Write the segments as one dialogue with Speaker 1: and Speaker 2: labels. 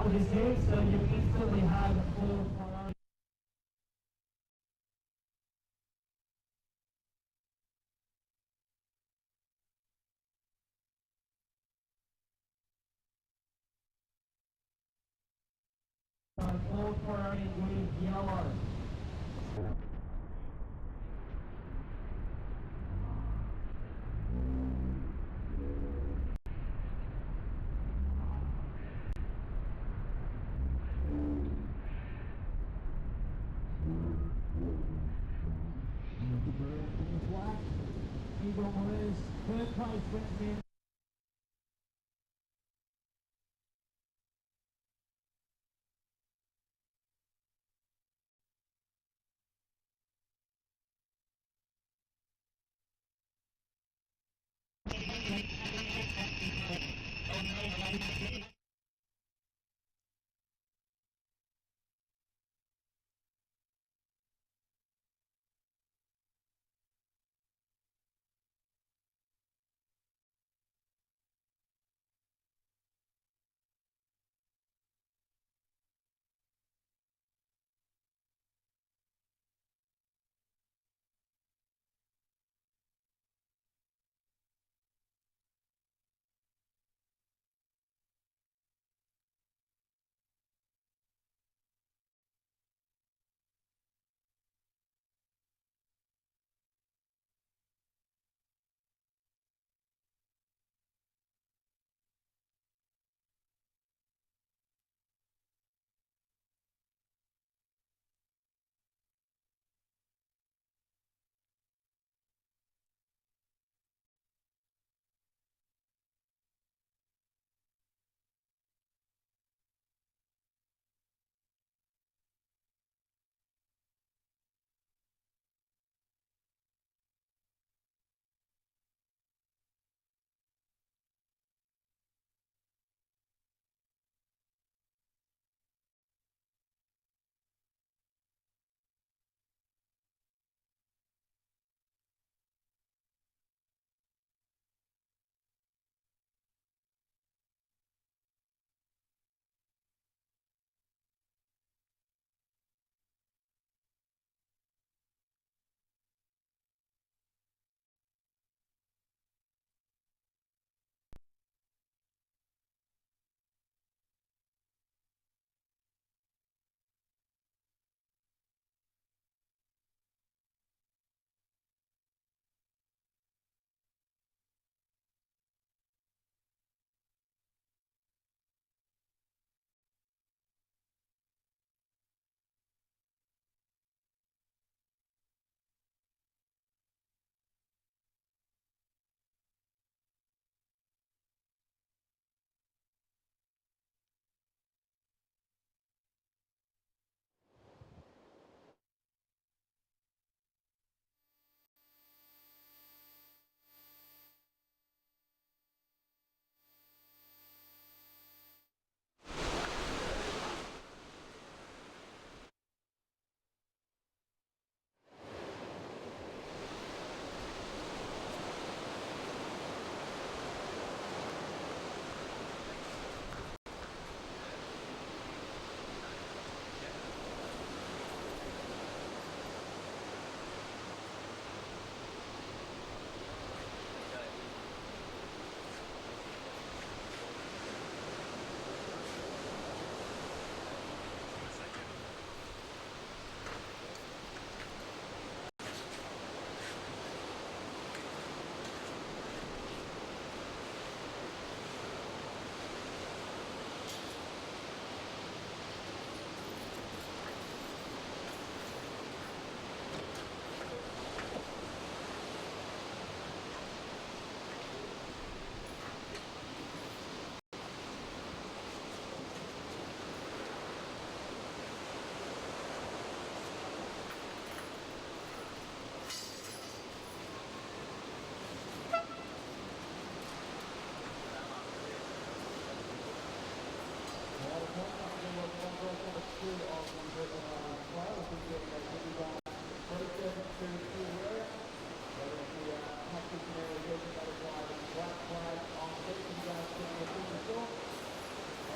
Speaker 1: for this game, so you instantly have full priority. Full priority with yellow. Eagle Blues, third place wins in.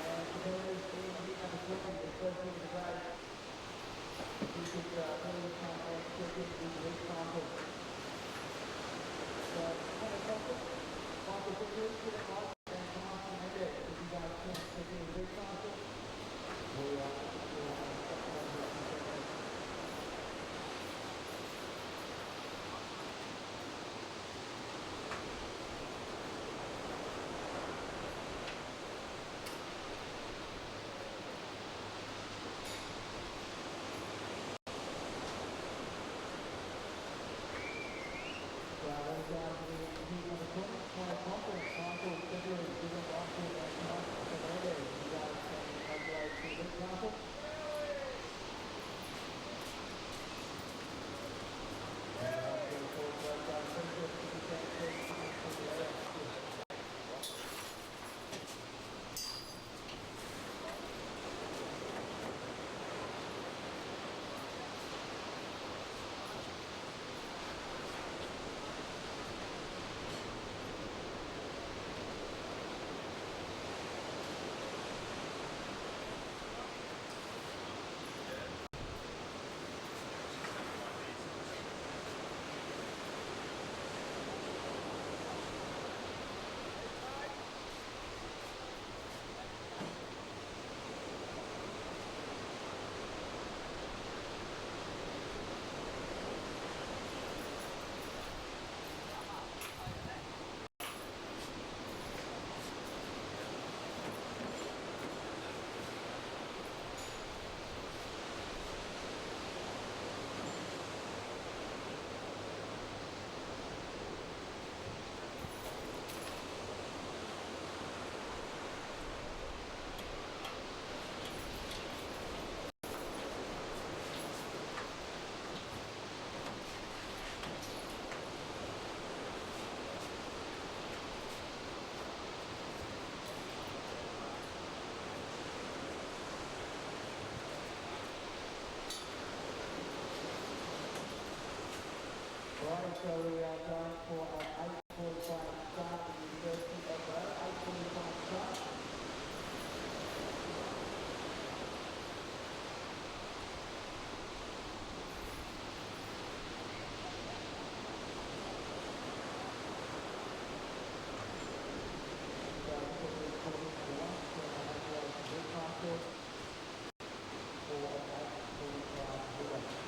Speaker 1: And there is
Speaker 2: first thing is great. You could really come and check in with the example. So, fantastic. Michael, can you sit at Mike and come up to Meteor if you guys can check in with the example? We are Right, so we are going for an 8:45 start in the first tip of the 8:45 start. So quickly calling for one, so I have to go to Newcastle for an 8:45 hit.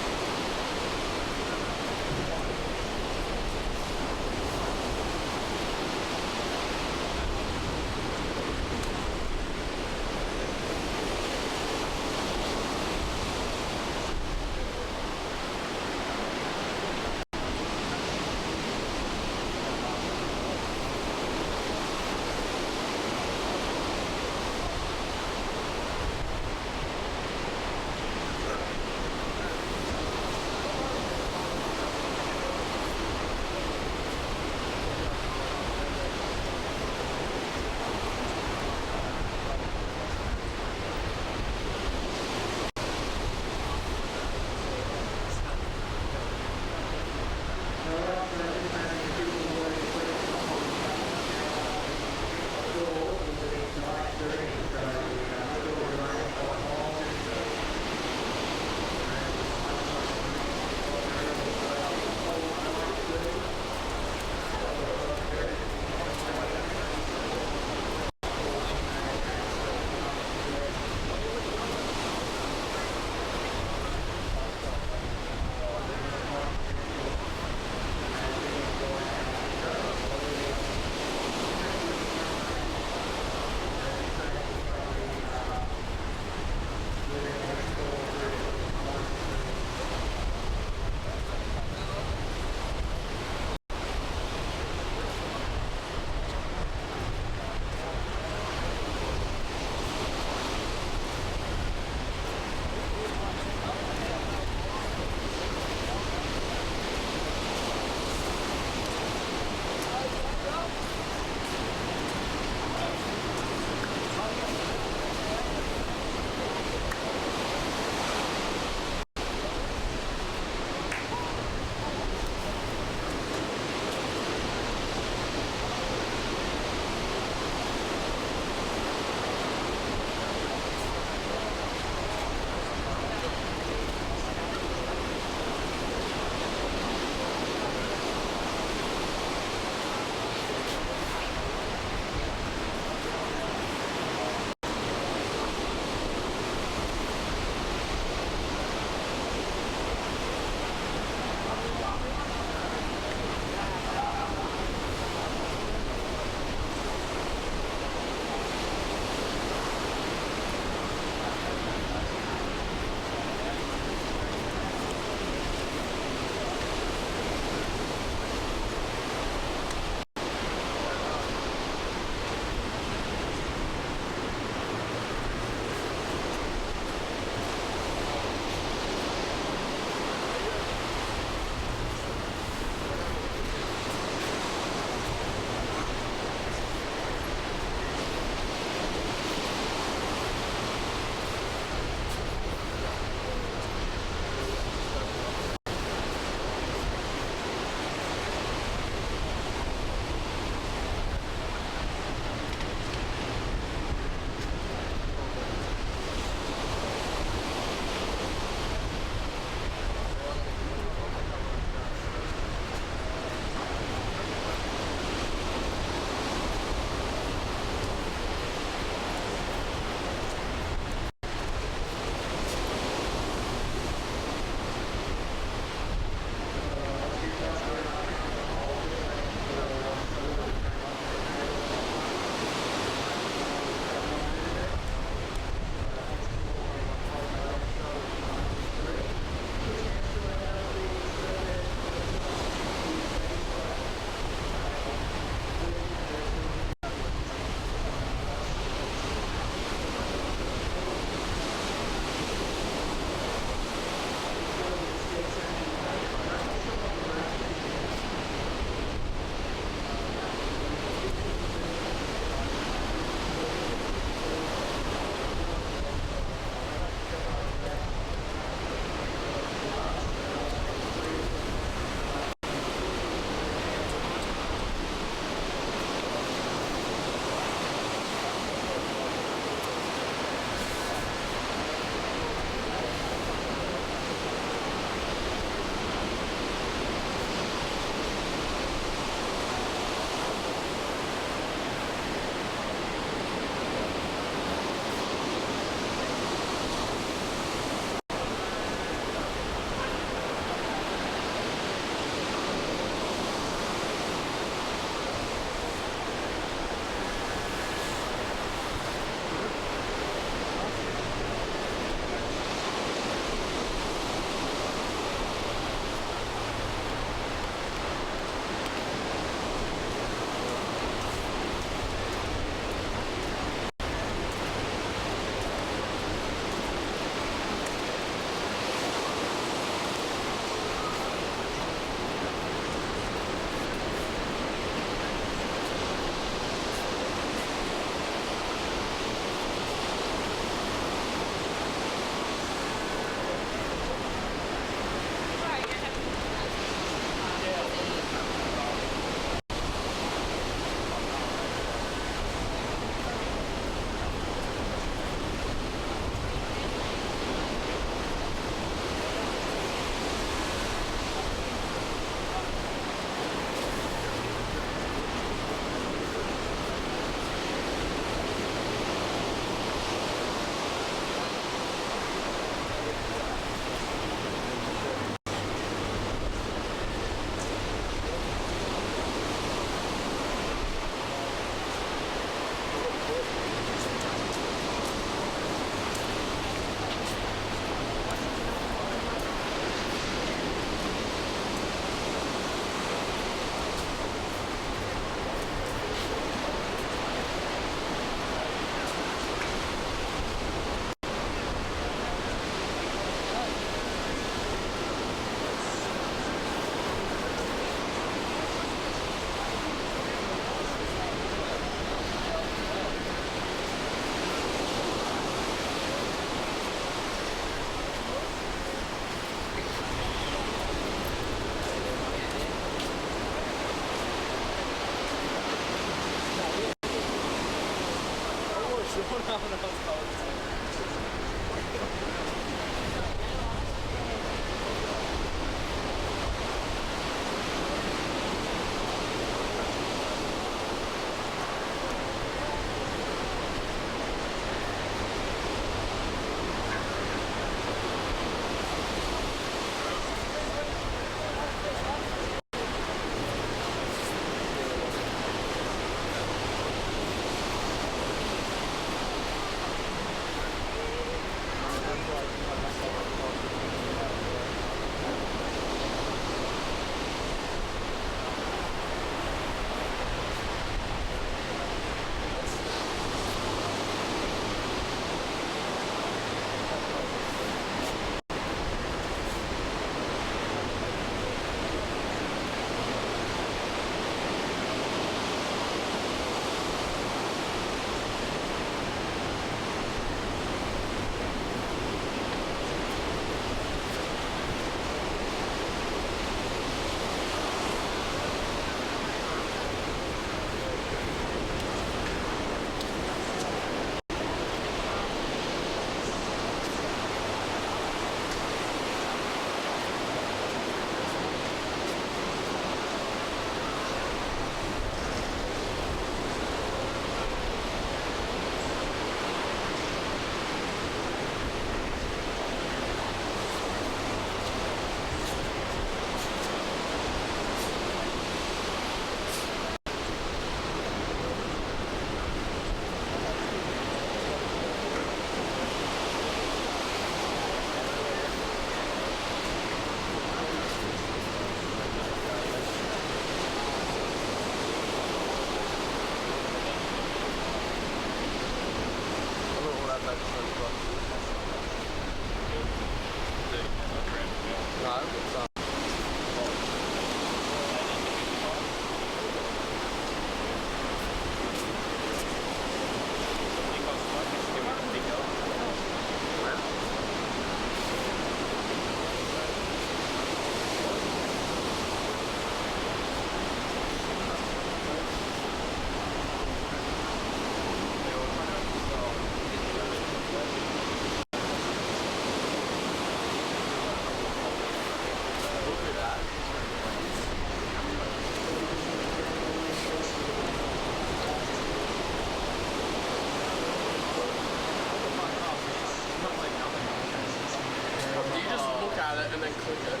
Speaker 3: And then click it.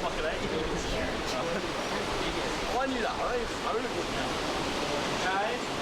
Speaker 2: Look at that.
Speaker 3: I knew that. I really good now.
Speaker 2: Guys.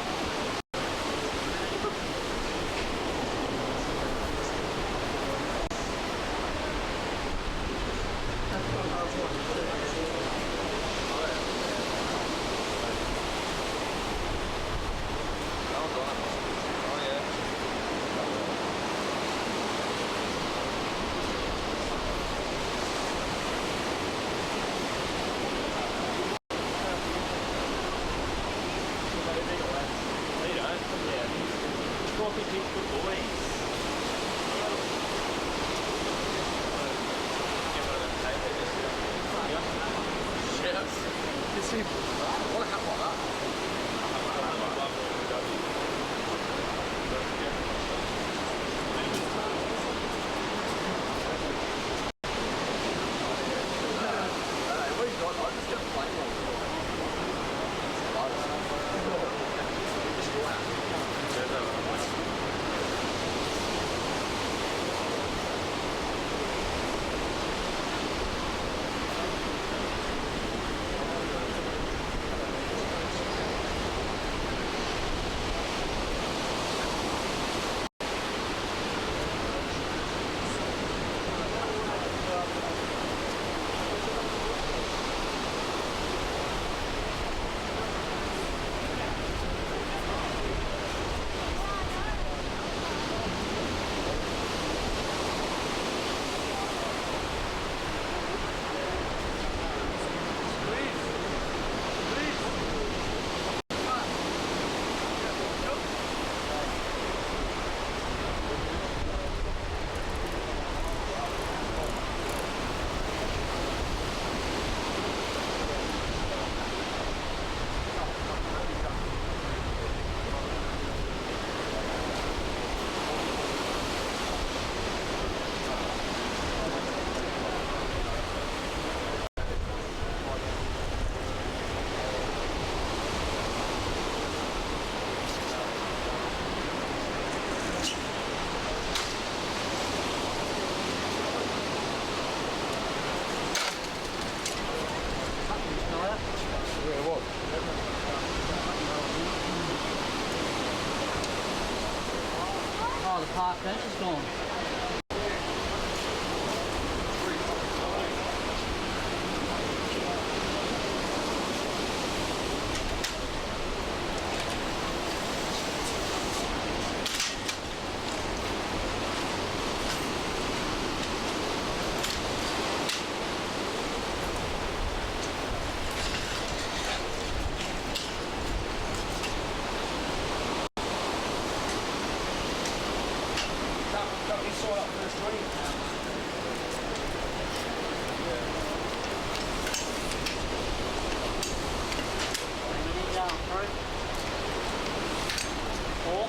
Speaker 4: park bench is gone.
Speaker 3: Got me sort up first week.
Speaker 4: Down through. 4.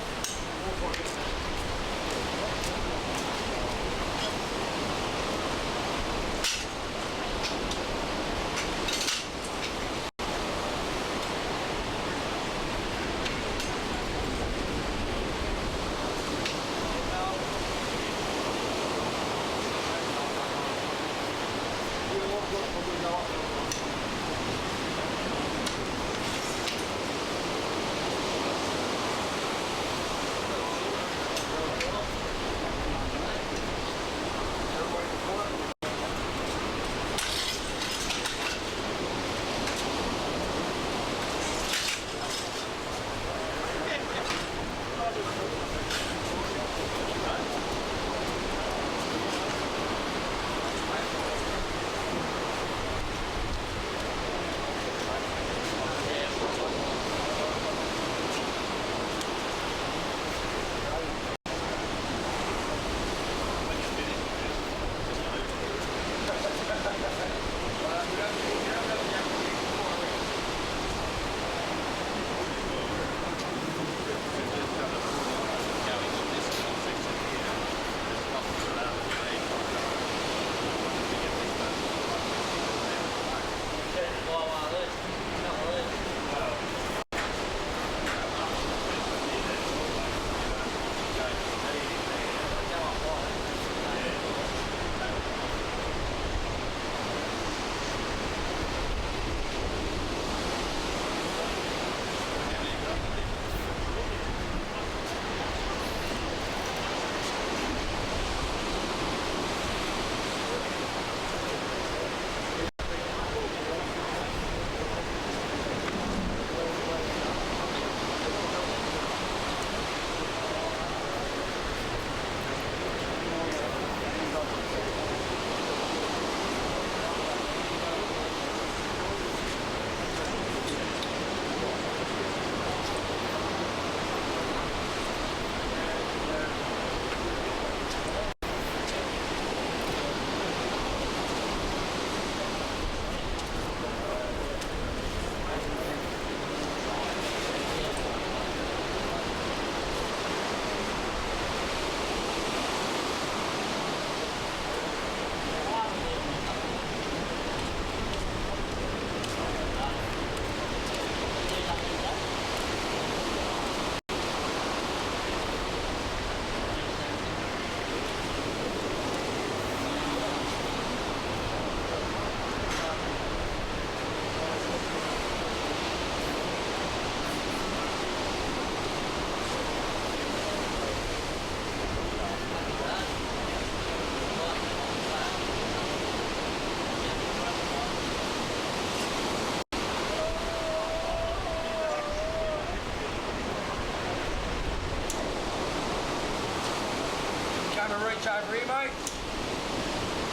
Speaker 3: Camera reach over here, mate.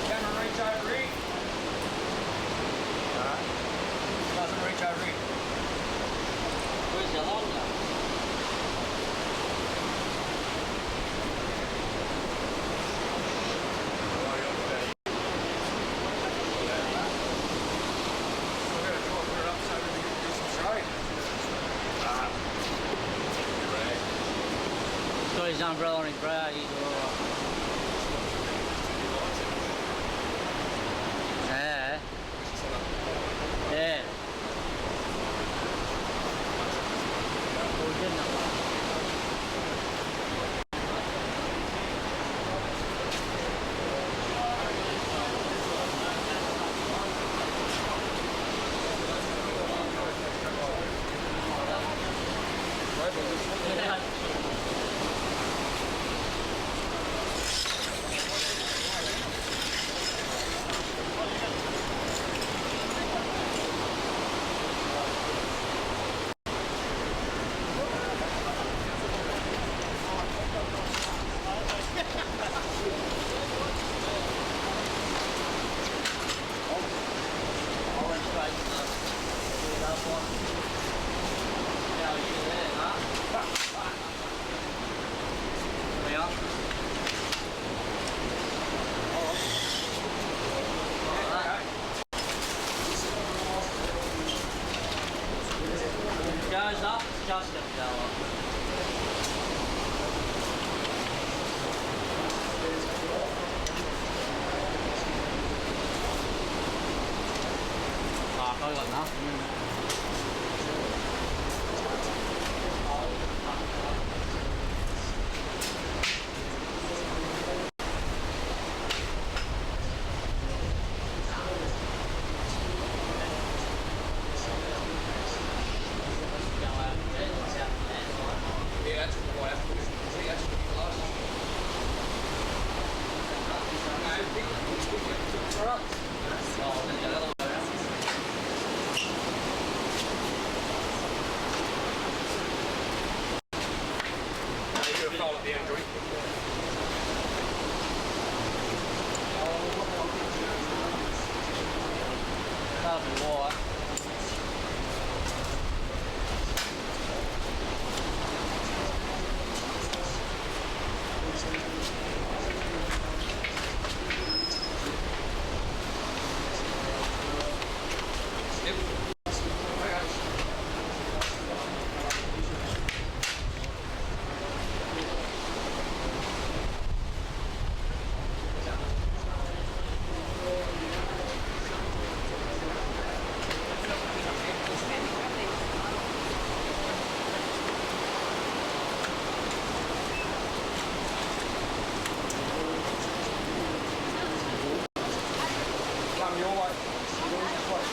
Speaker 3: Camera reach over here. Doesn't reach over here.
Speaker 4: Where's the longer?
Speaker 3: We're going to try and put it up so we can do some showing.
Speaker 4: He's got his umbrella on his brow, he's alright. Yeah. Yeah. Well, good enough. Yeah, you there, huh? Yeah. Goes up, it's just going to go up. I've got nothing.
Speaker 3: Yeah, that's what I have to do. See, that's what you lost.
Speaker 4: Oh, then the other way around.
Speaker 3: You do a foul at the end, Joey.
Speaker 4: That'll be white.
Speaker 3: Come your way. You're going this way.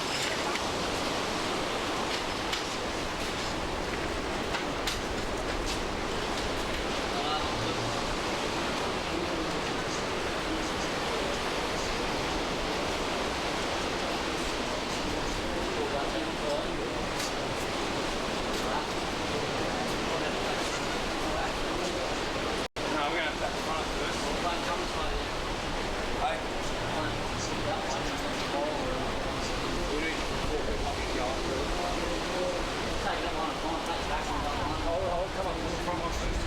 Speaker 3: No, we're going to have that front first. Hey? We need to report it like a yard. Hold, come on, the front one first.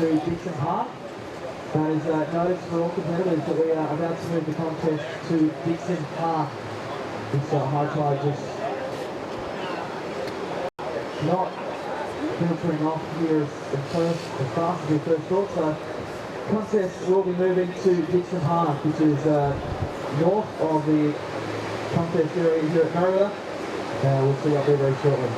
Speaker 2: to Dixon Park. That is notice for all competitors that we are about to move the contest to Dixon Park. It's high tide just not filtering off here as fast as we first thought. So contest will be moving to Dixon Park, which is north of the contest area here at Merewether. We'll see you up there very shortly.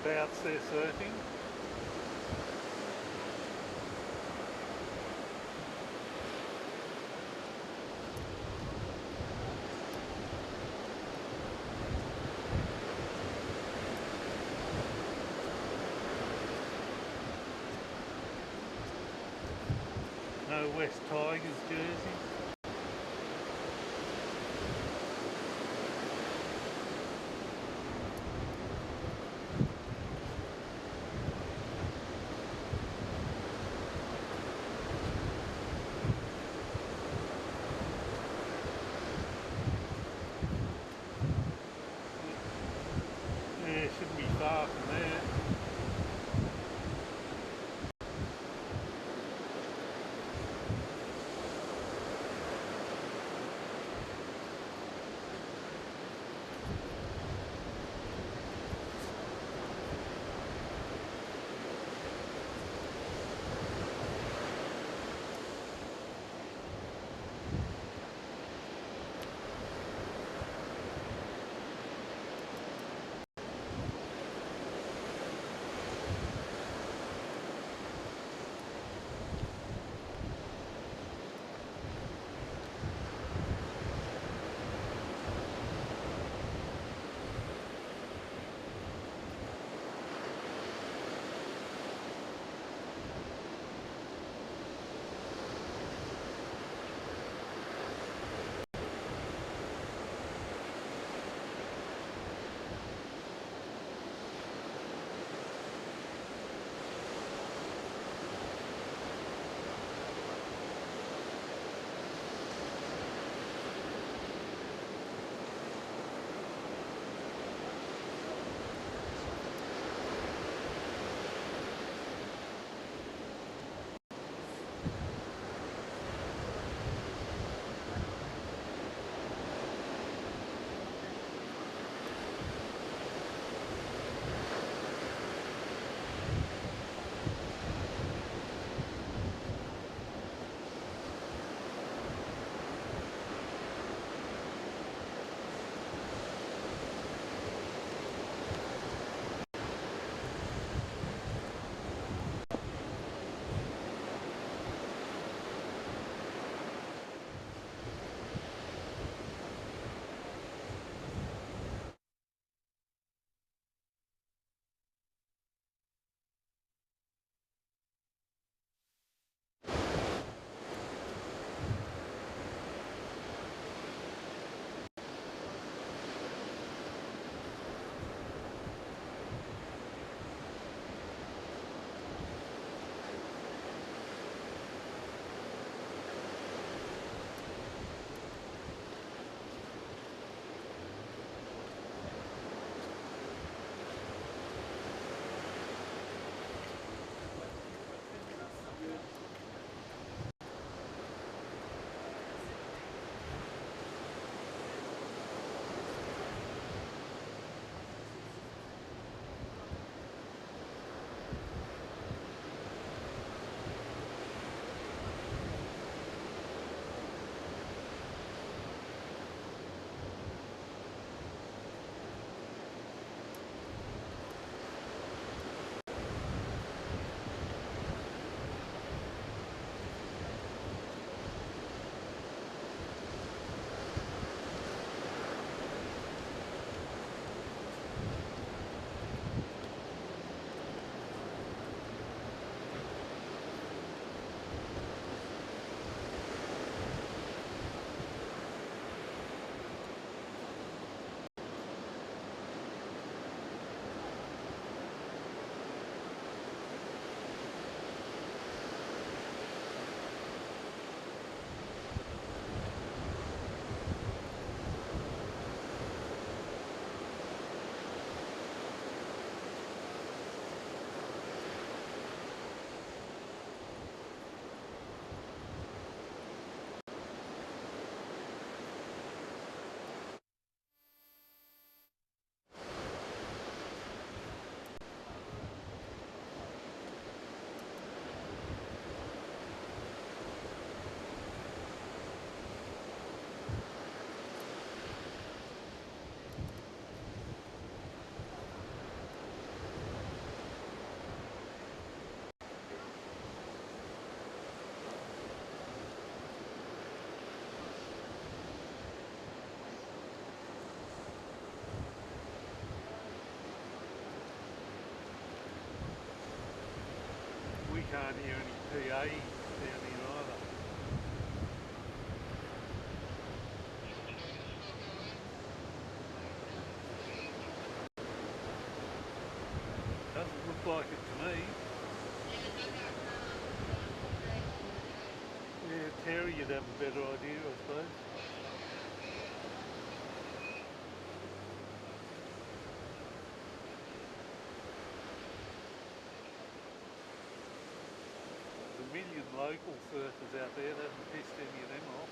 Speaker 5: whereabouts they're surfing. No West Tigers jerseys. Yeah, shouldn't be far from there. Gary, you'd have a better idea, I suppose. There's a million local surfers out there, that hasn't pissed any of them off.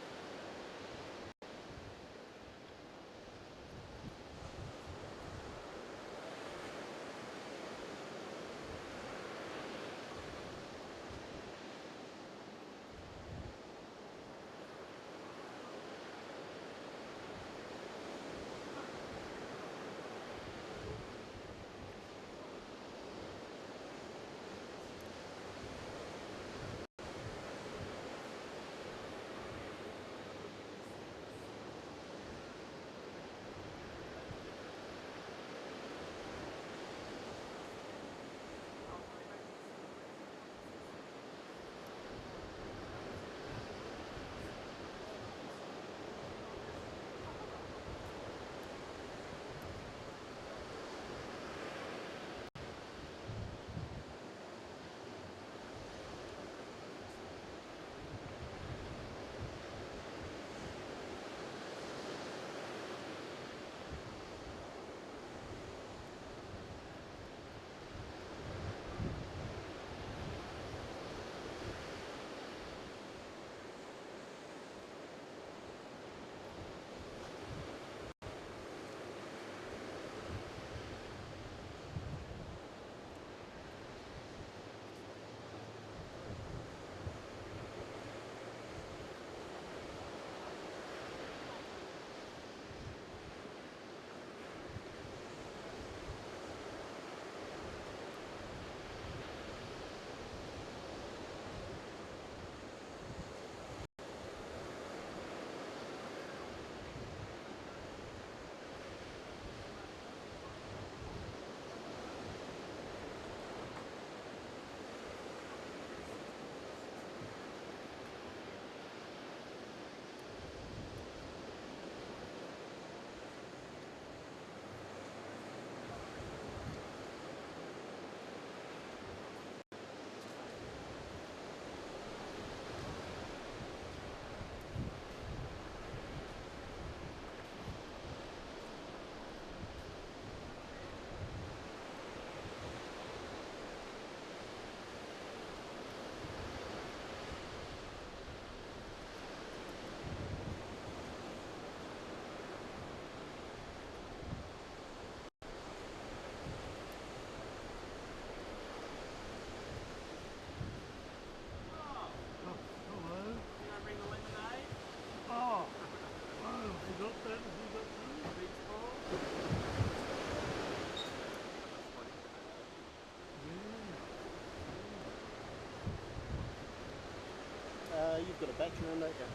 Speaker 6: You've got a patron, don't you?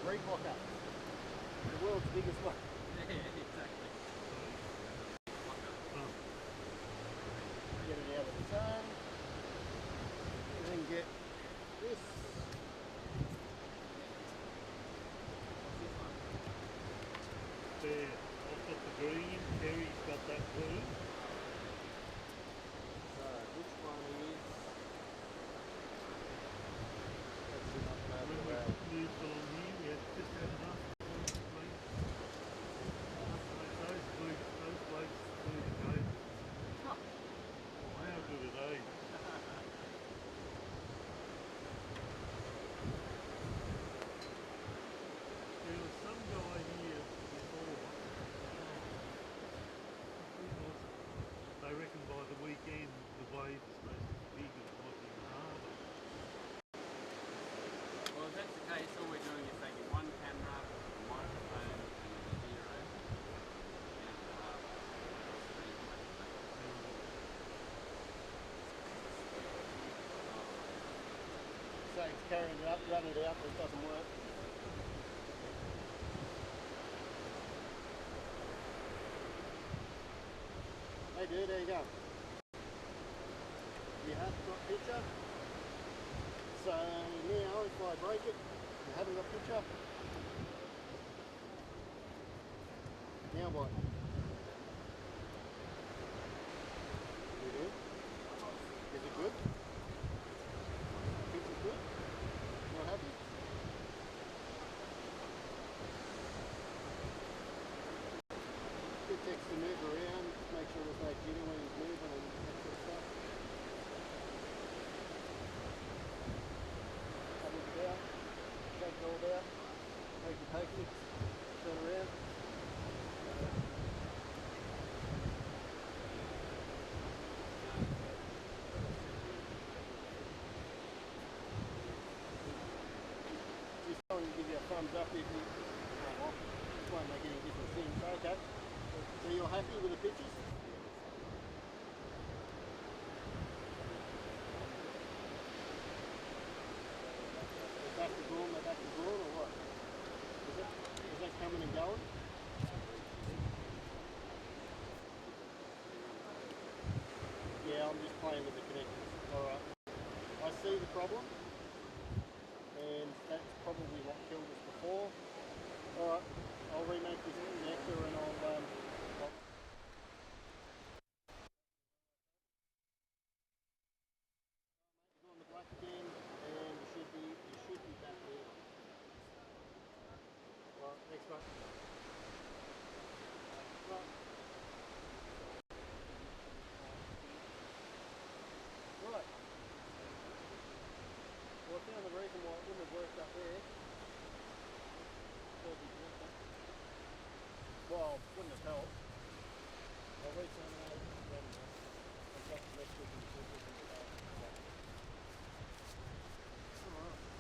Speaker 6: Reebok, the world's biggest one.
Speaker 4: Yeah, exactly.
Speaker 6: Get it out of the sun, and then get this.
Speaker 5: There, I've got the green, Terry's got that blue.
Speaker 6: So, which one is? That's enough over
Speaker 5: When
Speaker 6: the
Speaker 5: we
Speaker 6: way.
Speaker 5: put blues along here, we had just had enough. Those blokes blew the code. How good are they? There was some guy here before. They reckon by the weekend the wave is supposed to be big and like in harbour.
Speaker 4: Well, if that's the case, all we're doing is taking one camera, a microphone, and a zero.
Speaker 6: So it's carrying it up, running it out, but it doesn't work. Hey dude, there you go. have got picture. So now if I break it, you haven't got picture. Now what? You do? Is it good? Picture's good? Not happy? It takes to move around, make sure there's no jitter when he's moving and that sort of stuff. Have a look about, take it all about, take your pokey, turn around. Just trying to give you a thumbs up if you won't make any different things. Okay. So you're happy with the pictures? They're back to drawn, or what? Is that coming and going? Yeah, I'm just playing with the connectors. Alright. I see the problem. And that's probably what killed us before. Alright, I'll remake this connector and I'll on the black again, and you should be back there. Alright, thanks mate. Right. Right. Well, I found the reason why it wouldn't have worked up there. Well, wouldn't have helped. I'll re-terminate when I've got the electric and filters and stuff. Alright.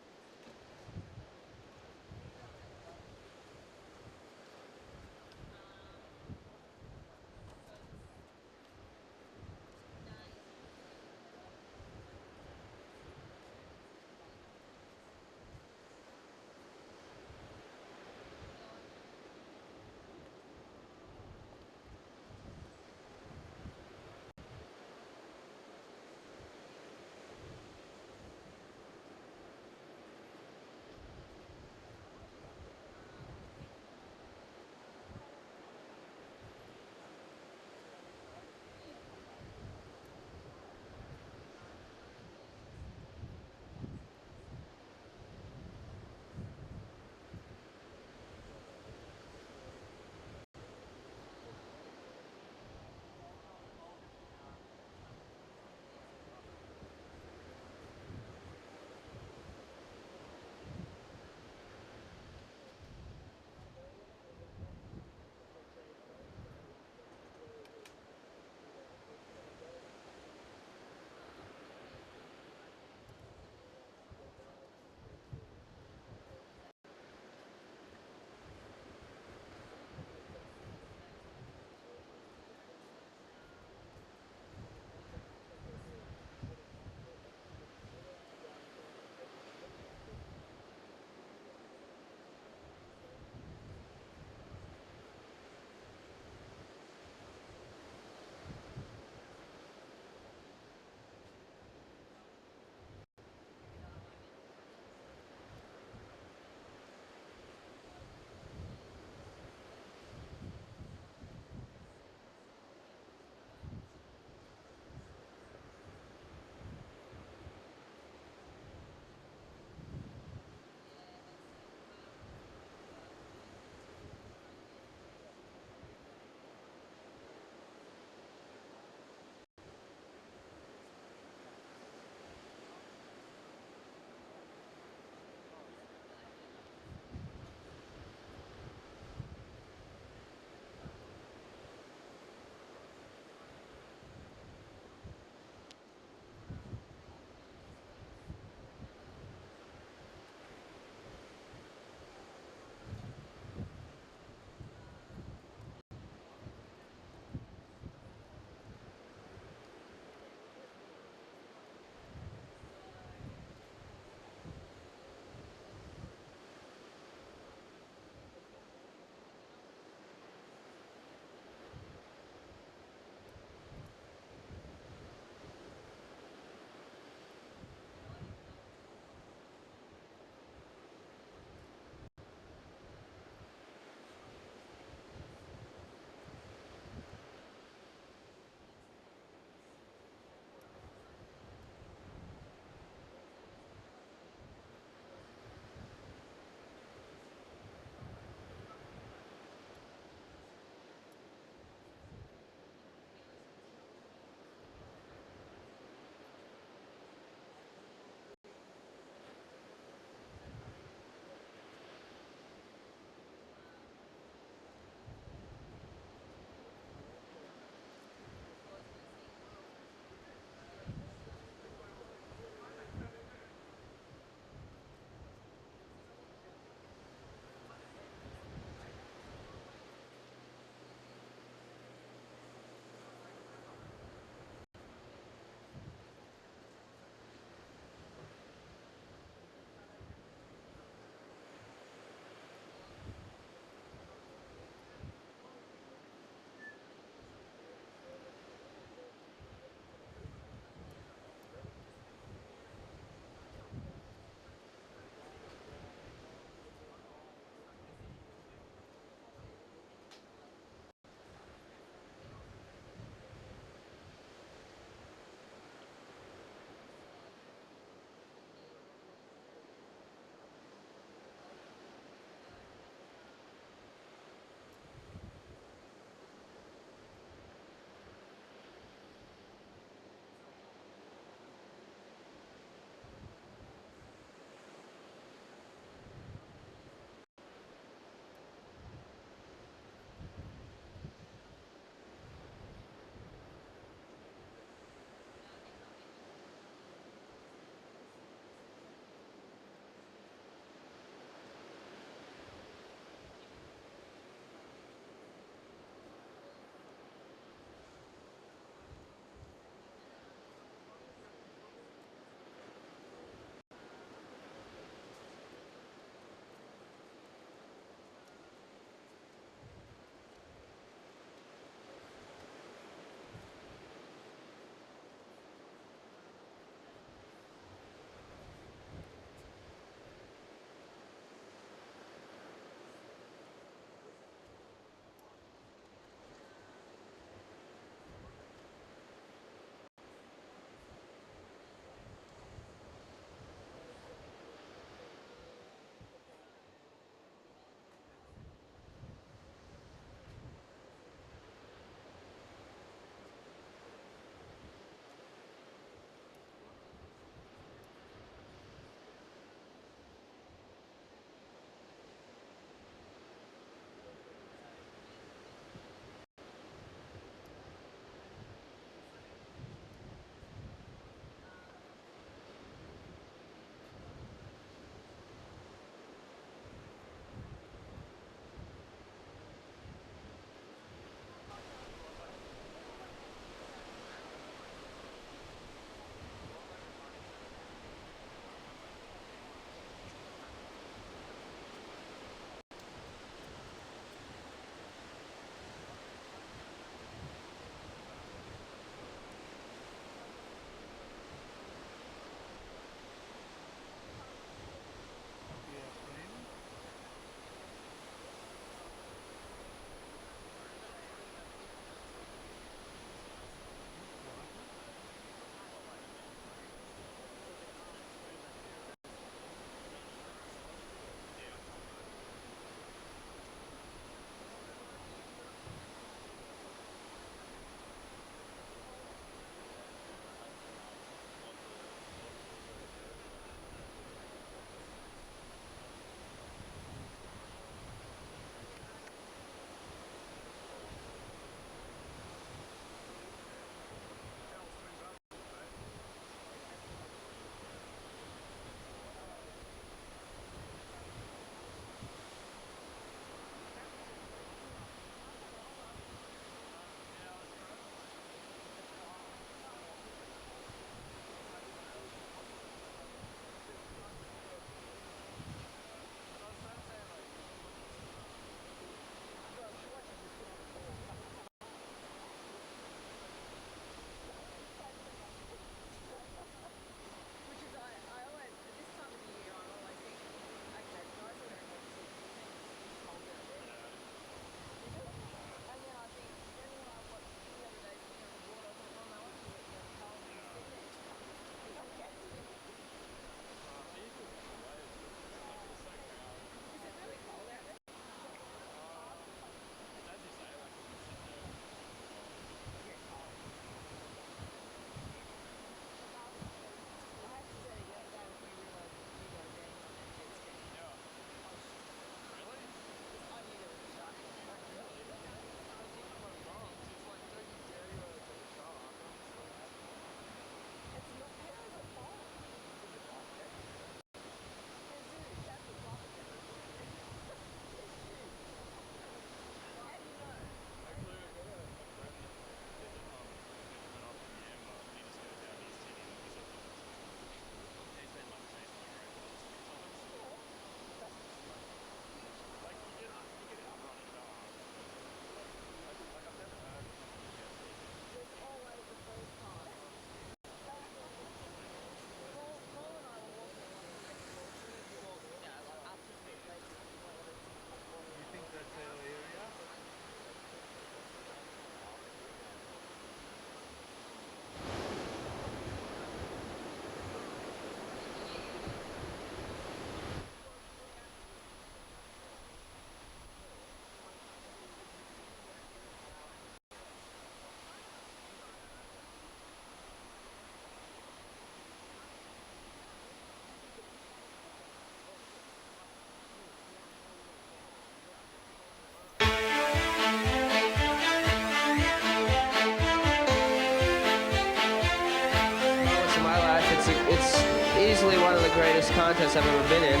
Speaker 7: race I've ever been in.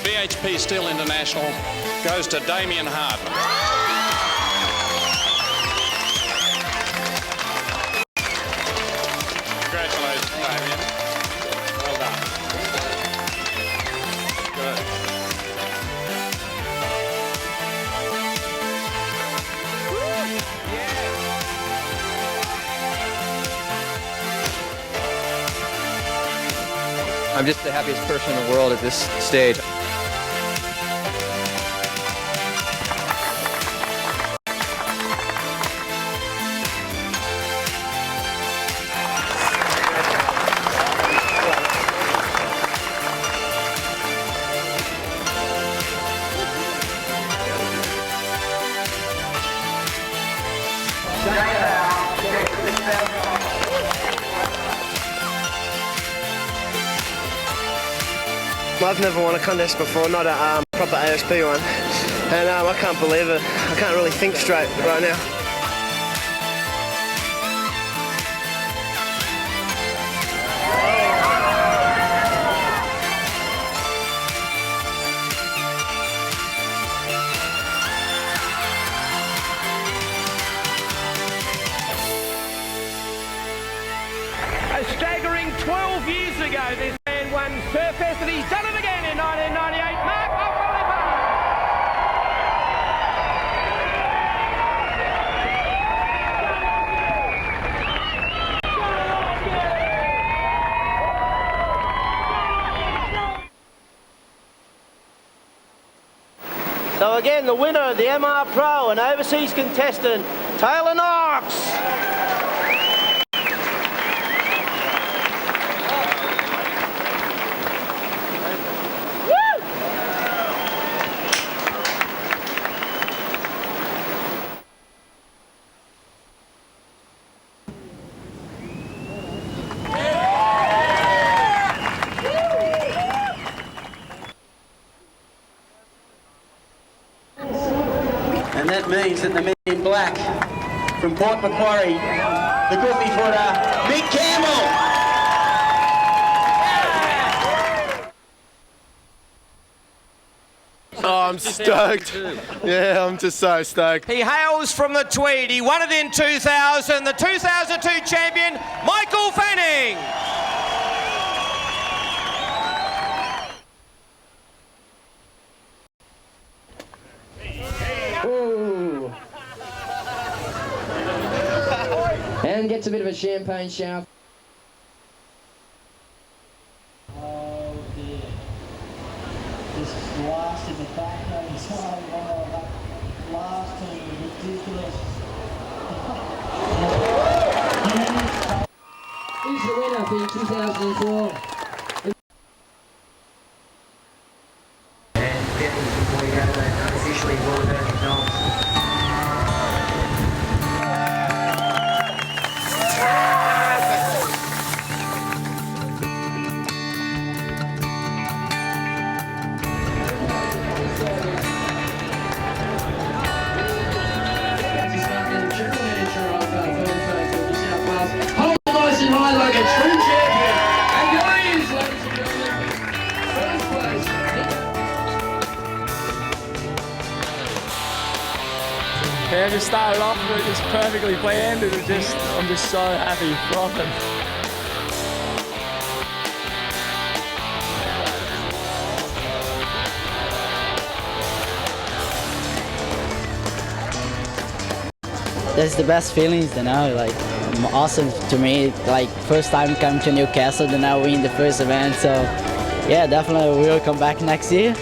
Speaker 8: BHP Steel International goes to Damien Hardman. Congratulations, Damien. Well done. Good.
Speaker 7: I'm just the happiest person in the world at this stage.
Speaker 9: I've never won a contest before, not a proper ASP one, and I can't believe it. I can't really think straight right now.
Speaker 10: A staggering 12 years ago, this man won Surfest, and he's done it again in 1998. Mark
Speaker 9: So again, the winner of the MR Pro and overseas contestant, Taylor Knox.
Speaker 11: And that means that the men in black from Port Macquarie, the goofy footer, Mick Campbell.
Speaker 9: Oh, I'm stoked. Yeah, I'm just so stoked.
Speaker 10: He hails from the Tweed. He won it in 2000. The 2002 champion, Michael Fanning.
Speaker 12: Ooh. And gets a bit of a champagne shower.
Speaker 1: Oh dear. This last in the back nose is so long. That last turn was ridiculous.
Speaker 12: Who's the winner for 2004?
Speaker 11: Before you go to that unofficially Burton Automotive Pro.
Speaker 12: Hold nice and high like a true champion. And there he is, ladies and gentlemen. First place.
Speaker 13: Yeah, I just started off and it was perfectly planned and I'm just so happy, frothing.
Speaker 14: That's the best feelings, you know, like awesome to me, like first time coming to Newcastle, then I win the first event, so yeah, definitely we'll come back next year.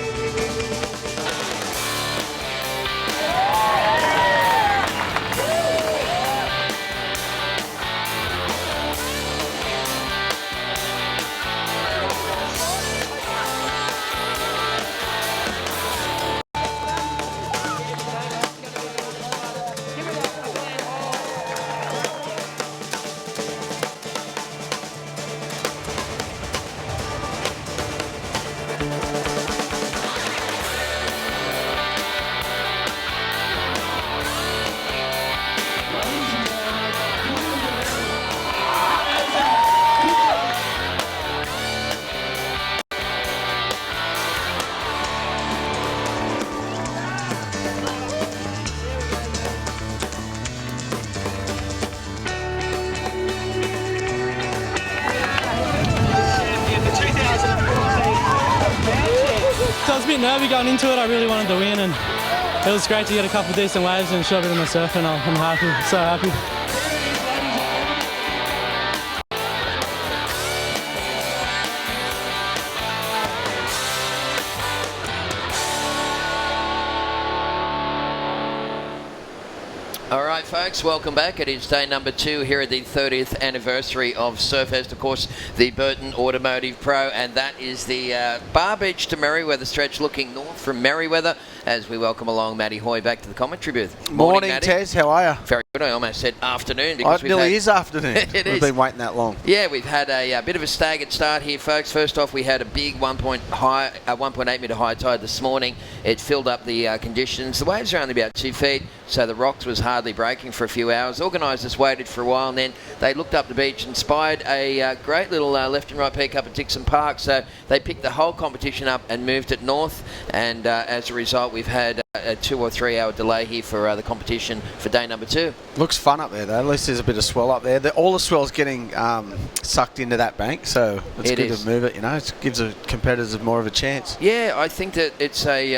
Speaker 15: I was a bit nervy going into it. I really wanted to win, and it was great to get a couple of decent waves and show a bit of my surf, and I'm happy, so happy.
Speaker 16: All right, folks, welcome back. It is day number 2 here at the 30th anniversary of Surfest, of course, the Burton Automotive Pro, and that is the Bar Beach to Merewether stretch looking north from Merewether as we welcome along Matty Hoy back to the commentary booth.
Speaker 17: Morning
Speaker 16: Matty.
Speaker 17: Tez, how are you?
Speaker 16: Very good. I almost said afternoon.
Speaker 17: It nearly is afternoon. We've been waiting that long.
Speaker 16: Yeah, we've had a bit of a staggered start here, folks. First off, we had a big 1.8 metre high tide this morning. It filled up the conditions. The waves are only about 2 feet, so the rocks was hardly breaking for a few hours. Organisers waited for a while, and then they looked up the beach and spied a great little left and right peak up at Dixon Park. So they picked the whole competition up and moved it north, and as a result, we've had a 2 or 3 hour delay here for the competition for day number 2.
Speaker 17: Looks fun up there, though. At least there's a bit of swell up there. All the swell's getting sucked into that bank, so it's good to move it. You know, it gives the competitors more of a chance.
Speaker 16: Yeah, I think that it's a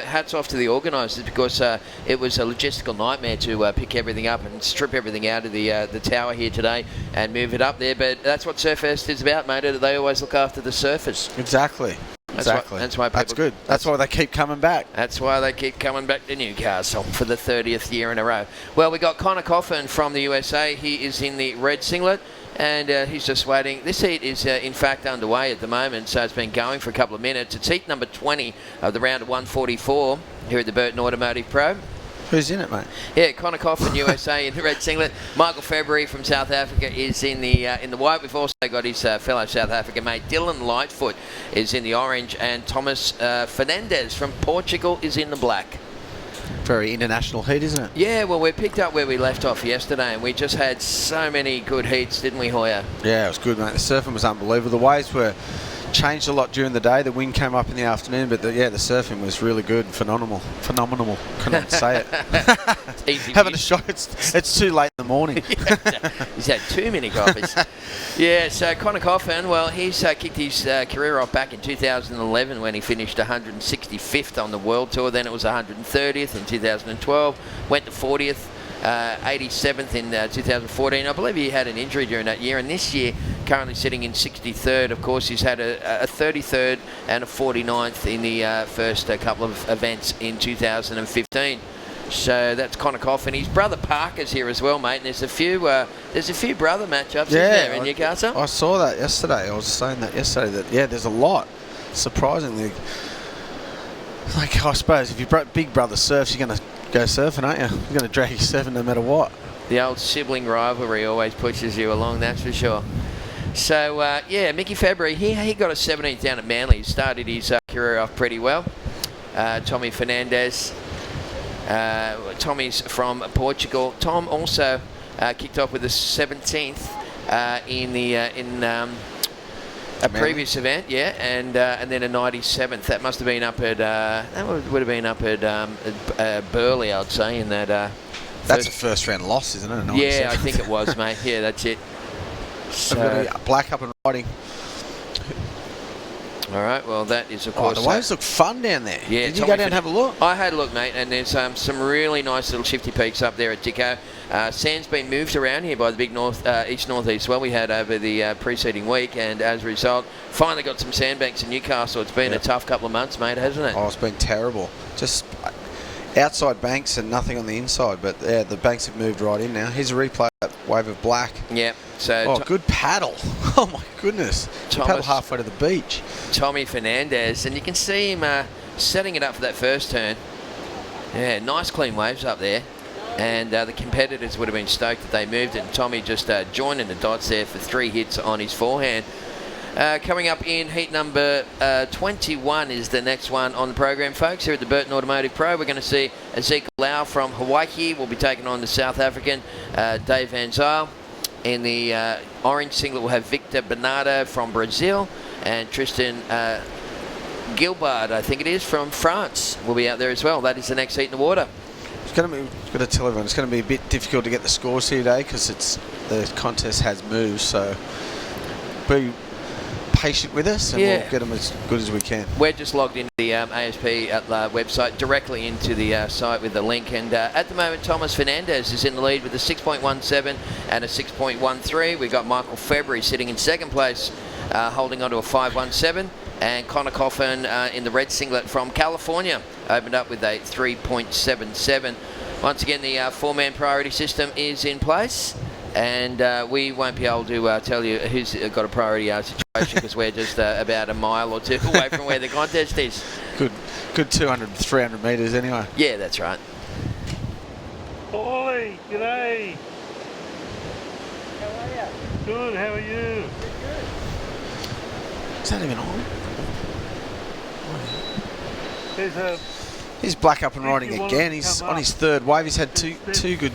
Speaker 16: hats off to the organisers, because it was a logistical nightmare to pick everything up and strip everything out of the tower here today and move it up there. But that's what Surfest is about, mate. They always look after the surfers.
Speaker 17: Exactly.
Speaker 16: That's why
Speaker 17: that's good. That's why they keep coming back.
Speaker 16: That's why they keep coming back to Newcastle for the 30th year in a row. Well, we got Connor Coffin from the USA. He is in the red singlet, and he's just waiting. This heat is in fact underway at the moment, so it's been going for a couple of minutes. It's heat number 20 of the round of 144 here at the Burton Automotive Pro.
Speaker 17: Who's in it, mate?
Speaker 16: Yeah, Connor Coffin, USA, in the red singlet. Michael February from South Africa is in the white. We've also got his fellow South African mate Dylan Lightfoot is in the orange, and Thomas Fernandez from Portugal is in the black.
Speaker 17: Very international heat, isn't it?
Speaker 16: Yeah, well, we picked up where we left off yesterday, and we just had so many good heats, didn't we, Hoyer?
Speaker 17: Yeah, it was good, mate. The surfing was unbelievable. The waves were changed a lot during the day. The wind came up in the afternoon, but the surfing was really good. Phenomenal. Couldn't say it. Having a shot. It's too late in the morning.
Speaker 16: He's had too many coffees. Yeah, so Connor Coffin, well, he's kicked his career off back in 2011 when he finished 165th on the World Tour. Then it was 130th in 2012. Went to 40th. 87th in 2014. I believe he had an injury during that year, and this year currently sitting in 63rd. Of course, he's had a 33rd and a 49th in the first couple of events in 2015. So that's Connor Coffin. His brother Parker's here as well, mate. And there's a few brother matchups isn't there in Newcastle.
Speaker 17: I saw that yesterday. I was saying that yesterday. That there's a lot. Surprisingly, like I suppose if your big brother surfs, you're gonna go surfing, aren't you? You're going to drag your surfing no matter what.
Speaker 16: The old sibling rivalry always pushes you along, that's for sure. So, Mickey February, he got a 17th down at Manly. He started his career off pretty well. Tommy Fernandez, Tommy's from Portugal. Tom also kicked off with a 17th in a previous event, and then a 97th. That must have been up at would have been up at Burleigh, I'd say. In that
Speaker 17: that's a first round loss, isn't it?
Speaker 16: Yeah, I think it was, mate. Yeah, that's it.
Speaker 17: So black up and riding.
Speaker 16: All right, well, that is, of course...
Speaker 17: the waves look fun down there.
Speaker 16: Yeah,
Speaker 17: Did you go down and have a look?
Speaker 16: I had a look, mate, and there's some really nice little shifty peaks up there at Dicko. Sand's been moved around here by the big east-northeast swell we had over the preceding week, and as a result, finally got some sandbanks in Newcastle. It's been a tough couple of months, mate, hasn't it?
Speaker 17: Oh, it's been terrible. Just outside banks and nothing on the inside, but yeah, the banks have moved right in now. Here's a replay of that wave of black.
Speaker 16: Yeah. So
Speaker 17: good paddle. Oh my goodness. Paddle halfway to the beach.
Speaker 16: Tommy Fernandez, and you can see him setting it up for that first turn. Yeah, nice clean waves up there. And the competitors would have been stoked that they moved it. And Tommy just joining the dots there for 3 hits on his forehand. Coming up in heat number 21 is the next one on the program, folks. Here at the Burton Automotive Pro, we're going to see Ezekiel Lau from Hawaii. We'll be taking on the South African Dave Van Zyl. In the orange singlet, we'll have Victor Bernardo from Brazil, and Tristan Gilbert, I think it is, from France, will be out there as well. That is the next heat in the water.
Speaker 17: It's going to be, got to tell everyone, it's going to be a bit difficult to get the scores here today because the contest has moved. So be patient with us, and we'll get them as good as we can.
Speaker 16: We're just logged into the ASP website, directly into the site with the link, and at the moment Thomas Fernandez is in the lead with a 6.17 and a 6.13. We've got Michael February sitting in second place, holding on to a 5.17, and Connor Coffin in the red singlet from California opened up with a 3.77. Once again, the four-man priority system is in place, and we won't be able to tell you who's got a priority situation because we're just about a mile or two away from where the contest is.
Speaker 17: Good 200, 300 metres anyway.
Speaker 16: Yeah, that's right.
Speaker 5: Ollie, g'day.
Speaker 1: How are you?
Speaker 5: Good, how are you?
Speaker 1: Good.
Speaker 17: Is that even on?
Speaker 5: There's a...
Speaker 17: He's Black up and riding again. He's on his third wave. He's had two good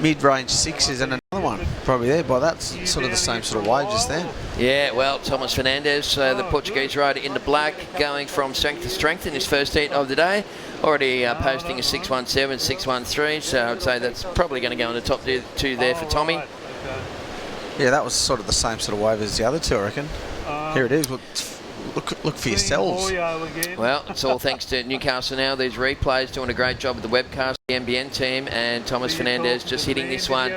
Speaker 17: mid-range sixes and another one probably there. But that's sort of the same sort of wave just then.
Speaker 16: Yeah, well, Thomas Fernandez, the Portuguese rider in the black, going from strength to strength in his first heat of the day. Already posting a 6.17, 6.13, so I'd say that's probably going to go in the top two there for Tommy.
Speaker 17: Yeah, that was sort of the same sort of wave as the other two, I reckon. Here it is. Look for yourselves.
Speaker 16: Well, it's all thanks to Newcastle now. These replays doing a great job with the webcast, the NBN team, and Thomas Fernandez just hitting this one.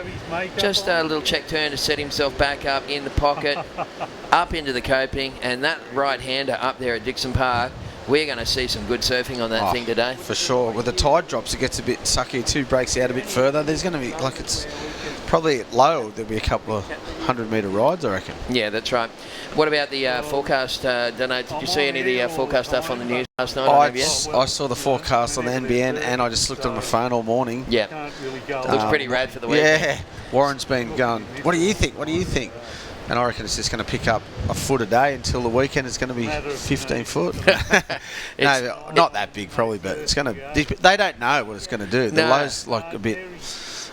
Speaker 16: Just a little check turn to set himself back up in the pocket, up into the coping, and that right-hander up there at Dixon Park. We're going to see some good surfing on that thing today.
Speaker 17: For sure. With the tide drops, it gets a bit sucky too, breaks out a bit further. There's going to be, like, it's probably low. There'll be a couple of 100-metre rides, I reckon.
Speaker 16: Yeah, that's right. What about the forecast? Don't know, did you see any of the forecast stuff on the news last night on NBN?
Speaker 17: I saw the forecast on the NBN, and I just looked on my phone all morning.
Speaker 16: Yeah. Looks pretty rad for the weekend.
Speaker 17: Yeah. Warren's been going, what do you think? What do you think? And I reckon it's just going to pick up a foot a day until the weekend. It's going to be 15 foot. No, not that big probably, but it's going to. They don't know what it's going to do. The low's like a bit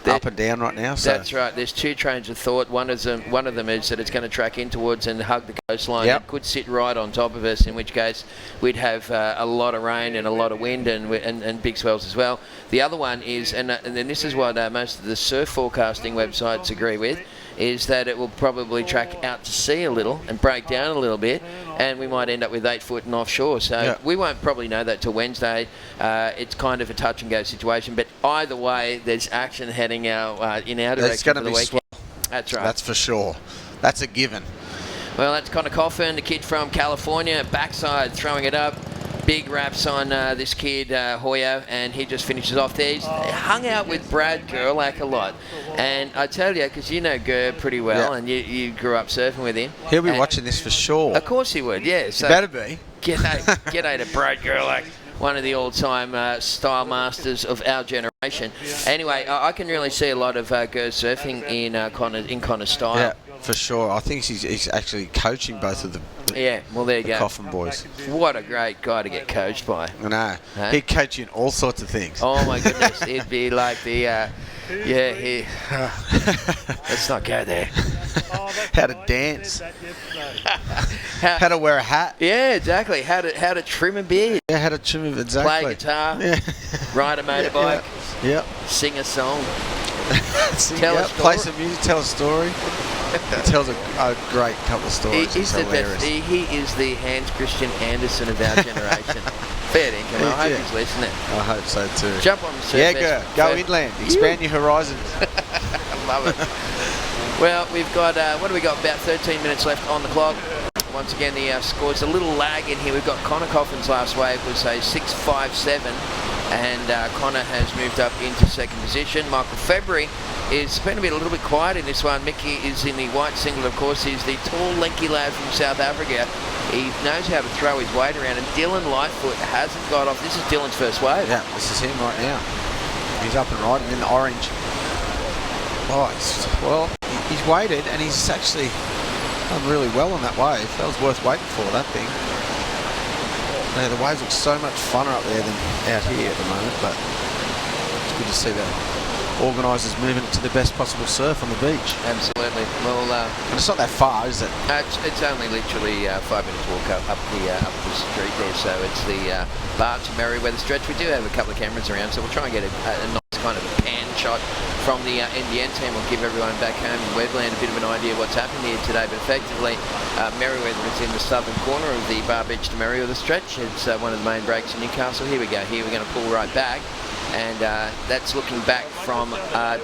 Speaker 17: up and down right now. So.
Speaker 16: That's right. There's two trains of thought. One of them is that it's going to track in towards and hug the coastline. It could sit right on top of us, in which case we'd have a lot of rain and a lot of wind and big swells as well. The other one is, and then this is what most of the surf forecasting websites agree with, is that it will probably track out to sea a little and break down a little bit, and we might end up with 8 foot and offshore. So we won't probably know that till Wednesday. It's kind of a touch and go situation, but either way, there's action heading in our direction for the weekend. That's right.
Speaker 17: That's for sure. That's a given.
Speaker 16: Well, that's Connor Coffin, the kid from California, backside throwing it up. Big raps on this kid, Hoyo, and he just finishes off there. He's hung out with Brad Gerlach a lot. And I tell you, because you know Ger pretty well, and you grew up surfing with him.
Speaker 17: He'll be watching this for sure.
Speaker 16: Of course he would, yeah. So
Speaker 17: better be.
Speaker 16: G'day to Brad Gerlach, one of the all-time style masters of our generation. Anyway, I can really see a lot of Ger surfing in Connor's style.
Speaker 17: Yeah. For sure. I think he's actually coaching both of them.
Speaker 16: Well, there you go.
Speaker 17: Coffin boys.
Speaker 16: What a great guy to get coached by.
Speaker 17: I know. He'd coach you in all sorts of things.
Speaker 16: Oh, my goodness. He'd be like the... let's not go there.
Speaker 17: How to dance. How to wear a hat.
Speaker 16: Yeah, exactly. How to trim a beard.
Speaker 17: Yeah, how to trim it, exactly.
Speaker 16: Play guitar. Ride a motorbike.
Speaker 17: Yep.
Speaker 16: Sing a song.
Speaker 17: Play some music. Tell a story. He tells a great couple of stories.
Speaker 16: He's the best. He is the Hans Christian Andersen of our generation. Fair dinkum. I hope he's listening.
Speaker 17: I hope so too.
Speaker 16: Jump on the Surfest.
Speaker 17: Go inland. Expand your horizons.
Speaker 16: I love it. Well, we've got, what do we got? About 13 minutes left on the clock. Once again, the scores a little lag in here. We've got Connor Coffin's last wave was a 6.57, and Connor has moved up into second position. Michael February is going to be a little bit quiet in this one. Mickey is in the white singlet, of course. He's the tall, lanky lad from South Africa. He knows how to throw his weight around, and Dylan Lightfoot hasn't got off. This is Dylan's first wave.
Speaker 17: Yeah, this is him right now. He's up and riding in the orange. He's waited, and he's actually done really well on that wave. That was worth waiting for, that thing. Yeah, the waves look so much funner up there than out here at the moment, but it's good to see the organisers moving it to the best possible surf on the beach.
Speaker 16: Absolutely. Well,
Speaker 17: and it's not that far, is it?
Speaker 16: It's only literally 5 minutes walk up the street there, so it's the Bar to Merewether stretch. We do have a couple of cameras around, so we'll try and get a nice kind of pan second shot from the NBN team will give everyone back home in Webland a bit of an idea what's happened here today. But effectively, Merewether is in the southern corner of the Bar Beach to Merewether stretch. It's one of the main breaks in Newcastle. Here we go. Here we're going to pull right back. And that's looking back from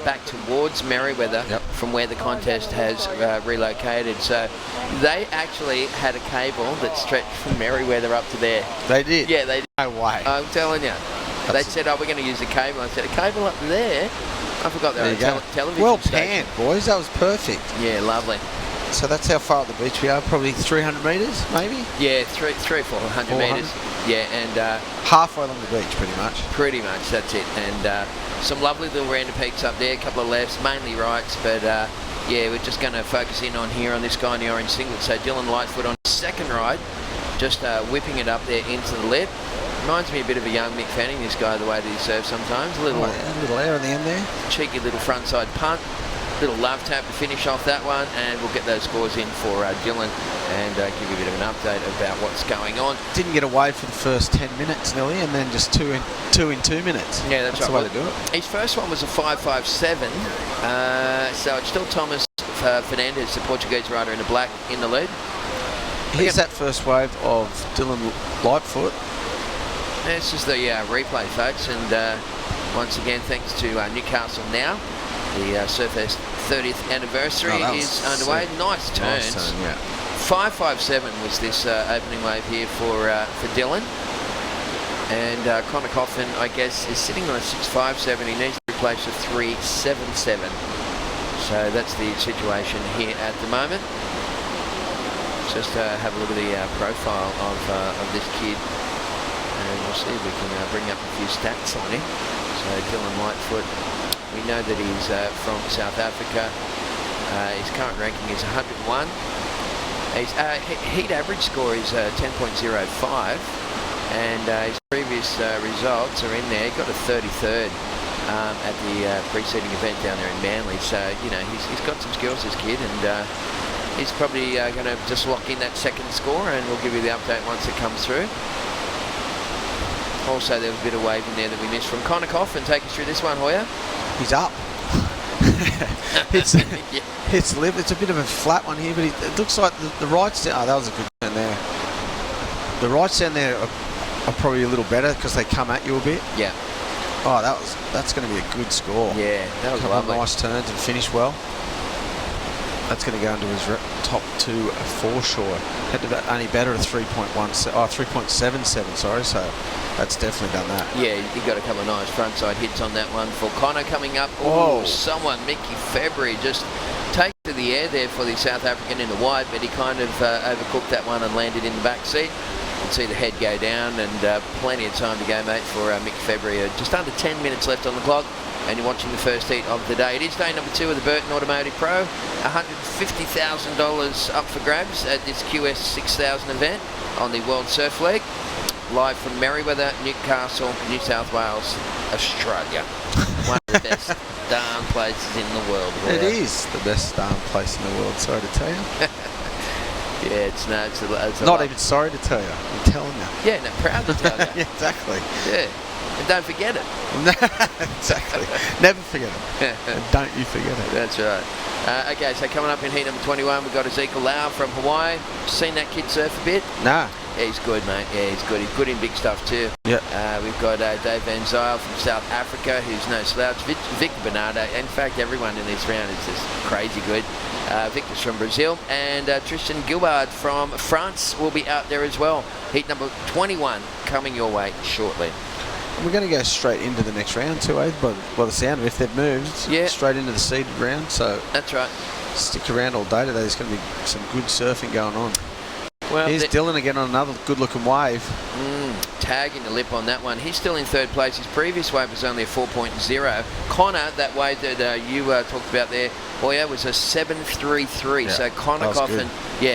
Speaker 16: back towards Merewether, from where the contest has relocated. So they actually had a cable that stretched from Merewether up to there.
Speaker 17: They did?
Speaker 16: Yeah, they did.
Speaker 17: No way.
Speaker 16: I'm telling you. They said, oh, we're going to use the cable. I said, a cable up there? I forgot they were a television
Speaker 17: well
Speaker 16: station.
Speaker 17: panned, boys. That was perfect.
Speaker 16: Yeah, lovely.
Speaker 17: So that's how far up the beach we are, probably 300 metres, maybe?
Speaker 16: Yeah, 400 metres. Yeah, and
Speaker 17: halfway along the beach, pretty much.
Speaker 16: Pretty much, that's it. And some lovely little random peaks up there, a couple of lefts, mainly rights, but yeah, we're just going to focus in on here on this guy in the orange singlet. So Dylan Lightfoot on his second ride, just whipping it up there into the lead. Reminds me a bit of a young Mick Fanning, this guy, the way that he serves sometimes. A little
Speaker 17: air on the end there.
Speaker 16: Cheeky little frontside punt. Little love tap to finish off that one, and we'll get those scores in for Dylan and give you a bit of an update about what's going on.
Speaker 17: Didn't get away for the first 10 minutes nearly, and then just two in 2 minutes.
Speaker 16: Yeah, that's right.
Speaker 17: The way to do it.
Speaker 16: His first one was a 5.57, so it's still Thomas Fernandes, the Portuguese rider in the black, in the lead.
Speaker 17: Here's that first wave of Dylan Lightfoot.
Speaker 16: This is the replay, folks, and once again, thanks to Newcastle Now. The Surfest 30th anniversary is underway. Nice turns.
Speaker 17: Nice turn, yeah.
Speaker 16: 5.57 was this opening wave here for Dylan. And Connor Coffin, I guess, is sitting on a 6.57. He needs to replace a 3.77. So that's the situation here at the moment. Just have a look at the profile of this kid. And we'll see if we can bring up a few stats on him. So Dylan Lightfoot. We know that he's from South Africa. His current ranking is 101. His heat average score is 10.05, and his previous results are in there. He got a 33rd at the preceding event down there in Manly. So, you know, he's got some skills, this kid, and he's probably going to just lock in that second score, and we'll give you the update once it comes through. Also, there was a bit of wave in there that we missed from Connor Coffin. Take us through this one, Hoya.
Speaker 17: He's up. It's a bit of a flat one here, but it looks like the rights down. Oh, that was a good turn there. The rights down there are probably a little better because they come at you a bit.
Speaker 16: Yeah.
Speaker 17: Oh, that's going to be a good score.
Speaker 16: Yeah, that was
Speaker 17: a couple
Speaker 16: lovely.
Speaker 17: of nice turns and finish well. That's going to go into his top two for sure. Had to only better at 3.77, sorry, so that's definitely done that.
Speaker 16: Yeah, he got a couple of nice frontside hits on that one for Connor coming up.
Speaker 17: Oh,
Speaker 16: someone, Mickey February, just takes to the air there for the South African in the wide, but he kind of overcooked that one and landed in the back seat. You can see the head go down, and plenty of time to go, mate, for Mick February. Just under 10 minutes left on the clock. And you're watching the first heat of the day. It is day number 2 of the Burton Automotive Pro. $150,000 up for grabs at this QS 6000 event on the World Surf League. Live from Merewether, Newcastle, New South Wales, Australia. One of the best darn places in the world.
Speaker 17: It is the best darn place in the world, sorry to tell you.
Speaker 16: Yeah, it's
Speaker 17: not even sorry to tell you, I'm telling you.
Speaker 16: Yeah, no, proud to tell you.
Speaker 17: Yeah, exactly.
Speaker 16: Yeah. And don't forget it.
Speaker 17: Exactly. Never forget it. And don't you forget it.
Speaker 16: That's right. Okay, so coming up in heat number 21, we've got Ezekiel Lau from Hawaii. Seen that kid surf a bit?
Speaker 17: Nah.
Speaker 16: Yeah, he's good, mate. Yeah, he's good. He's good in big stuff too.
Speaker 17: Yeah.
Speaker 16: We've got Dave Van Zyl from South Africa, who's no slouch. Victor Bernardo. In fact, everyone in this round is just crazy good. Victor's from Brazil. And Tristan Gilbard from France will be out there as well. Heat number 21 coming your way shortly.
Speaker 17: We're going to go straight into the next round too, eh? By the sound of it, if they've moved, straight into the seeded round. So
Speaker 16: that's right.
Speaker 17: Stick around all day today. There's going to be some good surfing going on.
Speaker 16: Well,
Speaker 17: here's Dylan again on another good-looking wave.
Speaker 16: Tagging the lip on that one. He's still in third place. His previous wave was only a 4.0. Connor, that wave that you talked about there, Hoya, was a 7.33. Yeah, so Connor Coffin,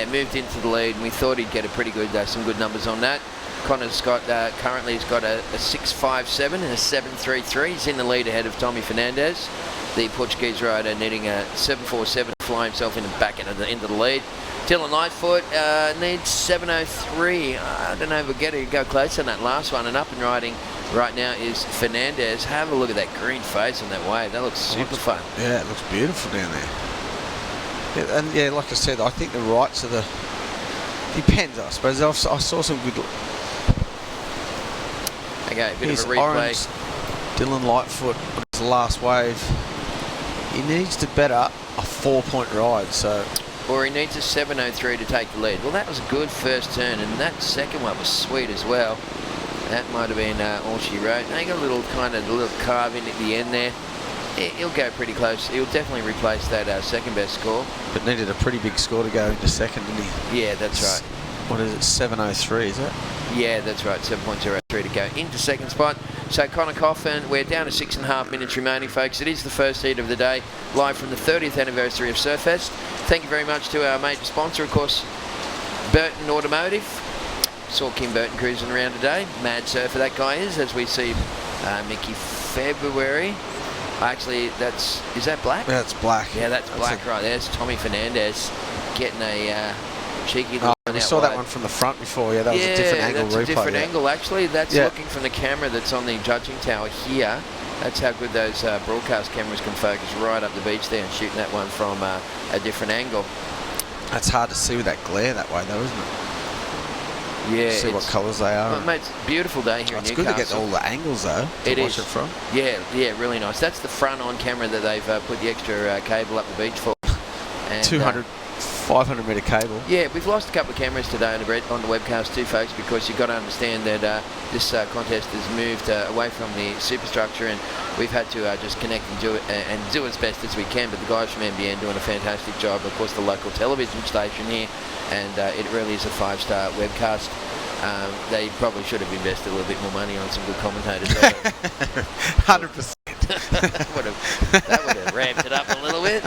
Speaker 16: moved into the lead, and we thought he'd get a pretty good, some good numbers on that. Connor's got currently he's got a 6.57 and a 7.33. He's in the lead ahead of Tommy Fernandes, the Portuguese rider, needing a 7.47 to fly himself in the back end of the lead. Dylan Lightfoot needs 7.03. I don't know if we'll get it. Go close on that last one, and up and riding right now is Fernandez. Have a look at that green face on that wave. That looks super fun.
Speaker 17: Yeah, it looks beautiful down there. Yeah, and yeah, like I said, I think the rights of the... Depends, I suppose. I saw some good...
Speaker 16: Okay, bit
Speaker 17: Here's
Speaker 16: of a replay.
Speaker 17: Orange, Dylan Lightfoot on his last wave. He needs to better a 4-point ride, so...
Speaker 16: Or he needs a 7.03 to take the lead. Well, that was a good first turn, and that second one was sweet as well. That might have been all she wrote. Now, he got a little carve in at the end there. He'll go pretty close. He'll definitely replace that second best score.
Speaker 17: But needed a pretty big score to go into second, didn't he?
Speaker 16: Yeah, that's right.
Speaker 17: What is it, 7.03, is it?
Speaker 16: Yeah, that's right, 7.03 to go into second spot. So Connor Coffin, we're down to 6.5 minutes remaining, folks. It is the first heat of the day, live from the 30th anniversary of Surfest. Thank you very much to our major sponsor, of course, Burton Automotive. Saw Kim Burton cruising around today. Mad surfer that guy is, as we see Mickey February. Actually, is that black?
Speaker 17: Yeah, it's black.
Speaker 16: Yeah, that's black right there. It's Tommy Fernandez getting a cheeky little one.
Speaker 17: We
Speaker 16: out
Speaker 17: saw
Speaker 16: wide.
Speaker 17: that one from the front before. Yeah, that was a different angle
Speaker 16: that's
Speaker 17: replay.
Speaker 16: a different
Speaker 17: yeah.
Speaker 16: angle, actually. That's looking from the camera that's on the judging tower here. That's how good those broadcast cameras can focus right up the beach there and shooting that one from a different angle.
Speaker 17: That's hard to see with that glare that way, though, isn't it?
Speaker 16: Yeah,
Speaker 17: see what colours they are.
Speaker 16: Well, mate, it's a beautiful day here in Newcastle.
Speaker 17: It's good to get all the angles, though, to watch it from.
Speaker 16: Yeah, really nice. That's the front on camera that they've put the extra cable up the beach for. And,
Speaker 17: 200, 500 metre cable.
Speaker 16: Yeah, we've lost a couple of cameras today on the webcast too, folks, because you've got to understand that this contest has moved away from the superstructure, and we've had to just connect and do it as best as we can. But the guys from NBN doing a fantastic job. Of course, the local television station here, and it really is a 5-star webcast. They probably should have invested a little bit more money on some good commentators.
Speaker 17: 100%.
Speaker 16: That would have ramped it up a little bit.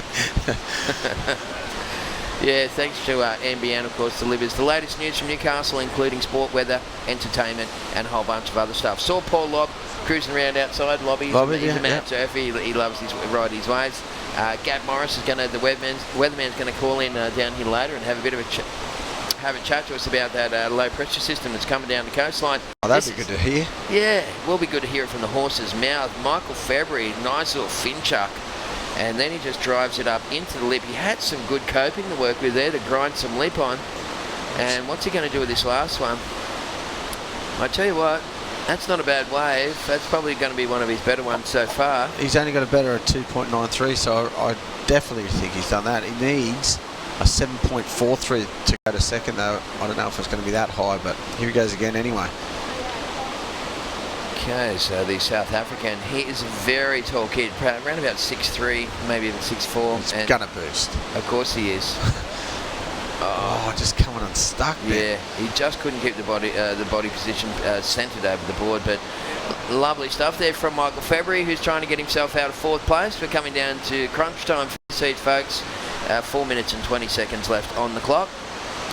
Speaker 16: Yeah, thanks to NBN, of course, delivers the latest news from Newcastle, including sport, weather, entertainment, and a whole bunch of other stuff. Saw Paul Lobb cruising around outside. He's a mad surfer. He loves ride his waves. Gab Morris is going to, the weatherman's going to call in down here later and have a bit of a chat to us about that low pressure system that's coming down the coastline.
Speaker 17: Oh, that'd be good to hear.
Speaker 16: Yeah, will be good to hear it from the horse's mouth. Michael February, nice little fin chuck. And then he just drives it up into the lip. He had some good coping to work with there to grind some lip on. And what's he going to do with this last one? I tell you what, that's not a bad wave. That's probably going to be one of his better ones so far.
Speaker 17: He's only got a better at 2.93, so I definitely think he's done that. He needs a 7.43 to go to second, though. I don't know if it's going to be that high, but here he goes again anyway.
Speaker 16: Okay, so the South African, he is a very tall kid, around about 6'3", maybe even 6'4".
Speaker 17: He's gonna boost.
Speaker 16: Of course he is.
Speaker 17: Oh, just coming unstuck there.
Speaker 16: Yeah, he just couldn't keep the body position centred over the board, but lovely stuff there from Michael February, who's trying to get himself out of 4th place. We're coming down to crunch time for the seat, folks. 4 minutes and 20 seconds left on the clock.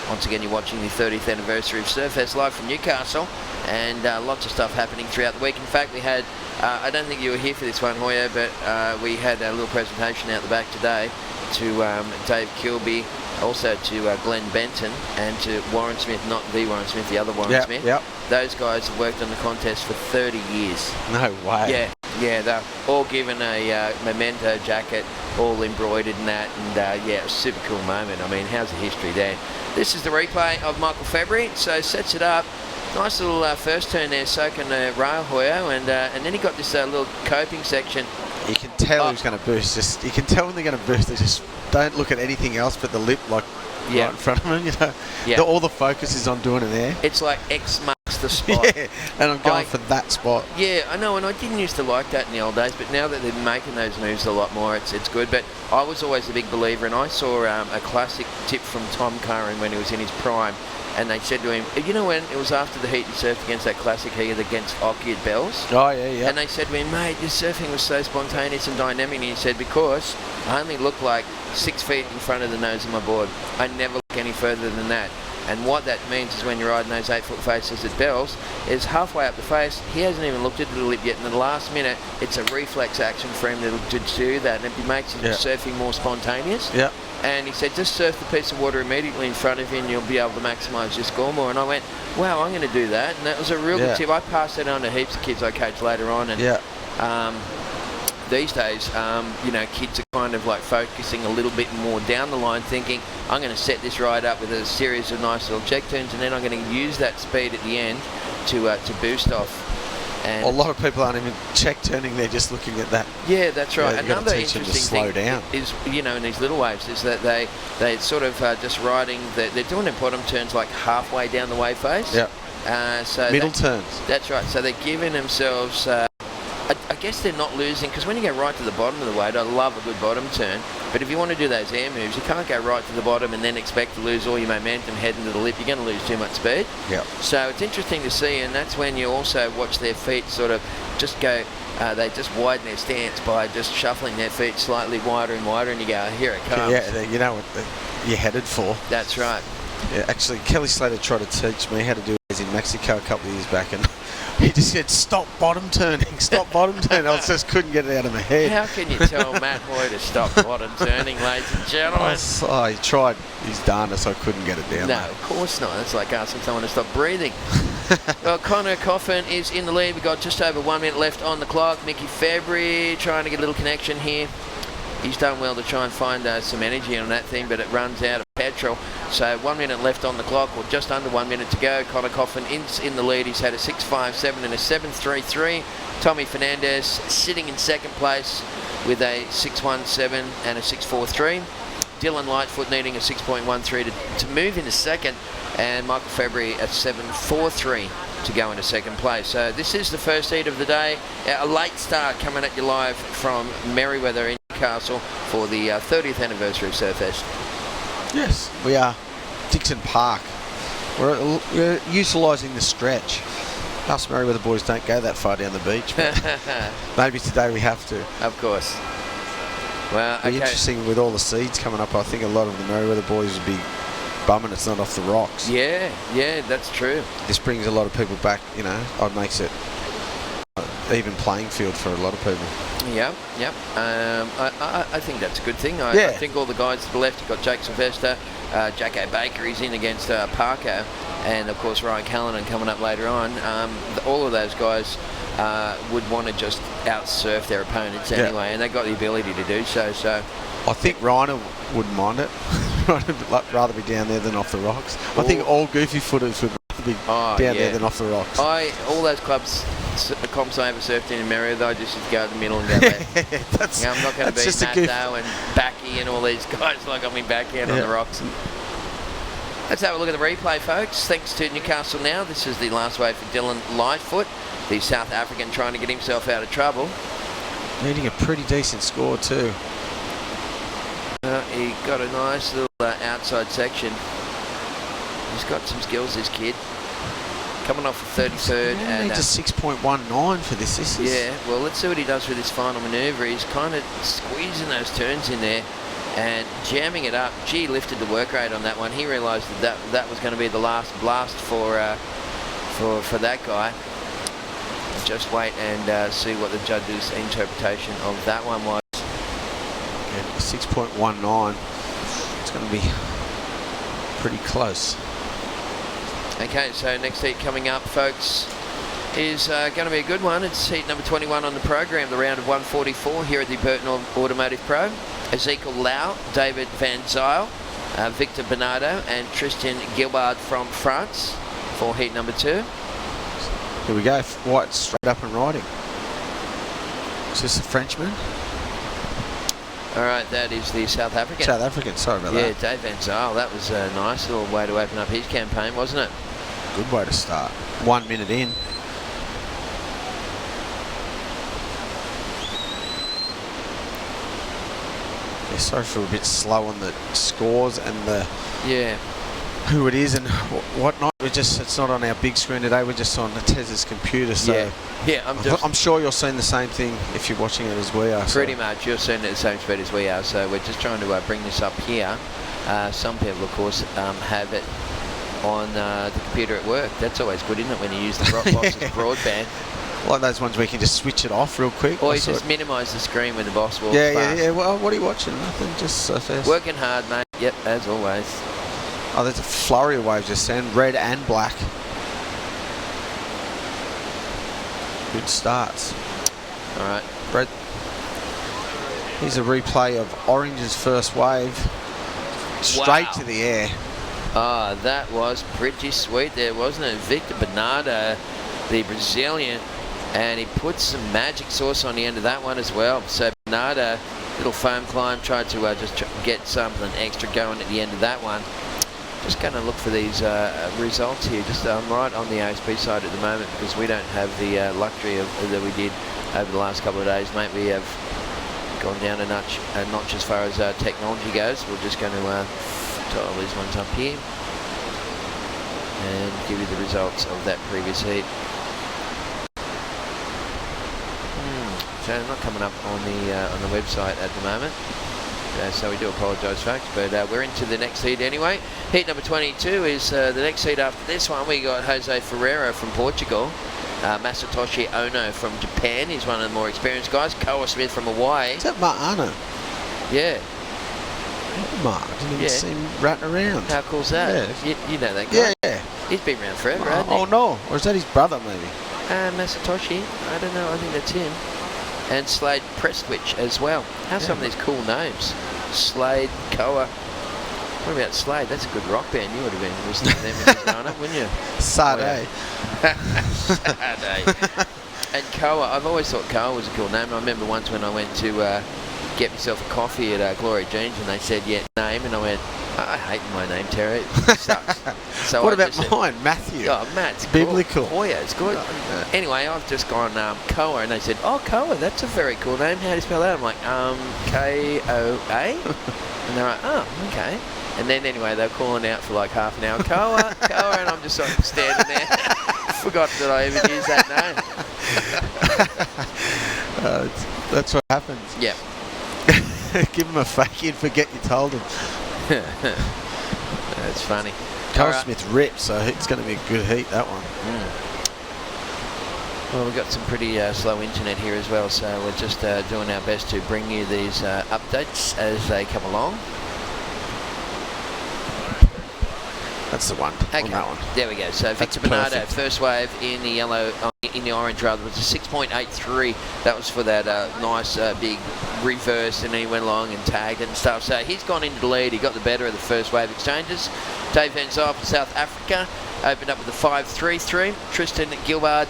Speaker 16: Once again, you're watching the 30th anniversary of Surfest live from Newcastle, and lots of stuff happening throughout the week. In fact, we had, I don't think you were here for this one, Hoya, but we had a little presentation out the back today to Dave Kilby, also to Glenn Benton, and to Warren Smith, not the Warren Smith, the other Warren Smith.
Speaker 17: Yep.
Speaker 16: Those guys have worked on the contest for 30 years.
Speaker 17: No way.
Speaker 16: Yeah, they're all given a memento jacket, all embroidered in that, and yeah, a super cool moment. I mean, how's the history there? This is the replay of Michael February, so sets it up. Nice little first turn there, soaking the rail, Hoyo, and then he got this little coping section.
Speaker 17: You can tell who's going to boost. Just you can tell when they're going to boost. They just don't look at anything else but the lip, like right in front of them. You know, all the focus is on doing it there.
Speaker 16: It's like X marks the spot.
Speaker 17: Yeah, and I'm going for that spot.
Speaker 16: Yeah, I know, and I didn't used to like that in the old days, but now that they're making those moves a lot more, it's good. But I was always a big believer, and I saw a classic tip from Tom Curran when he was in his prime, and they said to him, you know when it was after the heat he surfed against that classic heat against Ocky at Bells?
Speaker 17: Oh, yeah.
Speaker 16: And they said to him, mate, your surfing was so spontaneous and dynamic, and he said, because I only look like 6 feet in front of the nose of my board. I never look any further than that. And what that means is when you're riding those 8-foot faces at Bells, is halfway up the face, he hasn't even looked at the lip yet, and in the last minute, it's a reflex action for him to do that, and it makes his surfing more spontaneous.
Speaker 17: Yeah.
Speaker 16: And he said, just surf the piece of water immediately in front of you and you'll be able to maximise your score more. And I went, wow, I'm going to do that. And that was a real good tip. I passed that on to heaps of kids I coach later on. And these days, you know, kids are kind of like focusing a little bit more down the line, thinking, I'm going to set this ride up with a series of nice little check turns, and then I'm going to use that speed at the end to boost off. And
Speaker 17: a lot of people aren't even check turning, they're just looking at that.
Speaker 16: Yeah, that's right.
Speaker 17: Yeah,
Speaker 16: another interesting thing is, you know, in these little waves, is that they sort of just riding, they're doing their bottom turns like halfway down the wave face.
Speaker 17: Yeah.
Speaker 16: So
Speaker 17: middle turns.
Speaker 16: That's right. So they're giving themselves, I guess they're not losing, because when you go right to the bottom of the wave, I love a good bottom turn, but if you want to do those air moves, you can't go right to the bottom and then expect to lose all your momentum heading to the lip. You're going to lose too much speed.
Speaker 17: Yeah.
Speaker 16: So it's interesting to see, and that's when you also watch their feet sort of just go, they just widen their stance by just shuffling their feet slightly wider and wider, and you go, here it comes.
Speaker 17: Yeah, you know what you're headed for.
Speaker 16: That's right.
Speaker 17: Yeah, actually, Kelly Slater tried to teach me how to do it in Mexico a couple of years back, and he just said, stop bottom turning, stop bottom turning. I just couldn't get it out of my head.
Speaker 16: How can you tell Matt Hoy to stop bottom turning, ladies and gentlemen?
Speaker 17: He tried his darndest, I couldn't get it down.
Speaker 16: No, of course not. It's like asking someone to stop breathing. Well, Connor Coffin is in the lead. We've got just over 1 minute left on the clock. Mickey February trying to get a little connection here. He's done well to try and find some energy on that thing, but it runs out of petrol. So 1 minute left on the clock, or just under 1 minute to go. Connor Coffin is in the lead. He's had a 6.57 and a 7.33. Tommy Fernandez sitting in second place with a 6.17 and a 6.43. Dylan Lightfoot needing a 6.13 to move into second, and Michael February at 7.43 to go into second place. So this is the first heat of the day. A late start coming at you live from Merewether in Newcastle for the 30th anniversary of Surfest.
Speaker 17: Yes, we are. Dixon Park. We're utilising the stretch. Us Merewether boys don't go that far down the beach, but maybe today we have to.
Speaker 16: Of course. Well,
Speaker 17: it'll be interesting with all the seeds coming up. I think a lot of the Merewether boys would be bumming it's not off the rocks.
Speaker 16: Yeah, that's true.
Speaker 17: This brings a lot of people back, you know. It makes it even playing field for a lot of people.
Speaker 16: Yep. I think that's a good thing. I think all the guys to the left, you've got Jake Sylvester, Jacko Baker, he's in against Parko, and of course Ryan Callanan coming up later on. All of those guys would want to just out-surf their opponents anyway, and they've got the ability to do so. So
Speaker 17: I think Ryan wouldn't mind it. I'd rather be down there than off the rocks. I think all goofy footers would rather be down there than off the rocks.
Speaker 16: All those comps I ever surfed in Merewether, I just go to the middle and go back. I'm not going to be Matto and Backy and all these guys like I'm in backhand on the rocks. Let's have a look at the replay, folks. Thanks to Newcastle Now. This is the last wave for Dylan Lightfoot, the South African trying to get himself out of trouble.
Speaker 17: Needing a pretty decent score too.
Speaker 16: He got a nice little outside section. He's got some skills, this kid. Coming off the 33rd.
Speaker 17: And needs a 6.19 for this.
Speaker 16: Yeah, well, let's see what he does with this final manoeuvre. He's kind of squeezing those turns in there and jamming it up. Gee, lifted the work rate on that one. He realised that was going to be the last blast for that guy. Just wait and see what the judge's interpretation of that one was.
Speaker 17: 6.19. It's going to be pretty close.
Speaker 16: Okay, so next heat coming up, folks, is going to be a good one. It's heat number 21 on the program, the round of 144 here at the Burton Automotive Pro. Ezekiel Lau, David Van Zyl, Victor Bernardo and Tristan Gilbard from France for heat number 2.
Speaker 17: Here we go. White straight up and riding. Is this a Frenchman?
Speaker 16: All right, that is the South African.
Speaker 17: South African, sorry about that.
Speaker 16: Yeah, Dave Van Zyl. That was a nice little way to open up his campaign, wasn't it?
Speaker 17: Good way to start. 1 minute in. Yeah, sorry for a bit slow on the scores and the who it is and whatnot. It's not on our big screen today. We're just on Tez's computer. So I'm sure you're seeing the same thing if you're watching it as we are.
Speaker 16: Pretty much, you're seeing it at the same speed as we are. So we're just trying to bring this up here. Some people, of course, have it on the computer at work. That's always good, isn't it, when you use the boss's broadband?
Speaker 17: Like those ones where you can just switch it off real quick.
Speaker 16: Or you just minimise the screen when the boss walks
Speaker 17: past. Yeah. Well, what are you watching? Nothing, just Surfest.
Speaker 16: Working hard, mate. Yep, as always.
Speaker 17: Oh, there's a flurry of waves just then, red and black. Good starts.
Speaker 16: All right.
Speaker 17: Brett. Here's a replay of Orange's first wave. Straight to the air.
Speaker 16: Oh, that was pretty sweet there, wasn't it? Victor Bernardo, the Brazilian, and he put some magic sauce on the end of that one as well. So Bernardo, little foam climb, tried to get something extra going at the end of that one. Just going to look for these results here. Just right on the ASP side at the moment, because we don't have the luxury of that we did over the last couple of days, mate. We have gone down a notch as far as technology goes. We're just going to dial these ones up here and give you the results of that previous heat. So not coming up on the website at the moment. So we do apologise, folks, but we're into the next heat anyway. Heat number 22 is the next heat after this one. We got Jose Ferreira from Portugal, Masatoshi Ono from Japan. He's one of the more experienced guys. Koa Smith from Hawaii.
Speaker 17: Is that Mark Ono?
Speaker 16: Yeah.
Speaker 17: Mark, I didn't even see him ratting around.
Speaker 16: How cool's that?
Speaker 17: Yeah.
Speaker 16: You know that guy?
Speaker 17: Yeah.
Speaker 16: He's been around forever, hasn't he?
Speaker 17: Oh no, or is that his brother maybe?
Speaker 16: Masatoshi, I don't know, I think that's him. And Slade Prestwich as well. How's some of these cool names? Slade, Koa. What about Slade? That's a good rock band. You would have been listening to them when you were growing up, wouldn't you?
Speaker 17: Sade.
Speaker 16: Sade. And Koa, I've always thought Koa was a cool name. I remember once when I went to get myself a coffee at Glory Jeans and they said, name, and I went, I hate my name, Terry. It sucks. So
Speaker 17: what about mine, Matthew?
Speaker 16: Oh, Matt's
Speaker 17: biblical.
Speaker 16: Cool. Oh, yeah, it's good. Anyway, I've just gone Koa, and they said, oh, Koa, that's a very cool name. How do you spell that? I'm like, K-O-A? And they're like, oh, okay. And then anyway, they were calling out for like half an hour, Koa, Koa, and I'm just sort of standing there. Forgot that I even used that name.
Speaker 17: That's what happens.
Speaker 16: Yep.
Speaker 17: Give him a fake, you'd forget you told him.
Speaker 16: That's funny.
Speaker 17: Carl Smith ripped, so it's going to be a good heat, that one.
Speaker 16: Well, we've got some pretty slow internet here as well, so we're just doing our best to bring you these updates as they come along.
Speaker 17: That's the one.
Speaker 16: Okay,
Speaker 17: on that one.
Speaker 16: There we go. So Victor Bernardo, first wave in the yellow, in the orange rather, was a 6.83. That was for that nice big reverse, and then he went along and tagged and stuff. So he's gone into the lead. He got the better of the first wave exchanges. Dave Van Zyl from South Africa opened up with a 5.33. Tristan Gilbard,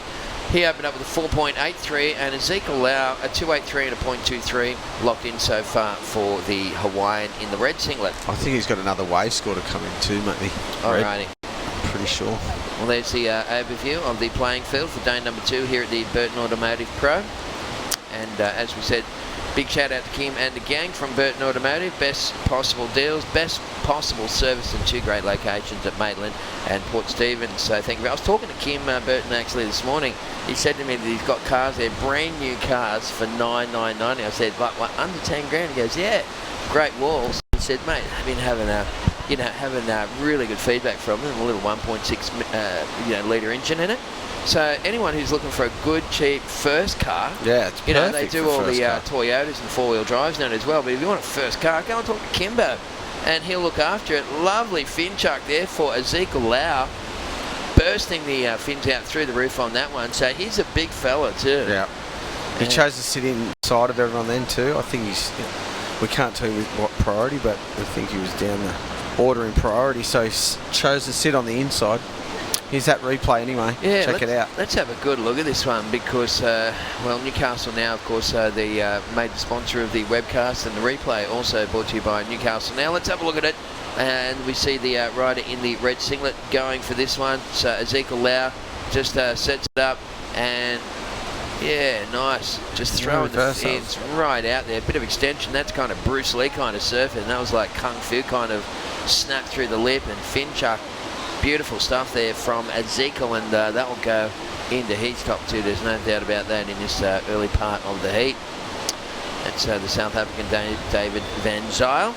Speaker 16: he opened up with a 4.83, and Ezekiel Lau a 2.83 and a 0.23 locked in so far for the Hawaiian in the red singlet.
Speaker 17: I think he's got another wave score to come in too, maybe.
Speaker 16: Alrighty.
Speaker 17: Pretty sure.
Speaker 16: Well, there's the overview of the playing field for day number 2 here at the Burton Automotive Pro. And as we said, big shout out to Kim and the gang from Burton Automotive. Best possible deals, best possible service in 2 great locations at Maitland and Port Stephens. So thank you. I was talking to Kim Burton actually this morning. He said to me that he's got cars there, brand new cars for $9,990. I said, what, under 10 grand? He goes, yeah, great walls. He said, mate, I've been having really good feedback from them. A little 1.6 litre engine in it. So anyone who's looking for a good, cheap first car,
Speaker 17: it's perfect.
Speaker 16: They do all the Toyotas and 4-wheel drives now as well. But if you want a first car, go and talk to Kimbo, and he'll look after it. Lovely fin chuck there for Ezekiel Lau, bursting the fins out through the roof on that one. So he's a big fella too.
Speaker 17: Yeah. He chose to sit inside of everyone then too. I think he's. We can't tell you with what priority, but I think he was down the order in priority, so he chose to sit on the inside. Here's that replay anyway.
Speaker 16: Yeah,
Speaker 17: check it out.
Speaker 16: Let's have a good look at this one because, well, Newcastle Now, of course, the major sponsor of the webcast, and the replay also brought to you by Newcastle Now. Let's have a look at it, and we see the rider in the red singlet going for this one. So Ezekiel Lau just sets it up, and yeah, nice. Just throwing the fins right out there. Bit of extension. That's kind of Bruce Lee kind of surfing. And that was like Kung Fu kind of snap through the lip and fin chuck. Beautiful stuff there from Ezekiel, and that will go into heat top 2. There's no doubt about that in this early part of the heat. That's the South African David Van Zyl.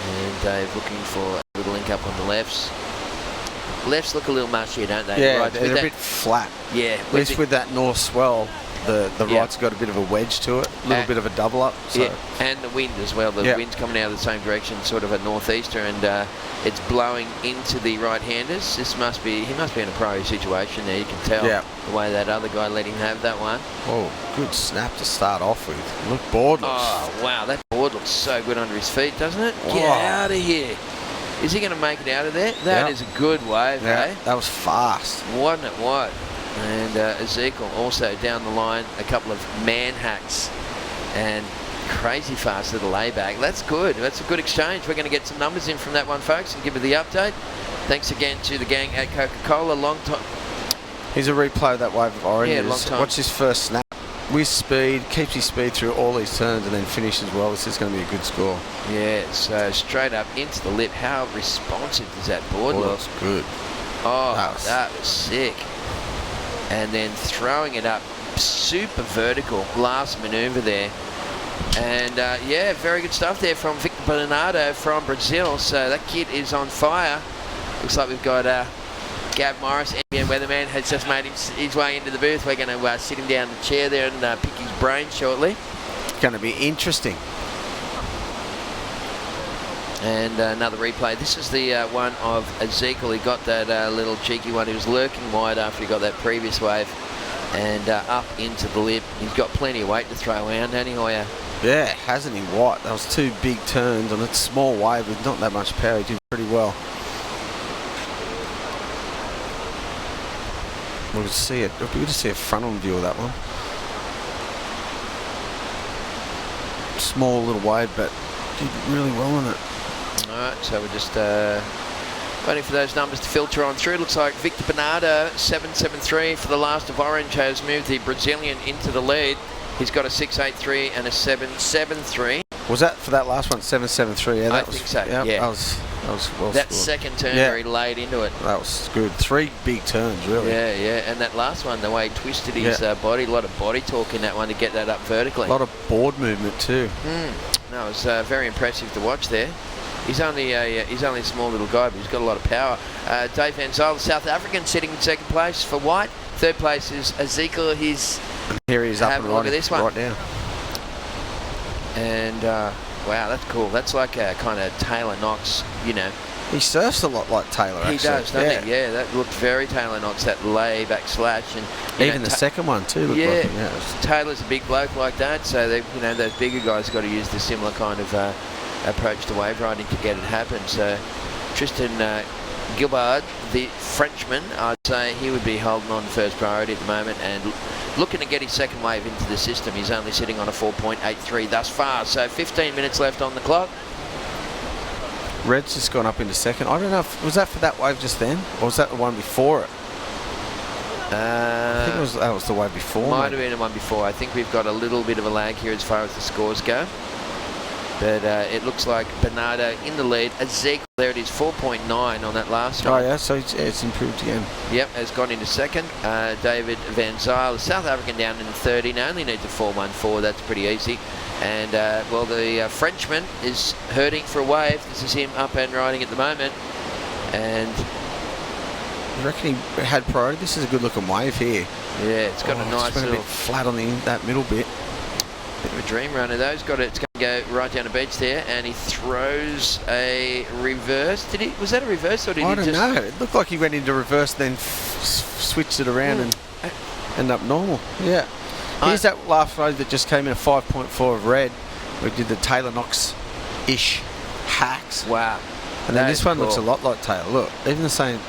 Speaker 16: And Dave looking for Good link up on the lefts. Lefts look a little mushier, don't they?
Speaker 17: Yeah,
Speaker 16: Right,
Speaker 17: they're a bit flat.
Speaker 16: Yeah.
Speaker 17: At least with that north swell, the right's got a bit of a wedge to it, a little bit of a double up. So.
Speaker 16: Yeah, and the wind as well. The wind's coming out of the same direction, sort of a northeaster, and it's blowing into the right-handers. He must be in a pro situation there. You can tell the way that other guy let him have that one.
Speaker 17: Oh, good snap to start off with. Look, board looks.
Speaker 16: Oh, wow, that board looks so good under his feet, doesn't it? Get out of here. Is he going to make it out of there? That is a good wave, eh?
Speaker 17: That was fast.
Speaker 16: Wasn't it what? And Ezekiel also down the line, a couple of man hacks and crazy fast little layback. That's good. That's a good exchange. We're going to get some numbers in from that one, folks, and give you the update. Thanks again to the gang at Coca-Cola. Long time.
Speaker 17: Here's a replay of that wave of orange.
Speaker 16: Yeah, long time.
Speaker 17: Watch his first snap. With speed, keeps his speed through all these turns and then finishes well. This is going to be a good score.
Speaker 16: Yeah, so straight up into the lip. How responsive does that board look?
Speaker 17: That's good.
Speaker 16: Oh, that was sick. And then throwing it up super vertical. Last manoeuvre there. And yeah, very good stuff there from Victor Bernardo from Brazil. So that kid is on fire. Looks like we've got Gav Morris, NBN weatherman, has just made his way into the booth. We're going to sit him down in the chair there and pick his brain shortly.
Speaker 17: It's going to be interesting.
Speaker 16: And another replay. This is the one of Ezekiel. He got that little cheeky one. He was lurking wide after he got that previous wave. And up into the lip. He's got plenty of weight to throw around, hasn't he, Hoya?
Speaker 17: Yeah, hasn't he? What? That was two big turns on a small wave with not that much power. He did pretty well. We'll see it. We'll be able to see a frontal view of that one. Small little wave, but did really well on it.
Speaker 16: Alright, so we're just waiting for those numbers to filter on through. Looks like Victor Bernardo, 7.73 for the last of orange, has moved the Brazilian into the lead. He's got a 6.83 and a 7.73.
Speaker 17: Was that for that last one, 7.73? Yeah,
Speaker 16: I think so, yeah.
Speaker 17: That was well
Speaker 16: that
Speaker 17: scored.
Speaker 16: Second turn where he laid into it.
Speaker 17: That was good. 3 big turns, really.
Speaker 16: Yeah, yeah. And that last one, the way he twisted his body, a lot of body torque in that one to get that up vertically.
Speaker 17: A lot of board movement too.
Speaker 16: No, it was very impressive to watch there. He's only a small little guy, but he's got a lot of power. Dave Van Zyl, the South African, sitting in second place for white. Third place is Ezekiel. He's
Speaker 17: here he is up
Speaker 16: have
Speaker 17: and
Speaker 16: a look at this one
Speaker 17: right now.
Speaker 16: And wow, that's cool. That's like a kind of Taylor Knox, you know.
Speaker 17: He surfs a lot like Taylor, actually.
Speaker 16: He does, doesn't he? Yeah, that looked very Taylor Knox, that lay back slash. And
Speaker 17: even the second one too looked like him.
Speaker 16: Taylor's a big bloke like that, so they, you know, those bigger guys got to use the similar kind of approach to wave riding to get it happen. So Tristan Gilbert, the Frenchman, I'd say he would be holding on first priority at the moment and looking to get his second wave into the system. He's only sitting on a 4.83 thus far, so 15 minutes left on the clock.
Speaker 17: Red's just gone up into second. I don't know if was that for that wave just then, or was that the one before it? I think that was the wave before.
Speaker 16: Might have been the one before. I think we've got a little bit of a lag here as far as the scores go. But it looks like Bernardo in the lead. Ezekiel, there it is, 4.9 on that last one.
Speaker 17: Oh yeah, so it's improved again.
Speaker 16: Yep, has gone into second. David Van Zyl, the South African, down in 13. Only needs a 4.14. That's pretty easy. And well, the Frenchman is hurting for a wave. This is him up and riding at the moment. And
Speaker 17: I reckon he had priority. This is a good looking wave here.
Speaker 16: Yeah, it's got a nice
Speaker 17: little. A bit flat on that middle bit.
Speaker 16: Bit of a dream runner though. It's going to go right down the beach there, and he throws a reverse. Was that a reverse or did he just?
Speaker 17: I don't know. It looked like he went into reverse, then switched it around and ended up normal. Yeah. Here's that last wave that just came in a 5.4 of red. We did the Taylor Knox-ish hacks.
Speaker 16: Wow.
Speaker 17: And then this one looks a lot like Taylor. Look, even the same.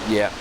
Speaker 16: Yeah.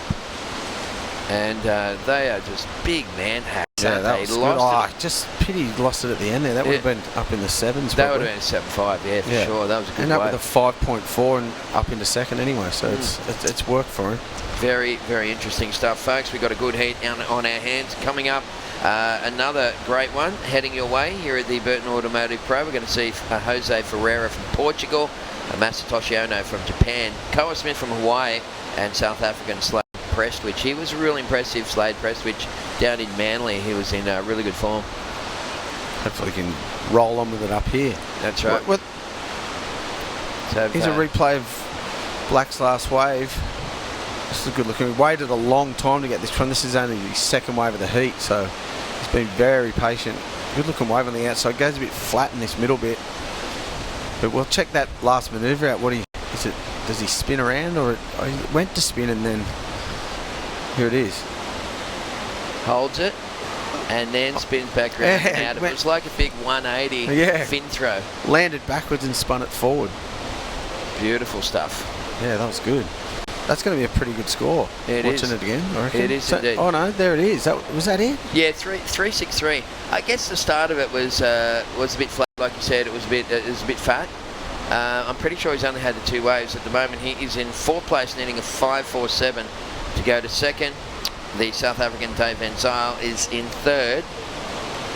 Speaker 16: And they are just big man hacks.
Speaker 17: Yeah, that was good. Just pity he lost it at the end there. That would have been up in the 7s.
Speaker 16: That would have been 7.5, yeah, for sure. That was a good
Speaker 17: wave. Up with a 5.4 and up into second anyway, so it's worked for him. Very,
Speaker 16: very interesting stuff, folks. We've got a good heat on our hands coming up. Another great one heading your way here at the Burton Automotive Pro. We're going to see Jose Ferreira from Portugal, Masatoshi Ono from Japan, Koa Smith from Hawaii, and South African Slade Prestwich. He was real impressive, Slade Prestwich, down in Manly. He was in really good form.
Speaker 17: Hopefully he can roll on with it up here.
Speaker 16: That's right.
Speaker 17: So here's a replay of Black's last wave. This is good looking. We waited a long time to get this one. This is only the second wave of the heat, so he's been very patient. Good looking wave on the outside. Goes a bit flat in this middle bit. But we'll check that last manoeuvre out. Does he spin around, or he went to spin and then here it is.
Speaker 16: Holds it and then spins back around and out. It was like a big 180 fin throw.
Speaker 17: Landed backwards and spun it forward.
Speaker 16: Beautiful stuff.
Speaker 17: Yeah, that was good. That's going to be a pretty good score.
Speaker 16: It
Speaker 17: Watching it again, I reckon.
Speaker 16: It is indeed.
Speaker 17: Oh no, there it is. Was that it?
Speaker 16: Yeah, 363. I guess the start of it was a bit flat, like you said. It was a bit fat. I'm pretty sure he's only had the 2 waves at the moment. He is in 4th place, needing a 5.47 to go to 2nd. The South African Dave Van Zyl is in 3rd.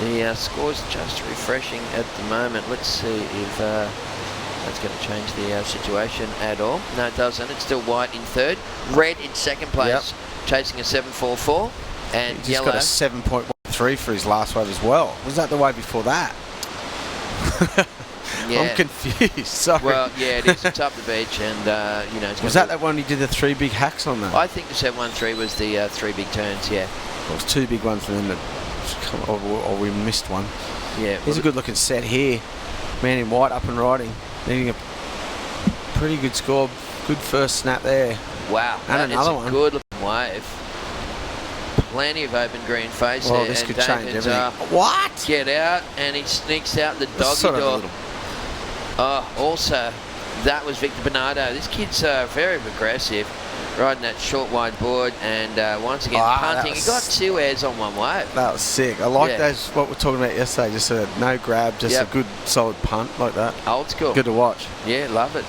Speaker 16: The score's just refreshing at the moment. Let's see if that's going to change the situation at all. No, it doesn't. It's still white in 3rd. Red in 2nd place, chasing a 7.44. And
Speaker 17: He's
Speaker 16: yellow.
Speaker 17: got a 7.13 for his last wave as well. Was that the wave before that?
Speaker 16: Yeah.
Speaker 17: I'm confused. Sorry.
Speaker 16: Well, yeah, it is. It's up the beach, and you know. It's
Speaker 17: was that one he did the 3 big hacks on that?
Speaker 16: I think the 713 was the 3 big turns. Yeah.
Speaker 17: It was 2 big ones for them or we missed one.
Speaker 16: Yeah.
Speaker 17: Here's a good looking set here. Man in white up and riding, needing a pretty good score. Good first snap there.
Speaker 16: Wow.
Speaker 17: And another one.
Speaker 16: Good looking wave. Plenty of open green face
Speaker 17: well,
Speaker 16: there.
Speaker 17: This
Speaker 16: and
Speaker 17: could change everything. What?
Speaker 16: Get out, and he sneaks out the doggy
Speaker 17: sort of
Speaker 16: door. Oh, also, that was Victor Bernardo. This kid's very aggressive, riding that short wide board, and once again punting. He got 2 airs on 1 wave.
Speaker 17: That was sick. I like those. What we're talking about yesterday. Just a no grab, just a good solid punt like that.
Speaker 16: Old school.
Speaker 17: Good to watch.
Speaker 16: Yeah, love it.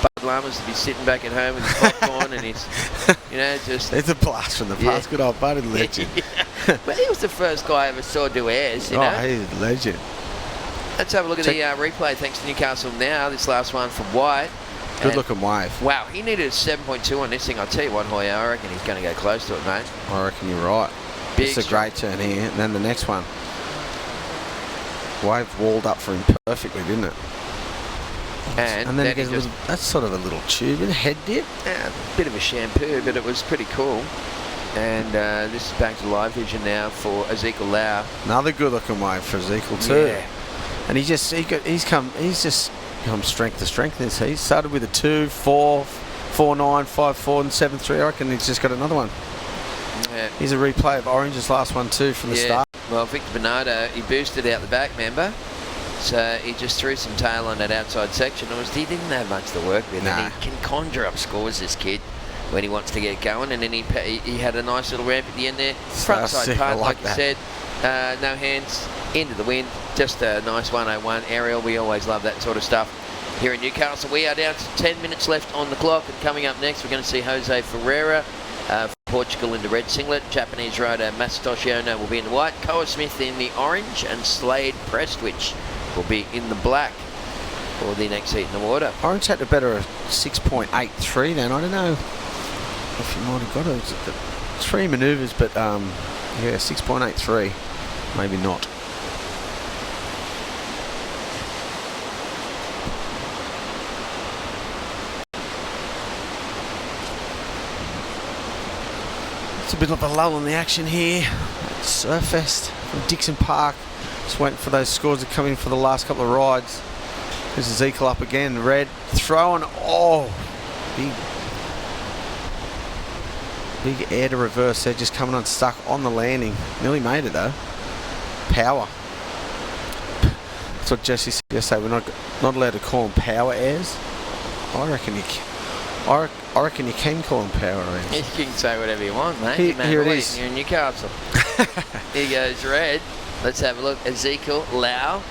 Speaker 16: Bud Lamas to be sitting back at home with his popcorn and his, you know, just.
Speaker 17: It's a blast from the past. Good old Buddy legend.
Speaker 16: Well, he was the first guy I ever saw do airs. You know?
Speaker 17: He's a legend.
Speaker 16: Let's have a look at the replay. Thanks to Newcastle now. This last one from White.
Speaker 17: Good looking wave.
Speaker 16: Wow, he needed a 7.2 on this thing. I'll tell you what, Hoya, I reckon he's going to go close to it, mate.
Speaker 17: I reckon you're right. It's a great turn here. And then the next one. Wave walled up for him perfectly, didn't it?
Speaker 16: And
Speaker 17: then he goes a little, that's sort of a little tube, a head dip.
Speaker 16: Yeah, a bit of a shampoo, but it was pretty cool. And this is back to live vision now for Ezekiel Lau.
Speaker 17: Another good looking wave for Ezekiel too.
Speaker 16: Yeah.
Speaker 17: And he's just come strength to strength. He started with a 2, 4, 4, 9, 5, 4, and 7, 3. I reckon he's just got another one.
Speaker 16: Yeah.
Speaker 17: Here's a replay of Orange's last one too from the start.
Speaker 16: Well, Victor Bernardo, he boosted out the back, remember? So he just threw some tail on that outside section. He didn't have much to work with.
Speaker 17: Nah.
Speaker 16: And he can conjure up scores, this kid, when he wants to get going. And then he had a nice little ramp at the end there. Front side part, like you said. No hands, into the wind. Just a nice 101 aerial. We always love that sort of stuff here in Newcastle. We are down to 10 minutes left on the clock. And coming up next, we're going to see Jose Ferreira from Portugal in the red singlet. Japanese rider Masatoshi Ono will be in the white. Koa Smith in the orange. And Slade Prestwich will be in the black for the next heat in the water.
Speaker 17: Orange had to better a 6.83 then. I don't know if you might have got it. 3 manoeuvres, but yeah, 6.83. Maybe not. It's a bit of a lull in the action here at Surfest from Dixon Park. Just waiting for those scores to come in for the last couple of rides. There's Ezekiel up again, red, throwing, big air to reverse there, just coming unstuck on the landing. Nearly made it though. Power. That's what Jesse said yesterday, we're not allowed to call them power airs. I reckon you can call them power airs.
Speaker 16: You can say whatever you want, mate.
Speaker 17: Here it is.
Speaker 16: You're in Newcastle. Here goes red. Let's have a look. Ezekiel Lau.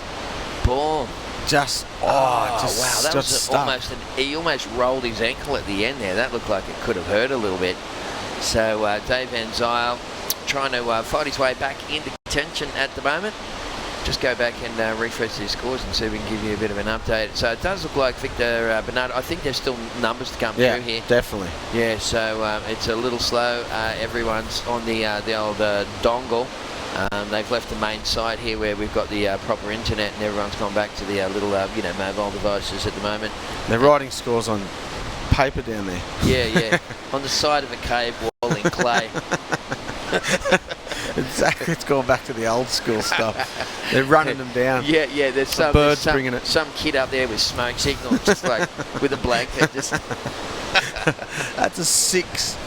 Speaker 16: Boom.
Speaker 17: Wow,
Speaker 16: that was almost he almost rolled his ankle at the end there. That looked like it could have hurt a little bit. So Dave Van Zyl trying to fight his way back into contention at the moment. Just go back and refresh these scores and see if we can give you a bit of an update. So it does look like Victor Bernardo. I think there's still numbers to come through here.
Speaker 17: Definitely.
Speaker 16: Yeah, so it's a little slow. Everyone's on the old dongle. They've left the main site here where we've got the proper internet, and everyone's gone back to the little mobile devices at the moment.
Speaker 17: They're writing scores on paper down there.
Speaker 16: Yeah. On the side of a cave wall in clay.
Speaker 17: Exactly. It's going back to the old school stuff. They're running them down.
Speaker 16: Yeah. There's
Speaker 17: bringing it.
Speaker 16: Some kid up there with smoke signals, just like with a blanket. Just.
Speaker 17: That's a 6.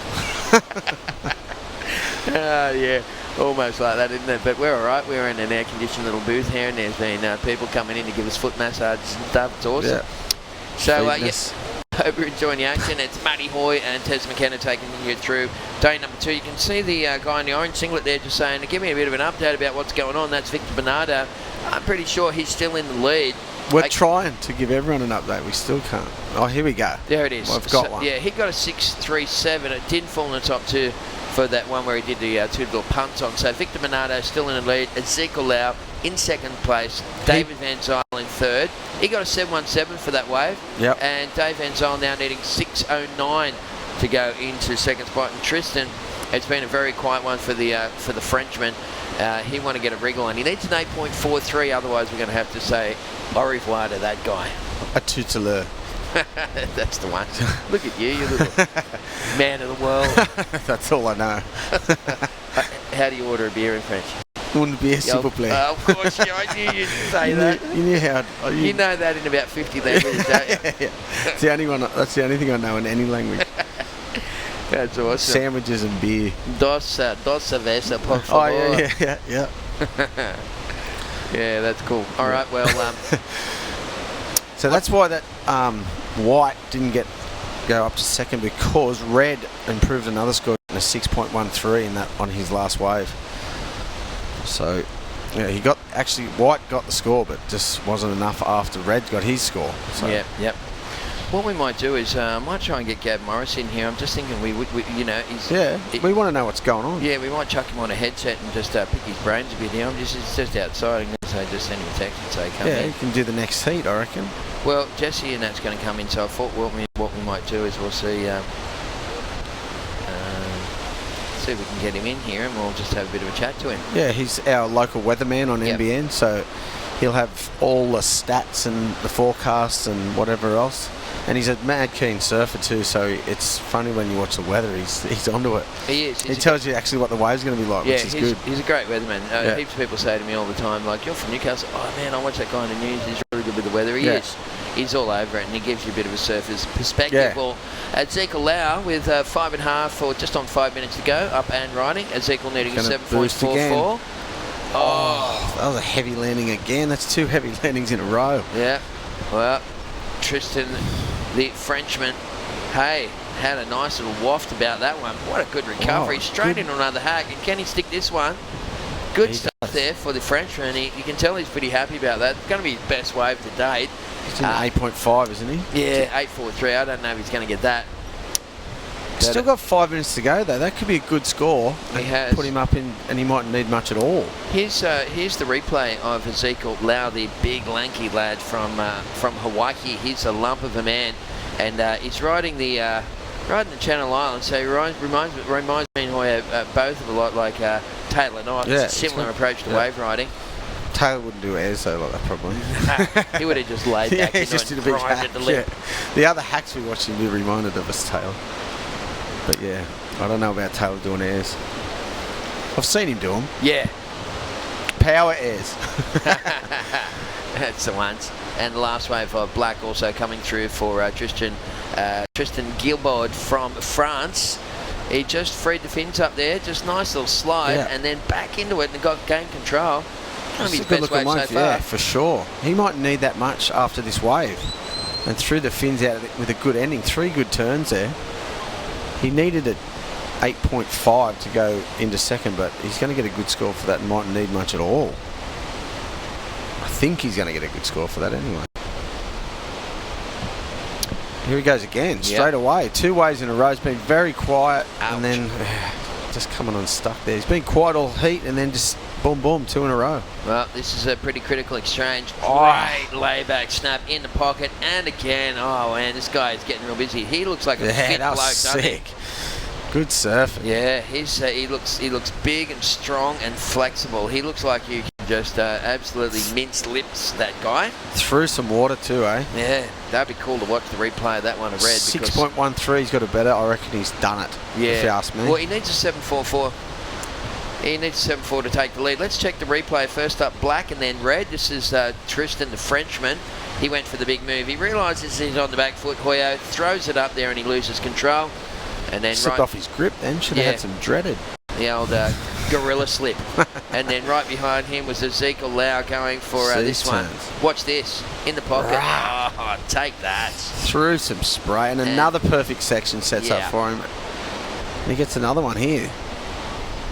Speaker 16: Yeah. Almost like that, isn't it? But we're all right. We're in an air-conditioned little booth here, and there's been people coming in to give us foot massages and stuff. It's awesome.
Speaker 17: Yeah.
Speaker 16: So, yes, hope you're enjoying the action. It's Matty Hoy and Tez McKenna taking you through day number 2. You can see the guy in the orange singlet there just saying, give me a bit of an update about what's going on. That's Victor Bernardo. I'm pretty sure he's still in the lead.
Speaker 17: We're trying to give everyone an update. We still can't. Oh, here we go.
Speaker 16: There it is.
Speaker 17: Well, I've got one.
Speaker 16: Yeah, he got a 6.37. It didn't fall in the top 2 for that one where he did the 2 little punts on. So Victor Bernardo still in the lead. Ezekiel Lau in second place. David Van Zyl in third. He got a 7.17 for that wave.
Speaker 17: Yep.
Speaker 16: And Dave Van Zyl now needing 6.09 to go into second spot. And Tristan, it's been a very quiet one for the Frenchman. He want to get a wriggle on. He needs an 8.43. Otherwise, we're going to have to say au revoir to that guy.
Speaker 17: A tuteleur.
Speaker 16: That's the one. Look at you little man of the world.
Speaker 17: That's all I know.
Speaker 16: How do you order a beer in French?
Speaker 17: Une bière, s'il vous plaît.
Speaker 16: Of course, I knew you'd say that.
Speaker 17: You knew how.
Speaker 16: You know that in about 50 languages, don't you?
Speaker 17: Yeah. It's the only one. That's the only thing I know in any language.
Speaker 16: That's awesome.
Speaker 17: Sandwiches and beer.
Speaker 16: Dos cerveza, por favor.
Speaker 17: Oh, yeah.
Speaker 16: Yeah, that's cool. All right, well...
Speaker 17: So that's why that White didn't go up to second, because Red improved another score in a 6.13 in that on his last wave. So yeah, White got the score, but just wasn't enough after Red got his score. So.
Speaker 16: Yep. What we might do is I might try and get Gab Morris in here. I'm just thinking we want to
Speaker 17: know what's going on.
Speaker 16: Yeah, we might chuck him on a headset and just pick his brains a bit here. He's just outside, and so just send him a text and say come in.
Speaker 17: Yeah, you can do the next heat, I reckon.
Speaker 16: Well, Jesse and that's going to come in, so I thought what we might do is we'll see if we can get him in here, and we'll just have a bit of a chat to him.
Speaker 17: Yeah, he's our local weatherman on NBN, so he'll have all the stats and the forecasts and whatever else. And he's a mad keen surfer too, so it's funny when you watch the weather, he's onto it.
Speaker 16: He is.
Speaker 17: He tells you actually what the wave's going to be like, which is good.
Speaker 16: He's a great weatherman. Heaps of people say to me all the time, like, you're from Newcastle. Oh man, I watch that guy on the news, he's really good with the weather. He is. He's all over it, and he gives you a bit of a surfer's perspective.
Speaker 17: Yeah.
Speaker 16: Well, Ezekiel Lau with 5.5 or just on 5 minutes to go, up and riding. Ezekiel needing a 7.44.
Speaker 17: Oh, that was a heavy landing again. That's 2 heavy landings in a row.
Speaker 16: Yeah. Well, Tristan, the Frenchman, hey, had a nice little waft about that one. What a good recovery. Straight into another hack. And can he stick this one? Good stuff there for the Frenchman. You can tell he's pretty happy about that. It's going to be his best wave to date.
Speaker 17: He's in 8.5, isn't he?
Speaker 16: Yeah, 8.43. I don't know if he's going to get that.
Speaker 17: Still got 5 minutes to go though. That could be a good score.
Speaker 16: He has.
Speaker 17: Put him up in, and he mightn't need much at all.
Speaker 16: Here's the replay of Ezekiel Lau, the big lanky lad from Hawaii. He's a lump of a man, and he's riding the Channel Islands. So he reminds me both of a lot like Taylor Knight.
Speaker 17: Yeah,
Speaker 16: it's a similar approach to wave riding.
Speaker 17: Taylor wouldn't do airs though like that probably.
Speaker 16: He would have just laid back
Speaker 17: he just did a big hack. The other hacks we watched him be reminded of us, Taylor. But yeah, I don't know about Taylor doing airs. I've seen him do them.
Speaker 16: Yeah.
Speaker 17: Power airs.
Speaker 16: That's the ones. And the last wave of black also coming through for Tristan Guilbaud from France. He just freed the fins up there, just nice little slide, and then back into it and gained control. Going to be his best wave so far.
Speaker 17: Yeah, for sure. He might need that much after this wave. And threw the fins out with a good ending. 3 good turns there. He needed an 8.5 to go into second, but he's going to get a good score for that and mightn't need much at all. I think he's going to get a good score for that anyway. Here he goes again, straight away. 2 waves in a row. He's been very quiet. Ouch. And then just coming unstuck there. He's been quiet all heat and then just boom, boom, 2 in a row.
Speaker 16: Well, this is a pretty critical exchange. Great layback snap in the pocket, and again, oh man, this guy is getting real busy. He looks like a fit bloke, doesn't he?
Speaker 17: Good surfing.
Speaker 16: Yeah, he looks big and strong and flexible. He looks like you just absolutely minced lips, that guy.
Speaker 17: Through some water too, eh?
Speaker 16: Yeah, that'd be cool to watch the replay of that one of Red.
Speaker 17: 6.13, he's got a better. I reckon he's done it, if you ask me.
Speaker 16: Well, he needs a 7.44. He needs a 7.4 to take the lead. Let's check the replay. First up, Black and then Red. This is Tristan, the Frenchman. He went for the big move. He realises he's on the back foot. Hoyo throws it up there and he loses control. And then
Speaker 17: slipped off his grip then. Should have had some dreaded.
Speaker 16: The old gorilla slip. And then right behind him was Ezekiel Lau going for this one. Watch this. In the pocket. Oh, take that.
Speaker 17: Through some spray. And another perfect section sets up for him. And he gets another one here.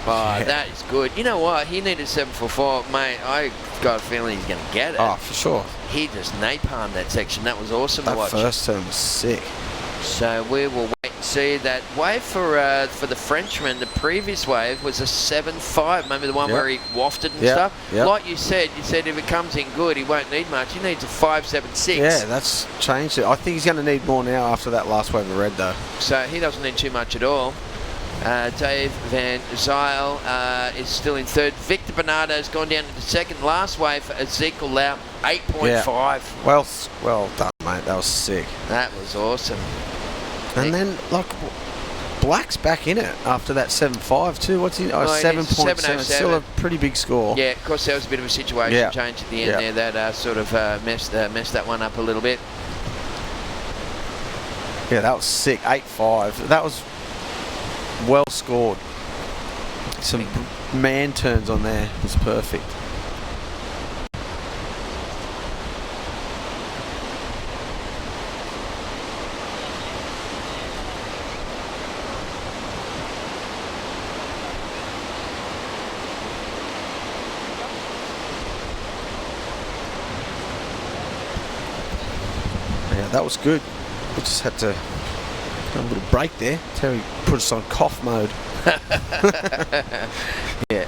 Speaker 16: Oh, that is good. You know what? He needed 7.44. Mate, I got a feeling he's going to get it.
Speaker 17: Oh, for sure.
Speaker 16: He just napalmed that section. That was awesome to watch.
Speaker 17: That first turn was sick.
Speaker 16: So we will wait and see. That wave for the Frenchman, the previous wave was a 7.5. Remember the one where he wafted and stuff? Like you said if it comes in good, he won't need much. He needs a 5.76.
Speaker 17: Yeah, that's changed it. I think he's going to need more now after that last wave of Red, though.
Speaker 16: So he doesn't need too much at all. Dave Van Zyl is still in third. Victor Bernardo's gone down to the second. Last wave for Ezekiel Lau, 8.5.
Speaker 17: Well done, mate. That was sick.
Speaker 16: That was awesome.
Speaker 17: And then, like, Black's back in it after that 7.5 too. What's he? 7.7. Still a pretty big score.
Speaker 16: Yeah, of course, there was a bit of a situation change at the end there that sort of messed that one up a little bit.
Speaker 17: Yeah, that was sick. 8.5. That was well scored. Some man turns on there. It was perfect. Yeah, that was good. We just had to a little break there. Terry put us on cough mode.
Speaker 16: Yeah.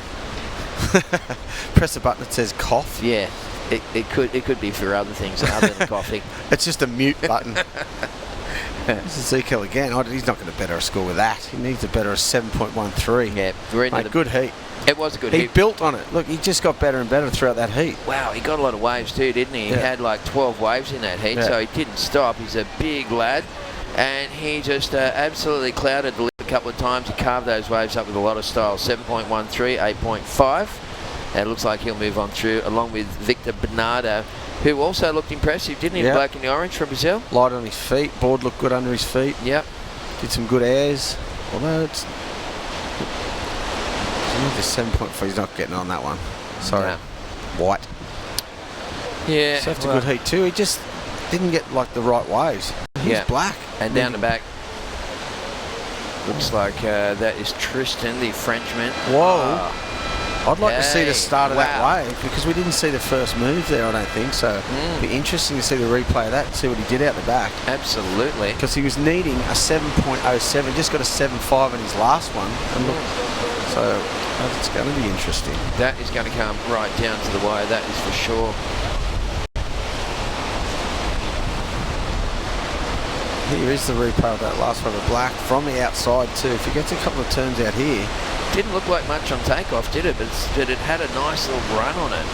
Speaker 17: Press the button that says cough.
Speaker 16: Yeah. It could be for other things other than coughing.
Speaker 17: It's just a mute button. This is Ezekiel again. He's not going to better a score with that. He needs a better 7.13.
Speaker 16: Yeah. We're into
Speaker 17: good heat.
Speaker 16: It was a good heat.
Speaker 17: He built on it. Look, he just got better and better throughout that heat.
Speaker 16: Wow, he got a lot of waves too, didn't he? He had like 12 waves in that heat, so he didn't stop. He's a big lad. And he just absolutely clouded the lip a couple of times. He carved those waves up with a lot of style. 7.13, 8.5. And it looks like he'll move on through, along with Victor Bernardo, who also looked impressive, didn't he? The bloke in the orange from Brazil.
Speaker 17: Light on his feet. Board looked good under his feet.
Speaker 16: Yep.
Speaker 17: Did some good airs. Although it's... Just 7.4. He's not getting on that one. Sorry. No. White.
Speaker 16: Yeah.
Speaker 17: So after good heat too. He just didn't get like the right waves. He's black.
Speaker 16: And down the back. Looks like that is Tristan, the Frenchman.
Speaker 17: Whoa. I'd like to see the start of that wave because we didn't see the first move there, I don't think. So it'd be interesting to see the replay of that and see what he did out the back.
Speaker 16: Absolutely.
Speaker 17: Because he was needing a 7.07, just got a 7.5 in his last one. And look, so it's going to be interesting.
Speaker 16: That is going to come right down to the wire, that is for sure.
Speaker 17: Here is the replay of that last one of Black from the outside too. If he gets a couple of turns out here.
Speaker 16: Didn't look like much on takeoff, did it? But it had a nice little run on it.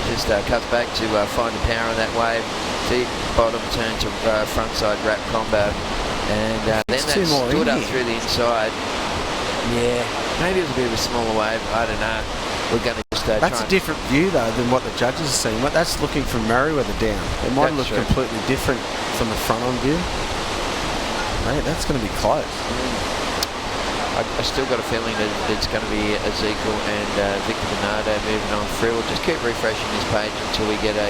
Speaker 16: Just cuts back to find the power on that wave. Deep bottom turn to front side wrap combo. And then that stood up through the inside. Yeah, maybe it was a bit of a smaller wave. I don't know. We're going to just
Speaker 17: that's a different view though than what the judges are seeing. That's looking from Merewether down. It might look completely different from the front on view. Mate, that's going to be close.
Speaker 16: I still got a feeling that it's going to be Ezekiel and Victor Bernardo moving on through. We'll just keep refreshing this page until we get a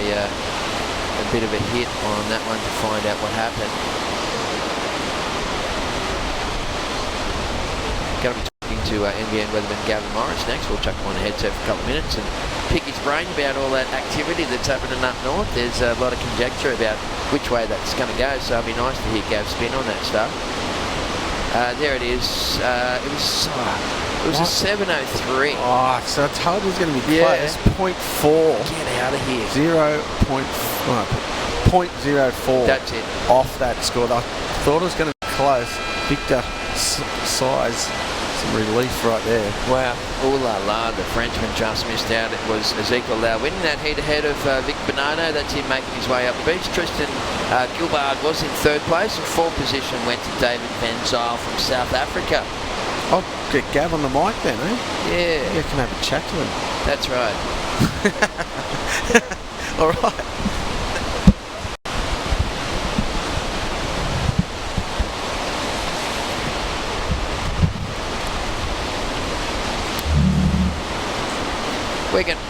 Speaker 16: bit of a hit on that one to find out what happened. Going to be talking to NBN weatherman Gavin Morris next. We'll chuck him on a headset for a couple of minutes and pick his brain about all that activity that's happening up north. There's a lot of conjecture about which way that's going to go, so it'll be nice to hear Gav spin on that stuff. There it is. It was a 7.03.
Speaker 17: Oh, so I told you it was going to be close. 0.4.
Speaker 16: Get out of here.
Speaker 17: 0.04.
Speaker 16: That's it.
Speaker 17: Off that score. I thought it was going to be close. Victor size some relief right there.
Speaker 16: Wow. Ooh la la, the Frenchman just missed out. It was Ezekiel Lau winning that heat ahead of Vic Bonanno. That's him making his way up the beach. Tristan Gilbard was in third place. And fourth position went to David Van Zyl from South Africa.
Speaker 17: I'll get Gav on the mic then, eh?
Speaker 16: Yeah.
Speaker 17: You can have a chat to him.
Speaker 16: That's right.
Speaker 17: All right.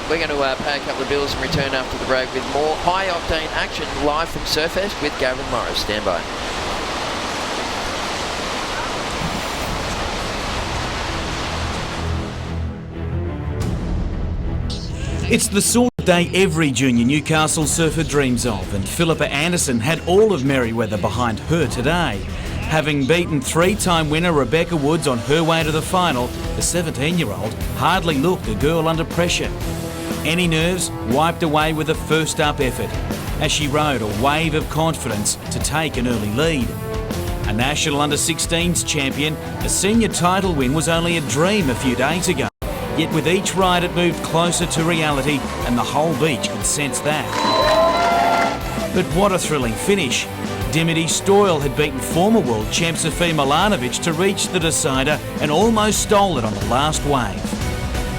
Speaker 16: We're going to pay a couple of bills and return after the break with more high-octane action live from Surfest with Gavin Morris. Stand by.
Speaker 18: It's the sort of day every junior Newcastle surfer dreams of, and Philippa Anderson had all of Merewether behind her today. Having beaten three-time winner Rebecca Woods on her way to the final, the 17-year-old hardly looked a girl under pressure. Any nerves wiped away with a first-up effort, as she rode a wave of confidence to take an early lead. A national under-16s champion, a senior title win was only a dream a few days ago. Yet with each ride it moved closer to reality, and the whole beach could sense that. But what a thrilling finish. Dimity Stoyle had beaten former world champ Sofia Milanovic to reach the decider and almost stole it on the last wave.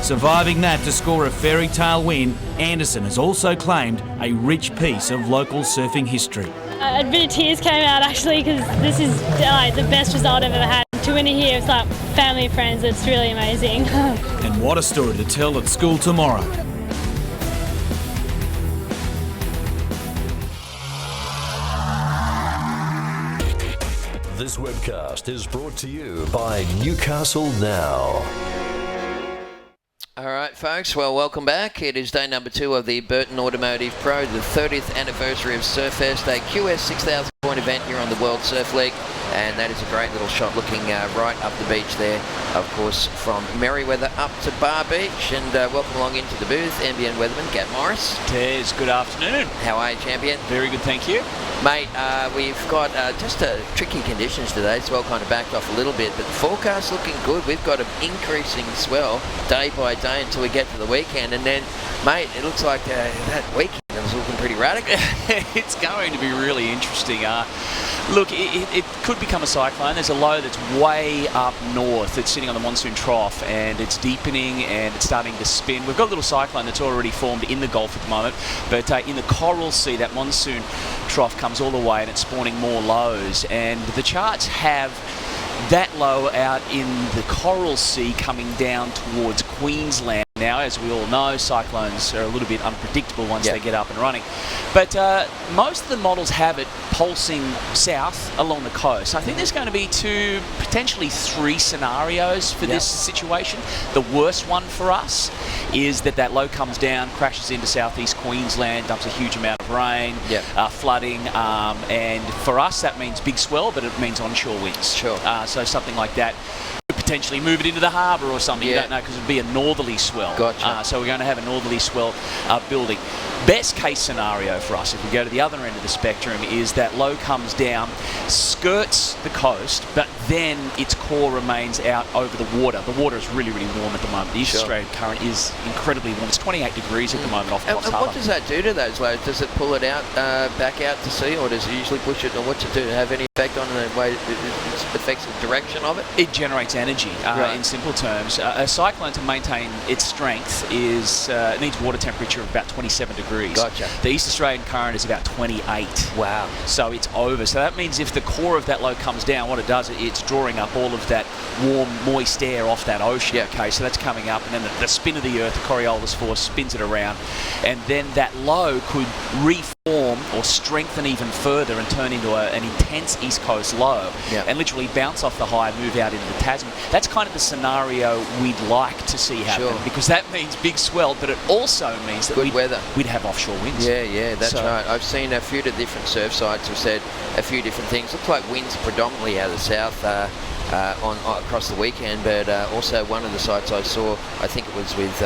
Speaker 18: Surviving that to score a fairy tale win, Anderson has also claimed a rich piece of local surfing history.
Speaker 19: A bit of tears came out actually, because this is the best result I've ever had. To win it here with like family and friends, it's really amazing.
Speaker 18: And what a story to tell at school tomorrow.
Speaker 20: This webcast is brought to you by Newcastle Now.
Speaker 16: All right, folks, well, welcome back. It is day number 2 of the Burton Automotive Pro, the 30th anniversary of Surfest, a QS 6,000 point event here on the World Surf League. And that is a great little shot looking right up the beach there, of course, from Merewether up to Bar Beach. And welcome along into the booth, NBN weatherman, Gav Morris.
Speaker 21: Tez, good afternoon.
Speaker 16: How are you, champion?
Speaker 21: Very good, thank you.
Speaker 16: Mate, we've got just tricky conditions today. Swell kind of backed off a little bit, but the forecast looking good. We've got an increasing swell day by day until we get to the weekend. And then, mate, it looks like that weekend is looking pretty radical.
Speaker 21: It's going to be really interesting. Look, it could become a cyclone. There's a low that's way up north. It's sitting on the monsoon trough, and it's deepening and it's starting to spin. We've got a little cyclone that's already formed in the Gulf at the moment, but in the Coral Sea, that monsoon trough comes all the way and it's spawning more lows. And the charts have that low out in the Coral Sea coming down towards Queensland. Now, as we all know, cyclones are a little bit unpredictable once they get up and running. But most of the models have it pulsing south along the coast. I think there's going to be 2, potentially 3 scenarios for this situation. The worst one for us is that low comes down, crashes into southeast Queensland, dumps a huge amount of rain, flooding, and for us that means big swell, but it means onshore winds.
Speaker 16: Sure.
Speaker 21: So something like that. Potentially move it into the harbour or something. You don't know, because it would be a northerly swell.
Speaker 16: Gotcha.
Speaker 21: So we're going to have a northerly swell building. Best case scenario for us, if we go to the other end of the spectrum, is that low comes down, skirts the coast, but then its core remains out over the water. The water is really, really warm at the moment. The East Australian current is incredibly warm. It's 28 degrees at the moment off Coffs Harbour.
Speaker 16: What does that do to those lows? Does it pull it out, back out to sea, or does it usually push it, or what's it do? Have any effect on the way it affects the direction of it?
Speaker 21: It generates energy, in simple terms. A cyclone, to maintain its strength, is it needs water temperature of about 27 degrees.
Speaker 16: Gotcha.
Speaker 21: The East Australian current is about 28.
Speaker 16: Wow.
Speaker 21: So it's over. So that means if the core of that low comes down, what it does, it's drawing up all of that warm, moist air off that ocean. Okay, so that's coming up, and then the spin of the Earth, the Coriolis force, spins it around, and then that low could reform or strengthen even further and turn into an intense East Coast low, and literally bounce off the high and move out into the Tasman. That's kind of the scenario we'd like to see happen, because that means big swell, but it also means that we'd have offshore winds.
Speaker 16: Yeah, that's right. I've seen a few different surf sites who've said a few different things. Looks like winds predominantly out of the south across the weekend, but also one of the sites I saw, I think it was with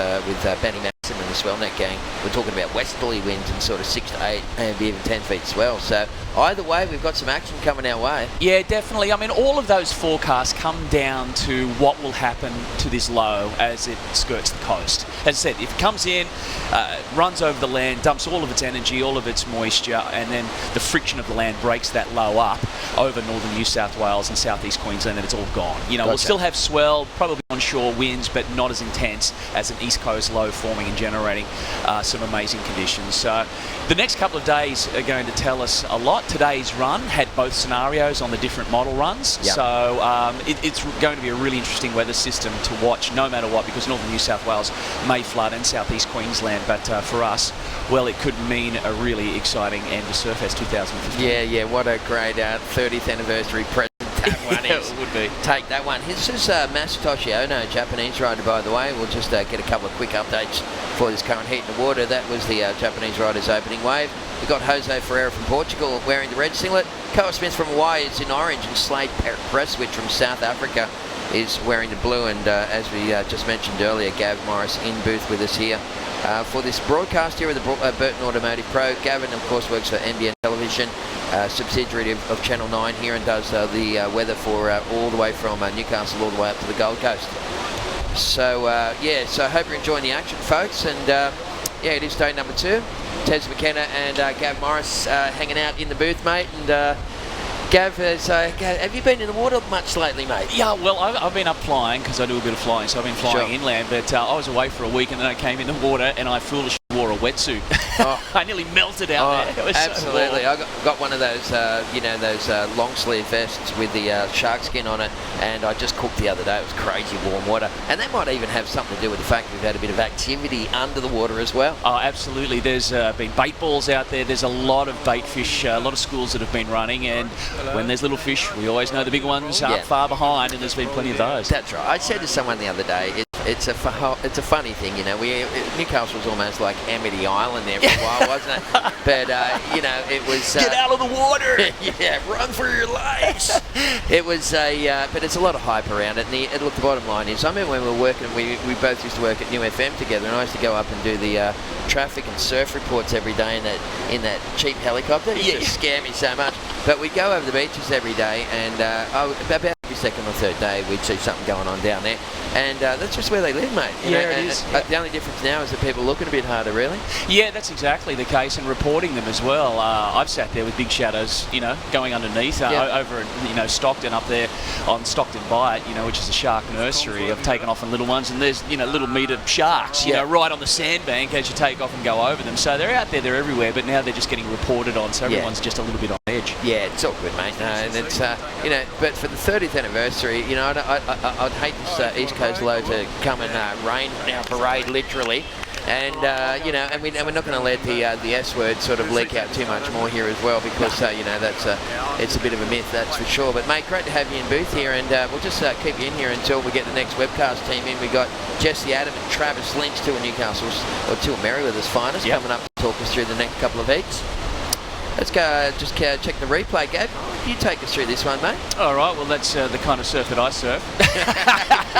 Speaker 16: Benny Maxim and the swell net going. We're talking about westerly winds and sort of 6 to 8 and even 10 feet swell. So either way, we've got some action coming our way.
Speaker 21: Yeah, definitely. I mean, all of those forecasts come down to what will happen to this low as it skirts the coast. As I said, if it comes in, runs over the land, dumps all of its energy, all of its moisture, and then the friction of the land breaks that low up over northern New South Wales and southeast Queensland, and it's all gone. You know, we'll still have swell, probably onshore winds, but not as intense as an east coast low forming and generating some amazing conditions. So the next couple of days are going to tell us a lot. Today's run had both scenarios on the different model runs.
Speaker 16: Yep.
Speaker 21: So it's going to be a really interesting weather system to watch no matter what, because northern New South Wales may flood and southeast Queensland, but for us, well, it could mean a really exciting end to Surfest 2015.
Speaker 16: Yeah, what a great 30th anniversary present that one is.
Speaker 21: It would be.
Speaker 16: Take that one. This is Masatoshi Ono, Japanese rider, by the way. We'll just get a couple of quick updates for this current heat in the water. That was the Japanese rider's opening wave. We've got Jose Ferreira from Portugal wearing the red singlet. Koa Smith from Hawaii is in orange, and Slade Presswich from South Africa is wearing the blue. And as we just mentioned earlier, Gav Morris in booth with us here for this broadcast here at the Burton Automotive Pro. Gavin, of course, works for NBN Television, subsidiary of Channel 9 here, and does the weather for all the way from Newcastle all the way up to the Gold Coast. So, so I hope you're enjoying the action, folks. And, it is day number 2. Tez McKenna and Gav Morris hanging out in the booth, mate. And Gav, have you been in the water much lately, mate?
Speaker 21: Yeah, well, I've been up flying because I do a bit of flying, so I've been flying inland. But I was away for a week, and then I came in the water, and I foolishly wore a wetsuit. I nearly melted out there. It was
Speaker 16: absolutely.
Speaker 21: So
Speaker 16: I got one of those, those long sleeve vests with the shark skin on it, and I just cooked the other day. It was crazy warm water, and that might even have something to do with the fact we've had a bit of activity under the water as well.
Speaker 21: Oh, absolutely. There's been bait balls out there. There's a lot of bait fish, a lot of schools that have been running, and when there's little fish, we always know the big ones aren't far behind, and there's been plenty of those.
Speaker 16: That's right. I said to someone the other day, it's a funny thing, you know. Newcastle was almost like Amity Island there for a while, wasn't it? But it was
Speaker 21: get out of the water.
Speaker 16: Yeah, run for your lives. It was but it's a lot of hype around it. And look, the bottom line is, I remember when we were working, we both used to work at New FM together, and I used to go up and do the traffic and surf reports every day in that cheap helicopter. It used to scare me so much. But we'd go over the beaches every day, and about every second or third day we'd see something going on down there. And that's just where they live, mate. You know,
Speaker 21: it is.
Speaker 16: The only difference now is that people are looking a bit harder, really.
Speaker 21: Yeah, that's exactly the case, and reporting them as well. I've sat there with big shadows, going underneath over Stockton up there on Stockton Bight, which is a shark nursery. I've taken off on little ones, and there's little metered sharks, right on the sandbank as you take off and go over them. So they're out there, they're everywhere, but now they're just getting reported on, so everyone's just a little bit on edge.
Speaker 16: Yeah, it's all good, mate. No, and it's but for the 30th anniversary, I'd hate this East Coast low to come and rain on our parade, literally. And and we're not going to let the S word sort of leak out too much more here as well, because that's it's a bit of a myth, that's for sure. But mate, great to have you in booth here, and we'll just keep you in here until we get the next webcast team in. We got Jesse Adam and Travis Lynch, two of Newcastle's or two of Merewether's finest, coming up to talk us through the next couple of heats. Let's go just check the replay, Gav. You take us through this one, mate.
Speaker 21: All right, well, that's the kind of surf that I surf.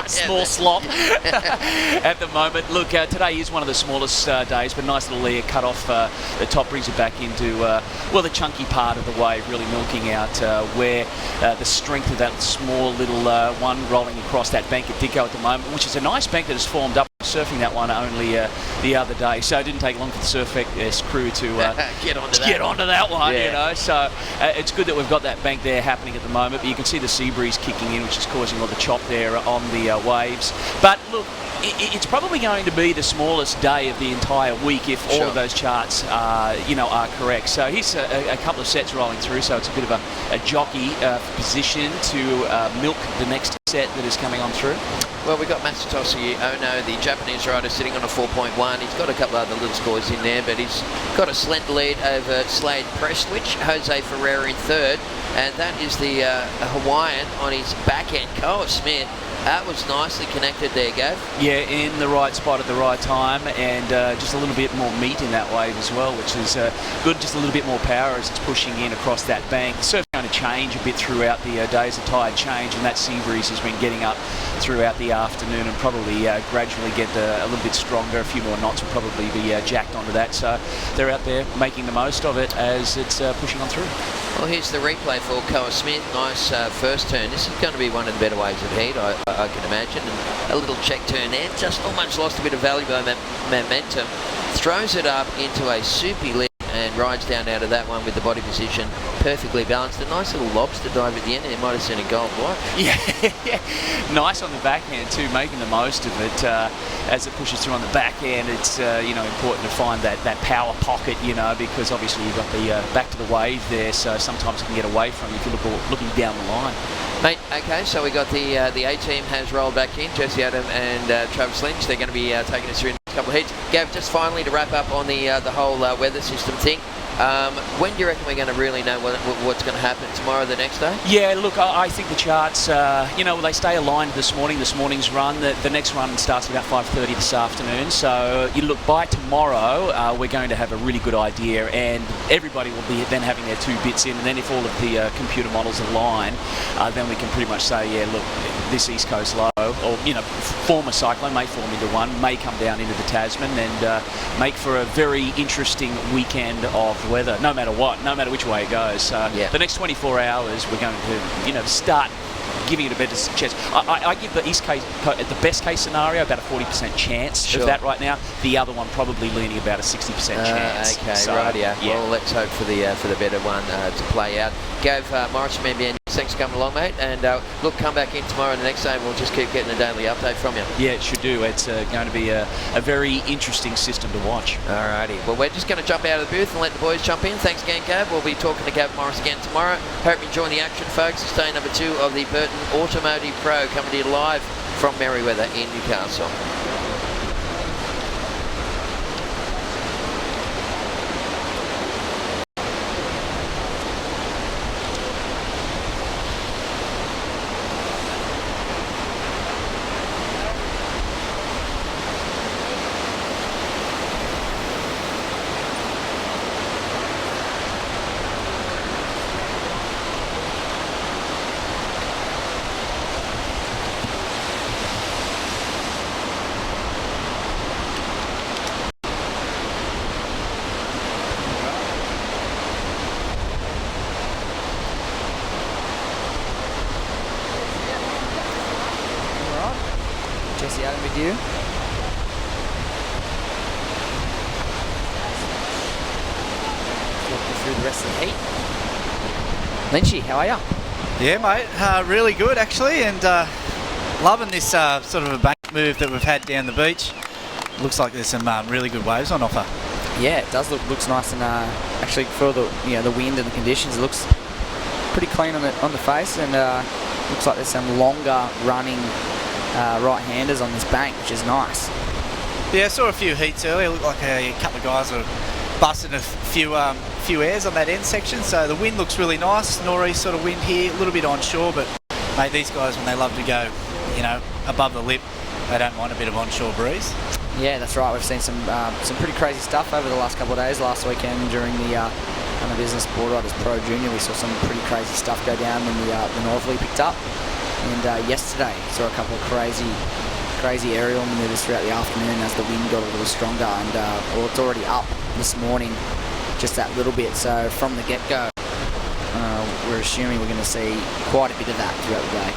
Speaker 21: Small slop at the moment. Look, today is one of the smallest days, but nice little layer cut off the top, brings it back into, the chunky part of the wave, really milking out where the strength of that small little one rolling across that bank at Dicko at the moment, which is a nice bank that has formed up. Surfing that one only the other day, so it didn't take long for the Surfest crew to get onto that one, so it's good that we've got that bank there happening at the moment, but you can see the sea breeze kicking in, which is causing a lot of chop there on the waves. But look, it's probably going to be the smallest day of the entire week if all of those charts are correct. So here's a couple of sets rolling through, so it's a bit of a jockey position to milk the next set that is coming on through.
Speaker 16: Well, we've got Masatoshi Ono, the Japanese rider, sitting on a 4.1. He's got a couple other little scores in there, but he's got a slender lead over Slade Presswich, Jose Ferreira in third, and that is the Hawaiian on his back end, Koa Smith. That was nicely connected there, Gav.
Speaker 21: Yeah, in the right spot at the right time, and just a little bit more meat in that wave as well, which is good, just a little bit more power as it's pushing in across that bank. The surf going going to change a bit throughout the days. The tide change, and that sea breeze has been getting up throughout the afternoon and probably gradually get a little bit stronger. A few more knots will probably be jacked onto that. So they're out there making the most of it as it's pushing on through.
Speaker 16: Well, here's the replay for Koa Smith. Nice first turn. This is going to be one of the better waves of heat, I can imagine. And a little check turn there. Just almost lost a bit of valuable momentum. Throws it up into a soupy lift and rides down out of that one with the body position perfectly balanced. A nice little lobster dive at the end. You might have seen a gold watch.
Speaker 21: Yeah, nice on the backhand too, making the most of it as it pushes through on the backhand. It's important to find that power pocket, because obviously you've got the back to the wave there, so sometimes it can get away from you if you're looking down the line.
Speaker 16: Mate, okay, so we got the A team has rolled back in. Jesse Adam and Travis Lynch. They're going to be taking us through a couple of heats. Gav, just finally to wrap up on the whole weather system thing. When do you reckon we're going to really know what's going to happen tomorrow, the next day?
Speaker 21: Yeah, look, I think the charts, they stay aligned this morning. This morning's run, the next run starts at about 5:30 this afternoon. So you look, by tomorrow, we're going to have a really good idea, and everybody will be then having their 2 bits in. And then if all of the computer models align, then we can pretty much say, yeah, look, this East Coast low, or former cyclone may form into one, may come down into the Tasman, and make for a very interesting weekend of weather, no matter what, no matter which way it goes. The next 24 hours, we're going to, start giving it a better chance. I give the East Coast, at the best case scenario, about a 40% chance of that right now. The other one probably leaning about a 60% chance.
Speaker 16: Okay,
Speaker 21: so,
Speaker 16: yeah. Well, let's hope for the better one to play out. Gav Morris from NBN, thanks for coming along, mate. And look, come back in tomorrow and the next day, and we'll just keep getting a daily update from you.
Speaker 21: Yeah, it should do. It's going to be a very interesting system to watch.
Speaker 16: Alrighty. Well, we're just going to jump out of the booth and let the boys jump in. Thanks again, Gav. We'll be talking to Gav Morris again tomorrow. Hope you're enjoying the action, folks. It's day number 2 of the Burton Automotive Pro, coming to you live from Merewether in Newcastle.
Speaker 3: Jesse Adam with you. Walking through the rest of the heat. Lynchy, how are you?
Speaker 22: Yeah, mate, really good actually, and loving this sort of a bank move that we've had down the beach. Looks like there's some really good waves on offer.
Speaker 3: Yeah, it does looks nice, and actually for the the wind and the conditions, it looks pretty clean on the face, and looks like there's some longer running right-handers on this bank, which is nice.
Speaker 22: Yeah, I saw a few heats earlier. Looked like a couple of guys were busting a few airs on that end section, so the wind looks really nice. Northeast sort of wind here, a little bit onshore, but mate, these guys, when they love to go, above the lip, they don't mind a bit of onshore breeze.
Speaker 3: Yeah, that's right. We've seen some pretty crazy stuff over the last couple of days. Last weekend during the Business Board Riders Pro Junior, we saw some pretty crazy stuff go down when the northerly picked up. And yesterday saw a couple of crazy aerial manoeuvres throughout the afternoon as the wind got a little stronger, and it's already up this morning just that little bit. So from the get-go, we're assuming we're going to see quite a bit of that throughout the day.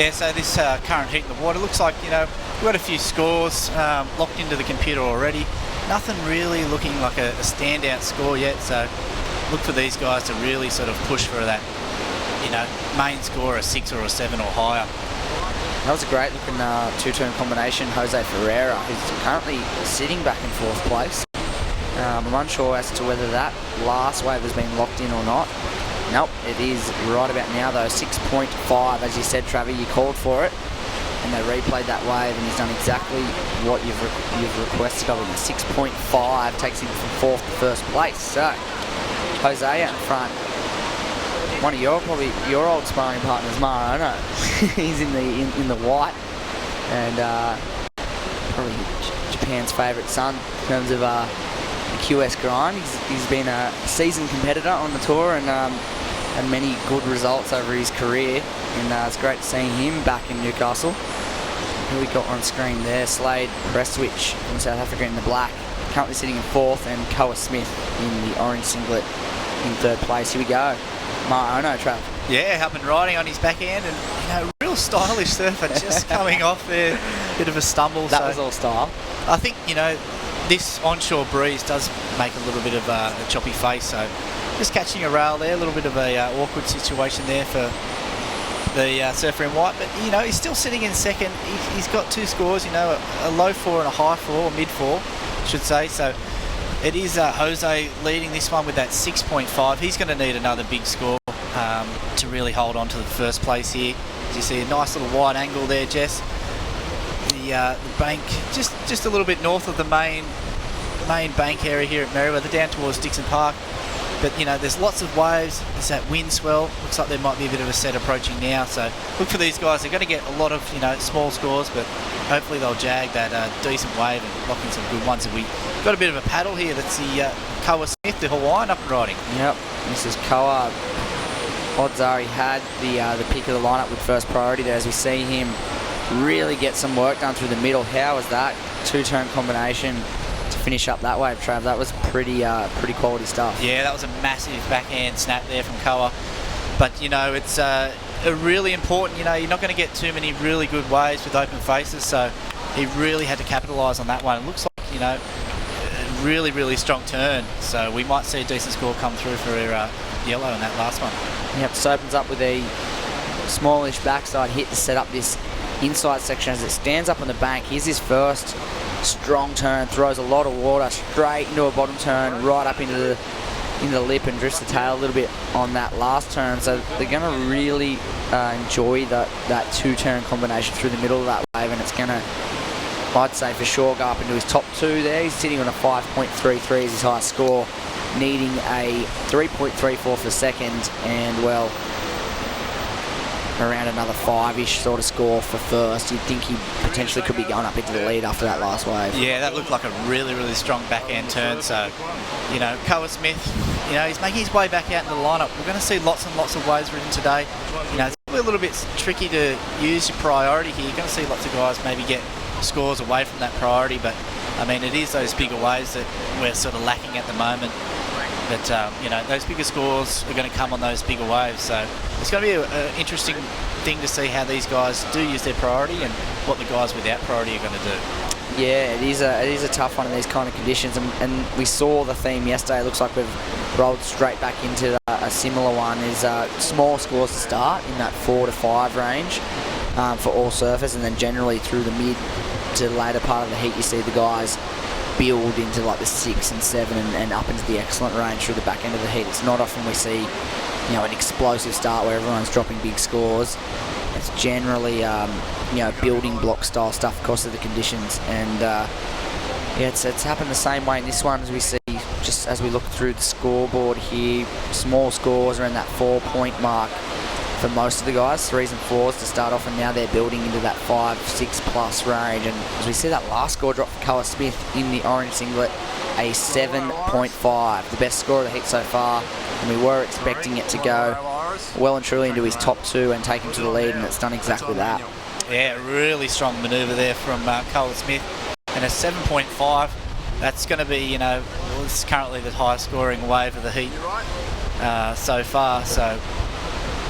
Speaker 22: Yeah, so this current heat in the water looks like, we've got a few scores locked into the computer already. Nothing really looking like a standout score yet, so look for these guys to really sort of push for that, main score, a 6 or a 7 or higher.
Speaker 3: That was a great looking two-turn combination. Jose Ferreira, who's currently sitting back in 4th place. I'm unsure as to whether that last wave has been locked in or not. Nope, it is right about now though. 6.5, as you said, Travis, you called for it, and they replayed that wave, and he's done exactly what you've requested of him. 6.5 takes him from 4th to 1st place. So Jose out in front. One of your old sparring partners, Mara, I know. He's in the white, and probably Japan's favourite son in terms of the QS grind. He's been a seasoned competitor on the tour, and had many good results over his career, and it's great to see him back in Newcastle. Who we got on screen there? Slade Prestwich from South Africa in the black, currently sitting in 4th, and Koa Smith in the orange singlet in 3rd place. Here we go. Ono, Trav.
Speaker 22: Yeah, up and riding on his backhand, and real stylish surfer, just coming off there, bit of a stumble.
Speaker 3: That was all style.
Speaker 22: I think this onshore breeze does make a little bit of a choppy face, so just catching a rail there, a little bit of a awkward situation there for the surfer in white, but he's still sitting in 2nd. He's got 2 scores, a low 4 and a high 4, or mid 4, should say. So it is Jose leading this one with that 6.5. He's going to need another big score to really hold on to the 1st place here. As you see, a nice little wide angle there, Jess. The bank just a little bit north of the main bank area here at Merewether, down towards Dixon Park. But there's lots of waves. There's that wind swell. Looks like there might be a bit of a set approaching now. So look for these guys. They're going to get a lot of small scores, but hopefully they'll jag that decent wave and lock in some good ones. And we got a bit of a paddle here. That's the Koa Smith, the Hawaiian, up and riding.
Speaker 3: Yep, this is Koa. Odds are he had the pick of the lineup with first priority there, as we see him really get some work done through the middle. How was that 2-turn combination to finish up that wave, Trav? That was pretty quality stuff.
Speaker 22: Yeah, that was a massive backhand snap there from Koa. But it's a really important. You're not going to get too many really good waves with open faces, so he really had to capitalise on that one. It looks like a really, really strong turn, so we might see a decent score come through for yellow in that last one.
Speaker 3: Yep, this opens up with a smallish backside hit to set up this inside section as it stands up on the bank. Here's his first strong turn, throws a lot of water straight into a bottom turn, right up into the lip, and drifts the tail a little bit on that last turn. So they're going to really enjoy that 2-turn combination through the middle of that wave, and it's going to, I'd say for sure, go up into his top 2 there. He's sitting on a 5.33 as his highest score, needing a 3.34 for second, and well, around another 5-ish sort of score for first. You'd think he potentially could be going up into the lead after that last wave.
Speaker 22: Yeah, that looked like a really, really strong backhand turn. So, Koa Smith, he's making his way back out into the lineup. We're going to see lots and lots of waves ridden today. It's probably a little bit tricky to use your priority here. You're going to see lots of guys maybe get scores away from that priority, but I mean, it is those bigger waves that we're sort of lacking at the moment. But those bigger scores are going to come on those bigger waves, so it's going to be an interesting thing to see how these guys do use their priority and what the guys without priority are going to do.
Speaker 3: Yeah, it is a tough one in these kind of conditions, and we saw the theme yesterday. It looks like we've rolled straight back into a similar one. Is small scores to start in that 4 to 5 range for all surfers, and then generally through the mid to later part of the heat, you see the guys build into like the 6 and 7 and up into the excellent range through the back end of the heat. It's not often we see an explosive start where everyone's dropping big scores. It's generally building block style stuff because of the conditions, and it's happened the same way in this one, as we see just as we look through the scoreboard here. Small scores around that 4-point mark for most of the guys, 3s and 4s to start off, and now they're building into that 5, 6 plus range. And as we see that last score drop for Koa Smith in the orange singlet, a 7.5, the best score of the heat so far, and we were expecting it to go well and truly into his top 2 and take him to the lead, and it's done exactly that.
Speaker 22: Yeah, really strong manoeuvre there from Koa Smith, and a 7.5. That's going to be, this is currently the highest scoring wave of the heat so far. So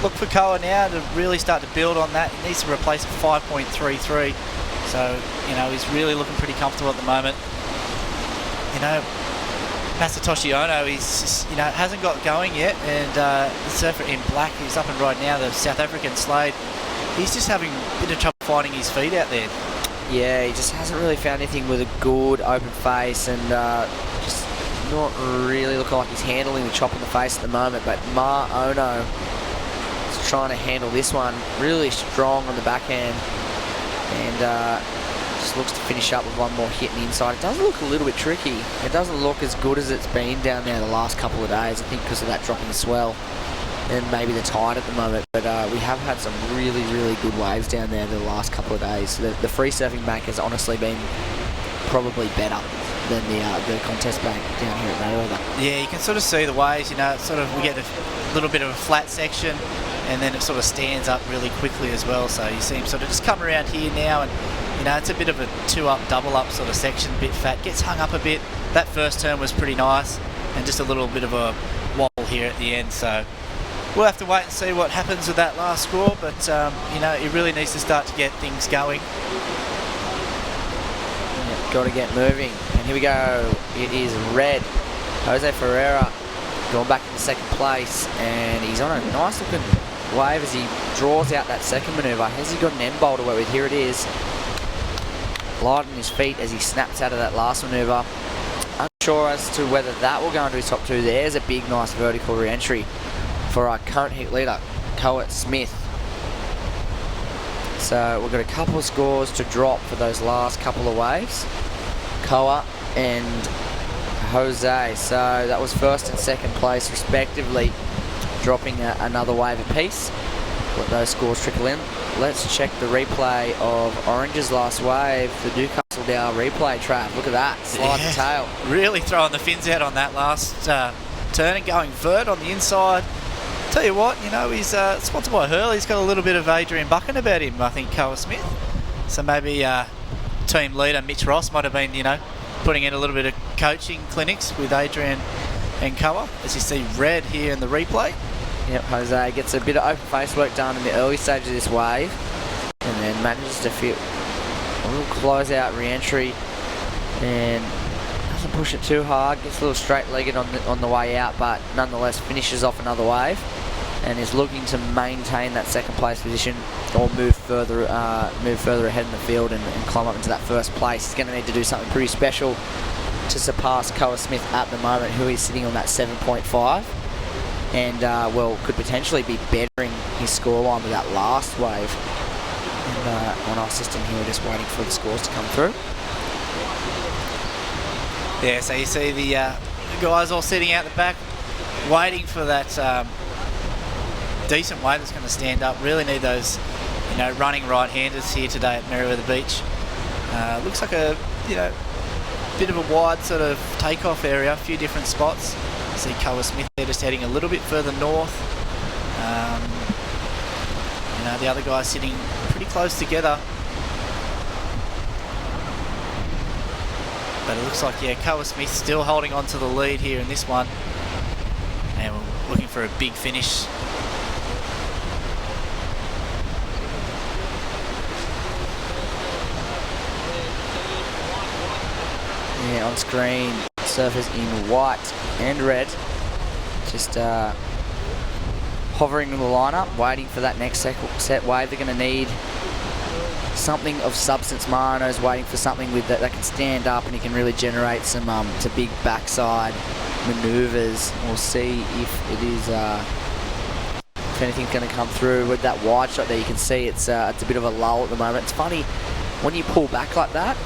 Speaker 22: look for Koa now to really start to build on that. He needs to replace a 5.33. So, he's really looking pretty comfortable at the moment. Masatoshi Ono, he's just, hasn't got going yet, and the surfer in black, who's up and right now, the South African Slade, he's just having a bit of trouble finding his feet out there.
Speaker 3: Yeah, he just hasn't really found anything with a good open face, and just not really looking like he's handling the chop in the face at the moment. But Ono is trying to handle this one really strong on the backhand, and just looks to finish up with one more hit in the inside. It does look a little bit tricky. It doesn't look as good as it's been down there the last couple of days, I think because of that dropping swell and maybe the tide at the moment. But we have had some really, really good waves down there the last couple of days. The free surfing bank has honestly been probably better than the contest bank down here at Merewether.
Speaker 22: Yeah, you can sort of see the waves, you know, it's sort of, we get a little bit of a flat section and then it sort of stands up really quickly as well. So you see him sort of just come around here now and, you know, it's a bit of a 2-up, double-up sort of section, a bit fat, gets hung up a bit. That first turn was pretty nice and just a little bit of a wobble here at the end. So we'll have to wait and see what happens with that last score, but, you know, he really needs to start to get things going.
Speaker 3: Got to get moving. And here we go. It is red. Jose Ferreira going back into second place, and he's on a nice looking wave as he draws out that second manoeuvre. Has he got an end bowl to work with? Here it is. Light on his feet as he snaps out of that last manoeuvre. Unsure as to whether that will go into his top two. There's a big, nice vertical re-entry for our current heat leader, Coa Smith. So we've got a couple of scores to drop for those last couple of waves. Coa and Jose. So that was first and second place respectively, dropping another wave apiece. Let those scores trickle in. Let's check the replay of Orange's last wave, the Newcastle Dow replay trap. Look at that, slide the tail.
Speaker 22: Really throwing the fins out on that last turn and going vert on the inside. Tell you what, you know, he's sponsored by Hurley. He's got a little bit of Adrian Buchan about him, I think, Coa Smith. So maybe team leader Mitch Ross might have been, you know, putting in a little bit of coaching clinics with Adrian and Coa, as you see red here in the replay.
Speaker 3: Yep, Jose gets a bit of open face work done in the early stage of this wave, and then manages to fit a little close-out re-entry, and doesn't push it too hard. Gets a little straight-legged on the way out, but nonetheless finishes off another wave, and is looking to maintain that second place position or move further ahead in the field and climb up into that first place. He's going to need to do something pretty special to surpass Coa Smith at the moment, who is sitting on that 7.5. And, well, could potentially be bettering his scoreline with that last wave. And on our system here, we're just waiting for the scores to come through.
Speaker 22: Yeah, so you see the guys all sitting out the back, waiting for that decent wave that's going to stand up. Really need those, you know, running right-handers here today at Merewether Beach. Looks like a, you know, bit of a wide sort of takeoff area, a few different spots. See Coa Smith there just heading a little bit further north. You know, the other guys sitting pretty close together. But it looks like, yeah, Coa Smith still holding on to the lead here in this one. And we're looking for a big finish.
Speaker 3: Yeah, on screen, surfers in white and red, just hovering in the lineup, waiting for that next set wave. They're going to need something of substance. Marino's waiting for something with that can stand up and he can really generate some big backside manoeuvres. We'll see if it is if anything's going to come through with that wide shot there. You can see it's a bit of a lull at the moment. It's funny when you pull back like that.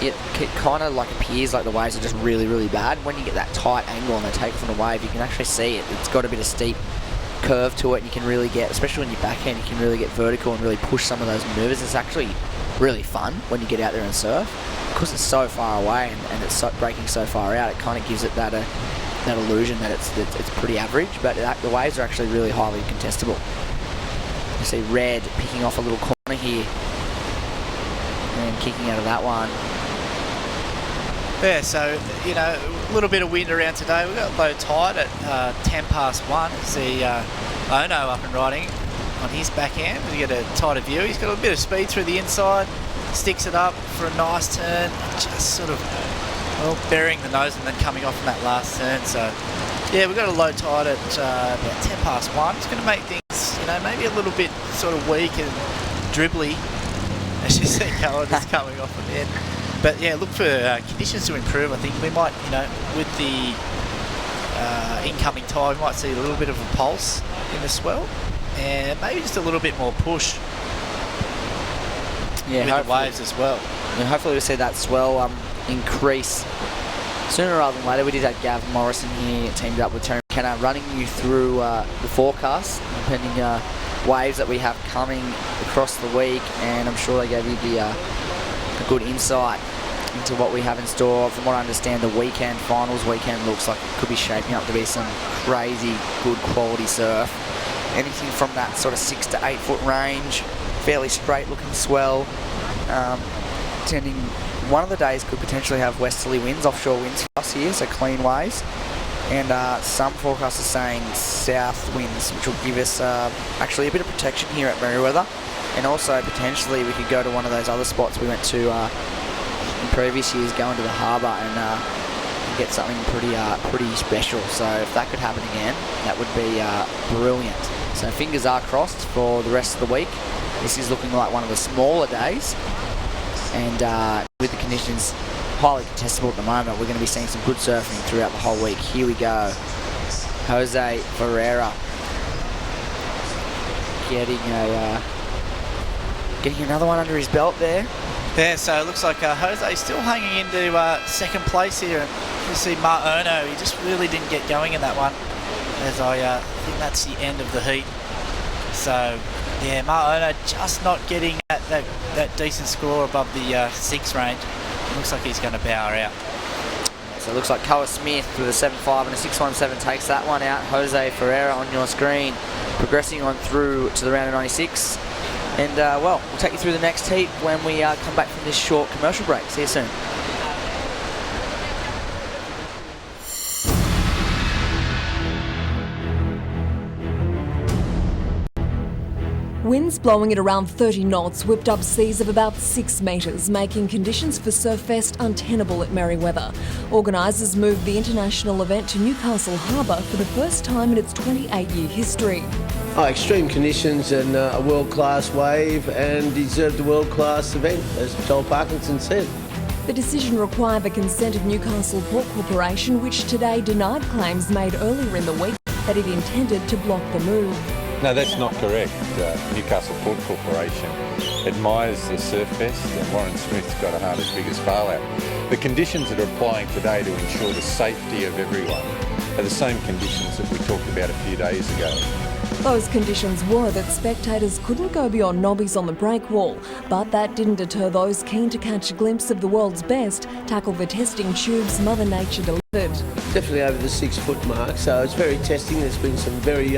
Speaker 3: It kind of like appears like the waves are just really, really bad. When you get that tight angle on the takeoff on a wave, you can actually see it. It's got a bit of steep curve to it, and you can really get, especially when you backhand, you can really get vertical and really push some of those maneuvers. It's actually really fun when you get out there and surf. Because it's so far away and it's breaking so far out, it kind of gives it that illusion that it's pretty average, but the waves are actually really highly contestable. You see red picking off a little corner here and kicking out of that one.
Speaker 22: Yeah, so, you know, a little bit of wind around today. We've got low tide at 10 past 1. See Ono up and riding on his backhand. We get a tighter view. He's got a bit of speed through the inside, sticks it up for a nice turn, just sort of, well, burying the nose and then coming off in that last turn. So, yeah, we've got a low tide at about 10 past 1. It's going to make things, you know, maybe a little bit sort of weak and dribbly, as you see Coa just coming off the end. But yeah, look for conditions to improve. I think we might, you know, with the incoming tide, we might see a little bit of a pulse in the swell, and maybe just a little bit more push.
Speaker 3: Yeah,
Speaker 22: with the waves as well.
Speaker 3: Yeah, hopefully we'll see that swell increase sooner rather than later. We did have Gav Morrison here, teamed up with Terry McKenna, running you through the forecast, depending waves that we have coming across the week, and I'm sure they gave you a good insight into what we have in store. From what I understand, the weekend, finals weekend, looks like it could be shaping up to be some crazy good quality surf. Anything from that sort of 6 to 8 foot range, fairly straight looking swell. Tending, one of the days could potentially have westerly winds, offshore winds for us here, so clean waves. And some forecasts are saying south winds, which will give us actually a bit of protection here at Merewether. And also potentially we could go to one of those other spots we went to in previous years, go into the harbour and get something pretty special. So if that could happen again, that would be brilliant. So fingers are crossed for the rest of the week. This is looking like one of the smaller days, and with the conditions highly contestable at the moment, we're going to be seeing some good surfing throughout the whole week. Here we go. Jose Ferreira getting another one under his belt there.
Speaker 22: Yeah, so it looks like Jose still hanging into second place here. And you see Merewether, he just really didn't get going in that one, as I think that's the end of the heat. So yeah, Merewether just not getting that decent score above the 6 range. Looks like he's going to bow out.
Speaker 3: So it looks like Koa Smith with a 7.5 and a 6.17 takes that one out. Jose Ferreira on your screen, progressing on through to the round of 96. And well, we'll take you through the next heat when we come back from this short commercial break. See you soon.
Speaker 2: Winds blowing at around 30 knots whipped up seas of about 6 metres, making conditions for Surfest untenable at Merewether. Organisers moved the international event to Newcastle Harbour for the first time in its 28-year history.
Speaker 4: Extreme conditions and a world-class wave, and deserved a world-class event, as Joel Parkinson said.
Speaker 2: The decision required the consent of Newcastle Port Corporation, which today denied claims made earlier in the week that it intended to block the move.
Speaker 23: No, that's not correct. Newcastle Port Corporation admires the Surfest, and Warren Smith's got a heart as big as Farlout. The conditions that are applying today to ensure the safety of everyone are the same conditions that we talked about a few days ago.
Speaker 2: Those conditions were that spectators couldn't go beyond knobbies on the breakwall, but that didn't deter those keen to catch a glimpse of the world's best tackle the testing tubes Mother Nature delivered.
Speaker 4: Definitely over the 6 foot mark, so it's very testing. There's been some very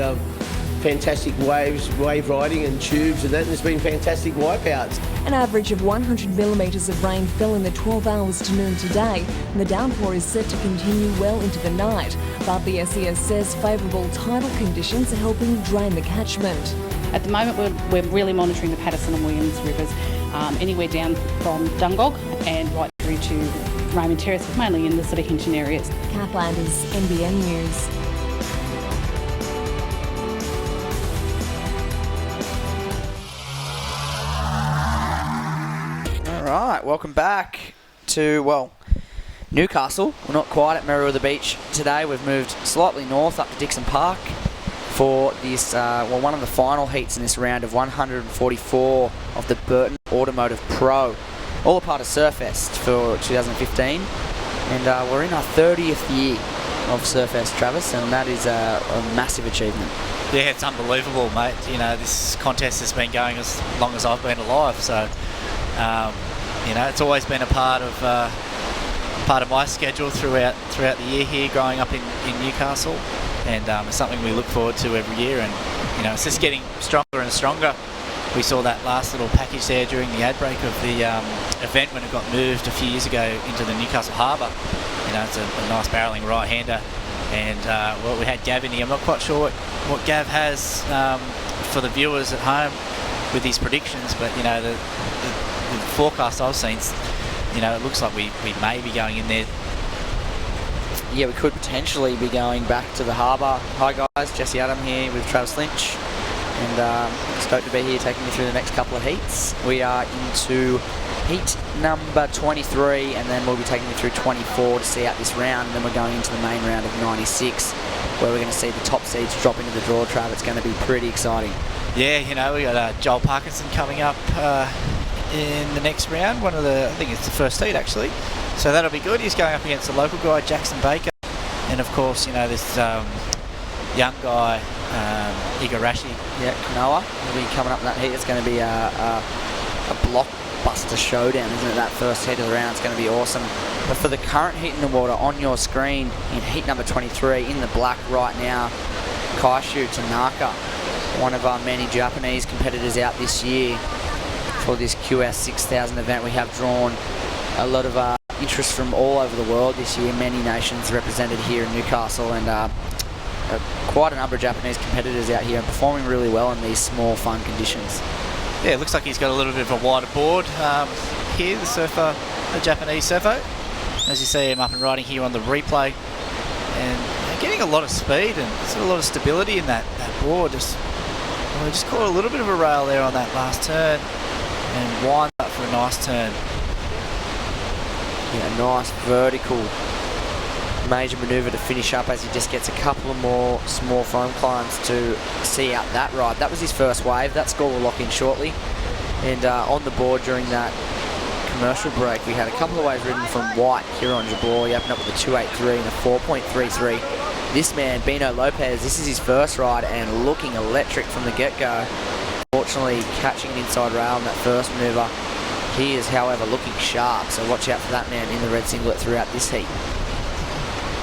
Speaker 4: fantastic wave riding and tubes and that, and there's been fantastic wipeouts.
Speaker 2: An average of 100 millimetres of rain fell in the 12 hours to noon today, and the downpour is set to continue well into the night. But the SES says favourable tidal conditions are helping drain the catchment.
Speaker 24: At the moment, we're really monitoring the Patterson and Williams rivers, anywhere down from Dungog and right through to Raymond Terrace, mainly in the sort of Hinton areas.
Speaker 2: Kath Landers, NBN News.
Speaker 3: Right, welcome back to, well, Newcastle. We're not quite at Merewether Beach today. We've moved slightly north up to Dixon Park for this, one of the final heats in this round of 144 of the Burton Automotive Pro. All a part of Surfest for 2015. And we're in our 30th year of Surfest, Travis, and that is a massive achievement.
Speaker 22: Yeah, it's unbelievable, mate. You know, this contest has been going as long as I've been alive, so you know, it's always been a part of my schedule throughout the year here, growing up in Newcastle, and it's something we look forward to every year. And you know, it's just getting stronger and stronger. We saw that last little package there during the ad break of the event when it got moved a few years ago into the Newcastle Harbour. You know, it's a nice barrelling right-hander, and well, we had Gav in here. I'm not quite sure what Gav has for the viewers at home with his predictions, but you know, the forecast I've seen, you know, it looks like we may be going in there.
Speaker 3: Yeah, we could potentially be going back to the harbour. Hi guys, Jesse Adam here with Travis Lynch, and stoked to be here taking you through the next couple of heats. We are into heat number 23, and then we'll be taking you through 24 to see out this round, and then we're going into the main round of 96, where we're going to see the top seeds drop into the draw, Trav. It's going to be pretty exciting.
Speaker 22: Yeah, you know, we got Joel Parkinson coming up in the next round. I think it's the first heat actually, so that'll be good. He's going up against the local guy Jackson Baker, and of course, you know, this young guy Igarashi.
Speaker 3: Yeah, Kanoa will be coming up in that heat. It's going to be a blockbuster showdown, isn't it? That first heat of the round is going to be awesome. But for the current heat in the water on your screen, in heat number 23, in the black right now, Kaishu Tanaka, one of our many Japanese competitors out this year for this QS 6000 event. We have drawn a lot of interest from all over the world this year, many nations represented here in Newcastle, and quite a number of Japanese competitors out here and performing really well in these small, fun conditions.
Speaker 22: Yeah, it looks like he's got a little bit of a wider board here, the Japanese surfer. As you see him up and riding here on the replay, and getting a lot of speed and sort of a lot of stability in that board. Just caught a little bit of a rail there on that last turn and wind up for a nice turn.
Speaker 3: Yeah, nice vertical major manoeuvre to finish up as he just gets a couple of more small foam climbs to see out that ride. That was his first wave. That score will lock in shortly. And on the board during that commercial break, we had a couple of waves ridden from White here on Jabor. He opened up with a 283 and a 4.33. This man, Bino Lopez, this is his first ride and looking electric from the get-go. Fortunately, catching an inside rail on that first manoeuvre. He is, however, looking sharp, so watch out for that man in the red singlet throughout this heat.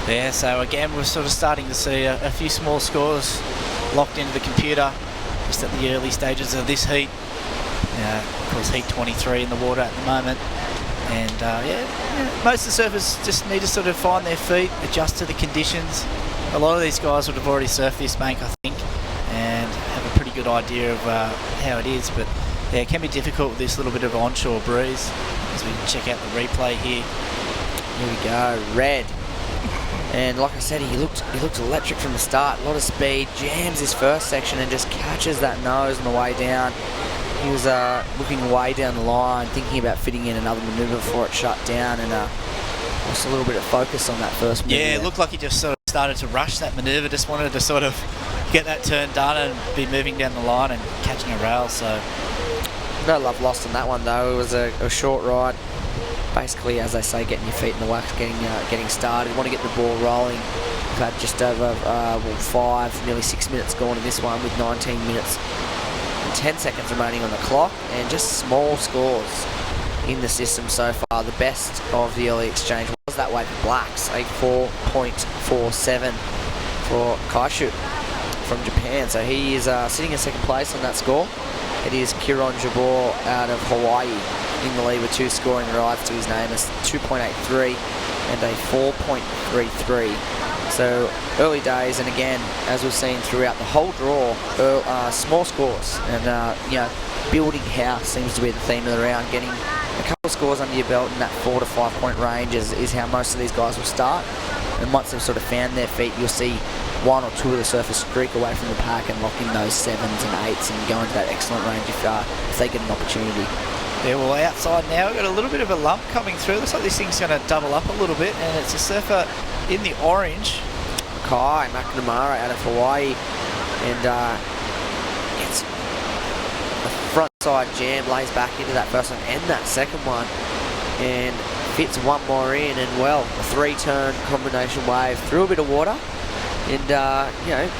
Speaker 22: Yeah, so again, we're sort of starting to see a few small scores locked into the computer just at the early stages of this heat. Of course, heat 23 in the water at the moment. And most of the surfers just need to sort of find their feet, adjust to the conditions. A lot of these guys would have already surfed this bank, I think, and have a pretty good idea of how it is. But yeah, it can be difficult with this little bit of onshore breeze. As we check out the replay here.
Speaker 3: Here we go, red. And like I said, he looked electric from the start. A lot of speed, jams his first section and just catches that nose on the way down. He was looking way down the line, thinking about fitting in another manoeuvre before it shut down, and lost a little bit of focus on that first manoeuvre.
Speaker 22: Yeah, it looked like he just sort of started to rush that manoeuvre, just wanted to sort of get that turn done and be moving down the line and catching a rail. So
Speaker 3: no love lost on that one though. It was a short ride. Basically, as they say, getting your feet in the wax, getting started. You want to get the ball rolling. We've had just over 5, nearly 6 minutes gone in this one with 19 minutes and 10 seconds remaining on the clock, and just small scores in the system so far. The best of the early exchange was that way for Blacks, a 4.47 for Kaishu from Japan. So he is sitting in second place on that score. It is Kieron Jabor out of Hawaii in the lead with 2 scoring rides to his name, a 2.83 and a 4.33. So early days, and again, as we've seen throughout the whole draw, small scores, and building house seems to be the theme of the round. Getting a couple of scores under your belt in that 4 to 5 point range is how most of these guys will start. And once they've sort of found their feet, you'll see 1 or 2 of the surfers streak away from the pack and lock in those 7s and 8s and go into that excellent range if they get an opportunity.
Speaker 22: Yeah, well, outside now, we've got a little bit of a lump coming through. Looks like this thing's going to double up a little bit, and it's a surfer in the orange.
Speaker 3: Kai McNamara out of Hawaii, and it's a front side jam, lays back into that first one and that second one, and fits one more in, and well, a 3-turn combination wave through a bit of water, and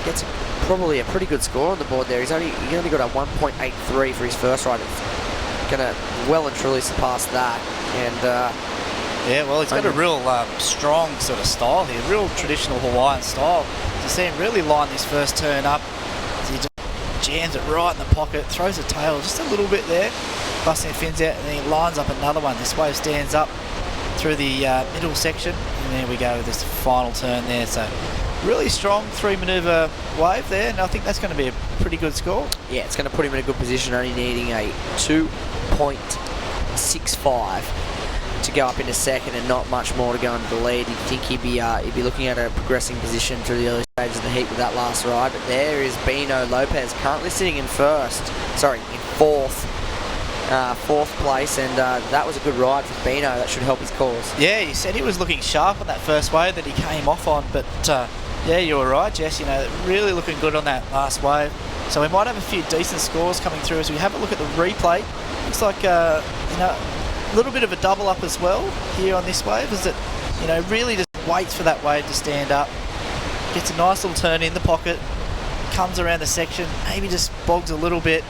Speaker 3: gets probably a pretty good score on the board there. He only got a 1.83 for his first ride. It's gonna well and truly surpass that, and
Speaker 22: yeah, well, he's got a real strong sort of style here, real traditional Hawaiian style. You see him really line this first turn up. He just jams it right in the pocket, throws the tail just a little bit there, busting the fins out, and then he lines up another one. This wave stands up through the middle section, and there we go with this final turn there. So really strong 3 manoeuvre wave there, and I think that's going to be a pretty good score.
Speaker 3: Yeah, it's going to put him in a good position, only needing a 2.65 to go up into second, and not much more to go into the lead. You'd think he'd be looking at a progressing position through the early stages of the heat with that last ride. But there is Bino Lopez, currently sitting in fourth place, and that was a good ride for Bino. That should help his cause.
Speaker 22: Yeah, he said he was looking sharp on that first wave that he came off on, but yeah, you were right, Jess. Really looking good on that last wave. So we might have a few decent scores coming through as we have a look at the replay. Looks like a little bit of a double up as well here on this wave, as it really just waits for that wave to stand up, gets a nice little turn in the pocket, comes around the section, maybe just bogs a little bit,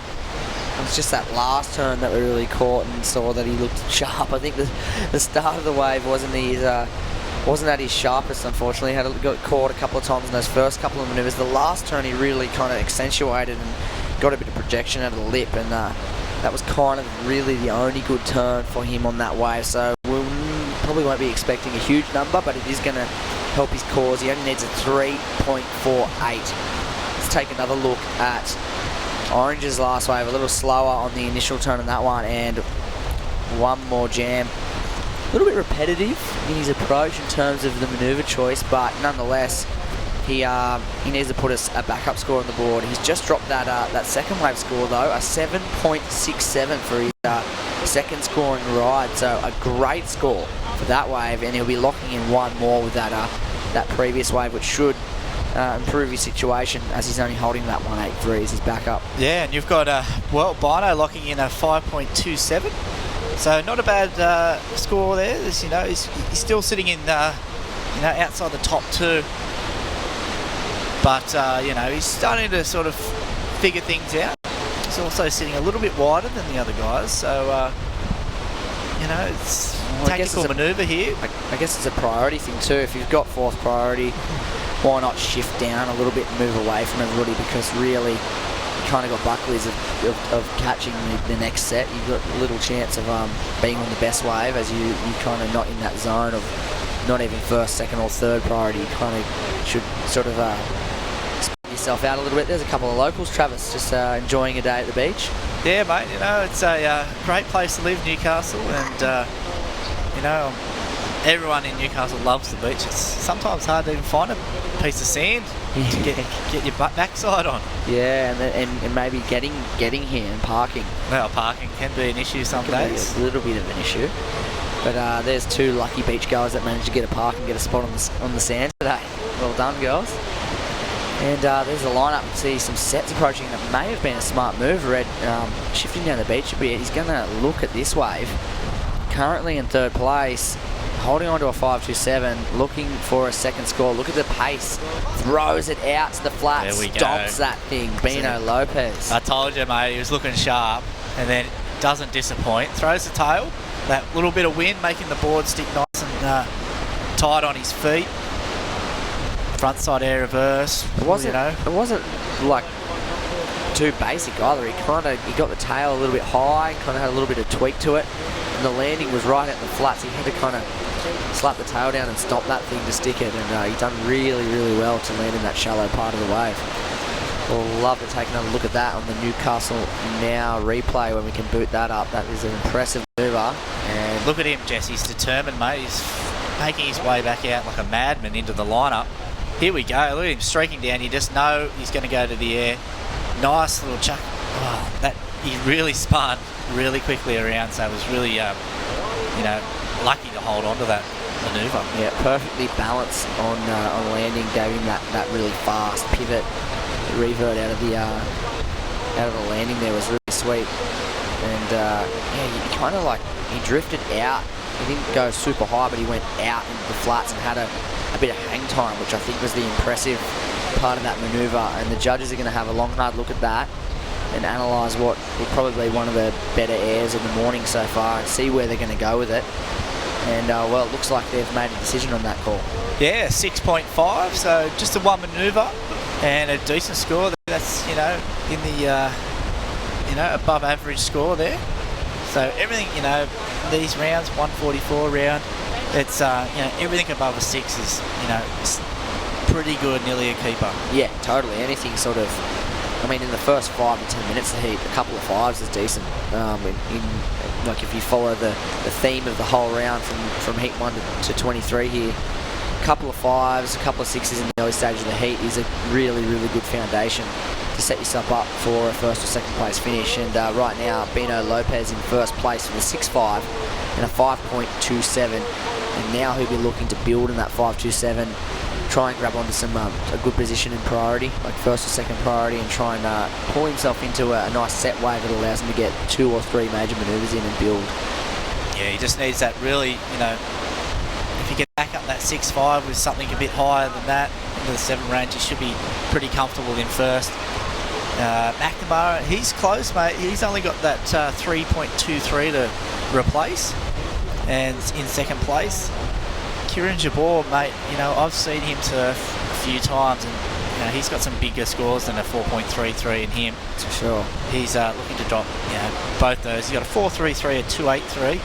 Speaker 3: was just that last turn that we really caught and saw that he looked sharp. I think the start of the wave wasn't at his sharpest, unfortunately. Got caught a couple of times in those first couple of manoeuvres. The last turn he really kind of accentuated and got a bit of projection out of the lip, and that was kind of really the only good turn for him on that wave. So we probably won't be expecting a huge number, but it is going to help his cause. He only needs a 3.48. Let's take another look at Orange's last wave, a little slower on the initial turn on that one, and one more jam. A little bit repetitive in his approach in terms of the manoeuvre choice, but nonetheless, he needs to put a backup score on the board. He's just dropped that second wave score though, a 7.67 for his second scoring ride. So a great score for that wave, and he'll be locking in one more with that previous wave, which should improve his situation, as he's only holding that 183 as his backup.
Speaker 22: Yeah, and you've got Bino locking in a 5.27. So not a bad score there. He's still sitting in outside the top two, but he's starting to sort of figure things out. He's also sitting a little bit wider than the other guys, so it's tactical manoeuvre here.
Speaker 3: I guess it's a priority thing too. If you've got fourth priority, why not shift down a little bit and move away from everybody, because really you kind of got Buckley's of catching the next set. You've got a little chance of being on the best wave, as you kind of not in that zone of not even first, second or third priority. You kind of should sort of spread yourself out a little bit. There's a couple of locals, Travis, just enjoying a day at the beach.
Speaker 22: Yeah, mate, it's a great place to live, Newcastle, and everyone in Newcastle loves the beach. It's sometimes hard to even find a piece of sand to get your backside on.
Speaker 3: Yeah, and maybe getting here and parking.
Speaker 22: Well, parking can be an issue some days.
Speaker 3: A little bit of an issue. But there's two lucky beachgoers that managed to get a park and get a spot on the sand today. Well done, girls. And there's a lineup. See some sets approaching. That may have been a smart move. Red shifting down the beach a bit. He's going to look at this wave. Currently in third place, holding on to a 5.27, looking for a second score. Look at the pace. Throws it out to the flat.
Speaker 22: There we go.
Speaker 3: Stomps that thing. Bino Lopez.
Speaker 22: I told you, mate, he was looking sharp, and then doesn't disappoint. Throws the tail. That little bit of wind making the board stick nice and tight on his feet. Frontside air reverse.
Speaker 3: It wasn't like too basic either. He got the tail a little bit high, kind of had a little bit of tweak to it, and the landing was right at the flats. He had to kind of slap the tail down and stomp that thing to stick it, and he done really, really well to land in that shallow part of the wave. We'll love to take another look at that on the Newcastle Now replay when we can boot that up. That is an impressive manoeuvre. And
Speaker 22: look at him, Jess. He's determined, mate. He's making his way back out like a madman into the lineup. Here we go. Look at him streaking down. You just know he's going to go to the air. Nice little chuck. Oh, that he really spun really quickly around, so it was really, lucky to hold on to that manoeuvre.
Speaker 3: Yeah, perfectly balanced on landing. Gave him that really fast pivot. The revert out of the landing there was really sweet. And he kind of he drifted out. He didn't go super high, but he went out into the flats and had a bit of hang time, which I think was the impressive part of that manoeuvre. And the judges are going to have a long, hard look at that and analyse what will probably be one of the better airs of the morning so far and see where they're going to go with it. And, it looks like they've made a decision on that call.
Speaker 22: Yeah, 6.5, so just a one manoeuvre and a decent score. That's, in the, above average score there. So everything, these rounds, 144 round, it's, everything above a 6 is, pretty good, nearly a keeper.
Speaker 3: Yeah, totally. Anything sort of, in the first 5 to 10 minutes of the heat, a couple of 5s is decent. If you follow the theme of the whole round from heat 1 to 23 here, a couple of 5s, a couple of 6s in the early stage of the heat is a really, really good foundation to set yourself up for a first or second place finish. And right now, Bino Lopez in first place with a 6.5 and a 5.27. And now he'll be looking to build in that 5.27, try and grab onto some a good position in priority, like first or second priority, and try and pull himself into a nice set wave that allows him to get 2 or 3 major manoeuvres in and build.
Speaker 22: Yeah, he just needs that really, if you get back up that 6.5 with something a bit higher than that, into the 7 range, he should be pretty comfortable in first. McNamara, he's close, mate. He's only got that 3.23 to replace, and in second place. Kieran Jabor, mate, you know, I've seen him surf a few times, and you know, he's got some bigger scores than a 4.33 in him.
Speaker 3: For sure.
Speaker 22: He's looking to drop, you know, both those. He's got a 4.33, a 2.83,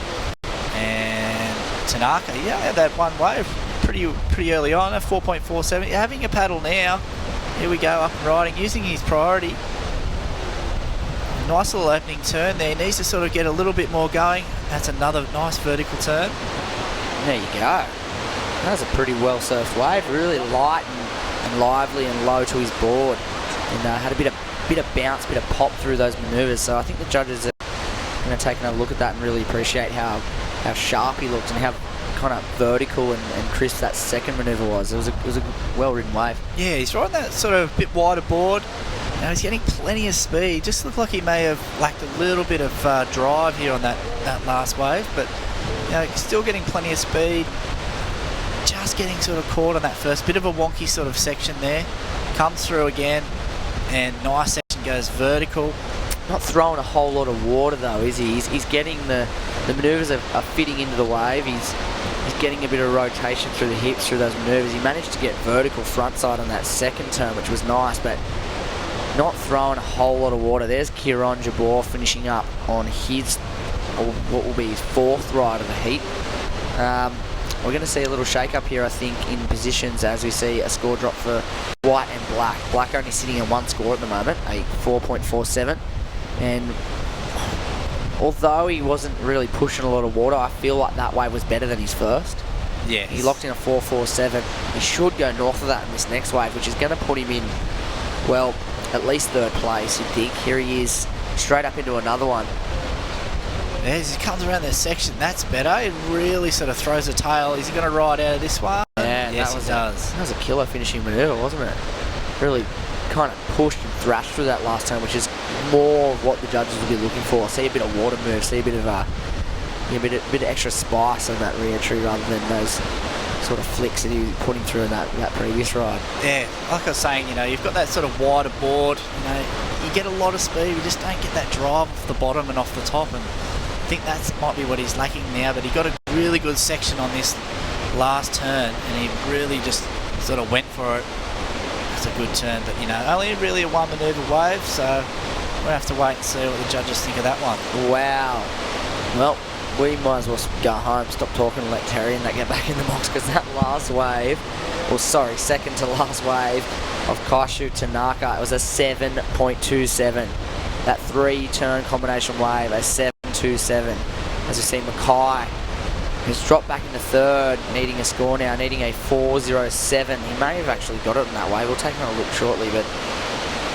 Speaker 22: and Tanaka, yeah, had that one wave pretty early on, a 4.47. You're having a paddle now. Here we go, up and riding, using his priority. Nice little opening turn there. Needs to sort of get a little bit more going. That's another nice vertical turn.
Speaker 3: There you go. That was a pretty well surfed wave. Really light and lively and low to his board, and had a bit of bounce, bit of pop through those manoeuvres. So I think the judges are going to take another look at that and really appreciate how sharp he looked and how kind of vertical and crisp that second manoeuvre was. It was a well-ridden wave.
Speaker 22: Yeah, he's riding that sort of bit wider board. Now he's getting plenty of speed. Just looked like he may have lacked a little bit of drive here on that last wave, but you know, still getting plenty of speed. Just getting sort of caught on that first bit of a wonky sort of section there. Comes through again, and nice section goes vertical.
Speaker 3: Not throwing a whole lot of water though, is he? He's getting the manoeuvres are fitting into the wave. He's getting a bit of rotation through the hips through those manoeuvres. He managed to get vertical front side on that second turn, which was nice, but not throwing a whole lot of water. There's Kieran Jabor finishing up on his, or what will be his fourth ride of the heat. We're going to see a little shake up here, I think, in positions as we see a score drop for white and black. Black only sitting at one score at the moment, a 4.47. And although he wasn't really pushing a lot of water, I feel like that wave was better than his first.
Speaker 22: Yeah.
Speaker 3: He locked in a 4.47. He should go north of that in this next wave, which is going to put him in, well, at least third place. You think here he is, straight up into another one.
Speaker 22: As he comes around that section, that's better. It really sort of throws a tail. Is he going to ride out of this one?
Speaker 3: Yeah,
Speaker 22: yes,
Speaker 3: he
Speaker 22: does.
Speaker 3: That was a killer finishing manoeuvre, wasn't it? Really kind of pushed and thrashed through that last turn, which is more of what the judges will be looking for. See a bit of water move, see a bit of a bit of extra spice on that re-entry rather than those sort of flicks that he was putting through in that previous ride.
Speaker 22: Yeah, like I was saying, you know, you've got that sort of wider board, you know, you get a lot of speed, you just don't get that drive off the bottom and off the top, and I think that might be what he's lacking now, but he got a really good section on this last turn, and he really just sort of went for it. It's a good turn, but you know, only really a one manoeuvre wave, so we'll have to wait and see what the judges think of that one.
Speaker 3: Wow. Well, we might as well go home, stop talking and let Terry and that get back in the box, because that last wave, second to last wave of Kaishu Tanaka, it was a 7.27. That 3-turn combination wave, a 7.27. As we see, Mackay has dropped back into third, needing a score now, needing a 4.07. He may have actually got it in that wave. We'll take another look shortly, but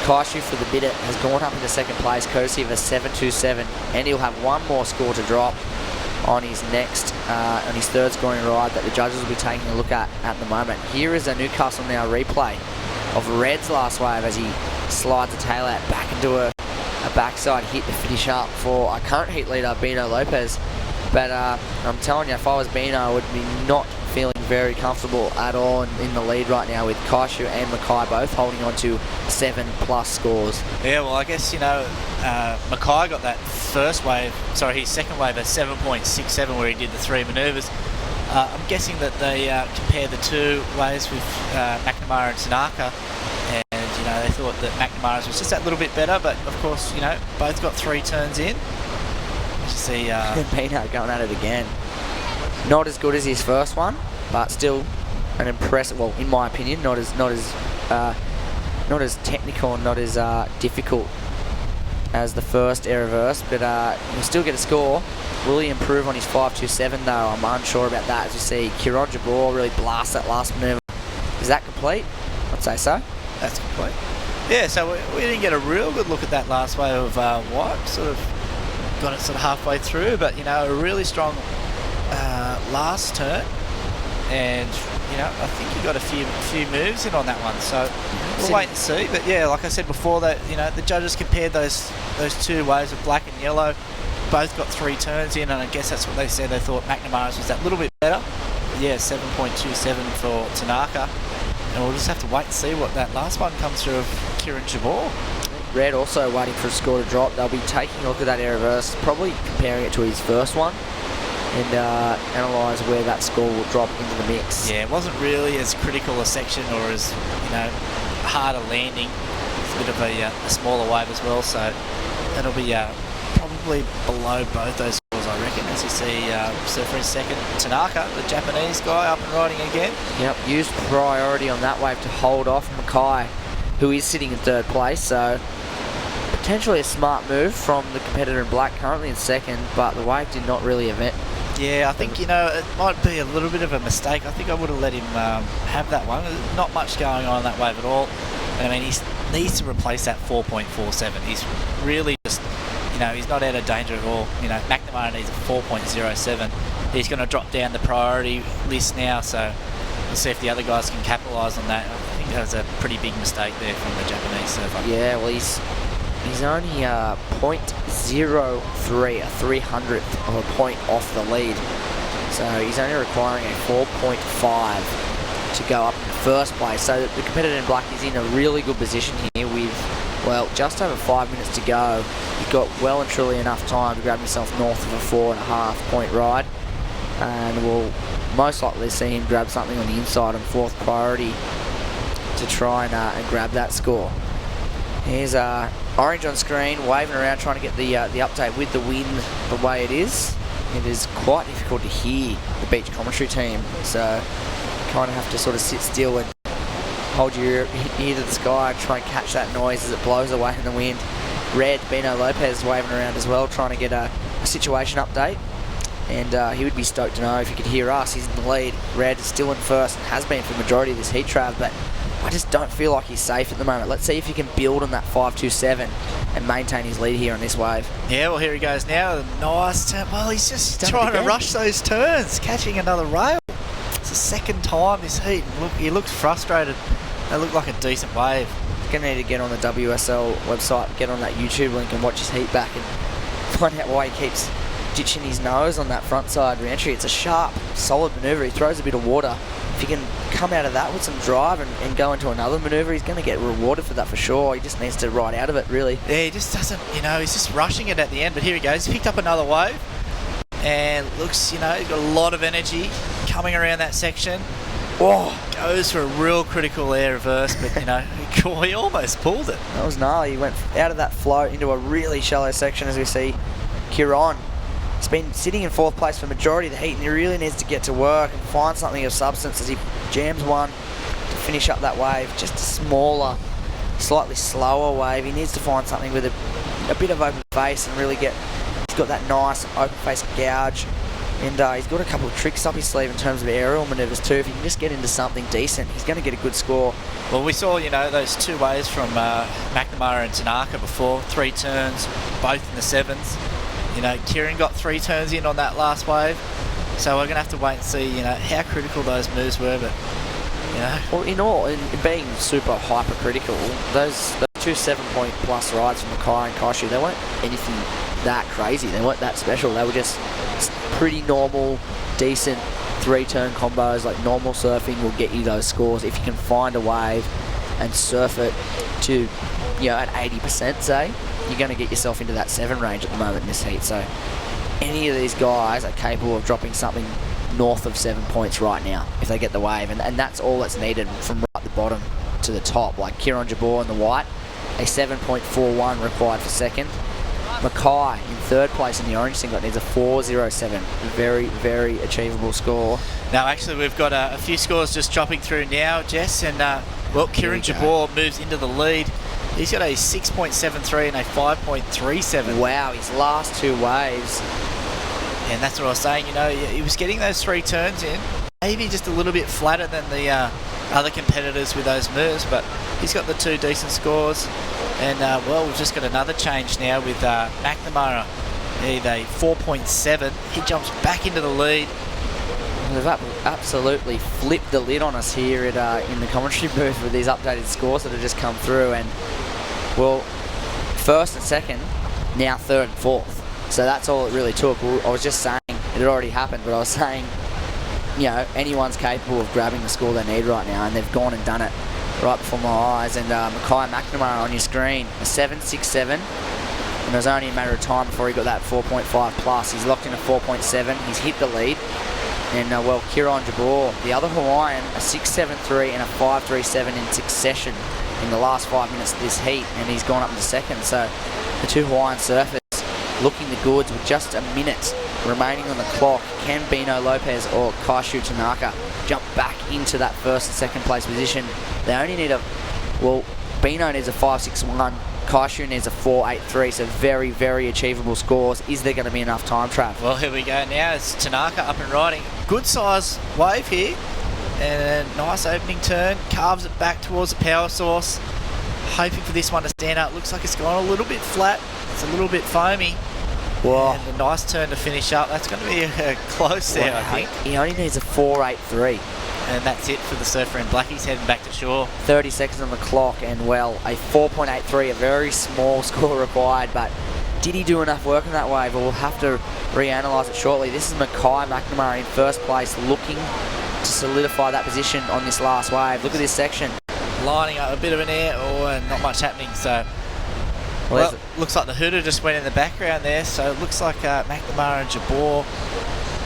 Speaker 3: Kaishu for the bidder has gone up into second place, courtesy of a 7.27, and he'll have one more score to drop on his next, on his third scoring ride that the judges will be taking a look at the moment. Here is a Newcastle Now replay of Red's last wave as he slides the tail out back into a backside hit to finish up for our current heat leader, Bino Lopez. But I'm telling you, if I was Bino, I would be not feeling very comfortable at all in the lead right now, with Kaishu and Mackay both holding on to 7+ scores.
Speaker 22: Yeah, well, I guess, you know, Mackay got that his second wave at 7.67 where he did the 3 manoeuvres. I'm guessing that they compared the 2 waves with McNamara and Tanaka, and, you know, they thought that McNamara's was just that little bit better, but of course, you know, both got 3 turns in. You see
Speaker 3: Bino going at it again. Not as good as his first one, but still an impressive, well, in my opinion, not as technical and not as difficult as the first air reverse, but he'll still get a score. Will he improve on his 5.27 though? I'm unsure about that. As you see, Kieran Jabor really blasts that last manoeuvre. Is that complete? I'd say so.
Speaker 22: That's complete. Yeah, so we didn't get a real good look at that last wave of White. Sort of got it sort of halfway through, but, you know, a really strong last turn, and, you know, I think he got a few moves in on that one, so we'll wait and see. But yeah, like I said before, that, you know, the judges compared those 2 waves of black and yellow, both got 3 turns in, and I guess that's what they said. They thought McNamara's was that little bit better. But yeah, 7.27 for Tanaka, and we'll just have to wait and see what that last one comes through of Kieran Jabor.
Speaker 3: Red also waiting for a score to drop. They'll be taking a look at that air reverse, probably comparing it to his first one, and analyse where that score will drop into the mix.
Speaker 22: Yeah, it wasn't really as critical a section or as, harder landing. It's a bit of a smaller wave as well, so that'll be probably below both those scores, I reckon, as you see surfer in second. Tanaka, the Japanese guy, up and riding again.
Speaker 3: Yep, used priority on that wave to hold off Mackay, who is sitting in third place, so potentially a smart move from the competitor in black, currently in second, but the wave did not really event.
Speaker 22: Yeah, I think, it might be a little bit of a mistake. I think I would have let him have that one. There's not much going on that wave at all. I mean, he needs to replace that 4.47. He's really just, he's not out of danger at all. McNamara needs a 4.07. He's going to drop down the priority list now, so we'll see if the other guys can capitalise on that. I think that was a pretty big mistake there from the Japanese surfer.
Speaker 3: Yeah, well, he's only 0.03, a 300th of a point off the lead. So he's only requiring a 4.5 to go up in the first place. So the competitor in black is in a really good position here with, well, just over 5 minutes to go. He's got well and truly enough time to grab himself north of a 4.5 point ride. And we'll most likely see him grab something on the inside on fourth priority to try and grab that score. Here's orange on screen, waving around, trying to get the update with the wind the way it is. It is quite difficult to hear the beach commentary team, so you kind of have to sort of sit still and hold your ear to the sky and try and catch that noise as it blows away in the wind. Red, Bino Lopez waving around as well, trying to get a situation update. And he would be stoked to know if he could hear us. He's in the lead. Red is still in first and has been for the majority of this heat trav, but I just don't feel like he's safe at the moment. Let's see if he can build on that 5.27 and maintain his lead here on this wave.
Speaker 22: Yeah, well, here he goes now. Nice turn. Well, he's just trying to rush those turns, catching another rail. It's the second time this heat. Look, he looks frustrated. That looked like a decent wave.
Speaker 3: He's going to need to get on the WSL website, get on that YouTube link and watch his heat back and find out why he keeps ditching his nose on that front side re-entry. It's a sharp, solid manoeuvre. He throws a bit of water. If he can come out of that with some drive and go into another manoeuvre, he's going to get rewarded for that for sure. He just needs to ride out of it, really.
Speaker 22: Yeah, he just doesn't, he's just rushing it at the end. But here he goes. He picked up another wave. And looks, he's got a lot of energy coming around that section. Oh, goes for a real critical air reverse, but, he almost pulled it.
Speaker 3: That was gnarly. He went out of that float into a really shallow section, as we see Kieran. He's been sitting in fourth place for the majority of the heat, and he really needs to get to work and find something of substance as he jams one to finish up that wave. Just a smaller, slightly slower wave. He needs to find something with a bit of open face and really get... He's got that nice open face gouge, and he's got a couple of tricks up his sleeve in terms of aerial manoeuvres too. If he can just get into something decent, he's going to get a good score.
Speaker 22: Well, we saw, those two waves from McNamara and Tanaka before. 3 turns, both in the 7s. Kieran got 3 turns in on that last wave, so we're going to have to wait and see, how critical those moves were. But,
Speaker 3: well, in being super hypercritical, those 2 7-point plus rides from Mackay and Kaishu, they weren't anything that crazy. They weren't that special. They were just pretty normal, decent 3-turn combos. Like normal surfing will get you those scores if you can find a wave and surf it to, at 80%, say. You're going to get yourself into that 7 range at the moment in this heat. So any of these guys are capable of dropping something north of 7 points right now if they get the wave, and that's all that's needed from right at the bottom to the top. Like Kieran Jabor in the white, a 7.41 required for second. Mackay in third place in the orange singlet needs a 4.07. Very, very achievable score.
Speaker 22: Now, actually, we've got a few scores just dropping through now, Jess, and Kieran Jabor moves into the lead. He's got a 6.73 and a 5.37.
Speaker 3: Wow, his last 2 waves.
Speaker 22: And that's what I was saying, he was getting those 3 turns in, maybe just a little bit flatter than the other competitors with those moves, but he's got the 2 decent scores. And, we've just got another change now with McNamara. He's a 4.7. He jumps back into the lead.
Speaker 3: They've absolutely flipped the lid on us here in the commentary booth with these updated scores that have just come through. And, well, first and second, now third and fourth. So that's all it really took. I was just saying, it had already happened, but I was saying, anyone's capable of grabbing the score they need right now, and they've gone and done it right before my eyes, and Mackay McNamara on your screen, a 7.67, and it was only a matter of time before he got that 4.5 plus. He's locked in a 4.7, he's hit the lead, and Kieron Jabor, the other Hawaiian, a 6.73 and a 5.37 in succession in the last 5 minutes of this heat, and he's gone up into second. So the two Hawaiian surfers looking the goods with just a minute remaining on the clock. Can Bino Lopez or Kaishu Tanaka jump back into that first and second place position? They only need Bino needs a 5.61, Kaishu needs a 4.83, so very, very achievable scores. Is there going to be enough time, Trav?
Speaker 22: Well, here we go now. It's Tanaka up and riding. Good size wave here, and a nice opening turn. Carves it back towards the power source. Hoping for this one to stand up. Looks like it's gone a little bit flat. It's a little bit foamy.
Speaker 3: Whoa.
Speaker 22: And a nice turn to finish up. That's going to be close there, I think.
Speaker 3: He only needs a 4.83.
Speaker 22: And that's it for the surfer in black. He's heading back to shore.
Speaker 3: 30 seconds on the clock, and a 4.83, a very small score required, but did he do enough work on that wave? We'll have to reanalyse it shortly. This is Mackay McNamara in first place, looking to solidify that position on this last wave. Look at this section.
Speaker 22: Lining up a bit of an air, and not much happening, so... Well, looks like the Huda just went in the background there, so it looks like McNamara and Jabor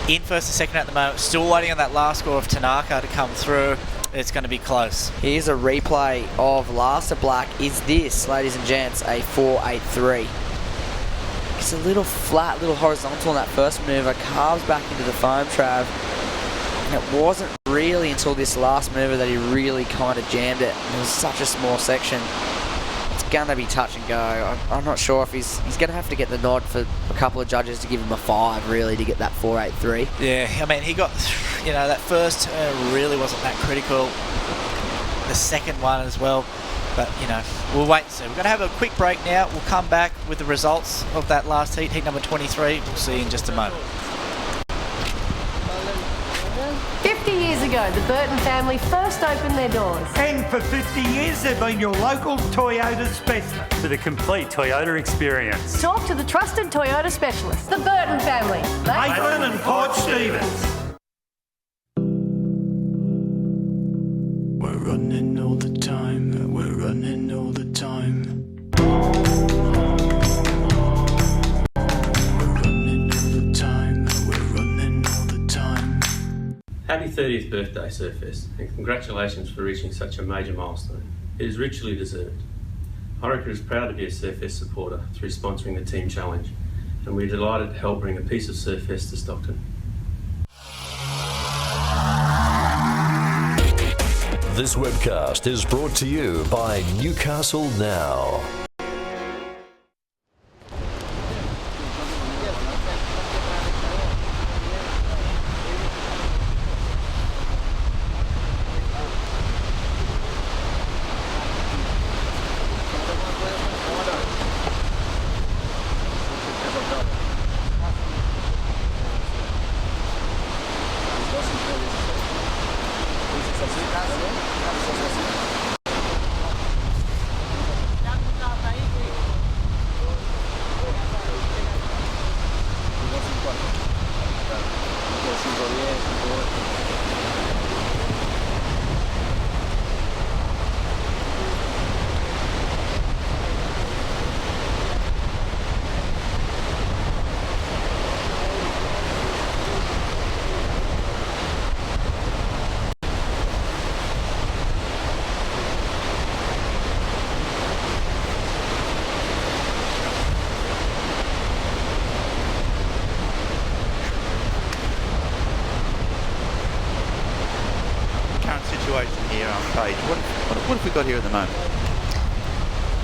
Speaker 22: in first and second at the moment. Still waiting on that last score of Tanaka to come through. It's going to be close.
Speaker 3: Here's a replay of last at black. Is this, ladies and gents, a 4.83? It's a little flat, little horizontal on that first maneuver. Carves back into the foam, Trav. And it wasn't really until this last maneuver that he really kind of jammed it. It was such a small section. Gonna be touch and go. I'm not sure if he's gonna have to get the nod for a couple of judges to give him a 5 really to get that 4.83.
Speaker 22: Yeah, I mean he got, that first turn really wasn't that critical. The second one as well, but we'll wait and see. We're gonna have a quick break now. We'll come back with the results of that last heat, heat number 23. We'll see you in just a moment.
Speaker 6: 50 years ago, the Burton family first opened their doors.
Speaker 7: And for 50 years, they've been your local Toyota specialist.
Speaker 8: For the complete Toyota experience.
Speaker 6: Talk to the trusted Toyota specialist, the Burton family.
Speaker 7: Maitland and Port Stevens.
Speaker 9: We're running all the time, we're running all the time.
Speaker 25: Happy 30th birthday, Surfest, and congratulations for reaching such a major milestone. It is richly deserved. Orica is proud to be a Surfest supporter through sponsoring the Team Challenge, and we're delighted to help bring a piece of Surfest to Stockton.
Speaker 20: This webcast is brought to you by Newcastle Now.
Speaker 26: What have we got here at the moment?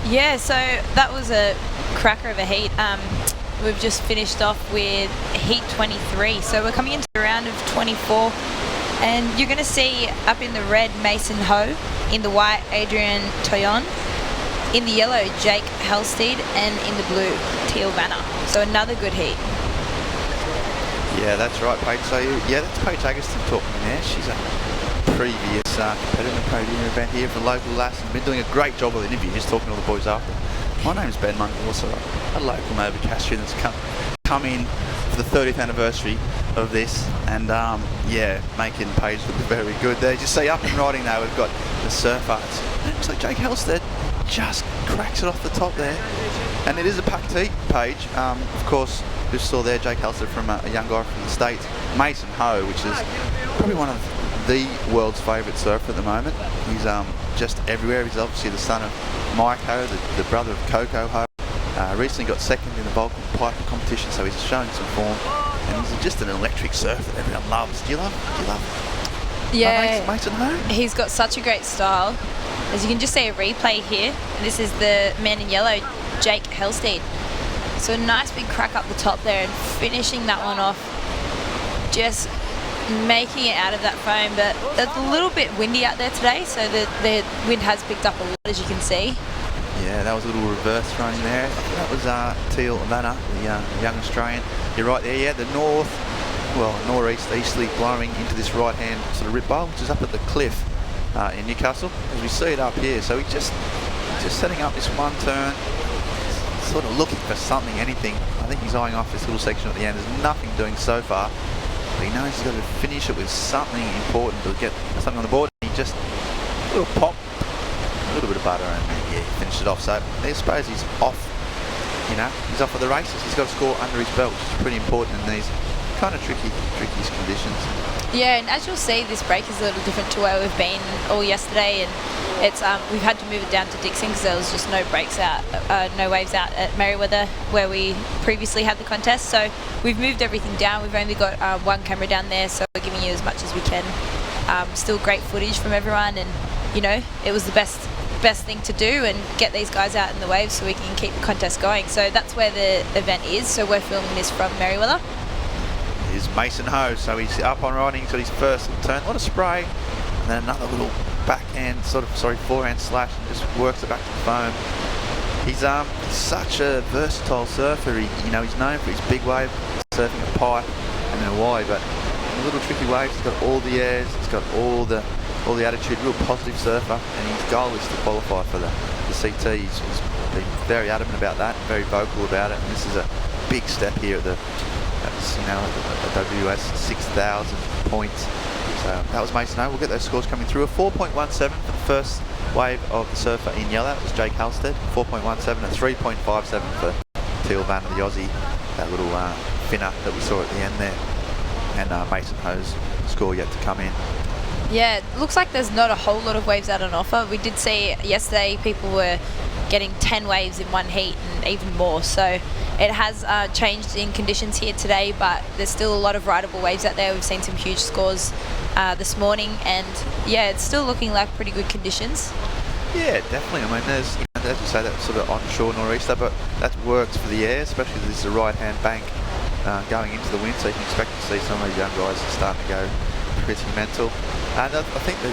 Speaker 27: Yeah, so that was a cracker of a heat. We've just finished off with heat 23, so we're coming into the round of 24, and you're going to see up in the red Mason Ho, in the white Adrian Toyon, in the yellow Jake Halstead, and in the blue Teal Vanner. So another good heat.
Speaker 26: Yeah, that's right, Paige. So that's Paige Agustin talking there. She's a previous competitor in the podium event here for local lass and been doing a great job with interviews, talking to all the boys after. My name's Ben Monk, also a local Nova Castrian that's come in for the 30th anniversary of this, and yeah, making Page look very good there. Just see up and riding now, we've got the surfer. It looks like Jake Halstead just cracks it off the top there, and it is a packed heat, Page. Of course, we saw there Jake Halstead from a young guy from the States, Mason Ho, which is probably one of the world's favourite surfer at the moment. He's just everywhere. He's obviously the son of Mike Ho, the brother of Coco Ho. Recently got second in the Vulcan Piper competition, so he's showing some form. And he's just an electric surfer that everyone loves. Do you love?
Speaker 27: Yeah,
Speaker 26: Mason Ho?
Speaker 27: He's got such a great style. As you can just see a replay here, this is the man in yellow, Jake Halstead. So a nice big crack up the top there and finishing that one off, just making it out of that foam. But it's a little bit windy out there today, so the wind has picked up a lot, as you can see.
Speaker 26: Yeah, that was a little reverse throwing there. That was Teal Vanna, the young Australian. You're right there, yeah, the northeast, easterly blowing into this right-hand sort of rip bowl, which is up at the cliff in Newcastle, as we see it up here. So he's just setting up this one turn, sort of looking for something, anything. I think he's eyeing off this little section at the end. There's nothing doing so far, but he knows he's got to finish it with something important to get something on the board. He just, a little pop, a little bit of butter, and yeah, he finished it off. So I suppose he's off, he's off at the races. He's got a score under his belt, which is pretty important in these kind of tricky conditions.
Speaker 27: Yeah, and as you'll see, this break is a little different to where we've been all yesterday, and it's we've had to move it down to Dixon because there was just no breaks out, no waves out at Merewether where we previously had the contest. So we've moved everything down. We've only got one camera down there, so we're giving you as much as we can. Still great footage from everyone, and it was the best thing to do and get these guys out in the waves so we can keep the contest going. So that's where the event is. So we're filming this from Merewether.
Speaker 26: Here's Mason Ho, so he's up on riding, he's got his first turn, a lot of spray, and then another little forehand slash, and just works it back to the foam. He's such a versatile surfer. He's known for his big wave, surfing a pipe and then a wide, but in the little tricky waves, he's got all the airs, he's got all the attitude, real positive surfer, and his goal is to qualify for the CT. He's been very adamant about that, very vocal about it, and this is a big step here at the WS 6,000 points. So that was Mason Ho. We'll get those scores coming through. A 4.17 for the first wave of the surfer in yellow. It was Jake Halstead. 4.17 and 3.57 for Teal Vanna, the Aussie. That little finner that we saw at the end there. And Mason Ho's score yet to come in.
Speaker 27: Yeah, it looks like there's not a whole lot of waves out on offer. We did see yesterday people were getting 10 waves in one heat and even more. So it has changed in conditions here today, but there's still a lot of rideable waves out there. We've seen some huge scores this morning, and yeah, it's still looking like pretty good conditions.
Speaker 26: Yeah, definitely. I mean, there's, as you say, that sort of onshore nor'easter, but that works for the air, especially as this is a right-hand bank going into the wind, so you can expect to see some of these young guys starting to go pretty mental. And I think the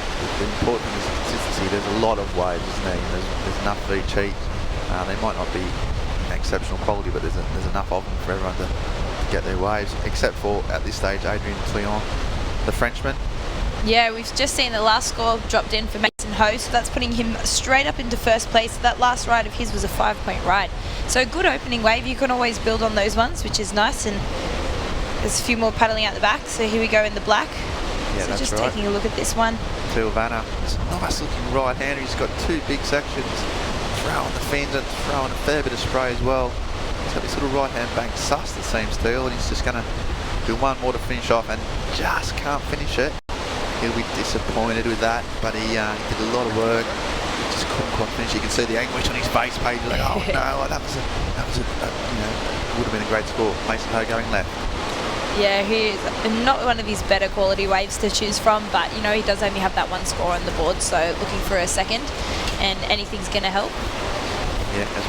Speaker 26: important thing is the consistency. There's a lot of waves, isn't there? There's enough for each heat. They might not be exceptional quality, but there's enough of them for everyone to get their waves, except for, at this stage, Adrien Cleon, the Frenchman.
Speaker 27: Yeah, we've just seen the last score dropped in for Mason Ho, so that's putting him straight up into first place. That last ride of his was a 5-point ride. So good opening wave. You can always build on those ones, which is nice. And there's a few more paddling out the back. So here we go in the black.
Speaker 26: Yeah,
Speaker 27: so
Speaker 26: that's
Speaker 27: just
Speaker 26: right.
Speaker 27: taking a look at this one.
Speaker 26: Teal Vanna, it's a nice looking right-hander. He's got two big sections, throwing the fins and throwing a fair bit of spray as well. He's got this little right-hand bank sus that seems Teal, and he's just going to do one more to finish off and just can't finish it. He'll be disappointed with that, but he did a lot of work. He just couldn't quite finish. You can see the anguish on his face page. Like, oh no, that was would have been a great score. Mason Ho going left.
Speaker 27: Yeah, he's not one of his better quality waves to choose from, but he does only have that one score on the board, so looking for a second, and anything's going to help.
Speaker 26: Yeah, as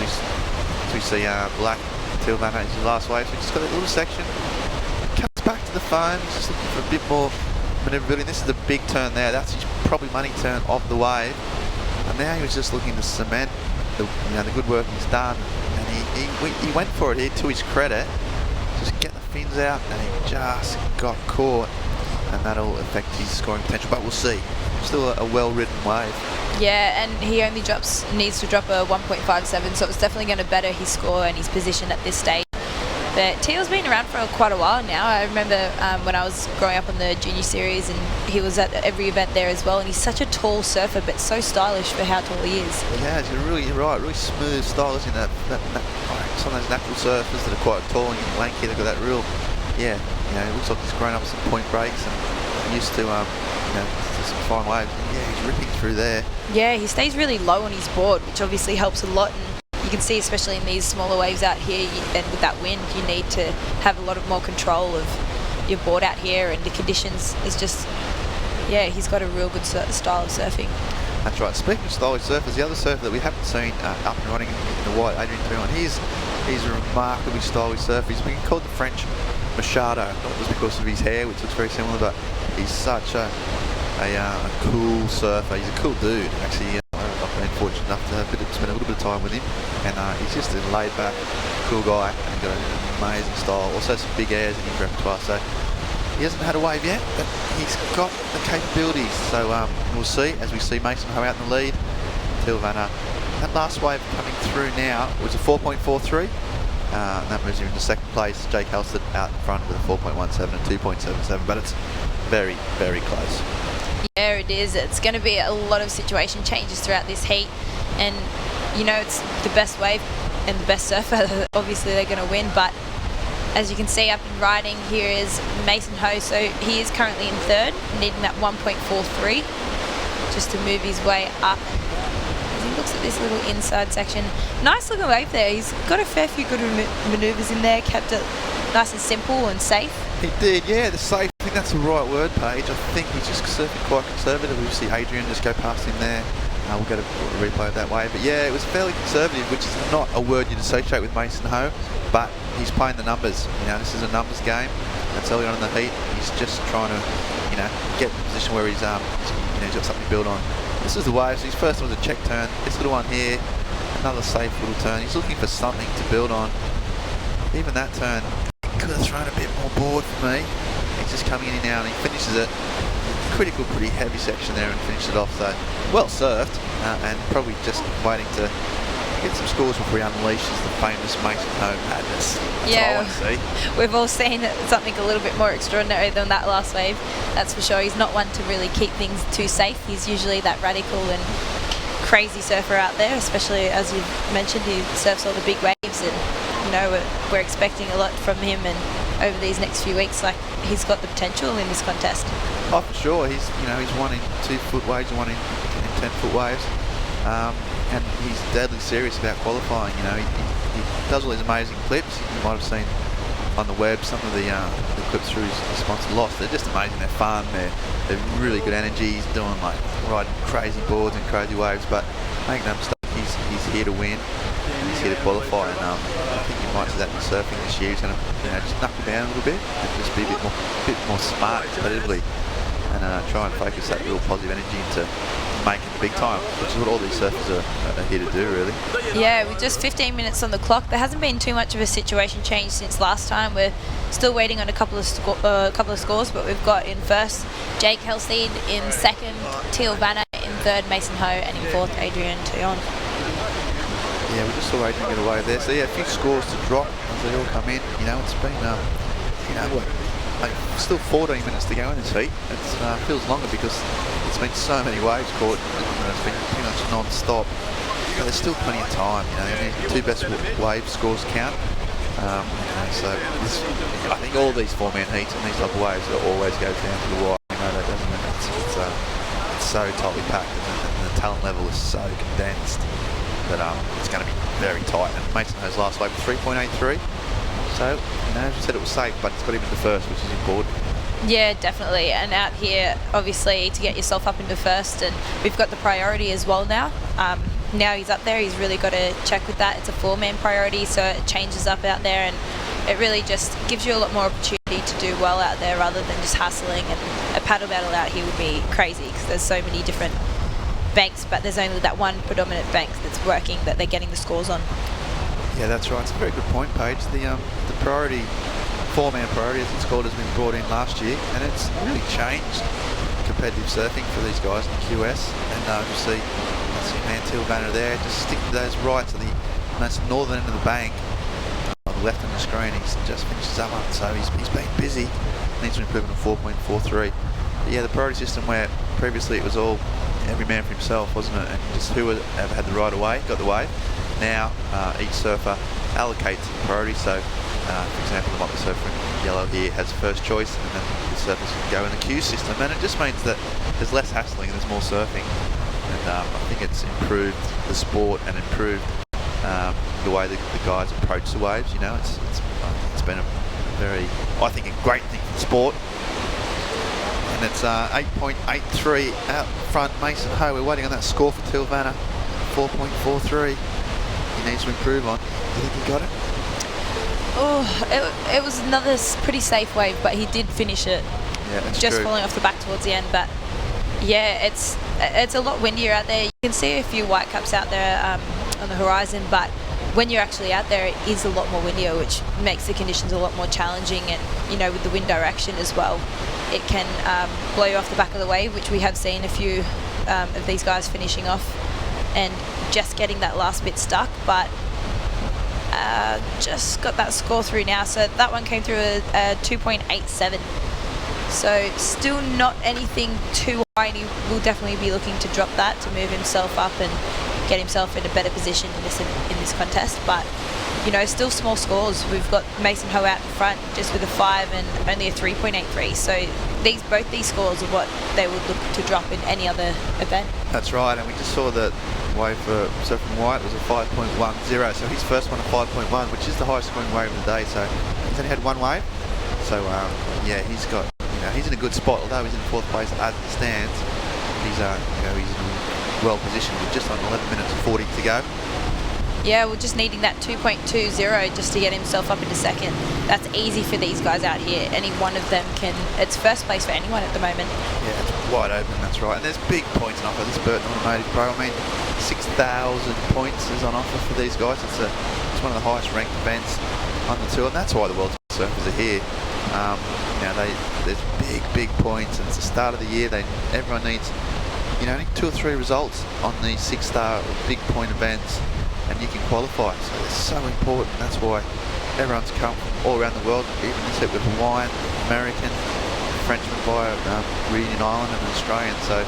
Speaker 26: we see Black, Teal Vanna is the last wave, so he's just got a little section, comes back to the foam, he's just looking for a bit more manoeuvrability. This is the big turn there, that's his probably money turn of the wave, and now he was just looking to cement the good work he's done, and he went for it here, to his credit, just get the fins out, and he just got caught, and that'll affect his scoring potential, but we'll see. Still a well-ridden wave.
Speaker 27: Yeah, and he only needs to drop a 1.57, so it's definitely going to better his score and his position at this stage. But Teal's been around for quite a while now. I remember when I was growing up on the junior series, and he was at every event there as well. And he's such a tall surfer, but so stylish for how tall he is.
Speaker 26: Yeah, he's really smooth style, isn't that some of those natural surfers that are quite tall and lanky, they've got that real, it looks like he's grown up with some point breaks and used to, some fine waves. Yeah, he's ripping through there.
Speaker 27: Yeah, he stays really low on his board, which obviously helps a lot. And you can see, especially in these smaller waves out here, and with that wind, you need to have a lot more control of your board out here, and the conditions is just, he's got a real good style of surfing.
Speaker 26: That's right. Speaking of stylish surfers, the other surfer that we haven't seen up and running in the white, Adrian Tuyon, he's a remarkably stylish surfer. He's been called the French Machado, not just because of his hair, which looks very similar, but he's such a cool surfer. He's a cool dude, actually. I've been fortunate enough to spend a little bit of time with him, and he's just a laid-back, cool guy, and got an amazing style. Also some big airs in his repertoire, so he hasn't had a wave yet, but he's got the capabilities. So we'll see, as we see Mason Ho out in the lead. Till Vanna, that last wave coming through now was a 4.43. And that moves him into second place. Jake Halstead out in front with a 4.17 and 2.77, but it's very, very close.
Speaker 27: Yeah, it is. It's going to be a lot of situation changes throughout this heat, and it's the best wave and the best surfer. Obviously, they're going to win, but as you can see up in riding, here is Mason Ho. So he is currently in third, needing that 1.43 just to move his way up. As he looks at this little inside section, nice looking wave there. He's got a fair few good manoeuvres in there, kept it nice and simple and safe.
Speaker 26: He did, yeah, the safe. I think that's the right word, Paige. I think he's just surfing quite conservative. We see Adrian just go past him there. We'll get a replay of that wave. But yeah, it was fairly conservative, which is not a word you'd associate with Mason Ho, but he's playing the numbers. This is a numbers game. That's early on in the heat. He's just trying to, get in a position where he's got something to build on. This is the wave. So his first one was a check turn. This little one here, another safe little turn. He's looking for something to build on. Even that turn could have thrown a bit more board for me. He's just coming in now and he finishes it. Critical, pretty heavy section there and finished it off. So well surfed and probably just waiting to get some scores before he unleashes the famous Mason Ho madness. That's what I want to see.
Speaker 27: We've all seen something a little bit more extraordinary than that last wave. That's for sure. He's not one to really keep things too safe. He's usually that radical and crazy surfer out there, especially as you've mentioned, he surfs all the big waves, and we're expecting a lot from him, and over these next few weeks, he's got the potential in this contest.
Speaker 26: Oh, for sure. He's won in 2-foot waves and won in 10-foot waves, and he's deadly serious about qualifying. He does all these amazing clips. You might have seen on the web some of the clips through his sponsor Lost. They're just amazing. They're fun. They're really good energy. He's doing riding crazy boards and crazy waves, but make no mistake, he's here to win. And he's here to qualify, and I think you might see that in surfing this year. He's going to just knuckle down a little bit and just be a bit more smart competitively, and try and focus that real positive energy into making the big time, which is what all these surfers are here to do, really.
Speaker 27: Yeah, with just 15 minutes on the clock, there hasn't been too much of a situation change since last time. We're still waiting on a couple of scores, but we've got in first Jake Halstead, in second Teal Vanna, in third Mason Ho, and in fourth Adrian Tuyon.
Speaker 26: Yeah, we just saw Adrian get away there. So yeah, a few scores to drop as they all come in. It's been still 14 minutes to go in this heat. It feels longer because it's been so many waves caught. It's been pretty much non-stop. But there's still plenty of time. The two best wave scores count. So I think all these four-man heats and these type of waves it always goes down to the wire. That doesn't it? It's so tightly packed, and the talent level is so condensed that it's going to be very tight. And Mason Ho's last wave was 3.83. So, as you said, it was safe, but it's got him into first, which is important.
Speaker 27: Yeah, definitely. And out here, obviously, to get yourself up into first, and we've got the priority as well now. Now he's up there, he's really got to check with that. It's a four-man priority, so it changes up out there, and it really just gives you a lot more opportunity to do well out there rather than just hustling. And a paddle battle out here would be crazy because there's so many different banks, but there's only that one predominant bank that's working, that they're getting the scores on.
Speaker 26: Yeah, that's right. It's a very good point, Paige. The priority, four-man priority as it's called, has been brought in last year, and it's really changed competitive surfing for these guys in the QS. And you see Teal Vanna there, just stick to those right to the most northern end of the bank, the left on the screen. He's just finished that one, so he's been busy. Needs to improve on 4.43. But yeah, the priority system where previously it was all every man for himself, wasn't it? And just whoever had the right of way got the wave. Now each surfer allocates priority. So, for example, the Motley surfer in yellow here has first choice, and then the surfers go in the queue system. And it just means that there's less hassling and there's more surfing. And I think it's improved the sport and improved the way the guys approach the waves. You know, it's been a very, I think, a great thing for the sport. And it's 8.83 out front. Mason Ho, we're waiting on that score for Till Vanna. 4.43. He needs to improve on. Do you think he got it?
Speaker 27: Oh, it was another pretty safe wave, but he did finish it.
Speaker 26: Yeah, that's
Speaker 27: just
Speaker 26: true.
Speaker 27: falling off the back towards the end. But yeah, it's a lot windier out there. You can see a few white caps out there on the horizon, but when you're actually out there, it is a lot more windier, which makes the conditions a lot more challenging. And you know, with the wind direction as well, it can blow you off the back of the wave, which we have seen a few of these guys finishing off and just getting that last bit stuck. But just got that score through now, so that one came through a 2.87. So still not anything too high, and he will definitely be looking to drop that to move himself up and get himself in a better position in this contest. But you know, still small scores. We've got Mason Ho out in front just with a 5 and only a 3.83. So both these scores are what they would look to drop in any other event.
Speaker 26: That's right, and we just saw that wave for Surfing White was a 5.10. So his first one a 5.1, which is the highest scoring wave of the day. So he's only had one wave. So yeah, he's got, he's in a good spot. Although he's in 4th place as it stands, he's he's well positioned with just on 11 minutes and 40 to go.
Speaker 27: Yeah, we're just needing that 2.20 just to get himself up into second. That's easy for these guys out here. Any one of them can, it's first place for anyone at the moment.
Speaker 26: Yeah, it's wide open, that's right. And there's big points on offer. This Burton Automotive Pro, I mean, 6,000 points is on offer for these guys. It's one of the highest ranked events on the tour, and that's why the world's surfers are here. There's big points, and it's the start of the year. Everyone needs, only 2 or 3 results on these 6-star big point events, and you can qualify. So it's so important. That's why everyone's come from all around the world. Even this with Hawaiian, American, Frenchman via Reunion Island, and Australian. So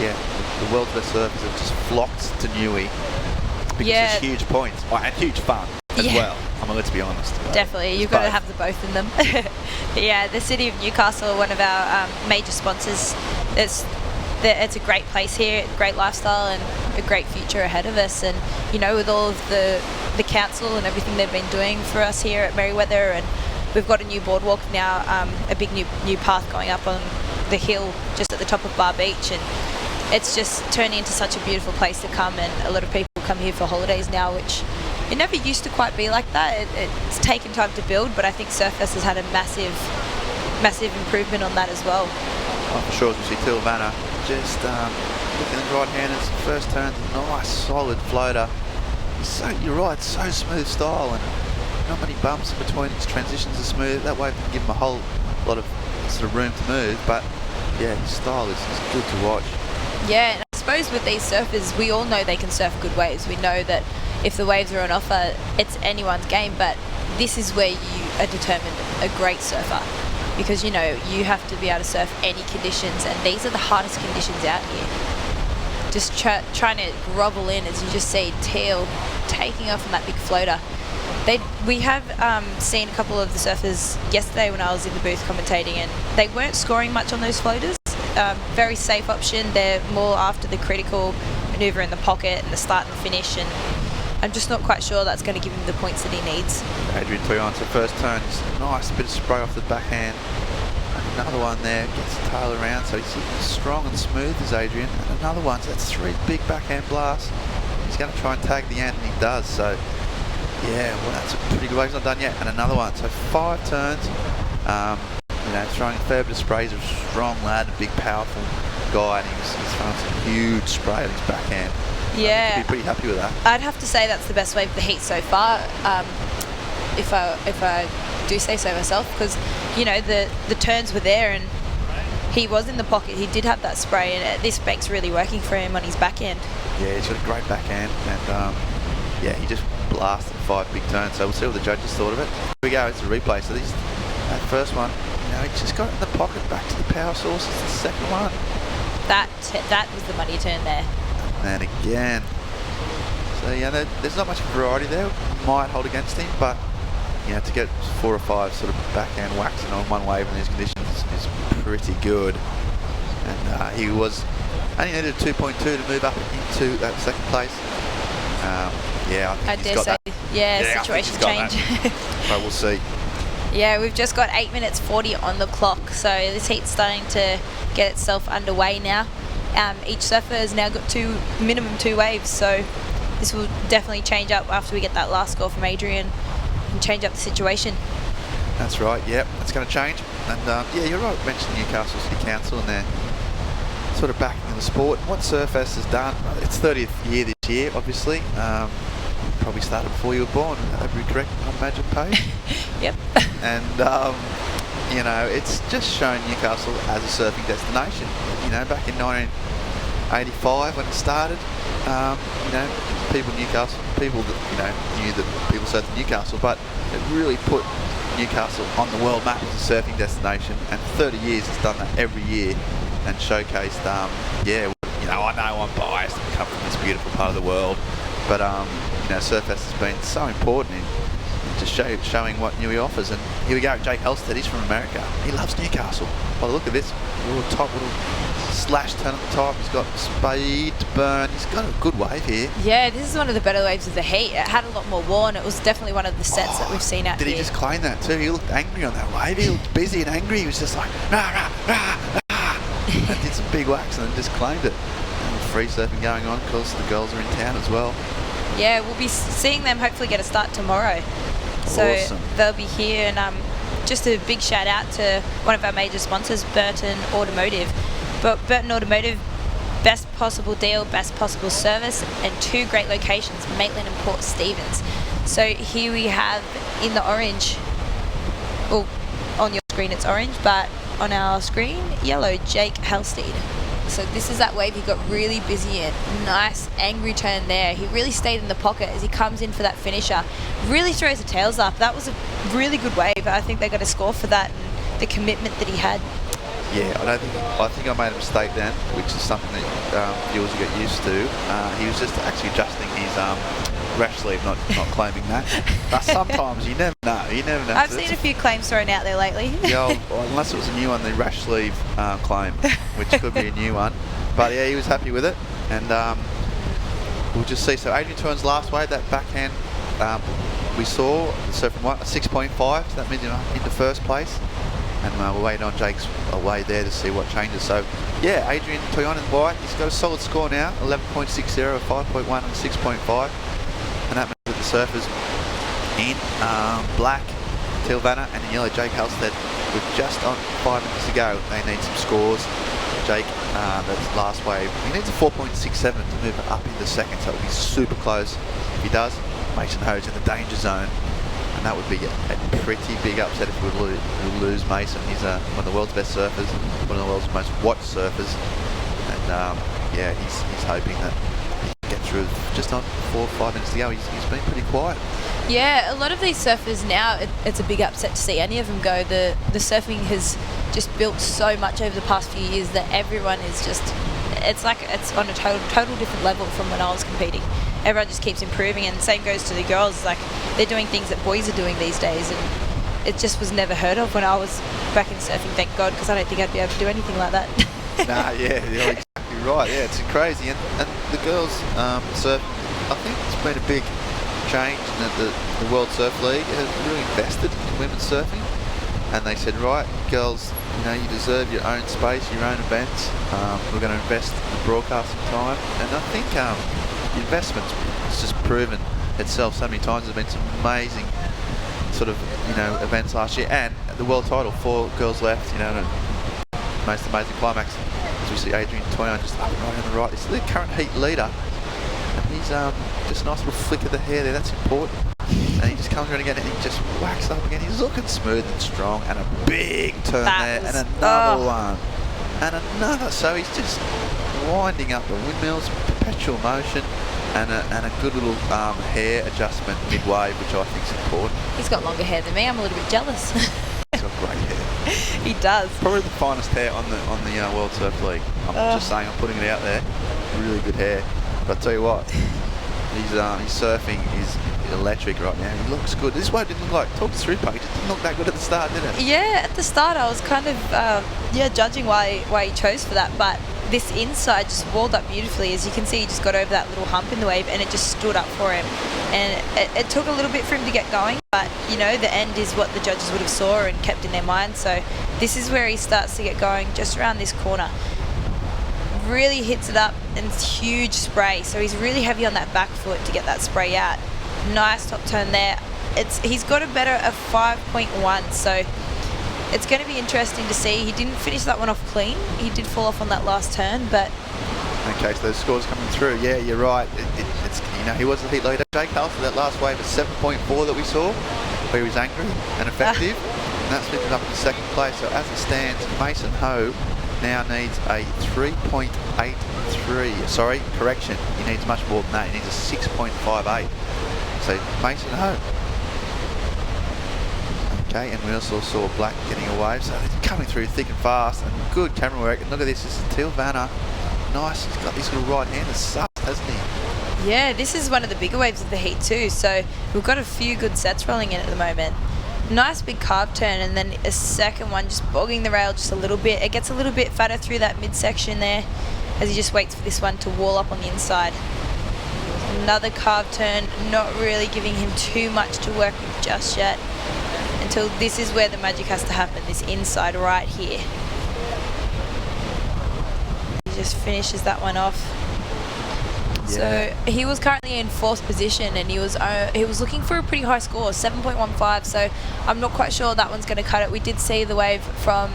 Speaker 26: yeah, the world's best surfers have just flocked to Newey because it's huge points and huge fun as well. I mean, let's be honest.
Speaker 27: Definitely, you've got to have the both in them. Yeah, the City of Newcastle, one of our major sponsors. It's a great place here, great lifestyle, and a great future ahead of us. And with all of the council and everything they've been doing for us here at Merewether, and we've got a new boardwalk now, a big new path going up on the hill just at the top of Bar Beach, and it's just turning into such a beautiful place to come. And a lot of people come here for holidays now, which it never used to quite be like that. It's taken time to build, but I think Surfest has had a massive improvement on that as well.
Speaker 26: Oh, for sure, as we see Till Vanna just looking at the right hand, it's the first turn, nice solid floater. You're right, so smooth style, and not many bumps in between. Its transitions are smooth. That way can give him a whole lot of sort of room to move. But yeah, his style is good to watch.
Speaker 27: Yeah, and I suppose with these surfers, we all know they can surf good waves. We know that if the waves are on offer, it's anyone's game. But this is where you are determined a great surfer, because you have to be able to surf any conditions, and these are the hardest conditions out here. Just trying to grovel in, as you just see Teal taking off on that big floater. We have seen a couple of the surfers yesterday when I was in the booth commentating, and they weren't scoring much on those floaters. Very safe option. They're more after the critical manoeuvre in the pocket and the start and finish, and I'm just not quite sure that's going to give him the points that he needs.
Speaker 26: Adrian Toyon's first turn, nice bit of spray off the backhand. Another one there, gets the tail around, so he's strong and smooth as Adrian. And another one, so that's 3 big backhand blasts. He's going to try and tag the end, and he does. So yeah, well, that's a pretty good way. He's not done yet. And another one, so 5 turns. Throwing a fair bit of sprays. He's a strong lad, a big powerful guy, and he's throwing some huge spray at his backhand.
Speaker 27: Yeah,
Speaker 26: I'd be pretty happy with that.
Speaker 27: I'd have to say that's the best wave of the heat so far, if I do say so myself, because the turns were there and he was in the pocket. He did have that spray, and this bank's really working for him on his backhand.
Speaker 26: Yeah, he's got a great backhand, and yeah, he just blasted 5 big turns. So we'll see what the judges thought of it. Here we go, it's a replay. So that first one, he just got it in the pocket, back to the power source. It's the second one.
Speaker 27: That was the money turn there.
Speaker 26: And again. So, there's not much variety there. Might hold against him, but, to get 4 or 5 sort of backhand waxing on one wave in these conditions is pretty good. And he was only needed 2.2 to move up into that second place. I think he's got that.
Speaker 27: Situation change.
Speaker 26: But we'll see.
Speaker 27: Yeah, we've just got 8 minutes 40 on the clock, so this heat's starting to get itself underway now. Each surfer has now got minimum two waves, so this will definitely change up after we get that last score from Adrian and change up the situation.
Speaker 26: That's right, yep, it's going to change. And you're right, I mentioned Newcastle City Council and they're sort of backing the sport. What Surfest has done, it's 30th year this year, obviously. Probably started before you were born, that'd be correct, I imagine, Paige.
Speaker 27: Yep.
Speaker 26: And, it's just shown Newcastle as a surfing destination. Back in 1985 when it started, people in Newcastle, people that, knew that people surfed in Newcastle, but it really put Newcastle on the world map as a surfing destination, and 30 years it's done that every year and showcased, I know I'm biased and come from this beautiful part of the world, but Surfest has been so important in just showing what Newey offers. And here we go, Jake Halstead, he's from America. He loves Newcastle. By the look at this, little slash turn at the top. He's got speed to burn. He's got a good wave here.
Speaker 27: Yeah, this is one of the better waves of the heat. It had a lot more worn. It was definitely one of the sets that we've seen out here.
Speaker 26: Did he just claim that too? He looked angry on that wave. He looked busy and angry. He was just like, rah, rah, rah, rah. And did some big whacks and then just claimed it. And free surfing going on. Of course, the girls are in town as well.
Speaker 27: Yeah, we'll be seeing them hopefully get a start tomorrow. So
Speaker 26: awesome.
Speaker 27: They'll be here, and just a big shout out to one of our major sponsors, Burton Automotive. But Burton Automotive, best possible deal, best possible service, and 2 great locations, Maitland and Port Stephens. So here we have in the orange, well, on your screen it's orange, but on our screen, yellow, Jake Halstead. So this is that wave he got really busy in. Nice angry turn there. He really stayed in the pocket as he comes in for that finisher. Really throws the tails up. That was a really good wave. I think they got a score for that and the commitment that he had.
Speaker 26: Yeah, I think I made a mistake then, which is something that viewers will get used to. He was just actually adjusting his rash sleeve, not claiming that. But sometimes you never know.
Speaker 27: I've seen a few claims thrown out there lately.
Speaker 26: Unless it was a new one, the rash sleeve claim, which could be a new one. But yeah, he was happy with it, and we'll just see. So Adrian Tuan's last wave, that backhand, we saw surfing white, a 6.5. So that means into first place. And we're waiting on Jake's away there to see what changes. So, yeah, Adrian Tuan in white, he's got a solid score now, 11.60, 5.1 and 6.5. And that means that the surfers in black, Teal Vanna, and in yellow, Jake Halstead, with just on 5 minutes to go. They need some scores. Jake, that's last wave, he needs a 4.67 to move up into second, so it'll be super close. If he does, Mason Ho's in the danger zone. And that would be a pretty big upset if we lose Mason. He's one of the world's best surfers, one of the world's most watched surfers, and he's hoping that he can get through just on 4 or 5 minutes to go. He's been pretty quiet.
Speaker 27: Yeah, a lot of these surfers now, it's a big upset to see any of them go. The surfing has just built so much over the past few years that everyone is just, it's on a total different level from when I was competing. Everyone just keeps improving, and same goes to the girls. Like, they're doing things that boys are doing these days, and it just was never heard of when I was back in surfing, thank God, because I don't think I'd be able to do anything like that.
Speaker 26: You're exactly right. Yeah, it's crazy. And the girls surf, I think it's been a big change in that the World Surf League has really invested in women's surfing, and they said, right, girls, you deserve your own space, your own events. We're going to invest in the broadcasting time, and I think the investment's just proven itself so many times. There's been some amazing sort of events last year, and the world title, 4 girls left, most amazing climax, as we see Adrian Tuan just up and right on the right. This is the current heat leader, and he's just a nice little flick of the hair there, that's important. And he just comes around again and he just whacks up again. He's looking smooth and strong, and a big turn there, and another one, and another. So he's just winding up the windmills, perpetual motion, and a good little hair adjustment mid-wave, which I think is important.
Speaker 27: He's got longer hair than me. I'm a little bit jealous.
Speaker 26: He's got great hair.
Speaker 27: He does.
Speaker 26: Probably the finest hair on the World Surf League. I'm just saying, I'm putting it out there. Really good hair. But I tell you what, his surfing is electric right now. He looks good. This is what it didn't look like. Talk us through, Puck. It didn't look that good at the start, did it?
Speaker 27: Yeah, at the start I was kind of judging why he chose for that, but this inside just walled up beautifully. As you can see, he just got over that little hump in the wave and it just stood up for him. And it took a little bit for him to get going, but you know, the end is what the judges would have saw and kept in their mind. So this is where he starts to get going, just around this corner. Really hits it up and it's huge spray. So he's really heavy on that back foot to get that spray out. Nice top turn there. He's got a better of 5.1, so it's going to be interesting to see. He didn't finish that one off clean. He did fall off on that last turn, but...
Speaker 26: Okay, so those scores coming through. Yeah, you're right. It's he was the heat leader. Jake Hull for that last wave is 7.4 that we saw, where he was angry and effective, and that's lifted up to second place. So as it stands, Mason Ho now needs a 3.83. Sorry, correction. He needs much more than that. He needs a 6.58. So Mason Ho. Okay, and we also saw Black getting a wave, so they're coming through thick and fast, and good camera work. And look at this is Teal Vanna. Nice, he's got this little right hand, sucks, hasn't he?
Speaker 27: Yeah, this is one of the bigger waves of the heat too, so we've got a few good sets rolling in at the moment. Nice big carve turn, and then a second one just bogging the rail just a little bit. It gets a little bit fatter through that midsection there as he just waits for this one to wall up on the inside. Another carve turn, not really giving him too much to work with just yet, until this is where the magic has to happen, this inside right here. He just finishes that one off. Yeah. So he was currently in 4th position, and he was looking for a pretty high score, 7.15. So I'm not quite sure that one's going to cut it. We did see the wave from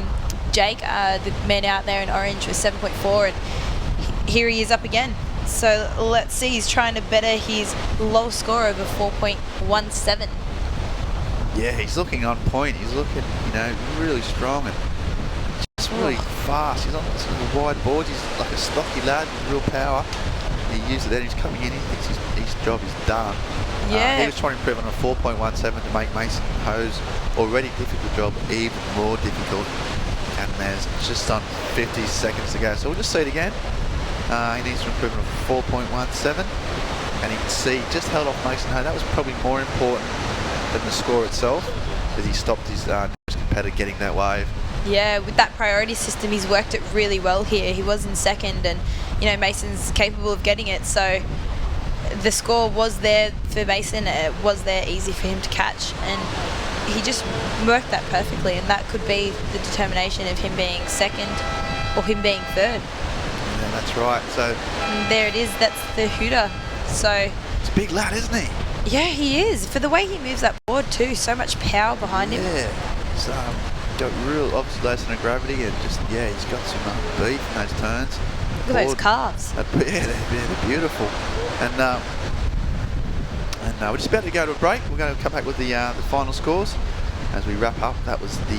Speaker 27: Jake, the man out there in orange, was 7.4, and here he is up again. So let's see, he's trying to better his low score over 4.17.
Speaker 26: Yeah, he's looking on point. He's looking, really strong and just really fast. He's on sort of wide boards. He's like a stocky lad with real power. He used it there. He's coming in. He thinks his job is done.
Speaker 27: Yeah.
Speaker 16: He was trying to improve on a 4.17 to make Mason Ho's already difficult job even more difficult. And there's just on 50 seconds to go. So we'll just see it again. He needs to improve on a 4.17. And you can see he just held off Mason Ho. That was probably more important than the score itself, as he stopped his competitor getting that wave.
Speaker 27: Yeah, with that priority system, he's worked it really well here. He was in second, and Mason's capable of getting it. So the score was there for Mason. It was there easy for him to catch, and he just worked that perfectly. And that could be the determination of him being second or him being third.
Speaker 16: Yeah, that's right. So
Speaker 27: and there it is. That's the hooter. So
Speaker 16: it's a big lad, isn't he?
Speaker 27: Yeah, he is. For the way he moves that board too, so much power behind him.
Speaker 16: Yeah, he's got real obviously low centre of gravity, and just he's got some beef in those turns.
Speaker 27: Look at those calves.
Speaker 16: Yeah, they're beautiful. And we're just about to go to a break. We're going to come back with the final scores as we wrap up. That was the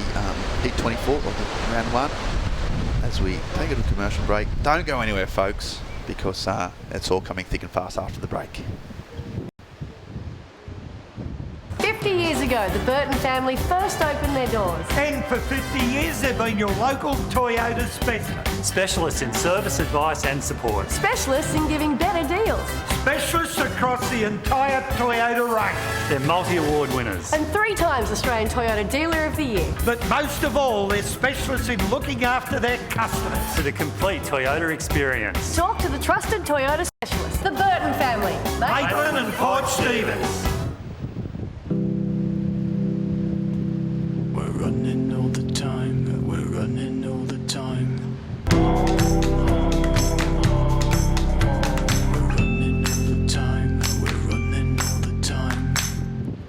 Speaker 16: Heat 24 of the round 1. As we take a little commercial break, don't go anywhere, folks, because it's all coming thick and fast after the break.
Speaker 6: 50 years ago, the Burton family first opened their doors.
Speaker 7: And for 50 years, they've been your local Toyota specialist.
Speaker 8: Specialists in service, advice and support.
Speaker 6: Specialists in giving better deals.
Speaker 7: Specialists across the entire Toyota range.
Speaker 8: They're multi-award winners.
Speaker 6: And 3 times Australian Toyota Dealer of the Year.
Speaker 7: But most of all, they're specialists in looking after their customers.
Speaker 8: For the complete Toyota experience.
Speaker 6: Talk to the trusted Toyota specialist, the Burton family.
Speaker 7: Maitland and Port Stevens.
Speaker 9: We're running all the time, we're running all the time.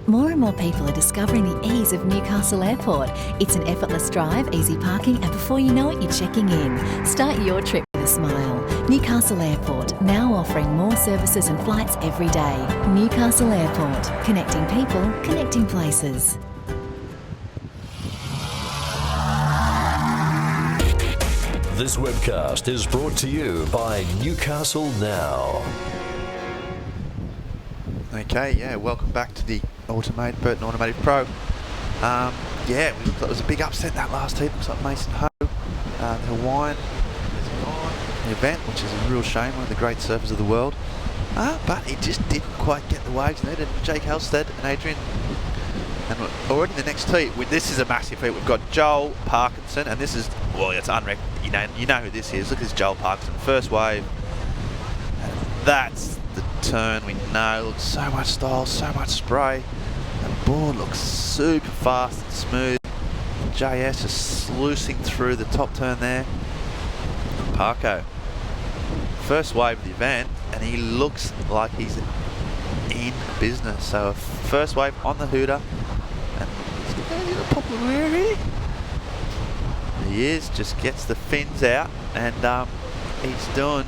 Speaker 1: More and more people are discovering the ease of Newcastle Airport. It's an effortless drive, easy parking, and before you know it, you're checking in. Start your trip with a smile. Newcastle Airport, now offering more services and flights every day. Newcastle Airport, connecting people, connecting places.
Speaker 20: This webcast is brought to you by Newcastle Now.
Speaker 26: Okay, yeah, welcome back to the Burton Automotive Pro. Yeah, we looked like it was a big upset that last heat. Looks like Mason Ho, the Hawaiian, is gone in the event, which is a real shame, one of the great surfers of the world. But he just didn't quite get the waves needed. Jake Halstead and Adrian. And already in the next heat, this is a massive heat. We've got Joel Parkinson, and this is, well, it's unreal. You know who this is. Look at this Joel Parkinson, first wave. And that's the turn we know. Looks so much style, so much spray. The board looks super fast and smooth. JS just sluicing through the top turn there. Parko, first wave of the event, and he looks like he's in business. So first wave on the hooter, and he's going to get a popular rear here. He is, just gets the fins out, and he's doing,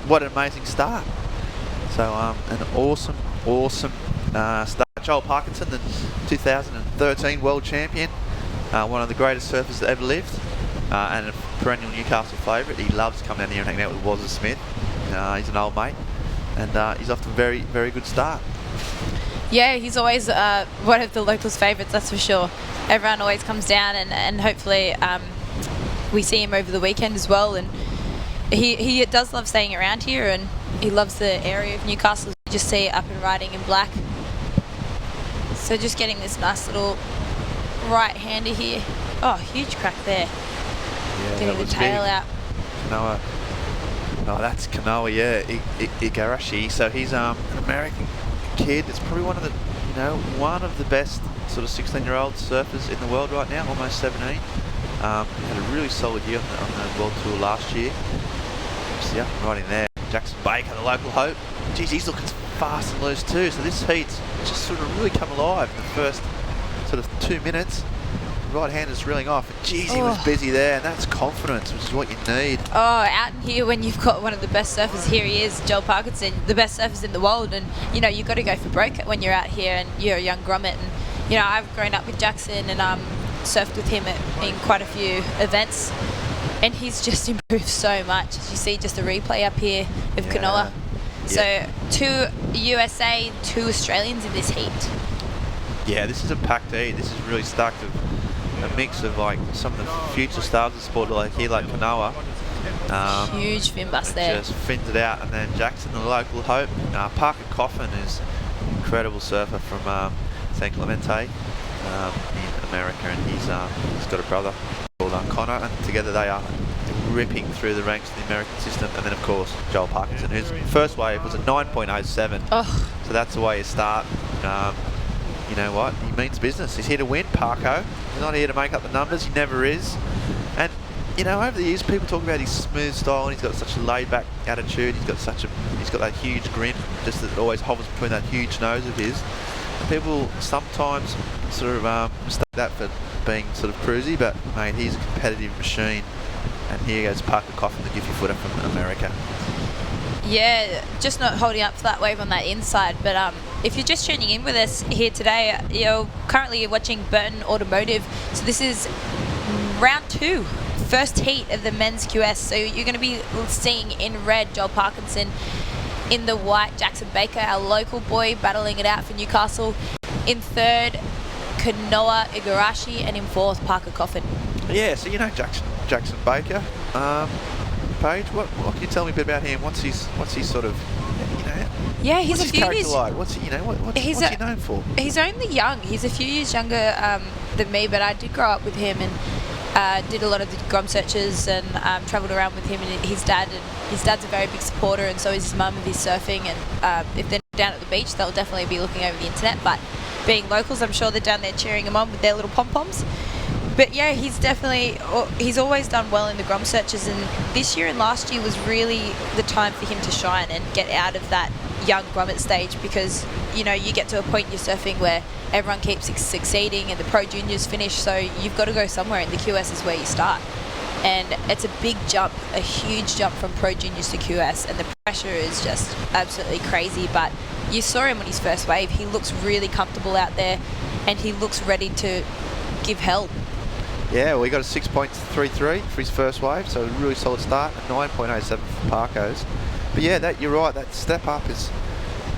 Speaker 26: what an amazing start. So an awesome start. Joel Parkinson, the 2013 world champion, one of the greatest surfers that ever lived, and a perennial Newcastle favourite. He loves coming down here and hanging out with Wazza Smith. He's an old mate, and he's off to a very, very good start.
Speaker 27: Yeah, he's always one of the locals' favourites, that's for sure. Everyone always comes down, and hopefully we see him over the weekend as well. And he does love staying around here, and he loves the area of Newcastle. You just see it up and riding in black. So just getting this nice little right-hander here. Oh, huge crack there.
Speaker 26: Yeah,
Speaker 27: getting the tail out.
Speaker 26: Kanoa. Oh, that's Kanoa, yeah. Igarashi. So he's an American kid. It's probably one of the best sort of 16-year-old surfers in the world right now, almost 17. Had a really solid year on the World Tour last year. See up and riding there. Jackson Baker, the local hope. Geez, he's looking fast and loose too. So this heat's just sort of really come alive in the first sort of 2 minutes. Right hand is reeling off. And geez, he was busy there, and that's confidence, which is what you need.
Speaker 27: Oh, out in here when you've got one of the best surfers, here he is, Joel Parkinson, the best surfers in the world, and you've got to go for broke when you're out here and you're a young grommet. And I've grown up with Jackson and surfed with him in quite a few events, and he's just improved so much. As you see, just a replay up here of Kanoa. So 2 USA, 2 Australians in this heat.
Speaker 26: Yeah, this is a packed heat. This is really stacked of a mix of like some of the future stars of sport, like Kanoa.
Speaker 27: Huge fin bust there.
Speaker 26: Just fins it out, and then Jackson, the local hope. Parker Coffin is an incredible surfer from San Clemente in America, and he's got a brother called Connor, and together they are ripping through the ranks of the American system. And then of course Joel Parkinson, whose first wave was a 9.07. So that's the way you start. You know what, he means business. He's here to win, Parko. He's not here to make up the numbers, he never is. And over the years people talk about his smooth style, and he's got such a laid back attitude. He's got that huge grin, just that always hovers between that huge nose of his. And people sometimes sort of mistake that for being sort of cruisy, but mate, he's a competitive machine. And here goes Parker Coffin, the goofy footer from America.
Speaker 27: Yeah, just not holding up for that wave on that inside. But if you're just tuning in with us here today, you're currently watching Burton Automotive. So this is round 2, first heat of the men's QS. So you're going to be seeing in red Joel Parkinson, in the white Jackson Baker, our local boy, battling it out for Newcastle. In third, Kanoa Igarashi, and in fourth, Parker Coffin.
Speaker 26: Yeah, so Jackson Baker. Paige, what can you tell me a bit about him? What's his sort of,
Speaker 27: Yeah, he's
Speaker 26: what's
Speaker 27: a
Speaker 26: his
Speaker 27: few
Speaker 26: character
Speaker 27: years.
Speaker 26: like? What's he known for?
Speaker 27: He's only young. He's a few years younger than me, but I did grow up with him and did a lot of the grom searches and travelled around with him and his dad. And his dad's a very big supporter, and so is his mum of his surfing. And if they're down at the beach, they'll definitely be looking over the internet. But being locals, I'm sure they're down there cheering him on with their little pom-poms. But yeah, he's always done well in the grom searches, and this year and last year was really the time for him to shine and get out of that young grommet stage, because you get to a point in your surfing where everyone keeps succeeding and the pro juniors finish, so you've got to go somewhere, and the QS is where you start. And it's a big jump, a huge jump from pro juniors to QS, and the pressure is just absolutely crazy. But you saw him on his first wave. He looks really comfortable out there, and he looks ready to give hell.
Speaker 26: Yeah, well, he got a 6.33 for his first wave, so a really solid start. 9.07 for Parko's. But yeah, you're right. That step up is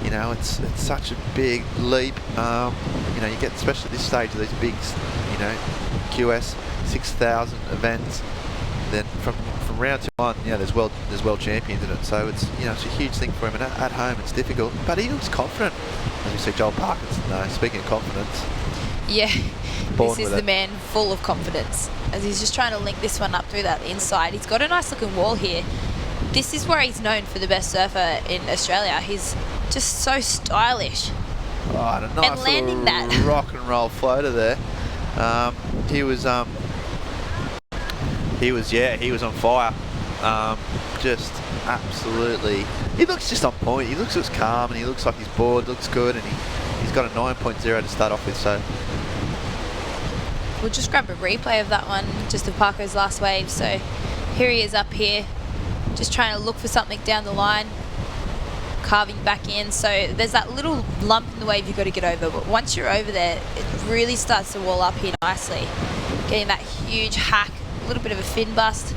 Speaker 26: You know, it's such a big leap. You know, you get, especially at this stage of these big, you know, QS 6,000 events. Then from round 2 on, you know, there's world champions in it. So it's, you know, it's a huge thing for him. And at home, it's difficult. But he looks confident. As we see, Joel Parkinson, speaking of confidence.
Speaker 27: Yeah,
Speaker 26: Born
Speaker 27: this is
Speaker 26: with
Speaker 27: the man full of confidence as he's just trying to link this one up through that inside. He's got a nice looking wall here. This is where he's known for the best surfer in Australia. He's just so stylish.
Speaker 26: Oh, and a nice
Speaker 27: and landing
Speaker 26: little
Speaker 27: that.
Speaker 26: rock and roll floater there. He was on fire. Just absolutely. He looks just on point. He looks calm, and he looks like his board looks good, and he's got a 9.0 to start off with. So
Speaker 27: We'll just grab a replay of that one, just of Parko's last wave. So here he is up here, just trying to look for something down the line, carving back in. So there's that little lump in the wave you've got to get over, but once you're over there, it really starts to wall up here nicely. Getting that huge hack, a little bit of a fin bust.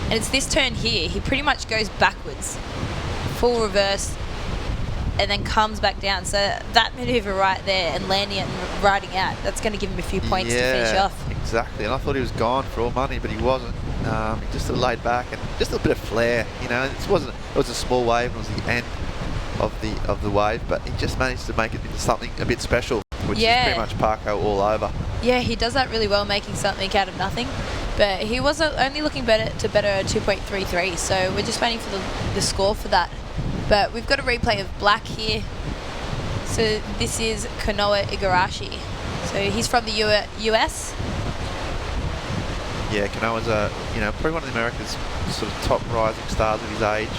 Speaker 27: And it's this turn here, he pretty much goes backwards, full reverse, and then comes back down. So that manoeuvre right there and landing it and riding out, that's going to give him a few points to finish off.
Speaker 26: Exactly, and I thought he was gone for all money, but he wasn't. He just sort of laid back and just a bit of flair. You know, it was a small wave, it was the end of the wave, but he just managed to make it into something a bit special, which is pretty much Parko all over.
Speaker 27: Yeah, he does that really well, making something out of nothing. But he was only looking better a 2.33, so we're just waiting for the score for that. But we've got a replay of Black here. So this is Kanoa Igarashi. So he's from the US.
Speaker 26: Yeah, Kanoa's probably one of America's sort of top rising stars of his age,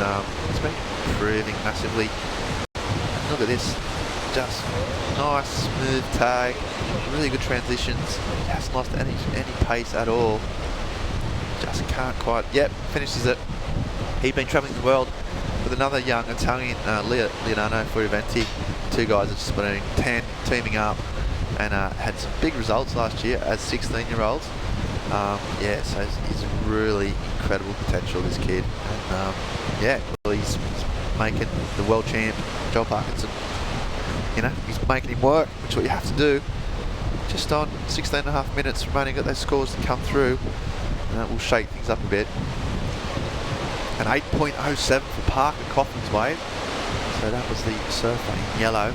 Speaker 26: and he's been improving massively. Look at this, just nice smooth tag, really good transitions. He hasn't lost any pace at all. Just can't quite. Yep, finishes it. He'd been travelling the world with another young Italian, Leonardo Fuoriventi. Two guys have just been 10, teaming up, and had some big results last year as 16-year-olds. So he's really incredible potential, this kid. And he's making the world champ, Joel Parkinson. You know, he's making him work, which is what you have to do. Just on 16.5 minutes remaining, got those scores to come through. And that will shake things up a bit. An 8.07 for Parker Coffin's wave. So that was the surfer in yellow.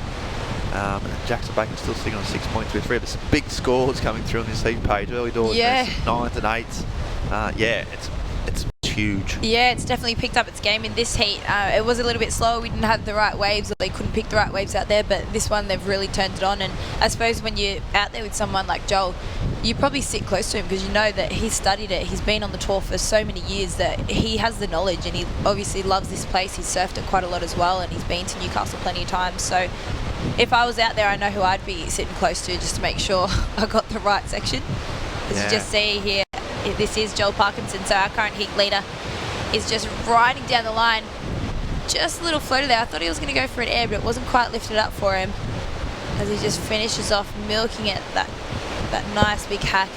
Speaker 26: And Jackson Bacon's still sitting on 6.23. There's some big scores coming through on this heat page. Early doors, there's 9s and 8s. It's huge.
Speaker 27: Yeah, it's definitely picked up its game in this heat. It was a little bit slower. We didn't have the right waves, or they couldn't pick the right waves out there, but this one they've really turned it on. And I suppose when you're out there with someone like Joel, you probably sit close to him because you know that he's studied it. He's been on the tour for so many years that he has the knowledge, and he obviously loves this place. He's surfed it quite a lot as well, and he's been to Newcastle plenty of times. So if I was out there, I know who I'd be sitting close to, just to make sure I got the right section. As you just see here, this is Joel Parkinson, so our current heat leader is just riding down the line. Just a little floater there. I thought he was going to go for an air, but it wasn't quite lifted up for him, as he just finishes off milking it, that nice big hack.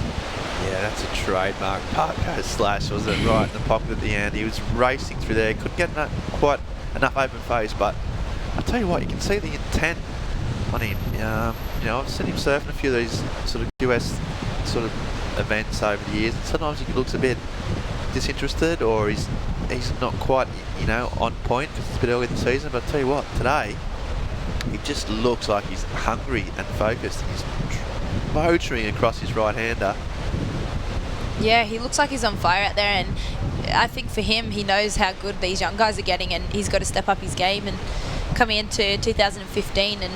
Speaker 26: Yeah, that's a trademark Parko slash, wasn't it? Right in the pocket at the end. He was racing through there, couldn't get quite enough open face, but I'll tell you what, you can see the intent on him. I've seen him surfing a few of these sort of QS sort of events over the years, and sometimes he looks a bit disinterested, or he's not quite on point because it's a bit early in the season. But I'll tell you what, today he just looks like he's hungry and focused. He's motoring across his right-hander.
Speaker 27: Yeah, he looks like he's on fire out there, and I think for him, he knows how good these young guys are getting, and he's got to step up his game. And coming into 2015, and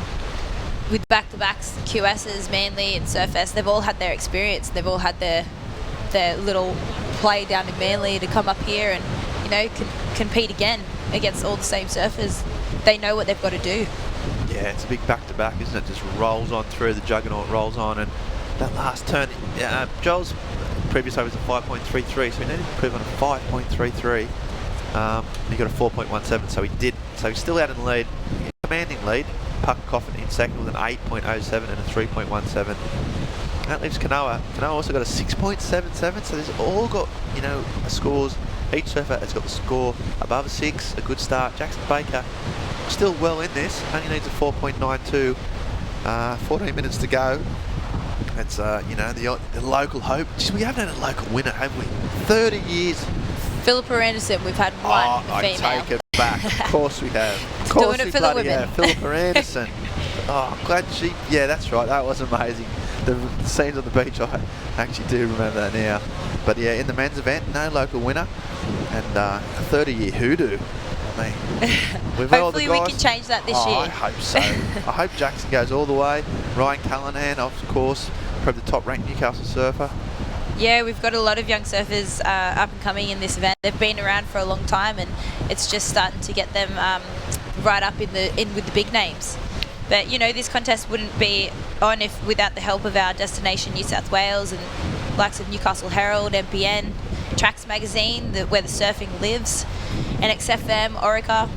Speaker 27: with back-to-backs, QSs, Manly and Surfest, they've all had their experience. They've all had their little play down in Manly to come up here and compete again against all the same surfers. They know what they've got to do.
Speaker 26: Yeah, it's a big back-to-back, isn't it? Just rolls on through, the juggernaut rolls on, and that last turn, Joel's previous over was a 5.33, so he needed to improve on a 5.33. He got a 4.17, so he did. So he's still out in the lead, commanding lead. Puck Coffin in second with an 8.07 and a 3.17. That leaves Kanoa. Kanoa also got a 6.77, so they've all got scores Each surfer has got the score above a 6, a good start. Jackson Baker still well in this, only needs a 4.92, 14 minutes to go. It's, you know, the local hope. Jeez, we haven't had a local winner, have we? 30 years.
Speaker 27: Philippa Anderson, we've had one female.
Speaker 26: I take it back. Of course we have. Of course
Speaker 27: Doing it for the women.
Speaker 26: Yeah, Philippa Anderson. Oh, I'm glad she... Yeah, that's right. That was amazing. The scenes on the beach, I actually do remember that now. But yeah, in the men's event, no local winner. And a 30-year hoodoo. I mean, with all the
Speaker 27: Hopefully
Speaker 26: guys,
Speaker 27: we can change that this year.
Speaker 26: I hope so. I hope Jackson goes all the way. Ryan Callanan, of course, probably the top-ranked Newcastle surfer.
Speaker 27: Yeah, we've got a lot of young surfers up and coming in this event. They've been around for a long time, and it's just starting to get them right up in with the big names. But you know, this contest wouldn't be on without the help of our Destination New South Wales and likes of Newcastle Herald, MPN, Tracks Magazine, where the surfing lives, NXFM, Orica,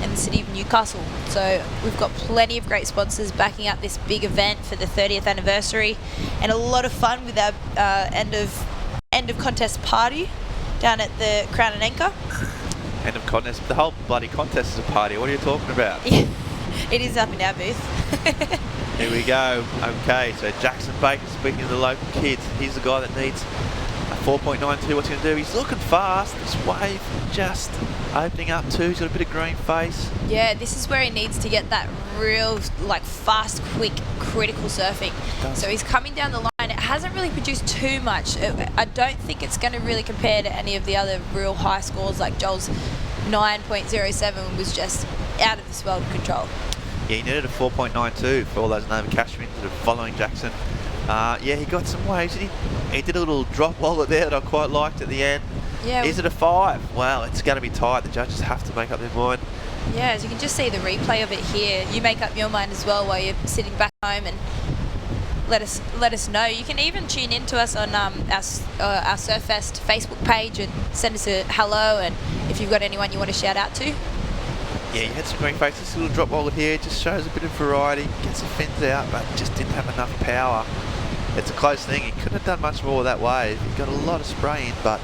Speaker 27: and the City of Newcastle. So we've got plenty of great sponsors backing up this big event for the 30th anniversary, and a lot of fun with our end of contest party down at the Crown and Anchor.
Speaker 26: End of contest. The whole bloody contest is a party. What are you talking about?
Speaker 27: Yeah, it is up in our booth.
Speaker 26: Here we go. Okay, so Jackson Baker, speaking of the local kids, he's the guy that needs a 4.92. What's he going to do? He's looking fast. This wave just opening up too. He's got a bit of green face.
Speaker 27: Yeah, this is where he needs to get that real, like, fast, quick, critical surfing. So he's coming down the line. It hasn't really produced too much. I don't think it's going to really compare to any of the other real high scores, like Joel's 9.07 was just out of this world control.
Speaker 26: Yeah, he needed a 4.92 for all those Nova Cashmans that are following Jackson. Yeah, he got some waves. He did a little drop wallet there that I quite liked at the end.
Speaker 27: Yeah.
Speaker 26: Is it a 5? Well, it's going to be tight. The judges have to make up their mind.
Speaker 27: Yeah, as you can just see the replay of it here. You make up your mind as well while you're sitting back home, and let us know. You can even tune in to us on our Surfest Facebook page and send us a hello, and if you've got anyone you want to shout out to.
Speaker 26: Yeah, you had some green faces. This little drop wallet here just shows a bit of variety. Gets the fins out, but just didn't have enough power. It's a close thing. He couldn't have done much more with that wave. He got a lot of spray in, but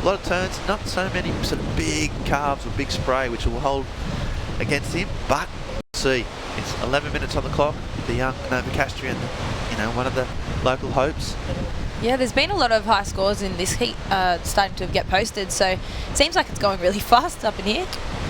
Speaker 26: a lot of turns, not so many sort of big carves or big spray, which will hold against him. But we'll see. It's 11 minutes on the clock. The young Nova Castrian, you know, one of the local hopes.
Speaker 27: Yeah, there's been a lot of high scores in this heat starting to get posted, so it seems like it's going really fast up in here.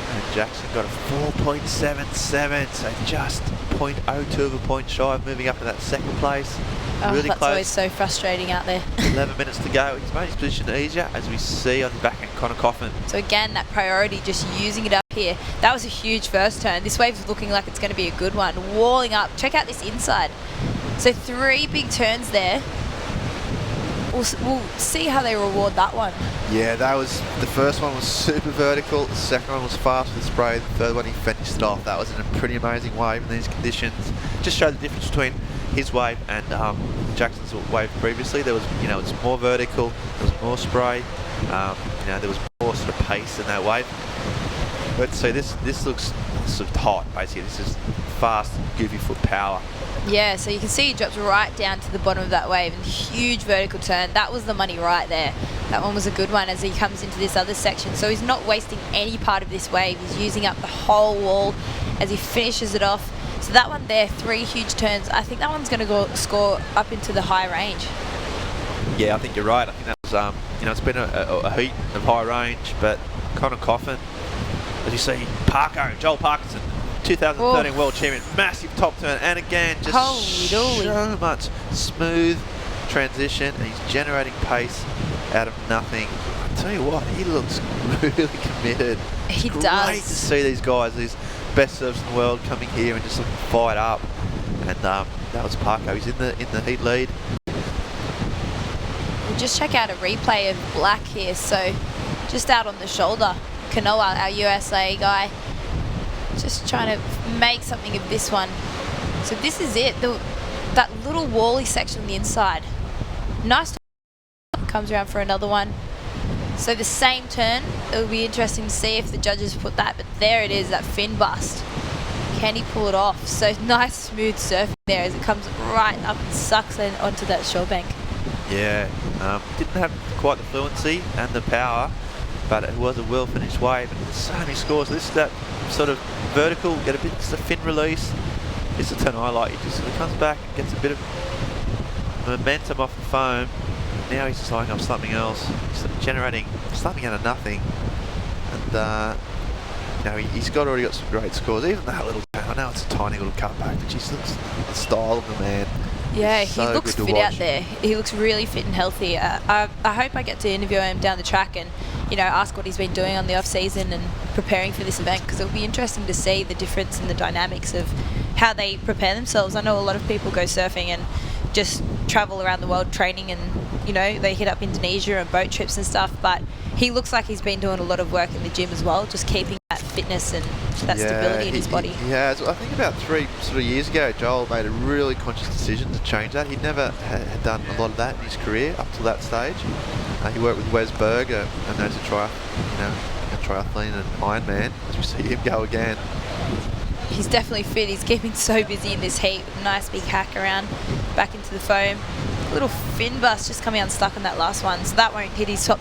Speaker 26: And Jackson got a 4.77, so just 0.02 of a point shy of moving up to that second place.
Speaker 27: Oh,
Speaker 26: really
Speaker 27: that's
Speaker 26: close.
Speaker 27: always so frustrating out there.
Speaker 26: 11 minutes to go. He's made his position easier, as we see on the back end, Connor Coffin.
Speaker 27: So again, that priority, just using it up here. That was a huge first turn. This wave's looking like it's going to be a good one. Walling up. Check out this inside. So 3 big turns there. We'll see how they reward that one.
Speaker 26: Yeah, that was the first one was super vertical. The second one was fast with spray. The third one he finished it off. That was in a pretty amazing wave in these conditions. Just showed the difference between his wave and Jackson's wave previously. There was, you know, it's more vertical. There was more spray. You know, there was more sort of pace in that wave. But so this looks sort of hot. Basically, this is fast, goofy foot power.
Speaker 27: Yeah, so you can see he drops right down to the bottom of that wave and huge vertical turn. That was the money right there. That one was a good one as he comes into this other section. So he's not wasting any part of this wave. He's using up the whole wall as he finishes it off. So that one there, 3 huge turns. I think that one's going to go score up into the high range.
Speaker 26: Yeah, I think you're right. I think that was, you know, it's been a heat of high range, but Connor Coffin, as you see, Joel Parkinson, 2013 World Champion, massive top turn, and again, just so much smooth transition, and he's generating pace out of nothing. I tell you what, he looks really committed.
Speaker 27: He
Speaker 26: it's
Speaker 27: does.
Speaker 26: Great to see these guys, these best surfers in the world, coming here and just looking fired up. And that was Parko. He's in the heat lead.
Speaker 27: We'll just check out a replay of Black here. So just out on the shoulder, Kanoa, our USA guy, just trying to make something of this one. So this is it, that little wally section on the inside. Nice turn. Comes around for another one. So the same turn, it'll be interesting to see if the judges put that, but there it is, that fin bust. Can he pull it off? So nice smooth surfing there as it comes right up and sucks in onto that shore bank.
Speaker 26: Yeah, didn't have quite the fluency and the power but it was a well-finished wave, and there's so many scores. This is that sort of vertical, get a bit of a fin release. This is the turn I like. He just sort of comes back and gets a bit of momentum off the foam. Now he's just lining up something else. He's sort of generating something out of nothing. And you know, he's already got some great scores. Even that little, I know it's a tiny little cutback, but just looks the style of the man.
Speaker 27: Yeah,
Speaker 26: he
Speaker 27: looks fit out there. He looks really fit and healthy. I hope I get to interview him down the track and, you know, ask what he's been doing on the off-season and preparing for this event, because it'll be interesting to see the difference in the dynamics of how they prepare themselves. I know a lot of people go surfing and just travel around the world training, and, you know, they hit up Indonesia and boat trips and stuff, but he looks like he's been doing a lot of work in the gym as well, just keeping that fitness and that stability in his body.
Speaker 26: Yeah, I think about 3 sort of years ago, Joel made a really conscious decision to change that. He'd never had done a lot of that in his career up to that stage. He worked with Wes Berg, and as a triathlete and Ironman, as we see him go again.
Speaker 27: He's definitely fit. He's keeping so busy in this heat. Nice big hack around, back into the foam. Little fin bust just coming unstuck on that last one, so that won't hit his top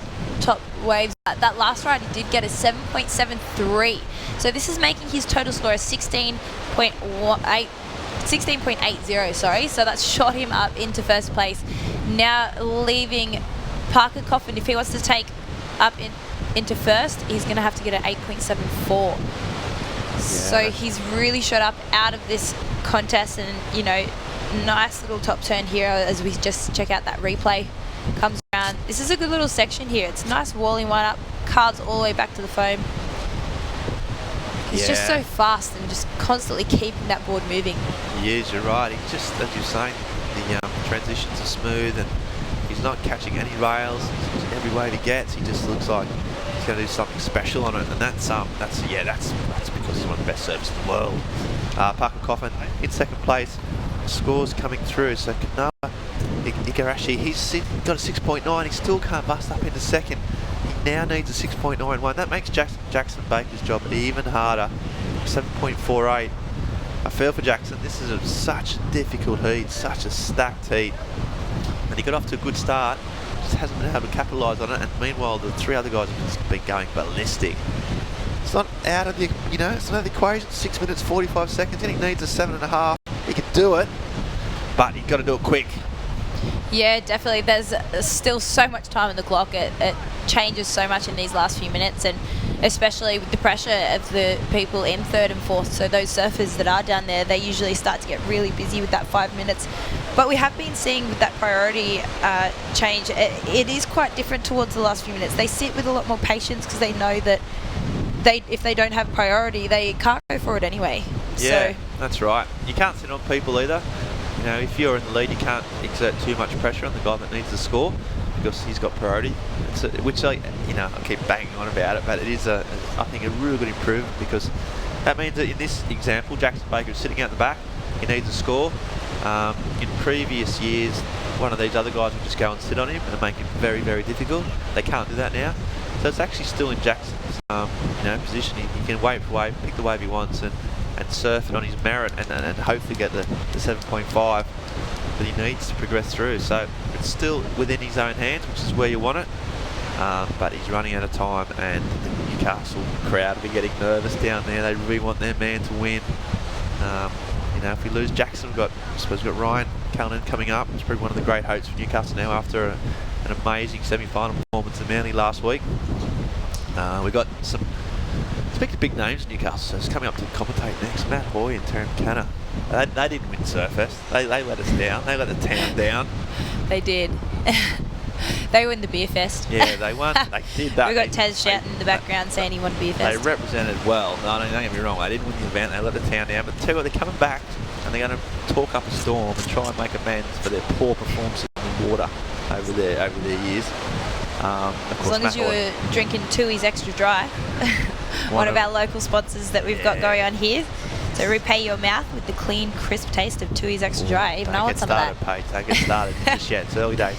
Speaker 27: waves. That last ride he did get a 7.73, so this is making his total score a 16.80, sorry, so that's shot him up into first place. Now leaving Parker Coffin, if he wants to take up into first, he's going to have to get an 8.74. So he's really shot up out of this contest, and, you know, nice little top turn here as we just check out that replay. Comes around. This is a good little section here. It's nice walling one up, cards all the way back to the foam. He's just so fast and just constantly keeping that board moving.
Speaker 26: He is, you're right. He's just, as you're saying, the transitions are smooth, and he's not catching any rails. Every wave he gets, he just looks like he's going to do something special on it, and that's because he's one of the best surfers in the world. Parker Coffin in second place. Scores coming through. So Kanoa Igarashi, he's got a 6.9. He still can't bust up into second. He now needs a 6.91. That makes Jackson Baker's job even harder. 7.48. I feel for Jackson. This is such a difficult heat, such a stacked heat, and he got off to a good start. Just hasn't been able to capitalise on it. And meanwhile, the 3 other guys have just been going ballistic. It's not out of the, it's not out of the equation. 6 minutes 45 seconds, and he needs a 7.5. He can do it, but you've got to do it quick.
Speaker 27: Yeah, definitely. There's still so much time on the clock. It changes so much in these last few minutes, and especially with the pressure of the people in third and fourth. So those surfers that are down there, they usually start to get really busy with that 5 minutes. But we have been seeing with that priority change, it is quite different towards the last few minutes. They sit with a lot more patience because they know that if they don't have priority, they can't go for it anyway.
Speaker 26: Yeah, that's right. You can't sit on people either. If you're in the lead, you can't exert too much pressure on the guy that needs the score because he's got priority. Which I keep banging on about it, but it is I think a really good improvement, because that means that in this example, Jackson Baker is sitting out the back. He needs a score. In previous years, one of these other guys would just go and sit on him and make it very, very difficult. They can't do that now. So it's actually still in Jackson's position. He can wave for wave, pick the wave he wants, and surf it on his merit, and hopefully get the 7.5 that he needs to progress through. So it's still within his own hands, which is where you want it. But he's running out of time, and the Newcastle crowd will be getting nervous down there. They really want their man to win. If we lose Jackson, we've got Ryan Callanan coming up. It's probably one of the great hopes for Newcastle now after an amazing semi-final performance in Manly last week. We got some. Speaking of big names in Newcastle, so it's coming up to commentate next. Matt Hoy and Terry McKenna. They didn't win Surfest. They let us down. They let the town down.
Speaker 27: They did. They won the beer fest.
Speaker 26: Yeah, they won. They did that.
Speaker 27: We got Taz shouting in the background saying he won beer fest.
Speaker 26: They represented well. No, don't get me wrong. They didn't win the event. They let the town down. But tell you what, they're coming back, and they're going to talk up a storm and try and make amends for their poor performances in the water over their years.
Speaker 27: As long as you were drinking Tui's Extra Dry, one of our local sponsors that we've got going on here. So repay your mouth with the clean, crisp taste of Tui's Extra Dry. Even I want some of that.
Speaker 26: Paige. Don't get started just yet. It's early days.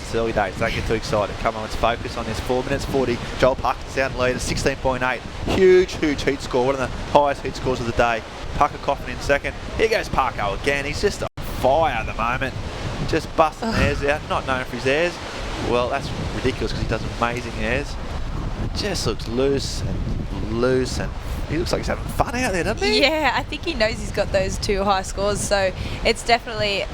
Speaker 26: Don't get too excited. Come on, let's focus on this. 4 minutes 40. Joel Parker's out in lead at 16.8. Huge heat score. One of the highest heat scores of the day. Parker Coffin in second. Here goes Parker again. He's just on fire at the moment. Just busting airs out. Not known for his airs. Well, that's ridiculous because he does amazing airs. just looks loose and he looks like he's having fun out there, doesn't he?
Speaker 27: Yeah, I think he knows he's got those 2 high scores, so it's definitely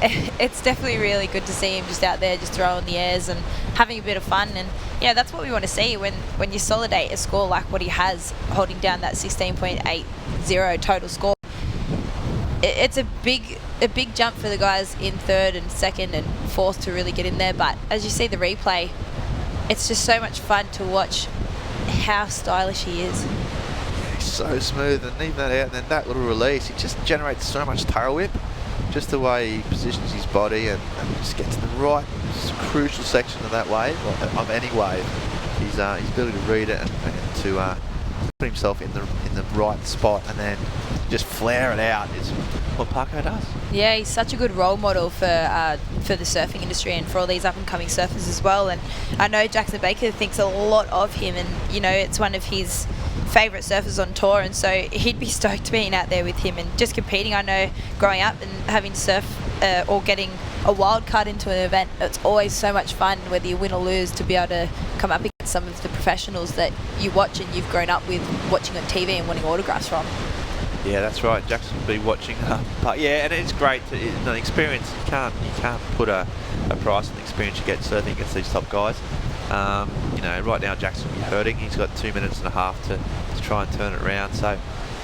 Speaker 27: really good to see him just out there just throwing the airs and having a bit of fun. And yeah, that's what we want to see when you consolidate a score like what he has, holding down that 16.80 total score. It's a big jump for the guys in 3rd and 2nd and 4th to really get in there, but as you see the replay, it's just so much fun to watch how stylish he is.
Speaker 26: He's so smooth, and even that out and then that little release, he just generates so much tail whip, just the way he positions his body and just gets the right crucial section of that wave, or of any wave. His ability to read it and to put himself in the right spot and then just flare it out is what Parko does.
Speaker 27: Yeah, he's such a good role model for the surfing industry and for all these up and coming surfers as well. And I know Jackson Baker thinks a lot of him, and you know, it's one of his favourite surfers on tour, and so he'd be stoked being out there with him and just competing. I know growing up and having surf or getting a wild card into an event, it's always so much fun, whether you win or lose, to be able to come up against some of the professionals that you watch and you've grown up with watching on TV and wanting autographs from.
Speaker 26: Yeah, that's right. Jackson will be watching. But yeah, and it's great. The experience, you can't put a price on the experience you get surfing against these top guys. You know, right now Jackson will be hurting. He's got 2 minutes and a half to try and turn it around. So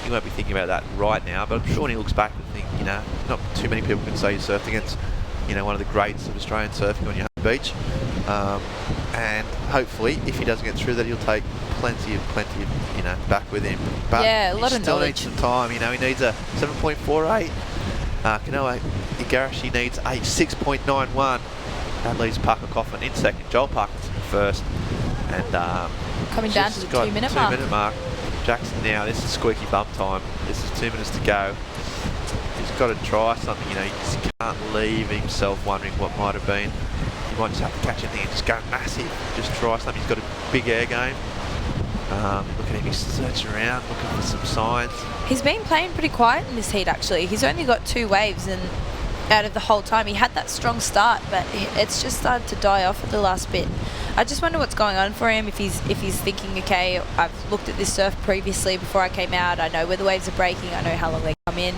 Speaker 26: he won't be thinking about that right now. But I'm sure when he looks back and think, you know, not too many people can say you surfed against, you know, one of the greats of Australian surfing on your home beach. And hopefully, if he doesn't get through that, he'll take plenty of, you know, back with him. But
Speaker 27: yeah, a lot of knowledge.
Speaker 26: He still needs some time. You know, he needs a 7.48. Kanoa Igarashi needs a 6.91. That leaves Parker Coffin in 2nd, Joel Parkinson in 1st, and
Speaker 27: coming down to the 2 minute mark.
Speaker 26: 2 minute mark. Jackson now, this is squeaky bump time. This is 2 minutes to go. He's got to try something. You know, he just can't leave himself wondering what might have been. He might just have to catch anything and just go massive. Just try something. He's got a big air game. Look at him, he's searching around, looking for some signs.
Speaker 27: He's been playing pretty quiet in this heat, actually. He's only got 2 waves, and out of the whole time, he had that strong start, but it's just started to die off at the last bit. I just wonder what's going on for him. If he's thinking, okay, I've looked at this surf previously before I came out. I know where the waves are breaking. I know how long they come in.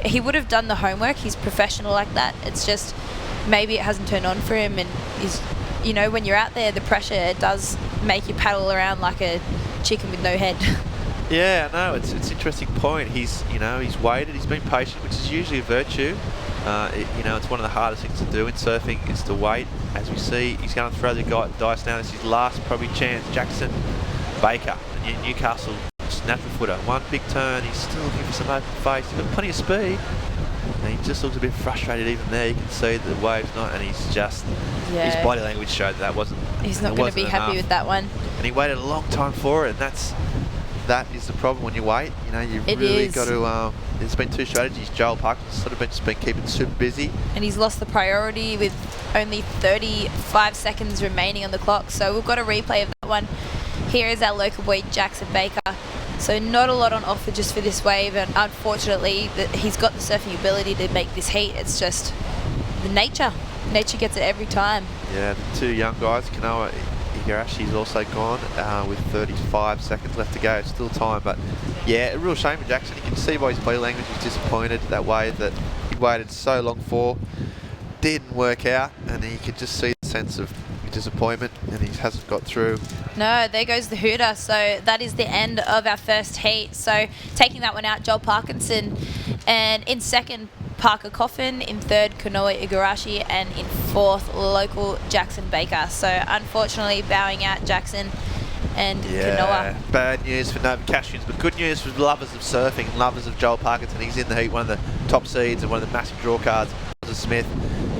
Speaker 27: He would have done the homework. He's professional like that. It's just maybe it hasn't turned on for him, and he's, you know, when you're out there, the pressure, it does make you paddle around like a chicken with no head.
Speaker 26: Yeah, no, it's an interesting point. He's waited, he's been patient, which is usually a virtue. You know, it's one of the hardest things to do in surfing is to wait. As we see, he's going to throw the dice now. This is his last probably chance. Jackson Baker, the Newcastle natural footer. One big turn, he's still looking for some open face. He's got plenty of speed. And he just looks a bit frustrated even there. You can see the wave's not, and he's just, his body language showed that wasn't.
Speaker 27: He's not going to be happy with that one.
Speaker 26: And he waited a long time for it, and that is the problem when you wait. You know, you've really got to. There's been 2 strategies. Joel Parkinson's sort of just been keeping super busy,
Speaker 27: and he's lost the priority with only 35 seconds remaining on the clock. So we've got a replay of that one. Here is our local boy Jackson Baker. So not a lot on offer just for this wave, and unfortunately he's got the surfing ability to make this heat. It's just the nature gets it every time.
Speaker 26: Yeah, the 2 young guys, Kanoa Igarashi's also gone with 35 seconds left to go. Still time, but yeah, a real shame for Jackson. You can see by his body language he's disappointed. That wave that he waited so long for didn't work out, and you could just see the sense of disappointment, and he hasn't got through.
Speaker 27: No, there goes the hooter. So that is the end of our first heat. So taking that one out, Joel Parkinson, and in 2nd, Parker Coffin, in 3rd, Kanoa Igarashi, and in 4th, local Jackson Baker. So unfortunately bowing out Jackson and Kanoa.
Speaker 26: Bad news for Nova Cashians, but good news for lovers of surfing and lovers of Joel Parkinson. He's in the heat, one of the top seeds and one of the massive draw cards. Smith,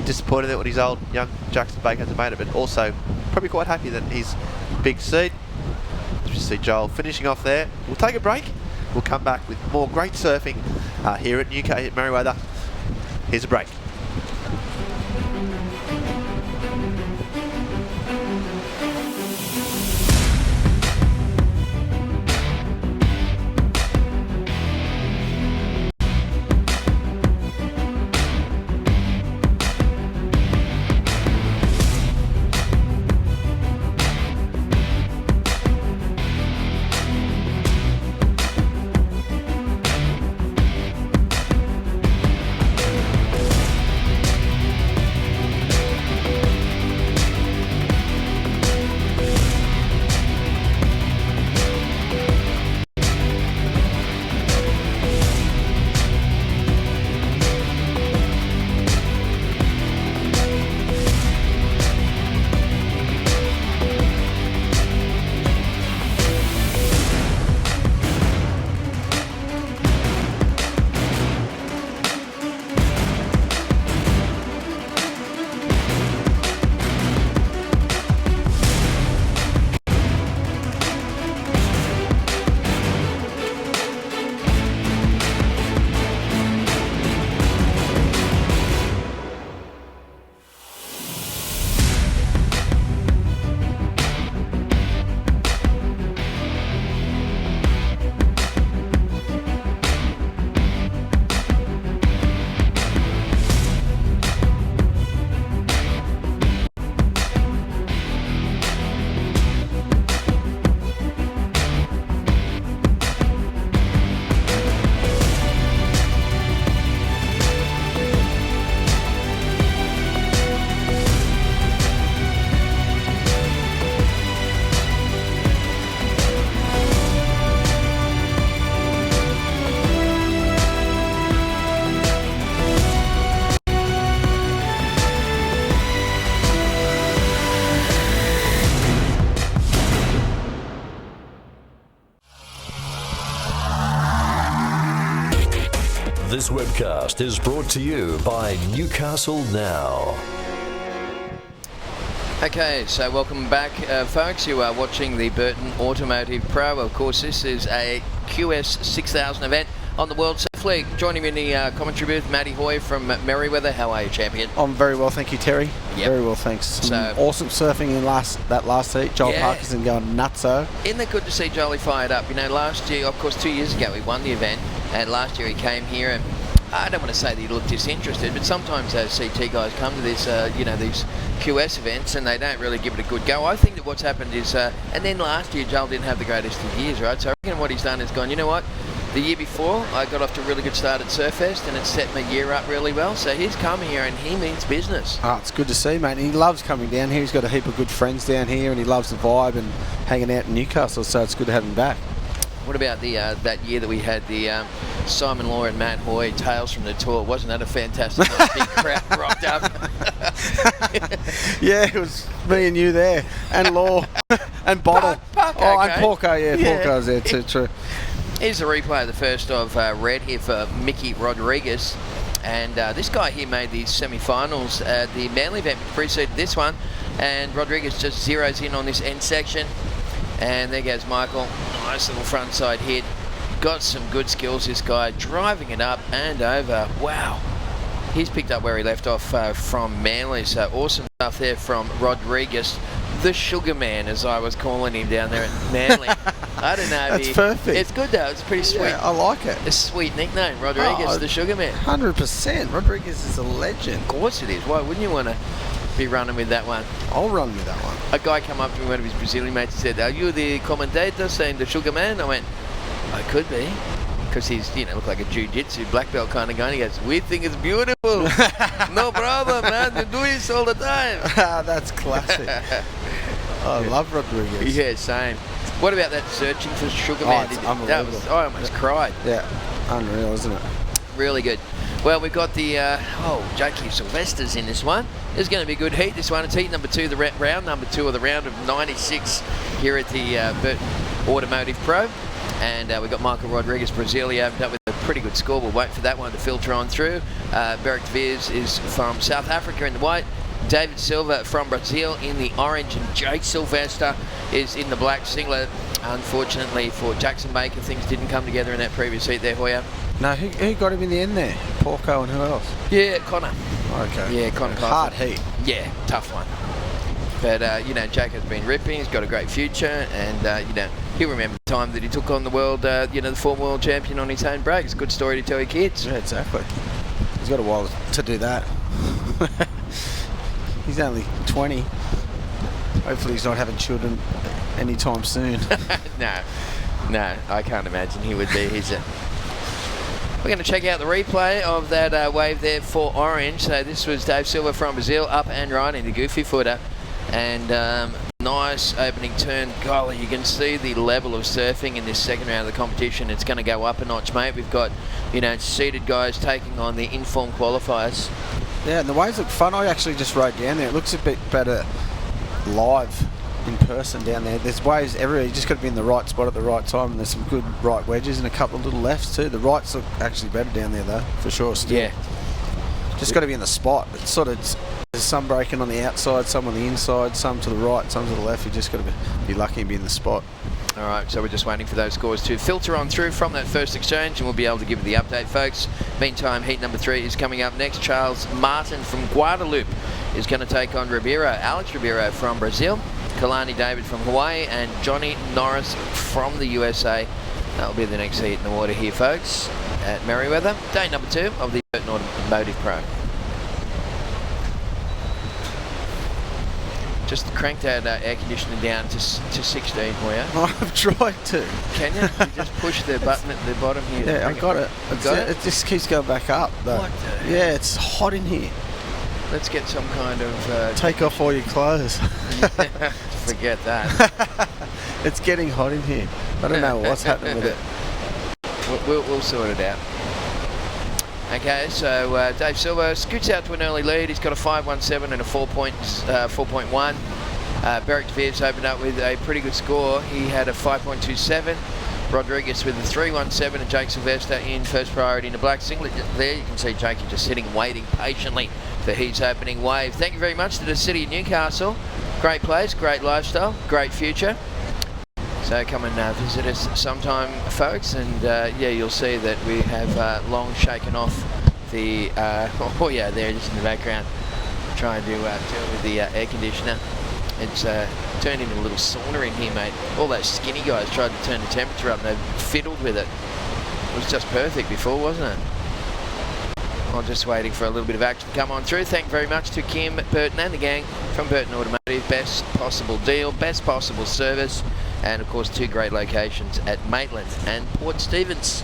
Speaker 26: disappointed that what his old young Jackson Baker hasn't made it, but also probably quite happy that he's big seed. You see Joel finishing off there. We'll take a break. We'll come back with more great surfing here at Merewether. Here's a break.
Speaker 20: This webcast is brought to you by Newcastle Now.
Speaker 16: Okay, so welcome back, folks. You are watching the Burton Automotive Pro. Of course, this is a QS 6000 event on the World Surf League. Joining me in the commentary booth, Matty Hoy from Merewether. How are you, champion?
Speaker 17: I'm very well, thank you, Terry.
Speaker 16: Yep.
Speaker 17: Very well, thanks. Some awesome surfing in that last heat. Joel Parkinson going nutso.
Speaker 16: Isn't it good to see Jolie fired up? You know, last year, of course, 2 years ago, he won the event, and last year he came here and I don't want to say that he looked disinterested, but sometimes those CT guys come to this, these QS events and they don't really give it a good go. I think that what's happened is, and then last year Joel didn't have the greatest of years, right? So I reckon what he's done is gone, you know what? The year before, I got off to a really good start at Surfest and it set my year up really well. So he's come here and he means business.
Speaker 17: Oh, it's good to see, mate. He loves coming down here. He's got a heap of good friends down here and he loves the vibe and hanging out in Newcastle, so it's good to have him back.
Speaker 16: What about the that year that we had the Simon Law and Matt Hoy, Tales from the Tour? Wasn't that a fantastic night? Big crowd rocked up.
Speaker 17: Yeah, it was me and you there, and Law, and Bottle. And Porco, Porco was there too, true.
Speaker 16: Here's a replay of the first of red here for Mickey Rodriguez. And this guy here made the semi-finals at the Manly event, which preceded this one. And Rodriguez just zeroes in on this end section. And there goes Michael. Nice little front side hit. Got some good skills, this guy. Driving it up and over. Wow. He's picked up where he left off from Manly. So awesome stuff there from Rodriguez. The Sugar Man, as I was calling him down there at Manly. I don't know.
Speaker 17: That's perfect.
Speaker 16: It's good though. It's pretty sweet.
Speaker 17: Yeah, I like it.
Speaker 16: A sweet nickname, Rodriguez, the Sugar Man.
Speaker 17: 100%. Rodriguez is a legend.
Speaker 16: Of course it is. Why wouldn't you want to be running with that one?
Speaker 17: I'll run with that one.
Speaker 16: A guy came up to me, one of his Brazilian mates, and said, "Are you the commentator saying the Sugar Man?" I went, "I could be." Because he's, look like a jiu-jitsu black belt kind of guy. And he goes, "We think it's beautiful." "No problem, man. You do this all the time."
Speaker 17: That's classic. I love Rodriguez.
Speaker 16: Yeah, same. What about that searching for Sugar Man?
Speaker 17: It's unbelievable.
Speaker 16: I almost cried.
Speaker 17: Yeah, unreal, isn't it?
Speaker 16: Really good. Well, we've got the, Jakey Sylvester's in this one. It's going to be a good heat, this one. It's heat number 2, the round number 2 of the round of 96 here at the Burton Automotive Pro. And we've got Michael Rodriguez, Brazil. He opened up with a pretty good score. We'll wait for that one to filter on through. Beric de Vries is from South Africa in the white. David Silva from Brazil in the orange. And Jake Sylvester is in the black singlet. Unfortunately for Jackson Baker, things didn't come together in that previous heat there, Hoya.
Speaker 17: No, who got him in the end there? Porco and who else?
Speaker 16: Yeah, Connor.
Speaker 17: Okay.
Speaker 16: Yeah, Connor.
Speaker 17: Hard heat.
Speaker 16: Yeah, tough one. But, Jake has been ripping. He's got a great future. And, he'll remember the time that he took on the world, the former world champion on his own break. It's a good story to tell your kids.
Speaker 17: Yeah, exactly. He's got a while to do that. He's only 20. Hopefully he's not having children anytime soon. No, I can't imagine he would be. We're going to check out the replay of that wave there for orange. So this was Dave Silva from Brazil, up and right into goofy footer. And nice opening turn. Golly, you can see the level of surfing in this second round of the competition. It's going to go up a notch, mate. We've got, seated guys taking on the informed qualifiers. Yeah, and the waves look fun. I actually just rode down there. It looks a bit better live in person down there. There's waves everywhere. You just got to be in the right spot at the right time. And there's some good right wedges and a couple of little lefts too. The rights look actually better down there though, for sure. Still.
Speaker 16: Yeah.
Speaker 17: Just got to be in the spot. It's sort of, there's some breaking on the outside, some on the inside, some to the right, some to the left. You just got to be lucky and be in the spot.
Speaker 16: All right, so we're just waiting for those scores to filter on through from that first exchange, and we'll be able to give you the update, folks. Meantime, heat number 3 is coming up next. Charles Martin from Guadalupe is going to take on Alex Ribeiro from Brazil, Kalani David from Hawaii, and Johnny Norris from the USA. That'll be the next heat in the water here, folks, at Merewether. Day number 2 of the Burton Automotive Pro. Just crank that air conditioning down to 16, Hoya.
Speaker 17: I've tried to.
Speaker 16: Can you? You just push the button at the bottom here.
Speaker 17: Yeah, I've got it. It just keeps going back up, though.
Speaker 16: What the
Speaker 17: Yeah, it's hot in here.
Speaker 16: Let's get some kind of...
Speaker 17: Take off all your clothes.
Speaker 16: Forget that.
Speaker 17: It's getting hot in here. I don't know what's happening with it.
Speaker 16: We'll sort it out. Okay, so Dave Silva scoots out to an early lead. He's got a 5.17 and a 4.1. Beric de Vries opened up with a pretty good score. He had a 5.27. Rodriguez with the 317 and Jake Sylvester in first priority in the black singlet. There you can see Jakey just sitting waiting patiently for his opening wave. Thank you very much to the City of Newcastle. Great place, great lifestyle, great future. So come and visit us sometime, folks, and yeah, you'll see that we have long shaken off the, oh yeah, there just in the background, trying to deal with the air conditioner. It's turned into a little sauna in here, mate. All those skinny guys tried to turn the temperature up and they fiddled with it. It was just perfect before, wasn't it? I'm just waiting for a little bit of action to come on through. Thank you very much to Kim, Burton and the gang from Burton Automotive. Best possible deal, best possible service, and of course 2 great locations at Maitland and Port Stephens.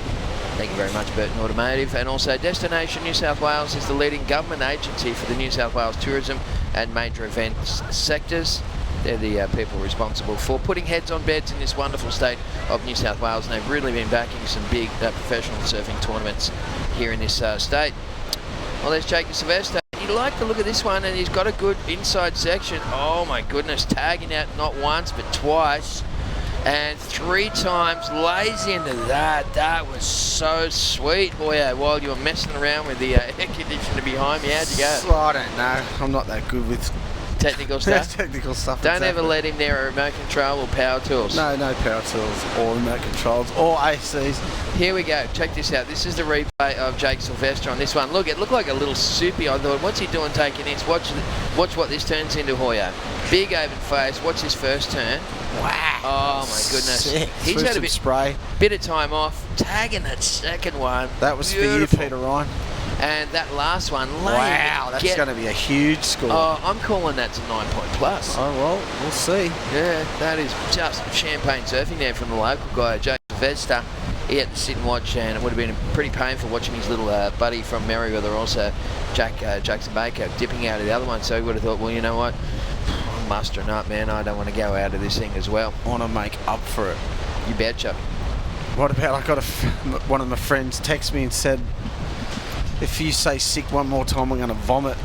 Speaker 16: Thank you very much, Burton Automotive. And also Destination New South Wales is the leading government agency for the New South Wales tourism and major events sectors. They're the people responsible for putting heads on beds in this wonderful state of New South Wales, and they've really been backing some big professional surfing tournaments here in this state. Well, there's Jake Sylvester. You like the look of this one, and he's got a good inside section. Oh my goodness, tagging out not once but twice. And 3 times lays into that. That was so sweet. Boy, while you were messing around with the air conditioner behind me, how'd you go?
Speaker 17: Well, I don't know. I'm not that good with
Speaker 16: technical stuff.
Speaker 17: Technical stuff.
Speaker 16: Don't
Speaker 17: exactly.
Speaker 16: ever let him near a remote control or power tools.
Speaker 17: No power tools or remote controls or ACs.
Speaker 16: Here we go. Check this out. This is the replay of Jake Sylvester on this one. Look, it looked like a little soupy. I thought, what's he doing taking this? Watch what this turns into, Hoyer. Big open face. Watch his first turn. Wow. Oh my goodness.
Speaker 17: Sick.
Speaker 16: He's had a
Speaker 17: bit
Speaker 16: of time off. Tagging that second one.
Speaker 17: That was
Speaker 16: beautiful.
Speaker 17: For you, Peter Ryan.
Speaker 16: And that last one,
Speaker 17: wow, that's going to be a huge score.
Speaker 16: Oh, I'm calling that to 9 point plus.
Speaker 17: Oh, well, we'll see.
Speaker 16: Yeah, that is just champagne surfing there from the local guy, Jake Sylvester. He had to sit and watch, and it would have been pretty painful watching his little buddy from Merewether, also Jackson Baker, dipping out of the other one. So he would have thought, well, you know what, I'm mustering up, man. I don't want to go out of this thing as well.
Speaker 17: I want to make up for it.
Speaker 16: You betcha.
Speaker 17: What about, I got one of my friends text me and said, if you say sick one more time, I'm going to vomit.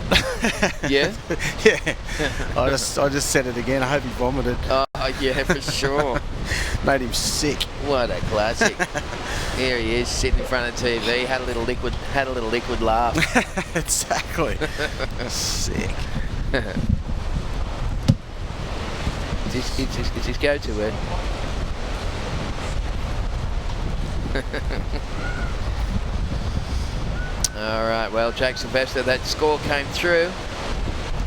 Speaker 16: Yeah?
Speaker 17: Yeah. I just said it again. I hope he vomited.
Speaker 16: Oh, yeah, for sure.
Speaker 17: Made him sick.
Speaker 16: What a classic. Here he is, sitting in front of the TV, had a little liquid laugh.
Speaker 17: Exactly. Sick.
Speaker 16: It's his go-to word. All right, well, Jake Sylvester, that score came through.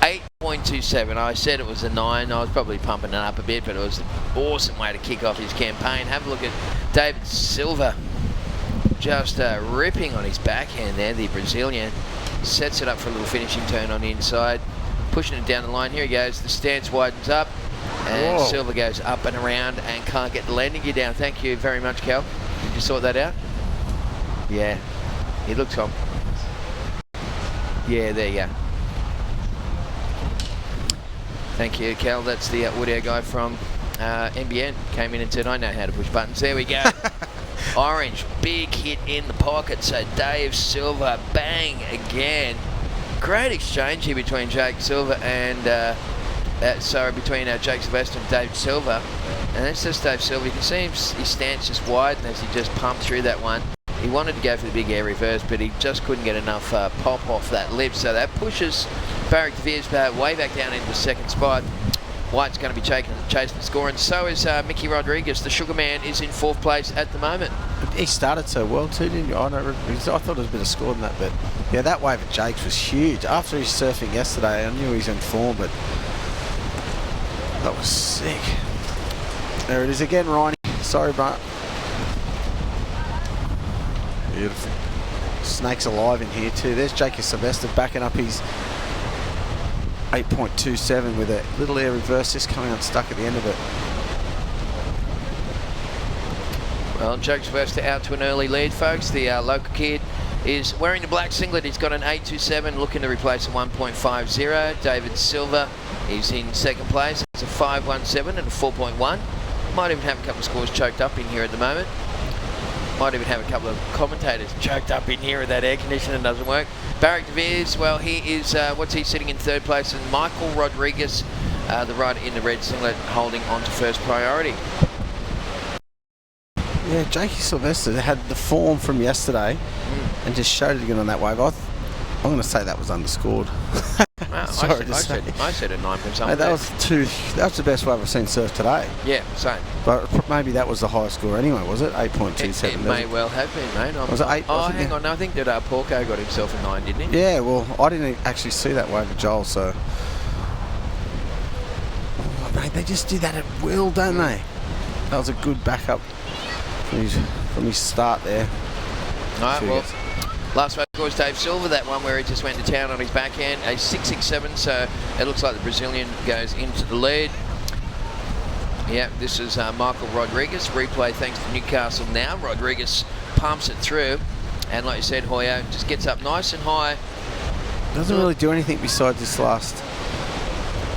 Speaker 16: 8.27. I said it was a 9. I was probably pumping it up a bit, but it was an awesome way to kick off his campaign. Have a look at David Silva. Just ripping on his backhand there, the Brazilian. Sets it up for a little finishing turn on the inside. Pushing it down the line. Here he goes. The stance widens up. And
Speaker 17: whoa.
Speaker 16: Silva goes up and around and can't get the landing gear down. Thank you very much, Cal. Did you sort that out? Yeah. He looks on. Yeah, there you go. Thank you, Cal. That's the audio guy from NBN. Came in and said, I know how to push buttons. There we go. Orange, big hit in the pocket. So Dave Silva, bang again. Great exchange here between Jake Silva and, between Jake Sylvester and Dave Silva. And that's just Dave Silva. You can see his stance just widen as he just pumped through that one. He wanted to go for the big air reverse, but he just couldn't get enough pop off that lip. So that pushes Barrick de Veers way back down into the second spot. White's going to be chasing the score, and so is Mickey Rodriguez. The Sugar Man is in 4th place at the moment.
Speaker 17: He started so well too, didn't you? I thought it was a bit of score than that, but yeah, that wave at Jake's was huge. After his surfing yesterday, I knew he was in form, but that was sick. There it is again, Ryan. Sorry, but beautiful. Snakes alive in here too. There's Jake Sylvester backing up his 8.27 with a little air reverse just coming unstuck at the end of it.
Speaker 16: Well, Jake Sylvester out to an early lead, folks. The local kid is wearing the black singlet. He's got an 8.27, looking to replace a 1.50. David Silva is in 2nd place. It's a 5.17 and a 4.1. Might even have a couple of scores choked up in here at the moment. Might even have a couple of commentators choked up in here if that air conditioner doesn't work. Barrick de Veers, well, he is, what's he sitting in 3rd place? And Michael Rodriguez, the rider in the red singlet, holding on to 1st priority.
Speaker 17: Yeah, Jakey Sylvester had the form from yesterday and just showed it again on that wave. I'm going to say that was underscored.
Speaker 16: Well,
Speaker 17: Sorry
Speaker 16: I said a 9 from something.
Speaker 17: That was the best wave I've seen surf today.
Speaker 16: Yeah, same.
Speaker 17: But maybe that was the highest score anyway, was it? 8.27.
Speaker 16: It may well have been, mate.
Speaker 17: Was it 8?
Speaker 16: Oh, hang on. No, I think that Porco got himself a 9, didn't he?
Speaker 17: Yeah, well, I didn't actually see that wave of Joel, so... Oh, mate, they just do that at will, don't they? That was a good backup from his start there.
Speaker 16: All right, well, last wave was Dave Silver, that one where he just went to town on his backhand, a 6.67, so it looks like the Brazilian goes into the lead. Yeah, this is Michael Rodriguez. Replay thanks to Newcastle now. Rodriguez pumps it through, and like you said, Hoyo just gets up nice and high.
Speaker 17: Doesn't really do anything besides this last.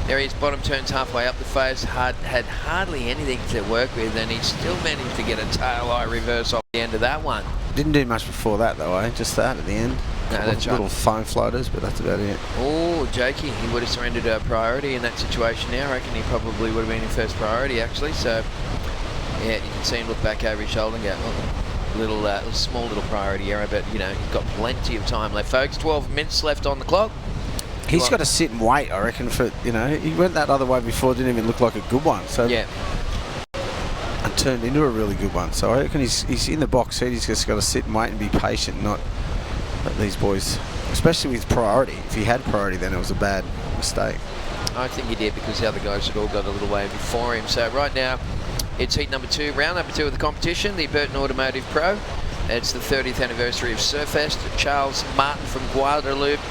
Speaker 16: There he is, bottom turns halfway up the face, had hardly anything to work with, and he still managed to get a tail eye reverse off the end of that one.
Speaker 17: Didn't do much before that though, eh? Just that at the end.
Speaker 16: No, that's right.
Speaker 17: Little foam floaters, but that's about it.
Speaker 16: Oh, Jakey, he would have surrendered a priority in that situation now. I reckon he probably would have been in first priority actually. So, yeah, you can see him look back over his shoulder and go, oh, small little priority error, but you know, he's got plenty of time left, folks. 12 minutes left on the clock.
Speaker 17: He's got to sit and wait, I reckon, for, you know, he went that other way before, didn't even look like a good one. So
Speaker 16: yeah.
Speaker 17: And turned into a really good one. So I reckon he's in the box seat. He's just got to sit and wait and be patient, not let these boys, especially with priority. If he had priority, then it was a bad mistake.
Speaker 16: I think he did, because the other guys had all got a little way before him. So right now, it's heat number 2, round number 2 of the competition, the Burton Automotive Pro. It's the 30th anniversary of Surfest. Charles Martin from Guadalupe,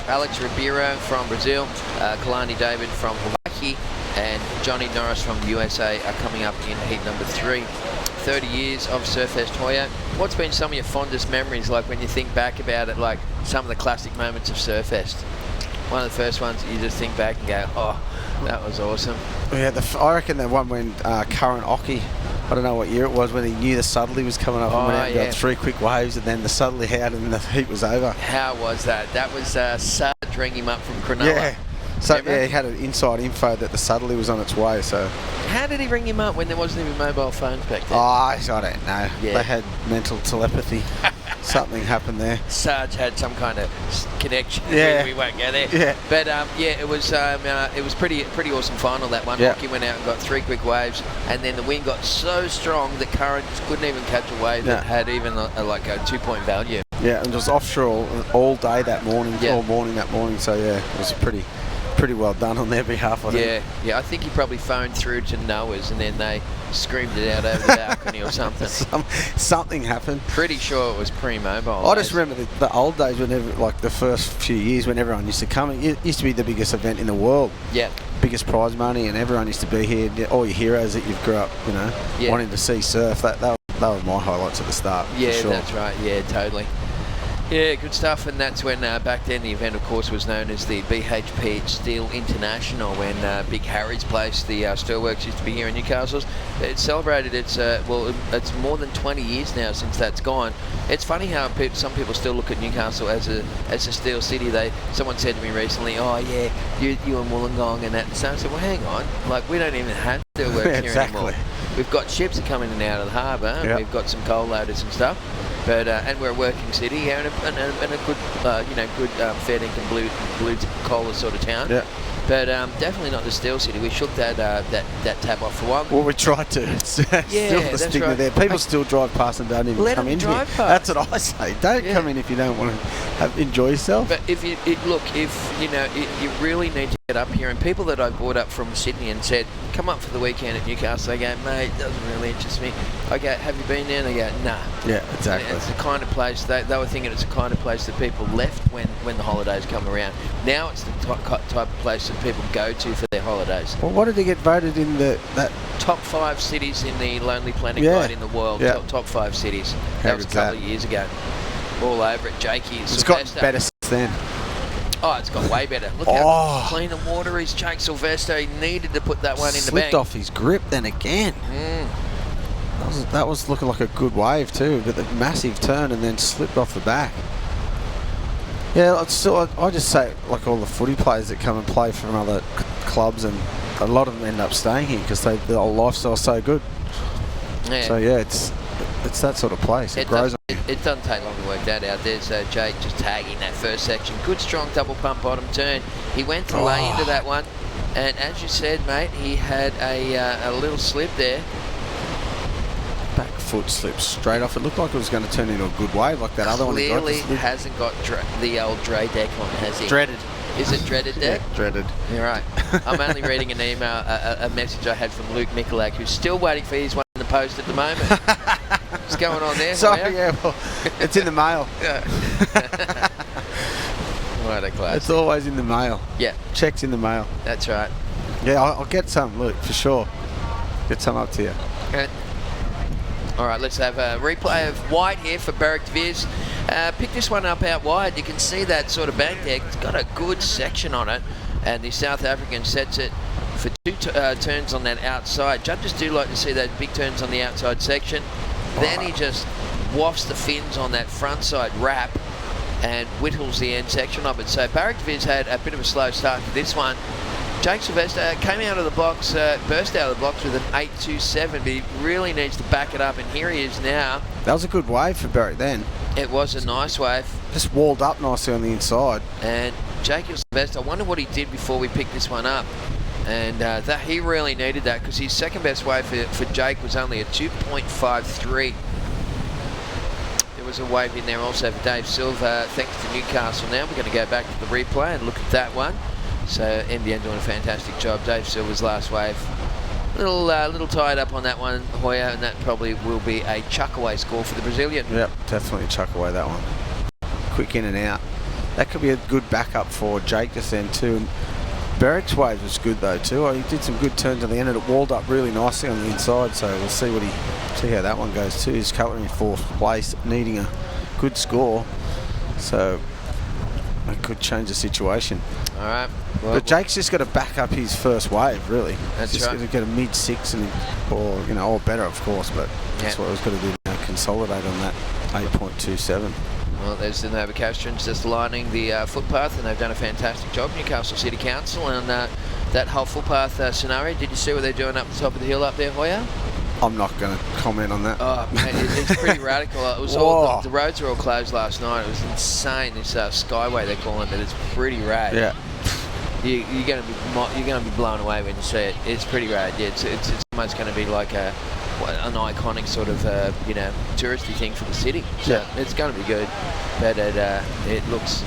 Speaker 16: Alex Ribeiro from Brazil, Kalani David from Hawaii, and Johnny Norris from the USA are coming up in heat number 3. 30 years of Surfest, Hoyo. What's been some of your fondest memories, like when you think back about it, like some of the classic moments of Surfest? One of the first ones you just think back and go, oh, that was awesome.
Speaker 17: Yeah, I reckon the one when Current Oki, I don't know what year it was, when he knew the southerly was coming up and went out and got 3 quick waves, and then the southerly out and the heat was over.
Speaker 16: How was that? That was Sarge ringing him up from Cronulla.
Speaker 17: Yeah. So yeah, he had an inside info that the southerly was on its way. So
Speaker 16: how did he ring him up when there wasn't even mobile phones back then?
Speaker 17: Oh, I don't know. Yeah. They had mental telepathy. Something happened there.
Speaker 16: Sarge had some kind of connection.
Speaker 17: Yeah.
Speaker 16: We won't go there.
Speaker 17: Yeah.
Speaker 16: But yeah, it was pretty awesome final, that one.
Speaker 17: Yeah.
Speaker 16: Hockey went out and got 3 quick waves, and then the wind got so strong that Current couldn't even catch a wave that had even like a 2-point value.
Speaker 17: Yeah, and it was offshore all day that morning, all morning that morning. So yeah, it was pretty well done on their behalf, I think.
Speaker 16: Yeah, I think he probably phoned through to Noah's and then they screamed it out over the balcony or something.
Speaker 17: Something happened.
Speaker 16: Pretty sure it was pre-mobile.
Speaker 17: I just remember the old days, whenever, like the first few years when everyone used to come. It used to be the biggest event in the world.
Speaker 16: Yeah.
Speaker 17: Biggest prize money, and everyone used to be here. All your heroes that you've grew up, you know, wanting to see surf. That was my highlights at the start.
Speaker 16: Yeah,
Speaker 17: for sure.
Speaker 16: That's right. Yeah, totally. Yeah, good stuff. And that's when back then the event, of course, was known as the BHP Steel International, when Big Harry's place, the steelworks, used to be here in Newcastle. It celebrated its it's more than 20 years now since that's gone. It's funny how some people still look at Newcastle as a steel city. Someone said to me recently, "Oh yeah, you and Wollongong and that." So I said, "Well, hang on, like we don't even have steelworks here anymore. We've got ships that come in and out of the harbour, and we've got some coal loaders and stuff." But and we're a working city, and a good, good fair dinkum blue collar sort of town.
Speaker 17: Yeah.
Speaker 16: But definitely not the steel city. We shook that tap off for a while.
Speaker 17: Well, we tried to. Still the stigma right. There. People still drive past and don't even come in here.
Speaker 16: Past.
Speaker 17: That's what I say. Don't come in if you don't want to enjoy yourself.
Speaker 16: But if you really need to get up here, and people that I brought up from Sydney and said, come up for the weekend at Newcastle, I go, mate, it doesn't really interest me. I go, have you been there? And they go, nah.
Speaker 17: Yeah, exactly.
Speaker 16: And it's the kind of place, they were thinking it's the kind of place that people left when the holidays come around. Now it's the type of place that people go to for their holidays.
Speaker 17: Well, what did he get voted in that
Speaker 16: top 5 cities in the Lonely Planet Guide in the world?
Speaker 17: Yeah.
Speaker 16: Top 5 cities.
Speaker 17: How
Speaker 16: that was a couple of years ago. All over it. Jakey.
Speaker 17: It's got better since then.
Speaker 16: Oh, it's got way better. Look how clean and water is. Jake Sylvester, he needed to put that one in the bank.
Speaker 17: Slipped off his grip then again. That was looking like a good wave too, but the massive turn and then slipped off the back. Yeah, I just say, like all the footy players that come and play from other clubs, and a lot of them end up staying here because their lifestyle's so good.
Speaker 16: Yeah.
Speaker 17: So yeah, it's it's that sort of place. It grows on you.
Speaker 16: It doesn't take long to work that out. There's Jake just tagging that first section. Good, strong double pump bottom turn. He went to lay into that one. And as you said, mate, he had a little slip there.
Speaker 17: Back foot slipped straight off. It looked like it was going to turn into a good wave like that other one.
Speaker 16: Clearly hasn't got the old Dre deck on, has he?
Speaker 17: Dreaded.
Speaker 16: Is it dreaded deck?
Speaker 17: Yeah, dreaded.
Speaker 16: You're right. I'm only reading an email, a message I had from Luke Mikulak, who's still waiting for his one in the post at the moment. What's going on there?
Speaker 17: Sorry, yeah, well, it's in the mail.
Speaker 16: What a class.
Speaker 17: It's always in the mail.
Speaker 16: Yeah.
Speaker 17: Checks in the mail.
Speaker 16: That's right.
Speaker 17: Yeah, I'll get some, Luke, for sure. Get some up to you.
Speaker 16: Okay. All right, let's have a replay of White here for Berwick de Vries. Pick this one up out wide. You can see that sort of bank deck. It's got a good section on it, and the South African sets it for two turns on that outside. Judges do like to see those big turns on the outside section. Then he just wafts the fins on that front side wrap and whittles the end section of it. So Berwick de Vries had a bit of a slow start to this one. Jake Sylvester came out of the box, burst out of the box with an 8.27, but he really needs to back it up, and here he is now.
Speaker 17: That was a good wave for Berwick then.
Speaker 16: It was a nice wave.
Speaker 17: Just walled up nicely on the inside.
Speaker 16: And Jake Sylvester, I wonder what he did before we picked this one up. And that he really needed that, because his second best wave for Jake was only a 2.53. There was a wave in there also for Dave Silver, thanks to Newcastle. Now we're going to go back to the replay and look at that one. So NBN doing a fantastic job. Dave Silver's last wave, little tied up on that one, Hoya, and that probably will be a chuck away score for the Brazilian.
Speaker 17: Yep, definitely chuck away that one. Quick in and out. That could be a good backup for Jake just then too. And Berwick's wave was good though too. He did some good turns at the end, and it walled up really nicely on the inside. So we'll see how that one goes too. He's currently in 4th place, needing a good score. So that could change the situation.
Speaker 16: All right.
Speaker 17: Well, but Jake's just got to back up his first wave, really.
Speaker 16: That's
Speaker 17: just
Speaker 16: right.
Speaker 17: Got to get a mid-6 or better, of course. But that's what I was going to do now. Consolidate on that 8.27.
Speaker 16: Well, there's the Nova Castrans just lining the footpath, and they've done a fantastic job. Newcastle City Council and that whole footpath scenario. Did you see what they're doing up the top of the hill up there, Hoya?
Speaker 17: I'm not going to comment on that.
Speaker 16: Oh, man, it's pretty radical. It was all the roads were all closed last night. It was insane. This Skyway they're calling it. It's pretty rad.
Speaker 17: Yeah.
Speaker 16: You're going to be blown away when you see it. It's pretty rad. Yeah, it's almost going to be like an iconic sort of touristy thing for the city. So it's going to be good. But it looks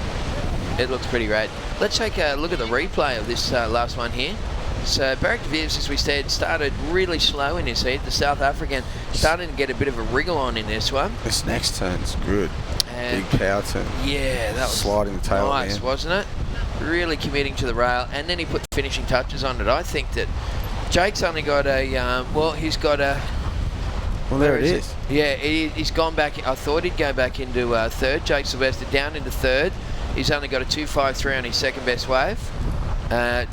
Speaker 16: pretty rad. Let's take a look at the replay of this last one here. So Berwick de Vries, as we said, started really slow in his heat. The South African starting to get a bit of a wriggle on in this one.
Speaker 17: This next turn's good. Big power turn.
Speaker 16: Yeah, that was
Speaker 17: sliding the tail
Speaker 16: nice, wasn't it? Really committing to the rail, and then he put the finishing touches on it. I think that Jake's only got he's got a...
Speaker 17: Well, there it is.
Speaker 16: Yeah, he's gone back. I thought he'd go back into 3rd. Jake Sylvester down into 3rd. He's only got a 2.53 on his second best wave.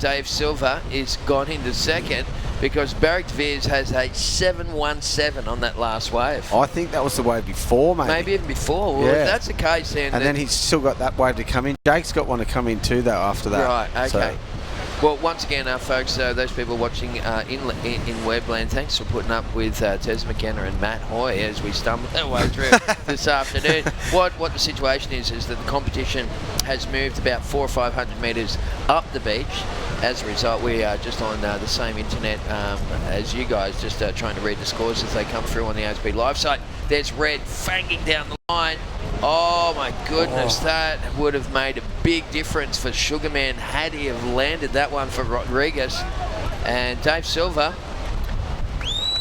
Speaker 16: Dave Silver is gone into 2nd because Berwick de Vries has a 7.17 on that last wave.
Speaker 17: I think that was the wave before, maybe.
Speaker 16: Maybe even before. Well, if that's the case, then...
Speaker 17: And then he's still got that wave to come in. Jake's got one to come in too, though, after that.
Speaker 16: Right, okay.
Speaker 17: So.
Speaker 16: Well, once again, folks, those people watching in Webland, thanks for putting up with Tez McKenna and Matt Hoy as we stumble our way through this afternoon. What the situation is that the competition has moved about 400 or 500 metres up the beach. As a result, we are just on the same internet as you guys, just trying to read the scores as they come through on the ASB live site. There's Red fanging down the line. Oh my goodness, that would have made a big difference for Sugarman had he have landed that one for Rodriguez. And Dave Silver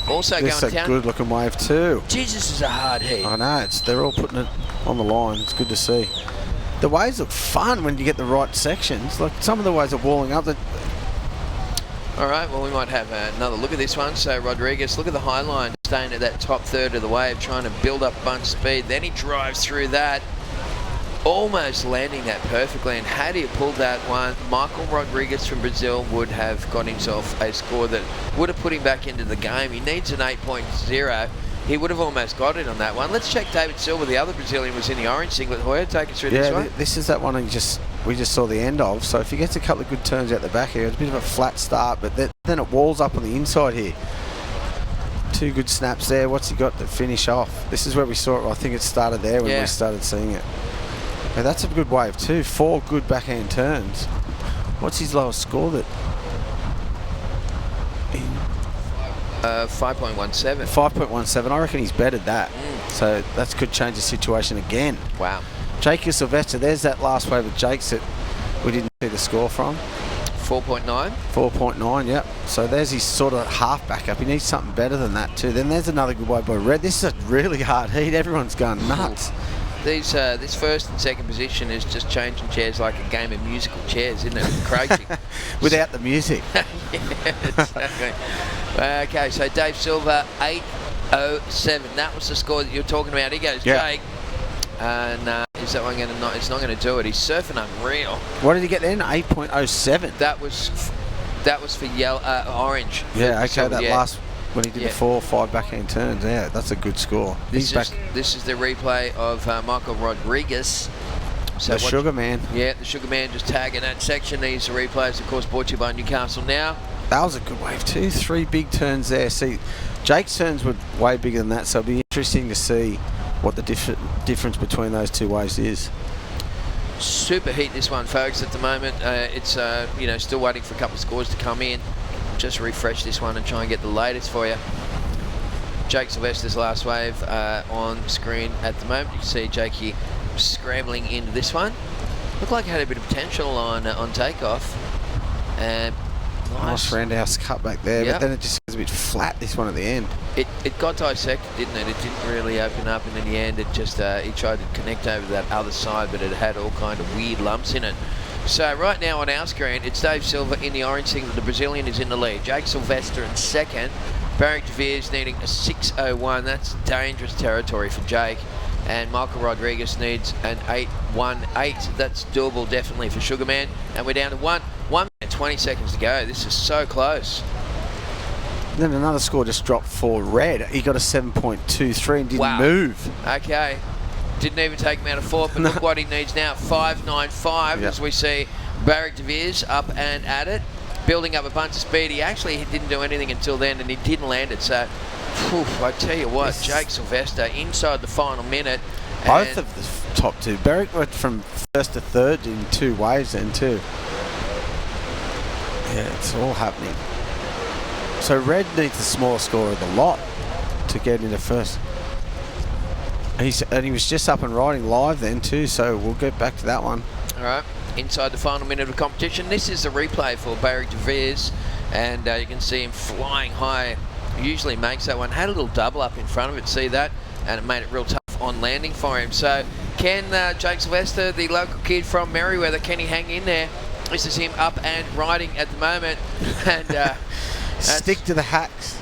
Speaker 16: also going down.
Speaker 17: This is a good looking wave too.
Speaker 16: Jesus, this is a hard heat.
Speaker 17: I know, they're all putting it on the line. It's good to see. The waves look fun when you get the right sections. Like some of the waves are walling up.
Speaker 16: All right, well, we might have another look at this one. So Rodriguez, look at the high line, staying at that top 3rd of the wave, trying to build up a bunch of speed. Then he drives through that, almost landing that perfectly. And had he pulled that one, Michael Rodriguez from Brazil would have got himself a score that would have put him back into the game. He needs an 8.0. He would have almost got it on that one. Let's check David Silver. The other Brazilian was in the orange singlet. Hoya, take us through this one.
Speaker 17: Yeah, this is that one we just saw the end of. So if he gets a couple of good turns out the back here, it's a bit of a flat start, but then it walls up on the inside here. 2 good snaps there. What's he got to finish off? This is where we saw it. I think it started there when we started seeing it. Yeah, that's a good wave too. 4 good backhand turns. What's his lowest score? That
Speaker 16: 5.17.
Speaker 17: 5.17. I reckon he's bettered that. So that could change the situation again.
Speaker 16: Wow.
Speaker 17: Jake Sylvester, there's that last wave of Jake's that we didn't see the score from.
Speaker 16: 4.9.
Speaker 17: 4.9, yep. So there's his sort of half back up. He needs something better than that too. Then there's another good wave by Red. This is a really hard heat. Everyone's going nuts.
Speaker 16: This first and second position is just changing chairs like a game of musical chairs, isn't it? Crazy.
Speaker 17: Without the music.
Speaker 16: Yeah, exactly. Okay, so Dave Silver, 8.07. That was the score that you're talking about. He goes, Jake. And is that one going to not? It's not going to do it. He's surfing unreal.
Speaker 17: What did he get then? 8.07.
Speaker 16: That was for yellow, orange.
Speaker 17: Yeah, okay, that last when he did the 4 or 5 backhand turns. Yeah, that's a good score.
Speaker 16: This is the replay of Michael Rodriguez. So
Speaker 17: the Sugar Man.
Speaker 16: Yeah, the Sugar Man just tagging that section. These are replays, of course, brought to you by Newcastle Now.
Speaker 17: That was a good wave too. 3 big turns there. See, Jake's turns were way bigger than that, so it'll be interesting to see what the difference between those 2 waves is.
Speaker 16: Super heat this one, folks. At the moment, it's still waiting for a couple of scores to come in. Just refresh this one and try and get the latest for you. Jake Sylvester's last wave on screen at the moment. You can see Jakey scrambling into this one. Looked like it had a bit of potential on takeoff.
Speaker 17: Nice roundhouse cut back there, but then it just was a bit flat, this one at the end.
Speaker 16: It got dissected, didn't it? It didn't really open up, and in the end it just he tried to connect over that other side, but it had all kind of weird lumps in it. So right now on our screen, it's Dave Silva in the orange singlet. The Brazilian is in the lead. Jake Sylvester in second. Barrick De Veers needing a 6.01. That's dangerous territory for Jake. And Michael Rodriguez needs an 8.18. That's doable definitely for Sugarman. And we're down to 1 minute 20 seconds to go. This is so close.
Speaker 17: Then another score just dropped for Red. He got a 7.23 and didn't move.
Speaker 16: Okay. Didn't even take him out of 4, but look what he needs now. 5.95 as we see Barrick De Veers up and at it. Building up a bunch of speed. He actually didn't do anything until then, and he didn't land it. So, I tell you what, Jake Sylvester inside the final minute.
Speaker 17: Both of the top 2. Barrick went from first to third in 2 waves then too. Yeah, it's all happening. So Red needs the smallest score of the lot to get into first. And he was just up and riding live then too, so we'll get back to that one.
Speaker 16: All right, inside the final minute of competition. This is the replay for Barrick De Veers, and you can see him flying high. Usually makes that one. Had a little double up in front of it, see that? And it made it real tough on landing for him. So can Jake Sylvester, the local kid from Merewether, can he hang in there? This is him up and riding at the moment. And
Speaker 17: stick to the hacks.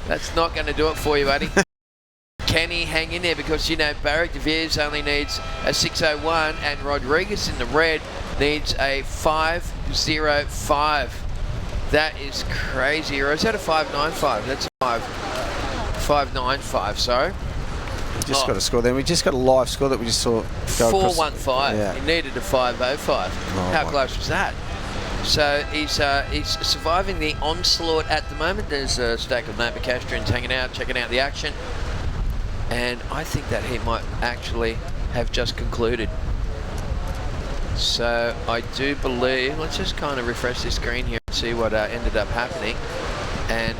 Speaker 16: That's not going to do it for you, buddy. Can he hang in there? Because, you know, Barrick De Veers only needs a 6.01 and Rodriguez in the red needs a 5.05. That is crazy. Or is that a 5.95? That's a 5.95, sorry.
Speaker 17: Just got a score then. We just got a live score that we just saw go
Speaker 16: 4.15.
Speaker 17: Yeah.
Speaker 16: He needed a 5.05. How close was that? So he's surviving the onslaught at the moment. There's a stack of Novocastrians hanging out, checking out the action. And I think that he might actually have just concluded. So I do believe, let's just kind of refresh this screen here and see what ended up happening. And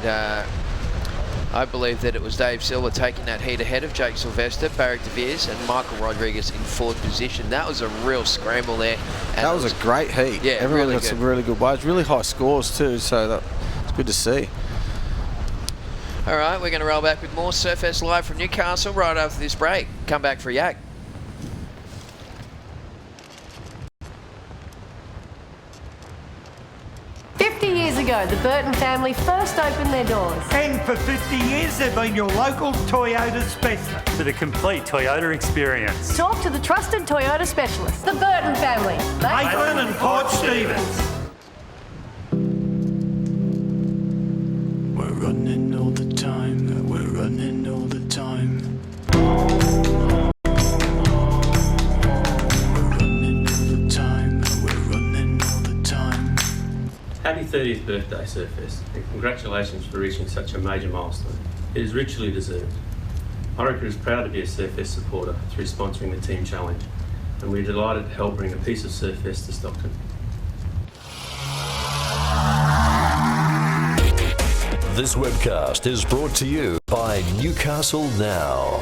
Speaker 16: I believe that it was Dave Silva taking that heat ahead of Jake Sylvester, Barrick De Veers, and Michael Rodriguez in 4th position. That was a real scramble there. And
Speaker 17: that was a great heat.
Speaker 16: Yeah,
Speaker 17: everyone
Speaker 16: really
Speaker 17: got
Speaker 16: good.
Speaker 17: Some really good waves, really high scores too, so it's good to see.
Speaker 16: All right, we're going to roll back with more Surfest Live from Newcastle right after this break. Come back for a yak.
Speaker 6: Years ago, the Burton family first opened their doors.
Speaker 7: And for 50 years, they've been your local Toyota specialist.
Speaker 8: For the complete Toyota experience.
Speaker 6: Talk to the trusted Toyota specialist, the Burton family.
Speaker 7: Maitland and Port Stevens.
Speaker 9: We're running all the time, we're running all the time.
Speaker 25: Happy 30th birthday, Surfest, and congratulations for reaching such a major milestone. It is richly deserved. Orica is proud to be a Surfest supporter through sponsoring the Team Challenge, and we're delighted to help bring a piece of Surfest to Stockton.
Speaker 20: This webcast is brought to you by Newcastle Now.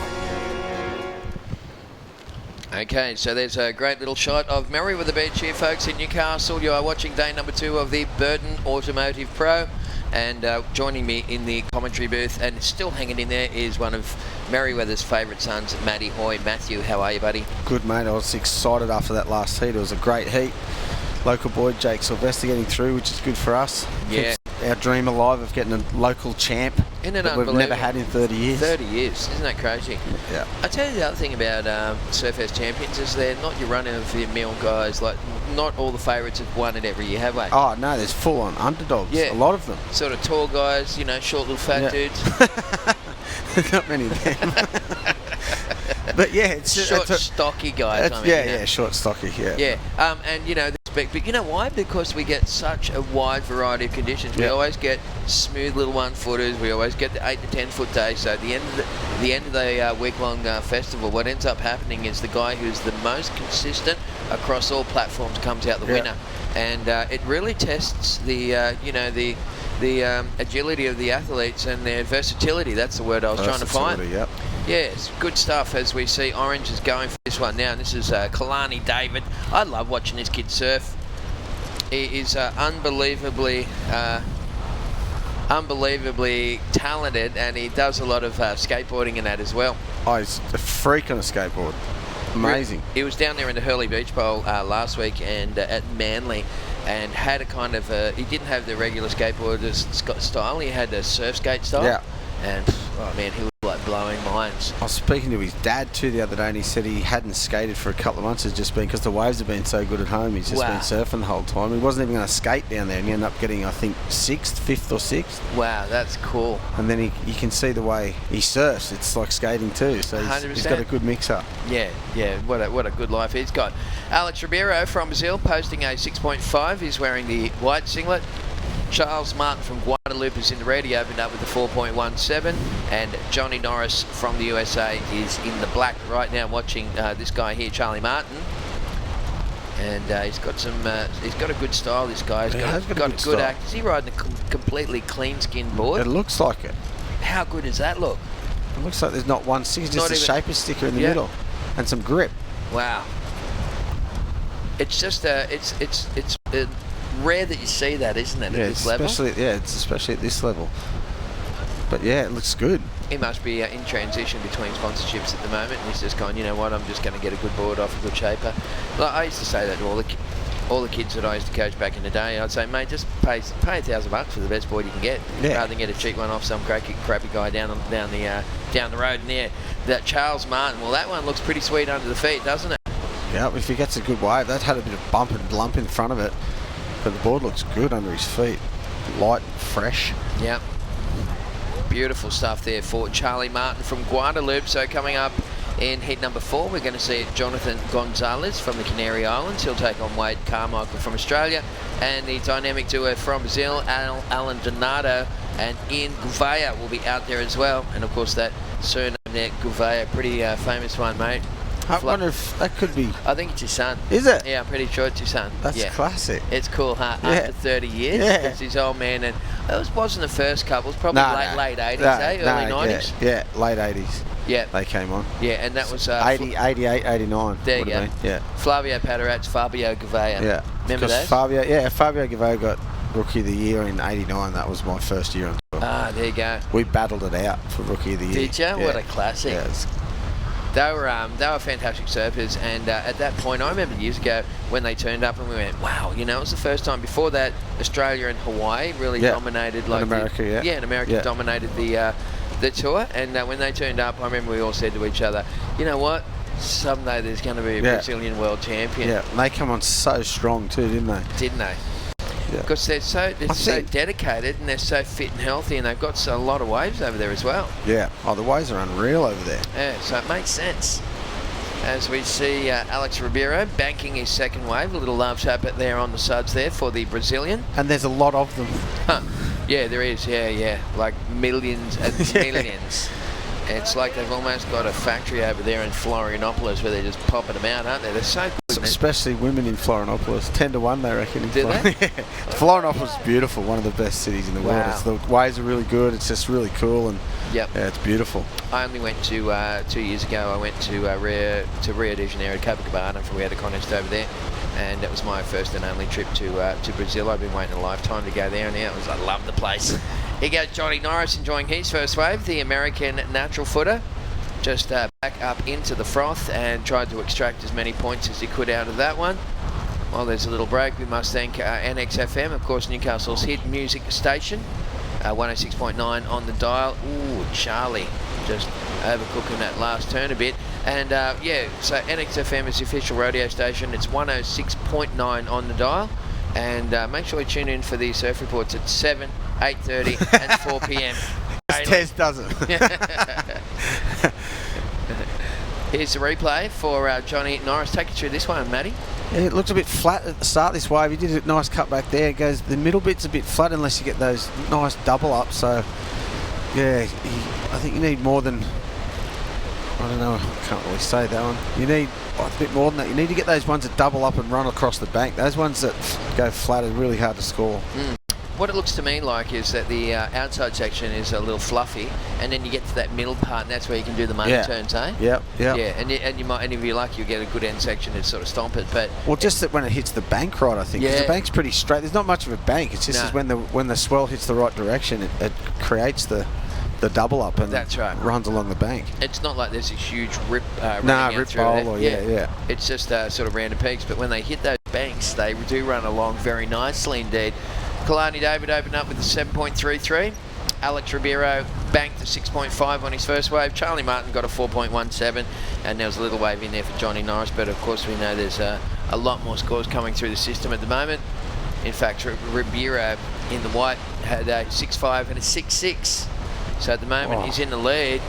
Speaker 16: Okay, so there's a great little shot of Merewether Beach here, folks, in Newcastle. You are watching day number 2 of the Burton Automotive Pro, and joining me in the commentary booth, and still hanging in there, is one of Merewether's favourite sons, Matty Hoy. Matthew, how are you, buddy?
Speaker 17: Good, mate. I was excited after that last heat. It was a great heat. Local boy Jake Sylvester getting through, which is good for us.
Speaker 16: Yeah.
Speaker 17: Keeps our dream alive of getting a local champ that we've never had in 30 years.
Speaker 16: 30 years, isn't that crazy?
Speaker 17: Yeah.
Speaker 16: I tell you the other thing about Surfest champions is they're not your run-of-the-mill guys. Like, not all the favourites have won it every year, have they?
Speaker 17: Oh no, there's full-on underdogs.
Speaker 16: Yeah.
Speaker 17: A lot of them.
Speaker 16: Sort of tall guys, you know, short little fat dudes.
Speaker 17: Not many of them. But yeah, it's
Speaker 16: short, stocky guys.
Speaker 17: Short, stocky. Yeah.
Speaker 16: Yeah, and you know. But you know why? Because we get such a wide variety of conditions. We always get smooth little 1-footers. We always get the 8 to 10 foot days. So at the end of the week-long festival, what ends up happening is the guy who's the most consistent across all platforms comes out the winner, and it really tests the agility of the athletes and their versatility. That's the word I was trying to find.
Speaker 17: Yep.
Speaker 16: Yeah, it's good stuff as we see Orange is going for this one now. And this is Kalani David. I love watching this kid surf. He is unbelievably talented, and he does a lot of skateboarding in that as well.
Speaker 17: Oh, he's a freak on a skateboard. Amazing.
Speaker 16: He was down there in the Hurley Beach Bowl last week and at Manly, and had a kind of he didn't have the regular skateboarder style. He had a surf skate style.
Speaker 17: Yeah.
Speaker 16: And oh man, he was like blowing minds.
Speaker 17: I was speaking to his dad too the other day, and he said he hadn't skated for a couple of months. It's just been because the waves have been so good at home. He's just been surfing the whole time. He wasn't even going to skate down there, and he ended up getting, I think, 5th or 6th.
Speaker 16: Wow, that's cool.
Speaker 17: And then you can see the way he surfs. It's like skating too. So he's got a good mix-up.
Speaker 16: Yeah. What a good life he's got. Alex Ribeiro from Brazil posting a 6.5. He's wearing the white singlet. Charles Martin from Guadalupe is in the red. He opened up with the 4.17, and Johnny Norris from the USA is in the black right now, watching this guy here, Charlie Martin. And he's got a good style. This guy. He's got a good act. Is he riding a completely clean-skinned board?
Speaker 17: It looks like it.
Speaker 16: How good does that look?
Speaker 17: It looks like there's not one sticker, just a shaper sticker in the middle, and some grip.
Speaker 16: Wow. It's just it's rare that you see that, isn't it, at this level?
Speaker 17: Especially at this level. But yeah, it looks good.
Speaker 16: He must be in transition between sponsorships at the moment, and he's just gone, you know what, I'm just going to get a good board off a good shaper. Like, I used to say that to all the kids that I used to coach back in the day. I'd say, mate, just pay $1,000 for the best board you can get, rather than get a cheap one off some crappy guy down the road. And that Charles Martin, well, that one looks pretty sweet under the feet, doesn't it?
Speaker 17: Yeah, if he gets a good wave. That had a bit of bump and lump in front of it. But the board looks good under his feet. Light and fresh.
Speaker 16: Yep. Beautiful stuff there for Charlie Martin from Guadalupe. So coming up in heat number 4, we're going to see Jonathan Gonzalez from the Canary Islands. He'll take on Wade Carmichael from Australia. And the dynamic duo from Brazil, Alan Donato and Ian Gouveia will be out there as well. And of course that surname there, Gouveia, pretty famous one, mate.
Speaker 17: I wonder if that could be...
Speaker 16: I think it's your son.
Speaker 17: Is it?
Speaker 16: Yeah, I'm pretty sure it's your son.
Speaker 17: That's classic.
Speaker 16: It's cool, huh? After 30 years, it's his old man. And it wasn't the first couple. It was probably late 80s, early 90s.
Speaker 17: Yeah, late 80s.
Speaker 16: Yeah.
Speaker 17: They came on.
Speaker 16: Yeah, and that was...
Speaker 17: 88, 89.
Speaker 16: There you go.
Speaker 17: Yeah.
Speaker 16: Flavio Paterats, Fabio Gouveia.
Speaker 17: Yeah.
Speaker 16: Remember those?
Speaker 17: Fabio Gouveia got Rookie of the Year in 89. That was my first year on tour.
Speaker 16: Ah, there you go.
Speaker 17: We battled it out for Rookie of the Year.
Speaker 16: Did you?
Speaker 17: Yeah.
Speaker 16: What a classic.
Speaker 17: Yeah,
Speaker 16: they were fantastic surfers, and at that point, I remember years ago when they turned up and we went, wow, you know, it was the first time. Before that, Australia and Hawaii really dominated.
Speaker 17: In America,
Speaker 16: and America dominated the tour, and when they turned up, I remember we all said to each other, you know what, someday there's going to be a Brazilian world champion.
Speaker 17: Yeah, and they come on so strong too, didn't they?
Speaker 16: Didn't they? Because they're so dedicated, and they're so fit and healthy, and they've got a lot of waves over there as well.
Speaker 17: Yeah. Oh, the waves are unreal over there.
Speaker 16: Yeah, so it makes sense. as we see Alex Ribeiro banking his second wave. A little love tap there on the suds there for the Brazilian.
Speaker 17: And there's a lot of them.
Speaker 16: Yeah, there is. Yeah. Like millions and millions. It's like they've almost got a factory over there in Florianopolis where they're just popping them out, aren't they? They're so good.
Speaker 17: Especially women in Florianopolis. 10-1, they reckon.
Speaker 16: Do they?
Speaker 17: Florianopolis is beautiful. One of the best cities in the world. The waves are really good. It's just really cool. And
Speaker 16: yep.
Speaker 17: Yeah, it's beautiful.
Speaker 16: I only went to 2 years ago. I went to Rio de Janeiro, Copacabana, for we had a contest over there, and that was my first and only trip to Brazil. I've been waiting a lifetime to go there, and I love the place. Here goes Johnny Norris enjoying his first wave, the American natural footer. Just back up into the froth and tried to extract as many points as he could out of that one. While there's a little break, we must thank NXFM, of course, Newcastle's hit music station. 106.9 on the dial. Ooh, Charlie just overcooking that last turn a bit. And so NXFM is the official radio station. It's 106.9 on the dial. And make sure you tune in for the surf reports at 7, 8:30 and 4 p.m.
Speaker 17: Tez doesn't.
Speaker 16: Here's the replay for Johnny Norris. Take you through this one, Matty.
Speaker 17: Yeah, it looks a bit flat at the start of this wave. He did a nice cut back there. It goes, the middle bit's a bit flat unless you get those nice double ups. So, yeah, I think you need more than, I don't know, I can't really say that one. You need a bit more than that. You need to get those ones that double up and run across the bank. Those ones that go flat are really hard to score.
Speaker 16: What it looks to me like is that the outside section is a little fluffy, and then you get to that middle part, and that's where you can do the money turns, eh?
Speaker 17: Yep.
Speaker 16: Yeah, and you might, and if you're lucky, you get a good end section and sort of stomp it. But
Speaker 17: well, just that when it hits the bank right, I think. Yeah. 'Cause the bank's pretty straight. There's not much of a bank. It's just when the swell hits the right direction, it creates the double up and
Speaker 16: that's right.
Speaker 17: Runs along the bank.
Speaker 16: It's not like there's a huge rip.
Speaker 17: Rip bowl or yeah.
Speaker 16: It's just sort of random peaks, but when they hit those banks, they do run along very nicely indeed. Kalani David opened up with a 7.33. Alex Ribeiro banked a 6.5 on his first wave. Charlie Martin got a 4.17, and there was a little wave in there for Johnny Norris, but of course we know there's a lot more scores coming through the system at the moment. In fact, Ribeiro in the white had a 6.5 and a 6.6. So at the moment he's in the lead.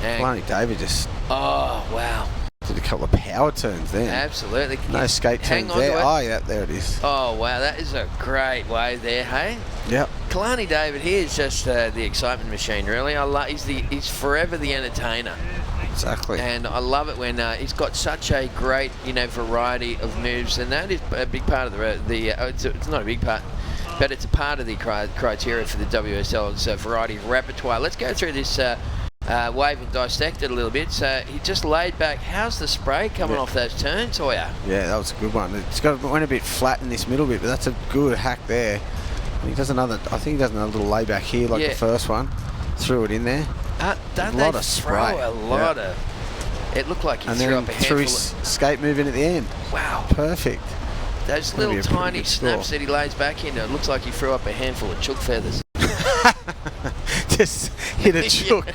Speaker 17: Kalani David just...
Speaker 16: Oh, wow.
Speaker 17: Did a couple of power turns there.
Speaker 16: Absolutely.
Speaker 17: No skate turns there. Oh, yeah, there it is.
Speaker 16: Oh, wow, that is a great wave there, hey?
Speaker 17: Yep.
Speaker 16: Kalani David, he is just the excitement machine, really. He's forever the entertainer.
Speaker 17: Exactly.
Speaker 16: And I love it when he's got such a great, variety of moves, and that is a big part of it's not a big part, but it's a part of the criteria for the WSL. It's a variety of repertoire. Let's go through this wave and dissect it a little bit. So he just laid back. How's the spray coming off those turns, Hoya?
Speaker 17: Yeah, that was a good one. Went a bit flat in this middle bit, but that's a good hack there. And he does another. I think he does another little layback here, like the first one. Threw it in there.
Speaker 16: Don't they throw a lot of? It looked like he threw up a handful.
Speaker 17: Threw his skate move in at the end.
Speaker 16: Wow,
Speaker 17: perfect.
Speaker 16: Those little tiny snaps that he lays back into. It looks like he threw up a handful of chook feathers.
Speaker 17: Just hit a chook.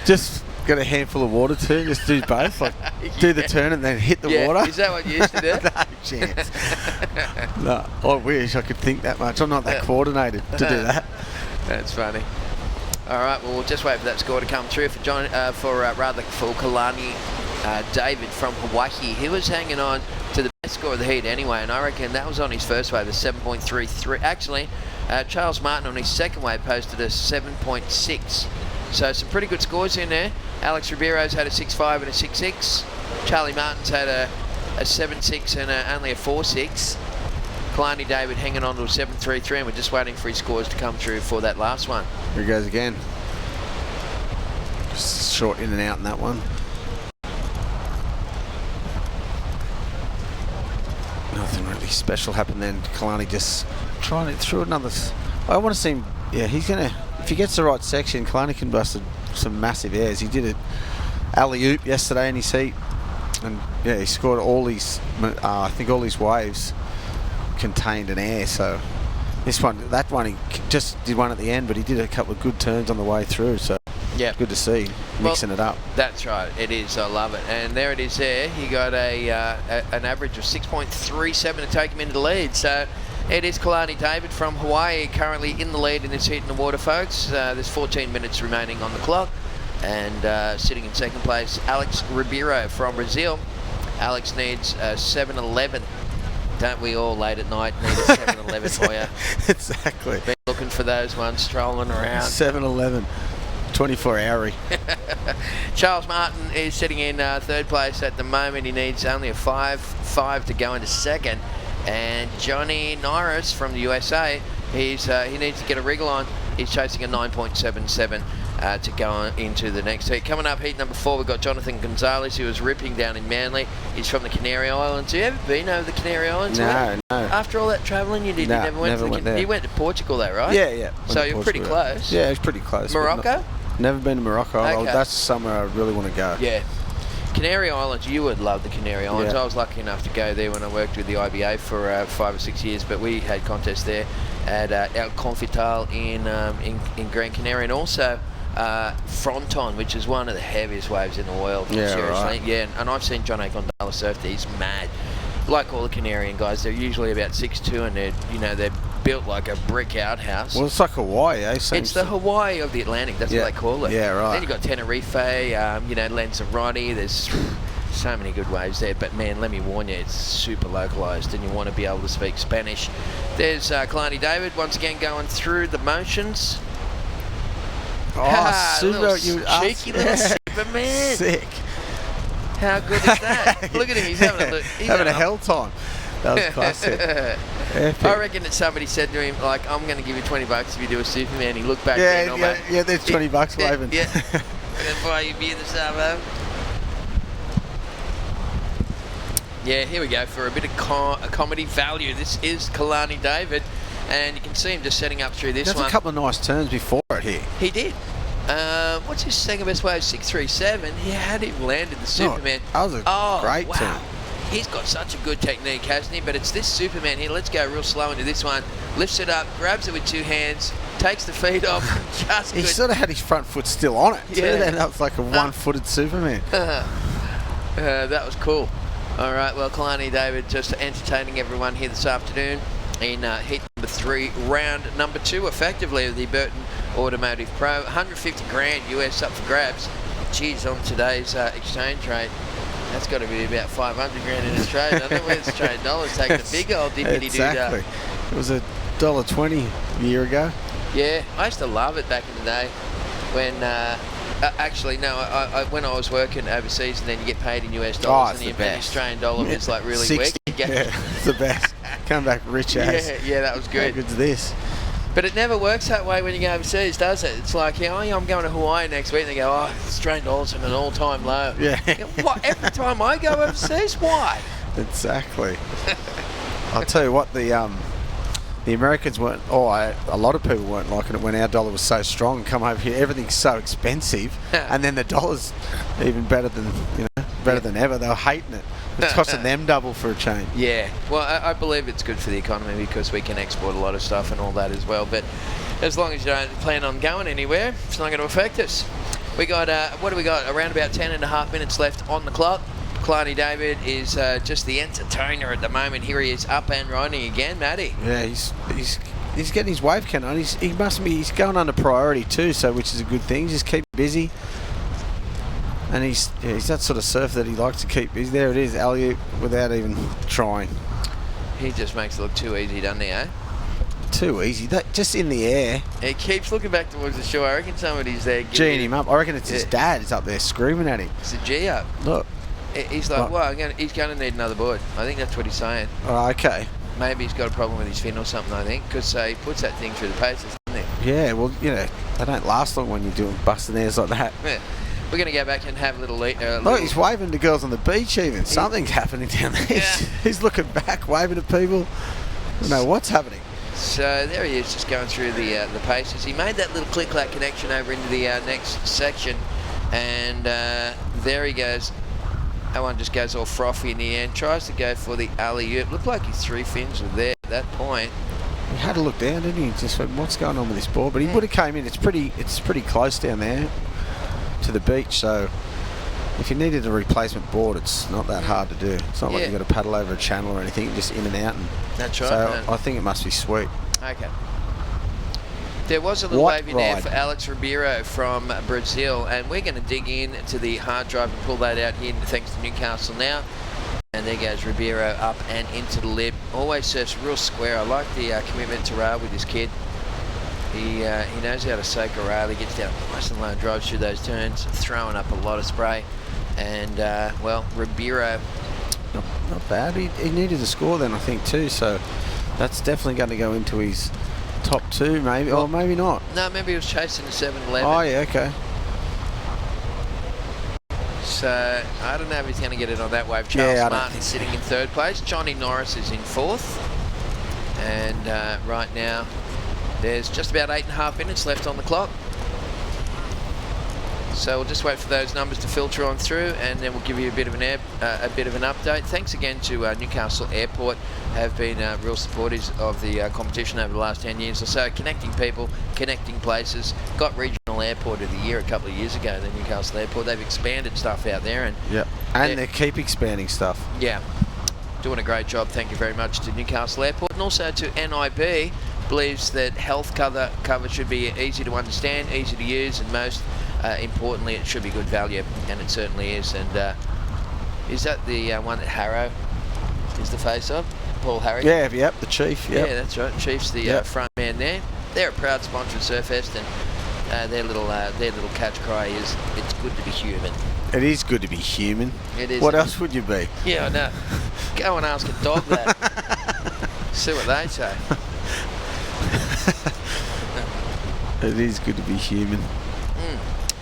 Speaker 17: Just got a handful of water too. Just do both. Like do the turn and then hit the water.
Speaker 16: Is that what you used to do?
Speaker 17: No chance. No, I wish I could think that much. I'm not that coordinated to do that.
Speaker 16: That's funny. All right, well, we'll just wait for that score to come through for Kalani David from Hawaii. He was hanging on to the best score of the heat anyway, and I reckon that was on his first wave, a 7.33. Actually, Charles Martin on his second wave posted a 7.6. So some pretty good scores in there. Alex Ribeiro's had a 6.5 and a 6.6. Charlie Martin's had a 7.6 and only a 4.6. Kalani David hanging on to a 7.33, and we're just waiting for his scores to come through for that last one.
Speaker 17: Here he goes again. Just short in and out in that one. Nothing really special happened then. Kalani just trying it through another. I want to see him. Yeah, he's gonna. If he gets the right section, Kalani can bust some massive airs. He did it alley-oop yesterday in his heat, and yeah, he scored all these. I think all these waves contained an air. So that one, he just did one at the end, but he did a couple of good turns on the way through. So yeah, good to see mixing it up. That's
Speaker 16: right, it is. I love it. And there it is. There he got an average of 6.37 to take him into the lead. So it is Kalani David from Hawaii currently in the lead in this heat in the water, folks. There's 14 minutes remaining on the clock. And sitting in second place, Alex Ribeiro from Brazil. Alex needs 7-11. Don't we all late at night need a 7-11 for you?
Speaker 17: Exactly.
Speaker 16: Been looking for those ones strolling around.
Speaker 17: 7-11. 24-hour.
Speaker 16: Charles Martin is sitting in third place at the moment. He needs only a 5 to go into second. And Johnny Norris from the USA, he needs to get a wriggle on. He's chasing a 9.77 to go into the next heat. Coming up, heat number 4, we've got Jonathan Gonzalez, who was ripping down in Manly. He's from the Canary Islands. Have you ever been over the Canary Islands?
Speaker 17: No.
Speaker 16: After all that travelling you did,
Speaker 17: No,
Speaker 16: you never went
Speaker 17: there.
Speaker 16: You went to Portugal, though, right?
Speaker 17: Yeah.
Speaker 16: So you're pretty close.
Speaker 17: Yeah, it's pretty close.
Speaker 16: Morocco?
Speaker 17: Never been to Morocco.
Speaker 16: Okay.
Speaker 17: That's somewhere I really want to go.
Speaker 16: Yeah. Canary Islands, you would love the Canary Islands.
Speaker 17: Yeah.
Speaker 16: I was lucky enough to go there when I worked with the IBA for 5 or 6 years, but we had contests there at El Confital in Gran Canaria, and also Fronton, which is one of the heaviest waves in the world.
Speaker 17: Yeah,
Speaker 16: seriously.
Speaker 17: right.
Speaker 16: Yeah, and I've seen John A. Gonzalez surf there. He's mad. Like all the Canarian guys, they're usually about 6'2", and they're built like a brick outhouse.
Speaker 17: Well, it's like Hawaii, eh?
Speaker 16: It's the Hawaii of the Atlantic. That's what they call it.
Speaker 17: Yeah, right.
Speaker 16: Then you've got Tenerife, Lanzarote. There's so many good waves there. But, man, let me warn you, it's super localised, and you want to be able to speak Spanish. There's Kalani David, once again going through the motions.
Speaker 17: Oh, super.
Speaker 16: Cheeky little Superman.
Speaker 17: Sick.
Speaker 16: How good is that? Look at him. He's having a look. He's
Speaker 17: having a hell time. That was classic.
Speaker 16: I reckon that somebody said to him, like, I'm going to give you $20 if you do a Superman. He looked back there and
Speaker 17: yeah, there's $20 waving.
Speaker 16: Yeah. I'm going to buy you beer this afternoon. Yeah, here we go for a bit of comedy value. This is Kalani David, and you can see him just setting up through this one.
Speaker 17: There's a couple of nice turns before it here.
Speaker 16: He did. What's his second best wave? 637. He had him landed the Superman.
Speaker 17: That was a great turn.
Speaker 16: He's got such a good technique, hasn't he? But it's this Superman here. Let's go real slow into this one. Lifts it up, grabs it with 2 hands, takes the feet off. Just
Speaker 17: he
Speaker 16: good.
Speaker 17: sort of had his front foot still on it.
Speaker 16: Yeah.
Speaker 17: Then that was like a one-footed Superman.
Speaker 16: That was cool. All right, well, Kalani David just entertaining everyone here this afternoon in heat number 3, round number 2, effectively, of the Burton Automotive Pro. 150 grand US up for grabs. Geez, on today's exchange rate, that's got to be about 500 grand in Australia. I don't know where it's Australian dollars taking a big old dippity-doo.
Speaker 17: Exactly. It was $1.20 a year ago.
Speaker 16: Yeah, I used to love it back in the day when... actually, no. When I was working overseas, and then you get paid in US dollars, and the Australian dollar is like really
Speaker 17: 60.
Speaker 16: weak.
Speaker 17: Yeah, it's the best. Come back rich as.
Speaker 16: Yeah, that was good.
Speaker 17: How good's this?
Speaker 16: But it never works that way when you go overseas, does it? It's like, I'm going to Hawaii next week, and they go, Australian dollars at an all-time low.
Speaker 17: Yeah.
Speaker 16: What? Every time I go overseas, why?
Speaker 17: Exactly. I'll tell you what, the Americans weren't, a lot of people weren't liking it when our dollar was so strong. Come over here, everything's so expensive, and then the dollar's even better than than ever. They were hating it. It's costing them double for a change.
Speaker 16: Yeah, well, I believe it's good for the economy because we can export a lot of stuff and all that as well. But as long as you don't plan on going anywhere, it's not going to affect us. We got, what do we got? Around about 10.5 minutes left on the clock. Kalani David is just the entertainer at the moment. Here he is up and running again, Matty.
Speaker 17: Yeah, he's getting his wave count on. He's going under priority too, so which is a good thing. Just keep busy. And he's that sort of surfer that he likes to keep busy. There it is, alley-oop without even trying.
Speaker 16: He just makes it look too easy, doesn't he, eh?
Speaker 17: Too easy. That just in the air.
Speaker 16: He keeps looking back towards the shore. I reckon somebody's there
Speaker 17: G'ing him up. I reckon it's his dad is up there screaming at him.
Speaker 16: It's a G up.
Speaker 17: Look.
Speaker 16: He's like, he's going to need another board. I think that's what he's saying.
Speaker 17: Oh, okay.
Speaker 16: Maybe he's got a problem with his fin or something, I think, because he puts that thing through the paces, doesn't he?
Speaker 17: Yeah, well, they don't last long when you're doing busting airs like that.
Speaker 16: Yeah. We're going to go back and have a little...
Speaker 17: Look, he's waving to girls on the beach even. Something's happening down there. Yeah. He's looking back, waving to people. I don't know what's happening.
Speaker 16: So there he is, just going through the paces. He made that little click-clack connection over into the next section, and there he goes. That one just goes all frothy in the end. Tries to go for the alley-oop. Looked like his 3 fins were there at that point.
Speaker 17: He had a look down, didn't he? Just went, what's going on with this board? But he would have came in. It's pretty close down there to the beach. So if you needed a replacement board, it's not that hard to do. It's not like you've got to paddle over a channel or anything. Just in and out.
Speaker 16: That's right.
Speaker 17: So I think it must be sweet.
Speaker 16: Okay. There was a little
Speaker 17: What
Speaker 16: wave in there
Speaker 17: ride?
Speaker 16: for Alex Ribeiro from Brazil, and we're going to dig in to the hard drive and pull that out here thanks to Newcastle now. And there goes Ribeiro up and into the lip. Always surfs real square. I like the commitment to rail with this kid. He knows how to soak a rail. He gets down nice and low, drives through those turns, throwing up a lot of spray. And, well, Ribeiro...
Speaker 17: Not bad. He needed a score then, I think, too. So that's definitely going to go into his top 2, maybe. Or maybe not.
Speaker 16: No, maybe he was chasing the 7-11.
Speaker 17: Oh, yeah, okay.
Speaker 16: So, I don't know if he's going to get it on that wave. Charles Martin is sitting in 3rd place. Johnny Norris is in 4th. And right now, there's just about 8.5 minutes left on the clock. So we'll just wait for those numbers to filter on through, and then we'll give you a bit of an update. Thanks again to Newcastle Airport, have been real supporters of the competition over the last 10 years or so, connecting people, connecting places. Got Regional Airport of the Year a couple of years ago, the Newcastle Airport. They've expanded stuff out there, and
Speaker 17: they keep expanding stuff.
Speaker 16: Yeah, doing a great job. Thank you very much to Newcastle Airport, and also to NIB. Believes that health cover should be easy to understand, easy to use, and most importantly, it should be good value, and it certainly is. And is that the one that Harrow is the face of? Paul Harry?
Speaker 17: Yeah, the chief. Yep.
Speaker 16: Yeah, that's right. Chief's the front man there. They're a proud sponsor of Surfest, and their little catch cry is, "It's good to be human."
Speaker 17: It is good to be human.
Speaker 16: It is.
Speaker 17: What else would you be?
Speaker 16: Yeah, I know. Go and ask a dog that. See what they say.
Speaker 17: It is good to be human.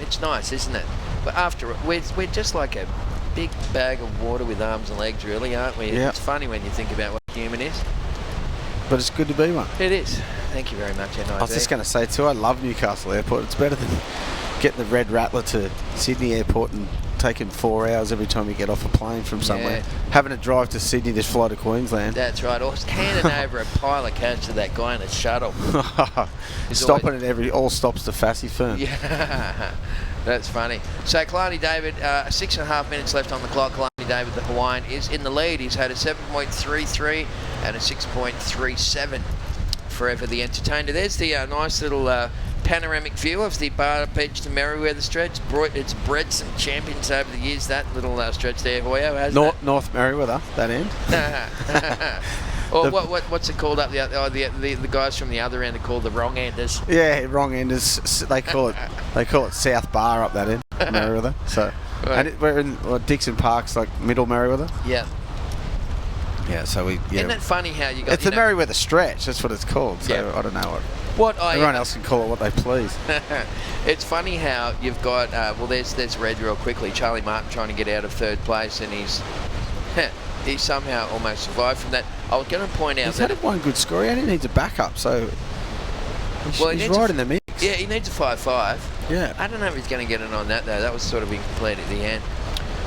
Speaker 16: It's nice, isn't it? But after we're just like a big bag of water with arms and legs, really, aren't we?
Speaker 17: Yeah.
Speaker 16: It's funny when you think about what human is.
Speaker 17: But it's good to be one.
Speaker 16: It is. Thank you very much, NIB.
Speaker 17: I was just going to say too, I love Newcastle Airport. It's better than getting the Red Rattler to Sydney Airport and taking 4 hours every time you get off a plane from somewhere. Having to drive to Sydney to fly to Queensland.
Speaker 16: That's right. Or handing over a pile of cash to that guy in a shuttle.
Speaker 17: Stopping at all stops to Fassy Fern.
Speaker 16: Yeah, that's funny. So Kalani David, 6.5 minutes left on the clock. Kalani David, the Hawaiian, is in the lead. He's had a 7.33 and a 6.37. Forever the Entertainer. There's the nice little panoramic view of the Bar Beach to Merewether stretch. It's bred some champions over the years, that little stretch there, Hoyo, hasn't it?
Speaker 17: North Merewether, that end.
Speaker 16: Or what's it called up the other? The guys from the other end are called the wrong enders.
Speaker 17: Yeah, wrong enders. They call it South Bar up that end, Merewether. So,
Speaker 16: right.
Speaker 17: And we're in Dixon Park's like middle Merewether.
Speaker 16: Yeah.
Speaker 17: Yeah, so we. Yeah.
Speaker 16: Isn't it funny how you got?
Speaker 17: It's the Merewether stretch. That's what it's called. So I don't know everyone else can call it what they please.
Speaker 16: It's funny how you've got. There's red real quickly. Charlie Martin trying to get out of 3rd place, and he somehow almost survived from that. I was going to point out
Speaker 17: he's had one good score. He only needs a backup, so he's right in the mix.
Speaker 16: Yeah, he needs a 5.5.
Speaker 17: Yeah.
Speaker 16: I don't know if he's going to get it on that though. That was sort of incomplete at the end.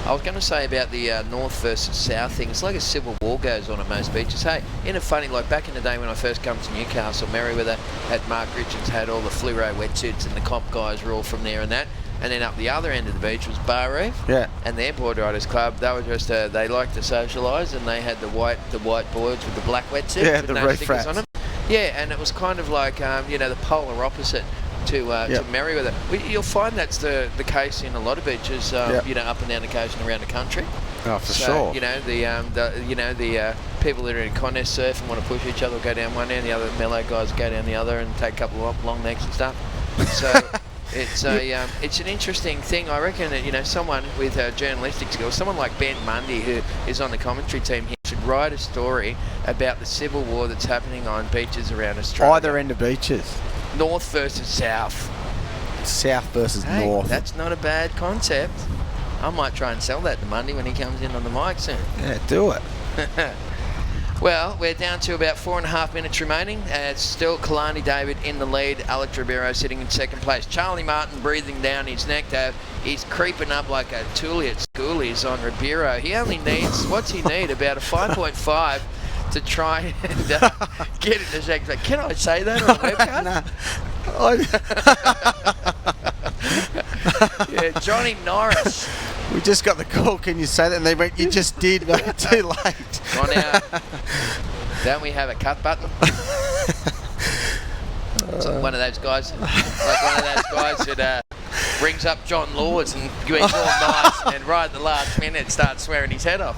Speaker 16: I was going to say about the north versus south thing. It's like a civil war goes on at most beaches. Hey, in a funny, like back in the day when I first come to Newcastle, Merewether had Mark Richards, had all the fluoro wetsuits, and the comp guys were all from there and that. And then up the other end of the beach was Bar Reef.
Speaker 17: Yeah.
Speaker 16: And their board riders club, they were just they liked to socialise, and they had the white boards with the black wetsuit.
Speaker 17: Yeah,
Speaker 16: with
Speaker 17: the
Speaker 16: no
Speaker 17: reef
Speaker 16: stickers on them. Yeah, and it was kind of like the polar opposite to Merewether. You'll find that's the case in a lot of beaches, up and down the coast and around the country.
Speaker 17: Oh, for sure.
Speaker 16: The people that are in contest surf and want to push each other will go down one end, the other mellow guys go down the other and take a couple of long necks and stuff. So it's an interesting thing. I reckon that someone with journalistic skills, someone like Ben Mundy, who is on the commentary team here, should write a story about the civil war that's happening on beaches around Australia.
Speaker 17: Either end of beaches.
Speaker 16: North versus south.
Speaker 17: South versus north.
Speaker 16: That's not a bad concept. I might try and sell that to Mundy when he comes in on the mic soon.
Speaker 17: Yeah, do it.
Speaker 16: Well, we're down to about 4.5 minutes remaining. It's still Kalani David in the lead. Alex Ribeiro sitting in 2nd place. Charlie Martin breathing down his neck, though. He's creeping up like a toolie at schoolies on Ribeiro. He only needs, what's he need? About a 5.5 to try and get it to second place. Can I say that on a webcast? Yeah, Johnny Norris.
Speaker 17: We just got the call. Can you say that? And they went, you just did, but too late.
Speaker 16: On out. Don't we have a cut button? It's like one of those guys, that brings up John Lords and gives all nice, and right at the last minute starts swearing his head off.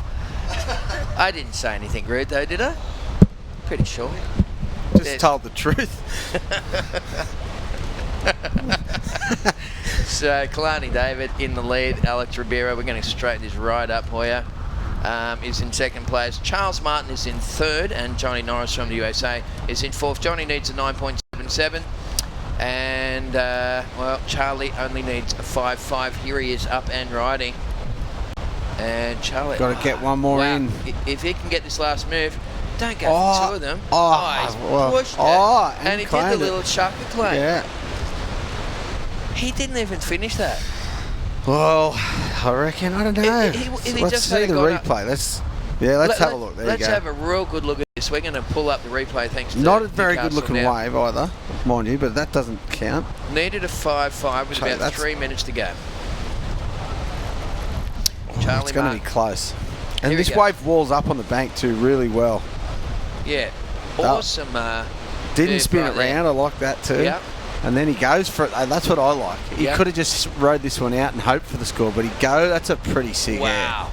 Speaker 16: I didn't say anything rude though, did I? Pretty sure.
Speaker 17: Just told the truth.
Speaker 16: So Kalani David in the lead. Alex Ribeiro, we're going to straighten this right up for you, is in second place. Charles Martin is in third, and Johnny Norris from the USA is in fourth. Johnny needs a 9.77, and well, Charlie only needs a 5.5. Here he is up and riding, and Charlie
Speaker 17: got to get one more in.
Speaker 16: If he can get this last move, don't go for two of them. He's pushed it, and he did the little shaka claim.
Speaker 17: Yeah.
Speaker 16: He didn't even finish that.
Speaker 17: Well, I reckon, I don't know. Let's see the replay. Let's have a look. There you go.
Speaker 16: Let's have a real good look at this. We're going to pull up the replay thanks to
Speaker 17: Not a very
Speaker 16: Newcastle
Speaker 17: good looking
Speaker 16: now.
Speaker 17: wave either, mind you, but that doesn't count.
Speaker 16: Needed a 5.5 with about 3 minutes to go. Charlie
Speaker 17: it's going to be close. And
Speaker 16: Here
Speaker 17: this wave walls up on the bank too really well.
Speaker 16: Yeah. Awesome.
Speaker 17: Didn't spin it round. I like that too.
Speaker 16: Yeah.
Speaker 17: And then he goes for it. That's what I like. He could have just rode this one out and hoped for the score, but that's a pretty sick air.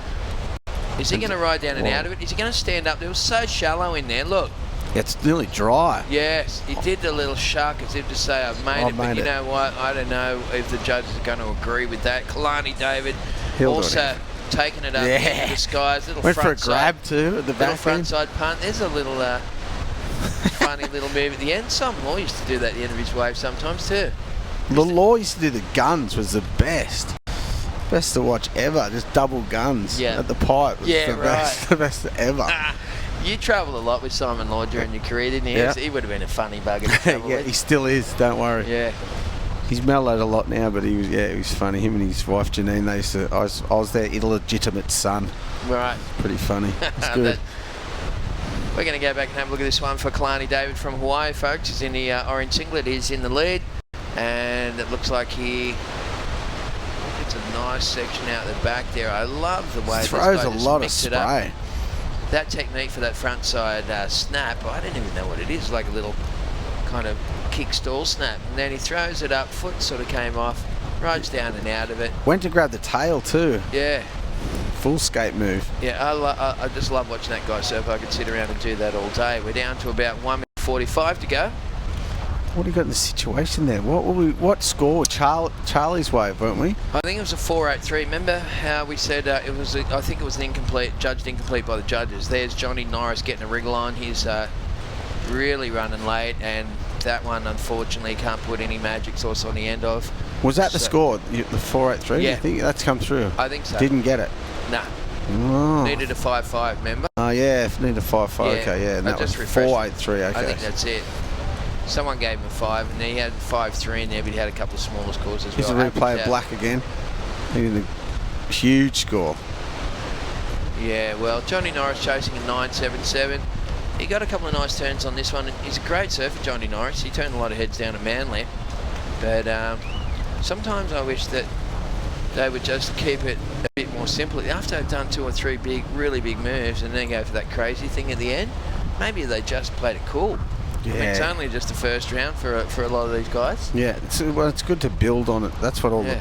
Speaker 16: Is he going to ride down and out of it? Is he going to stand up? It was so shallow in there. Look.
Speaker 17: It's nearly dry.
Speaker 16: Yes, he did the little shark as if to say, I've made it. But you know what? I don't know if the judges are going to agree with that. Kalani David also taking it up into the skies. Little
Speaker 17: Went
Speaker 16: front
Speaker 17: for a grab too at the back.
Speaker 16: Little front side punt. There's a little funny little move at the end. Some Law used to do that at the end of his wave sometimes too.
Speaker 17: The Law used to do the guns was the best. Best to watch ever. Just double guns at the pipe. Was the best ever.
Speaker 16: You travelled a lot with Simon Law during your career, didn't you?
Speaker 17: Yeah.
Speaker 16: He would have been a funny bugger to travel with.
Speaker 17: He still is. Don't worry.
Speaker 16: Yeah.
Speaker 17: He's mellowed a lot now, but he was funny. Him and his wife Janine, they used to. I was their illegitimate son.
Speaker 16: Right.
Speaker 17: Pretty funny. It's good.
Speaker 16: We're going to go back and have a look at this one for Kalani David from Hawaii, folks. He's in the orange singlet. He's in the lead, and it looks like he gets a nice section out the back there. I love the way
Speaker 17: throws a lot of spray.
Speaker 16: That technique for that front side snap, I don't even know what it is, like a little kind of kick stall snap. And then he throws it up, foot sort of came off, rides down and out of it.
Speaker 17: Went to grab the tail too.
Speaker 16: Yeah.
Speaker 17: Full skate move.
Speaker 16: Yeah, I just love watching that guy surf. I could sit around and do that all day. We're down to about 1:45 to go.
Speaker 17: What do you got in the situation there? What score? Charlie's wave, weren't we?
Speaker 16: I think it was a 4.83. Remember how we said it was? I think it was an judged incomplete by the judges. There's Johnny Norris getting a wriggle on. He's really running late, and that one unfortunately can't put any magic sauce on the end of.
Speaker 17: Was that the score? The 4.83?
Speaker 16: Yeah.
Speaker 17: You think that's come through?
Speaker 16: I think so.
Speaker 17: Didn't get it.
Speaker 16: Nah.
Speaker 17: Oh.
Speaker 16: Needed a 5.5. Remember?
Speaker 17: Oh yeah, needed a 5.5. Okay, yeah. And that was 4.83. Okay.
Speaker 16: I think that's it. Someone gave him a 5, and he had 5.3 in there, but he had a couple of smaller scores as well.
Speaker 17: Here's a replay of Black again. He did a huge score.
Speaker 16: Yeah, well, Johnny Norris chasing a 9.77. He got a couple of nice turns on this one. He's a great surfer, Johnny Norris. He turned a lot of heads down at Manly. But sometimes I wish that they would just keep it a bit more simple. After they've done 2 or 3 really big moves and then go for that crazy thing at the end, maybe they just played it cool.
Speaker 17: Yeah.
Speaker 16: I mean, it's only just the first round for a lot of these guys.
Speaker 17: Yeah, it's good to build on it. That's what all the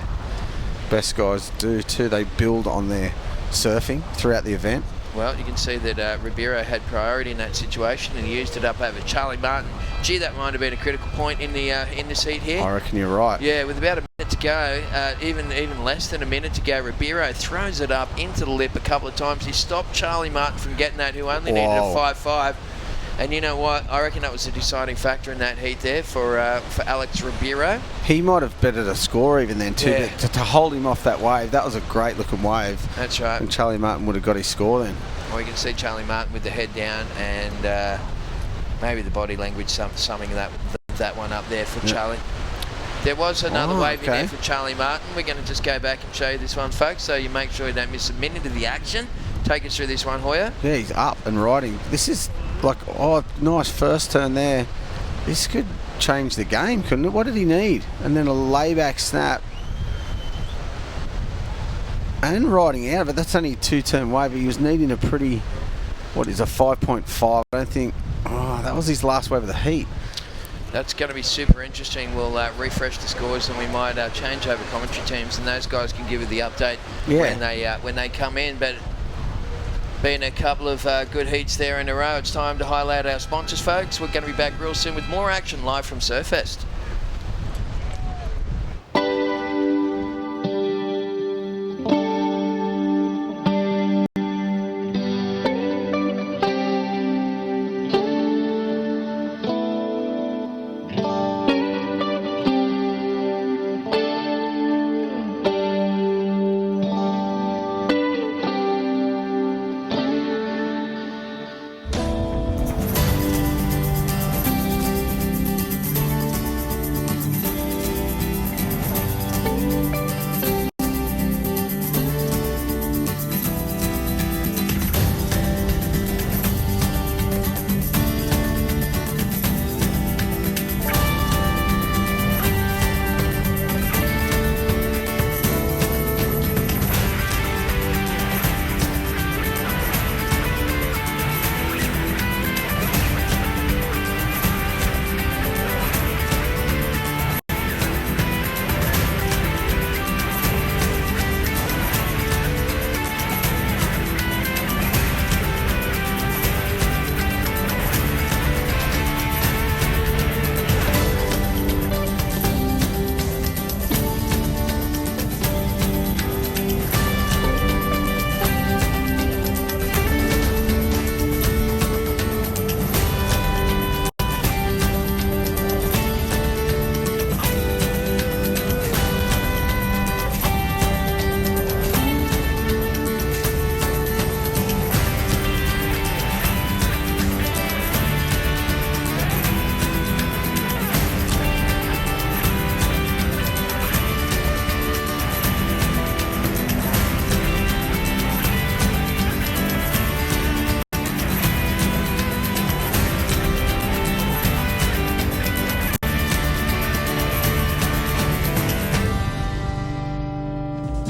Speaker 17: best guys do too. They build on their surfing throughout the event.
Speaker 16: Well, you can see that Ribeiro had priority in that situation, and he used it up over Charlie Martin. Gee, that might have been a critical point in the heat here.
Speaker 17: I reckon you're right.
Speaker 16: Yeah, with about a minute to go, even less than a minute to go, Ribeiro throws it up into the lip a couple of times. He stopped Charlie Martin from getting that, who only needed a 5.5. And you know what? I reckon that was a deciding factor in that heat there for Alex Ribeiro.
Speaker 17: He might have bettered a score even then too, to hold him off that wave. That was a great looking wave.
Speaker 16: That's right.
Speaker 17: And Charlie Martin would have got his score then.
Speaker 16: Well, you can see Charlie Martin with the head down, and maybe the body language summing that one up there for Charlie. There was another wave in there for Charlie Martin. We're going to just go back and show you this one, folks, so you make sure you don't miss a minute of the action. Take us through this one, Hoyer.
Speaker 17: Yeah, he's up and riding. This is like, nice first turn there. This could change the game, couldn't it? What did he need? And then a layback snap. And riding out of it. That's only a 2-turn wave. He was needing a pretty, a 5.5. I don't think, that was his last wave of the heat.
Speaker 16: That's going to be super interesting. We'll refresh the scores and we might change over commentary teams, and those guys can give you the update when they come in. But been a couple of good heats there in a row. It's time to highlight our sponsors, folks. We're going to be back real soon with more action live from Surfest.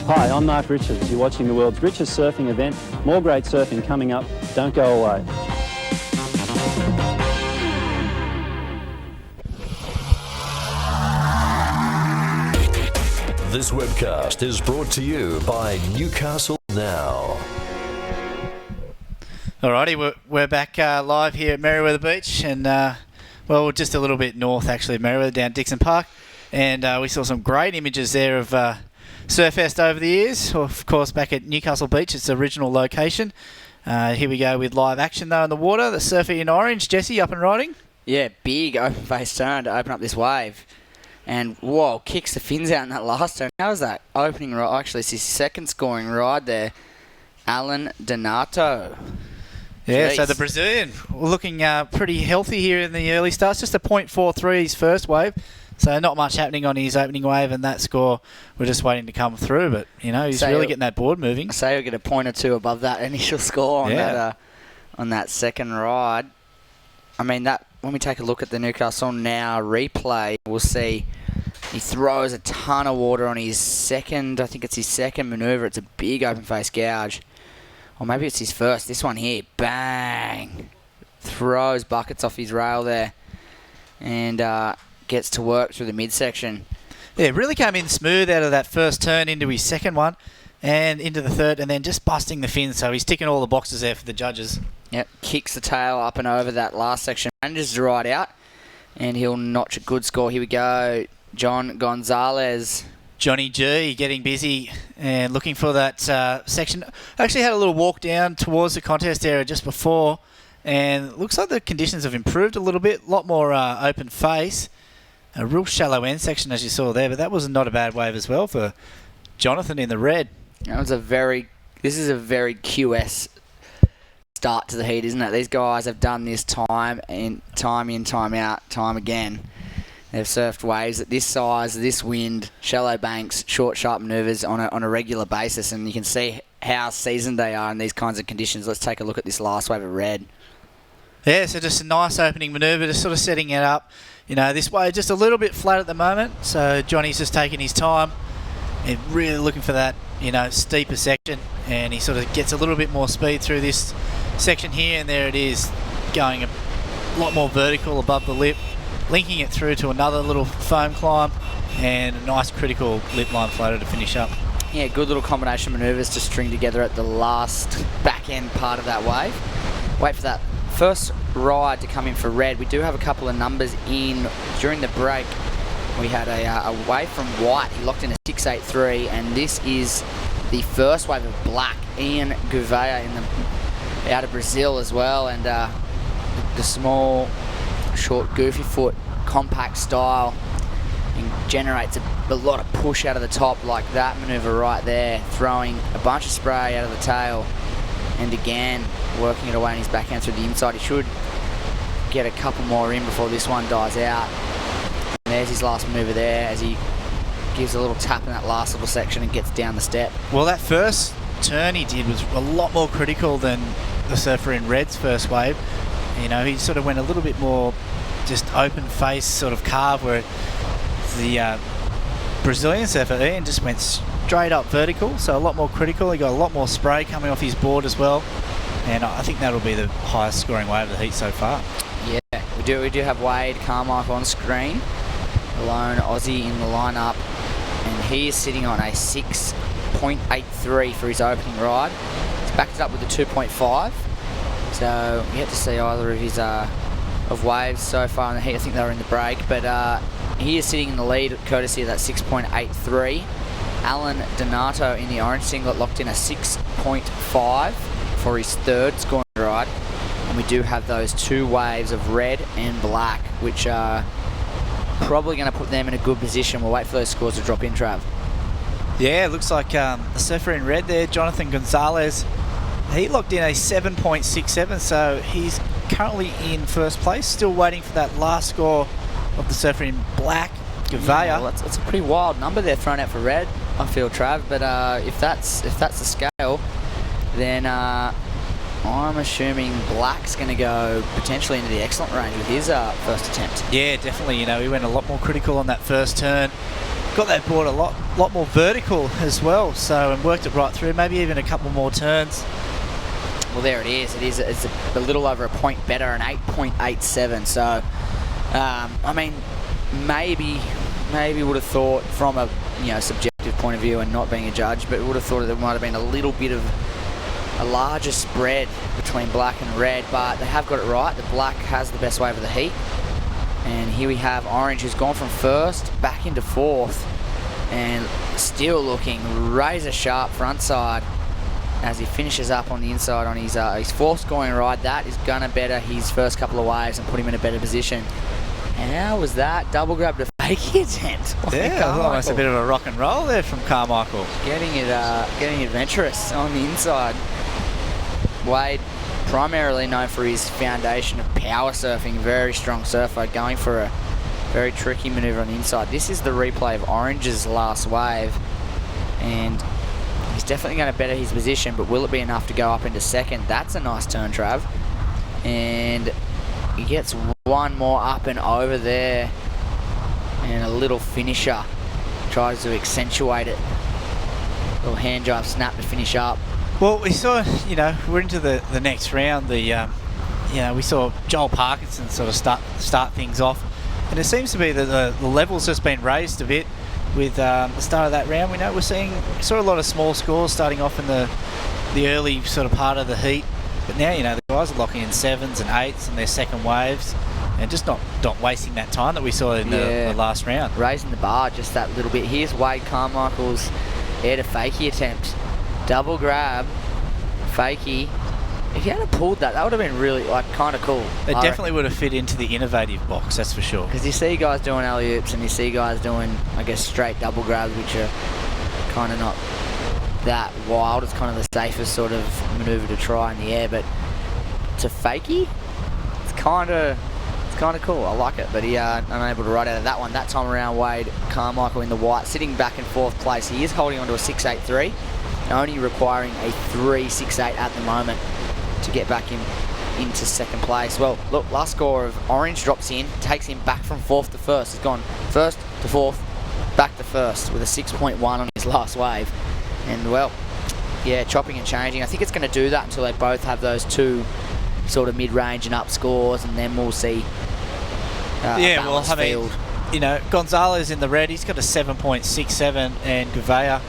Speaker 5: Hi, I'm Mark Richards. You're watching the world's richest surfing event. More great surfing coming up. Don't go away.
Speaker 20: This webcast is brought to you by Newcastle Now.
Speaker 22: Alrighty, we're back live here at Merewether Beach, and well, just a little bit north actually of Merewether, down Dixon Park, and we saw some great images there of Surfest over the years. Of course, back at Newcastle Beach, its original location. Here we go with live action though in the water. The surfer in orange, Jesse, up and riding.
Speaker 3: Yeah, big open face turn to open up this wave. And, whoa, kicks the fins out in that last turn. How was that opening ride? Actually, it's his second scoring ride there. Alan Donato.
Speaker 22: Yeah,
Speaker 3: Jeez.
Speaker 22: So the Brazilian looking pretty healthy here in the early starts. Just a .43 his first wave. So not much happening on his opening wave, and that score we're just waiting to come through. But, you know, he's really getting that board moving.
Speaker 3: So he'll get a point or two above that initial score on that second ride. I mean, that when we take a look at the Newcastle Now replay, we'll see he throws a ton of water on his second, I think it's his second manoeuvre. It's a big open face gouge. Or maybe it's his first. This one here, bang! Throws buckets off his rail there. And gets to work through the midsection.
Speaker 22: Yeah, really came in smooth out of that first turn into his second one and into the third, and then just busting the fins. So he's ticking all the boxes there for the judges.
Speaker 3: Yep, kicks the tail up and over that last section. Manages to ride out, and he'll notch a good score. Here we go. John Gonzalez.
Speaker 22: Johnny G getting busy and looking for that section. Actually had a little walk down towards the contest area just before, and looks like the conditions have improved a little bit. A lot more open face. A real shallow end section as you saw there, but that was not a bad wave as well for Jonathan in the red.
Speaker 3: This is a very QS start to the heat, isn't it? These guys have done this time in, time out, time again. They've surfed waves at this size, this wind, shallow banks, short, sharp manoeuvres on a regular basis, and you can see how seasoned they are in these kinds of conditions. Let's take a look at this last wave of red.
Speaker 22: Yeah, so just a nice opening manoeuvre, just sort of setting it up. You know, this way just a little bit flat at the moment, so Johnny's just taking his time and really looking for that, you know, steeper section, and he sort of gets a little bit more speed through this section here, and there it is, going a lot more vertical above the lip. linking it through to another little foam climb and a nice critical lip line floater to finish up.
Speaker 3: Yeah, good little combination of manoeuvres to string together at the last back end part of that wave. Wait for that first ride to come in for red. We do have a couple of numbers in during the break. We had a wave from white. He locked in a 683, and this is the first wave of black. Ian Gouveia out of Brazil as well, and the small, short, goofy foot, compact style, and generates a lot of push out of the top, like that manoeuvre right there, throwing a bunch of spray out of the tail, and again working it away in his backhand through the inside. He should get a couple more in before this one dies out. And there's his last manoeuvre there as he gives a little tap in that last little section and gets down the step.
Speaker 22: Well, that first turn he did was a lot more critical than the surfer in red's first wave. You know, he sort of went a little bit more just open face sort of carve, where the Brazilian surfer Ian just went straight up vertical, so a lot more critical. He got a lot more spray coming off his board as well, and I think that'll be the highest scoring wave of the heat so far.
Speaker 3: Yeah, we do have Wade Carmichael on screen, the lone Aussie in the lineup, and he is sitting on a 6.83 for his opening ride. He's backed it up with a 2.5, so yet to see either of his of waves so far in the heat. I think they were in the break, but he is sitting in the lead courtesy of that 6.83. Alan Donato in the orange singlet locked in a 6.5 for his third scoring ride. And we do have those two waves of red and black, which are probably going to put them in a good position. We'll wait for those scores to drop in, Trav.
Speaker 22: Yeah, it looks like the surfer in red there, Jonathan Gonzalez, he locked in a 7.67, so he's currently in first place, still waiting for that last score of the surfer in black, Gouveia.
Speaker 3: Yeah, well, that's a pretty wild number there thrown out for red, I feel, Trav, but if that's the scale, then I'm assuming black's going to go potentially into the excellent range with his first attempt.
Speaker 22: Yeah, definitely. You know, he went a lot more critical on that first turn. Got that board a lot more vertical as well, so, and worked it right through, maybe even a couple more turns.
Speaker 3: Well, there it is. It's a little over a point better, an 8.87. So, I mean, maybe would have thought from a subjective point of view and not being a judge, but would have thought that there might have been a little bit of a larger spread between black and red, but they have got it right. The black has the best wave of the heat. And here we have orange, who's gone from first back into fourth and still looking razor sharp front side as he finishes up on the inside on his fourth scoring ride. That is going to better his first couple of waves and put him in a better position. And how was that? Double grab to fake attempt.
Speaker 22: Yeah, almost a bit of a rock and roll there from Carmichael.
Speaker 3: Getting adventurous on the inside. Wade, primarily known for his foundation of power surfing, very strong surfer, going for a very tricky manoeuvre on the inside. This is the replay of Orange's last wave, and he's definitely going to better his position, but will it be enough to go up into second? That's a nice turn, Trav. And he gets one more up and over there, and a little finisher. Tries to accentuate it. Little hand drive snap to finish up.
Speaker 22: Well, we saw, we're into the next round. We saw Joel Parkinson sort of start things off, and it seems to be that the level's just been raised a bit with the start of that round. We saw a lot of small scores starting off in the early sort of part of the heat, but now the guys are locking in 7s and 8s in their second waves, and just not wasting that time that we saw in the last round.
Speaker 3: Raising the bar just that little bit. Here's Wade Carmichael's air to fakie attempt. Double grab, fakie. If you had pulled that would have been really kind of cool.
Speaker 22: It definitely would have fit into the innovative box, that's for sure.
Speaker 3: Because you see guys doing alley-oops and you see guys doing, I guess, straight double grabs, which are kind of not that wild. It's kind of the safest sort of manoeuvre to try in the air, but to fakie, it's kind of cool. I like it, but he unable to ride out of that one. That time around, Wade Carmichael in the white, sitting back in fourth place. He is holding onto a 6.83. Only requiring a 3.68 at the moment to get back into second place. Well, look, last score of Orange drops in, takes him back from fourth to first. He's gone first to fourth, back to first with a 6.1 on his last wave. And well, yeah, chopping and changing. I think it's going to do that until they both have those two sort of mid-range and up scores, and then we'll see
Speaker 22: Yeah, well,
Speaker 3: balanced
Speaker 22: I mean,
Speaker 3: field.
Speaker 22: you know, Gonzalo's in the red. He's got a 7.67, and Gouveia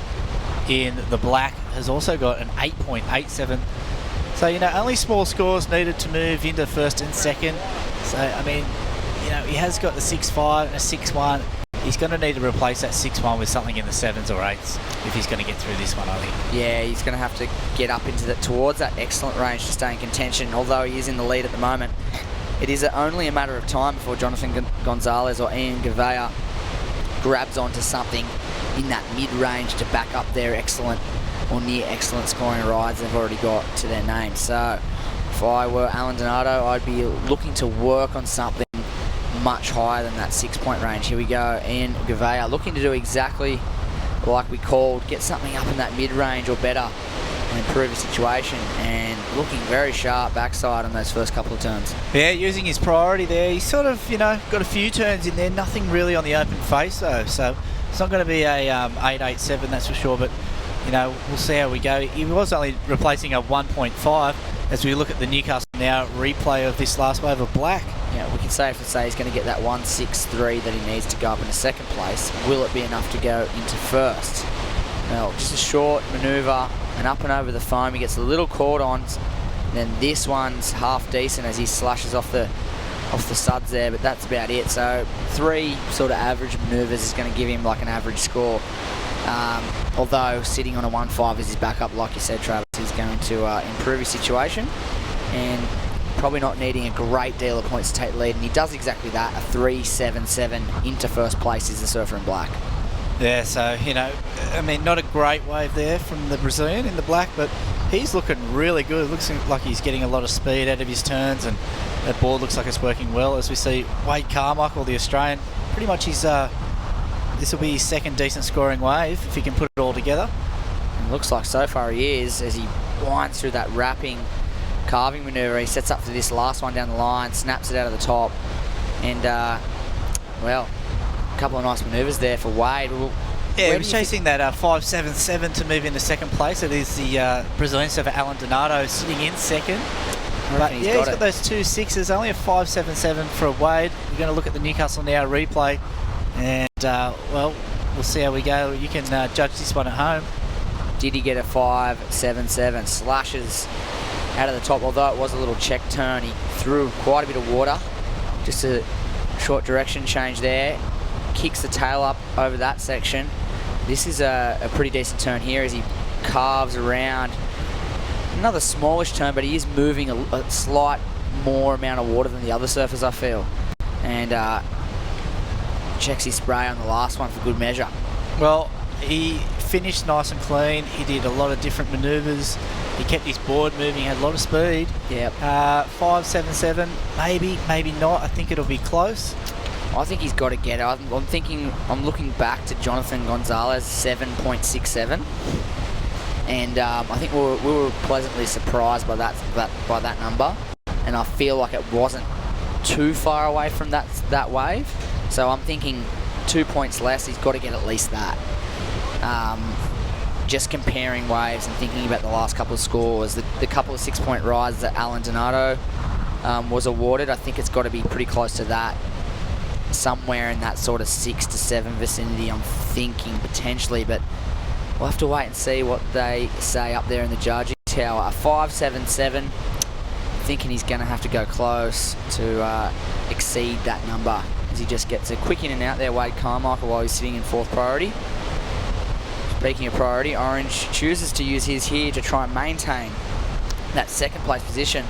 Speaker 22: in the black has also got an 8.87. So, you know, only small scores needed to move into first and second. So, I mean, you know, he has got the 6.5 and a 6.1. He's going to need to replace that 6.1 with something in the 7s or 8s if he's going to get through this one, I think.
Speaker 3: Yeah, he's going to have to get up into towards that excellent range to stay in contention, although he is in the lead at the moment. It is only a matter of time before Jonathan Gonzalez or Ian Gouveia grabs onto something in that mid-range to back up their excellent or near excellent scoring rides they've already got to their name. So if I were Alan Donato, I'd be looking to work on something much higher than that 6-point range. Here we go, Ian Gouveia looking to do exactly like we called, get something up in that mid-range or better and improve his situation, and looking very sharp backside on those first couple of turns.
Speaker 22: Yeah, using his priority there. He's sort of, you know, got a few turns in there, nothing really on the open face though, so it's not going to be a 8.87, that's for sure, but you know, we'll see how we go. He was only replacing a 1.5 as we look at the Newcastle Now replay of this last wave of black.
Speaker 3: Yeah, we can safely say he's going to get that 1.63 that he needs to go up into second place. Will it be enough to go into first? Well, just a short manoeuvre and up and over the foam. He gets a little caught on. Then this one's half decent as he slashes off the suds there, but that's about it. So 3 sort of average manoeuvres is going to give him like an average score. Although sitting on a 1.5 is his backup, like you said, Travis, he's going to improve his situation and probably not needing a great deal of points to take the lead, and he does exactly that. A 3.77 into first place is the surfer in black.
Speaker 22: Yeah, so, you know, I mean, not a great wave there from the Brazilian in the black, but he's looking really good. It looks like he's getting a lot of speed out of his turns, and that board looks like it's working well. As we see Wade Carmichael, the Australian, pretty much his this will be his second decent scoring wave if he can put it all together.
Speaker 3: And looks like so far he is, as he winds through that wrapping carving manoeuvre. He sets up for this last one down the line, snaps it out of the top, and well, a couple of nice manoeuvres there for Wade.
Speaker 22: Yeah, he was chasing that 5.77 to move into second place. It is the Brazilian surfer Alan Donato sitting in second. But yeah, he's got those 2 6s, only a 5.77 for a Wade. We're going to look at the Newcastle Now replay, and well, we'll see how we go. You can judge this one at home.
Speaker 3: Did he get a 5.77? Slashes out of the top, although it was a little check turn. He threw quite a bit of water. Just a short direction change there. Kicks the tail up over that section. This is a pretty decent turn here as he carves around. Another smallish turn, but he is moving a slight more amount of water than the other surfers, I feel. And checks his spray on the last one for good measure.
Speaker 22: Well, he finished nice and clean. He did a lot of different manoeuvres. He kept his board moving, had a lot of speed.
Speaker 3: Yep.
Speaker 22: 5.77, maybe not. I think it'll be close.
Speaker 3: I think he's got to get it. I'm looking back to Jonathan Gonzalez, 7.67. And I think we were pleasantly surprised by that number. And I feel like it wasn't too far away from that wave. So I'm thinking 2 points less, he's got to get at least that. Just comparing waves and thinking about the last couple of scores, the couple of 6-point rides that Alan Donato was awarded, I think it's got to be pretty close to that. Somewhere in that sort of 6 to 7 vicinity, I'm thinking potentially, but we'll have to wait and see what they say up there in the judging tower. A 5.77, thinking he's going to have to go close to exceed that number, as he just gets a quick in and out there, Wade Carmichael, while he's sitting in 4th priority. Speaking of priority, Orange chooses to use his here to try and maintain that 2nd place position.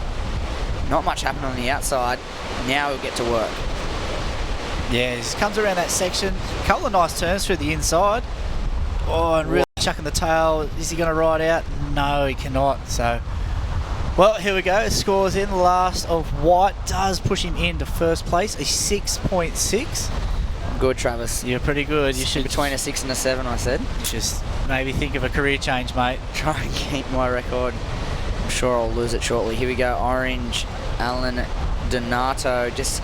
Speaker 3: Not much happened on the outside. Now he'll get to work.
Speaker 22: Yeah, he comes around that section. A couple of nice turns through the inside. Oh, and really chucking the tail. Is he going to ride out? No, he cannot. So, well, here we go. Scores in. Last of white does push him into 1st place. A 6.6.
Speaker 3: Good, Travis.
Speaker 22: You're pretty good. You should
Speaker 3: between a 6 and a 7, I said.
Speaker 22: Just maybe think of a career change, mate.
Speaker 3: Try and keep my record. I'm sure I'll lose it shortly. Here we go. Orange, Alan Donato. Just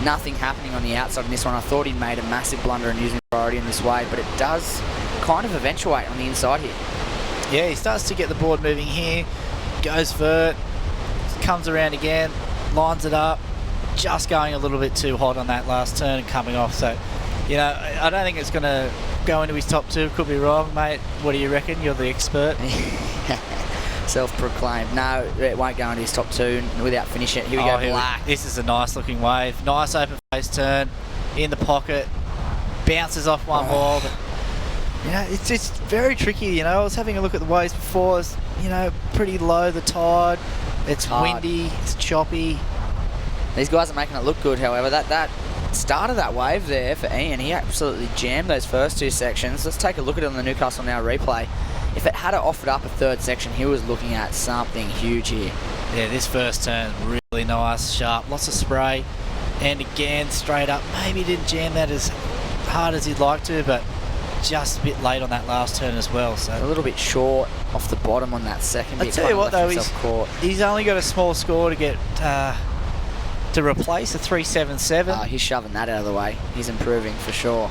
Speaker 3: nothing happening on the outside in this one. I thought he'd made a massive blunder in using priority in this way, but it does kind of eventuate on the inside here.
Speaker 22: Yeah, he starts to get the board moving here. Goes vert. Comes around again. Lines it up. just going a little bit too hot on that last turn and coming off. So, you know, I don't think it's going to go into his top 2. Could be wrong, mate. What do you reckon? You're the expert.
Speaker 3: Self-proclaimed. No, it won't go into his top 2 without finishing it. Here we go, Black.
Speaker 22: This is a nice looking wave. Nice open face turn in the pocket. Bounces off one ball. But, you know, it's very tricky. You know, I was having a look at the waves before. It's, you know, pretty low, the tide. It's windy. It's choppy.
Speaker 3: These guys are making it look good, however. That started that wave there for Ian. He absolutely jammed those first 2 sections. Let's take a look at it on the Newcastle Now replay. If it had offered up a 3rd section, he was looking at something huge here.
Speaker 22: Yeah, this first turn, really nice, sharp, lots of spray. And again, straight up. Maybe didn't jam that as hard as he'd like to, but just a bit late on that last turn as well. So
Speaker 3: a little bit short off the bottom on that second bit.
Speaker 22: I tell you what, though, he's only got a small score to get to replace a 377.
Speaker 3: He's shoving that out of the way. He's improving for sure.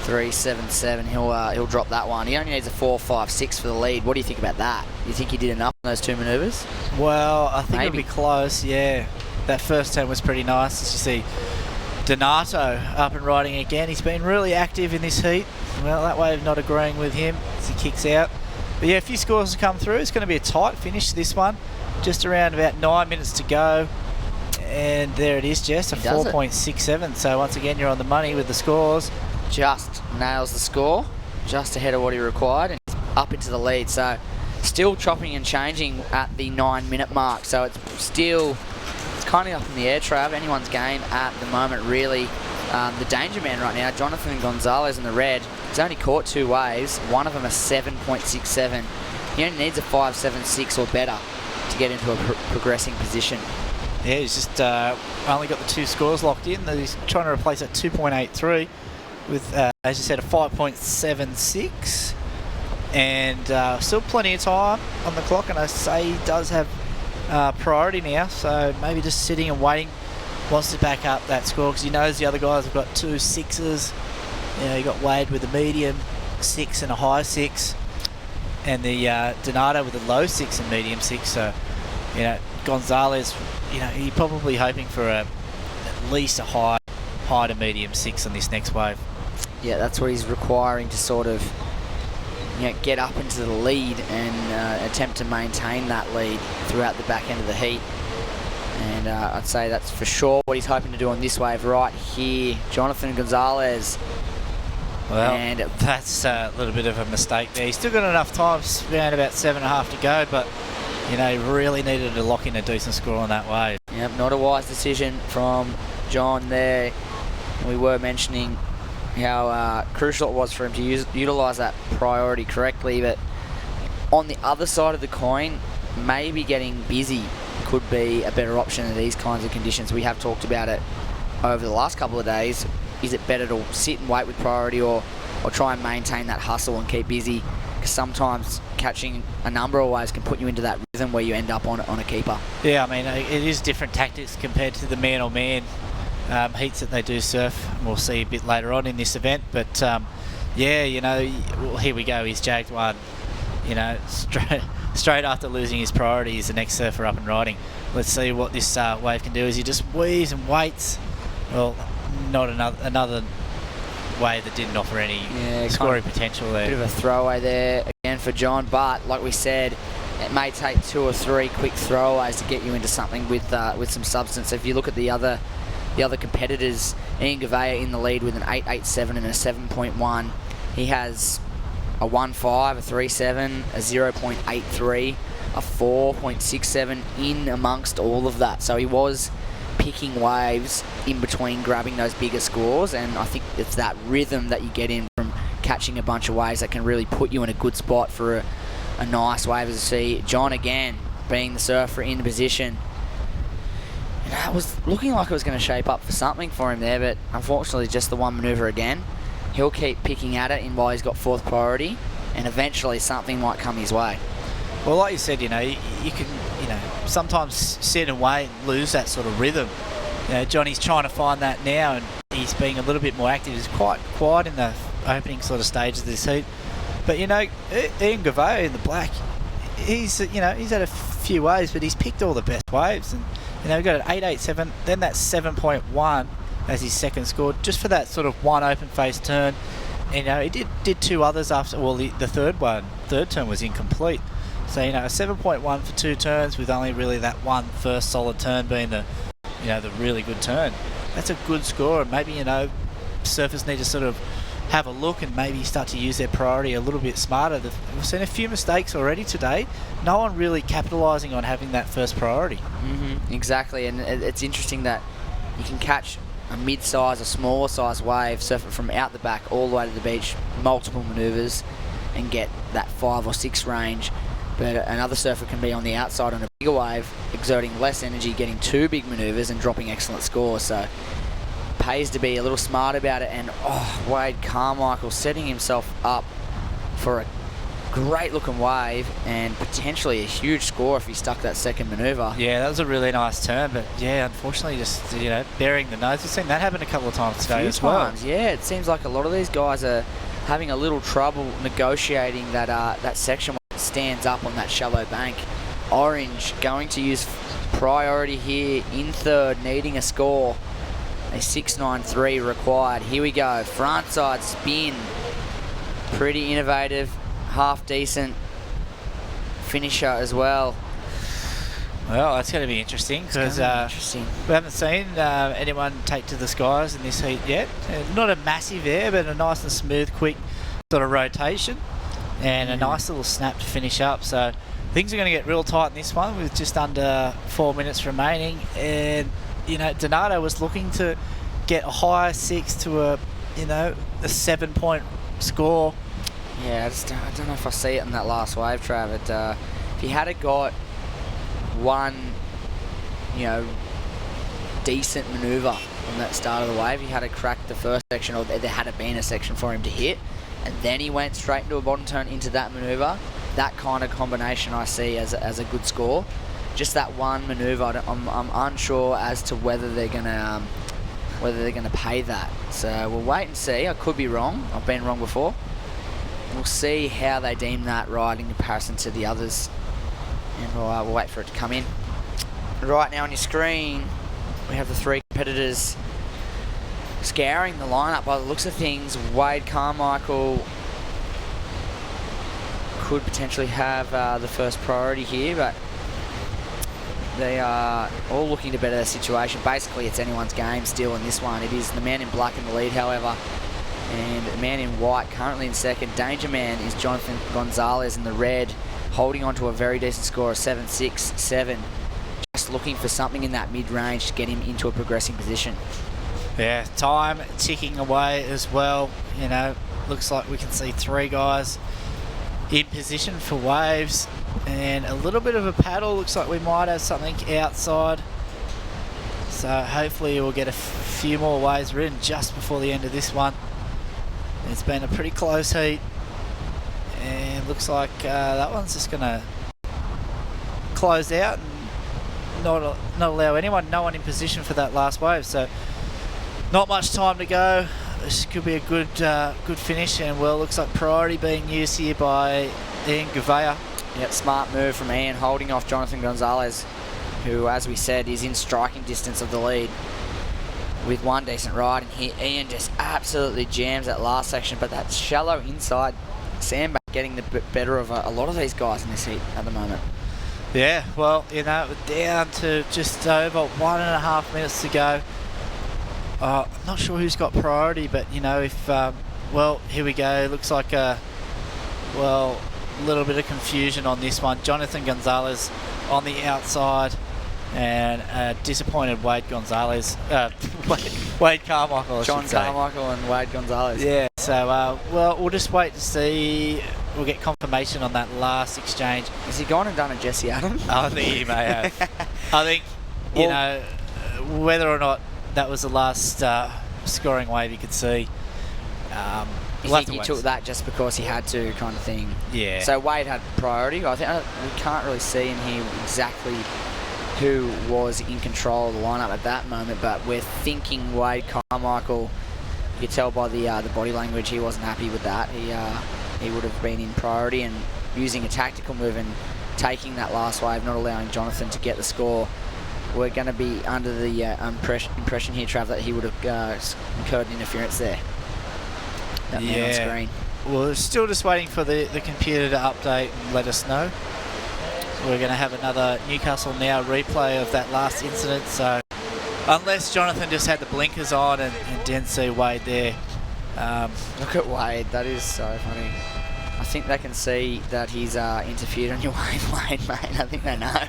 Speaker 3: 377. He'll drop that one. He only needs a 4.56 for the lead. What do you think about that? You think he did enough on those 2 manoeuvres?
Speaker 22: Well, I think it'll be close. Yeah, that first turn was pretty nice. As you see, Donato up and riding again. He's been really active in this heat. Well, that wave not agreeing with him as he kicks out. But yeah, a few scores to come through. It's going to be a tight finish, this one. Just around about 9 minutes to go. And there it is, Jess, a 4.67. So once again, you're on the money with the scores.
Speaker 3: Just nails the score, just ahead of what he required, and he's up into the lead. So still chopping and changing at the 9-minute mark. So it's kind of up in the air, Trav. Anyone's game at the moment, really. The danger man right now, Jonathan Gonzalez in the red. He's only caught 2 waves. One of them a 7.67. He only needs a 5.76 or better to get into a progressing position.
Speaker 22: Yeah, he's just only got the 2 scores locked in. He's trying to replace that 2.83 with, as you said, a 5.76. And still plenty of time on the clock, and I say he does have priority now, so maybe just sitting and waiting. Wants to back up that score because he knows the other guys have got 2 6s. You know, you got Wade with a medium 6 and a high 6, and the Donato with a low 6 and medium 6. So, you know, Gonzalez, you know, he's probably hoping for at least a high to medium 6 on this next wave.
Speaker 3: Yeah, that's what he's requiring to sort of, you know, get up into the lead and attempt to maintain that lead throughout the back end of the heat. And I'd say that's for sure what he's hoping to do on this wave right here. Jonathan Gonzalez.
Speaker 22: Well, and that's a little bit of a mistake there. He's still got enough time, around about 7.5 to go, but, you know, he really needed to lock in a decent score on that wave.
Speaker 3: Yep, not a wise decision from John there. And we were mentioning how crucial it was for him to utilise that priority correctly, but on the other side of the coin, maybe getting busy could be a better option in these kinds of conditions. We have talked about it over the last couple of days. Is it better to sit and wait with priority or try and maintain that hustle and keep busy? Because sometimes catching a number of waves can put you into that rhythm where you end up on a keeper.
Speaker 22: Yeah, I mean, it is different tactics compared to the man-on-man heats that they do surf. We'll see a bit later on in this event. But, yeah, you know, well, here we go. He's jagged one. You know, straight after losing his priority, he's the next surfer up and riding. Let's see what this wave can do. As he just weaves and waits. Well, not another wave that didn't offer any scoring potential there.
Speaker 3: Bit of a throwaway there again for John, but like we said, it may take 2 or 3 quick throwaways to get you into something with some substance. If you look at the other competitors, Ian Gouveia in the lead with an 8.87 and a 7.1. He has a 1.5, a 3.7, a 0.83, a 4.67 in amongst all of that. So he was picking waves in between grabbing those bigger scores, and I think it's that rhythm that you get in from catching a bunch of waves that can really put you in a good spot for a nice wave. As you see, John again being the surfer in position. And it was looking like it was going to shape up for something for him there, but unfortunately just the one manoeuvre again. He'll keep picking at it in while he's got 4th priority, and eventually something might come his way.
Speaker 22: Well, like you said, you know, you can, you know, sometimes sit and wait and lose that sort of rhythm. You know, Johnny's trying to find that now, and he's being a little bit more active. He's quite quiet in the opening sort of stages of this heat. But, you know, Ian Gouveia in the black, he's had a few waves, but he's picked all the best waves. And You know, we got an 8.87, then that 7.1 as his second score, just for that sort of one open face turn. And, you know, he did two others after. Well, the third turn was incomplete. So, you know, a 7.1 for 2 turns with only really that one first solid turn being the really good turn. That's a good score, and maybe, you know, surfers need to sort of have a look and maybe start to use their priority a little bit smarter. We've seen a few mistakes already today. No one really capitalising on having that first priority.
Speaker 3: Exactly, and it's interesting that you can catch a mid-size, a smaller size wave, surf it from out the back all the way to the beach, multiple manoeuvres, and get that 5 or 6 range. But another surfer can be on the outside on a bigger wave, exerting less energy, getting 2 big manoeuvres and dropping excellent scores. So pays to be a little smart about it. And Wade Carmichael setting himself up for a great looking wave and potentially a huge score if he stuck that second manoeuvre.
Speaker 22: Yeah, that was a really nice turn, but yeah, unfortunately just, you know, bearing the nose. We've seen that happen a couple of times today as well.
Speaker 3: Yeah, it seems like a lot of these guys are having a little trouble negotiating that section when it stands up on that shallow bank. Orange going to use priority here in third, needing a score. A 6.93 required. Here we go. Front side spin. Pretty innovative. Half decent finisher as well.
Speaker 22: Well, that's going to be interesting because we haven't seen anyone take to the skies in this heat yet. Not a massive air, but a nice and smooth, quick sort of rotation and a nice little snap to finish up. So things are going to get real tight in this one with just under 4 minutes remaining. And, you know, Donato was looking to get a higher 6 to a 7-point score.
Speaker 3: Yeah, I don't know if I see it in that last wave, Trav. If he had got one, decent manoeuvre on that start of the wave, he had to crack the first section, or there had been a section for him to hit, and then he went straight into a bottom turn into that manoeuvre. That kind of combination I see as a good score. Just that one manoeuvre, I'm unsure as to whether they're gonna pay that. So we'll wait and see. I could be wrong. I've been wrong before. We'll see how they deem that ride in comparison to the others, and we'll wait for it to come in. Right now on your screen, we have the 3 competitors scouring the lineup. By the looks of things, Wade Carmichael could potentially have the first priority here, but they are all looking to better their situation. Basically, it's anyone's game still in this one. It is the man in black in the lead, however, and the man in white currently in second. Danger Man is Jonathan Gonzalez in the red, holding on to a very decent score of 7.67. Just looking for something in that mid-range to get him into a progressing position.
Speaker 22: Yeah, time ticking away as well. You know, looks like we can see 3 guys in position for waves, and a little bit of a paddle. Looks like we might have something outside. So hopefully we'll get a few more waves ridden just before the end of this one. It's been a pretty close heat, and looks like that one's just going to close out and not allow no one in position for that last wave. So not much time to go. This could be a good finish, and well, looks like priority being used here by Ian Gouveia.
Speaker 3: Yep, smart move from Ian, holding off Jonathan Gonzalez, who, as we said, is in striking distance of the lead with one decent ride. And here Ian just absolutely jams that last section, but that shallow inside sandbag getting the better of a lot of these guys in this heat at the moment.
Speaker 22: Yeah, well, you know, down to just over 1.5 minutes to go. I'm not sure who's got priority, but, you know, if, well, here we go. Looks like a little bit of confusion on this one. Jonathan Gonzalez on the outside, and disappointed Wade Gonzalez, Wade Carmichael,
Speaker 3: John Carmichael and Wade Gonzalez.
Speaker 22: Yeah, so, well, we'll just wait to see. We'll get confirmation on that last exchange.
Speaker 3: Has he gone and done a Jesse Adams?
Speaker 22: I think he may have. I think, you know, whether or not that was the last scoring wave you could see.
Speaker 3: You think he took that just because he had to, kind of thing?
Speaker 22: Yeah.
Speaker 3: So Wade had priority. I think we can't really see in here exactly who was in control of the lineup at that moment, but we're thinking Wade Carmichael. You could tell by the body language he wasn't happy with that. He would have been in priority and using a tactical move and taking that last wave, not allowing Jonathan to get the score. we're going to be under the impression here, Trav, that he would have incurred interference there. That man on screen.
Speaker 22: Well, we're still just waiting for the computer to update and let us know. So we're going to have another Newcastle Now replay of that last incident. So unless Jonathan just had the blinkers on and didn't see Wade there.
Speaker 3: Look at Wade. That is so funny. I think they can see that he's interfered on your Wade, mate. I think they know.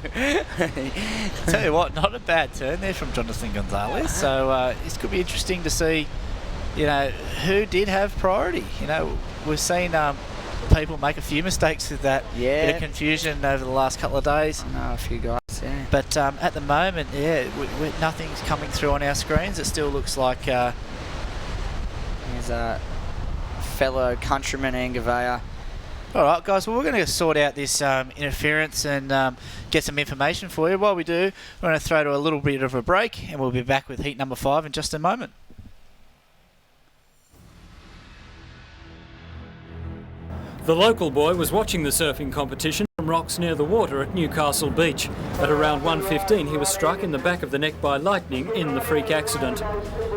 Speaker 22: Tell you what, not a bad turn there from Jonathan Gonzalez. So it could be interesting to see, you know, who did have priority. You know, we've seen people make a few mistakes with that bit of confusion over the last couple of days.
Speaker 3: I know a few guys, yeah.
Speaker 22: But at the moment, nothing's coming through on our screens. It still looks like...
Speaker 3: There's a fellow countryman, Angavea.
Speaker 22: All right, guys, well, we're going to sort out this interference and get some information for you. While we do, we're going to throw to a little bit of a break, and we'll be back with heat number 5 in just a moment.
Speaker 10: The local boy was watching the surfing competition from rocks near the water at Newcastle Beach. At around 1:15, he was struck in the back of the neck by lightning in the freak accident.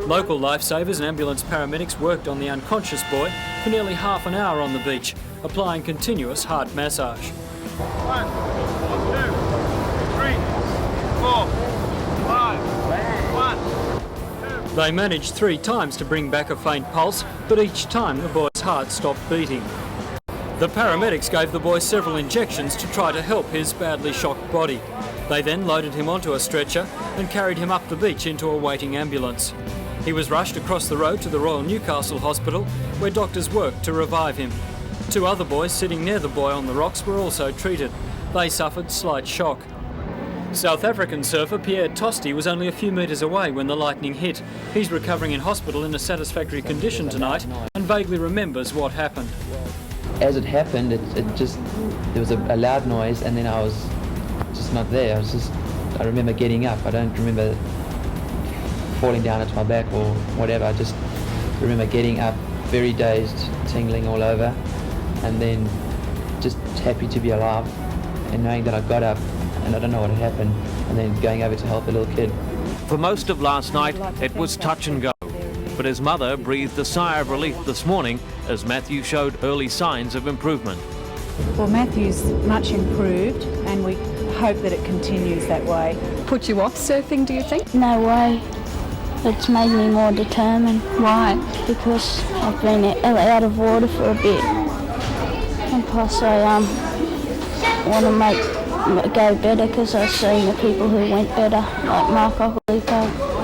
Speaker 10: Local lifesavers and ambulance paramedics worked on the unconscious boy for nearly half an hour on the beach, applying continuous heart massage.
Speaker 11: 1, 2, 3, 4, 5, 1.
Speaker 10: They managed 3 times to bring back a faint pulse, but each time the boy's heart stopped beating. The paramedics gave the boy several injections to try to help his badly shocked body. They then loaded him onto a stretcher and carried him up the beach into a waiting ambulance. He was rushed across the road to the Royal Newcastle Hospital, where doctors worked to revive him. 2 other boys sitting near the boy on the rocks were also treated. They suffered slight shock. South African surfer Pierre Tosti was only a few metres away when the lightning hit. He's recovering in hospital in a satisfactory condition tonight and vaguely remembers what happened.
Speaker 12: As it happened, there was a loud noise, and then I was just not there. I remember getting up. I don't remember falling down onto my back or whatever. I just remember getting up, very dazed, tingling all over, and then just happy to be alive, and knowing that I got up, and I don't know what had happened, and then going over to help the little kid.
Speaker 13: For most of last night, it was touch and go. But his mother breathed a sigh of relief this morning as Matthew showed early signs of improvement.
Speaker 14: Well, Matthew's much improved, and we hope that it continues that way.
Speaker 15: Put you off surfing, do you think?
Speaker 19: No way. It's made me more determined.
Speaker 15: Why?
Speaker 19: Because I've been out of water for a bit. And plus I want to go better because I've seen the people who went better, like Mark Ocolico.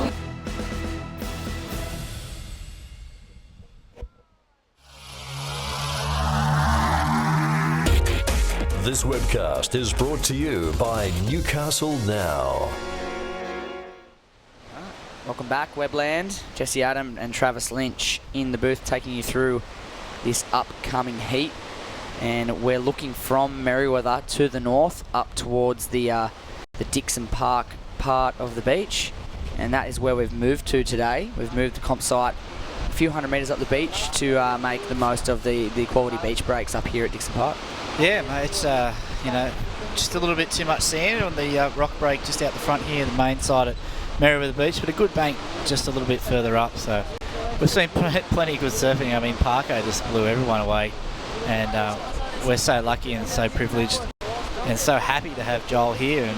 Speaker 20: This webcast is brought to you by Newcastle Now.
Speaker 3: Welcome back, Webland. Jesse Adam and Travis Lynch in the booth taking you through this upcoming heat. And we're looking from Merewether to the north up towards the Dixon Park part of the beach. And that is where we've moved to today. We've moved the comp site a few hundred metres up the beach to make the most of the quality beach breaks up here at Dixon Park.
Speaker 22: Yeah, mate, it's, just a little bit too much sand on the rock break just out the front here, the main side at Merewether Beach, but a good bank just a little bit further up. So we've seen plenty of good surfing. I mean, Parko just blew everyone away, and we're so lucky and so privileged and so happy to have Joel here. And,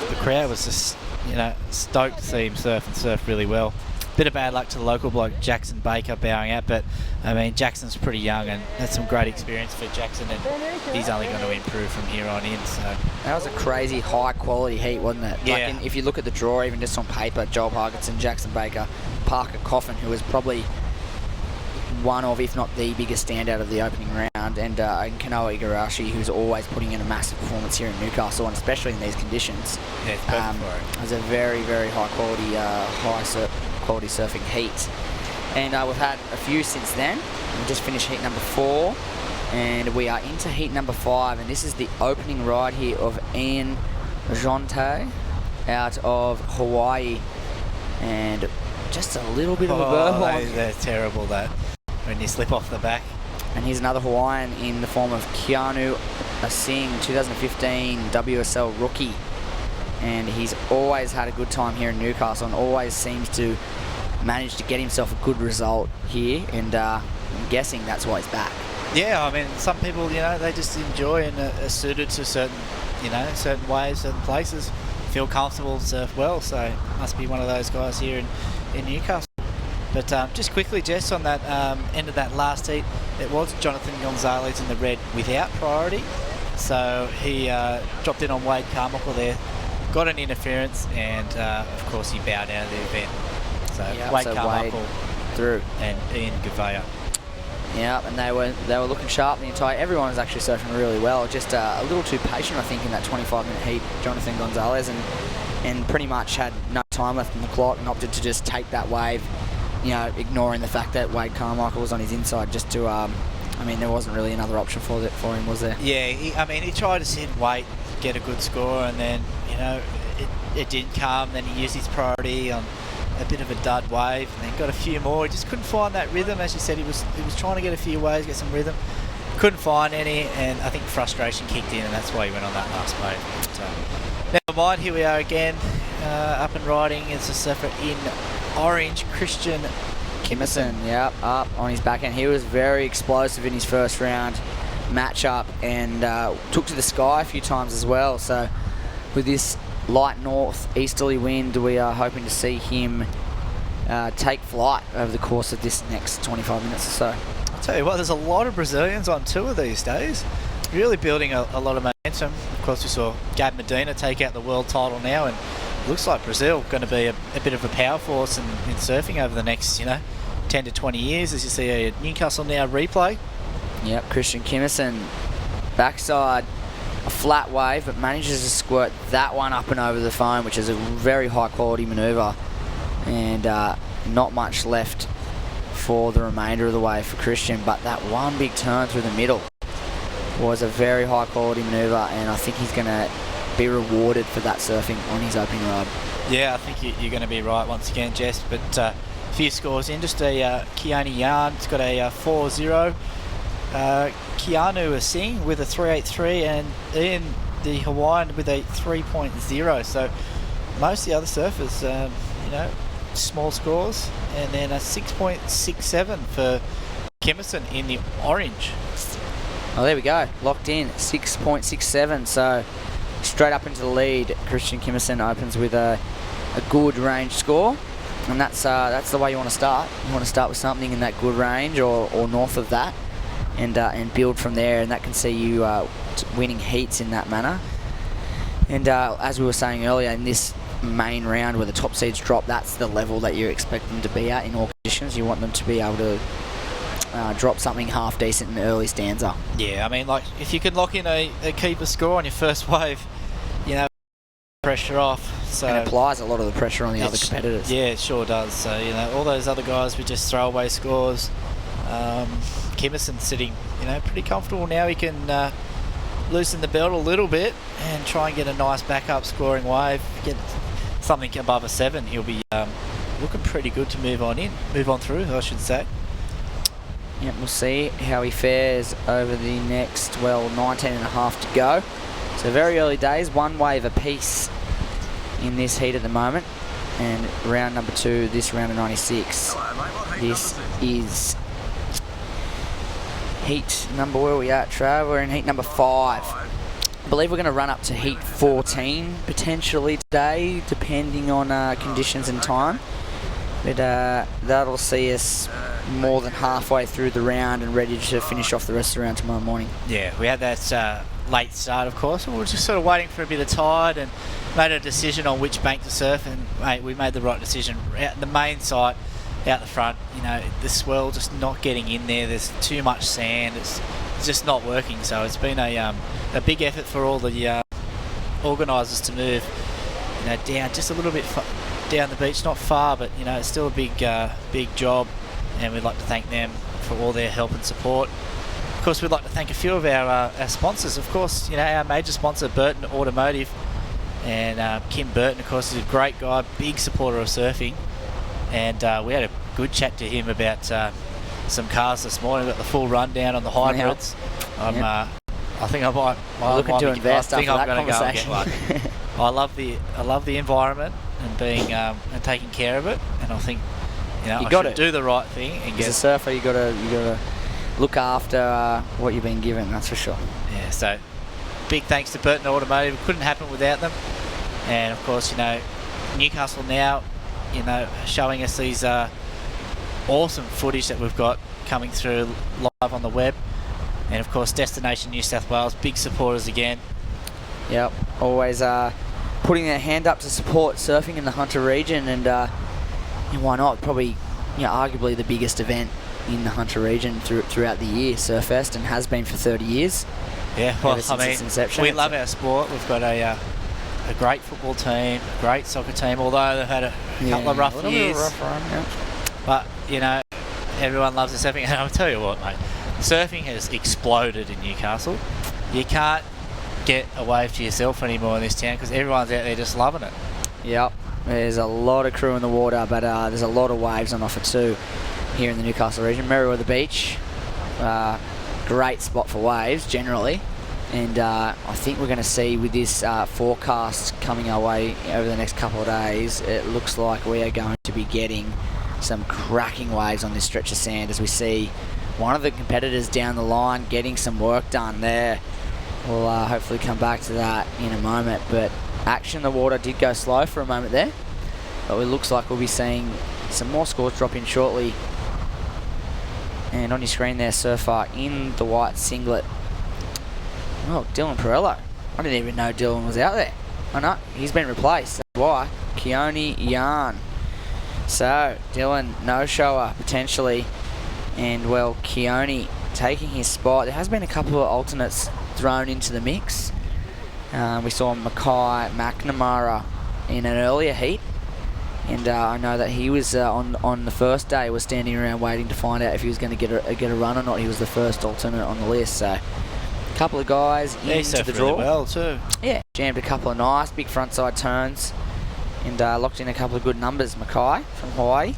Speaker 22: the crowd was just, stoked to see him surf and surf really well. Bit of bad luck to the local bloke Jackson Baker bowing out, but I mean Jackson's pretty young and that's some great experience for Jackson, and he's only going to improve from here on in. So
Speaker 3: that was a crazy high quality heat, wasn't it?
Speaker 22: Yeah.
Speaker 3: Like if you look at the draw, even just on paper, Joel Parkinson, Jackson Baker, Parker Coffin, who was probably one of, if not the biggest standout of the opening round, and Kanoa Igarashi, who's always putting in a massive performance here in Newcastle, and especially in these conditions.
Speaker 22: Yeah, it's perfect for it.
Speaker 3: It was a very, very high quality, quality surfing heat. And we've had a few since then. We just finished heat number 4, and we are into heat number 5, and this is the opening ride here of Ian Jonte out of Hawaii. And just a little bit of a burn.
Speaker 22: They're terrible, that, when you slip off the back.
Speaker 3: And here's another Hawaiian in the form of Keanu Asing, 2015 WSL rookie. and he's always had a good time here in Newcastle and always seems to manage to get himself a good result here, and I'm guessing that's why he's back.
Speaker 22: Yeah, I mean, some people, they just enjoy and are suited to certain waves, certain places, feel comfortable, surf well, so must be one of those guys here in Newcastle. But just quickly, Jess, on that end of that last heat, it was Jonathan Gonzalez in the red without priority. So he dropped in on Wade Carmichael there, got an interference, and of course he bowed out of the event. So Wade Carmichael
Speaker 3: through,
Speaker 22: and Ian Gouveia.
Speaker 3: Yeah, and they were looking sharp the entire. Everyone was actually surfing really well. Just a little too patient, I think, in that 25-minute heat. Jonathan Gonzalez and pretty much had no time left on the clock and opted to just take that wave. Ignoring the fact that Wade Carmichael was on his inside, just to. There wasn't really another option for him, was there?
Speaker 22: Yeah, he tried to sit and wait, get a good score, and then it didn't come. Then he used his priority on a bit of a dud wave, and then got a few more. He just couldn't find that rhythm. As you said, he was trying to get a few waves, get some rhythm, couldn't find any, and I think frustration kicked in, and that's why he went on that last wave. So, never mind. Here we are again, up and riding. It's a surfer in orange, Christian Kimmerson.
Speaker 3: Yep, up on his backhand. He was very explosive in his first round matchup and took to the sky a few times as well. So with this light north-easterly wind, we are hoping to see him take flight over the course of this next 25 minutes or so.
Speaker 22: I'll tell you what, there's a lot of Brazilians on tour these days, really building a lot of momentum. Of course, we saw Gabe Medina take out the world title now, and looks like Brazil going to be a bit of a power force in surfing over the next 10 to 20 years, as you see a Newcastle Now replay.
Speaker 3: Yep, Christian Kimmerson, backside, a flat wave, but manages to squirt that one up and over the foam, which is a very high quality manoeuvre, and not much left for the remainder of the wave for Christian, but that one big turn through the middle was a very high quality manoeuvre, and I think he's going to be rewarded for that surfing on his opening ride.
Speaker 22: Yeah, I think you're going to be right once again, Jess, but a few scores in. Just a Keanu Yarn's got a 4-0. Keanu is Singh with a 3.83, and Ian the Hawaiian with a 3.0. So most of the other surfers, small scores, and then a 6.67 for Kimmerson in the orange.
Speaker 3: Oh, there we go, locked in, 6.67. So straight up into the lead. Christian Kimmerson opens with a good range score, and that's the way you want to start. You want to start with something in that good range or north of that, and build from there, and that can see you winning heats in that manner. And as we were saying earlier, in this main round where the top seeds drop, that's the level that you expect them to be at in all conditions. You want them to be able to drop something half decent in the early stanza.
Speaker 22: Yeah, like if you can lock in a keeper score on your first wave, pressure off. So
Speaker 3: and it applies a lot of the pressure on the other competitors.
Speaker 22: Yeah, it sure does. So all those other guys with just throwaway scores. Kimmerson sitting, pretty comfortable now. He can loosen the belt a little bit and try and get a nice backup scoring wave. Get something above a 7. He'll be looking pretty good to move on through, I should say.
Speaker 3: Yeah, we'll see how he fares over the next, 19 and a half to go. So very early days, one wave apiece in this heat at the moment. And round number 2, this round of 96. This is heat number, where are we at, Trav? We're in heat number 5. I believe we're going to run up to heat 14 potentially today, depending on conditions and time. But that'll see us more than halfway through the round and ready to finish off the rest of the round tomorrow morning.
Speaker 22: Yeah, we had that late start, of course. We were just sort of waiting for a bit of tide and made a decision on which bank to surf, and we made the right decision. The main site out the front, the swell just not getting in there. There's too much sand. It's just not working. So it's been a big effort for all the organisers to move down just a little bit down the beach, not far, but it's still a big job, and we'd like to thank them for all their help and support. Of course, we'd like to thank a few of our sponsors. Of course, our major sponsor, Burton Automotive, and Kim Burton, of course, is a great guy, big supporter of surfing, and we had a good chat to him about some cars this morning. Got the full rundown on the hybrids. I think I might.
Speaker 3: Looking to invest after that
Speaker 22: I'm going to go and get
Speaker 3: conversation.
Speaker 22: one. I love the environment and being and taking care of it, and I think I should do the right thing and
Speaker 3: As a surfer, you gotta look after what you've been given. That's for sure.
Speaker 22: Yeah. So big thanks to Burton Automotive. It couldn't happen without them, and of course Newcastle now showing us these awesome footage that we've got coming through live on the web, and of course Destination New South Wales, big supporters again.
Speaker 3: Yep, always putting their hand up to support surfing in the Hunter region, and why not? Probably, arguably the biggest event in the Hunter region throughout the year, Surfest, and has been for 30 years.
Speaker 22: Yeah, well,
Speaker 3: its inception.
Speaker 22: We love our sport. We've got a great football team, a great soccer team, although they've had a couple of rough years.
Speaker 3: Bit of a rough run, yeah.
Speaker 22: But, everyone loves the surfing. And I'll tell you what, mate, surfing has exploded in Newcastle. You can't get a wave to yourself anymore in this town because everyone's out there just loving it.
Speaker 3: Yep, there's a lot of crew in the water, but there's a lot of waves on offer too here in the Newcastle region. Merewether Beach, great spot for waves generally, and I think we're going to see with this forecast coming our way over the next couple of days, it looks like we are going to be getting some cracking waves on this stretch of sand as we see one of the competitors down the line getting some work done there. We'll hopefully come back to that in a moment, but action in the water did go slow for a moment there, but it looks like we'll be seeing some more scores drop in shortly. And on your screen there, surfer in the white singlet. Oh, Dylan Perello. I didn't even know Dylan was out there. Oh no, he's been replaced. That's why. Keone Yarn. So, Dylan, no-shower potentially. And, well, Keone taking his spot. There has been a couple of alternates thrown into the mix. We saw Mackay McNamara in an earlier heat. And I know that he was on the first day was standing around waiting to find out if he was going to get a run or not. He was the first alternate on the list. So a couple of guys into the draw.
Speaker 22: Really well too.
Speaker 3: Yeah, jammed a couple of nice big frontside turns and locked in a couple of good numbers. Mackay from Hawaii.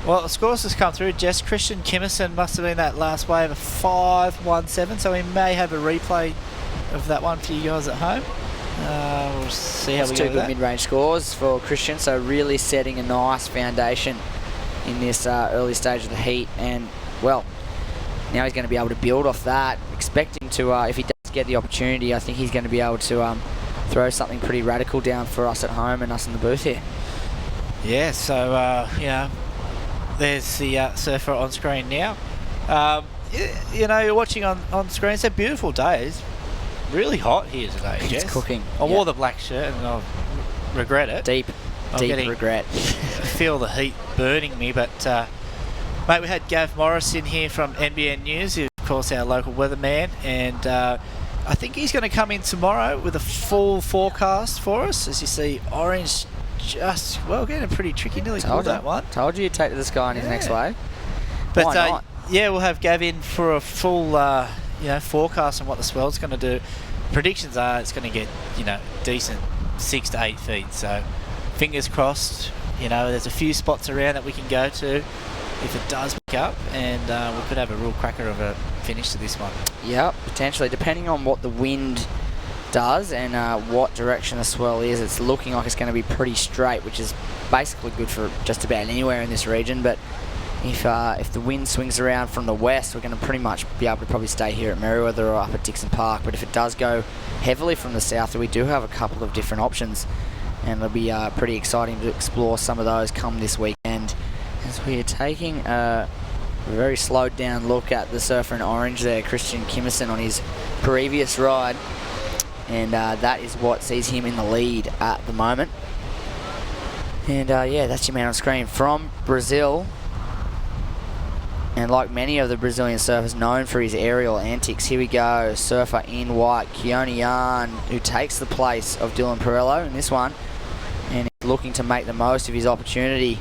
Speaker 22: Well, the scores has come through. Jess Christian Kimmerson must have been that last wave of 5.17. So we may have a replay of that one for you guys at home. We'll see how we go with that.
Speaker 3: Two good mid-range scores for Christian, so really setting a nice foundation in this early stage of the heat, and well, now he's going to be able to build off that. Expecting to, if he does get the opportunity, I think he's going to be able to throw something pretty radical down for us at home and us in the booth here.
Speaker 22: Yeah, so there's the surfer on screen now. You're watching on screen. It's a beautiful day. It's really hot here today.
Speaker 3: It's cooking.
Speaker 22: I wore the black shirt and I regret it.
Speaker 3: Deep regret.
Speaker 22: I feel the heat burning me, but mate, we had Gav Morris in here from NBN News, who's of course our local weatherman, and I think he's going to come in tomorrow with a full forecast for us. As you see, orange just, getting pretty tricky. Nearly pulled that one.
Speaker 3: Told you you'd take to the sky on his next wave.
Speaker 22: But
Speaker 3: why not?
Speaker 22: we'll have Gav in for a full forecast on what the swell's going to do. Predictions are it's going to get decent 6 to 8 feet, so fingers crossed. There's a few spots around that we can go to if it does pick up, and we could have a real cracker of a finish to this one.
Speaker 3: Yep, potentially, depending on what the wind does and what direction the swell is. It's looking like it's going to be pretty straight, which is basically good for just about anywhere in this region, but if the wind swings around from the west, we're going to pretty much be able to probably stay here at Merewether or up at Dixon Park. But if it does go heavily from the south, we do have a couple of different options, and it'll be pretty exciting to explore some of those come this weekend. As we are taking a very slowed down look at the surfer in orange there, Christian Kimmerson, on his previous ride, and that is what sees him in the lead at the moment. And that's your man on screen from Brazil. And like many of the Brazilian surfers, known for his aerial antics. Here we go, surfer in white, Keone Yarn, who takes the place of Dylan Perello in this one, and he's looking to make the most of his opportunity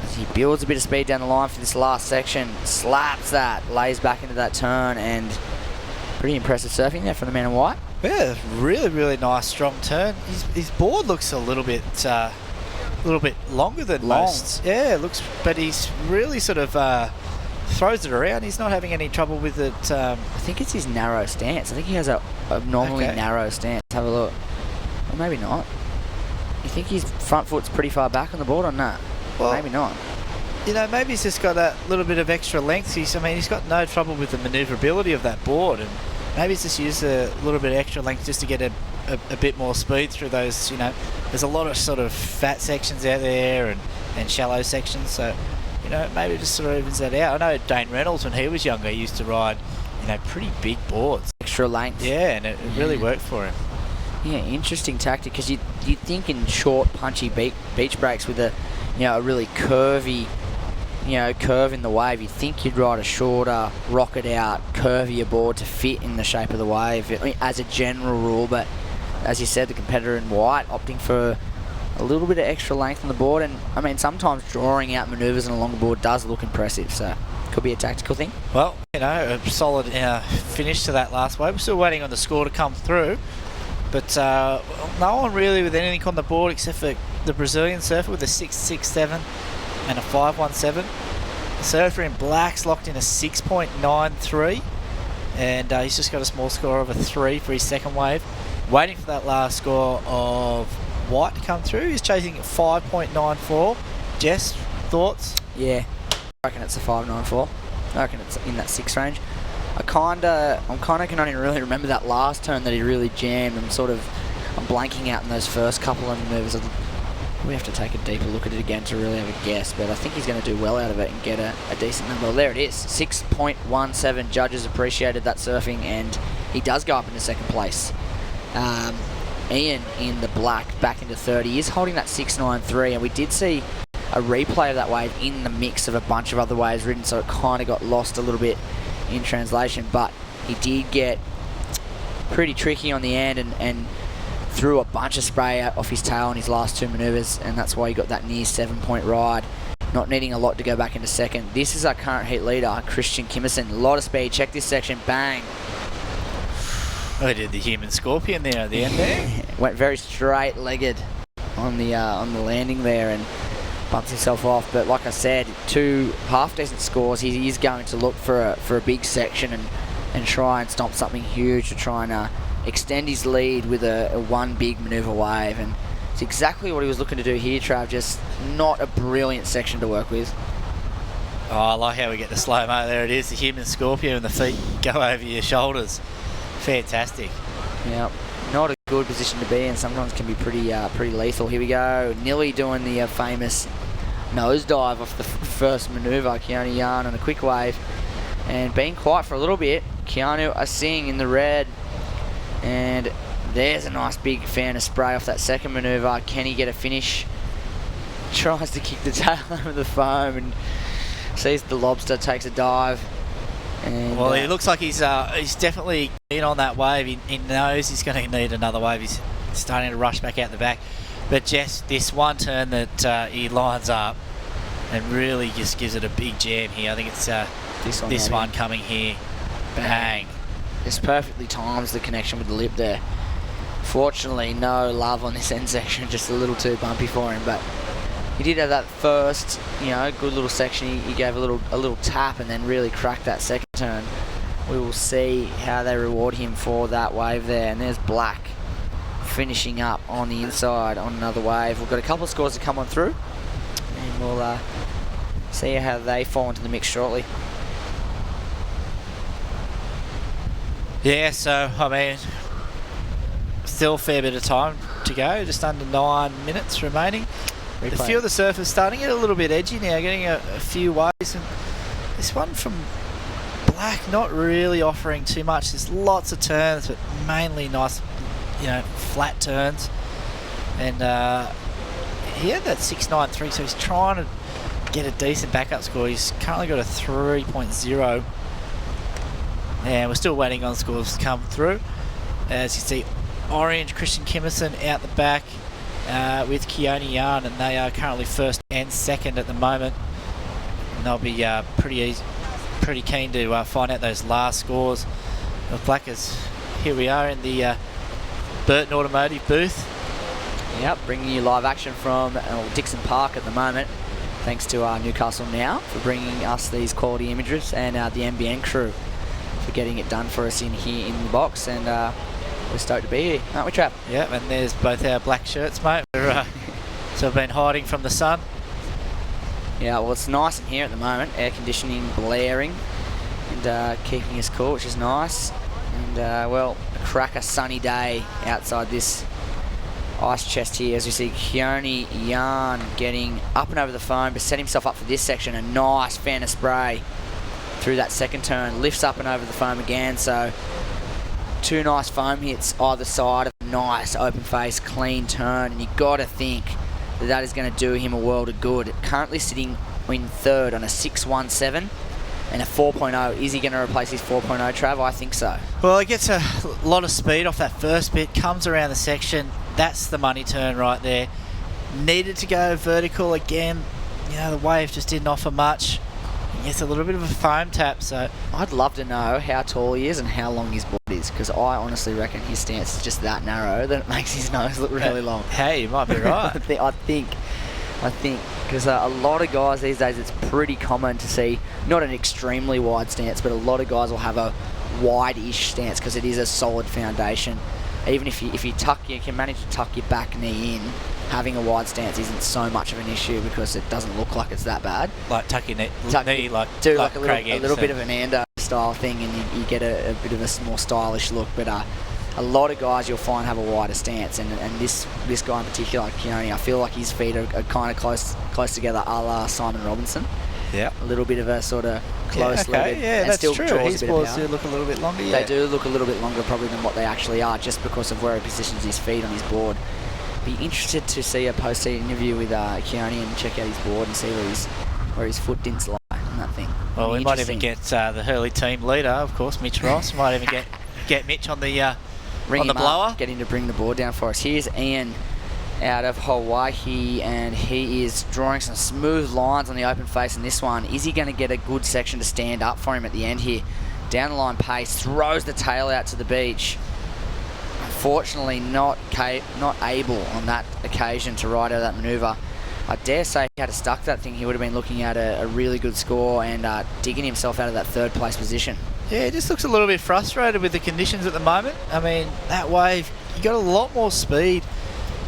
Speaker 3: as he builds a bit of speed down the line for this last section, slaps that, lays back into that turn, and pretty impressive surfing there from the man in white.
Speaker 22: Yeah, really, really nice, strong turn. His board looks a little bit longer than most. Yeah, it looks, but he's really sort of throws it around. He's not having any trouble with it.
Speaker 3: I think it's his narrow stance. I think he has a abnormally narrow stance. Have a look. Or maybe not. You think his front foot's pretty far back on the board or not?
Speaker 22: Well,
Speaker 3: maybe not.
Speaker 22: You know, maybe he's just got that little bit of extra length. He's got no trouble with the manoeuvrability of that board, and maybe he's just used a little bit of extra length just to get a bit more speed through those. You know, there's a lot of sort of fat sections out there and shallow sections, so you know, maybe it just sort of evens that out. I know Dane Reynolds, when he was younger, he used to ride, you know, pretty big boards.
Speaker 3: Extra length.
Speaker 22: Yeah, and it really worked for him.
Speaker 3: Yeah, interesting tactic, because you'd think in short, punchy beach breaks with a really curvy, curve in the wave, you'd think you'd ride a shorter, rocket out, curvier board to fit in the shape of the wave, as a general rule. But as you said, the competitor in white opting for a little bit of extra length on the board, and I mean, sometimes drawing out manoeuvres on a longer board does look impressive, so could be a tactical thing.
Speaker 22: Well, you know, a solid finish to that last wave. We're still waiting on the score to come through, but no one really with anything on the board except for the Brazilian surfer with a 6.67 and a 5.17. The surfer in black's locked in a 6.93, and he's just got a small score of a 3 for his second wave. Waiting for that last score of white to come through. He's chasing 5.94. Jess, thoughts?
Speaker 3: Yeah, I reckon it's a 5.94. I reckon it's in that 6 range. I kind of can only really remember that last turn that he really jammed. I'm blanking out in those first couple of maneuvers. We have to take a deeper look at it again to really have a guess, but I think he's going to do well out of it and get a decent number. Well, there it is, 6.17. Judges appreciated that surfing, and he does go up into second place. Ian in the black back into third. He is holding that 6.93, and we did see a replay of that wave in the mix of a bunch of other waves ridden, so it kind of got lost a little bit in translation, but he did get pretty tricky on the end and threw a bunch of spray out off his tail on his last 2 manoeuvres, and that's why he got that near 7-point ride, not needing a lot to go back into second. This is our current heat leader, Christian Kimmerson. A lot of speed. Check this section. Bang.
Speaker 22: Oh, he did the human scorpion there at the end there.
Speaker 3: Went very straight-legged on the landing there and bumped himself off. But like I said, 2 half-decent scores. He is going to look for a big section and try and stomp something huge to try and extend his lead with a one big manoeuvre wave. And it's exactly what he was looking to do here, Trav. Just not a brilliant section to work with.
Speaker 22: Oh, I like how we get the slow-mo. There it is, the human scorpion, and the feet go over your shoulders. Fantastic.
Speaker 3: Yeah, not a good position to be in. Sometimes can be pretty lethal. Here we go. Nearly doing the famous nosedive off the first manoeuvre. Keanu Yarn on a quick wave. And being quiet for a little bit. Keanu Asing in the red. And there's a nice big fan of spray off that second manoeuvre. Can he get a finish? Tries to kick the tail over the foam and sees the lobster, takes a dive. And,
Speaker 22: well, it looks like he's definitely in on that wave. He knows he's going to need another wave. He's starting to rush back out the back. But just this one turn that he lines up and really just gives it a big jam here. I think it's this one coming here. Bang.
Speaker 3: This perfectly times the connection with the lip there. Fortunately, no love on this end section, just a little too bumpy for him. But he did have that first, good little section. He gave a little tap and then really cracked that second turn. We will see how they reward him for that wave there. And there's Black finishing up on the inside on another wave. We've got a couple of scores to come on through, and we'll see how they fall into the mix shortly.
Speaker 22: Yeah, so, I mean, still a fair bit of time to go, just under 9 minutes remaining. A few of the surfers starting to get a little bit edgy now, getting a few waves, and this one from Black not really offering too much. There's lots of turns, but mainly nice, flat turns. And he had that 6.93, so he's trying to get a decent backup score. He's currently got a 3.0. And we're still waiting on scores to come through. As you see, orange Christian Kimmerson out the back with Keone Yarn, and they are currently first and second at the moment. And they'll be pretty keen to find out those last scores of Blackers. Here we are in the Burton Automotive booth.
Speaker 3: Yep, bringing you live action from Dixon Park at the moment. Thanks to Newcastle Now for bringing us these quality images, and the NBN crew for getting it done for us in here in the box. And we're stoked to be here, aren't we, Trav?
Speaker 22: Yeah, and there's both our black shirts, mate. We're sort of been hiding from the sun.
Speaker 3: Yeah, well, it's nice in here at the moment. Air conditioning blaring and keeping us cool, which is nice. And, well, a cracker sunny day outside this ice chest here, as we see Keone Yarn getting up and over the foam to set himself up for this section. A nice fan of spray through that second turn, lifts up and over the foam again. So 2 nice foam hits either side of a nice open face clean turn, and you got to think that is going to do him a world of good. Currently sitting in third on a 6.17 and a 4.0. Is he going to replace his 4.0, Trav? I think so.
Speaker 22: Well, he gets a lot of speed off that first bit, comes around the section. That's the money turn right there. Needed to go vertical again. You know, the wave just didn't offer much. He gets a little bit of a foam tap, so
Speaker 3: I'd love to know how tall he is and how long his board is, because I honestly reckon his stance is just that narrow that it makes his nose look really long.
Speaker 22: Hey, you might be right.
Speaker 3: I think, because a lot of guys these days, it's pretty common to see not an extremely wide stance, but a lot of guys will have a wide-ish stance because it is a solid foundation. Even if you can manage to tuck your back knee in, having a wide stance isn't so much of an issue because it doesn't look like it's that bad.
Speaker 22: Like tuck your knee,
Speaker 3: do like a little bit of an Ando style thing, and you get a bit of a more stylish look. But a lot of guys you'll find have a wider stance, and this guy in particular, Keone, I feel like his feet are kind of close together, a la Simon Robinson.
Speaker 22: Yeah,
Speaker 3: a little bit of a sort of close legged.
Speaker 22: Yeah,
Speaker 3: and
Speaker 22: that's
Speaker 3: still
Speaker 22: true.
Speaker 3: Draws
Speaker 22: His
Speaker 3: a bit of
Speaker 22: balls
Speaker 3: power.
Speaker 22: do look a little bit longer. Yeah.
Speaker 3: They do look a little bit longer probably than what they actually are, just because of where he positions his feet on his board. Be interested to see a post-seat interview with Keone and check out his board and see where his foot dints lie on that thing.
Speaker 22: Well, we might even get the Hurley team leader, of course, Mitch Ross. Might even get Mitch on the blower.
Speaker 3: Get him to bring the board down for us. Here's Ian out of Hawaii, and he is drawing some smooth lines on the open face in this one. Is he going to get a good section to stand up for him at the end here? Down the line pace, throws the tail out to the beach. Unfortunately not able on that occasion to ride out of that manoeuvre. I dare say if he had stuck that thing, he would have been looking at a really good score and digging himself out of that third place position.
Speaker 22: Yeah, he just looks a little bit frustrated with the conditions at the moment. I mean, that wave, you got a lot more speed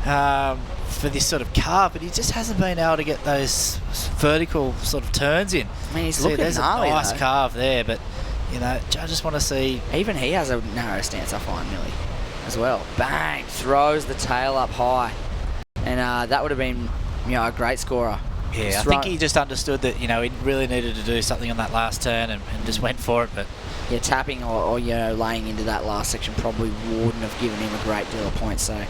Speaker 22: for this sort of carve, but he just hasn't been able to get those vertical sort of turns in.
Speaker 3: I mean, he's looking gnarly,
Speaker 22: a nice carve there, but you know, I just want to see.
Speaker 3: Even he has a narrow stance, I find, Millie, as well. Bang! Throws the tail up high, and that would have been, a great scorer.
Speaker 22: Yeah, I think he just understood that, he really needed to do something on that last turn and just went for it. But
Speaker 3: yeah, tapping or laying into that last section probably wouldn't have given him a great deal of points. So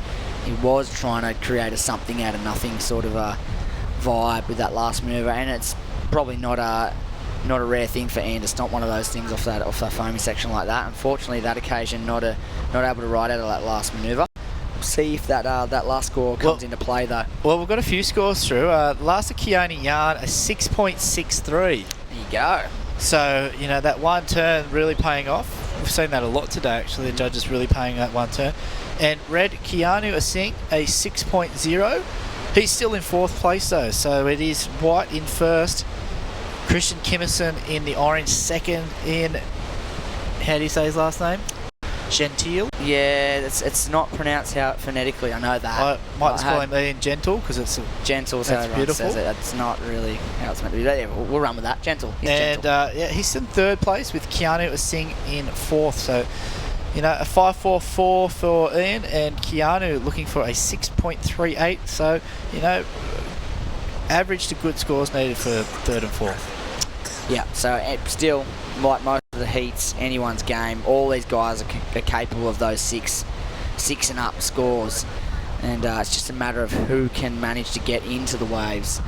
Speaker 3: he was trying to create a something out of nothing sort of a vibe with that last manoeuvre, and it's probably not a rare thing for Ian to stomp one of those things off that foamy section like that. Unfortunately, that occasion not able to ride out of that last manoeuvre. We'll see if that last score comes into play though.
Speaker 22: Well, we've got a few scores through. Last of Keone Yarn, a 6.63.
Speaker 3: There you go.
Speaker 22: So, that one turn really paying off. We've seen that a lot today, actually. The judges really paying that one turn. And Red Keanu Asing, a 6.0. He's still in fourth place, though. So it is White in first. Christian Kimmerson in the orange second in, how do you say his last name? Gentile?
Speaker 3: Yeah, it's not pronounced out phonetically, I know that.
Speaker 22: I might just call him Ian Gentle, because it's
Speaker 3: Gentle, so
Speaker 22: that's beautiful.
Speaker 3: Says it. It's not really how it's meant to be. But yeah, we'll run with that. Gentle. He's gentle.
Speaker 22: He's in third place with Keanu Asing in fourth. So, a 5.44 for Ian, and Keanu looking for a 6.38. So, average to good scores needed for third and fourth.
Speaker 3: Yeah, so still, like most of the heats, anyone's game, all these guys are capable of those six and up scores. And it's just a matter of who can manage to get into the waves.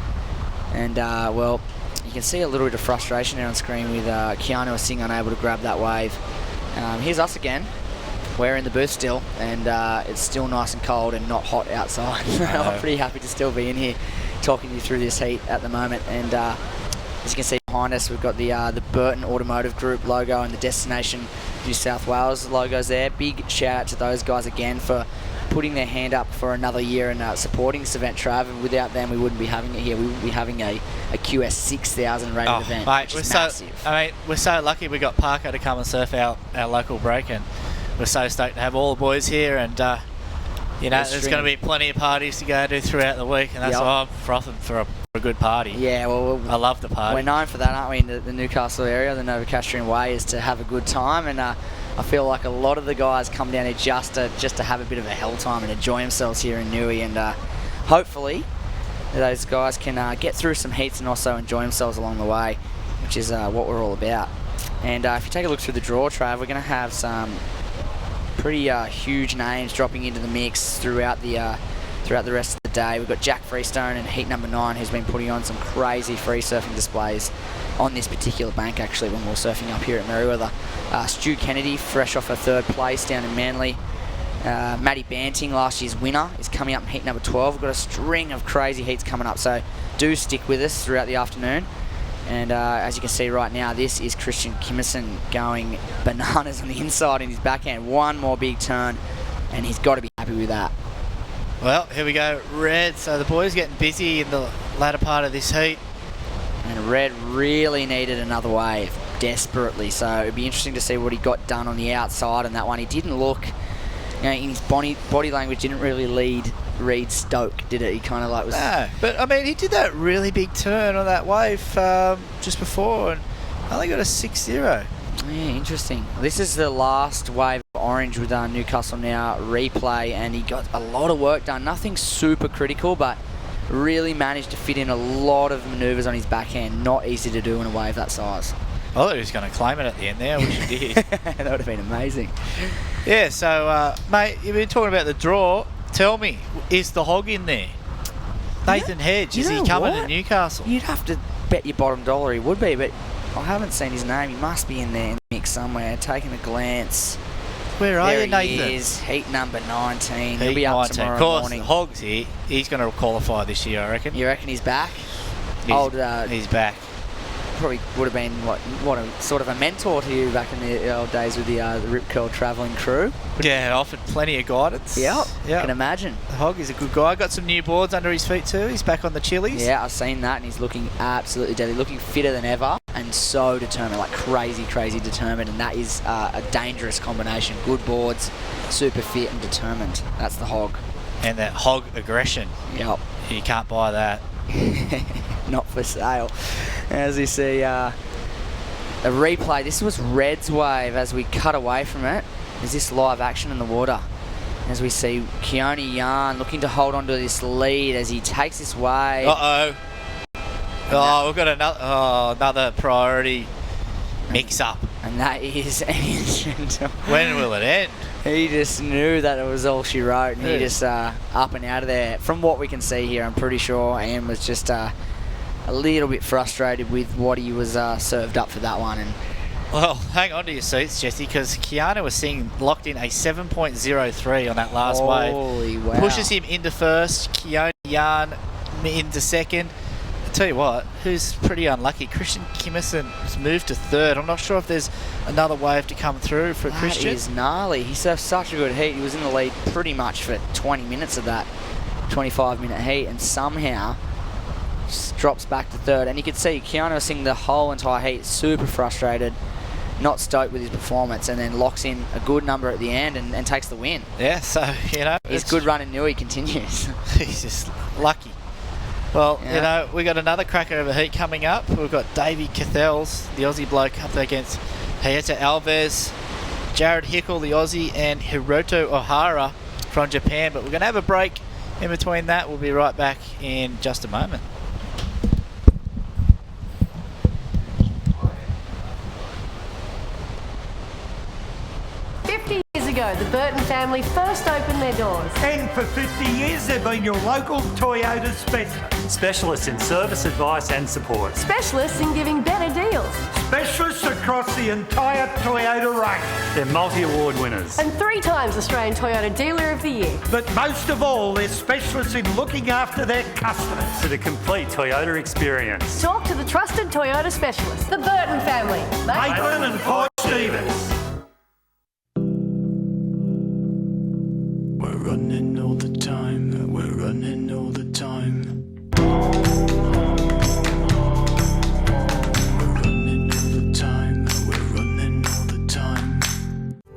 Speaker 3: And, well, you can see a little bit of frustration there on screen with Keanu Asing unable to grab that wave. Here's us again. We're in the booth still, and it's still nice and cold and not hot outside. I'm pretty happy to still be in here talking you through this heat at the moment. And as you can see behind us, we've got the Burton Automotive Group logo and the Destination New South Wales logos there. Big shout out to those guys again for putting their hand up for another year and supporting this event, Trav. And without them, we wouldn't be having it here. We would be having a QS 6000 rated event,
Speaker 22: mate,
Speaker 3: which is massive.
Speaker 22: We're so lucky we got Parker to come and surf our local break, and we're so stoked to have all the boys here, and there's going to be plenty of parties to go to throughout the week, and that's why I'm frothing for a good party.
Speaker 3: Yeah, well,
Speaker 22: I love the party.
Speaker 3: We're known for that, aren't we, in the Newcastle area? The Novocastrian way is to have a good time, and I feel like a lot of the guys come down here just to have a bit of a hell time and enjoy themselves here in Newey, and hopefully those guys can get through some heats and also enjoy themselves along the way, which is what we're all about. And if you take a look through the draw, Trav, we're going to have some pretty huge names dropping into the mix throughout the rest of the day. We've got Jack Freestone in heat number 9, who's been putting on some crazy free surfing displays on this particular bank, actually, when we were surfing up here at Merewether. Stu Kennedy, fresh off a 3rd place down in Manly. Maddie Banting, last year's winner, is coming up in heat number 12. We've got a string of crazy heats coming up, so do stick with us throughout the afternoon. And as you can see right now, this is Christian Kimmerson going bananas on the inside in his backhand. One more big turn, and he's got to be happy with that.
Speaker 22: Well, here we go, Red. So the boys getting busy in the latter part of this heat.
Speaker 3: And Red really needed another wave, desperately. So it'd be interesting to see what he got done on the outside on that one. He didn't look, in his body language, didn't really read stoke, did it? He kind of was...
Speaker 22: No, but I mean, he did that really big turn on that wave just before, and only got a 6-0.
Speaker 3: Yeah, interesting. This is the last wave of orange with Newcastle Now replay, and he got a lot of work done. Nothing super critical, but really managed to fit in a lot of manoeuvres on his backhand. Not easy to do in a wave that size.
Speaker 22: I thought he was going to claim it at the end there, which he did.
Speaker 3: That would have been amazing.
Speaker 22: Yeah, so, mate, you've been talking about the draw. Tell me, is the hog in there? Nathan Hedge, is he coming to Newcastle?
Speaker 3: You'd have to bet your bottom dollar he would be, but I haven't seen his name. He must be in there in the mix somewhere. Taking a glance.
Speaker 22: Where are you, Nathan?
Speaker 3: There he is, heat number 19.
Speaker 22: Heat
Speaker 3: He'll be up
Speaker 22: 19.
Speaker 3: tomorrow
Speaker 22: Of course,
Speaker 3: morning.
Speaker 22: the Hog's here. He's going to qualify this year, I reckon.
Speaker 3: You reckon he's back?
Speaker 22: He's back.
Speaker 3: Probably would have been what a sort of a mentor to you back in the old days with the Rip Curl travelling crew.
Speaker 22: Yeah, offered plenty of guidance.
Speaker 3: Yep, can imagine.
Speaker 22: The Hog is a good guy. Got some new boards under his feet too. He's back on the chilies.
Speaker 3: Yeah, I've seen that, and he's looking absolutely deadly, looking fitter than ever, and so determined, like crazy determined, and that is a dangerous combination. Good boards, super fit and determined. That's the Hog.
Speaker 22: And that Hog aggression.
Speaker 3: Yep.
Speaker 22: You can't buy that.
Speaker 3: Not for sale. As you see, a replay. This was Red's wave. As we cut away from it, is this live action in the water? As we see Keone Yarn looking to hold on to this lead as he takes this wave.
Speaker 22: We've got another priority mix-up.
Speaker 3: And that is
Speaker 22: When will it end?
Speaker 3: He just knew that it was all she wrote, and he just up and out of there. From what we can see here, I'm pretty sure Ian was just a little bit frustrated with what he was served up for that one. And
Speaker 22: well, hang on to your seats, Jesse, because Keanu was locked in a 7.03 on that last wave.
Speaker 3: Holy wow.
Speaker 22: Pushes him into first, Keone Yarn into second. I'll tell you what, who's pretty unlucky, Christian Kimmerson has moved to third. I'm not sure if there's another wave to come through for Christian.
Speaker 3: That is gnarly. He served such a good heat. He was in the lead pretty much for 20 minutes of that 25-minute heat, and somehow just drops back to third. And you could see Keanu was singing the whole entire heat, super frustrated, not stoked with his performance, and then locks in a good number at the end and takes the win.
Speaker 22: Yeah, so,
Speaker 3: his good run in Newey continues.
Speaker 22: He's just lucky. Well, we got another cracker of a heat coming up. We've got Davey Cathels, the Aussie bloke, up against Hayata Alves, Jared Hickel, the Aussie, and Hiroto Ohara from Japan. But we're going to have a break in between that. We'll be right back in just a moment.
Speaker 6: Ago, the Burton family first opened their doors.
Speaker 7: And for 50 years, they've been your local Toyota specialist.
Speaker 8: Specialists in service, advice and support.
Speaker 6: Specialists in giving better deals.
Speaker 7: Specialists across the entire Toyota range.
Speaker 8: They're multi-award winners.
Speaker 6: And 3 times Australian Toyota Dealer of the Year.
Speaker 7: But most of all, they're specialists in looking after their customers.
Speaker 8: For the complete Toyota experience.
Speaker 6: Talk to the trusted Toyota specialist, the Burton family.
Speaker 7: Maitland and Port Stevens.
Speaker 9: We're running all the time, we're running all the time. We're running all the time, we're running all the time.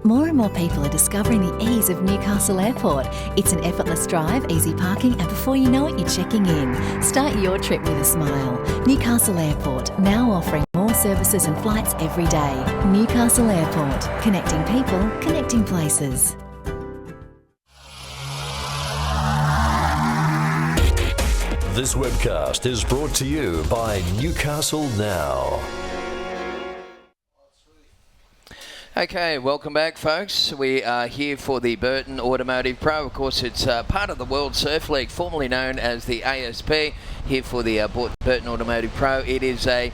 Speaker 1: More and more people are discovering the ease of Newcastle Airport. It's an effortless drive, easy parking, and before you know it, you're checking in. Start your trip with a smile. Newcastle Airport, now offering more services and flights every day. Newcastle Airport, connecting people, connecting places.
Speaker 20: This webcast is brought to you by Newcastle Now.
Speaker 16: Okay, welcome back, folks. We are here for the Burton Automotive Pro. Of course, it's part of the World Surf League, formerly known as the ASP. Here for the Burton Automotive Pro. It is a,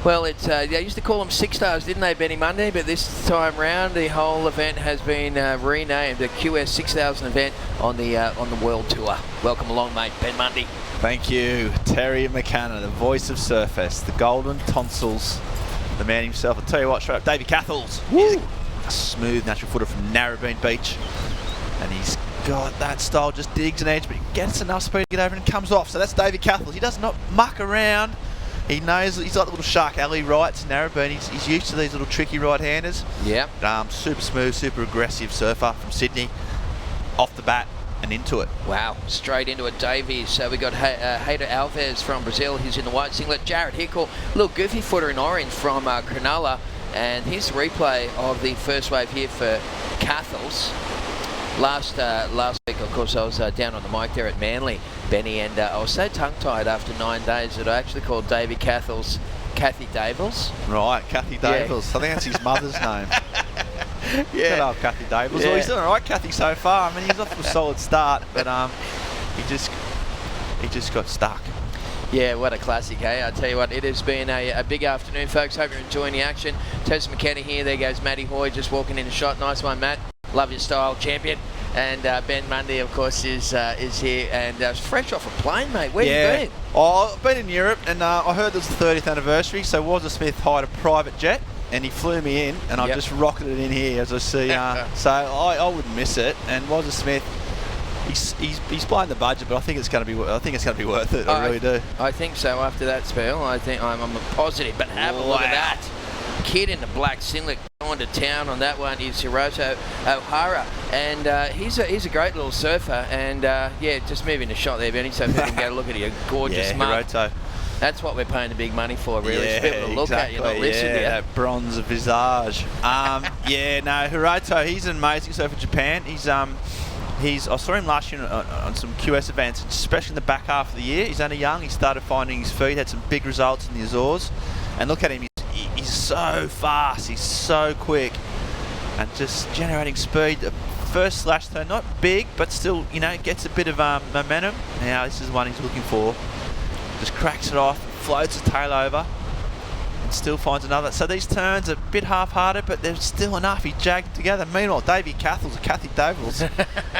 Speaker 16: well, it's they used to call them 6 stars, didn't they, Benny Monday? But this time round, the whole event has been renamed the QS 6000 event on the World Tour. Welcome along, mate, Ben Mundy.
Speaker 22: Thank you, Terry McKenna, the voice of Surfest, the golden tonsils. The man himself. I'll tell you what, straight up, Davey Cathles. He's a smooth natural footer from Narrabeen Beach. And he's got that style, just digs an edge, but he gets enough speed to get over and comes off. So that's Davey Cathles. He does not muck around. He knows, he's like the little shark alley rights in Narrabeen. He's used to these little tricky right-handers.
Speaker 16: Yeah.
Speaker 22: Super smooth, super aggressive surfer from Sydney. Off the bat and into it.
Speaker 16: Wow, straight into it, Davies. So we got Hader Alves from Brazil. He's in the white singlet. Jared Hickle, little goofy footer in orange from Cronulla. And here's the replay of the first wave here for Cathles. Last week, of course, I was down on the mic there at Manly, Benny, and I was so tongue-tied after 9 days that I actually called Davey Cathles Kathy Davils.
Speaker 22: Right, Kathy Davils. Yeah. I think that's his mother's name. Yeah. Good old Kathy Davils. Yeah. Well, he's doing all right, Kathy, so far. I mean, he's off to a solid start, but he just got stuck.
Speaker 16: Yeah, what a classic, hey? I tell you what, it has been a big afternoon, folks. Hope you're enjoying the action. Tess McKenna here. There goes Matty Hoy just walking in a shot. Nice one, Matt. Love your style, champion. And Ben Mundy, of course, is here and fresh off a plane, mate. Where you been?
Speaker 22: Oh, I've been in Europe, and I heard it was the 30th anniversary, so Wazza Smith hired a private jet, and he flew me in, and I just rocketed it in here, as I see. So I wouldn't miss it. And Wazza Smith, he's playing the budget, but I think it's going to be worth it. I really do.
Speaker 16: I think so. After that spell, I think I'm positive. But have a look at that kid in the black singlet going to town on that one is Hiroto O'Hara, and he's a great little surfer. And yeah, just moving the shot there, Benny, so people can go look at your gorgeous mug.
Speaker 22: Hiroto.
Speaker 16: That's what we're paying the big money for, really. Yeah, people to look at you, not listen to you.
Speaker 22: That bronze visage. Yeah, no, Hiroto, he's an amazing surfer in Japan. I saw him last year on some QS events, especially in the back half of the year. He's only young. He started finding his feet, had some big results in the Azores. And look at him, he's so fast, he's so quick, and just generating speed. The first slash turn, not big, but still, gets a bit of momentum. Now this is one he's looking for. Just cracks it off, floats the tail over, and still finds another. So these turns are a bit half-hearted, but they're still enough. He jagged together. Meanwhile, Davey Cathles, or Kathy Davils,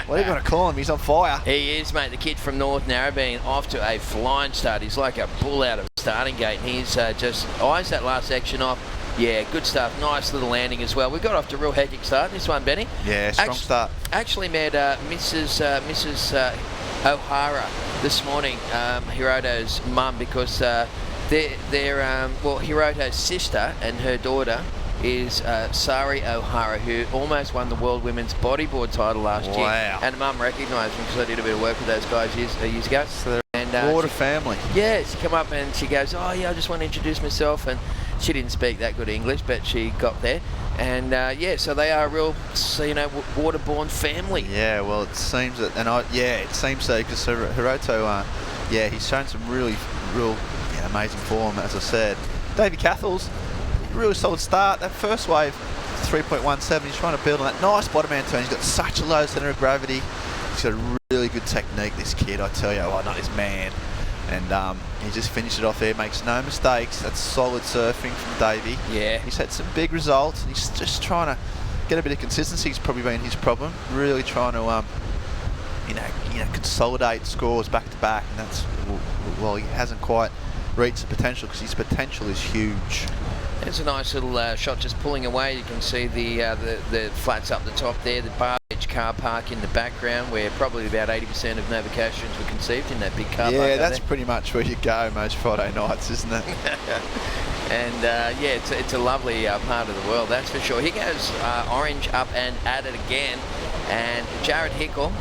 Speaker 22: what are you going to call him? He's on fire.
Speaker 16: He is, mate. The kid from North Narrabeen off to a flying start. He's like a bull out of a starting gate. And he's just eyes that last section off. Yeah, good stuff. Nice little landing as well. We got off to a real hectic start. This one, Benny.
Speaker 22: Yeah, strong start.
Speaker 16: Actually met Mrs. O'Hara this morning, Hiroto's mum, because Hiroto's sister and her daughter is Sari O'Hara, who almost won the World Women's Bodyboard title last year. And mum recognised me because I did a bit of work with those guys years ago.
Speaker 22: So they're what a family.
Speaker 16: Yeah, she come up and she goes, oh yeah, I just want to introduce myself, and she didn't speak that good English, but she got there. And yeah, so they are a real, waterborne family.
Speaker 22: Yeah, well, it seems that, and it seems so, because Hiroto, he's shown some real amazing form, as I said. Davey Cathles, really solid start. That first wave, 3.17. He's trying to build on that nice bottom end turn. He's got such a low centre of gravity. He's got a really good technique, this kid, I tell you. Oh, not this man. And he just finished it off there, makes no mistakes. That's solid surfing from Davey.
Speaker 16: Yeah.
Speaker 22: He's had some big results, and he's just trying to get a bit of consistency. It's probably been his problem. Really trying to, consolidate scores back to back. And that's, well, he hasn't quite reached the potential, because his potential is huge.
Speaker 16: There's a nice little shot just pulling away. You can see the flats up the top there, the bar edge car park in the background, where probably about 80% of novocastrians were conceived in that big car park.
Speaker 22: Yeah, that's pretty much where you go most Friday nights, isn't it?
Speaker 16: And yeah, it's a lovely part of the world, that's for sure. Here goes Orange up and at it again. And Jared Hickle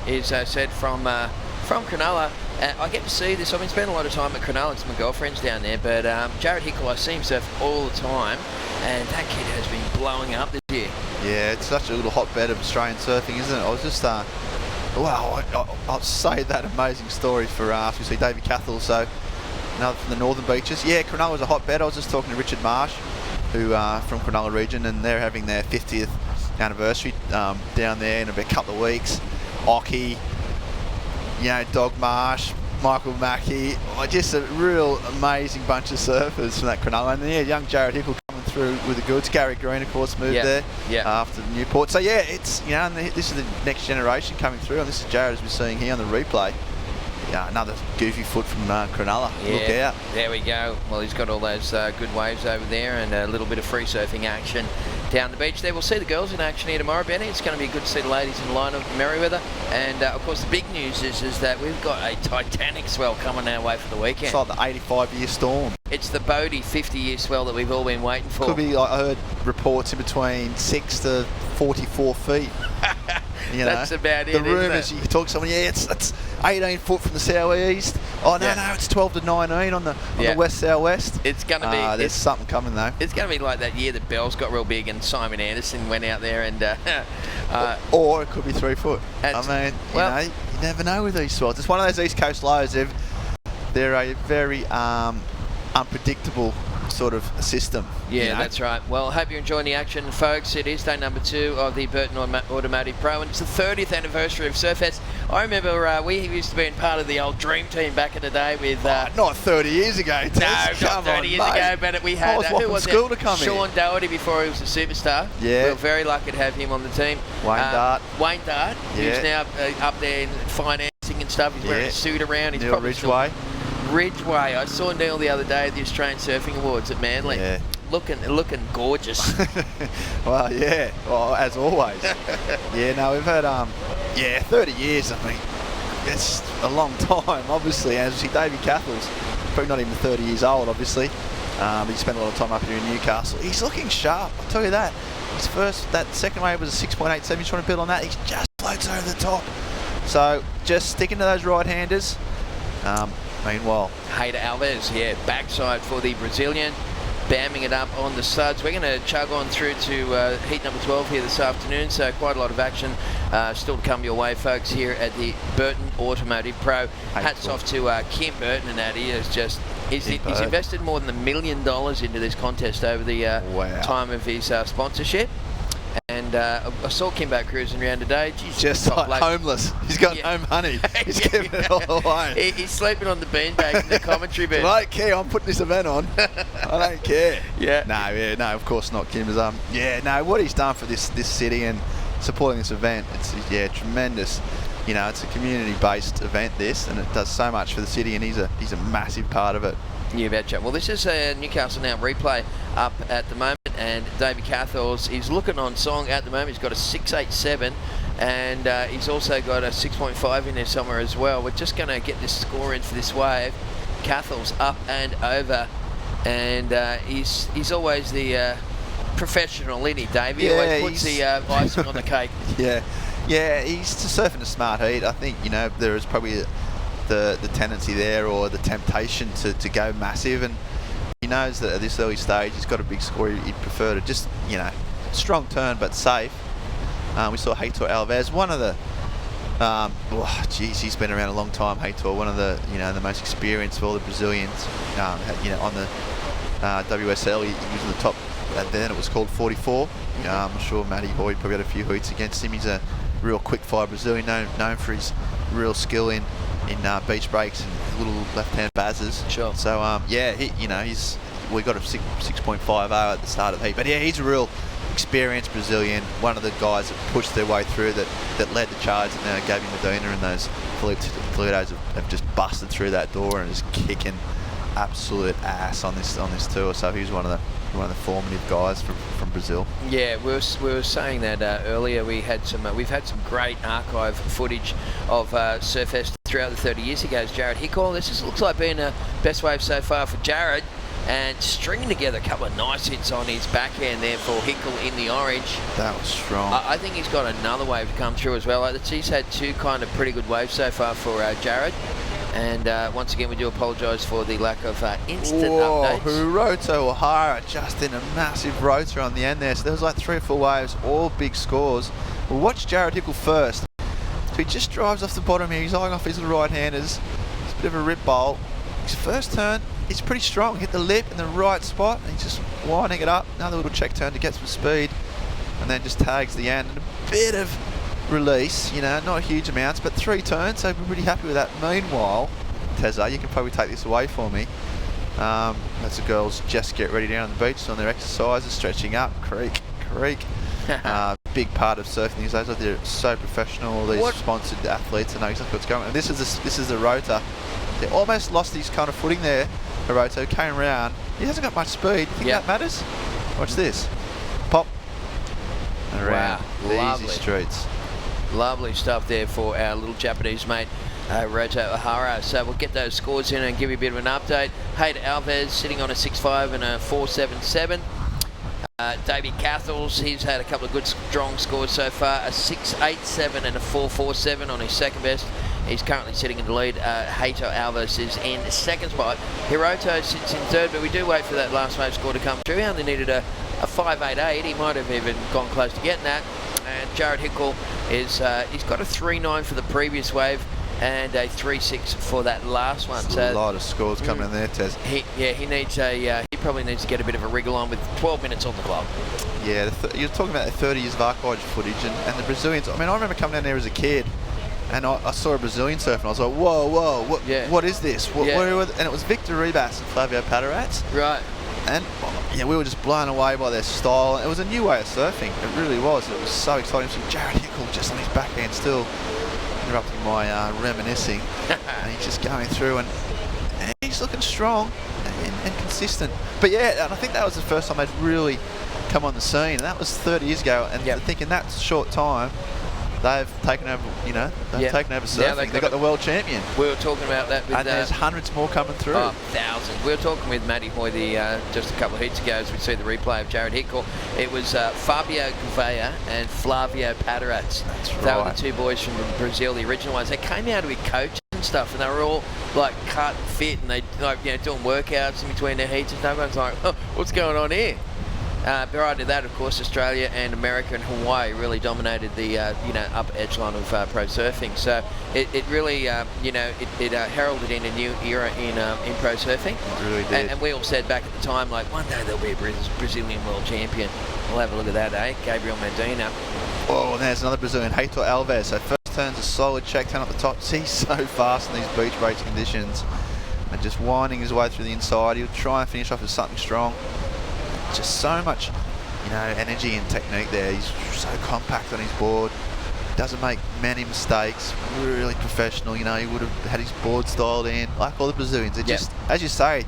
Speaker 16: is said from Cronulla. I get to see this. I've been spending a lot of time at Cronulla. It's my girlfriend's down there. But Jared Hickle, I see him surf all the time. And that kid has been blowing up this year.
Speaker 26: Yeah, it's such a little hotbed of Australian surfing, isn't it? I was just, wow, I'll say that amazing story for we see David Cathell, so another from the northern beaches. Yeah, Cronulla was a hotbed. I was just talking to Richard Marsh, who from Cronulla region, and they're having their 50th anniversary down there in a couple of weeks. Ockie, you know, Dog Marsh, Michael Mackey, just a real amazing bunch of surfers from that Cronulla. And yeah, young Jared Hickle coming through with the goods. Gary Green, of course, moved there after Newport. So yeah, it's, you know, and this is the next generation coming through, and this is Jared as we're seeing here on the replay. Yeah, another goofy foot from Cronulla.
Speaker 16: Yeah,
Speaker 26: look out.
Speaker 16: There we go. Well, he's got all those good waves over there and a little bit of free surfing action down the beach there. We'll see the girls in action here tomorrow, Benny. It's going to be good to see the ladies in the line of Merewether. And, of course, the big news is that we've got a titanic swell coming our way for the weekend.
Speaker 26: It's like the 85-year storm.
Speaker 16: It's the Bodie 50-year swell that we've all been waiting for.
Speaker 26: Could be, like, I heard reports in between 6 to 44 feet. You know,
Speaker 16: that's about it,
Speaker 26: the rumours, you talk to someone, yeah, it's 18 foot from the southeast. Oh, no, it's 12 to 19 on the west-southwest.
Speaker 16: It's going to be...
Speaker 26: there's something coming, though.
Speaker 16: It's going to be like that year that Bells got real big and Simon Anderson went out there and...
Speaker 26: or it could be 3 foot. I mean, well, you know, you never know with these swells. It's one of those East Coast lows. They're a very unpredictable sort of system.
Speaker 16: Yeah,
Speaker 26: you know?
Speaker 16: That's right. Well, I hope you're enjoying the action, folks. It is day number 2 of the Burton Automotive Pro, and it's the 30th anniversary of Surfest. I remember we used to be in part of the old Dream Team back in the day with...
Speaker 26: not 30 years ago, Tess.
Speaker 16: No, not 30 years ago, but we had...
Speaker 26: who was school to come
Speaker 16: Sean Doherty before he was a superstar.
Speaker 26: Yeah.
Speaker 16: We were very lucky to have him on the team.
Speaker 26: Wayne Dart.
Speaker 16: Wayne Dart, who's now up there in financing and stuff. He's wearing a suit around. He's
Speaker 26: Neil Ridgway.
Speaker 16: Ridgway. I saw Neil the other day at the Australian Surfing Awards at Manly.
Speaker 26: Yeah.
Speaker 16: Looking gorgeous.
Speaker 26: Well, yeah. Well, as always. Yeah, no, we've had 30 years. I mean, it's a long time, obviously. As you see, Davey Cathell's probably not even 30 years old, obviously. But he spent a lot of time up here in Newcastle. He's looking sharp, I'll tell you that. That second wave was a 6.87. He's trying to build on that. He just floats over the top. So just sticking to those right-handers. Meanwhile,
Speaker 16: Hayder Alves, backside for the Brazilian, bamming it up on the suds. We're going to chug on through to heat number 12 here this afternoon, so quite a lot of action still to come your way, folks, here at the Burton Automotive Pro. Hats off to Kim Burton, and that he is just... He's invested more than $1 million into this contest over the time of his sponsorship. And I saw Kimbo cruising around today. Jeez,
Speaker 26: just like homeless. He's got no money. He's giving it all away.
Speaker 16: He's sleeping on the beanbag in the commentary bed.
Speaker 26: I don't care. I'm putting this event on. I don't care.
Speaker 16: Yeah.
Speaker 26: No, of course not. Kim is what he's done for this city and supporting this event, it's tremendous. You know, it's a community-based event, this, and it does so much for the city, and he's a massive part of it.
Speaker 16: You betcha. Well, this is a Newcastle Now replay up at the moment, and David Cathell's is looking on song at the moment. He's got a 6.87, and he's also got a 6.5 in there somewhere as well. We're just going to get this score in for this wave. Cathell's up and over, and he's always the professional, isn't he, Dave? He always puts the icing on the cake.
Speaker 26: Yeah, he's surfing a smart heat. I think, you know, there is probably the tendency there, or the temptation to go massive, and he knows that at this early stage he's got a big score. He'd prefer to just, you know, strong turn but safe. We saw Heitor Alves, one of the he's been around a long time, Heitor, one of the, you know, the most experienced of all the Brazilians. You know, on the WSL he was at the top. Then it was called 44. I'm sure Matty Boyd probably had a few hoots against him. He's a real quick fire Brazilian, known for his real skill in beach breaks and little left-hand bazzers.
Speaker 16: Sure.
Speaker 26: So we got a 6.50 at the start of the heat. But yeah, he's a real experienced Brazilian, one of the guys that pushed their way through, that led the charge, and gave him Medina, and those Toledos have just busted through that door and is kicking absolute ass on this tour. So he's one of the formative guys from Brazil.
Speaker 16: Yeah, we were saying that earlier. We've had some great archive footage of Surfest throughout the 30 years. He goes, Jared Hickle. This looks like being a best wave so far for Jared. and stringing together a couple of nice hits on his backhand there for Hickle in the orange.
Speaker 26: That was strong.
Speaker 16: I think he's got another wave to come through as well. He's had two kind of pretty good waves so far for Jared. And once again, we do apologise for the lack of instant updates.
Speaker 26: Hiroto O'Hara just in a massive rotor on the end there. So there was like 3 or 4 waves, all big scores. We'll watch Jared Hickle first. So he just drives off the bottom here. He's eyeing off his little right-handers. It's a bit of a rip bowl. His first turn, he's pretty strong. Hit the lip in the right spot. And he's just winding it up. Another little check turn to get some speed. And then just tags the end. And a bit of release, you know, not huge amounts, but 3 turns, so we're pretty happy with that. Meanwhile, Tezza, you can probably take this away for me. As the girls just get ready down on the beach on their exercises, stretching up, creak. Big part of surfing these days. They're so professional. All these sponsored athletes, I know exactly what's going on. And this is the rotor. They almost lost his kind of footing there. Hiroto came around. He hasn't got much speed. You think that matters? Watch this. Pop. And around.
Speaker 16: Wow,
Speaker 26: Easy streets.
Speaker 16: Lovely stuff there for our little Japanese mate, Hiroto O'Hara. So we'll get those scores in and give you a bit of an update. Hayden Alves sitting on a 6.5 and a 4.77. Davey Cathles, he's had a couple of good strong scores so far, a 6.87 and a 4.47 on his second best. He's currently sitting in the lead. Hato Alves is in second spot. Hiroto sits in third, but we do wait for that last wave score to come through. He only needed a 5.88. He might have even gone close to getting that. And Jared Hickle is he's got a 3.9 for the previous wave and a 3.6 for that last one.
Speaker 26: So a lot of scores coming in there, Tez.
Speaker 16: He needs he probably needs to get a bit of a wriggle on with 12 minutes on the clock.
Speaker 26: Yeah, you're talking about the 30 years of archive footage and the Brazilians. I mean, I remember coming down there as a kid and I saw a Brazilian surf and I was like, whoa, what is this? And it was Victor Ribas and Flavio Paterats.
Speaker 16: Right.
Speaker 26: And yeah, we were just blown away by their style. It was a new way of surfing. It really was. It was so exciting to see Jared Hickle just on his backhand still interrupting my reminiscing. And he's just going through and he's looking strong and consistent. But yeah, and I think that was the first time they'd really come on the scene. And that was 30 years ago. And I think in that short time, they've taken over, taken over surfing. They've got the world champion.
Speaker 16: We were talking about that with...
Speaker 26: And there's hundreds more coming through.
Speaker 16: Oh, thousands. We were talking with Matty Hoy just a couple of heats ago as we see the replay of Jared Hickle. It was Fabio Gouveia and Flavio Paterats.
Speaker 26: That's right.
Speaker 16: They were the two boys from Brazil, the original ones. They came out with coaches and stuff, and they were all like cut and fit, and they doing workouts in between their heats, and everyone's like, oh, what's going on here? Prior to that, of course, Australia and America and Hawaii really dominated the upper echelon of pro surfing. So it really it heralded in a new era in pro surfing.
Speaker 26: It really did.
Speaker 16: And we all said back at the time, like, one day there'll be a Brazilian world champion. We'll have a look at that, eh? Gabriel Medina.
Speaker 26: Oh, and there's another Brazilian, Hato Alves. So first turn's a solid check turn up the top. He's so fast in these beach race conditions, and just winding his way through the inside. He'll try and finish off with something strong. Just so much, energy and technique there. He's so compact on his board. Doesn't make many mistakes. Really professional. He would have had his board styled in, like all the Brazilians. They just, as you say,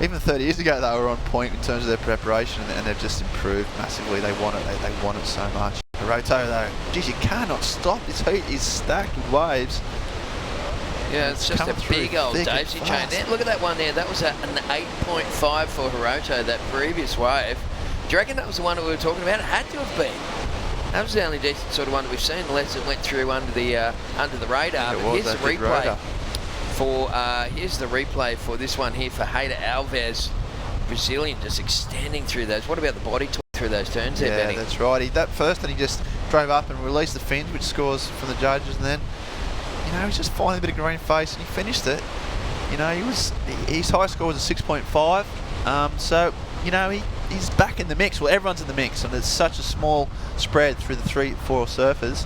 Speaker 26: even 30 years ago they were on point in terms of their preparation, and they've just improved massively. They want it. They want it so much. Hiroto though, geez, you cannot stop. This heat is stacked with waves.
Speaker 16: Yeah, it's just a big old daisy chain there. Look at that one there. That was an 8.5 for Hiroto, that previous wave. Do you reckon that was the one that we were talking about? It had to have been. That was the only decent sort of one that we've seen, unless it went through under the radar. But here's the replay here's the replay for this one here for Hato Alves, Brazilian, just extending through those. What about the body talk through those turns there, Benny?
Speaker 26: Yeah, that's right. That first, and he just drove up and released the fins, which scores from the judges, and then he was just finding a bit of green face, and he finished it. His high score was a 6.5. So he's back in the mix. Well, everyone's in the mix, and there's such a small spread through the 3-4 surfers.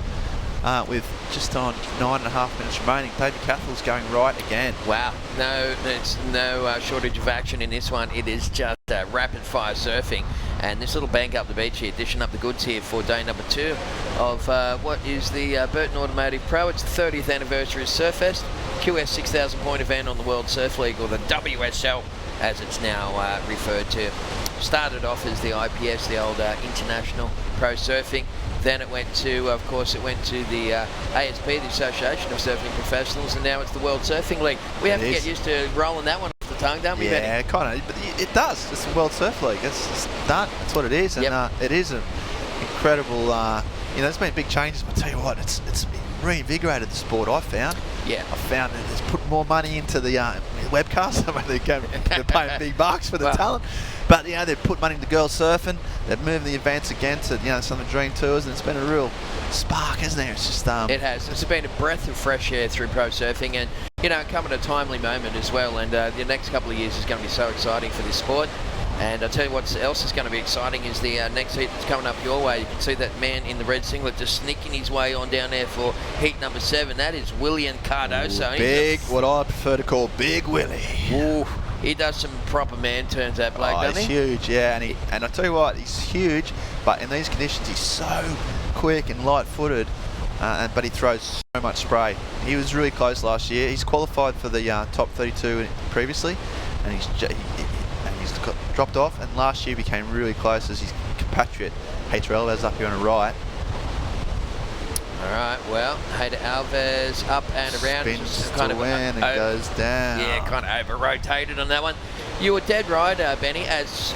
Speaker 26: With just on 9.5 minutes remaining, David Cathal's going right again.
Speaker 16: Wow, there's no shortage of action in this one. It is just rapid fire surfing, and this little bank up the beach here, dishing up the goods here for day number 2 of what is the Burton Automotive Pro. It's the 30th anniversary of Surfest, QS 6,000 point event on the World Surf League, or the WSL as it's now referred to. Started off as the IPS, the old International Pro Surfing. Then it went to, of course, the ASP, the Association of Surfing Professionals, and now it's the World Surfing League. We have to get used to rolling that one off the tongue, don't we,
Speaker 26: Yeah,
Speaker 16: Benny?
Speaker 26: kind of. But it does. It's the World Surf League. It's done. That's what it is. And it is an incredible. There's been big changes. But I tell you what, it's reinvigorated the sport. I found.
Speaker 16: Yeah.
Speaker 26: I found that it's put more money into the webcast. I mean, they're paying big bucks for the talent. But they've put money into girls surfing. They've moved the events again to some of the dream tours, and it's been a real spark, isn't there? It's just
Speaker 16: it has. It's been a breath of fresh air through pro surfing, and come at a timely moment as well. And the next couple of years is going to be so exciting for this sport. And I'll tell you what else is going to be exciting is the next heat that's coming up your way. You can see that man in the red singlet just sneaking his way on down there for heat number 7. That is William Cardoso.
Speaker 26: Big, what I prefer to call Big Willie.
Speaker 16: Ooh, he does some proper man turns, that bloke, doesn't he?
Speaker 26: He's huge, yeah. And I tell you what, he's huge, but in these conditions he's so quick and light-footed, but he throws so much spray. He was really close last year. He's qualified for the top 32 previously, and he's got dropped off, and last year became really close as his compatriot Hater Alves up here on the right.
Speaker 16: Alright, well, Hater Alves up and around.
Speaker 26: Spins
Speaker 16: kind of
Speaker 26: and goes down.
Speaker 16: Yeah, kind of over-rotated on that one. You were dead right, Benny, as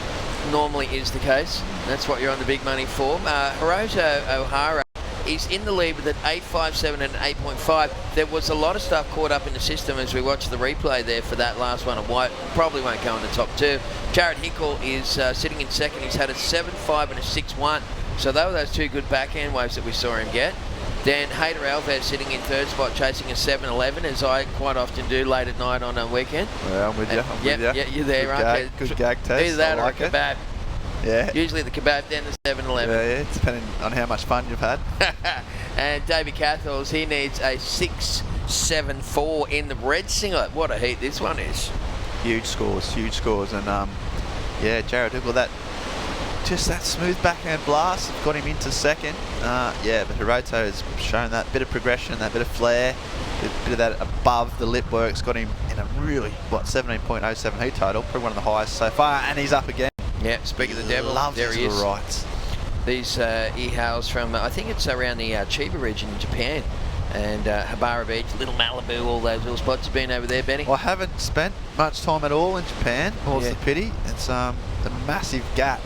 Speaker 16: normally is the case. That's what you're on the big money for. Hiroto O'Hara is in the lead with an 8.57 and an 8.5. There was a lot of stuff caught up in the system as we watched the replay there for that last one. White probably won't go in the top 2. Jared Hickle is sitting in second. He's had a 7.5 and a 6.1. So they were those two good backhand waves that we saw him get. Then Hater Alves sitting in third spot, chasing a 7.11, as I quite often do late at night on a weekend.
Speaker 26: Yeah, I'm with you.
Speaker 16: Yeah, you're there, right?
Speaker 26: Good gag test.
Speaker 16: Either that
Speaker 26: like
Speaker 16: or a kebab.
Speaker 26: Yeah.
Speaker 16: Usually the kebab, then the 7-11.
Speaker 26: Yeah, depending on how much fun you've had.
Speaker 16: And Davey Cathals, he needs a 6.74 in the red singlet. What a heat this one is.
Speaker 26: Huge scores. And Jared Hickle, that smooth backhand blast got him into second. But Hiroto has shown that bit of progression, that bit of flair, bit of that above the lip work's got him in a really, 17.07 heat total, probably one of the highest so far, and he's up again.
Speaker 16: Yeah, speak of the devil,
Speaker 26: loves
Speaker 16: there he is.
Speaker 26: Rights.
Speaker 16: These e-hails from, I think it's around the Chiba region in Japan. And Habara Beach, Little Malibu, all those little spots. You've been over there, Benny?
Speaker 26: I haven't spent much time at all in Japan, more's the pity. It's a massive gap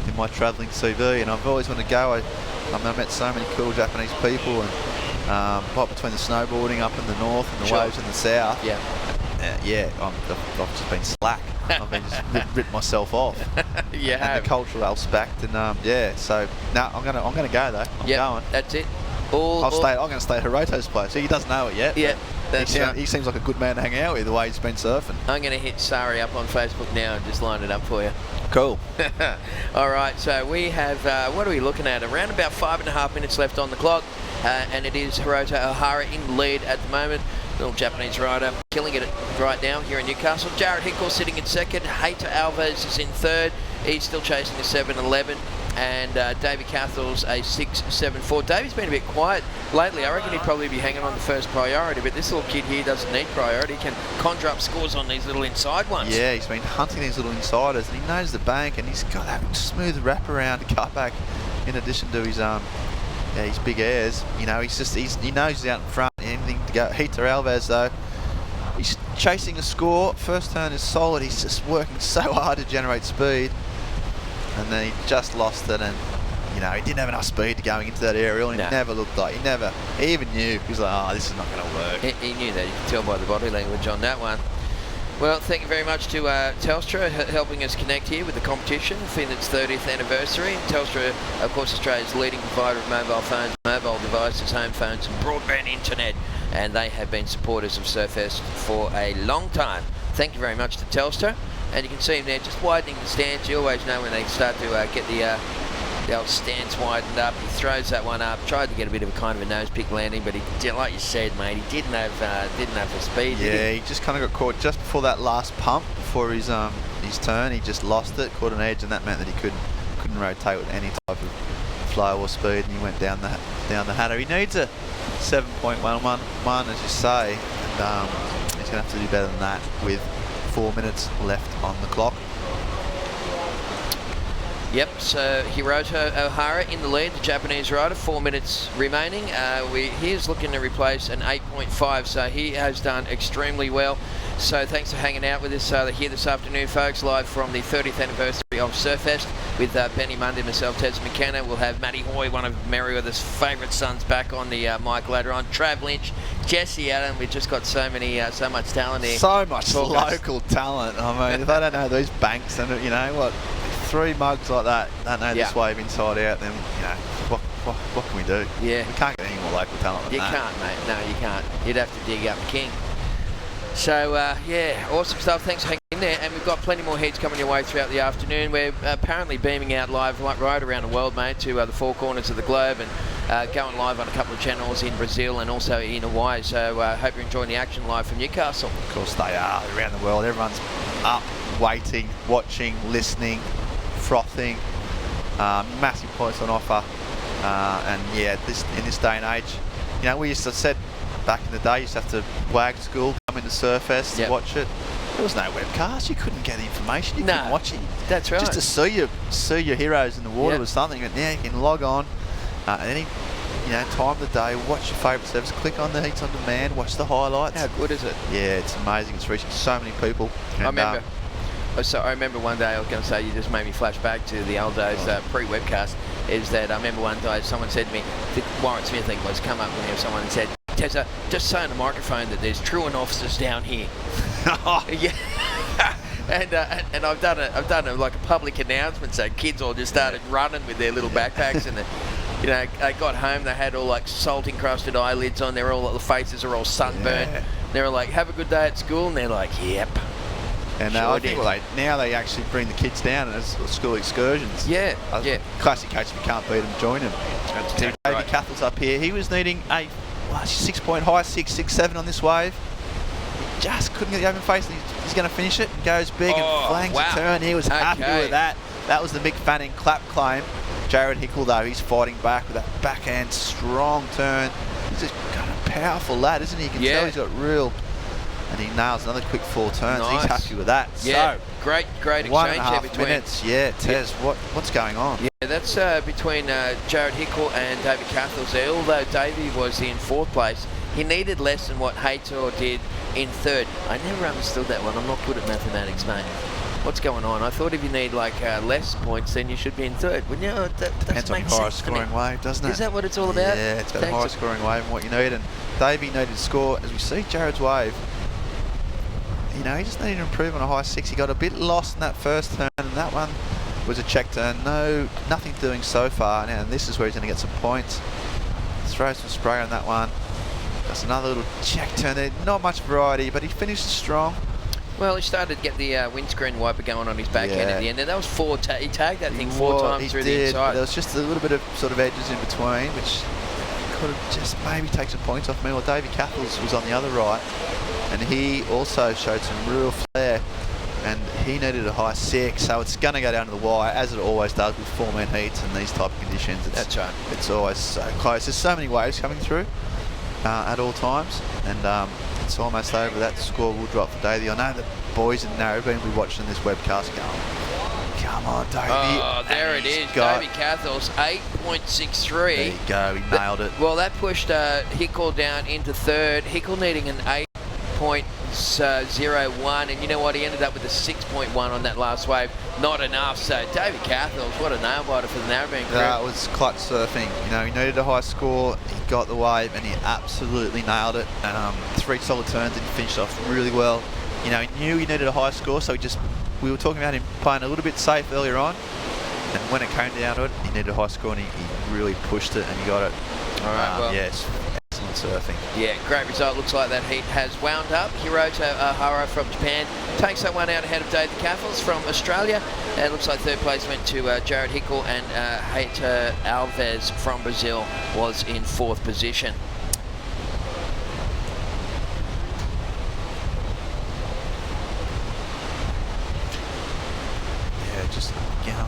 Speaker 26: in my travelling CV, and I've always wanted to go. I met so many cool Japanese people, and right between the snowboarding up in the north and the waves in the south.
Speaker 16: Yeah.
Speaker 26: I've just been slack. I've been just ripped myself off.
Speaker 16: Yeah.
Speaker 26: And the cultural aspect, and so no, I'm gonna go though. I'm going.
Speaker 16: That's it.
Speaker 26: I'm going to stay at Hiroto's place. He doesn't know it yet.
Speaker 16: Yeah, that's
Speaker 26: he seems like a good man to hang out with, the way he's been surfing.
Speaker 16: I'm going to hit Sari up on Facebook now and just line it up for you.
Speaker 26: Cool.
Speaker 16: All right, so we have, what are we looking at? Around about 5.5 minutes left on the clock, and it is Hiroto O'Hara in lead at the moment. Little Japanese rider killing it right now here in Newcastle. Jared Hickle sitting in second. Hater Alves is in third. He's still chasing a 7.11. And Davey Cathals a 6.74. Davey's been a bit quiet lately. I reckon he'd probably be hanging on the first priority, but this little kid here doesn't need priority. He can conjure up scores on these little inside ones.
Speaker 26: Yeah, he's been hunting these little insiders, and he knows the bank, and he's got that smooth wraparound cutback in addition to his big airs. He knows he's out in front. Anything to go. Hater Alves though, he's chasing a score. First turn is solid. He's just working so hard to generate speed. And then he just lost it, and he didn't have enough speed to going into that aerial, and he never looked like he even knew. He was like, this is not going to work.
Speaker 16: He knew that. You could tell by the body language on that one. Well, thank you very much to Telstra helping us connect here with the competition for its 30th anniversary. Telstra, of course, Australia's leading provider of mobile phones, mobile devices, home phones, and broadband internet, and they have been supporters of Surfest for a long time. Thank you very much to Telstra. And you can see him there just widening the stance. You always know when they start to get the old stance widened up. He throws that one up, tried to get a bit of a kind of a nose pick landing, but he, like you said, mate, he didn't have the speed.
Speaker 26: Yeah, he just kind of got caught just before that last pump, before his turn. He just lost it, caught an edge, and that meant that he couldn't rotate with any type of flow or speed, and he went down the hatter. He needs a 7.11, as you say, and he's going to have to do better than that with 4 minutes left on the clock.
Speaker 16: Yep, so Hiroto Ohara in the lead, the Japanese rider, 4 minutes remaining. He's looking to replace an 8.5, so he has done extremely well. So thanks for hanging out with us here this afternoon, folks, live from the 30th anniversary of Surfest with Benny Mundy, myself, Tez McKenna. We'll have Matty Hoy, one of Merewether's favourite sons, back on the mic later on. Trav Lynch, Jesse Allen. We've just got so much talent here.
Speaker 26: So much local talent. I mean, if they don't know these banks, and you know what, 3 mugs like that don't know this wave inside out, then you know what can we do?
Speaker 16: Yeah,
Speaker 26: we can't get any more local talent than that.
Speaker 16: You can't, mate. No, you can't. You'd have to dig up King. So, yeah, awesome stuff. Thanks for hanging in there. And we've got plenty more heats coming your way throughout the afternoon. We're apparently beaming out live right around the world, mate, to the 4 corners of the globe, and going live on a couple of channels in Brazil and also in Hawaii. So hope you're enjoying the action live from Newcastle.
Speaker 26: Of course they are. Around the world, everyone's up, waiting, watching, listening, frothing. Massive points on offer. And yeah, in this day and age, you know, we used to said back in the day, you used to have to wag school, come into Surfest to watch it. There was no webcast. You couldn't get the information. You couldn't watch it.
Speaker 16: That's right.
Speaker 26: Just to see your heroes in the water was something. But now you can log on at any time of the day, watch your favourite service, click on the heats on demand, watch the highlights.
Speaker 16: How good is it?
Speaker 26: Yeah, it's amazing. It's reaching so many people. And,
Speaker 16: I remember one day, I was going to say, you just made me flash back to the old days pre-webcast, is that I remember one day someone said to me, Warren Smith, I think was, come up with someone and said, Tessa, just say on the microphone that there's truant officers down here. Yeah. And I've done like a public announcement, so kids all just started running with their little backpacks, and I got home, they had all like salt encrusted eyelids on, the faces are all sunburnt. Yeah. They were like, have a good day at school, and they're like, yep.
Speaker 26: And I think now they actually bring the kids down as school excursions.
Speaker 16: Yeah,
Speaker 26: Classic case, if you can't beat them, join them. David Cathell's up here. He was needing a 6-point high, 6.67 on this wave. He just couldn't get the open face. He's going to finish it and goes big and flangs a turn. He was happy with that. That was the Mick Fanning clap claim. Jared Hickle, though, he's fighting back with that backhand strong turn. He's just got a powerful lad, isn't he? You can tell he's got real... And he nails another quick 4 turns. Nice. He's happy with that.
Speaker 16: Yeah,
Speaker 26: so,
Speaker 16: great exchange
Speaker 26: 1.5
Speaker 16: between
Speaker 26: minutes. Yeah, Tez, what's going on?
Speaker 16: Yeah, that's between Jared Hickle and David Cathels there. Although Davey was in 4th place, he needed less than what Haytor did in 3rd. I never understood that one. I'm not good at mathematics, mate. What's going on? I thought if you need like less points, then you should be in 3rd. Well, no, that
Speaker 26: depends on your higher scoring wave, doesn't it?
Speaker 16: Is that what it's all about?
Speaker 26: Yeah, it's about the higher scoring wave and what you need. And Davey needed to score. As we see Jared's wave, he just needed to improve on a high 6. He got a bit lost in that first turn, and that one was a check turn. Nothing doing so far. Now, and this is where he's going to get some points. Throws some spray on that one. That's another little check turn there. Not much variety, but he finished strong.
Speaker 16: Well, he started to get the windscreen wiper going on his backhand at the end, and that was 4. He tagged that thing 4 times through the inside.
Speaker 26: There was just a little bit of sort of edges in between, which could have just maybe taken some points off me. Well, Davey Cathels was on the other right, and he also showed some real flair, and he needed a high 6, so it's going to go down to the wire, as it always does with 4-man heats and these type of conditions.
Speaker 16: That's right.
Speaker 26: It's always so close. There's so many waves coming through at all times, and it's almost over. That score will drop for Davey. I know the boys in Narrabeen will be watching this webcast going, come on, Davey.
Speaker 16: Oh, there it is. Davey Cathels, 8.63.
Speaker 26: There you go. He nailed it.
Speaker 16: Well, that pushed Hickle down into 3rd. Hickle needing an 8.01, and you know what? He ended up with a 6.1 on that last wave. Not enough. So, Davey Cathels, what a nail biter for the Narrabeen crew.
Speaker 26: That was clutch surfing. He needed a high score. He got the wave, and he absolutely nailed it. 3 solid turns, and he finished off really well. He knew he needed a high score, so we were talking about him playing a little bit safe earlier on, and when it came down to it, he needed a high score, and he really pushed it, and he got it.
Speaker 16: All right, well.
Speaker 26: Yes, excellent surfing.
Speaker 16: Yeah, great result. Looks like that heat has wound up. Hiroto Ohara from Japan takes that one out ahead of David Cathels from Australia. And it looks like 3rd place went to Jared Hickle, and Haytor Alves from Brazil was in 4th position.
Speaker 26: Just going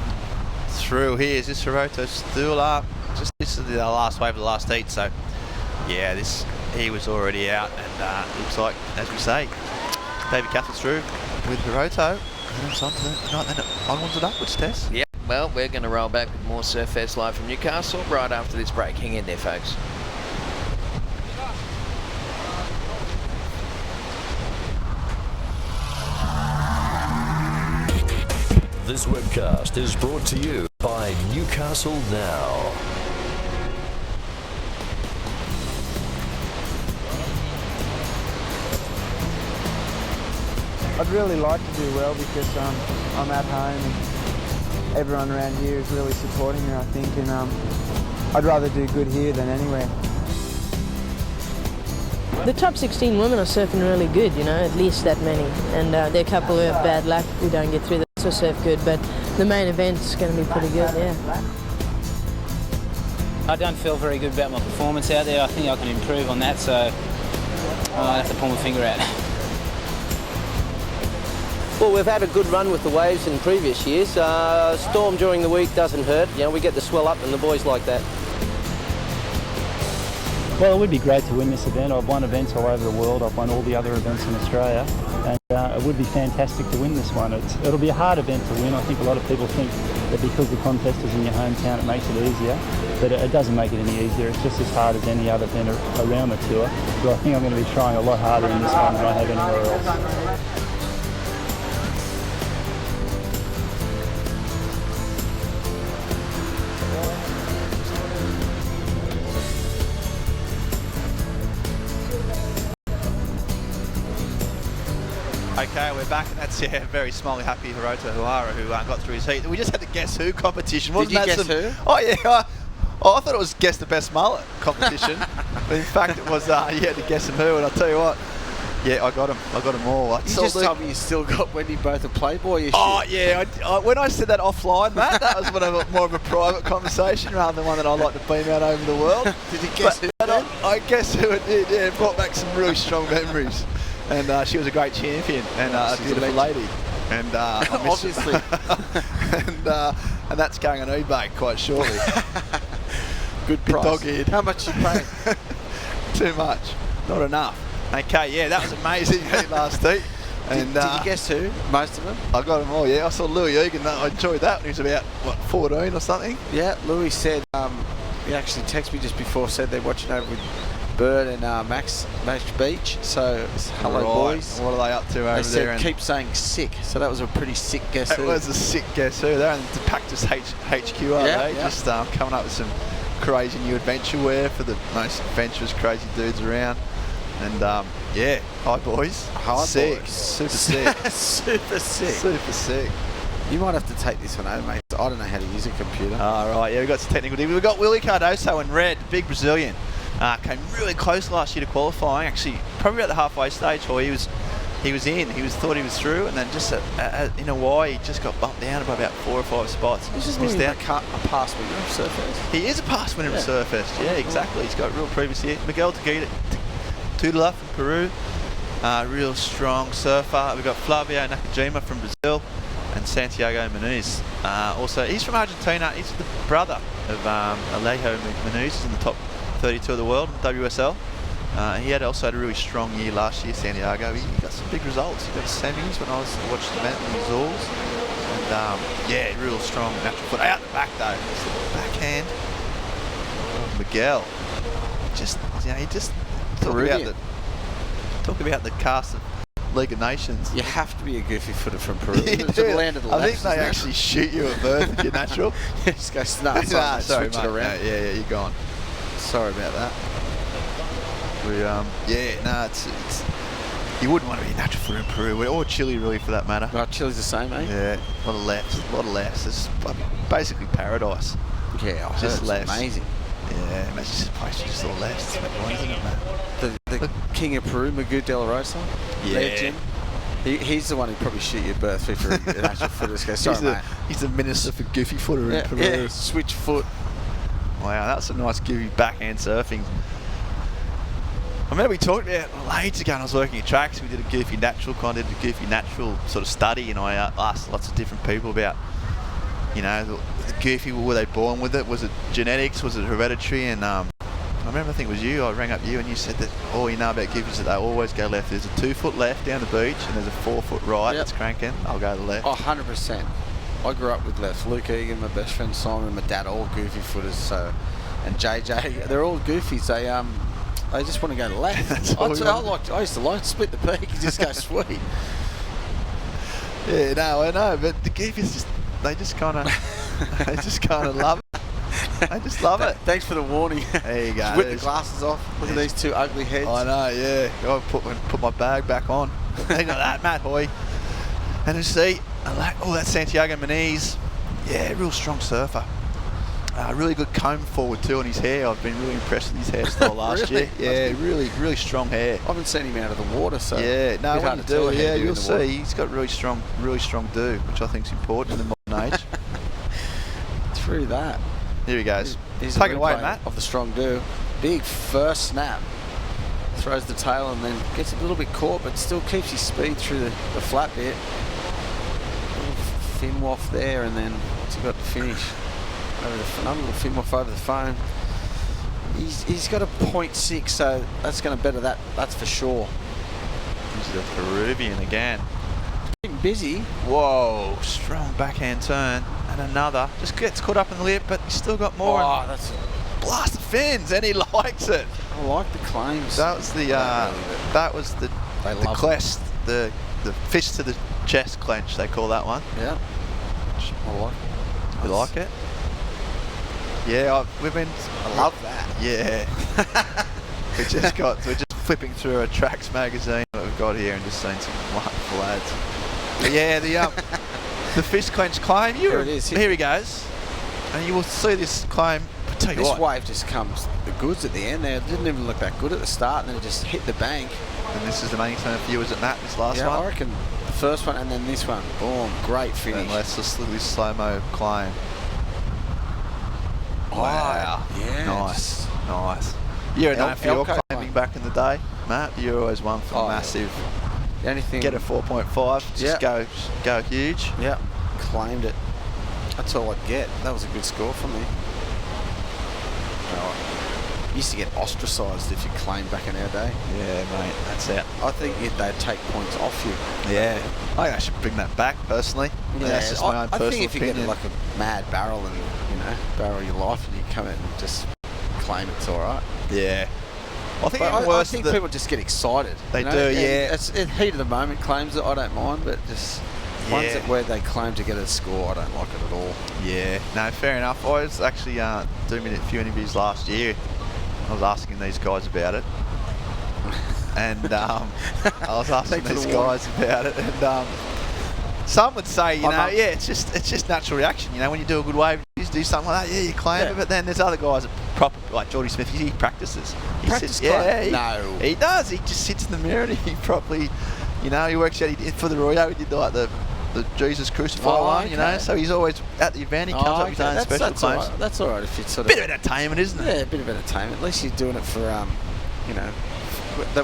Speaker 26: through here. Is this Hiroto still up? This is the last wave of the last heat, so yeah, he was already out, and it looks like, as we say, David Cathell's through with Hiroto, and it's on to the night, then onwards and upwards, Tess.
Speaker 16: Yeah, well, we're going to roll back with more Surfest live from Newcastle right after this break. Hang in there, folks.
Speaker 20: This webcast is brought to you by Newcastle Now.
Speaker 2: I'd really like to do well because I'm at home and everyone around here is really supporting me, I think, and I'd rather do good here than anywhere.
Speaker 4: The top 16 women are surfing really good, you know, at least that many. And there are a couple who have bad luck who don't get through, they also surf good, but the main event's going to be pretty good, yeah.
Speaker 18: I don't feel very good about my performance out there. I think I can improve on that, so I have to pull my finger out.
Speaker 21: Well, we've had a good run with the waves in previous years. Storm during the week doesn't hurt. You know, we get the swell up and the boys like that.
Speaker 5: Well, it would be great to win this event. I've won events all over the world. I've won all the other events in Australia, and it would be fantastic to win this one. It'll be a hard event to win. I think a lot of people think that because the contest is in your hometown, it makes it easier, but it doesn't make it any easier. It's just as hard as any other event around the tour. But I think I'm going to be trying a lot harder in this one than I have anywhere else.
Speaker 22: Okay, we're back, and that's very smiley, happy Hirota Huara who got through his heat. We just had the Guess Who competition, wasn't
Speaker 17: Did you
Speaker 22: that?
Speaker 17: guess who?
Speaker 22: Oh yeah, I thought it was Guess the Best Mullet competition, but in fact it was you had to guess them who, and I'll tell you what, yeah, I got them all.
Speaker 17: You just told me you still got Wendy both a Playboy issue.
Speaker 22: Oh yeah, when I said that offline, Matt, that was more of a private conversation rather than one that I like to beam out over the world.
Speaker 17: Did you guess who?
Speaker 22: I guess who it did. Yeah, it brought back some really strong memories. And she was a great champion and a beautiful lady. And
Speaker 17: obviously.
Speaker 22: and that's going on eBay quite shortly.
Speaker 17: Good
Speaker 22: Bit
Speaker 17: price.
Speaker 22: dog-eared.
Speaker 17: How much you paying?
Speaker 22: Too much. Not enough. Okay, yeah, that was amazing last heat. And
Speaker 17: did you guess who? Most of them?
Speaker 22: I got them all, yeah. I saw Louis Egan. I enjoyed that when he was about, 14 or something?
Speaker 17: Yeah, Louis said, he actually texted me just before, said they're watching over with Bird and Max Beach. So hello, boys.
Speaker 22: What are they up to over
Speaker 17: they
Speaker 22: there?
Speaker 17: Said, keep saying sick. So that was a pretty sick guess.
Speaker 22: It was a sick guess who. They're in the Pactus HQ, are they?
Speaker 17: Yeah.
Speaker 22: Just coming up with some crazy new adventure wear for the most adventurous, crazy dudes around. And yeah, hi boys.
Speaker 17: Hi
Speaker 22: sick.
Speaker 17: Boys.
Speaker 22: Super sick.
Speaker 17: Super sick.
Speaker 22: Super sick.
Speaker 17: You might have to take this one home, mate. I don't know how to use a computer.
Speaker 22: Right, yeah, we've got some technical. We've got Willie Cardoso in red, big Brazilian. Came really close last year to qualifying. Actually, probably at the halfway stage, or he was in. He thought he was through, and then just in Hawaii, he just got bumped down by about 4 or 5 spots.
Speaker 17: He's just
Speaker 22: missed out.
Speaker 17: A past winner of Surfest.
Speaker 22: He is a past winner of Surfest. Yeah, exactly. He's got real previous here. Miguel Tudela from Peru, real strong surfer. We've got Flavio Nakajima from Brazil, and Santiago Muniz. Also, he's from Argentina. He's the brother of Alejo Muniz. He's in the top 32 of the world in WSL. He also had a really strong year last year, Santiago. He got some big results. He got semis when I was watching the event in the Azores. And yeah, real strong natural foot. Out the back though, just the backhand. Oh, Miguel, he just talk about the cast of League of Nations.
Speaker 17: You have to be a goofy footer from Peru.
Speaker 22: It's the land of the I think they actually shoot you at birth if you're natural.
Speaker 17: Just go, sorry,
Speaker 22: switch
Speaker 17: mate,
Speaker 22: it around. Yeah, you're gone.
Speaker 17: Sorry about that.
Speaker 22: It's you wouldn't want to be a natural footer in Peru, or Chile really for that matter.
Speaker 17: Right, Chile's the same, eh?
Speaker 22: Yeah, a lot of lefts. It's basically paradise.
Speaker 17: Yeah,
Speaker 22: just lefts.
Speaker 17: Amazing.
Speaker 22: Yeah, imagine just place just all lefts. It's one, isn't it, man?
Speaker 17: The king of Peru, Miguel de la Rosa.
Speaker 22: Yeah.
Speaker 17: Legend. He's the one who probably shoot you at birth for an actual footer. Sorry, mate.
Speaker 22: He's the minister for goofy footer in Peru.
Speaker 17: Yeah, switch foot.
Speaker 22: Wow, that's a nice goofy backhand surfing. I remember we talked about ages ago when I was working at tracks. We did a goofy natural sort of study, and I asked lots of different people about, the goofy. Were they born with it? Was it genetics? Was it hereditary? And I remember, I think it was you. I rang up you, and you said that all you know about goofies is that they always go left. There's a 2 foot left down the beach, and there's a 4 foot right that's cranking. I'll go to the left.
Speaker 17: Oh, 100%. I grew up with Luke Egan, my best friend Simon, and my dad, all goofy footers. So, and JJ, they're all goofies. They just want to go left. I used to like to split the peak and just go sweet.
Speaker 26: Yeah, no, I know, but the goofies they just kind of love it. I just love it.
Speaker 17: Thanks for the warning.
Speaker 26: There you go.
Speaker 17: Whip the glasses off. Look at these two ugly heads.
Speaker 26: I know, yeah. I put my bag back on. Look at that, Matt Hoy. And you see, that's Santiago Muniz. Yeah, real strong surfer. Really good comb forward too on his hair. I've been really impressed with his hairstyle last year. Yeah, really strong hair.
Speaker 17: I haven't seen him out of the water, so
Speaker 26: yeah. No, when you do, yeah, you'll see. He's got really strong do, which I think is important in the modern age.
Speaker 17: Through that.
Speaker 26: Here he goes.
Speaker 17: He's
Speaker 26: take it away, Matt.
Speaker 17: Of the strong do. Big first snap. Throws the tail and then gets a little bit caught, but still keeps his speed through the flat bit. Little fin waft there, and then what's he got to finish? Another little fin waft over the foam. He's got a 0.6, so that's going to better that. That's for sure.
Speaker 26: He's the Peruvian again.
Speaker 17: Been busy.
Speaker 26: Whoa, strong backhand turn. And another. Just gets caught up in the lip, but he's still got more.
Speaker 17: Oh, that's a
Speaker 26: blast of fins, and he likes it.
Speaker 17: I like the claims.
Speaker 26: That was the clest, the fist to the chest clench. They call that one.
Speaker 17: Yeah. I like it.
Speaker 26: You like it? Yeah,
Speaker 17: I love that.
Speaker 26: Yeah. we're just flipping through a Tracks magazine that we've got here and just seeing some wonderful ads. But yeah, the fist clench claim.
Speaker 17: There it is.
Speaker 26: Here he goes. And you will see this claim.
Speaker 17: This wave just comes the goods at the end there. It didn't even look that good at the start, and then it just hit the bank.
Speaker 26: And this is the main turn for you, is it, Matt, this last one?
Speaker 17: I reckon the first one and then this one. Boom, great finish.
Speaker 26: And let's just look at this slow-mo climb.
Speaker 17: Wow. Yeah.
Speaker 26: Nice. You're known for your climbing back in the day, Matt. You're always one for massive.
Speaker 17: Anything.
Speaker 26: Get a 4.5. Just go huge.
Speaker 17: Yeah. Claimed it. That's all I'd get. That was a good score for me. Used to get ostracised if you claimed back in our day.
Speaker 26: Yeah, mate, that's it.
Speaker 17: I think they'd take points off you.
Speaker 26: Yeah, I think I should bring that back personally. Yeah, that's just my own personal opinion.
Speaker 17: I think if you get like a mad barrel and barrel your life, and you come out and just claim it's all right.
Speaker 26: Yeah. I think
Speaker 17: people just get excited.
Speaker 26: They do, yeah.
Speaker 17: It's heat of the moment claims that I don't mind, but just ones where they claim to get a score, I don't like it at all.
Speaker 26: Yeah, no, fair enough. I was actually doing a few interviews last year. I was asking these guys about it, and I was asking these guys about it, and some would say, it's just natural reaction. When you do a good wave, you just do something like that. Yeah, you claim it, but then there's other guys that like Geordie Smith. He practices.
Speaker 17: No,
Speaker 26: he does. He just sits in the mirror and he probably, he works out. He did for the Royal. He did like the Jesus Crucified one, so he's always at the event. He comes up with his own special claims.
Speaker 17: That's all right if it's sort of
Speaker 26: bit of entertainment, isn't it?
Speaker 17: Yeah, a bit of entertainment. At least you're doing it for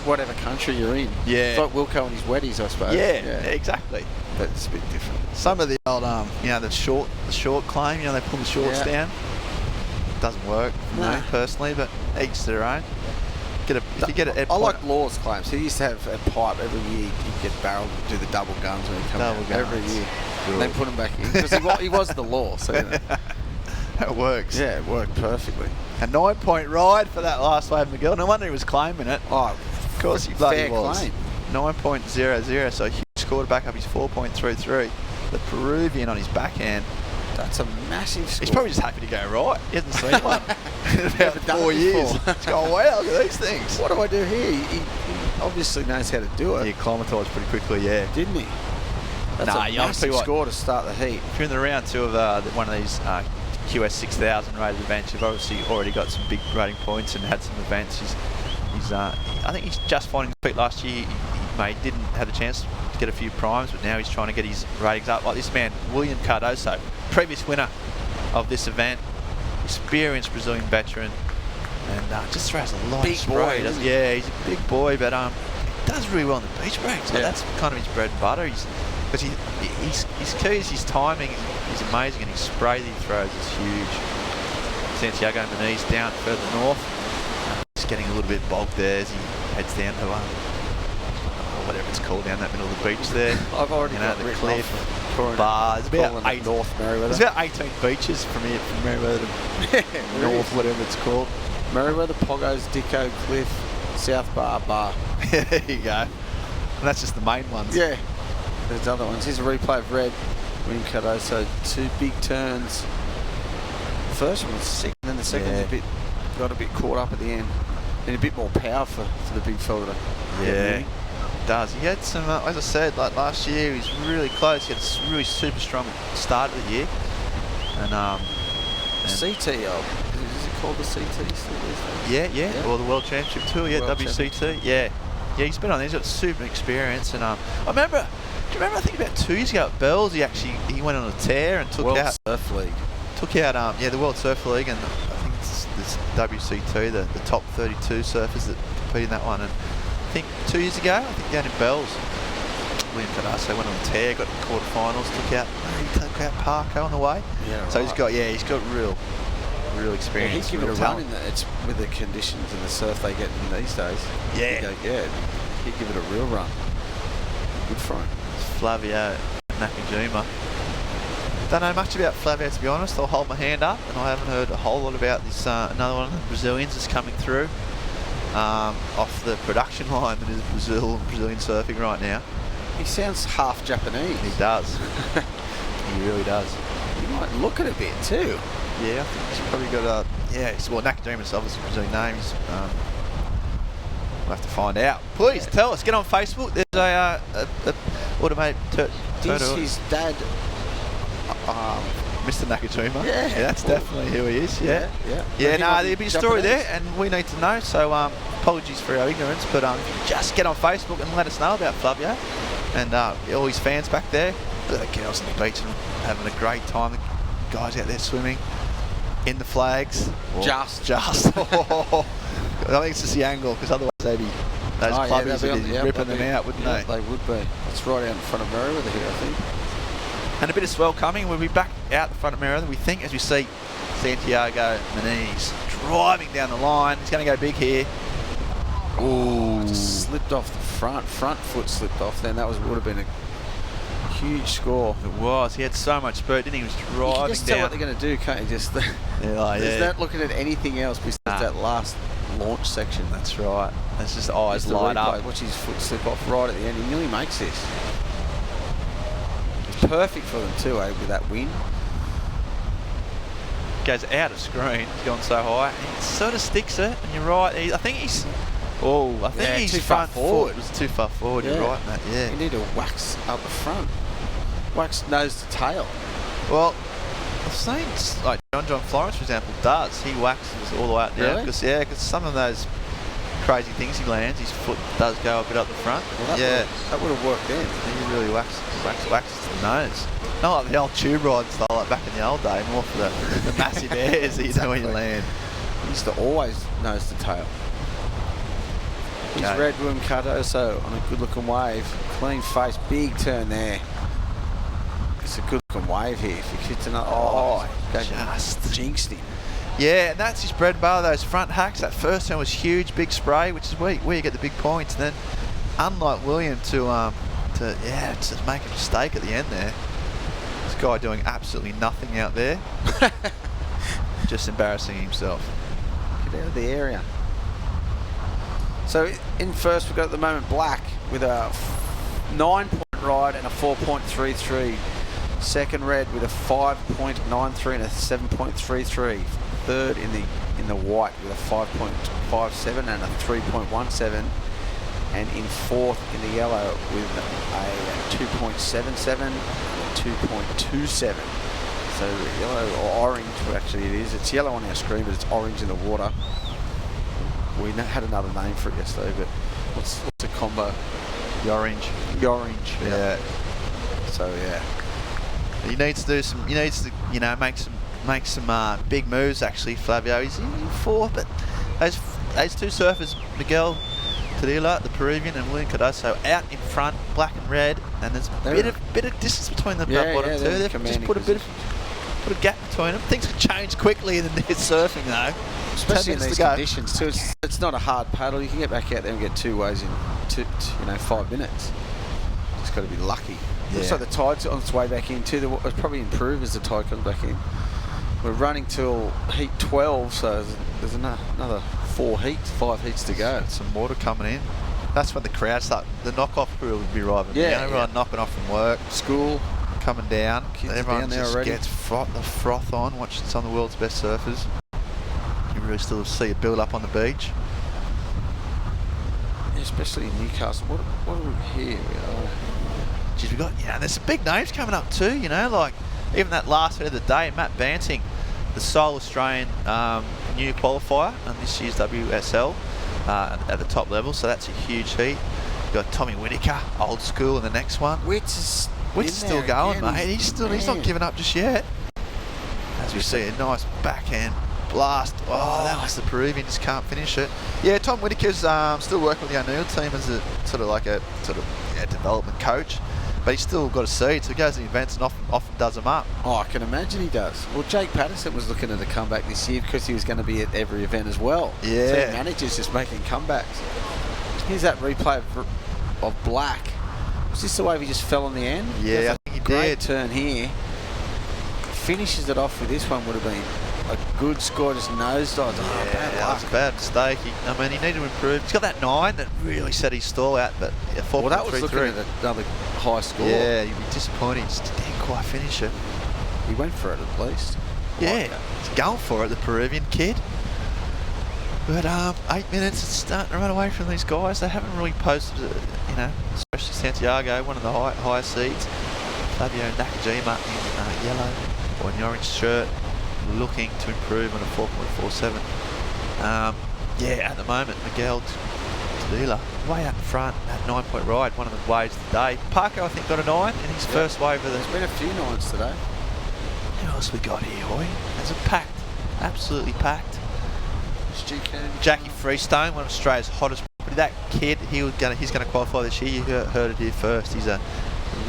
Speaker 17: whatever country you're in.
Speaker 26: Yeah,
Speaker 17: it's like Wilco and his weddies, I suppose.
Speaker 26: Yeah, exactly.
Speaker 17: But it's a bit different.
Speaker 26: Some of the old, the short claim, they pull the shorts down. Doesn't work for me personally, but each to their own.
Speaker 17: I like Law's claims. He used to have a pipe every year. He'd get barreled and do the double guns when he come out every year. And then put him back in because he was the Law. So
Speaker 26: it works.
Speaker 17: Yeah, it worked perfectly.
Speaker 26: A 9-point ride for that last wave, Miguel. No wonder he was claiming it.
Speaker 17: Oh,
Speaker 26: of course he bloody was. 9.00. So huge score to back up his 4.33. The Peruvian on his backhand.
Speaker 17: That's a massive score.
Speaker 26: He's probably just happy to go right. He hasn't seen one in about 4 years. He's going, wow, look at these things.
Speaker 17: What do I do here? He obviously knows how to do it.
Speaker 26: He acclimatised pretty quickly, yeah.
Speaker 17: Didn't he? That's a massive score to start the heat.
Speaker 26: If you're in the round 2 of one of these QS 6000 rated events, you've obviously already got some big rating points and had some events. I think he's just finding his feet last year. He didn't have the chance to get a few primes, but now he's trying to get his ratings up. Like this man, William Cardoso, previous winner of this event, experienced Brazilian veteran, and just throws a lot of spray. Yeah, he's a big boy, but he does really well on the beach breaks. So that's kind of his bread and butter. Because his key is his timing is amazing, and his spray that he throws is huge. Santiago Muniz down further north. He's getting a little bit bogged there as he heads down to whatever it's called down that middle of the beach there.
Speaker 17: I've already got
Speaker 26: the cliff. There's about
Speaker 17: North Merewether.
Speaker 26: There's about 18 beaches from here, from Merewether to North, whatever it's called.
Speaker 17: Merewether, Poggos, Dicko, Cliff, South Bar, Bar.
Speaker 26: There you go. And that's just the main ones.
Speaker 17: Yeah. There's other ones. Here's a replay of Red, Wincutto. So 2 big turns. The first one was sick, and then the second was got a bit caught up at the end. And a bit more power for the big fella.
Speaker 26: Yeah, does. He had some, as I said, like last year, he was really close. He had a really super strong start of the year. And
Speaker 17: CT, is it called the CT still these days?
Speaker 26: Yeah. Or the World Championship Tour, WCT. Yeah, he's been on there. He's got super experience. And I remember, do you remember, I think about 2 years ago at Bells, he went on a tear and took out
Speaker 17: Surf League.
Speaker 26: Took out, the World Surf League, and I think it's WCT, the top 32 surfers that compete in that one. And I think 2 years ago, down in Bells, William Cadasso went on a tear, got to the quarterfinals, took out Parko on the way.
Speaker 17: Yeah,
Speaker 26: so he's got real experience.
Speaker 17: He's given a run in that. It's with the conditions and the surf they get in these days.
Speaker 26: Yeah.
Speaker 17: He'd give it a real run. Good for him.
Speaker 26: It's Flavio Nakajima. Don't know much about Flavio, to be honest. I'll hold my hand up, and I haven't heard a whole lot about this. Another one of the Brazilians is coming through off the production line that is Brazilian surfing right now.
Speaker 17: He sounds half Japanese.
Speaker 26: He does. He really does.
Speaker 17: He might look it a bit too.
Speaker 26: Yeah, I think he's probably got Nakajima's obviously a Brazilian name. We'll have to find out. Please tell us. Get on Facebook. There's a automated
Speaker 17: Is his dad
Speaker 26: Mr. Nakajima?
Speaker 17: Yeah,
Speaker 26: that's definitely who he is. Yeah.
Speaker 17: No,
Speaker 26: there'll be a story there, and we need to know. So apologies for our ignorance, but just get on Facebook and let us know about Flavio and all his fans back there. The girls on the beach and having a great time. The guys out there swimming in the flags.
Speaker 17: Just.
Speaker 26: I think it's just the angle, because otherwise they'd be clubbies would be ripping them out, wouldn't they?
Speaker 17: They would be. It's right out in front of Merewether here, I think.
Speaker 26: And a bit of swell coming. We'll be back out the front of Merewether, we think, as we see Santiago Muniz driving down the line. He's going to go big here.
Speaker 17: Ooh, slipped off the front foot slipped off. Then that would have been a huge score.
Speaker 26: It was. He had so much speed, didn't he? He was driving down.
Speaker 17: You can just tell what they're going to do, can't you? Just there's not looking at anything else besides that last launch section.
Speaker 26: That's right. It's just eyes light up.
Speaker 17: Watch his foot slip off right at the end. He nearly makes this. It's perfect for them too, with that wind.
Speaker 26: Goes out of screen. He's gone so high. He sort of sticks it, and you're right. I think he's
Speaker 17: too far forward.
Speaker 26: It was too far forward. You're right, Matt. Yeah.
Speaker 17: You need to wax up the front. Wax nose to tail.
Speaker 26: Well, I've seen like John Florence, for example, does. He waxes all the way up there.
Speaker 17: Really?
Speaker 26: Because some of those crazy things he lands, his foot does go a bit up the front.
Speaker 17: Well, that would have worked then.
Speaker 26: He really waxes to the nose. Not like the old tube ride style like back in the old day, more for the massive airs that you do when you land.
Speaker 17: He used to always nose to tail. He's Red Wincutto, so on a good looking wave. Clean face, big turn there. It's a good looking wave here. If he hits another, just jinxed him.
Speaker 26: Yeah, and that's his bread and butter, those front hacks. That first turn was huge, big spray, which is where you get the big points. And then, unlike William, to make a mistake at the end there. This guy doing absolutely nothing out there. Just embarrassing himself.
Speaker 17: Get out of the area. So in first, we've got at the moment Black with a 9-point ride and a 4.33. Second, Red with a 5.93 and a 7.33. Third in the white with a 5.57 and a 3.17. And in fourth in the yellow with a 2.77 and a 2.27. So yellow or orange, well, actually it is. It's yellow on our screen, but it's orange in the water. We had another name for it yesterday, but what's the combo?
Speaker 26: The orange.
Speaker 17: Yeah. So yeah.
Speaker 26: He needs to do some. He needs to, make some big moves. Actually, Flavio. He's in fourth, but those two surfers, Miguel Tadilla, the Peruvian, and William Cardoso, out in front, Black and Red, and there's a bit of distance between the bottom two. They've just put a gap between them. Things can change quickly in the surfing though.
Speaker 17: Especially in these conditions too. It's not a hard paddle. You can get back out there and get two ways in 5 minutes. Just got to be lucky. Looks like the tide's on its way back in too. It'll probably improve as the tide comes back in. We're running till heat 12, so there's another 5 heats to go.
Speaker 26: Some water coming in. That's when the crowd start. The knock-off crew will be arriving.
Speaker 17: Yeah,
Speaker 26: everyone knocking off from work,
Speaker 17: school,
Speaker 26: coming down.
Speaker 17: Kids
Speaker 26: everyone
Speaker 17: down there
Speaker 26: just
Speaker 17: already.
Speaker 26: gets the froth on, watching some of the world's best surfers. You really still see it build up on the beach.
Speaker 17: Yeah, especially in Newcastle. What are we here?
Speaker 26: Geez, we got there's some big names coming up too. Like even that last heat of the day, Matt Banting, the sole Australian new qualifier on this year's WSL at the top level. So that's a huge heat. You got Tommy Whittaker, old school, in the next one.
Speaker 17: Witt's
Speaker 26: still going,
Speaker 17: again.
Speaker 26: mate. He's not giving up just yet. As we see, a nice backhand blast. Oh, that was the Peruvian. Just can't finish it. Yeah, Tom Whittaker's still working with the O'Neill team as a development coach. But he's still got a seed, so he goes to the events and often does them up.
Speaker 17: Oh, I can imagine he does. Well, Jake Patterson was looking at a comeback this year because he was going to be at every event as well.
Speaker 26: Yeah.
Speaker 17: So managers just making comebacks. Here's that replay of Black. Was this the wave he just fell on the end?
Speaker 26: Yeah, I think he
Speaker 17: great
Speaker 26: did.
Speaker 17: Turn here. Finishes it off with this one, would have been a good score, just nosedive.
Speaker 26: That was a bad mistake. He needed to improve. He's got that 9 that really set his stall out, but 4.33.
Speaker 17: Well, that was looking at another high score.
Speaker 26: Yeah, you'd be disappointed. He just didn't quite finish it.
Speaker 17: He went for it at least.
Speaker 26: Yeah, he's going for it, the Peruvian kid. But 8 minutes, it's starting to run away from these guys. They haven't really posted, especially Santiago, one of the higher seeds. Fabio Nakajima in yellow or an orange shirt, looking to improve on a 4.47. At the moment, Miguel Tadila way out in front, that 9-point ride, one of the waves of the day. Parko, I think, got a 9 in his first wave of the...
Speaker 17: There's been a few 9s today.
Speaker 26: Who else we got here, Hoy? There's a packed, absolutely packed. Jackie Freestone, one of Australia's hottest. That kid, he's going to qualify this year. You heard it here first. He's a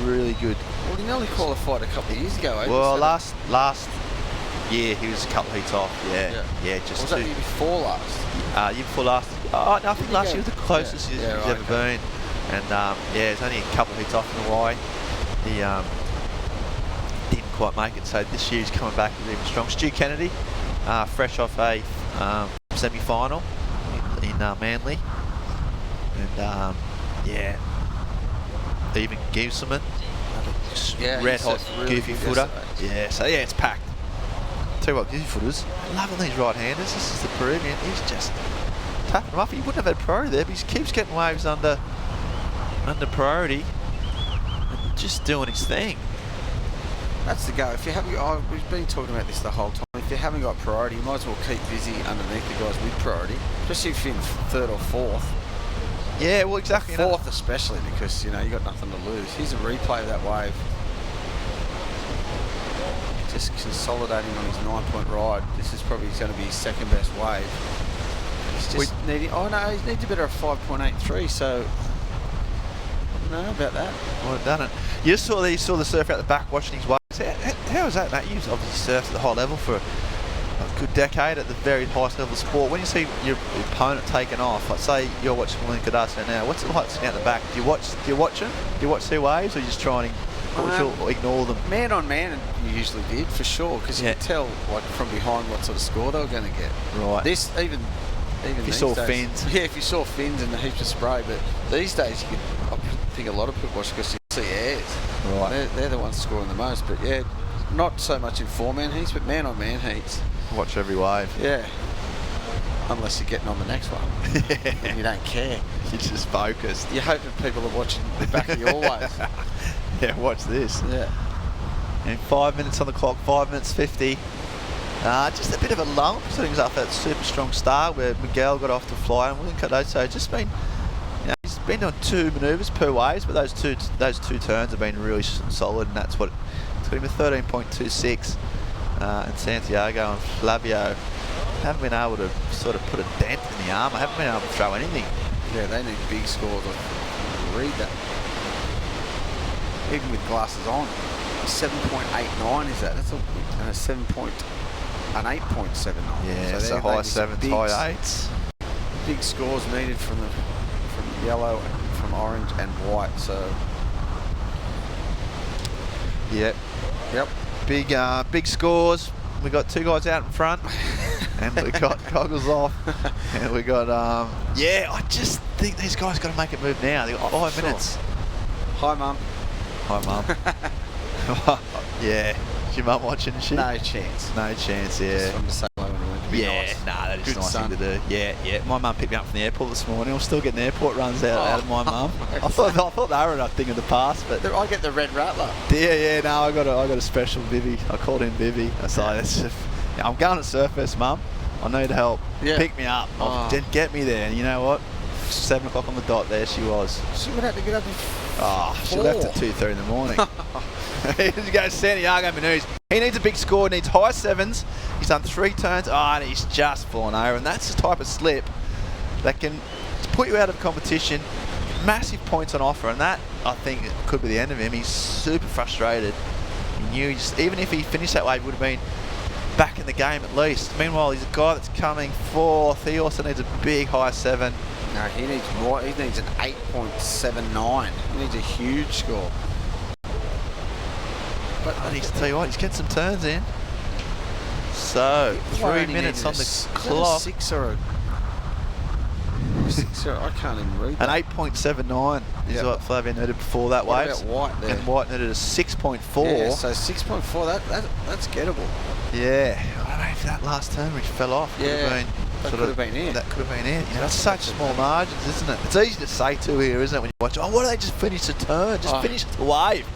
Speaker 26: really good.
Speaker 17: Well, he nearly qualified a couple of years ago.
Speaker 26: Well, last year he was a couple of heats off. Yeah. Just
Speaker 17: was that year before last?
Speaker 26: Year before last. Oh, no, I think last year was the closest he's ever been. And it's only a couple of heats off in Hawaii. He didn't quite make it. So this year he's coming back with even strong. Stu Kennedy, fresh off a semi-final in Manly, and even Gibson, red hot
Speaker 17: really
Speaker 26: goofy footer. It's packed. Tell you what, goofy footers, loving these right-handers. This is the Peruvian. He's just tapping them up. He wouldn't have had priority there, but he keeps getting waves under priority and just doing his thing.
Speaker 17: That's the go. If you haven't, we've been talking about this the whole time. If you haven't got priority, you might as well keep busy underneath the guys with priority, especially if you're in 3rd or 4th.
Speaker 26: Yeah, well, exactly.
Speaker 17: 4th especially, because you got nothing to lose. Here's a replay of that wave. Just consolidating on his 9-point ride. This is probably going to be his second best wave. He's just needing. Oh no, he needs a better 5.83. So I don't know about that.
Speaker 26: Well done it. You saw the surfer out the back watching his waves. How was that, mate? You've obviously surfed at the high level for a good decade at the very highest level of sport. When you see your opponent taking off, like say you're watching William Cardasco now, what's it like sitting out the back? Do you watch him? Do you watch their waves, or you just try and ignore them?
Speaker 17: Man on man, you usually did for sure, because you could tell from behind what sort of score they were going to get.
Speaker 26: Right.
Speaker 17: This even
Speaker 26: if you saw fins.
Speaker 17: Yeah, if you saw fins and a heap of spray, but these days I think a lot of people watch because you see airs.
Speaker 26: Right.
Speaker 17: They're the ones scoring the most, but yeah, not so much in 4-man heats, but man-on-man heats.
Speaker 26: Watch every wave.
Speaker 17: Yeah. Unless you're getting on the next one. And you don't care.
Speaker 26: You're just focused.
Speaker 17: You're hoping people are watching the back of your waves.
Speaker 26: Yeah, watch this.
Speaker 17: Yeah.
Speaker 26: And 5 minutes on the clock, 5 minutes 50. Just a bit of a lull, setting us up that super strong start where Miguel got off to fly and William Cardoso just been, he's been doing 2 manoeuvres per waves, but those two turns have been really solid, and that's what it's got him a 13.26. And Santiago and Flavio haven't been able to sort of put a dent in the armour, haven't been able to throw anything.
Speaker 17: Yeah, they need big scores. Read that. Even with glasses on. 7.89 is that? That's a 8.79.
Speaker 26: Yeah, so high 7s, high 8s.
Speaker 17: Big scores needed from yellow, from orange and white. So
Speaker 26: Yep. Big scores. We got 2 guys out in front, and we got goggles off, and we got I just think these guys got to make it move now. They got 5 minutes.
Speaker 17: Hi, Mum.
Speaker 26: Hi, Mum. Yeah. Is your mum watching and shit?
Speaker 17: No chance.
Speaker 26: No chance, yeah.
Speaker 17: Just wanted to say hello and to be nice.
Speaker 26: That is
Speaker 17: Good
Speaker 26: nice
Speaker 17: son.
Speaker 26: thing to do. Yeah. My mum picked me up from the airport this morning. I'm still getting airport runs out of my mum. I thought they were a thing of the past, but
Speaker 17: I get the red rattler.
Speaker 26: Yeah. No, I got a special Vivi. I called him Vivi. I said, I'm going to Surfest, Mum. I need help.
Speaker 17: Yeah.
Speaker 26: Pick me up. Then get me there. And you know what? 7 o'clock on the dot. There she was.
Speaker 17: She would have to get up at
Speaker 26: she left at 2:30 in the morning. Here goes Santiago Munoz. He needs a big score, needs high 7s. He's done 3 turns, and he's just fallen over. And that's the type of slip that can put you out of competition. Massive points on offer, and that, I think, could be the end of him. He's super frustrated. He knew even if he finished that way, he would have been back in the game at least. Meanwhile, he's a guy that's coming 4th. He also needs a big high 7.
Speaker 17: No, he needs more. He needs an 8.79. He needs a huge score.
Speaker 26: But I need to tell you what, he's getting some turns in. So, 3 minutes on the clock.
Speaker 17: 6 or a 6 or I can't even read
Speaker 26: An
Speaker 17: that.
Speaker 26: 8.79 is what Flavian needed before that wave.
Speaker 17: What about White there?
Speaker 26: And White needed a 6.4.
Speaker 17: Yeah, so 6.4, that's gettable.
Speaker 26: Yeah, I don't know if that last turn which fell off could have been
Speaker 17: that could have been it.
Speaker 26: That could have been it. You know, it's such small margins, isn't it? It's easy to say too here, isn't it, when you watch, why don't they just finish the turn? Just finish the wave.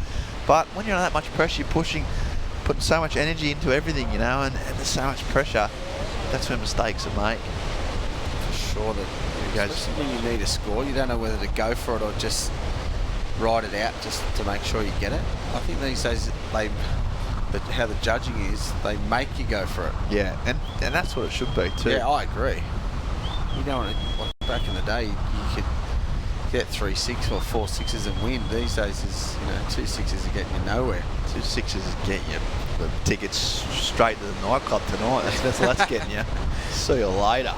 Speaker 26: But when you're under that much pressure, you're putting so much energy into everything, you know, and there's so much pressure, that's when mistakes are made.
Speaker 17: For sure. Especially when you need a score, you don't know whether to go for it or just ride it out just to make sure you get it. I think these days, how the judging is, they make you go for it.
Speaker 26: Yeah, and that's what it should be too.
Speaker 17: Yeah, I agree. You don't want to, like back in the day, you could get 3 6 or 4 6s and win. These days is 2 6s are getting you nowhere.
Speaker 26: 2 6s is getting you the tickets straight to the nightclub tonight. That's what that's getting you. See you later.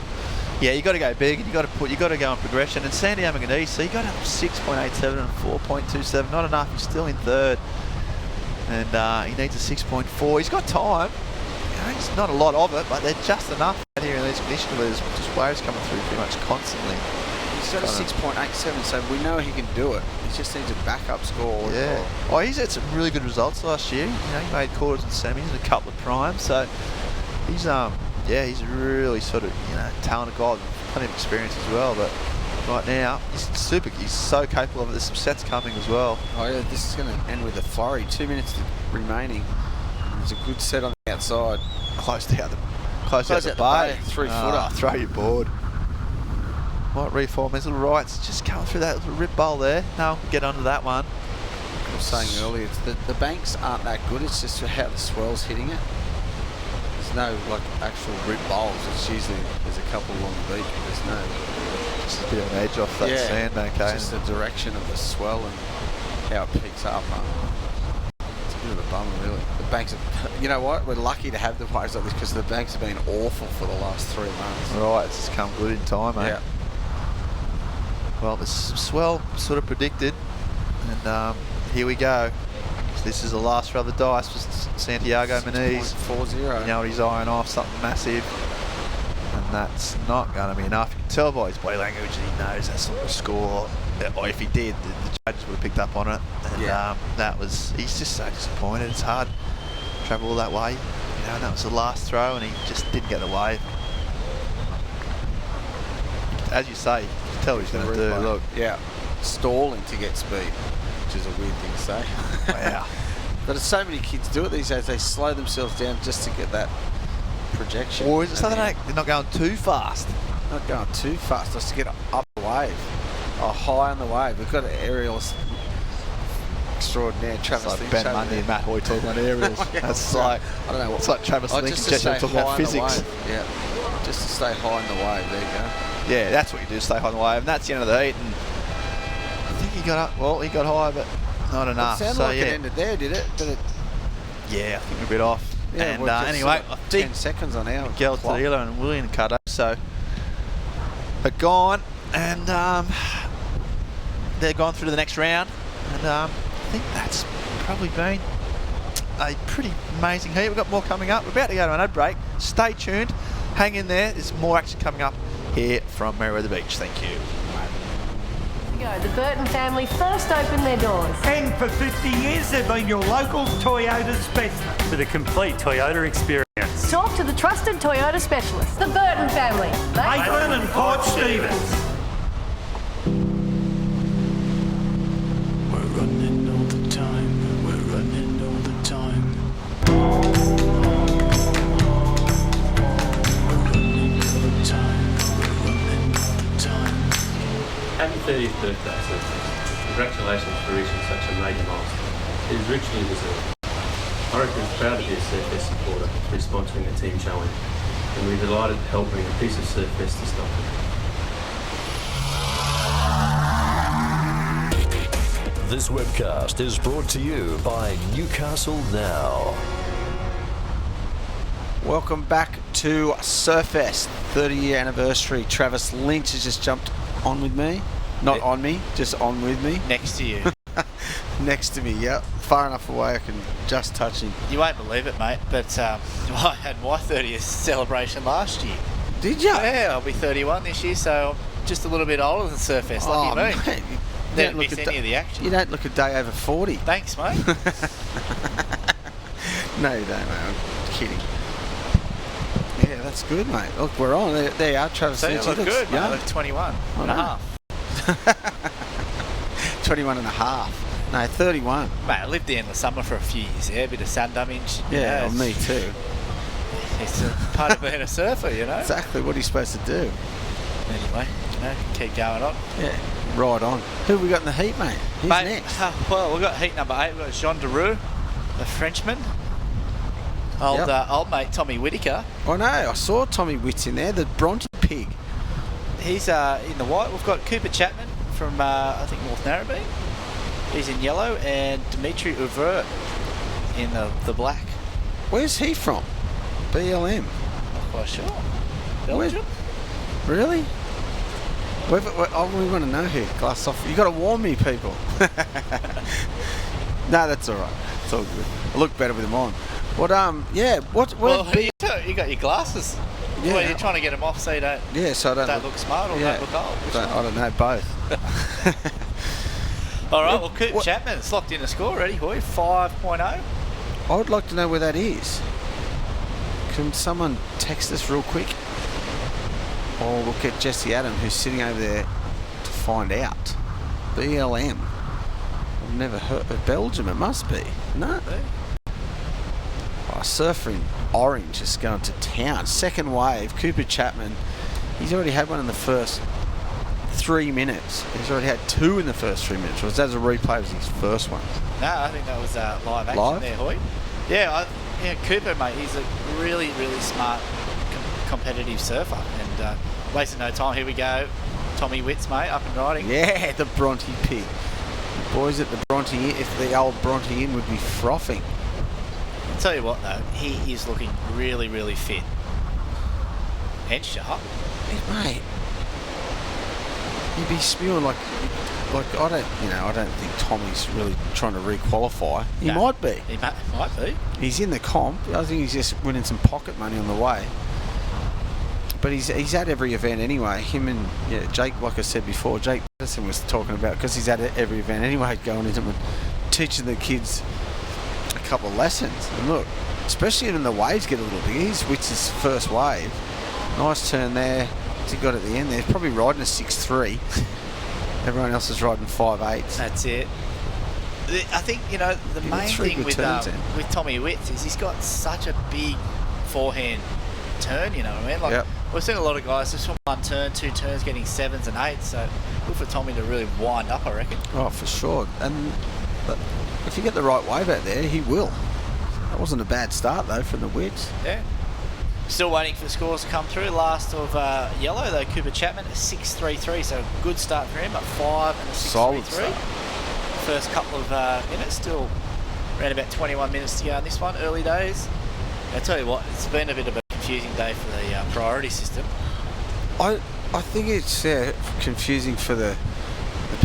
Speaker 26: Yeah, you got to go big, and you got to go on progression. And Sandy Amaganese, so you got to have 6.87 and 4.27. Not enough. He's still in 3rd, and he needs a 6.4. He's got time. It's not a lot of it, but they're just enough out here in these conditions where there's just waves coming through pretty much constantly.
Speaker 17: He's got a 6.87, so we know he can do it. He just needs a backup score.
Speaker 26: Yeah. Oh, he's had some really good results last year. He made quarters and semis and a couple of primes, so he's he's a really sort of talented guy with plenty of experience as well. But right now he's so capable of it. There's some sets coming as well.
Speaker 17: Oh yeah, this is going to end with a flurry. 2 minutes remaining. There's a good set on the outside.
Speaker 26: Close out the bay.
Speaker 17: 3-footer.
Speaker 26: Throw your board. Might reform his little rights. Just coming through that little rip bowl there. No, get onto that one.
Speaker 17: I was saying earlier, the banks aren't that good. It's just how the swell's hitting it. There's no actual rip bowls. It's usually there's a couple along the beach. But there's no.
Speaker 26: Just a bit of an edge off that sandbank.
Speaker 17: It's just the direction of the swell and how it peaks up. It's a bit of a bummer, really. The banks, you know what? We're lucky to have the waves like this because the banks have been awful for the last 3 months.
Speaker 26: Right, it's just come good in time, mate.
Speaker 17: Yeah.
Speaker 26: Well, there's some swell sort of predicted, and here we go. This is the last roll of the dice for Santiago Munoz.
Speaker 17: 6.40.
Speaker 26: You know what he's eyeing off, something massive, and that's not going to be enough. You can tell by his body language that he knows that's not the score. Or if he did, the judges would have picked up on it. And he's just so disappointed. It's hard to travel all that way. And that was the last throw, and he just didn't get the wave. As you say, tell what he's going to do. Look,
Speaker 17: stalling to get speed, which is a weird thing to say.
Speaker 26: Wow.
Speaker 17: But so many kids do it these days. They slow themselves down just to get that projection.
Speaker 26: Or is it something like they're not going too fast?
Speaker 17: Not going too fast, just to get up the wave, or high on the wave. We've got an aerials extraordinaire. Travis
Speaker 26: like Ben Mundy and Matt Hoy talking about aerials. That's
Speaker 17: I don't know.
Speaker 26: It's like Travis Link and Jessica talking about physics.
Speaker 17: Yeah, just to stay high in the wave. There you go.
Speaker 26: Yeah, that's what you do, stay high on the wave, and that's the end of the heat. And I think he got up. Well, he got high, but not enough.
Speaker 17: It sounded like it ended there, did it?
Speaker 26: Yeah, I think we're a bit off.
Speaker 17: Yeah,
Speaker 26: and anyway, I think
Speaker 17: 10 seconds on our
Speaker 26: Miguel Tadila and William Cardoso are gone, and they're gone through to the next round. And I think that's probably been a pretty amazing heat. We've got more coming up. We're about to go to an ad break. Stay tuned. Hang in there. There's more action coming up here from Merewether Beach. Thank you.
Speaker 6: The Burton family first opened their doors.
Speaker 7: And for 50 years, they've been your local Toyota specialist.
Speaker 8: With a complete Toyota experience.
Speaker 6: Talk to the trusted Toyota specialist, the Burton family.
Speaker 7: Maitland and Port Stevens.
Speaker 9: We're running all the time, we're running all the time. We're running all the time, we're running all the time.
Speaker 10: Happy 30th birthday, Surfest. Congratulations for reaching such a major milestone. It is richly deserved. Orica is proud to be a Surfest supporter through sponsoring the team challenge, and we're delighted to help bring a piece of Surfest to Stockton.
Speaker 20: This webcast is brought to you by Newcastle Now.
Speaker 17: Welcome back to Surfest 30-year anniversary. Travis Lynch has just jumped on with me. Not on me, just on with me.
Speaker 22: Next to you.
Speaker 17: Next to me, yeah. Far enough away I can just touch him.
Speaker 22: You won't believe it, mate, but I had my 30th celebration last year.
Speaker 17: Did you?
Speaker 22: Yeah, I'll be 31 this year, so I'm just a little bit older than Surfest. Lucky me.
Speaker 17: Mate,
Speaker 22: Didn't miss any of the action.
Speaker 17: You don't look a day over 40.
Speaker 22: Thanks, mate.
Speaker 17: No, you don't, mate. I'm kidding. Yeah, that's good, mate. Look, we're on. There you are, Travis.
Speaker 22: So you look good, mate. I look 21 and a half.
Speaker 17: 21 and a half. No, 31.
Speaker 22: Mate, I lived there in the summer for a few years, yeah, a bit of sun damage.
Speaker 17: Yeah, well, me too.
Speaker 22: It's a part of being a surfer, you know.
Speaker 17: Exactly, what are you supposed to do?
Speaker 22: Anyway, you know, keep going on.
Speaker 17: Yeah, right on. Who have we got in the heat, mate? Who's
Speaker 22: mate,
Speaker 17: next?
Speaker 22: Well, we've got heat number 8. We've got Jean Deroux, the Frenchman. Old mate Tommy Whittaker.
Speaker 17: I know, I saw Tommy Witts in there, the Bronte pig.
Speaker 22: He's in the white. We've got Cooper Chapman from, I think, North Narrabeen. He's in yellow, and Dimitri Ouvert in the black.
Speaker 17: Where's he from? BLM?
Speaker 22: Not quite sure. Belgium?
Speaker 17: Really? We want to know here. Glass off. You got to warn me, people. No, that's all right. It's all good. I look better with them on. What? Yeah. What?
Speaker 22: Well, you got your glasses.
Speaker 17: Yeah.
Speaker 22: Well, you're trying to get them off so you don't.
Speaker 17: Yeah, so I don't
Speaker 22: look smart or don't look old.
Speaker 17: I don't know, both.
Speaker 22: All right, well, Coop Chapman's locked in a score already, Hoy, 5.0.
Speaker 17: I would like to know where that is. Can someone text us real quick? Or we'll get Jesse Adam, who's sitting over there, to find out. BLM. I've never heard of Belgium, it must be. No. Surfer in orange is going to town. Second wave, Cooper Chapman. He's already had one in the first 3 minutes. He's already had 2 in the first 3 minutes. Was that a replay? Was his first one?
Speaker 22: No, I think that was live action there, Hoy. Yeah, Cooper, mate, he's a really, really smart, competitive surfer. And wasting no time, here we go. Tommy Witts, mate, up and riding.
Speaker 17: Yeah, the Bronte pig. The boys at the Bronte Inn, if the old Bronte Inn would be frothing.
Speaker 22: I'll tell you what, though, he is looking really, really fit. And sharp.
Speaker 17: Hey, mate. He'd be spewing like I don't think Tommy's really trying to re-qualify. He might be.
Speaker 22: He might be.
Speaker 17: He's in the comp. I think he's just winning some pocket money on the way. But he's at every event anyway. Him and Jake, like I said before, Jake Patterson was talking about, because he's at every event anyway, going into and teaching the kids a couple of lessons. And look, especially when the waves get a little big. He's Witts' first wave. Nice turn there. He got at the end there. He's probably riding a 6.3. Everyone else is riding 5.8s.
Speaker 22: That's it. I think, the main thing with Tommy Witts is he's got such a big forehand turn, you know what I mean? Like, we've seen a lot of guys just from 1 turn, 2 turns getting 7s and 8s, so good for Tommy to really wind up, I reckon.
Speaker 17: Oh, for sure. And if you get the right wave out there, he will. That wasn't a bad start, though, from the Witts.
Speaker 22: Yeah. Still waiting for the scores to come through. Last of yellow, though, Cooper Chapman, a 6.33, so a good start for him, a 5 and a 6.33. First couple of minutes, still around about 21 minutes to go in this one, early days. I'll tell you what, it's been a bit of a confusing day for the priority system.
Speaker 17: I think it's confusing for the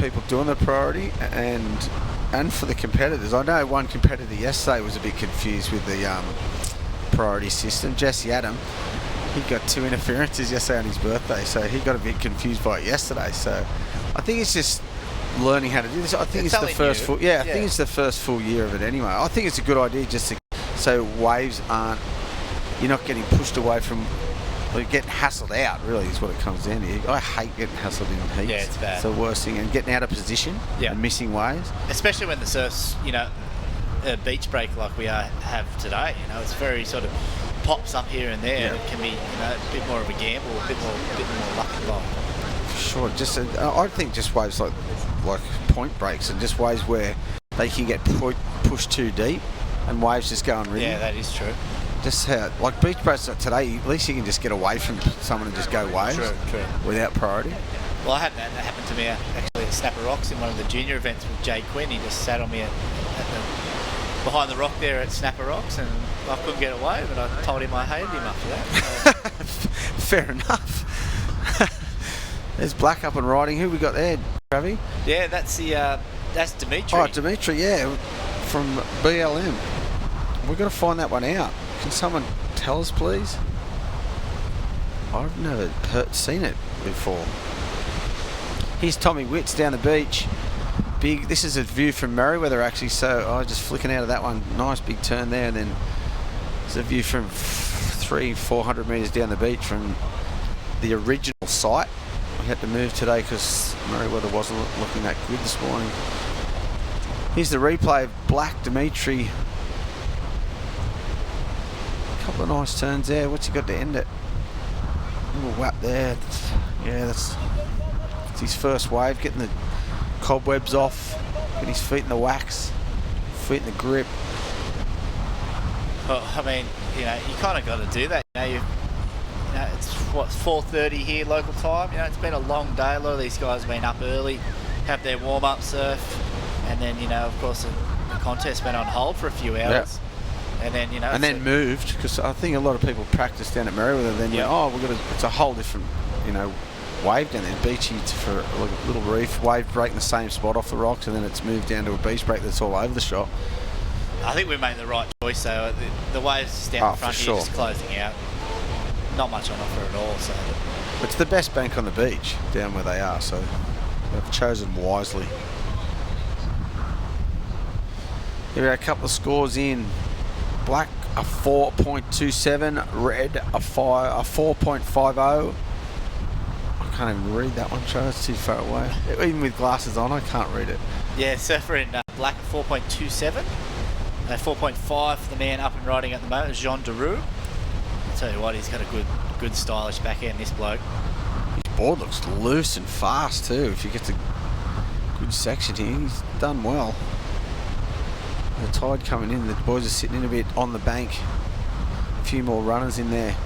Speaker 17: people doing the priority, and and for the competitors. I know one competitor yesterday was a bit confused with the priority system. Jesse Adam, he got 2 interferences yesterday on his birthday, so he got a bit confused by it yesterday. So I think it's just learning how to do this. I think it's the first full. I think it's the first full year of it anyway. I think it's a good idea just to, so waves aren't. You're not getting pushed away from. Well, you're getting hassled out, really, is what it comes down to. I hate getting hassled in heats.
Speaker 22: Yeah, it's bad.
Speaker 17: It's the worst thing. And getting out of position and missing waves.
Speaker 22: Especially when the surf's, a beach break like we have today. It's very sort of pops up here and there. And it can be, a bit more of a gamble, a bit more luck involved.
Speaker 17: Sure. Just, I think just waves like point breaks and just waves where they can get pushed too deep and waves just go on rhythm.
Speaker 22: Yeah, that is true.
Speaker 17: Just how, like beach breaks like today, at least you can just get away from someone and just go waves without priority.
Speaker 22: Well, I had that happened to me actually at Snapper Rocks in one of the junior events with Jay Quinn. He just sat on me behind the rock there at Snapper Rocks, and I couldn't get away, but I told him I hated him after that.
Speaker 17: Fair enough. There's Black up and riding. Who we got there, Travi?
Speaker 22: Yeah, that's Dimitri.
Speaker 17: Oh, Dimitri, from BLM. We've got to find that one out. Can someone tell us, please? I've never seen it before. Here's Tommy Witts down the beach. Big. This is a view from Merewether, actually. So just flicking out of that one. Nice big turn there, and then there's a view from 300-400 metres down the beach from the original site. We had to move today because Merewether wasn't looking that good this morning. Here's the replay of Black Dimitri. Couple of nice turns there. What's he got to end it? A little whap there. That's his first wave, getting the cobwebs off, getting his feet in the wax, feet in the grip.
Speaker 22: Well, I mean, you kind of got to do that. It's 4:30 here local time. It's been a long day. A lot of these guys have been up early, have their warm-up surf, and then of course the contest went on hold for a few hours.
Speaker 17: Yeah.
Speaker 22: And then
Speaker 17: and then moved, because I think a lot of people practice down at Merewether. Then it's a whole different wave down there, beachy for a little reef wave break in the same spot off the rocks, and then it's moved down to a beach break that's all over the shop.
Speaker 22: I think we made the right choice though. The waves down the front here just closing out. Not much on offer at all. So
Speaker 17: it's the best bank on the beach down where they are, so they've chosen wisely. Here we are, a couple of scores in. Black a 4.27, red a 4.50. I can't even read that one, Joe. It's too far away. Even with glasses on, I can't read it.
Speaker 22: Yeah, surfer in black 4.27. 4.5 for the man up and riding at the moment, Jean Deroux. I'll tell you what, he's got a good stylish back end, this bloke.
Speaker 17: His board looks loose and fast too. If he gets a good section here, he's done well. The tide coming in, the boys are sitting in a bit on the bank. A few more runners in there.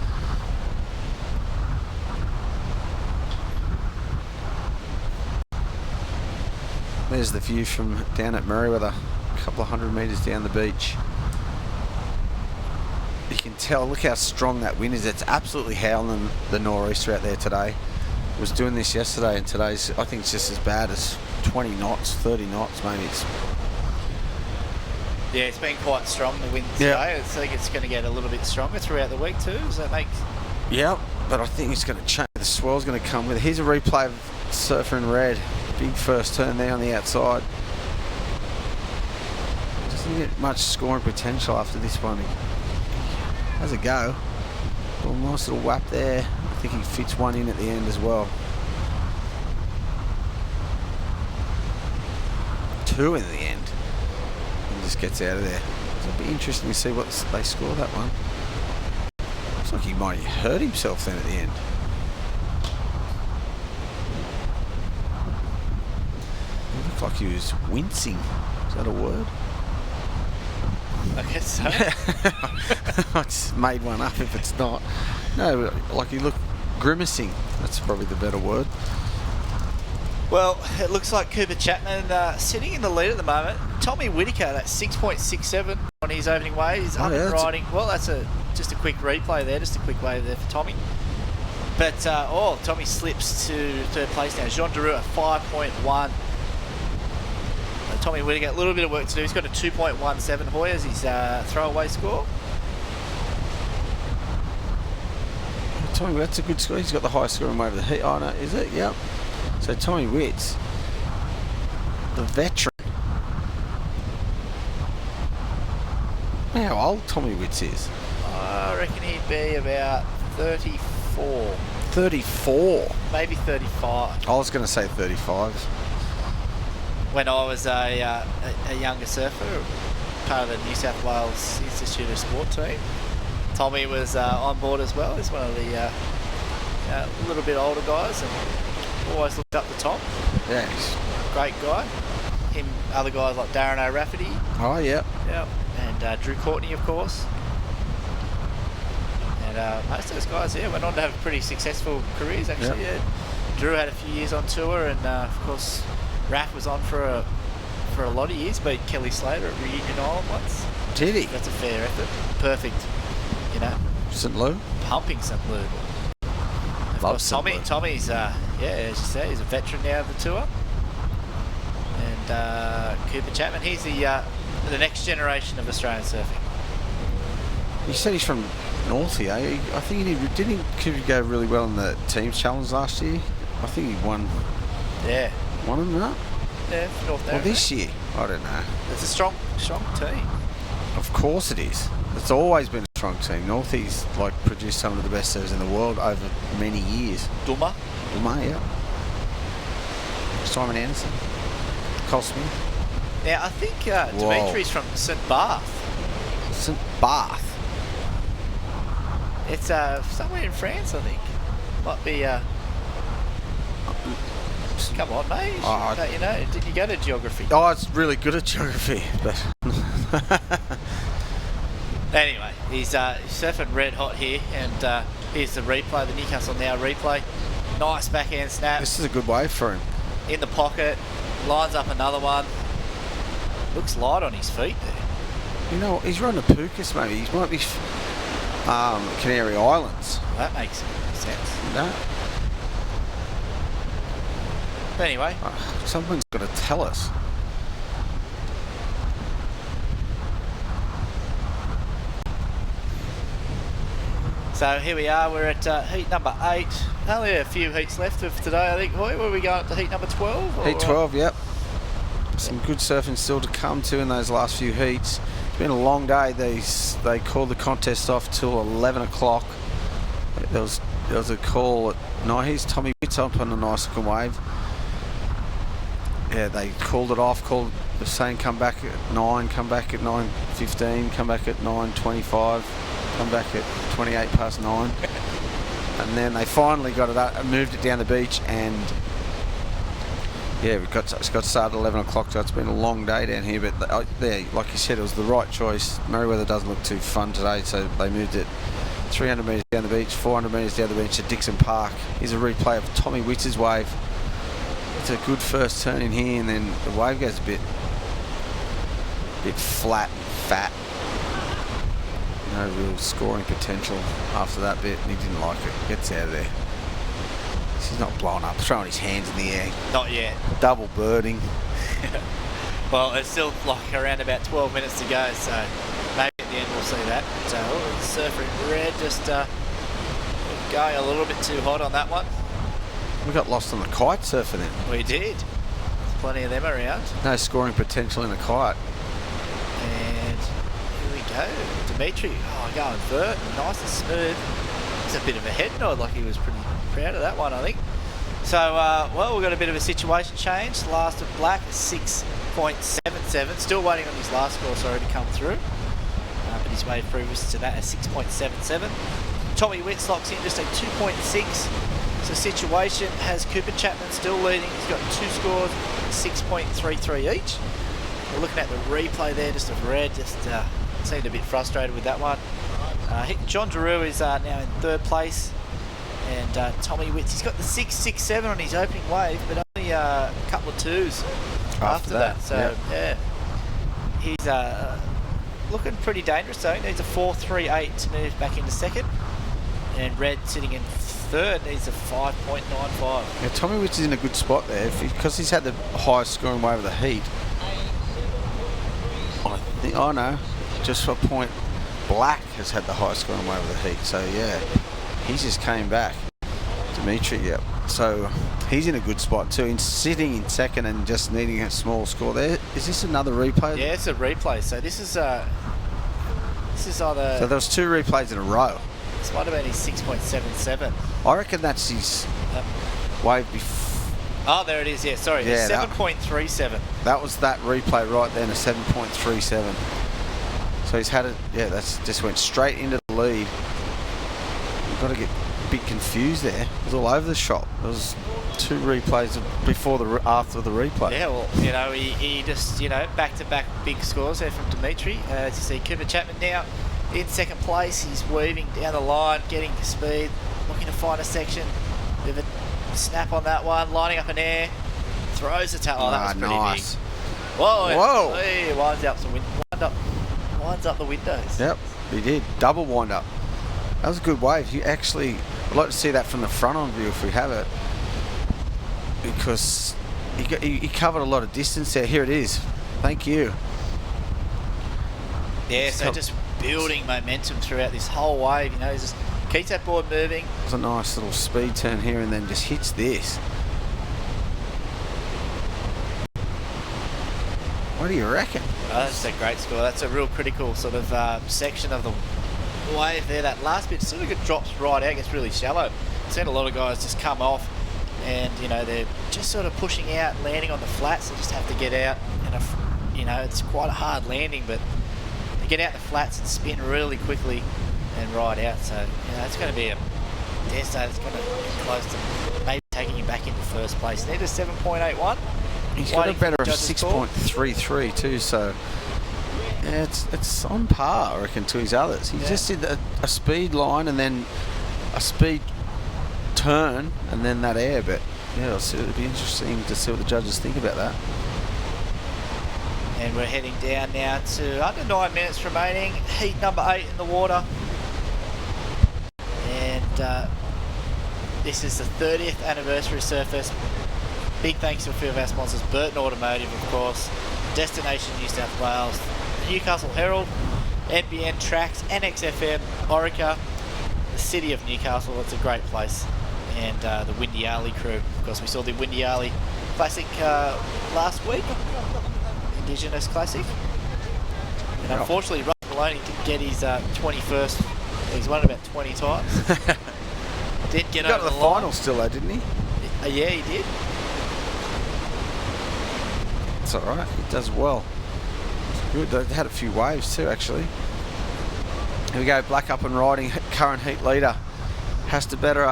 Speaker 17: There's the view from down at Merewether, a couple of 100 metres down the beach. You can tell, look how strong that wind is. It's absolutely howling the nor'easter out there today. I was doing this yesterday, and today's, I think it's just as bad as 20 knots, 30 knots maybe.
Speaker 22: Yeah, it's been quite strong, the wind today. I think it's going to get a little bit stronger throughout the week too. Does that make...
Speaker 17: Yeah, but I think it's going to change. The swell's going to come with it. Here's a replay of Surfer in red. Big first turn there on the outside. Doesn't get much scoring potential after this one. How's it go? Well, nice little whap there. I think he fits one in at the end as well. Two in the end. Just gets out of there. It'll be interesting to see what they score that one. Looks like he might have hurt himself then at the end. It looked like he was wincing. Is that a word?
Speaker 22: I guess so.
Speaker 17: I just made one up if it's not. No, like he looked grimacing. That's probably the better word.
Speaker 22: Well, it looks like Cooper Chapman sitting in the lead at the moment. Tommy Whittaker at 6.67 on his opening wave. He's up and riding. Well, that's just a quick replay there, just a quick wave there for Tommy. But, Tommy slips to third place now. Jean Deroux at 5.1. Tommy Whittaker, a little bit of work to do. He's got a 2.17 Hoy as his throwaway score.
Speaker 17: Tommy, that's a good score. He's got the highest score over the heat. Oh, no, is it? Yep. So Tommy Witts, the veteran. How old Tommy Witts is?
Speaker 22: I reckon he'd be about 34.
Speaker 17: 34?
Speaker 22: Maybe 35.
Speaker 17: I was going to say 35.
Speaker 22: When I was a younger surfer, part of the New South Wales Institute of Sport team, Tommy was on board as well. He's one of the little bit older guys and always looked up to Tom.
Speaker 17: Yeah, he's
Speaker 22: great guy. Him, other guys like Darren O'Rafferty.
Speaker 17: Oh, yeah.
Speaker 22: Yeah. And Drew Courtney, of course. And most of those guys, went on to have pretty successful careers, actually.
Speaker 17: Yep.
Speaker 22: Yeah. Drew had a few years on tour, and of course, Raph was on for a lot of years, beat Kelly Slater at Reunion Island once.
Speaker 17: Did he?
Speaker 22: That's a fair effort. Perfect,
Speaker 17: St. Lou?
Speaker 22: Pumping St. Lou. Of course, Tommy's, as you say, he's a veteran now of the tour. And Cooper Chapman, he's the next generation of Australian surfing.
Speaker 17: You said he's from Northie, eh? I think didn't Cooper go really well in the teams challenge last year? I think he won.
Speaker 22: Yeah.
Speaker 17: Won him that?
Speaker 22: Yeah, for North
Speaker 17: Well, this year, I don't know.
Speaker 22: It's a strong team.
Speaker 17: Of course it is. It's always been a strong team. Northie's produced some of the best surfers in the world over many years.
Speaker 22: Duma,
Speaker 17: yeah. Simon Anderson. Cole Smith.
Speaker 22: Now, I think Dimitri's from St. Barth.
Speaker 17: St. Barth?
Speaker 22: It's somewhere in France, I think. Might be... Come on, mate. Don't you know? Did you go to geography?
Speaker 17: Oh, it's really good at geography, but...
Speaker 22: Anyway, he's surfing red hot here, and here's the replay, the Newcastle Now replay. Nice backhand snap.
Speaker 17: This is a good wave for him.
Speaker 22: In the pocket, lines up another one. Looks light on his feet there.
Speaker 17: You know, he's running a Pukas, maybe. He might be Canary Islands.
Speaker 22: Well, that makes sense.
Speaker 17: No.
Speaker 22: But anyway.
Speaker 17: Someone's got to tell us.
Speaker 22: So here we are, we're at heat number 8. Only a few heats left of today, I think. Where are we going up to heat number 12?
Speaker 17: Heat 12, yep. Some good surfing still to come to in those last few heats. It's been a long day. They called the contest off till 11 o'clock. There was a call at 9. Here's Tommy Witts up on a nice looking wave. Yeah, they called it off, the saying come back at 9, come back at 9:15, come back at 9:25, come back at 28 past 9. And then they finally got it up and moved it down the beach, and yeah, it's got started at 11 o'clock, so it's been a long day down here, but like you said, it was the right choice. Merewether doesn't look too fun today, so they moved it 300 metres down the beach, 400 metres down the beach to Dixon Park. Here's a replay of Tommy Witts' wave. It's a good first turn in here, and then the wave goes a bit flat and fat. No real scoring potential after that bit, and he didn't like it. Gets out of there. He's not blowing up, throwing his hands in the air.
Speaker 22: Not yet.
Speaker 17: Double birding.
Speaker 22: Well, it's still like around about 12 minutes to go, so maybe at the end we'll see that. So, the surfer in red just going a little bit too hot on that one.
Speaker 17: We got lost on the kite surfer then.
Speaker 22: We did. There's plenty of them around.
Speaker 17: No scoring potential in the kite.
Speaker 22: And here we go. Dimitri, going vert, nice and smooth. It's a bit of a head nod, like he was pretty proud of that one, I think. So, well, we've got a bit of a situation change. Last of Black, 6.77. Still waiting on his last score, sorry, to come through. But his wave previous to that is 6.77. Tommy Witts locks in just a 2.6. So situation has Cooper Chapman still leading. He's got 2 scores, 6.33 each. We're looking at the replay there, just of red, just seemed a bit frustrated with that one. John Giroux is now in 3rd place. And Tommy Witts, he's got the 6.67 on his opening wave, but only a couple of 2s after that. So, yeah, he's looking pretty dangerous though. He needs a 4.38 to move back into 2nd. And Red sitting in 3rd needs a 5.95.
Speaker 17: Yeah, Tommy Witts is in a good spot there because he's had the highest scoring wave of the heat. I think, oh no, just for a point, Black has had the highest score away with the heat. So yeah, he just came back. Dimitri, yep. So he's in a good spot too. In sitting in second and just needing a small score there. Is this another replay?
Speaker 22: Yeah, it's a replay. So this is either.
Speaker 17: So there was 2 replays in a row.
Speaker 22: This might have been his 6.77.
Speaker 17: I reckon that's his wave before.
Speaker 22: Oh, there it is. Yeah, sorry.
Speaker 17: Yeah,
Speaker 22: 7.37.
Speaker 17: That was that replay right then, a 7.37. So he's had it. Yeah, that's just went straight into the lead. You've got to get a bit confused there. It was all over the shop. There was 2 replays before after the replay.
Speaker 22: Yeah, well, you know, he just, you know, back-to-back big scores there from Dimitri. As you see, Cooper Chapman now in second place. He's weaving down the line, getting to speed, looking to find a section. Bit of a snap on that one, lining up an air, throws the tail. Oh, that was pretty
Speaker 17: nice.
Speaker 22: big. Whoa!
Speaker 17: Whoa!
Speaker 22: He winds up the windows.
Speaker 17: Yep, he did. Double wind up. That was a good wave. You actually, I'd like to see that from the front on view if we have it, because he covered a lot of distance there. Here it is. Thank you.
Speaker 22: Yeah, so just building momentum throughout this whole wave. You know, just keeps that board moving.
Speaker 17: It's a nice little speed turn here and then just hits this. What do you reckon?
Speaker 22: Oh, that's a great score. That's a real critical sort of section of the wave there. That last bit sort of drops right out, gets really shallow. I've seen a lot of guys just come off and, you know, they're just sort of pushing out, landing on the flats. They just have to get out. And, you know, it's quite a hard landing, but they get out the flats and spin really quickly and ride out. So, you know, it's going to be a dare say it's going to be close to maybe taking him back into first place. Need a 7.81.
Speaker 17: He's got a better of 6.33 too, so yeah, it's on par, I reckon, to his others. He just did a speed line and then a speed turn and then that air, but yeah, it'll be interesting to see what the judges think about that.
Speaker 22: And we're heading down now to under 9 minutes remaining. Heat number 8 in the water. And this is the 30th anniversary of Surfest. Big thanks to a few of our sponsors, Burton Automotive, of course, Destination New South Wales, Newcastle Herald, NBN Tracks, NXFM, Orica, the City of Newcastle. It's a great place. And the Windy Alley crew. Of course, we saw the Windy Alley Classic last week, Indigenous Classic. And unfortunately, Russ Maloney didn't get his 21st. He's won it about 20 times. Did get over
Speaker 17: the final still, though, didn't he?
Speaker 22: Yeah, he did.
Speaker 17: It's all right. He does well. It's good. They had a few waves too, actually. Here we go. Black up and riding. Current heat leader has to better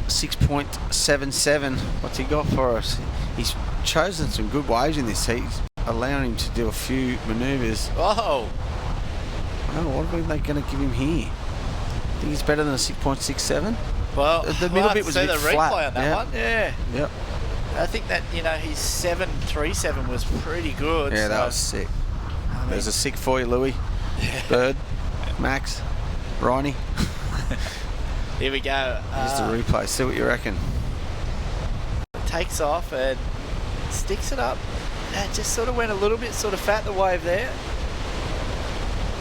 Speaker 17: 6.77. What's he got for us? He's chosen some good waves in this heat, allowing him to do a few manoeuvres.
Speaker 22: Whoa!
Speaker 17: Oh, what are they going to give him here? I think he's better than a 6.67.
Speaker 22: Well,
Speaker 17: the middle bit was a bit
Speaker 22: the
Speaker 17: flat.
Speaker 22: replay on that one. Yeah.
Speaker 17: Yep.
Speaker 22: I think that, you know, his 7.37 was pretty good.
Speaker 17: Yeah,
Speaker 22: so
Speaker 17: that was sick. There's a sick for you, Louis. Bird, Max, Ronnie.
Speaker 22: Here we go.
Speaker 17: Here's the replay. See what you reckon.
Speaker 22: Takes off and sticks it up. And just sort of went a little bit sort of fat the wave there.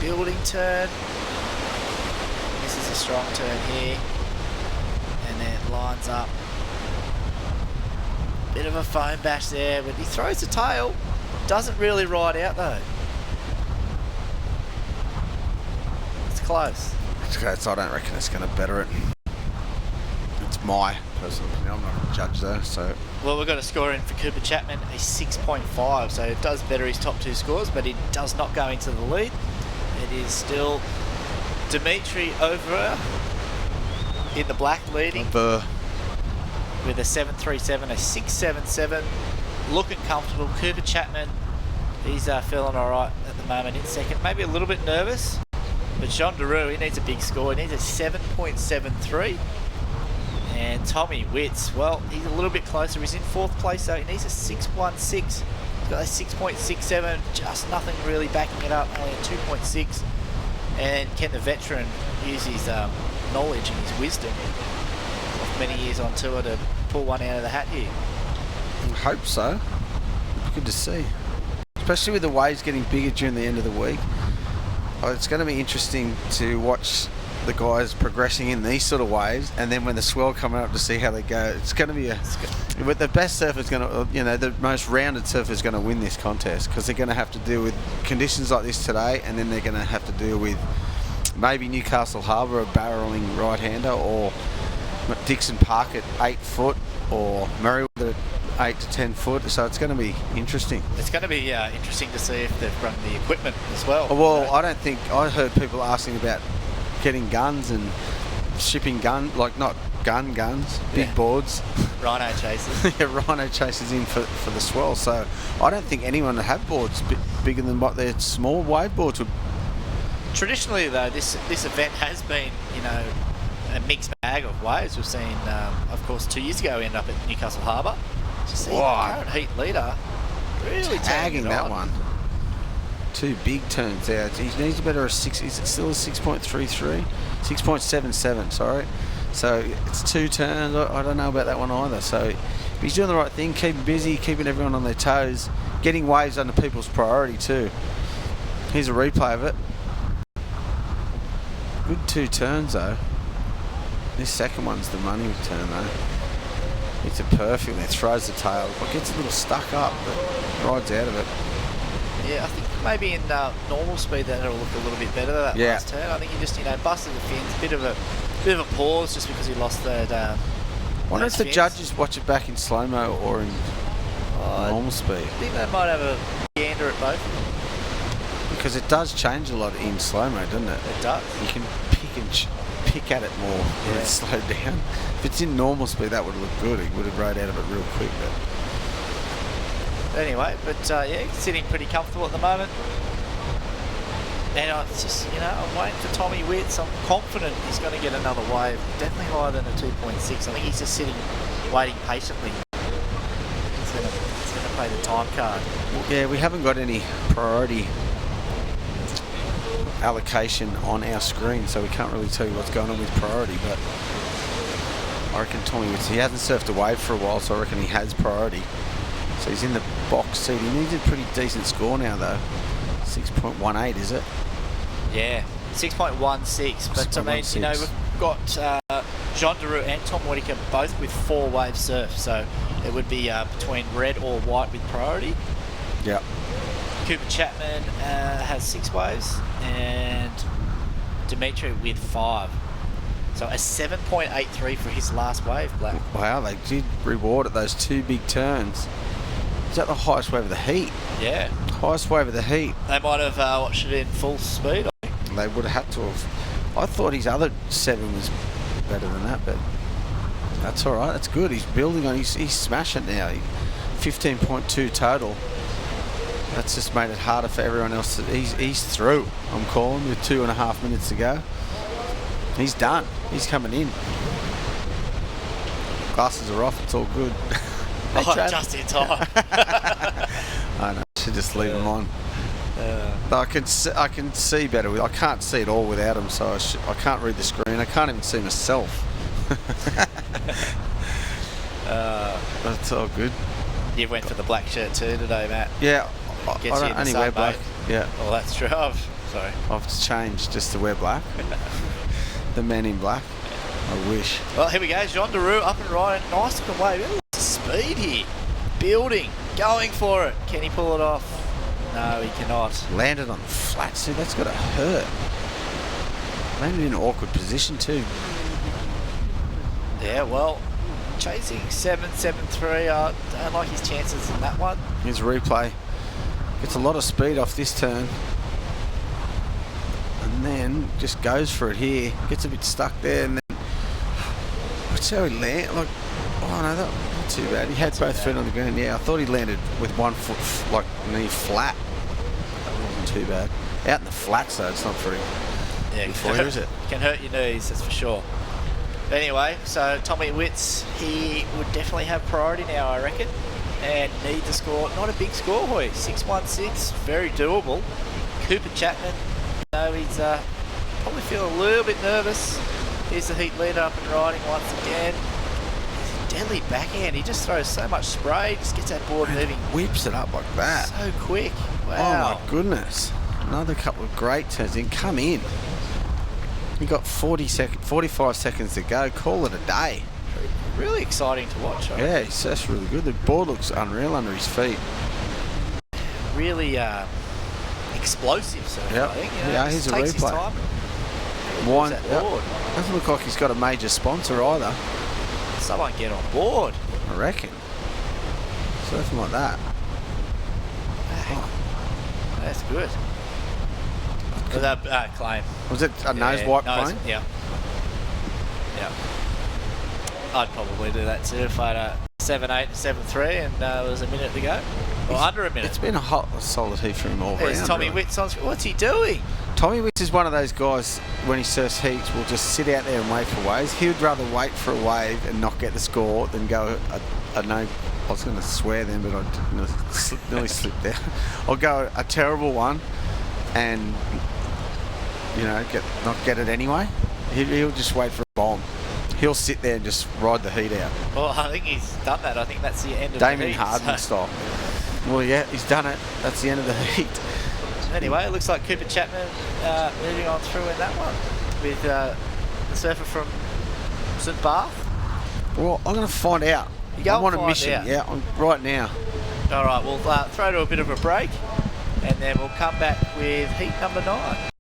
Speaker 22: Building turn. This is a strong turn here. And then lines up. Bit of a foam bash there, but he throws the tail. Doesn't really ride out though. It's close.
Speaker 17: It's close. I don't reckon it's going to better it. It's my personal opinion. I'm not a judge though, so.
Speaker 22: Well, we've got a score in for Cooper Chapman, a 6.5, so it does better his top 2 scores, but it does not go into the lead. It is still Dimitri over in the black leading. With a 7.37, a 6.77, looking comfortable. Cooper Chapman, he's feeling all right at the moment in second. Maybe a little bit nervous, but Jean Deroux, he needs a big score. He needs a 7.73. And Tommy Witts, well, he's a little bit closer. He's in 4th place though. He needs a 6.16. He's got a 6.67, just nothing really backing it up, only a 2.6. And can the veteran use his knowledge and his wisdom of many years on tour to pull one out of the hat here?
Speaker 17: I hope so. Good to see. especially with the waves getting bigger during the end of the week. It's going to be interesting to watch the guys progressing in these sort of waves, and then when the swell coming up to see how they go. It's going to be but the best surfer is going to, the most rounded surfer is going to win this contest, because they're going to have to deal with conditions like this today, and then they're going to have to deal with maybe Newcastle Harbour, a barrelling right-hander, or Dixon Park at 8 foot, or Merewether at 8 to 10 foot. So it's going to be interesting.
Speaker 22: It's going to be interesting to see if they've run the equipment as well.
Speaker 17: Well, I don't think, I heard people asking about getting guns and shipping not guns, big boards.
Speaker 22: Rhino chasers.
Speaker 17: Yeah, rhino chasers in for the swell. So I don't think anyone would have boards bigger than what their small wave boards would.
Speaker 22: Traditionally, though, this event has been, a mixed bag of waves. We've seen, of course, 2 years ago we ended up at Newcastle Harbour. Just see the current heat leader really
Speaker 17: tagging that one. 2 big turns there. He needs a better 6. Is it still a 6.33? 6.77, sorry. So it's 2 turns. I don't know about that one either. So he's doing the right thing, keeping busy, keeping everyone on their toes, getting waves under people's priority too. Here's a replay of it. Good 2 turns though. This second one's the money turn though. It's a perfect. It throws the tail. It gets a little stuck up, but rides out of it.
Speaker 22: Yeah, I think maybe in normal speed that'll look a little bit better that last turn. I think he just busted the fins, bit of a pause just because he lost that.
Speaker 17: I wonder if the judges watch it back in slow mo or in normal speed.
Speaker 22: I think they might have a gander at both.
Speaker 17: Because it does change a lot in slow mo, doesn't it?
Speaker 22: It does.
Speaker 17: You can pick at it more when it's slowed down. If it's in normal speed, that would look good. He would have rode out of it real quick.
Speaker 22: But anyway, he's sitting pretty comfortable at the moment. And it's just, I'm waiting for Tommy Witts. I'm confident he's going to get another wave. Definitely higher than a 2.6. I think he's just sitting, waiting patiently. He's going to play the time card.
Speaker 17: Yeah, we haven't got any priority allocation on our screen, so we can't really tell you what's going on with priority, but I reckon Tommy Witts, he hasn't surfed a wave for a while, so I reckon he has priority. So he's in the box seat. He needs a pretty decent score now though. 6.18 is it?
Speaker 22: Yeah, 6.16. But I mean, we've got Jean Deroux and Tom Whittaker both with 4 wave surf, so it would be between red or white with priority.
Speaker 17: Yeah.
Speaker 22: Cooper Chapman has 6 waves, and Dimitri with 5. So a 7.83 for his last wave, Black.
Speaker 17: Wow, they did reward at those 2 big turns. Is that the highest wave of the heat?
Speaker 22: Yeah.
Speaker 17: Highest wave of the heat.
Speaker 22: They might have watched it in full speed, I think.
Speaker 17: They would have had to have. I thought his other 7 was better than that, but that's all right. That's good. He's building on. He's smashing now. 15.2 total. That's just made it harder for everyone else. He's through. I'm calling with 2.5 minutes to go. He's done. He's coming in. Glasses are off. It's all good.
Speaker 22: Just in time.
Speaker 17: I know. I should just leave them on. I can see better. I can't see it all without them, so I can't read the screen. I can't even see myself. But it's all good.
Speaker 22: You went for the black shirt too today, Matt.
Speaker 17: Yeah. I don't only wear black. Yeah.
Speaker 22: Well, that's true. Sorry.
Speaker 17: I've changed just to wear black. The man in black. I wish.
Speaker 22: Well, here we go. Jean Deroux up and riding. Nice looking wave. Look at the speed here. Building. Going for it. Can he pull it off? No, he cannot.
Speaker 17: Landed on the flat, see, that's got to hurt. Landed in an awkward position too.
Speaker 22: Yeah, well, chasing 7.73. I don't like his chances in that one.
Speaker 17: Here's a replay. Gets a lot of speed off this turn. And then just goes for it here. Gets a bit stuck there, and then that's how he landed. Like, oh no, that not too bad. He had both feet on the ground. Yeah, I thought he landed with 1 foot, like knee flat. That wasn't too bad. Out in the flats though, it's not very.
Speaker 22: Yeah,
Speaker 17: is it?
Speaker 22: Can hurt your knees, that's for sure. Anyway, so Tommy Witts, he would definitely have priority now, I reckon, and need to score. Not a big score, Hoy. 6.16, very doable. Cooper Chapman, he's probably feeling a little bit nervous. Here's the heat leader up and riding once again. He's deadly backhand. He just throws so much spray, just gets that board moving.
Speaker 17: Whips it up like that.
Speaker 22: So quick. Wow.
Speaker 17: Oh my goodness. Another couple of great turns in. Come in. You got 45 seconds to go. Call it a day.
Speaker 22: Really exciting to watch.
Speaker 17: Yeah, he surfs really good. The board looks unreal under his feet.
Speaker 22: Really explosive surf, I think. You know,
Speaker 17: yeah, here's a
Speaker 22: takes his
Speaker 17: replay.
Speaker 22: time.
Speaker 17: One.
Speaker 22: That board.
Speaker 17: Doesn't look like he's got a major sponsor either.
Speaker 22: Someone get on board.
Speaker 17: I reckon. Surfing like that.
Speaker 22: That's good. Was that claim?
Speaker 17: Was it a nose wipe claim?
Speaker 22: Yeah. Yeah. I'd probably do that too if I had a 7.8, 7.3 and there was a minute to go. Or under a minute.
Speaker 17: It's been a solid heat for him all
Speaker 22: There's
Speaker 17: round.
Speaker 22: Tommy Witts on screen. What's he doing?
Speaker 17: Tommy Witts is one of those guys, when he surfs heats, will just sit out there and wait for waves. He would rather wait for a wave and not get the score than go I was going to swear then, but I nearly slipped there. I'll go a terrible one and, you know, not get it anyway. He'll just wait for a bomb. He'll sit there and just ride the heat out.
Speaker 22: Well, I think he's done that. I think that's the end of
Speaker 17: Damon
Speaker 22: the heat.
Speaker 17: Hardman style. Well, yeah, he's done it. That's the end of the heat.
Speaker 22: Anyway, it looks like Cooper Chapman moving on through in that one with the surfer from St. Bath.
Speaker 17: Well, I'm going to find out. I'm on a mission. Yeah, right now.
Speaker 22: All right, we'll throw to a bit of a break and then we'll come back with heat number 9.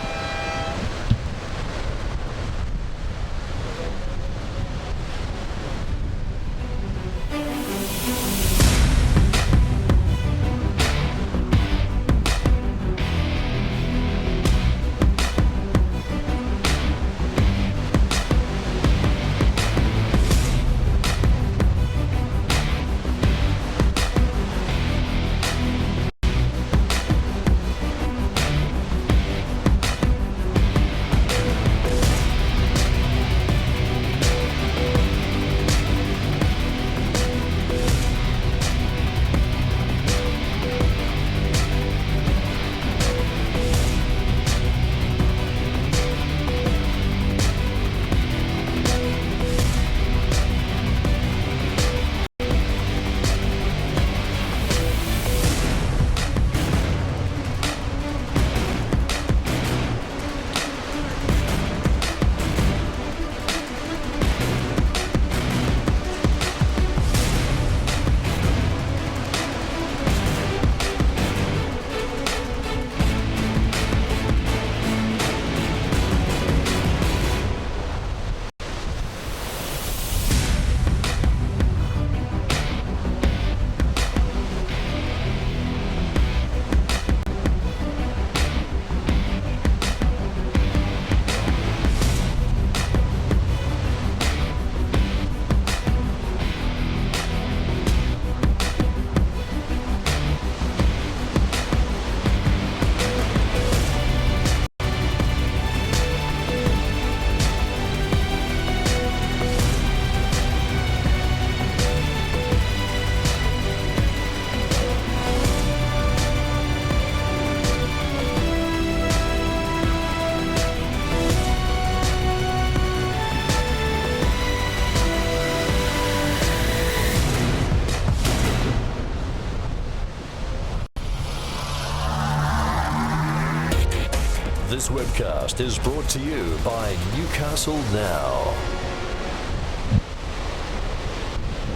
Speaker 20: This webcast is brought to you by Newcastle Now.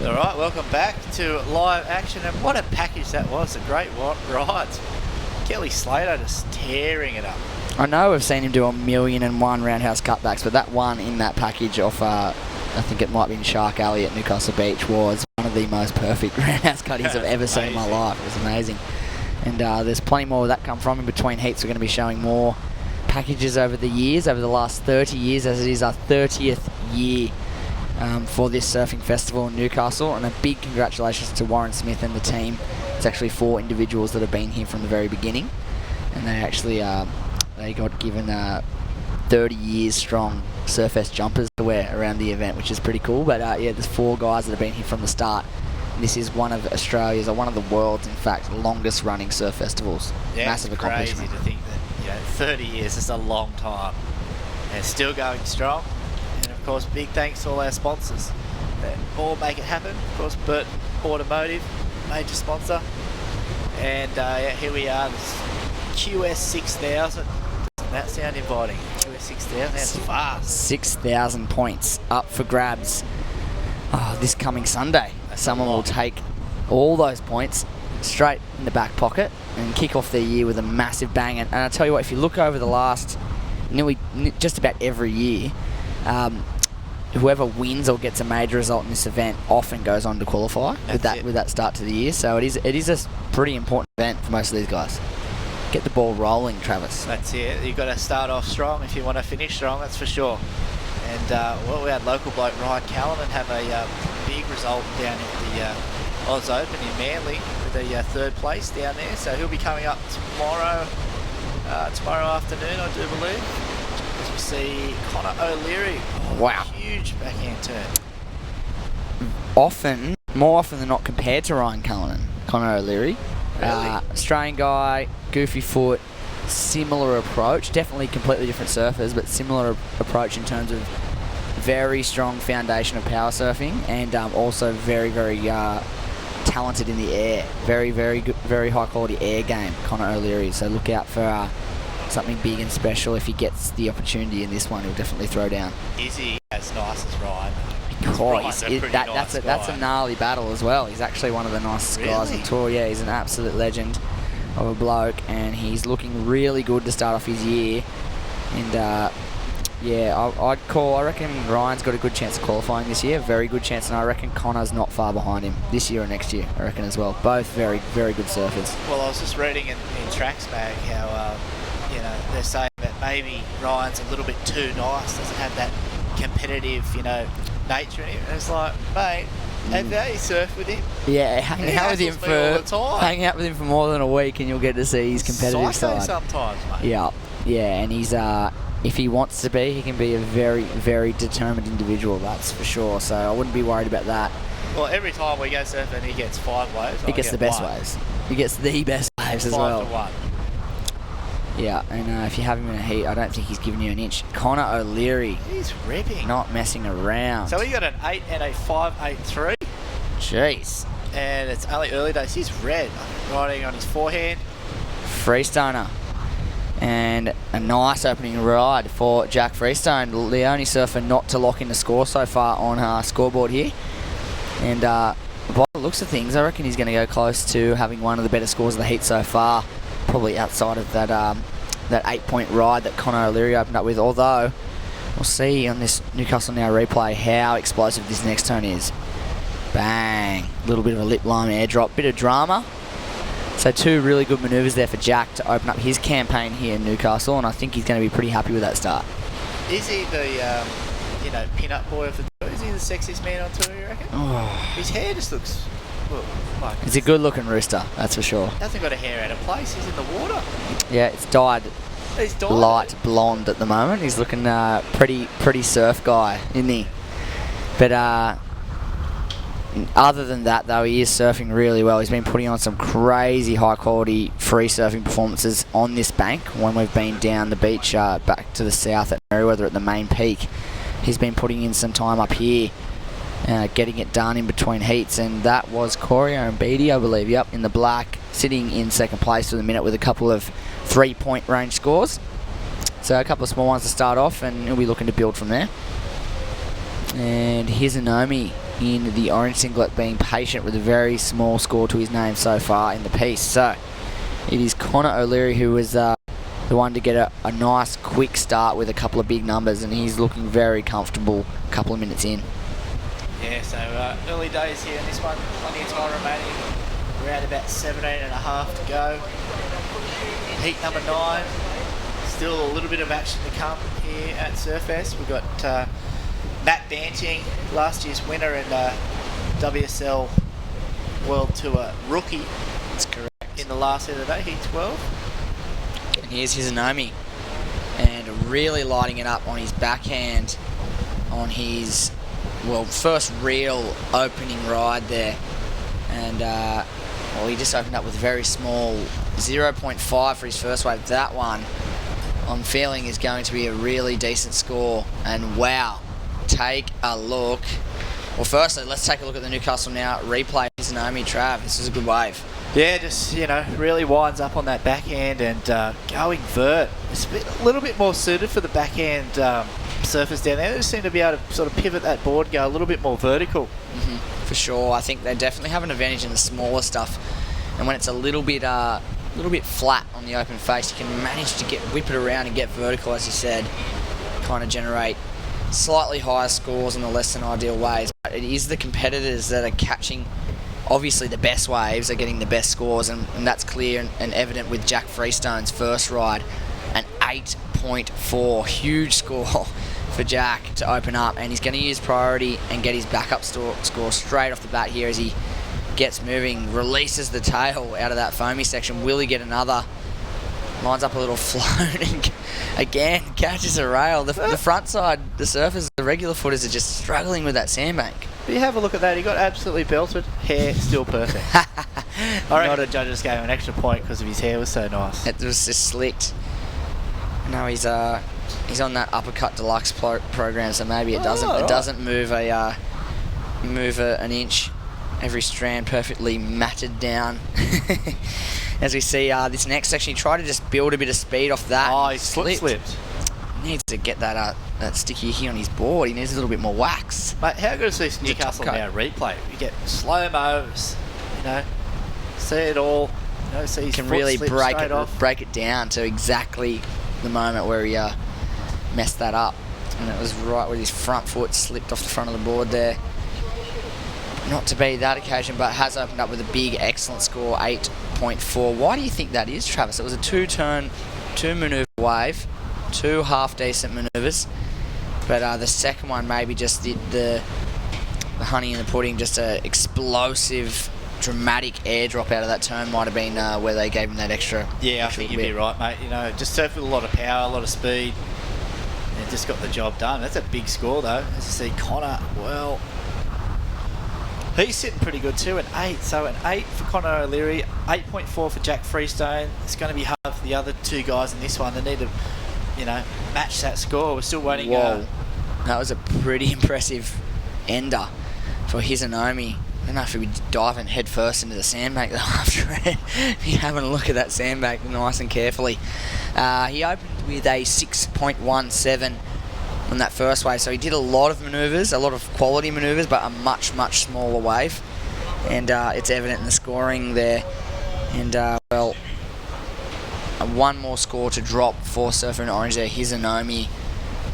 Speaker 22: All right, welcome back to live action, and what a package that was. A great ride. Kelly Slater just tearing it up.
Speaker 3: I know we've seen him do 1,000,001 roundhouse cutbacks, but that one in that package off, I think it might be in Shark Alley at Newcastle Beach, was one of the most perfect roundhouse cutties I've ever seen in my life. It was amazing. And there's plenty more of that come from in between heats. We're going to be showing more packages over the years, over the last 30 years, as it is our 30th year for this surfing festival in Newcastle. And a big congratulations to Warren Smith and the team. It's actually 4 individuals that have been here from the very beginning, and they actually they got given 30 years strong Surfest jumpers to wear around the event, which is pretty cool. But yeah, there's 4 guys that have been here from the start. This is one of Australia's, or one of the world's, in fact, longest running surf festivals.
Speaker 22: Yeah,
Speaker 3: massive accomplishment.
Speaker 22: Crazy to think that 30 years is a long time, and still going strong. And of course, big thanks to all our sponsors. that all make it happen. Of course, Burton Automotive, major sponsor. And here we are, this QS 6000. Doesn't that sound inviting? QS 6000, that's fast.
Speaker 3: 6,000 points up for grabs this coming Sunday. Someone will take all those points straight in the back pocket and kick off their year with a massive bang. And I tell you what, if you look over the last just about every year, whoever wins or gets a major result in this event often goes on to qualify with that start to the year. So it is a pretty important event for most of these guys. Get the ball rolling, Travis.
Speaker 22: That's it. You've got to start off strong if you want to finish strong, that's for sure. And we had local bloke Ryan Callanan have a big result down at the Oz Open in Manly with a third place down there. So he'll be coming up tomorrow afternoon, I do believe. As we see Connor O'Leary.
Speaker 3: Wow.
Speaker 22: Huge backhand turn.
Speaker 3: More often than not compared to Ryan Callanan, Connor O'Leary.
Speaker 22: Really?
Speaker 3: Australian guy, goofy foot, similar approach. Definitely completely different surfers, but similar approach in terms of very strong foundation of power surfing and also very, very talented in the air. Very, very good, very high quality air game, Connor O'Leary. So look out for something big and special. If he gets the opportunity in this one, he'll definitely throw down.
Speaker 22: Is he as nice as Ryan?
Speaker 3: That's a gnarly battle as well. He's actually one of the nicest guys on tour. Yeah, he's an absolute legend of a bloke, and he's looking really good to start off his year. And I reckon Ryan's got a good chance of qualifying this year, very good chance, and I reckon Connor's not far behind him this year or next year, I reckon as well. Both very, very good surfers.
Speaker 22: Well, I was just reading in Tracks Mag how they're saying that maybe Ryan's a little bit too nice, doesn't have that competitive, nature in him. And it's like, mate, have you surfed with him?
Speaker 3: Yeah, hang out with him for more than a week, and you'll get to see his competitive side.
Speaker 22: Sometimes, mate.
Speaker 3: Yeah, and he's if he wants to be, he can be a very, very determined individual. That's for sure. So I wouldn't be worried about that.
Speaker 22: Well, every time we go surfing, he gets 5 waves.
Speaker 3: He gets the best waves. He gets the best waves as well.
Speaker 22: 5 to 1.
Speaker 3: Yeah, and if you have him in a heat, I don't think he's giving you an inch. Connor O'Leary.
Speaker 22: He's ripping.
Speaker 3: Not messing around.
Speaker 22: So he got an 8 and a 5.83.
Speaker 3: Jeez.
Speaker 22: And it's only early days. He's red, riding on his forehand.
Speaker 3: Freestoner. And a nice opening ride for Jack Freestone, the only surfer not to lock in the score so far on our scoreboard here. And by the looks of things, I reckon he's going to go close to having one of the better scores of the heat so far, probably outside of that 8-point ride that Connor O'Leary opened up with. Although we'll see on this Newcastle Now replay how explosive this next turn is. Bang! A little bit of a lip line airdrop, bit of drama. So 2 really good manoeuvres there for Jack to open up his campaign here in Newcastle, and I think he's going to be pretty happy with that start.
Speaker 22: Is he the pin-up boy of the tour? Is he the sexiest man on tour, you reckon?
Speaker 3: Oh.
Speaker 22: His hair just looks like...
Speaker 3: He's a good-looking rooster, that's for sure.
Speaker 22: Hasn't got a hair out of place. He's in the water.
Speaker 3: Yeah, it's dyed light blonde at the moment. He's looking pretty surf guy, isn't he? But other than that, though, he is surfing really well. He's been putting on some crazy high-quality free surfing performances on this bank when we've been down the beach back to the south at Merewether at the main peak. He's been putting in some time up here, getting it done in between heats, and that was Corio and Beatty, I believe, in the black, sitting in second place for the minute with a couple of 3-point range scores. So a couple of small ones to start off, and he'll be looking to build from there. And here's Anomi in the orange singlet, being patient with a very small score to his name so far in the piece. So it is Connor O'Leary who was the one to get a nice quick start with a couple of big numbers, and he's looking very comfortable a couple of minutes in.
Speaker 22: Yeah, so early days here in this one, plenty of time remaining, around about 17.5 to go. Heat number 9, still a little bit of action to come here at Surfest. We've got Matt Banting, last year's winner and WSL World Tour rookie.
Speaker 3: That's correct.
Speaker 22: In the last heat of the day, heat 12.
Speaker 3: And here's Hizanomi, and really lighting it up on his backhand on his first real opening ride there. And he just opened up with a very small 0.5 for his first wave. That one, I'm feeling, is going to be a really decent score. And wow, take a look. Well, firstly, let's take a look at the Newcastle Now replay. Izanomi, Trav, this is a good wave.
Speaker 22: Yeah, just, really winds up on that backhand and going vert. It's a little bit more suited for the backhand surface down there. They just seem to be able to sort of pivot that board and go a little bit more vertical.
Speaker 3: For sure. I think they definitely have an advantage in the smaller stuff. And when it's a little bit flat on the open face, you can manage to whip it around and get vertical, as you said, kind of generate slightly higher scores on the less than ideal waves. But it is the competitors that are catching, obviously the best waves are getting the best scores, and that's clear and evident with Jack Freestone's first ride. An 8.4, huge score for Jack to open up, and he's going to use priority and get his backup score straight off the bat here as he gets moving, releases the tail out of that foamy section. Will he get another? Lines up a little float and again catches a rail. The front side, the surfers, the regular footers are just struggling with that sandbank.
Speaker 22: But you have a look at that, he got absolutely belted. Hair still perfect. I reckon the judges gave him an extra point because of his hair was so nice.
Speaker 3: It was just slicked. No, he's on that uppercut deluxe program, so maybe it doesn't move an inch. Every strand perfectly matted down. As we see this next section, he tried to just build a bit of speed off that.
Speaker 22: Oh, he slipped.
Speaker 3: Needs to get that sticky icky on his board. He needs a little bit more wax.
Speaker 22: Mate, how good is this Newcastle Now replay? You get slow-mos, see it all. See his
Speaker 3: can
Speaker 22: foot
Speaker 3: really
Speaker 22: slip
Speaker 3: break it down to exactly the moment where he messed that up. And it was right where his front foot slipped off the front of the board there. Not to be that occasion, but has opened up with a big, excellent score, 8.4. Why do you think that is, Travis? It was a two manoeuvre wave, 2 half-decent manoeuvres, but the second one maybe just the honey in the pudding, just an explosive, dramatic airdrop out of that turn might have been where they gave him that extra.
Speaker 22: Yeah, I think you'd be right, mate. Just surfed with a lot of power, a lot of speed, and just got the job done. That's a big score, though. As you see, Connor, well, he's sitting pretty good too, an 8. So an 8 for Connor O'Leary, 8.4 for Jack Freestone. It's going to be hard for the other two guys in this one. They need to, match that score. We're still waiting.
Speaker 3: Whoa. That was a pretty impressive ender for Izanomi. I don't know if he'd be diving head first into the sandbank though after it. You're having a look at that sandbank nice and carefully. He opened with a 6.17 on that first wave, so he did a lot of manoeuvres, a lot of quality manoeuvres, but a much, much smaller wave. And it's evident in the scoring there. And, well, one more score to drop for Surfer in Orange there, Izanomi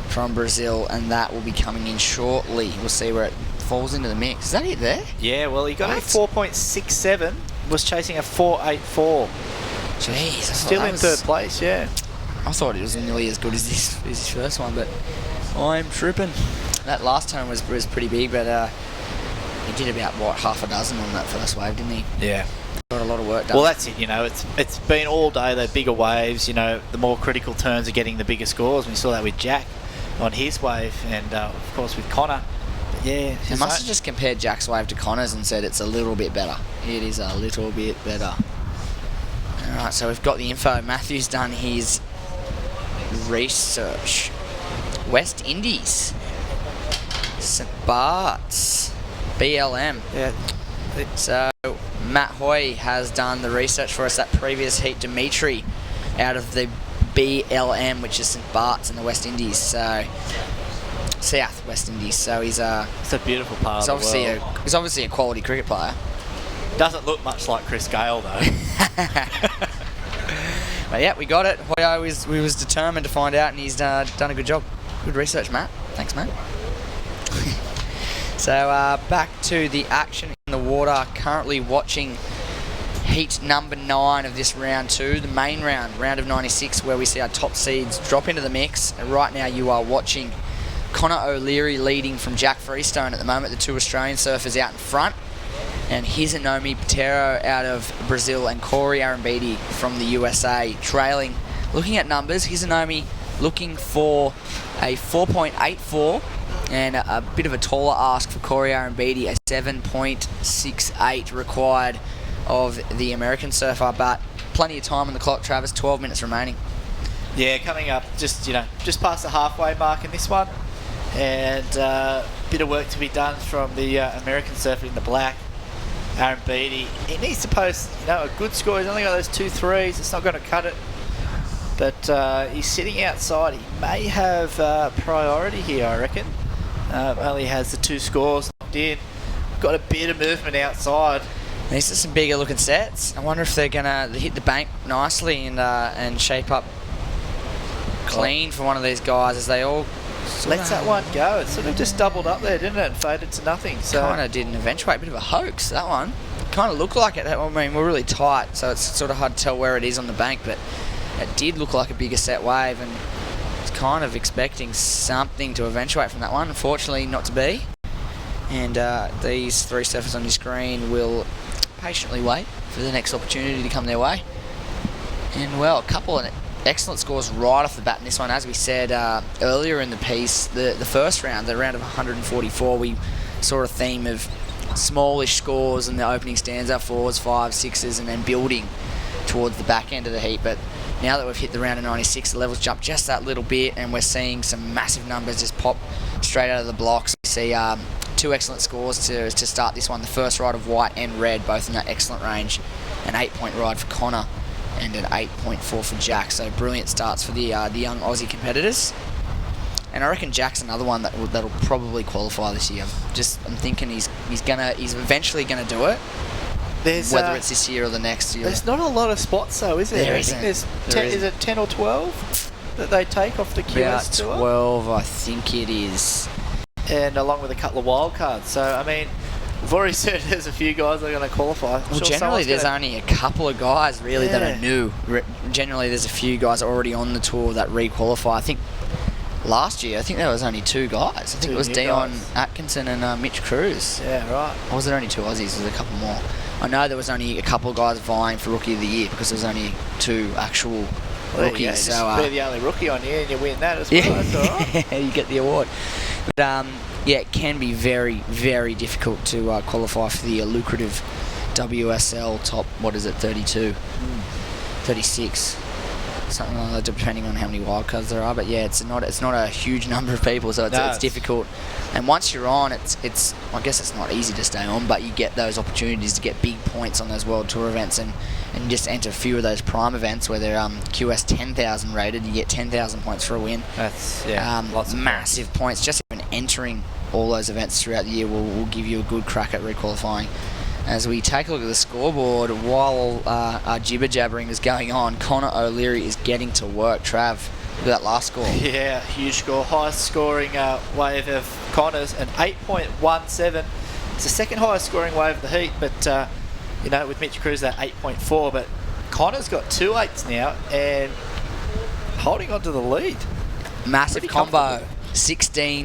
Speaker 3: from Brazil, and that will be coming in shortly. We'll see where it falls into the mix. Is that it there?
Speaker 22: Yeah, well, he got a 4.67, was chasing a 4.84.
Speaker 3: Jeez.
Speaker 22: Still in third place, yeah.
Speaker 3: I thought it was nearly as good as his first one, but I'm tripping. That last turn was pretty big, but he did about, half a dozen on that first wave, didn't he?
Speaker 22: Yeah.
Speaker 3: Got a lot of work done.
Speaker 22: Well, that's it, it's been all day, the bigger waves, the more critical turns are getting the bigger scores. And we saw that with Jack on his wave, and of course with Connor. But yeah.
Speaker 3: He must have just compared Jack's wave to Connor's and said it's a little bit better. It is a little bit better. Alright, so we've got the info. Matthew's done his research. West Indies, St Bart's, BLM.
Speaker 22: Yeah.
Speaker 3: So Matt Hoy has done the research for us. That previous heat, Dimitri, out of the BLM, which is St Bart's in the West Indies. So South West Indies. So he's
Speaker 22: it's a beautiful part of the world.
Speaker 3: He's obviously a quality cricket player.
Speaker 22: Doesn't look much like Chris Gale though.
Speaker 3: But yeah, we got it. Hoyo was determined to find out, and he's done a good job. Good research, Matt. Thanks, mate. So back to the action in the water. Currently watching heat number 9 of this round 2, the main round of 96, where we see our top seeds drop into the mix. And right now you are watching Connor O'Leary leading from Jack Freestone at the moment, the 2 Australian surfers out in front. And Izanomi Patero out of Brazil and Corey Arambidi from the USA trailing. Looking at numbers, Izanomi looking for a 4.84 and a bit of a taller ask for Corey Arambidi, a 7.68 required of the American surfer, but plenty of time on the clock, Travis, 12 minutes remaining.
Speaker 22: Yeah, coming up just past the halfway mark in this one. And bit of work to be done from the American surfer in the black, Aaron Beattie. He needs to post, a good score. He's only got those 2 threes. It's not going to cut it. But he's sitting outside. He may have priority here, I reckon. Only has the 2 scores locked in. Got a bit of movement outside.
Speaker 3: These are some bigger looking sets. I wonder if they're going to hit the bank nicely and shape up clean for one of these guys as they all...
Speaker 22: Lets that one go. It sort of just doubled up there, didn't it? And faded to nothing. So
Speaker 3: kind of didn't eventuate. A bit of a hoax, that one. Kind of looked like it. I mean, we're really tight, so it's sort of hard to tell where it is on the bank, but it did look like a bigger set wave, and I was kind of expecting something to eventuate from that one. Unfortunately, not to be. And these 3 surfers on your screen will patiently wait for the next opportunity to come their way. And, well, a couple of excellent scores right off the bat in this one. As we said earlier in the piece, the first round, the round of 144, we saw a theme of smallish scores in the opening stanza, 4s, 5s, 6s, and then building towards the back end of the heat. But now that we've hit the round of 96, the levels jump just that little bit, and we're seeing some massive numbers just pop straight out of the blocks. We see 2 excellent scores to start this one. The first ride of white and red, both in that excellent range. An 8-point ride for Connor and an 8.4 for Jack. So brilliant starts for the young Aussie competitors. And I reckon Jack's another one that'll probably qualify this year. I'm thinking he's eventually gonna do it. Whether it's this year or the next year.
Speaker 22: There's not a lot of spots though, is there?
Speaker 3: There
Speaker 22: I
Speaker 3: isn't.
Speaker 22: think is it 10 or 12 that they take off the QS tour?
Speaker 3: About 12, I think it is.
Speaker 22: And along with a couple of wild cards. So I mean, we've already said there's a few guys that are going to qualify.
Speaker 3: Well, generally there's only a couple of guys really that are new. Generally there's a few guys already on the tour that re-qualify. I think last year, there was only 2 guys. I think it was Dion Atkinson and Mitch Cruz.
Speaker 22: Yeah, right.
Speaker 3: Or was there only 2 Aussies? There was a couple more. I know there was only a couple of guys vying for Rookie of the Year because there was only 2 actual rookies.
Speaker 22: So be the only rookie on here and you win that as well. That's all right.
Speaker 3: You get the award. But it can be very, very difficult to qualify for the lucrative WSL top, 32, 36, something like that, depending on how many wildcards there are. But yeah, it's not a huge number of people, so it's difficult. And once you're on, it's I guess it's not easy to stay on, but you get those opportunities to get big points on those World Tour events and just enter a few of those prime events where they're QS 10,000 rated. You get 10,000 points for a win.
Speaker 22: That's
Speaker 3: lots of massive points. Just even entering all those events throughout the year will give you a good crack at requalifying. As we take a look at the scoreboard, while our jibber-jabbering is going on, Connor O'Leary is getting to work. Trav, look at that last score.
Speaker 22: Yeah, huge score. Highest scoring wave of Connor's, an 8.17. It's the second highest scoring wave of the heat, but with Mitch Cruz, that 8.4. But Connor's got 2 8s now and holding on to the lead.
Speaker 3: Massive combo, 16.17,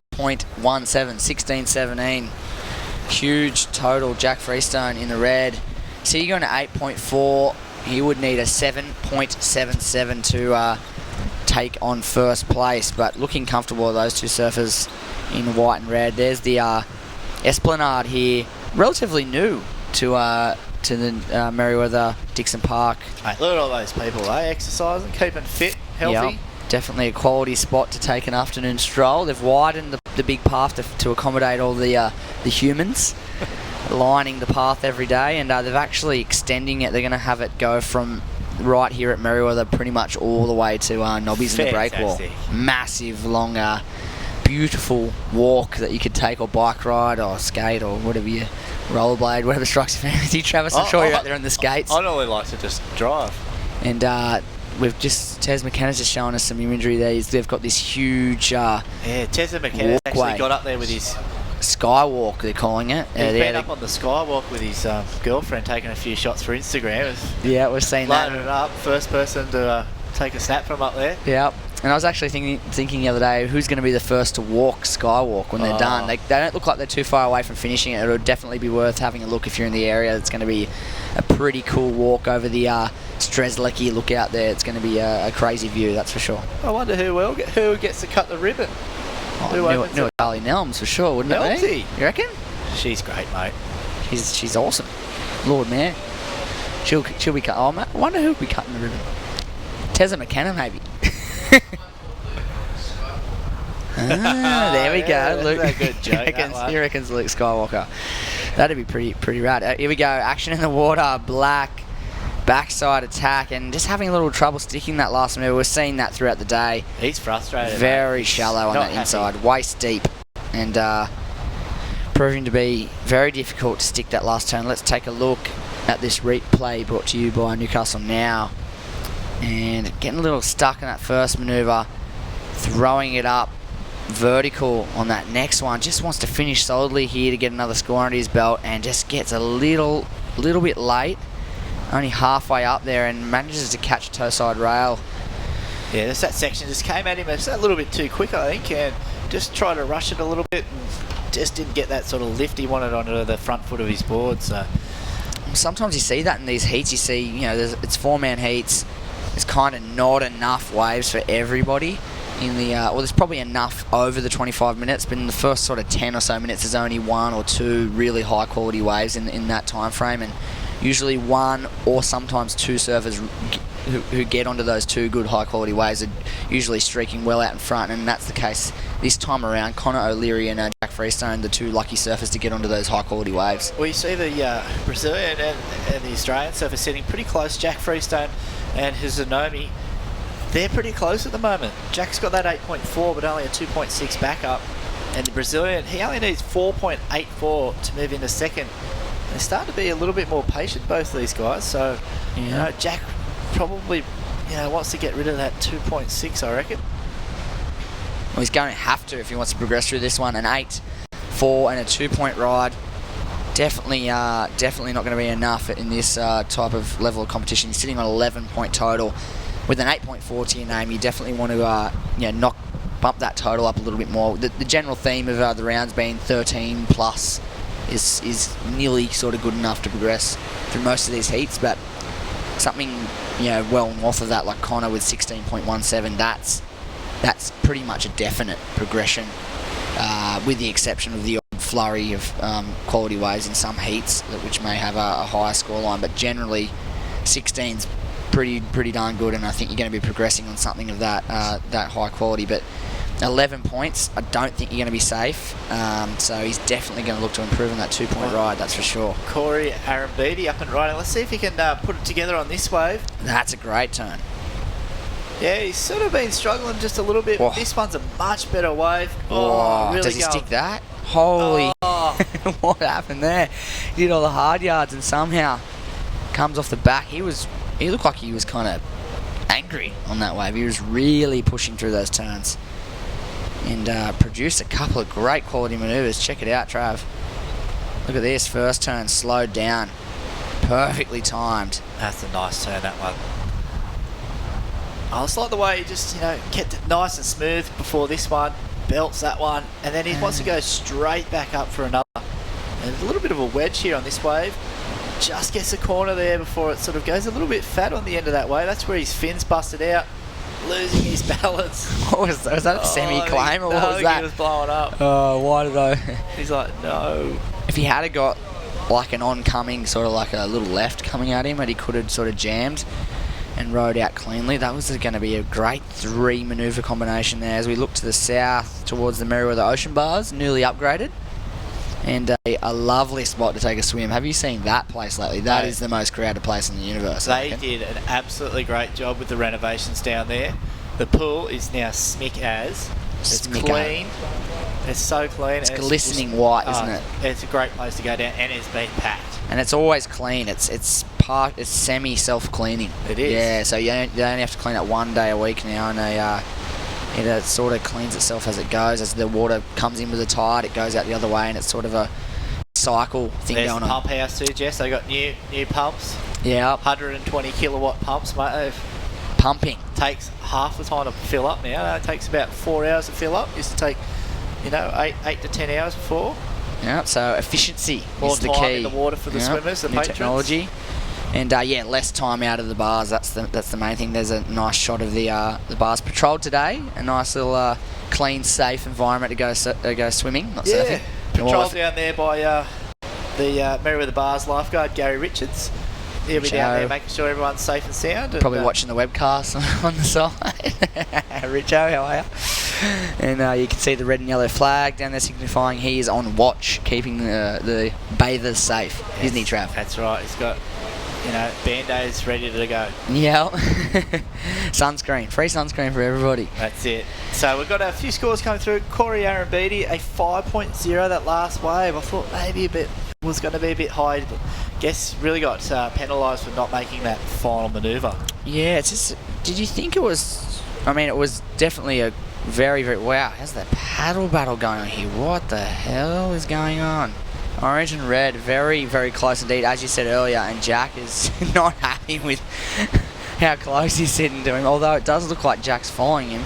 Speaker 3: 16-17. Huge total. Jack Freestone in the red. So you're going to 8.4. He would need a 7.77 to take on first place. But looking comfortable, those 2 surfers in white and red. There's the Esplanade here, relatively new to the Merewether Dixon Park.
Speaker 22: Hey, look at all those people. Exercising, keeping fit, healthy.
Speaker 3: Yep. Definitely a quality spot to take an afternoon stroll. They've widened the big path to accommodate all the humans lining the path every day, and they're actually extending it. They're going to have it go from right here at Merewether pretty much all the way to Nobby's in the breakwall. Massive, long, beautiful walk that you could take, or bike ride, or skate, or whatever you rollerblade, whatever strikes your fancy. Travis, I'm sure you're out there on the skates.
Speaker 22: I normally like to just drive.
Speaker 3: And Tez McKenna's just showing us some imagery there. They've got this huge
Speaker 22: Tez McKenna's actually got up there with his
Speaker 3: skywalk, they're calling it.
Speaker 22: He's been up on the skywalk with his girlfriend, taking a few shots for Instagram.
Speaker 3: Yeah, we've seen that.
Speaker 22: Lighting it up, first person to take a snap from up there.
Speaker 3: Yeah. And I was actually thinking the other day, who's going to be the first to walk skywalk when they're done? They don't look like they're too far away from finishing it. It'll definitely be worth having a look if you're in the area. It's going to be a pretty cool walk over the Strzelecki lookout there. It's going to be a crazy view, that's for sure.
Speaker 22: I wonder who gets to cut the ribbon.
Speaker 3: Knew Charlie Nelms for sure, wouldn't it be? You reckon?
Speaker 22: She's great, mate.
Speaker 3: She's awesome. Lord, man. She'll be cut. Oh, I wonder who'll be cutting the ribbon. Tessa McKenna, maybe. There we go. Luke.
Speaker 22: That's a good joke.
Speaker 3: He reckons Luke Skywalker. That'd be pretty rad. Here we go. Action in the water. Black backside attack and just having a little trouble sticking that last move. We're seeing that throughout the day.
Speaker 22: He's frustrated.
Speaker 3: Very shallow on that inside, waist deep, and proving to be very difficult to stick that last turn. Let's take a look at this replay brought to you by Newcastle Now. And getting a little stuck in that first manoeuvre, throwing it up vertical on that next one. Just wants to finish solidly here to get another score under his belt, and just gets a little bit late, only halfway up there, and manages to catch toe side rail.
Speaker 22: Yeah, just that section just came at him just a little bit too quick, I think, and just tried to rush it a little bit and just didn't get that sort of lift he wanted onto the front foot of his board. So
Speaker 3: sometimes you see that in these heats. You see, it's 4-man heats. There's kind of not enough waves for everybody in the well, there's probably enough over the 25 minutes, but in the first sort of 10 or so minutes there's only 1 or 2 really high quality waves in that time frame, and usually 1 or sometimes 2 surfers who get onto those 2 good high quality waves are usually streaking well out in front, and that's the case this time around. Connor O'Leary and Jack Freestone, the 2 lucky surfers to get onto those high quality waves.
Speaker 22: Well, you see the Brazilian and the Australian surfers sitting pretty close. Jack Freestone and Hizunomi, they're pretty close at the moment. Jack's got that 8.4 but only a 2.6 backup, and the Brazilian, he only needs 4.84 to move into second. They start to be a little bit more patient, both of these guys, so Jack probably wants to get rid of that 2.6, I reckon.
Speaker 3: Well, he's going to have to if he wants to progress through this one. An 8, 4 and a 2-point ride. Definitely not going to be enough in this type of level of competition. He's sitting on 11-point total. With an 8.4 to your name, you definitely want to bump that total up a little bit more. The general theme of the rounds being 13 plus is nearly sort of good enough to progress through most of these heats, but something well north of that, like Connor with 16.17, that's pretty much a definite progression, with the exception of the odd flurry of quality waves in some heats which may have a higher scoreline, but generally 16's pretty darn good, and I think you're going to be progressing on something of that high quality. But 11 points, I don't think you're going to be safe, so he's definitely going to look to improve on that 2-point ride, that's for sure.
Speaker 22: Corey Arambidi up and riding. Let's see if he can put it together on this wave.
Speaker 3: That's a great turn.
Speaker 22: Yeah, he's sort of been struggling just a little bit.
Speaker 3: Oh.
Speaker 22: This one's a much better wave.
Speaker 3: Really does he stick that? Holy, what happened there? He did all the hard yards and somehow comes off the back. He looked like he was kind of angry on that wave. He was really pushing through those turns and produced a couple of great quality manoeuvres. Check it out, Trav. Look at this, first turn slowed down, perfectly timed.
Speaker 22: That's a nice turn, that one. I just like the way he just kept it nice and smooth before this one, belts that one, and then he wants to go straight back up for another. And there's a little bit of a wedge here on this wave. Just gets a corner there before it sort of goes a little bit fat on the end of that wave. That's where his fin's busted out, losing his balance.
Speaker 3: What was that? Was that a semi-claim or what was that?
Speaker 22: He was blowing up.
Speaker 3: Oh, why did I?
Speaker 22: He's like, no.
Speaker 3: If he had got like an oncoming, sort of like a little left coming at him, and he could have sort of jammed and rode out cleanly, that was going to be a great 3 manoeuvre combination there as we look to the south towards the Merewether Ocean Bars, newly upgraded, and a lovely spot to take a swim. Have you seen that place lately? That is the most crowded place in the universe.
Speaker 22: They did an absolutely great job with the renovations down there. The pool is now smick as. It's clean. It's so clean.
Speaker 3: It's glistening white, isn't it?
Speaker 22: It's a great place to go down, and it's been packed.
Speaker 3: And it's always clean. It's semi self-cleaning.
Speaker 22: It is.
Speaker 3: Yeah, so you only have to clean it 1 day a week now, and it sort of cleans itself as it goes. As the water comes in with the tide, it goes out the other way, and it's sort of a cycle thing
Speaker 22: There's
Speaker 3: going on.
Speaker 22: Pump house too, Jess. They got new pumps.
Speaker 3: Yeah.
Speaker 22: 120 kilowatt pumps, mate.
Speaker 3: Pumping.
Speaker 22: Takes half the time to fill up now. It takes about 4 hours to fill up. Used to take, 8 to 10 hours before.
Speaker 3: Yeah, so efficiency
Speaker 22: More
Speaker 3: is the
Speaker 22: time
Speaker 3: key.
Speaker 22: in the water for the swimmers, the
Speaker 3: new
Speaker 22: patrons.
Speaker 3: technology. And less time out of the bars. That's the main thing. There's a nice shot of the bars patrolled today. A nice little clean, safe environment to go swimming, not surfing.
Speaker 22: Patrolled down there by the Merewether Bars lifeguard Gary Richards. He'll be down there making sure everyone's safe and sound.
Speaker 3: Probably watching the webcast on the side. Richo, how are you? And you can see the red and yellow flag down there signifying he is on watch, keeping the bathers safe, isn't he, Trav?
Speaker 22: That's right. He's got, Band-Aids ready to go.
Speaker 3: Yeah. Sunscreen. Free sunscreen for everybody.
Speaker 22: That's it. So we've got a few scores coming through. Corey Arambidi, a 5.0 that last wave. I thought maybe was going to be a bit high, but guess really got penalised for not making that final manoeuvre.
Speaker 3: Yeah, it's just... Did you think it was... I mean, it was definitely a very, very... Wow, how's that paddle battle going on here? What the hell is going on? Orange and red, very, very close indeed, as you said earlier, and Jack is not happy with how close he's sitting to him, although it does look like Jack's following him.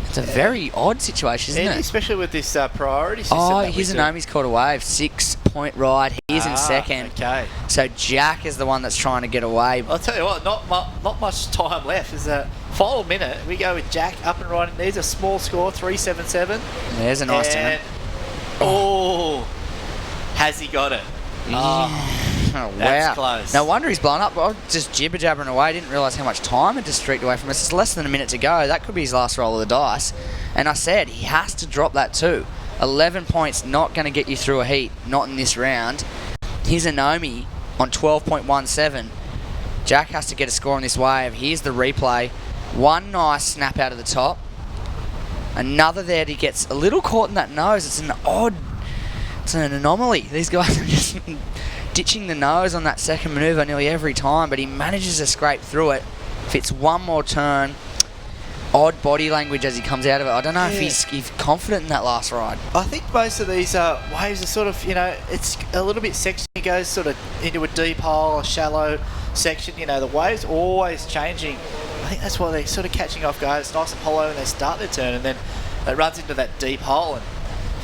Speaker 3: It's a very odd situation, isn't it?
Speaker 22: Especially with this priority system.
Speaker 3: Oh, Hisanomi's caught a wave, 6-point ride, he's in second.
Speaker 22: Okay.
Speaker 3: So Jack is the one that's trying to get away.
Speaker 22: I'll tell you what, not much time left. There's a final minute. We go with Jack up and riding. There's a small score, 377.
Speaker 3: There's a nice turn.
Speaker 22: Oh, has he got it?
Speaker 3: Oh, wow.
Speaker 22: That's close.
Speaker 3: No wonder he's blown up. I was just jibber-jabbering away. Didn't realise how much time had just streaked away from us. It's less than a minute to go. That could be his last roll of the dice. And I said, he has to drop that too. 11 points, not going to get you through a heat. Not in this round. Hisanomi's on 12.17. Jack has to get a score on this wave. Here's the replay. One nice snap out of the top. Another there, he gets a little caught in that nose. It's an anomaly. These guys are just ditching the nose on that second manoeuvre nearly every time, but he manages to scrape through it. Fits one more turn. Odd body language as he comes out of it. I don't know if he's confident in that last ride.
Speaker 22: I think most of these waves are sort of, it's a little bit section. It goes sort of into a deep hole, a shallow section. The waves always changing. I think that's why they're sort of catching off guard. It's nice and hollow when they start their turn, and then it runs into that deep hole and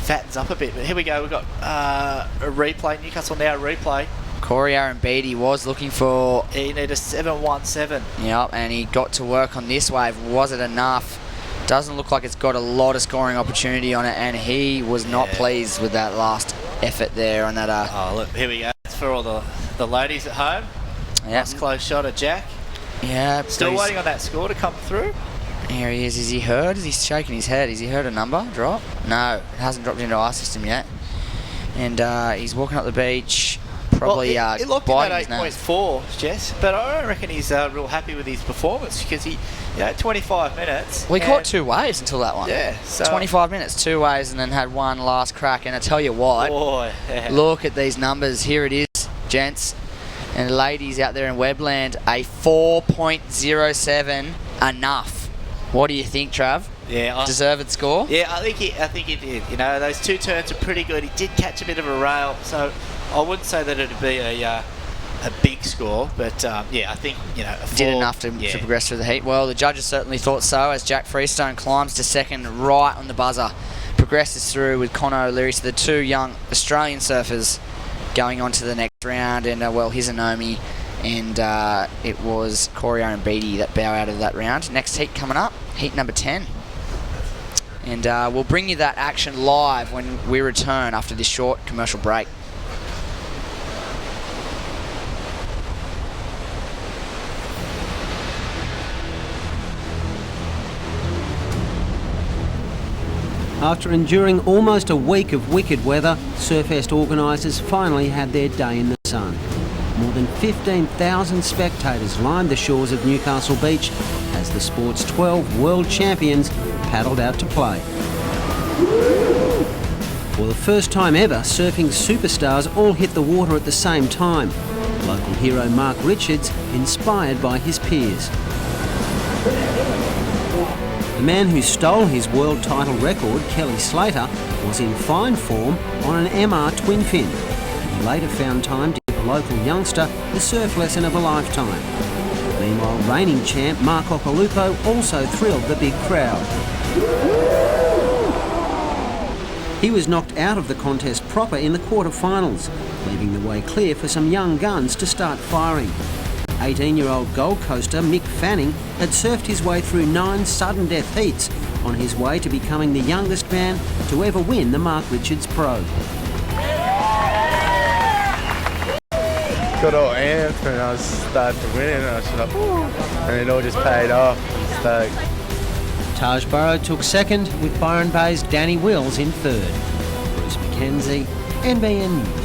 Speaker 22: fattens up a bit. But here we go. We've got a replay. Newcastle Now replay.
Speaker 3: Corey Arambidi was looking for...
Speaker 22: He needed a 717.
Speaker 3: Yep, and he got to work on this wave. Was it enough? Doesn't look like it's got a lot of scoring opportunity on it, and he was not pleased with that last effort there on that...
Speaker 22: Oh, look, here we go. It's for all the ladies at home.
Speaker 3: Yep.
Speaker 22: Nice close shot of Jack.
Speaker 3: Yeah.
Speaker 22: Still waiting on that score to come through.
Speaker 3: Here he is. Is he heard? Is he shaking his head? Has he heard a number drop? No, it hasn't dropped into our system yet. And he's walking up the beach, probably
Speaker 22: it locked
Speaker 3: biting
Speaker 22: in at 8.4, Jess, but I don't reckon he's real happy with his performance because he, 25 minutes.
Speaker 3: We caught 2 waves until that one.
Speaker 22: Yeah. So
Speaker 3: 25 minutes, 2 waves, and then had one last crack. And I tell you what, look at these numbers. Here it is, gents and ladies out there in Webland, a 4.07 enough. What do you think, Trav?
Speaker 22: Yeah,
Speaker 3: deserved score.
Speaker 22: Yeah, I think he did. Those 2 turns are pretty good. He did catch a bit of a rail, so I wouldn't say that it'd be a big score, but I think a 4
Speaker 3: did enough to progress through the heat. Well, the judges certainly thought so, as Jack Freestone climbs to second right on the buzzer, progresses through with Conor O'Leary, so the 2 young Australian surfers going on to the next round, and Hisanomi's. And it was Corey Arambidi that bow out of that round. Next heat coming up, heat number 10. And we'll bring you that action live when we return after this short commercial break.
Speaker 11: After enduring almost a week of wicked weather, Surfest organisers finally had their day in the sun. More than 15,000 spectators lined the shores of Newcastle Beach as the sport's 12 world champions paddled out to play. For the first time ever, surfing superstars all hit the water at the same time. Local hero Mark Richards inspired by his peers. The man who stole his world title record, Kelly Slater, was in fine form on an MR twin fin. He later found time to give a local youngster the surf lesson of a lifetime. Meanwhile, reigning champ Mark Okolupo also thrilled the big crowd. He was knocked out of the contest proper in the quarterfinals, leaving the way clear for some young guns to start firing. 18-year-old Gold Coaster Mick Fanning had surfed his way through 9 sudden death heats on his way to becoming the youngest man to ever win the Mark Richards Pro.
Speaker 12: Got all amped and I started to win and I was like, woo, and it all just paid off. So
Speaker 11: Tajborough took second, with Byron Bay's Danny Wills in third. Bruce McKenzie, NBN News.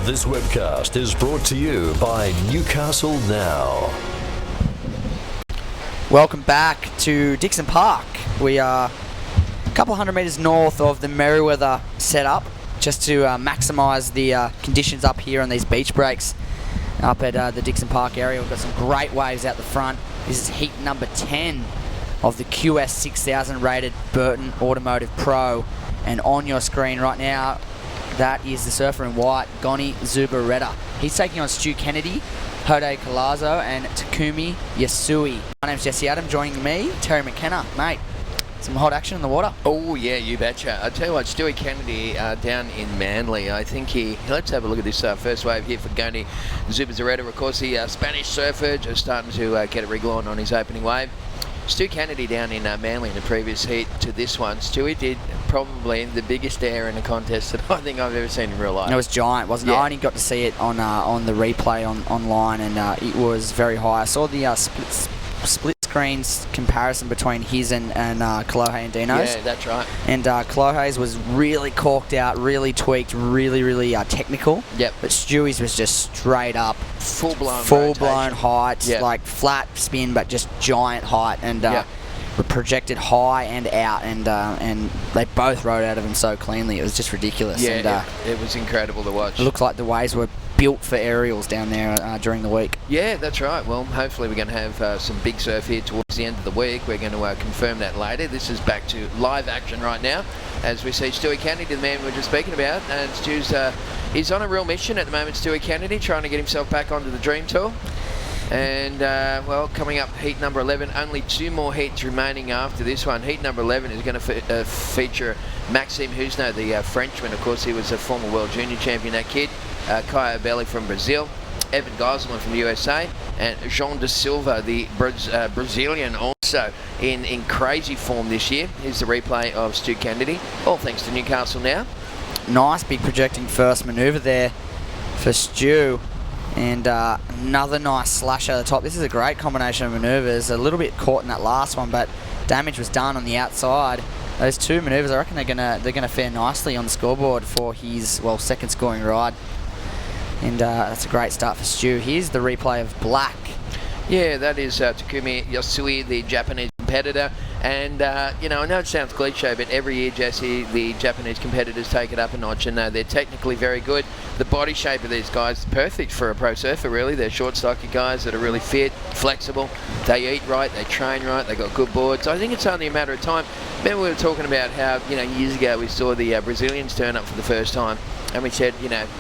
Speaker 20: This webcast is brought to you by Newcastle Now.
Speaker 3: Welcome back to Dixon Park. We are a couple hundred metres north of the Merewether setup, just to maximise the conditions up here on these beach breaks up at the Dixon Park area. We've got some great waves out the front. This is heat number 10 of the QS 6000 rated Burton Automotive Pro, and on your screen right now, that is the surfer in white, Goni Zubaretta. He's taking on Stu Kennedy, Hode Colazo, and Takumi Yasui. My name's Jesse Adam. Joining me, Terry McKenna. Mate, some hot action in the water.
Speaker 16: Oh, yeah, you betcha. I tell you what, Stewie Kennedy down in Manly, I think let's have a look at this first wave here for Goni Zubaretta. Of course, the Spanish surfer just starting to get a wriggle on his opening wave. Stu Kennedy down in Manly in the previous heat to this one. Stewie did probably the biggest air in a contest that I think I've ever seen in real life.
Speaker 3: It was giant, wasn't it? I only got to see it on the replay online, and it was very high. I saw the split screens comparison between his and Kolohe and Dino's.
Speaker 16: Yeah, that's right.
Speaker 3: And Kolohe's was really corked out, really tweaked, really technical.
Speaker 16: Yep.
Speaker 3: But Stewie's was just straight up
Speaker 16: full-blown
Speaker 3: height,
Speaker 16: yep.
Speaker 3: Like flat spin, but just giant height, and projected high and out, and they both rode out of him so cleanly. It was just ridiculous.
Speaker 16: Yeah,
Speaker 3: and,
Speaker 16: it was incredible to watch.
Speaker 3: It looked like the waves were built for aerials down there during the week.
Speaker 16: Yeah, that's right. Well, hopefully we're going to have some big surf here towards the end of the week. We're going to confirm that later. This is back to live action right now as we see Stewie Kennedy, the man we were just speaking about. And Stu's he's on a real mission at the moment, Stewie Kennedy, trying to get himself back onto the Dream Tour. And, well, coming up, heat number 11, only 2 more heats remaining after this one. Heat number 11 is going to feature Maxime Husno, the Frenchman. Of course, he was a former World Junior Champion, that kid. Caio Belli from Brazil, Evan Geiselman from the USA, and Jean de Silva, the Brazilian, also in crazy form this year. Here's the replay of Stu Kennedy, all thanks to Newcastle Now.
Speaker 3: Nice big projecting first manoeuvre there for Stu, and another nice slash over the top. This is a great combination of manoeuvres. A little bit caught in that last one, but damage was done on the outside. Those 2 manoeuvres, I reckon they're gonna fare nicely on the scoreboard for his second scoring ride. And that's a great start for Stu. Here's the replay of Black.
Speaker 16: Yeah, that is Takumi Yasui, the Japanese competitor. And, I know it sounds cliche, but every year, Jesse, the Japanese competitors take it up a notch, and they're technically very good. The body shape of these guys is perfect for a pro surfer, really. They're short, stocky guys that are really fit, flexible. They eat right, they train right, they got good boards. I think it's only a matter of time. Remember we were talking about how, years ago we saw the Brazilians turn up for the first time. And we said,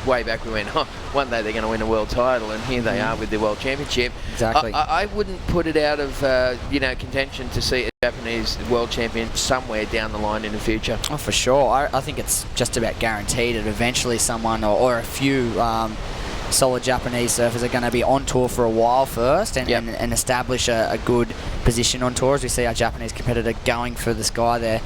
Speaker 16: way back we went, one day they're going to win a world title, and here they are with the world championship.
Speaker 3: Exactly.
Speaker 16: I wouldn't put it out of, contention to see a Japanese world champion somewhere down the line in the future.
Speaker 3: Oh, for sure. I think it's just about guaranteed that eventually someone or a few solid Japanese surfers are going to be on tour for a while first and establish a good position on tour, as we see our Japanese competitor going for the sky there.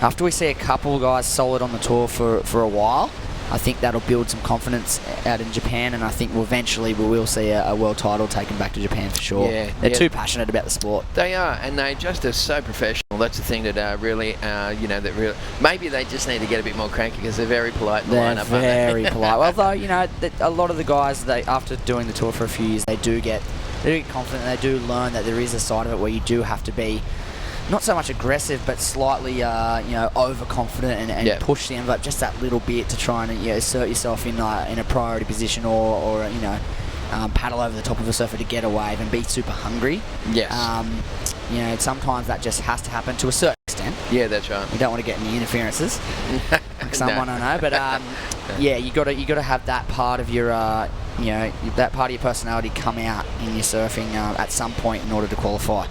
Speaker 3: After we see a couple of guys solid on the tour for a while, I think that'll build some confidence out in Japan, and I think we will see a world title taken back to Japan for sure.
Speaker 16: Yeah,
Speaker 3: they're too passionate about the sport.
Speaker 16: They are, and they just are so professional. That's the thing that maybe they just need to get a bit more cranky because they're very polite in the lineup.
Speaker 3: They're very polite. Although a lot of the guys, after doing the tour for a few years, they do get confident. And they do learn that there is a side of it where you do have to be not so much aggressive, but slightly, overconfident and push the envelope just that little bit to try and assert yourself in a priority position or paddle over the top of a surfer to get a wave and be super hungry.
Speaker 16: Yes.
Speaker 3: Sometimes that just has to happen to a certain extent.
Speaker 16: Yeah, that's right.
Speaker 3: We don't want to get any interferences, like someone I know, but you got to have that part of your that part of your personality come out in your surfing at some point in order to qualify.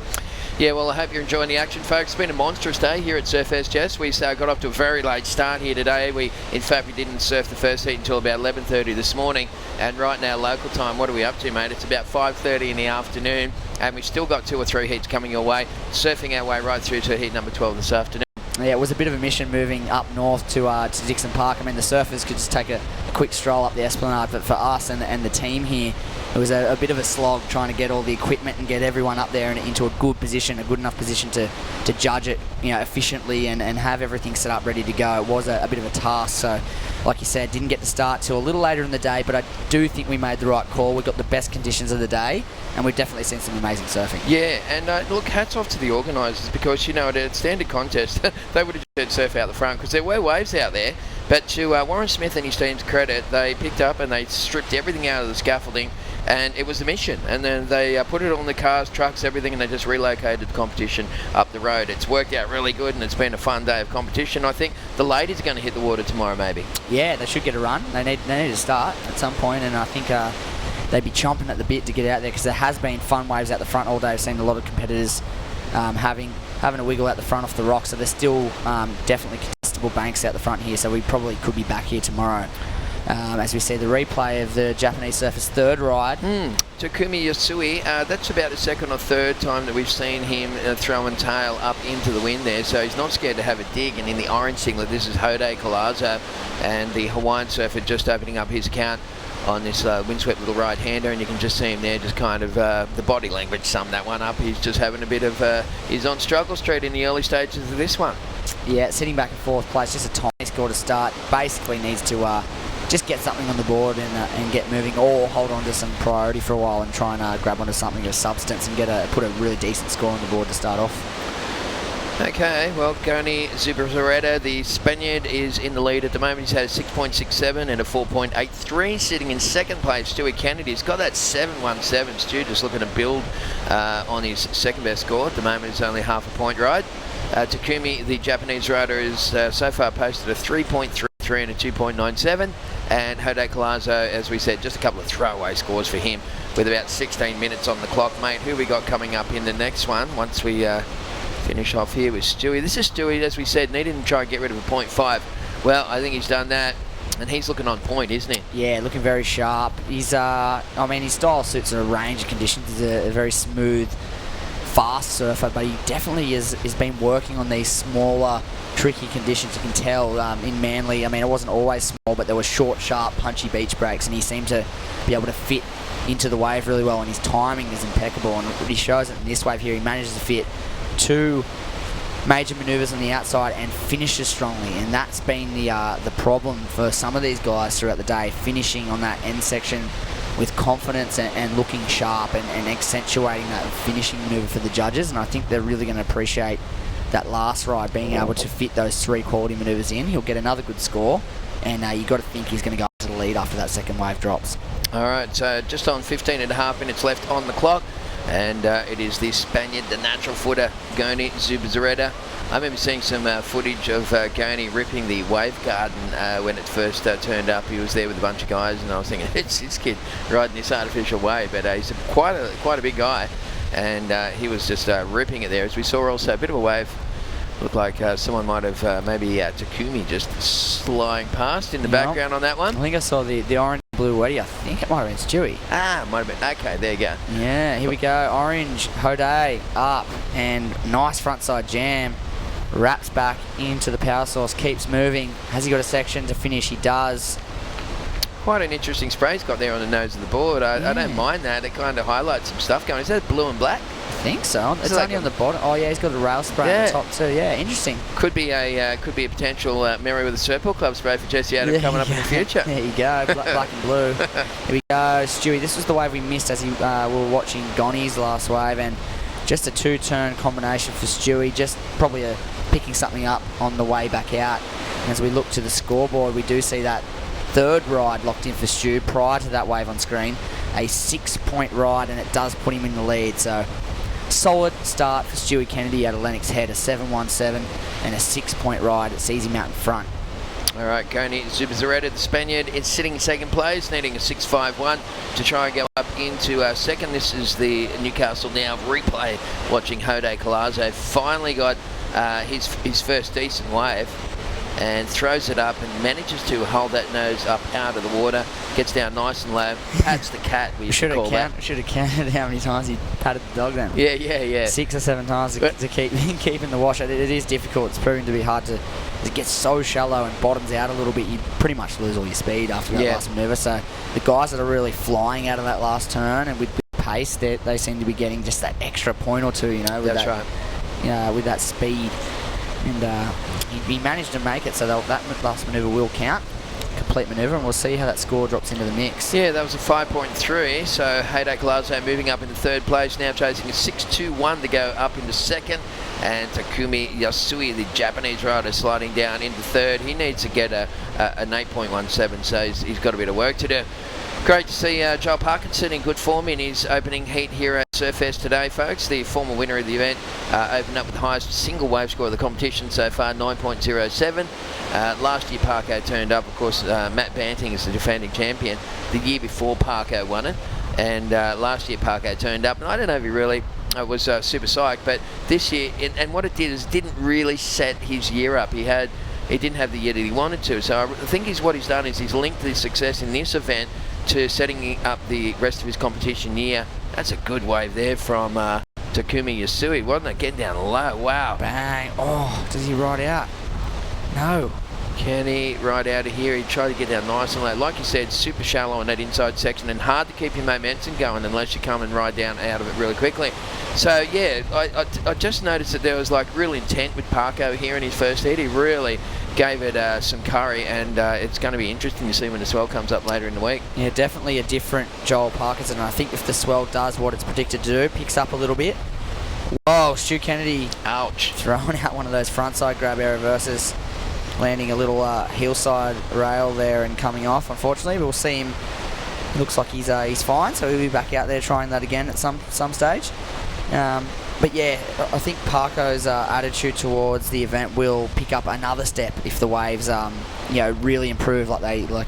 Speaker 16: Yeah, well, I hope you're enjoying the action, folks. It's been a monstrous day here at Surfest, Jess. We got off to a very late start here today. In fact, we didn't surf the first heat until about 11:30 this morning. And right now, local time, what are we up to, mate? It's about 5:30 in the afternoon, and we've still got 2 or 3 heats coming your way, surfing our way right through to heat number 12 this afternoon.
Speaker 3: it was a bit of a mission moving up north to Dixon Park. I mean, the surfers could just take a quick stroll up the Esplanade, but for us and the team here, it was a bit of a slog trying to get all the equipment and get everyone up there and into a good position, a good enough position to judge it, efficiently and have everything set up ready to go. It was a bit of a task. So, like you said, didn't get to start till a little later in the day, but I do think we made the right call. We got the best conditions of the day, and we've definitely seen some amazing surfing.
Speaker 16: Yeah, and look, hats off to the organisers, because at a standard contest they would have said surf out the front because there were waves out there. But to Warren Smith and his team's credit, they picked up and they stripped everything out of the scaffolding, and it was a mission. And then they put it on the cars, trucks, everything, and they just relocated the competition up the road. It's worked out really good, and it's been a fun day of competition. I think the ladies are going to hit the water tomorrow, maybe.
Speaker 3: Yeah, they should get a run. They need to start at some point, and I think they'd be chomping at the bit to get out there, because there has been fun waves out the front all day. I've seen a lot of competitors having a wiggle out the front off the rocks, so there's still definitely contestable banks out the front here, so we probably could be back here tomorrow. As we see the replay of the Japanese surfer's third ride.
Speaker 16: Takumi Yasui, that's about the second or third time that we've seen him throw and tail up into the wind there, so he's not scared to have a dig. And in the orange singlet, this is Hode Kalazo, and the Hawaiian surfer just opening up his account on this windswept little right-hander, and you can just see him there, just kind of the body language summed that one up. He's just having a bit of he's on struggle street in the early stages of this one. Yeah, sitting back in fourth place, just a tiny score to start. Basically needs to just get something on the board and get moving, or hold on to some priority for a while and try and grab onto something of substance and put a really decent score on the board to start off. Okay, well, Goni Zubizarreta, the Spaniard, is in the lead at the moment. He's had a 6.67 and a 4.83. Sitting in second place, Stewie Kennedy. He's got that 7.17. Stu just looking to build on his second best score. At the moment, it's only half a point ride. Takumi, the Japanese rider, is so far posted a 3.33 and a 2.97. And Hode Kalazo, as we said, just a couple of throwaway scores for him with about 16 minutes on the clock, mate. Who we got coming up in the next one once we finish off here with Stewie? This is Stewie, as we said, needed to try and get rid of a 0.5. Well, I think he's done that, and he's looking on point, isn't he?
Speaker 3: Yeah, looking very sharp. He's, his style suits a range of conditions. He's a very smooth, fast surfer, but he definitely has been working on these smaller, tricky conditions. You can tell in Manly, it wasn't always small, but there were short, sharp, punchy beach breaks, and he seemed to be able to fit into the wave really well, and his timing is impeccable. And he shows it in this wave here. He manages to fit 2 major manoeuvres on the outside and finishes strongly, and that's been the problem for some of these guys throughout the day, finishing on that end section with confidence and looking sharp and accentuating that finishing manoeuvre for the judges. And I think they're really going to appreciate that last ride, being able to fit those 3 quality manoeuvres in. He'll get another good score, and you've got to think he's going to go to the lead after that second wave drops.
Speaker 16: All right, so just on 15.5 minutes left on the clock, and it is the Spaniard, the natural footer, Goni Zubizarreta. I remember seeing some footage of Goni ripping the wave garden when it first turned up. He was there with a bunch of guys, and I was thinking, it's this kid riding this artificial wave, but he's quite a big guy, and he was just ripping it there. As we saw also a bit of a wave, looked like someone might have maybe Takumi just sliding past in the background on that one.
Speaker 3: I think I saw the orange blue weddy. I think it might have been Stewie.
Speaker 16: Might have been. Okay, there you go.
Speaker 3: Yeah, here we go. Orange, Hode up, and nice frontside jam. Wraps back into the power source, keeps moving. Has he got a section to finish? He does.
Speaker 16: Quite an interesting spray he's got there on the nose of the board. I don't mind that. It kind of highlights some stuff going. Is that blue and black?
Speaker 3: I think so. It's only on the bottom. Oh yeah, he's got a rail spray on the top too. Yeah, interesting.
Speaker 16: Could be a potential Merewether Surfboard Club spray for Jesse Adam coming up in the future.
Speaker 3: There you go, black and blue. Here we go, Stewie. This was the wave we missed as we were watching Goni's last wave, and just a 2-turn combination for Stewie. Just probably picking something up on the way back out. And as we look to the scoreboard, we do see that third ride locked in for Stu prior to that wave on screen. A 6-point ride, and it does put him in the lead. So solid start for Stewie Kennedy out of Lennox Head, a 7.17 and a 6-point ride. It sees him out in front.
Speaker 16: All right, Goni Zubizarreta, the Spaniard, is sitting in second place, needing a 6.51 to try and go up into second. This is the Newcastle Now replay, watching Hode Kalazo. Finally got his first decent wave, and throws it up and manages to hold that nose up out of the water, gets down nice and low, pats the cat. We should have
Speaker 3: counted how many times he patted the dog then.
Speaker 16: Yeah.
Speaker 3: 6 or 7 times to keep in the wash. It is difficult. It's proving to be hard to. It gets so shallow and bottoms out a little bit. You pretty much lose all your speed after that last manoeuvre. So the guys that are really flying out of that last turn and with pace, they seem to be getting just that extra point or two. With with that speed. And he managed to make it, so that last manoeuvre will count. Complete manoeuvre, and we'll see how that score drops into the mix.
Speaker 16: Yeah, that was a 5.3, so Heyday Glasgow moving up into third place, now chasing a 6.21 to go up into second, and Takumi Yasui, the Japanese rider, sliding down into third. He needs to get an 8.17, so he's got a bit of work to do. Great to see Joel Parkinson in good form in his opening heat here at Surfest today, folks. The former winner of the event opened up with the highest single wave score of the competition so far, 9.07. Last year Parko turned up, of course. Matt Banting is the defending champion. The year before Parko won it, and last year Parko turned up, and I don't know if he really was super psyched, but this year, and what it did is didn't really set his year up. He didn't have the year that he wanted to, so I think what he's done is he's linked the success in this event to setting up the rest of his competition year. That's a good wave there from Takumi Yasui, wasn't it? Getting down low, wow.
Speaker 3: Bang. Oh, does he ride out? No.
Speaker 16: Can he ride out of here? He tried to get down nice and low. Like you said, super shallow on that inside section and hard to keep your momentum going unless you come and ride down out of it really quickly. So, yeah, I just noticed that there was like real intent with Parko here in his first heat. He really gave it some curry, and it's going to be interesting to see when the swell comes up later in the week.
Speaker 3: Yeah, definitely a different Joel Parkinson. I think if the swell does what it's predicted to do, picks up a little bit. Whoa, Stu Kennedy.
Speaker 16: Ouch.
Speaker 3: Throwing out one of those frontside grab air reverses, landing a little hillside rail there and coming off, unfortunately. But we'll see him. Looks like he's fine, so he'll be back out there trying that again at some stage. But yeah, I think Parko's attitude towards the event will pick up another step if the waves, really improve like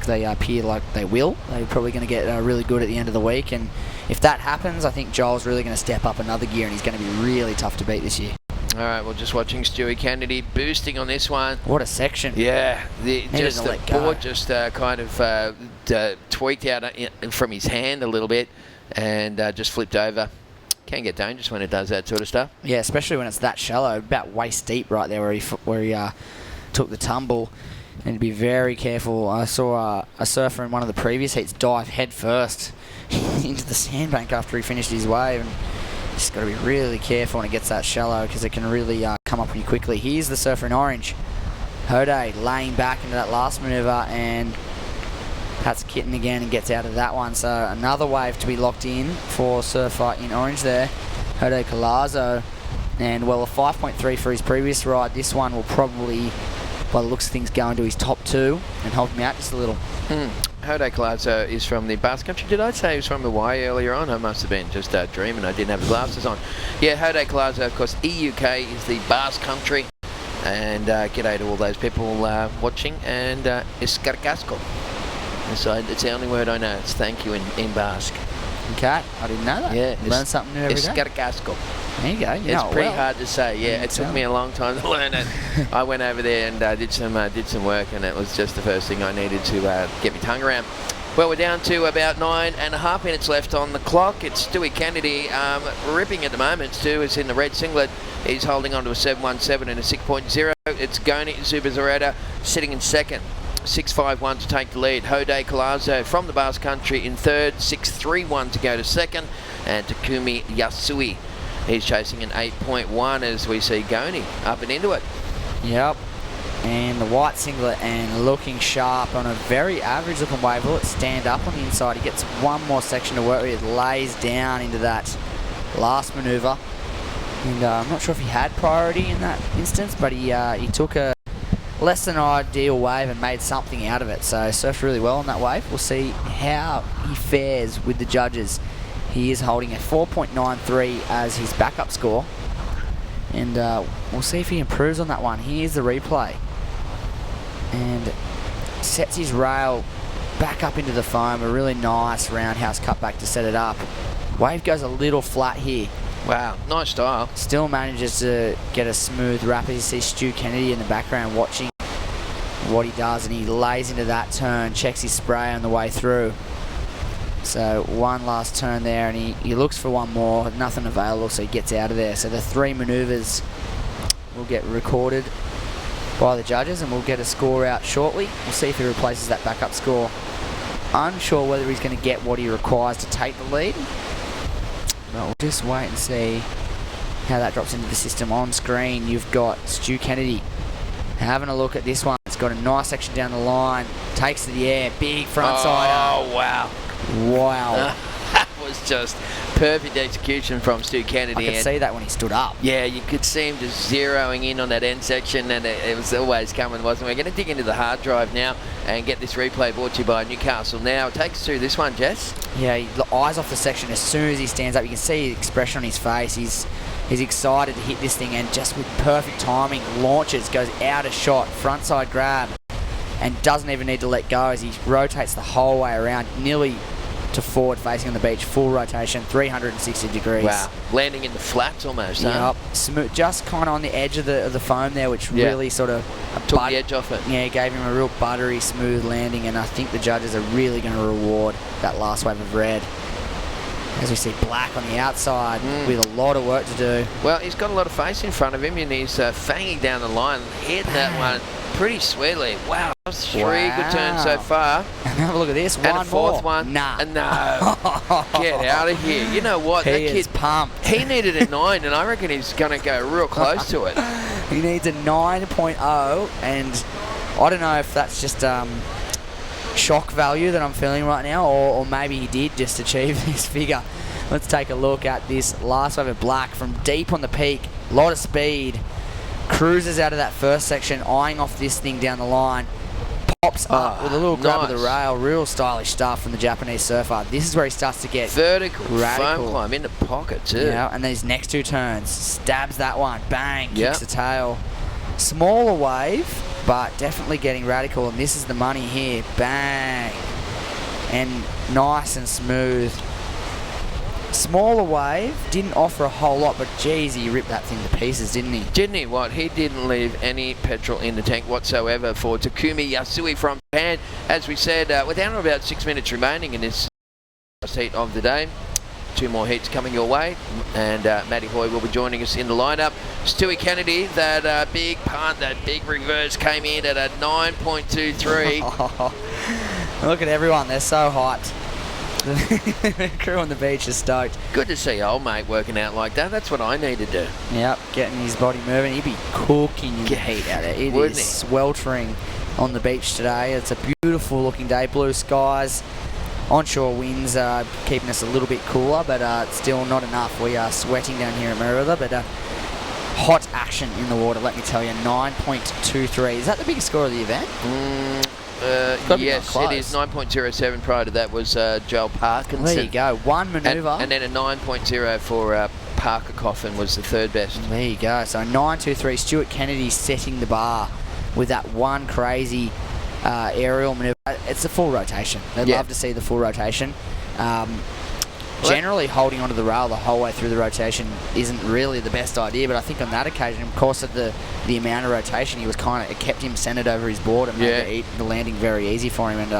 Speaker 3: they appear like they will. They're probably going to get really good at the end of the week, and if that happens, I think Joel's really going to step up another gear, and he's going to be really tough to beat this year.
Speaker 16: All right, well, just watching Stewie Kennedy boosting on this one.
Speaker 3: What a section.
Speaker 16: Yeah, the board just kind of tweaked out from his hand a little bit and just flipped over. Can get dangerous when it does that sort of stuff.
Speaker 3: Yeah, especially when it's that shallow, about waist deep right there where he took the tumble. And be very careful. I saw a surfer in one of the previous heats dive head first into the sandbank after he finished his wave. And just got to be really careful when it gets that shallow because it can really come up on you quickly. Here's the surfer in orange. Hode laying back into that last manoeuvre and Pat's kitten again and gets out of that one. So another wave to be locked in for surfer in orange there. Hode Colazo. And well, a 5.3 for his previous ride. This one will probably, by the looks of things, go into his top two and help him out just a little.
Speaker 16: Hode Colazo is from the Basque Country. Did I say he was from Hawaii earlier on? I must have been just dreaming. I didn't have the glasses on. Yeah, Hode Colazo, of course, EUK is the Basque Country. And g'day to all those people watching. And escarcasco. So it's the only word I know. It's thank you in Basque.
Speaker 3: Okay, I didn't know that.
Speaker 16: Yeah,
Speaker 3: learn something new every day.
Speaker 16: Escarcasco.
Speaker 3: There you go.
Speaker 16: It's pretty hard to say. Yeah, it took me a long time to learn it. I went over there and did some work, and it was just the first thing I needed to get my tongue around. Well, we're down to about 9.5 minutes left on the clock. It's Stewie Kennedy ripping at the moment. Stu is in the red singlet. He's holding on to a 7.17 and a 6.0. It's Goni Zubizarreta sitting in second. 6.51 to take the lead. Hode Colazo from the Basque Country in third. 6.31 to go to second. And Takumi Yasui, he's chasing an 8.1 as we see Goni up and into it.
Speaker 3: Yep. And the white singlet and looking sharp on a very average looking wave. Will it stand up on the inside? He gets one more section to work with. Lays down into that last manoeuvre. And I'm not sure if he had priority in that instance, but he took a less than ideal wave and made something out of it. So surfed really well on that wave. We'll see how he fares with the judges. He is holding a 4.93 as his backup score. And we'll see if he improves on that one. Here's the replay. And sets his rail back up into the foam. A really nice roundhouse cutback to set it up. Wave goes a little flat here.
Speaker 16: Wow, nice style.
Speaker 3: Still manages to get a smooth wrap as you see Stu Kennedy in the background watching. what he does, and he lays into that turn, checks his spray on the way through. So one last turn there, and he looks for one more, nothing available, so he gets out of there. So the 3 manoeuvres will get recorded by the judges, and we'll get a score out shortly. We'll see if he replaces that backup score. Unsure whether he's going to get what he requires to take the lead, but we'll just wait and see how that drops into the system. On screen, you've got Stu Kennedy having a look at this one. It's got a nice section down the line, takes to the air, big frontsider.
Speaker 16: Oh, wow.
Speaker 3: Wow.
Speaker 16: That was just perfect execution from Stu Kennedy.
Speaker 3: I could see that when he stood up.
Speaker 16: Yeah, you could see him just zeroing in on that end section, and it was always coming, wasn't it? We're going to dig into the hard drive now and get this replay brought to you by Newcastle Now. Take us through this one, Jess.
Speaker 3: Yeah, the eyes off the section as soon as he stands up. You can see the expression on his face. He's excited to hit this thing, and just with perfect timing, launches, goes out of shot, frontside grab, and doesn't even need to let go as he rotates the whole way around, nearly to forward facing on the beach, full rotation, 360 degrees.
Speaker 16: Wow, landing in the flats almost, huh?
Speaker 3: Yep, smooth, just kind of on the edge of the foam there, which really sort of
Speaker 16: took the edge off it.
Speaker 3: Yeah, gave him a real buttery, smooth landing, and I think the judges are really going to reward that last wave of red. As we see Black on the outside with a lot of work to do.
Speaker 16: Well, he's got a lot of face in front of him, and he's fanging down the line, hitting that one pretty sweetly. Wow, that's 3 good turns so far.
Speaker 3: Have a look at this.
Speaker 16: And a fourth one.
Speaker 3: Nah.
Speaker 16: No. Get out of here. You know what?
Speaker 3: He
Speaker 16: that
Speaker 3: is
Speaker 16: kid
Speaker 3: pumped.
Speaker 16: He needed a 9, and I reckon he's going to go real close to it.
Speaker 3: He needs a 9.0, and I don't know if that's just shock value that I'm feeling right now, or maybe he did just achieve this figure. Let's take a look at this last wave of Black from deep on the peak. A lot of speed. Cruises out of that first section, eyeing off this thing down the line. Pops up with a little grab of the rail. Real stylish stuff from the Japanese surfer. This is where he starts to get
Speaker 16: vertical
Speaker 3: radical.
Speaker 16: foam climb in the pocket too.
Speaker 3: Yeah, and then his next 2 turns, stabs that one, bang, kicks the tail. Smaller wave, but definitely getting radical, and this is the money here. Bang. And nice and smooth. Smaller wave, didn't offer a whole lot, but geez, he ripped that thing to pieces, didn't he?
Speaker 16: Didn't he? What? He didn't leave any petrol in the tank whatsoever for Takumi Yasui from Japan. As we said, we're down to about 6 minutes remaining in this last heat of the day. 2 more heats coming your way, and Matty Hoy will be joining us in the lineup. Stewie Kennedy, that big punt, that big reverse came in at a 9.23.
Speaker 3: Look at everyone, they're so hyped. The crew on the beach is stoked.
Speaker 16: Good to see old mate working out like that. That's what I need to do.
Speaker 3: Yep, getting his body moving. He'd be cooking in the heat out there. It is sweltering on the beach today. It's a beautiful looking day, blue skies. Onshore winds are keeping us a little bit cooler, but still not enough. We are sweating down here at Merewether, but hot action in the water, let me tell you. 9.23. Is that the biggest score of the event?
Speaker 16: Yes, it is. 9.07. Prior to that was Joel Parkinson.
Speaker 3: There you go. One manoeuvre.
Speaker 16: And then a 9.0 for Parker Coffin was the 3rd best.
Speaker 3: There you go. So 9.23. Stuart Kennedy setting the bar with that one crazy aerial manoeuvre. It's a full rotation. They'd love to see the full rotation. Generally holding onto the rail the whole way through the rotation isn't really the best idea, but I think on that occasion, because of the amount of rotation, it kept him centered over his board and made the landing very easy for him, and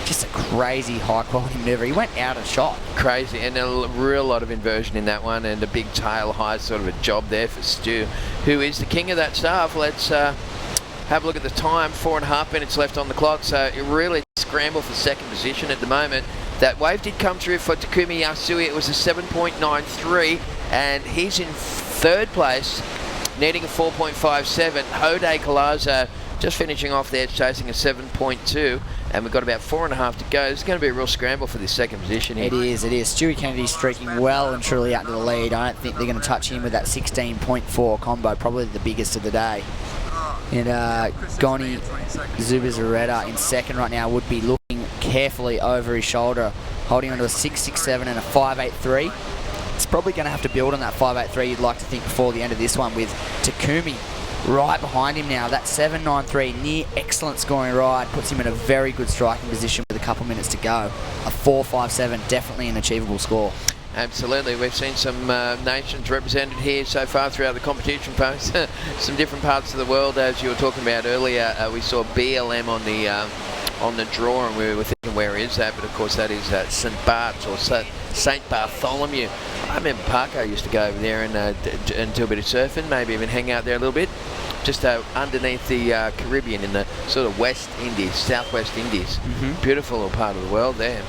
Speaker 3: just a crazy high quality maneuver. He went out of shot.
Speaker 16: Crazy, and a real lot of inversion in that one, and a big tail high sort of a job there for Stu, who is the king of that stuff. Let's have a look at the time. 4.5 minutes left on the clock, so it really scramble for second position at the moment. That wave did come through for Takumi Yasui. It was a 7.93, and he's in 3rd place, needing a 4.57. Hode Colazo just finishing off there, chasing a 7.2, and we've got about 4.5 to go. It's going to be a real scramble for this second position here.
Speaker 3: It is. Stewie Kennedy streaking well and truly out into the lead. I don't think they're going to touch him with that 16.4 combo, probably the biggest of the day. And Goni Zubizarreta in 2nd right now would be looking carefully over his shoulder, holding onto a 6.67 and a 5.83. It's probably going to have to build on that 5.83 you'd like to think before the end of this one, with Takumi right behind him now. That 7.93, near excellent scoring ride, puts him in a very good striking position with a couple minutes to go. A 4.57, definitely an achievable score.
Speaker 16: absolutely. We've seen some nations represented here so far throughout the competition, folks. Some different parts of the world, as you were talking about earlier. We saw BLM on the draw, and we were thinking, where is that? But of course, that is St Bart's or St Bartholomew. I remember Parko used to go over there and do a bit of surfing, maybe even hang out there a little bit, just underneath the Caribbean in the sort of West Indies, Southwest Indies. Beautiful little part of the world there.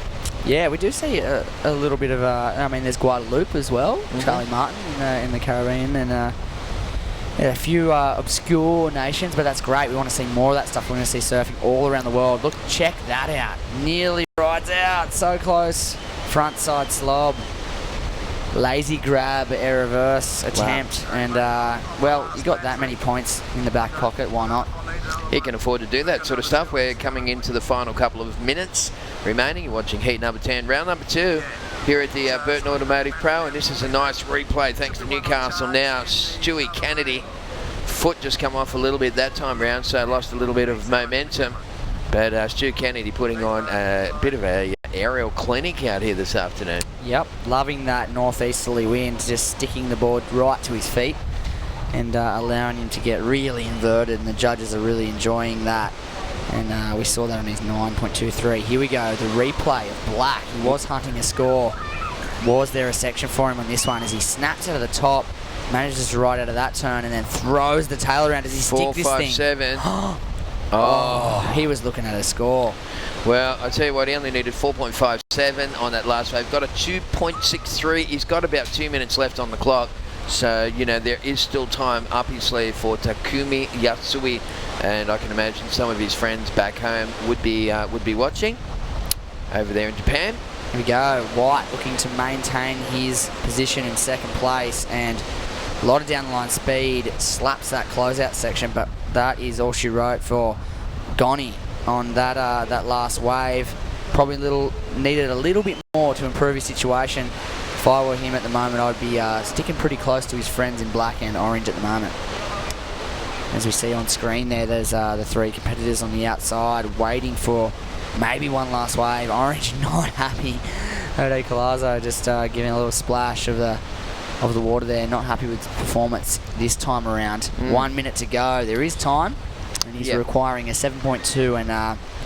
Speaker 3: Yeah, we do see a little bit of, I mean, there's Guadeloupe as well, Charlie Martin in the Caribbean, and a few obscure nations, but that's great. We want to see more of that stuff. We want to see surfing all around the world. Look, check that out. Nearly rides out, so close. Front side slob. Lazy grab, air reverse attempt, and well, you got that many points in the back pocket, why not?
Speaker 16: He can afford to do that sort of stuff. We're coming into the final couple of minutes remaining. You're watching heat number 10, round number 2 here at the Burton Automotive Pro, and this is a nice replay thanks to Newcastle now. Stewie Kennedy, foot just come off a little bit that time round, so lost a little bit of momentum. But Stu Kennedy putting on a bit of a aerial clinic out here this afternoon.
Speaker 3: Yep, loving that northeasterly wind, just sticking the board right to his feet and allowing him to get really inverted, and the judges are really enjoying that. And we saw that on his 9.23. Here we go, the replay of Black. He was hunting a score. Was there a section for him on this one as he snaps out of the top, manages to ride out of that turn, and then throws the tail around as he sticks this thing.
Speaker 16: 4.57.
Speaker 3: Oh, he was looking at a score.
Speaker 16: Well, I tell you what, he only needed 4.57 on that last wave. Got a 2.63. He's got about 2 minutes left on the clock. So, you know, there is still time up his sleeve for Takumi Yasui. And I can imagine some of his friends back home would be watching over there in Japan.
Speaker 3: Here we go. White looking to maintain his position in second place. And a lot of down the line speed, slaps that closeout section, but that is all she wrote for Goni on that last wave. Probably needed a little bit more to improve his situation. If I were him at the moment, I'd be sticking pretty close to his friends in black and orange at the moment. As we see on screen there, there's the 3 competitors on the outside waiting for maybe one last wave. Orange not happy. Ode Colazo just giving a little splash of the water there, not happy with performance this time around. 1 minute to go. There is time, and he's requiring a 7.2, and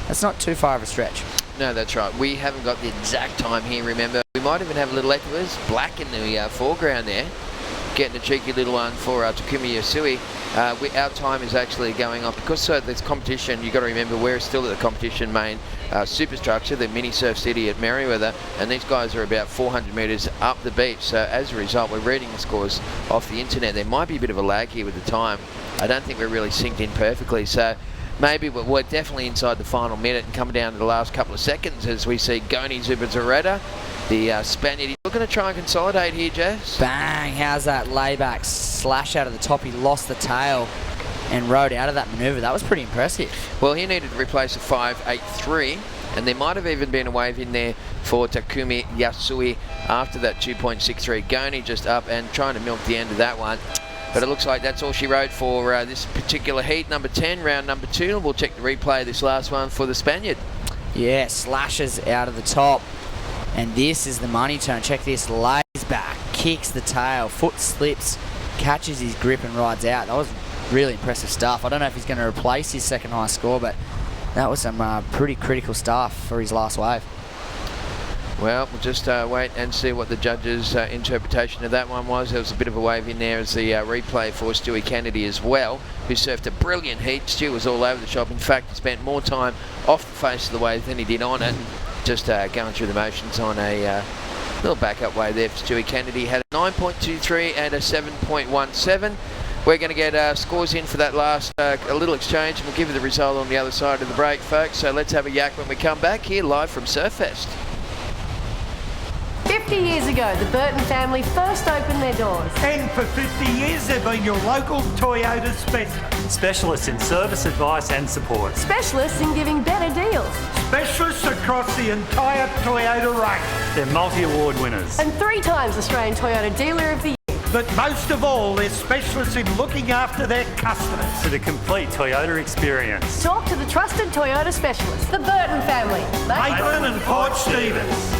Speaker 3: that's not too far of a stretch.
Speaker 16: No, that's right. We haven't got the exact time here, remember. We might even have a little echoes. Black in the foreground there, getting a cheeky little one for Takumi Yasui. Our time is actually going off because there's competition. You've got to remember we're still at the competition main superstructure, the mini surf city at Merewether, and these guys are about 400 metres up the beach. So as a result, we're reading the scores off the internet. There might be a bit of a lag here with the time. I don't think we're really synced in perfectly. So maybe we're definitely inside the final minute and coming down to the last couple of seconds as we see Goni Zubizarreta, the Spaniard. He's looking to try and consolidate here, Jess.
Speaker 3: Bang! How's that layback slash out of the top? He lost the tail and rode out of that manoeuvre. That was pretty impressive.
Speaker 16: Well, he needed to replace a 5.83, and there might have even been a wave in there for Takumi Yasui after that 2.63. Goni just up and trying to milk the end of that one. But it looks like that's all she wrote for this particular heat, number 10, round number 2. And we'll check the replay of this last one for the Spaniard.
Speaker 3: Yeah, slashes out of the top. And this is the money turn. Check this, lays back, kicks the tail, foot slips, catches his grip and rides out. That was really impressive stuff. I don't know if he's going to replace his second highest score, but that was some pretty critical stuff for his last wave.
Speaker 16: Well, we'll just wait and see what the judges' interpretation of that one was. There was a bit of a wave in there as the replay for Stewie Kennedy as well, who surfed a brilliant heat. Stu was all over the shop. In fact, he spent more time off the face of the wave than he did on it. Just going through the motions on a little backup wave there for Stewie Kennedy. Had a 9.23 and a 7.17. We're going to get scores in for that last a little exchange, and we'll give you the result on the other side of the break, folks. So let's have a yak when we come back here live from Surfest.
Speaker 6: 50 years ago, the Burton family first opened their doors.
Speaker 7: And for 50 years, they've been your local Toyota specialist.
Speaker 8: Specialists in service, advice and support.
Speaker 6: Specialists in giving better deals.
Speaker 7: Specialists across the entire Toyota range.
Speaker 8: They're multi-award winners.
Speaker 6: And 3 times Australian Toyota Dealer of the Year.
Speaker 7: But most of all, they're specialists in looking after their customers.
Speaker 8: For the complete Toyota experience.
Speaker 6: Talk to the trusted Toyota specialist, the Burton family.
Speaker 7: Maitland and Port Stevens.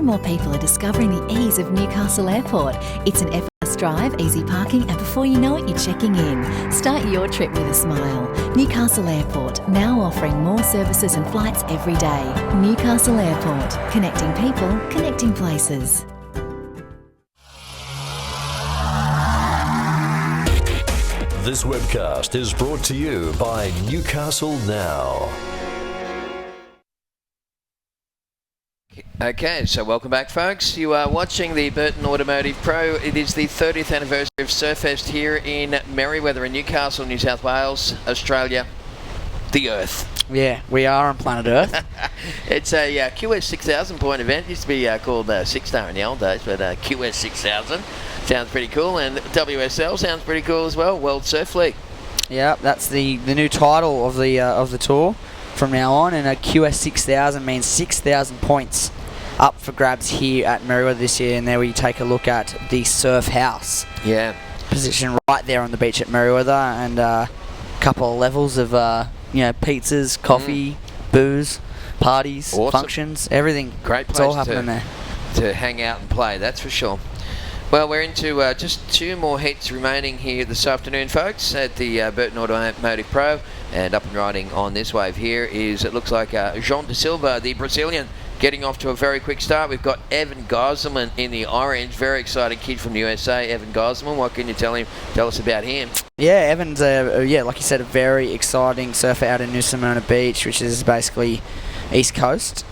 Speaker 1: more people are discovering the ease of Newcastle Airport. It's an effortless drive, easy parking, and before you know it, you're checking in. Start your trip with a smile. Newcastle Airport, now offering more services and flights every day. Newcastle Airport, connecting people, connecting places.
Speaker 20: This webcast is brought to you by Newcastle Now.
Speaker 16: Okay, so welcome back, folks. You are watching the Burton Automotive Pro. It is the 30th anniversary of Surfest here in Merewether in Newcastle, New South Wales, Australia, the Earth.
Speaker 12: Yeah, we are on planet Earth.
Speaker 16: It's a QS 6000 point event. It used to be called Six Star in the old days, but QS 6000 sounds pretty cool, and WSL sounds pretty cool as well. World Surf League.
Speaker 12: Yeah, that's the new title of the tour from now on, and a QS 6000 means 6,000 points up for grabs here at Merewether this year. And there we take a look at the Surf House.
Speaker 16: Yeah.
Speaker 12: Positioned right there on the beach at Merewether, and a couple of levels of pizzas, coffee, booze, parties, functions, everything.
Speaker 16: Great place
Speaker 12: it's all happening there
Speaker 16: to hang out and play, that's for sure. Well, we're into just 2 more heats remaining here this afternoon, folks, at the Burton Automotive Pro. And up and riding on this wave here is, it looks like Jean de Silva, the Brazilian, getting off to a very quick start. We've got Evan Geiselman in the orange, very exciting kid from the USA, Evan Geiselman. What can you tell us about him? Yeah,
Speaker 12: Evan's, like you said, a very exciting surfer out in New Smyrna Beach, which is basically East Coast.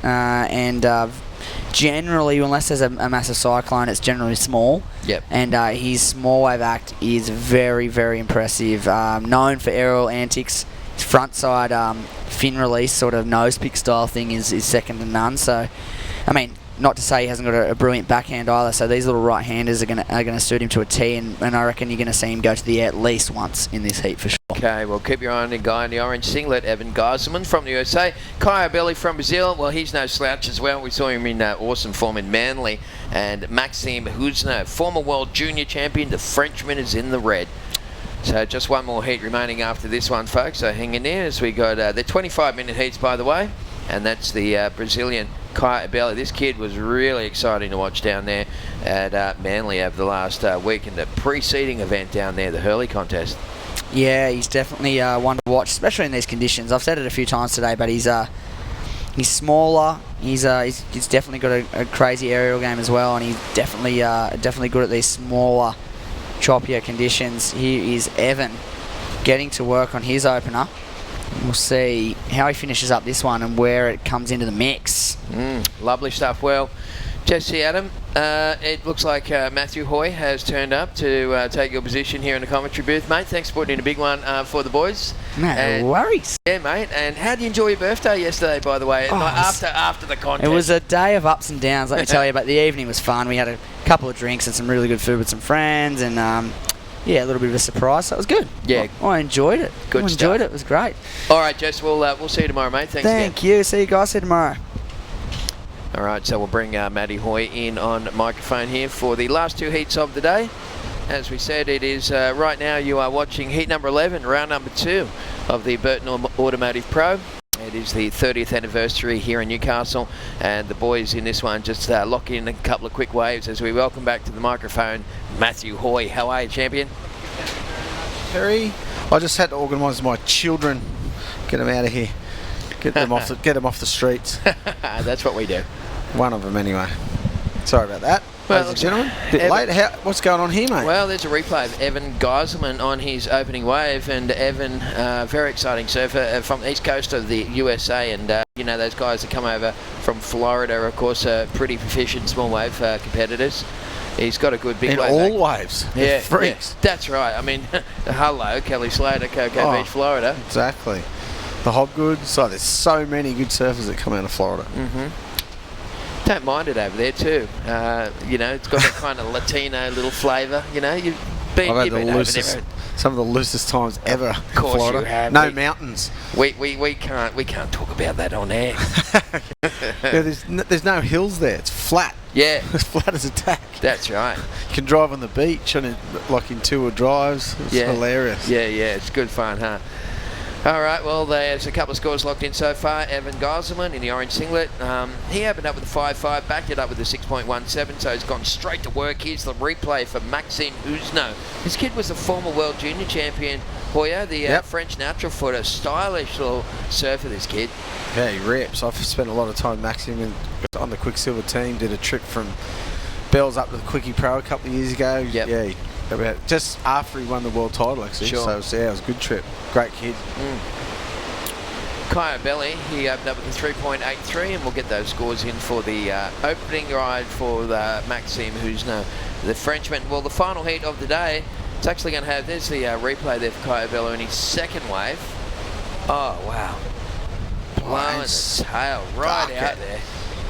Speaker 12: Generally, unless there's a massive cyclone, it's generally small.
Speaker 16: Yep.
Speaker 12: And his small wave act is very, very impressive. Known for aerial antics. His front side fin release, sort of nose pick style thing is second to none. So, I mean, not to say he hasn't got a brilliant backhand either. So these little right-handers are gonna suit him to a T, and I reckon you're gonna see him go to the air at least once in this heat for sure.
Speaker 16: Okay, well, keep your eye on the guy in the orange singlet, Evan Geiselman from the USA. Kai Abelli from Brazil, well, he's no slouch as well. We saw him in awesome form in Manly. And Maxime Huzno, former world junior champion, the Frenchman, is in the red. So just 1 more heat remaining after this one, folks. So hang in there as we got they're 25-minute heats, by the way. And that's the Brazilian Kai Abelli. This kid was really exciting to watch down there at Manly over the last week in the preceding event down there, the Hurley contest.
Speaker 12: Yeah, he's definitely one to watch, especially in these conditions. I've said it a few times today, but he's smaller. He's definitely got a crazy aerial game as well, and he's definitely good at these smaller, choppier conditions. Here is Evan getting to work on his opener. We'll see how he finishes up this one and where it comes into the mix.
Speaker 16: Lovely stuff. Well, Jesse Adam, it looks like Matthew Hoy has turned up to take your position here in the commentary booth, mate. Thanks for putting in a big one for the boys.
Speaker 12: No worries.
Speaker 16: Yeah, mate. And how did you enjoy your birthday yesterday, by the way, after the contest?
Speaker 12: It was a day of ups and downs, let me tell you, but the evening was fun. We had a couple of drinks and some really good food with some friends, and a little bit of a surprise, so it was good.
Speaker 16: Yeah.
Speaker 12: I enjoyed it.
Speaker 16: Good
Speaker 12: I enjoyed it. It was great.
Speaker 16: All right, Jess, we'll see you tomorrow, mate. Thanks again.
Speaker 12: Thank you. See you guys tomorrow.
Speaker 16: All right, so we'll bring Matty Hoy in on microphone here for the last 2 heats of the day. As we said, it is right now you are watching heat number 11, round number 2 of the Burton Automotive Pro. It is the 30th anniversary here in Newcastle, and the boys in this one just lock in a couple of quick waves as we welcome back to the microphone Matthew Hoy. How are you, champion?
Speaker 17: Terry, I just had to organise my children, get them out of here, get them off the streets.
Speaker 16: That's what we do.
Speaker 17: One of them anyway. Sorry about that. Ladies and gentlemen, a bit late. What's going on here, mate?
Speaker 16: Well, there's a replay of Evan Geiselman on his opening wave, and Evan, very exciting surfer from the east coast of the USA, and those guys that come over from Florida are, of course, pretty proficient small wave competitors. He's got a good big wave.
Speaker 17: In all waves.
Speaker 16: Yeah,
Speaker 17: freaks.
Speaker 16: Yeah, that's right. I mean, hello, Kelly Slater, Cocoa Beach, Florida.
Speaker 17: Exactly. The Hobgoods. There's so many good surfers that come out of Florida.
Speaker 16: Don't mind it over there too. It's got that kind of Latino little flavour. You've been over there.
Speaker 17: Some of the loosest times ever.
Speaker 16: Of course
Speaker 17: Florida.
Speaker 16: you have.
Speaker 17: No mountains.
Speaker 16: We can't talk about that on air.
Speaker 17: There's no hills there. It's flat.
Speaker 16: Yeah.
Speaker 17: As flat as a tack.
Speaker 16: That's right.
Speaker 17: You can drive on the beach in 2-wheel drives. It's hilarious.
Speaker 16: Yeah, it's good fun, huh? All right, well, there's a couple of scores locked in so far. Evan Geiselman in the orange singlet. He opened up with a 5.5, backed it up with a 6.17, so he's gone straight to work. Here's the replay for Maxime Ouzno. This kid was the former world junior champion, Hoya, the French natural footer. Stylish little surfer, this kid.
Speaker 17: Yeah, he rips. I've spent a lot of time with Maxime on the Quicksilver team. Did a trip from Bells up to the Quickie Pro a couple of years ago.
Speaker 16: Yep.
Speaker 17: Yeah, just after he won the world title, actually.
Speaker 16: Sure.
Speaker 17: So, yeah, it was a good trip. Great kid.
Speaker 16: Kaya Belly, he opened up with a 3.83, and we'll get those scores in for the opening ride for the Maxime Ouzno, the Frenchman. Well, the final heat of the day, it's actually going to have, there's the replay there for Kaya Belly in his second wave. Oh, wow. Blowing the tail right out there.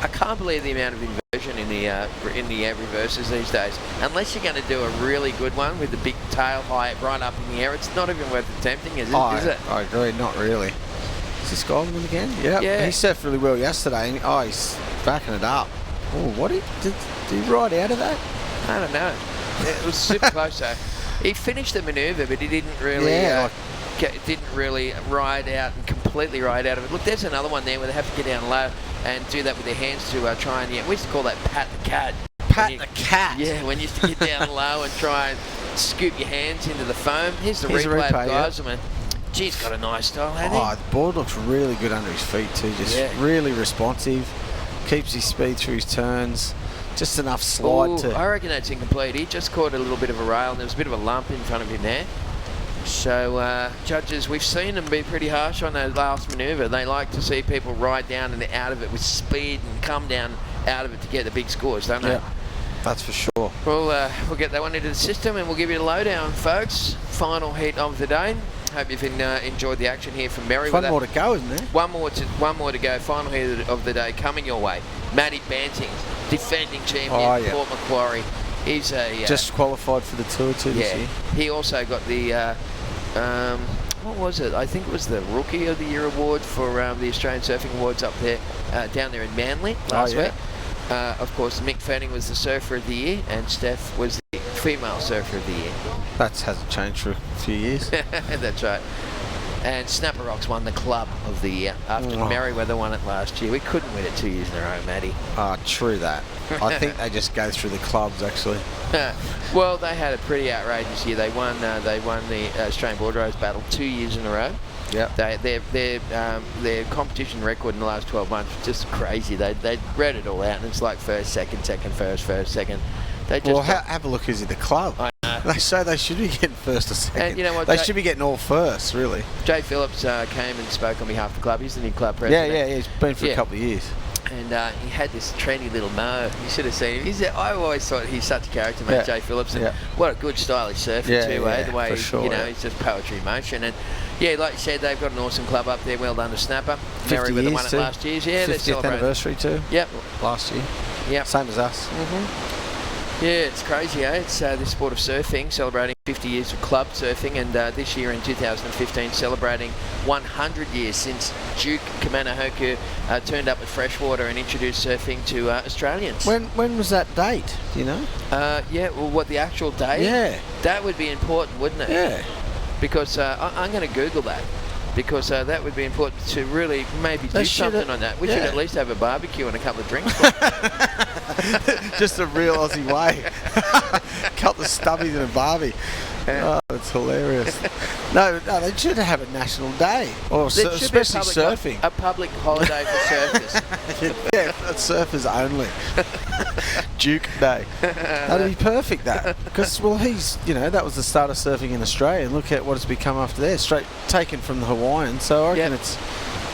Speaker 16: I can't believe the amount of inversion in the reverses these days. Unless you're going to do a really good one with the big tail high right up in the air, it's not even worth attempting, is it?
Speaker 17: I agree, not really. Is this Goldman again? Yep. Yeah. He surfed really well yesterday, and he's backing it up. Oh, what did he ride out of that?
Speaker 16: I don't know. It was super close though. He finished the manoeuvre, but he didn't really ride out and completely ride out of it. Look, there's another one there where they have to get down low and do that with their hands to try and, we used to call that pat the cat.
Speaker 17: Pat the cat?
Speaker 16: Yeah, when you used to get down low and try and scoop your hands into the foam. Here's the replay of Geiselman. Geez, got a nice style, hasn't he?
Speaker 17: The board looks really good under his feet too. Just really responsive. Keeps his speed through his turns. Just enough slide to...
Speaker 16: I reckon that's incomplete. He just caught a little bit of a rail, and there was a bit of a lump in front of him there. So, judges, we've seen them be pretty harsh on that last manoeuvre. They like to see people ride down and out of it with speed and come down out of it to get the big scores, don't they?
Speaker 17: Yeah, that's for sure.
Speaker 16: We'll get that one into the system, and we'll give you the lowdown, folks. Final heat of the day. Hope you've enjoyed the action here from Merewether.
Speaker 17: One more to go, isn't there?
Speaker 16: One more to go. Final heat of the day coming your way. Matty Banting, defending champion, Port Macquarie. He's
Speaker 17: just qualified for the tour too this year.
Speaker 16: He also got the what was it? I think it was the Rookie of the Year award for the Australian Surfing Awards up there, down there in Manly last week. Of course, Mick Fanning was the Surfer of the Year, and Steph was the Female Surfer of the Year.
Speaker 17: That hasn't changed for a few years.
Speaker 16: That's right. And Snapper Rocks won the Club of the Year after Merewether won it last year. We couldn't win it 2 years in a row, Matty.
Speaker 17: True that. I think they just go through the clubs, actually.
Speaker 16: Well, they had a pretty outrageous year. They won the Australian Board Race Battle 2 years in a row.
Speaker 17: Yep.
Speaker 16: Their competition record in the last 12 months was just crazy. They read it all out, and it's like first, second, first, second. They just
Speaker 17: have a look who's at the club.
Speaker 16: I know.
Speaker 17: They say they should be getting first or second.
Speaker 16: And you know what?
Speaker 17: They should be getting all first, really.
Speaker 16: Jay Phillips came and spoke on behalf of the club. He's the new club president.
Speaker 17: Yeah, he's been for a couple of years.
Speaker 16: And he had this trendy little mo. You should have seen him. I always thought he's such a character, mate, Jay Phillips. And what a good stylish surfer too, the way he's just poetry in motion. And like you said, they've got an awesome club up there. Well done to Snapper. Merewether won it last year. Yeah,
Speaker 17: 50th anniversary too.
Speaker 16: Yep.
Speaker 17: Last year.
Speaker 16: Yep.
Speaker 17: Same as us.
Speaker 16: Yeah, it's crazy, eh? It's the sport of surfing, celebrating 50 years of club surfing, and this year in 2015 celebrating 100 years since Duke Kamanahoku turned up at freshwater and introduced surfing to Australians.
Speaker 17: When was that date, do you know?
Speaker 16: What, the actual date?
Speaker 17: Yeah.
Speaker 16: That would be important, wouldn't it?
Speaker 17: Yeah.
Speaker 16: Because I'm going to Google that. Because that would be important to really maybe do something on that. We should at least have a barbecue and a couple of drinks.
Speaker 17: Just a real Aussie way. Couple of stubbies and a barbie. Oh, it's hilarious. No, they should have a national day, or especially surfing.
Speaker 16: A public holiday for surfers.
Speaker 17: Yeah, that's surfers only. Duke Day. That'd be perfect, that. Because, he's, that was the start of surfing in Australia, and look at what it's become after there. Straight taken from the Hawaiians, so I reckon it's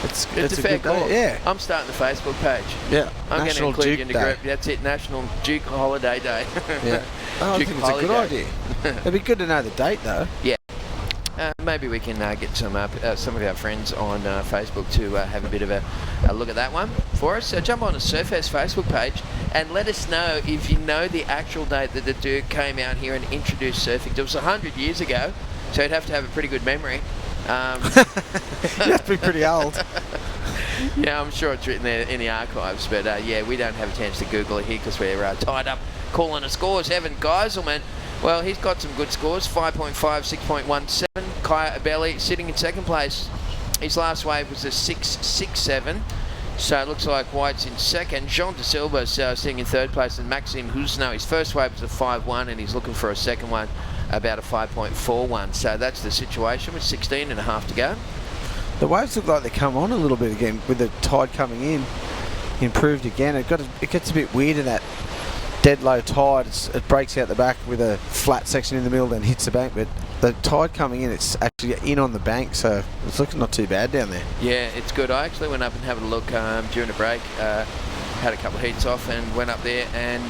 Speaker 17: a
Speaker 16: fair
Speaker 17: good
Speaker 16: call.
Speaker 17: day. Yeah.
Speaker 16: I'm starting the Facebook page.
Speaker 17: Yeah.
Speaker 16: I'm going to include you in the group. That's it, National Duke Holiday Day.
Speaker 17: Yeah. I think it's a good idea. It'd be good to know the date, though.
Speaker 16: Yeah. Maybe we can get some of our friends on Facebook to have a bit of a look at that one for us. So jump on the Surfest Facebook page and let us know if you know the actual date that the Duke came out here and introduced surfing. It was 100 years ago, so you'd have to have a pretty good memory.
Speaker 17: You have to be pretty old.
Speaker 16: Yeah, I'm sure it's written there in the archives, but we don't have a chance to Google it here because we're tied up calling the scores. Evan Geiselman, well, he's got some good scores, 5.5, 6.17. Kaya Abelli sitting in second place. His last wave was a 6.67. So it looks like White's in second. Jean de Silva sitting in third place, and Maxime Husno, his first wave was a 5.1, and he's looking for a second one about a 5.41. So that's the situation with 16.5 to go.
Speaker 17: The waves look like they come on a little bit again with the tide coming in. Improved again. It gets a bit weird in that dead low tide. It breaks out the back with a flat section in the middle, then hits the bank. But the tide coming in, it's actually in on the bank, so it's looking not too bad down there. Yeah,
Speaker 16: it's good. I actually went up and had a look during the break. Had a couple of heats off and went up there, and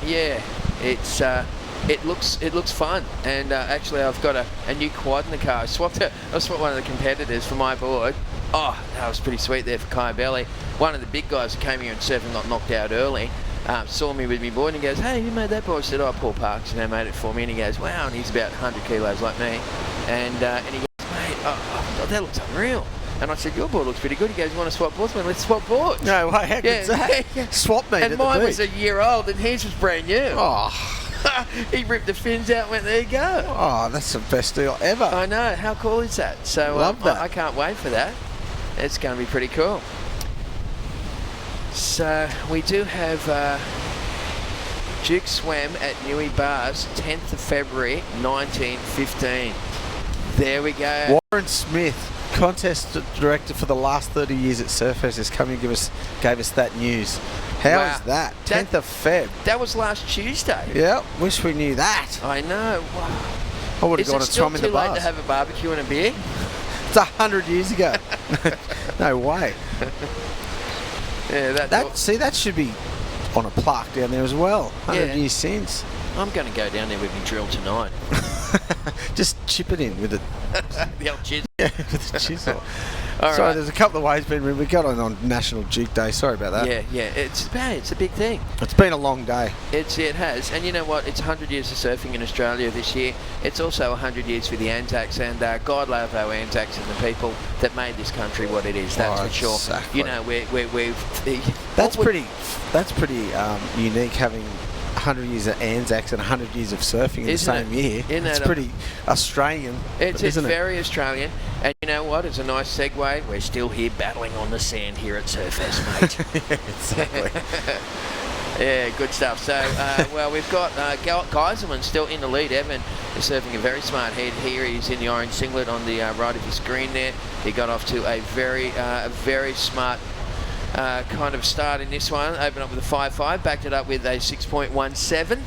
Speaker 16: yeah, it looks fun. And actually, I've got a new quad in the car. I swapped one of the competitors for my board. Oh, that was pretty sweet there for Kai Belly. One of the big guys who came here and surfed and got knocked out early. Saw me with me board and he goes, "Hey, who made that board?" I said, "Oh, Paul Parks," and they made it for me. And he goes, "Wow," and he's about 100 kilos like me. And he goes, "Mate, oh, that looks unreal." And I said, "Your board looks pretty good." He goes, "You want to swap boards?" Man, let's swap boards.
Speaker 17: No way, how good's that?
Speaker 16: Yeah.
Speaker 17: Swap me.
Speaker 16: And mine was a year old and his was brand new.
Speaker 17: Oh.
Speaker 16: He ripped the fins out and went, "There you go."
Speaker 17: Oh, that's the best deal ever.
Speaker 16: I know. How cool is that? So
Speaker 17: Love that.
Speaker 16: I can't wait for that. It's going to be pretty cool. So we do have Duke Swam at Newey Bars, 10th of February, 1915. There we go.
Speaker 17: Warren Smith, contest director for the last 30 years at Surfest, has come and gave us that news. How is that? 10th of Feb.
Speaker 16: That was last Tuesday.
Speaker 17: Yeah, wish we knew that.
Speaker 16: I know. Wow.
Speaker 17: I would have gone and swum in the bars.
Speaker 16: Is it still too late to have a barbecue and a beer?
Speaker 17: It's 100 years ago. No way.
Speaker 16: Yeah,
Speaker 17: that should be on a plaque down there as well. 100 years since.
Speaker 16: I'm going to go down there with my drill tonight.
Speaker 17: Just chip it in with it.
Speaker 16: The old chisel.
Speaker 17: Yeah, with the chisel.
Speaker 16: All
Speaker 17: Sorry,
Speaker 16: right.
Speaker 17: there's a couple of ways been. We got on National Duke Day. Sorry about that.
Speaker 16: Yeah. It's a big thing.
Speaker 17: It's been a long day.
Speaker 16: It has. And you know what? It's 100 years of surfing in Australia this year. It's also 100 years for the Anzacs. And God love our Anzacs and the people that made this country what it is. That's for sure.
Speaker 17: Exactly.
Speaker 16: You know,
Speaker 17: That's pretty unique, having 100 years of Anzacs and 100 years of surfing in the same year. It's pretty Australian,
Speaker 16: it's
Speaker 17: isn't it?
Speaker 16: It's very Australian. And you know what? It's a nice segue. We're still here battling on the sand here at Surfest, mate.
Speaker 17: Yeah, exactly.
Speaker 16: Yeah, good stuff. So, well, we've got Geiselman still in the lead. Evan is surfing a very smart head here. He's in the orange singlet on the right of your screen there. He got off to a very smart kind of start in this one. Opened up with a 5.5, backed it up with a 6.17.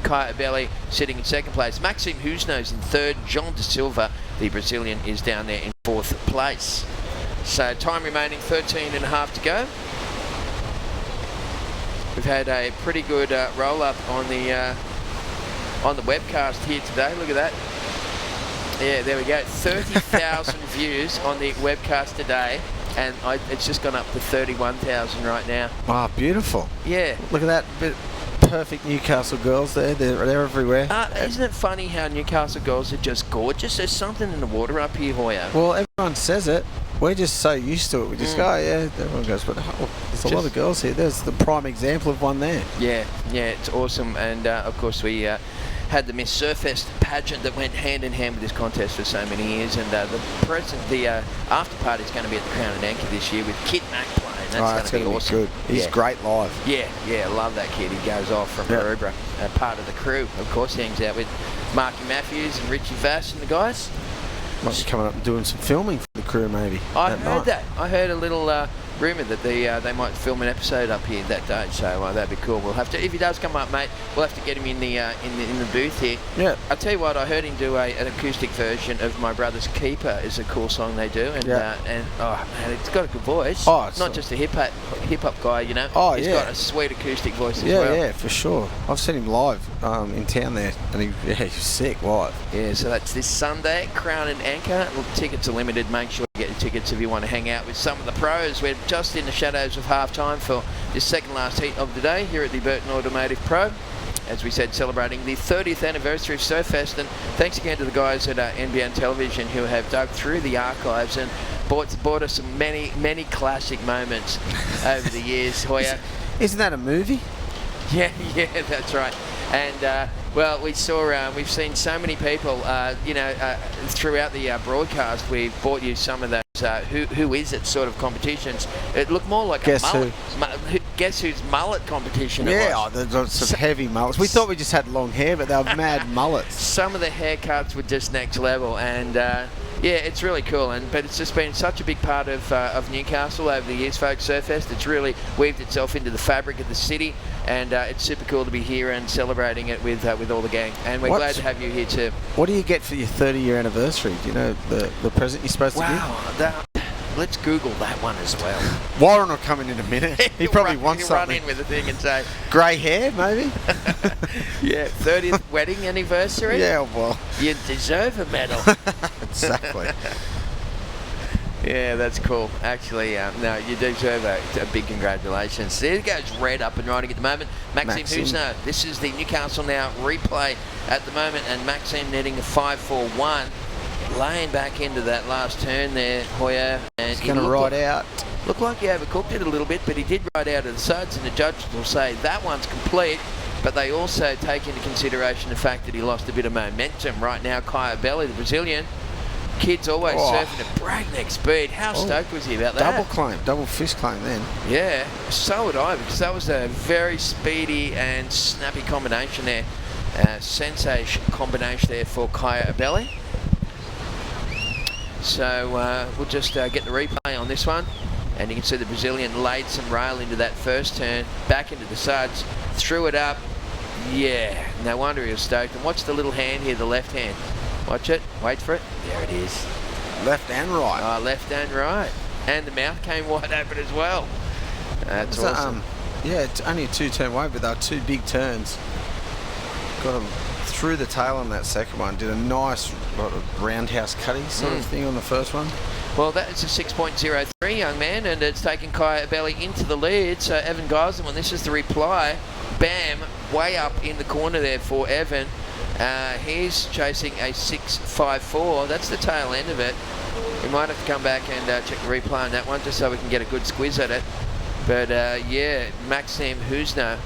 Speaker 16: Kaya Belli sitting in second place. Maxime Husno's in third. Jean de Silva, the Brazilian, is down there in fourth place. So time remaining 13.5 to go. We've had a pretty good roll up on the webcast here today. Look at that. Yeah, there we go. 30,000 views on the webcast today. And it's just gone up to 31,000 right now.
Speaker 17: Wow, beautiful.
Speaker 16: Yeah.
Speaker 17: Look at that. Perfect Newcastle girls there. They're everywhere.
Speaker 16: Isn't it funny how Newcastle girls are just gorgeous? There's something in the water up here, Hoya.
Speaker 17: Well, everyone says it. We're just so used to it. We just go, yeah, everyone goes, but there's a lot of girls here. There's the prime example of one there.
Speaker 16: Yeah, it's awesome. And, of course, we had the Miss Surfest pageant that went hand in hand with this contest for so many years. And the after party is going to be at the Crown and Anchor this year with Kit Mack playing. That's going to be awesome.
Speaker 17: Good. He's great live.
Speaker 16: Yeah, I love that kid. He goes off from Merewether, part of the crew. Of course, he hangs out with Marky Matthews and Richie Vass and the guys.
Speaker 17: Might be coming up and doing some filming for the crew, maybe.
Speaker 16: I heard that. I heard a little rumour that they might film an episode up here that day, so that'd be cool. We'll have to, if he does come up, mate, we'll have to get him in the booth here.
Speaker 17: Yeah.
Speaker 16: I'll tell you what, I heard him do an acoustic version of My Brother's Keeper. Is a cool song they do, and oh man, it's got a good voice. Oh, it's not just a hip hop guy, you know.
Speaker 17: Oh,
Speaker 16: he's got a sweet acoustic voice as well.
Speaker 17: Yeah, for sure. I've seen him live in town there, and he's sick live.
Speaker 16: Yeah, so that's this Sunday, Crown and Anchor. Look, tickets are limited. Make sure you get your tickets if you want to hang out with some of the pros. We're just in the shadows of half time for this second last heat of the day here at the Burton Automotive Pro. As we said, celebrating the 30th anniversary of Surfest, and thanks again to the guys at NBN Television who have dug through the archives and bought us some many classic moments over the years. Hoya,
Speaker 17: isn't that a movie?
Speaker 16: Yeah, that's right. And well, we've seen so many people, throughout the broadcast. We've brought you some of those who is it sort of competitions. It looked more like
Speaker 17: Guess
Speaker 16: a mullet. Guess whose mullet competition it
Speaker 17: Yeah,
Speaker 16: was.
Speaker 17: there's some heavy mullets. We thought we just had long hair, but they were mad mullets.
Speaker 16: Some of the haircuts were just next level, and yeah, it's really cool. But it's just been such a big part of Newcastle over the years, folks. Surfest, it's really weaved itself into the fabric of the city, and it's super cool to be here and celebrating it with all the gang. And we're glad to have you here too.
Speaker 17: What do you get for your 30-year anniversary? Do you know the present you're supposed to give?
Speaker 16: Wow, let's Google that one as well.
Speaker 17: Warren will come in a minute. He probably wants something.
Speaker 16: He'll run in with a thing and say...
Speaker 17: Grey hair, maybe?
Speaker 16: Yeah, 30th wedding anniversary?
Speaker 17: Yeah, well...
Speaker 16: You deserve a medal.
Speaker 17: Exactly.
Speaker 16: Yeah, that's cool. Actually, no, you deserve a big congratulations. There goes Red up and riding at the moment. Maxime Husno. This is the Newcastle Now replay at the moment, and Maxime netting a 5.41. Laying back into that last turn there, Hoyer. And
Speaker 17: he's going to ride out.
Speaker 16: Looked like he overcooked it a little bit, but he did ride out of the suds, and the judges will say that one's complete. But they also take into consideration the fact that he lost a bit of momentum. Right now, Kaya Belli, the Brazilian, kid's always surfing at breakneck speed. How stoked was he about that?
Speaker 17: Double fist claim then.
Speaker 16: Yeah, so would I, because that was a very speedy and snappy combination there. Sensation combination there for Kaya Belli. So we'll just get the replay on this one, and you can see the Brazilian laid some rail into that first turn, back into the suds, threw it up. Yeah, no wonder he was stoked. And watch the little hand here, the left hand. Watch it, wait for it. There it is.
Speaker 17: Left and right.
Speaker 16: Oh, left and right. And the mouth came wide open as well. That's awesome.
Speaker 17: Yeah, it's only a 2-turn wave, but they were 2 big turns. Got him through the tail on that second one. Did a nice roundhouse cutty sort of thing on the first one.
Speaker 16: Well, that is a 6.03, young man, and it's taken Kaya Belli into the lead. So Evan Geiselman, this is the reply. Bam, way up in the corner there for Evan. He's chasing a 6.54. That's the tail end of it. We might have to come back and check the replay on that one just so we can get a good squiz at it. But yeah, Maxime Husno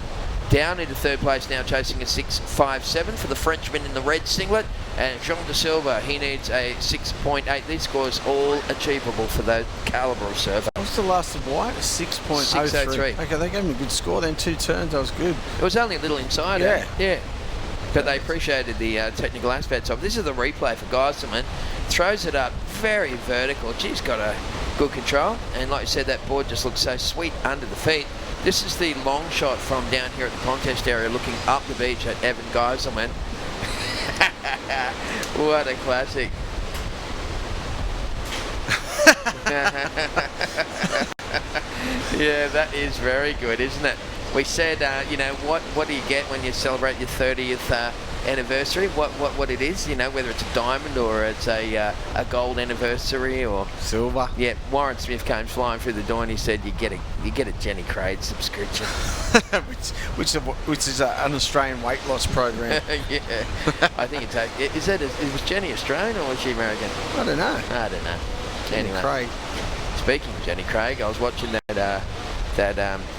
Speaker 16: down into third place now, chasing a 6.57 for the Frenchman in the red singlet. And Jean de Silva, he needs a 6.8. These scores all achievable for the calibre of surfer.
Speaker 17: What's the last of white? 6.03. Okay, they gave him a good score then. 2 turns, that was good.
Speaker 16: It was only a little inside.
Speaker 17: Yeah.
Speaker 16: Yeah. But they appreciated the technical aspects of it. This is the replay for Geiselman. Throws it up very vertical. She's got a good control. And like you said, that board just looks so sweet under the feet. This is the long shot from down here at the contest area, looking up the beach at Evan Geiselman. What a classic. Yeah, that is very good, isn't it? We said, you know, what do you get when you celebrate your 30th anniversary? What it is, you know, whether it's a diamond or it's a gold anniversary or
Speaker 17: silver.
Speaker 16: Yeah, Warren Smith came flying through the door and he said, you get a Jenny Craig subscription,
Speaker 17: which is an Australian weight loss program.
Speaker 16: Yeah, I think was Jenny Australian or was she American?
Speaker 17: I don't know.
Speaker 16: Jenny Craig. Speaking of Jenny Craig, I was watching that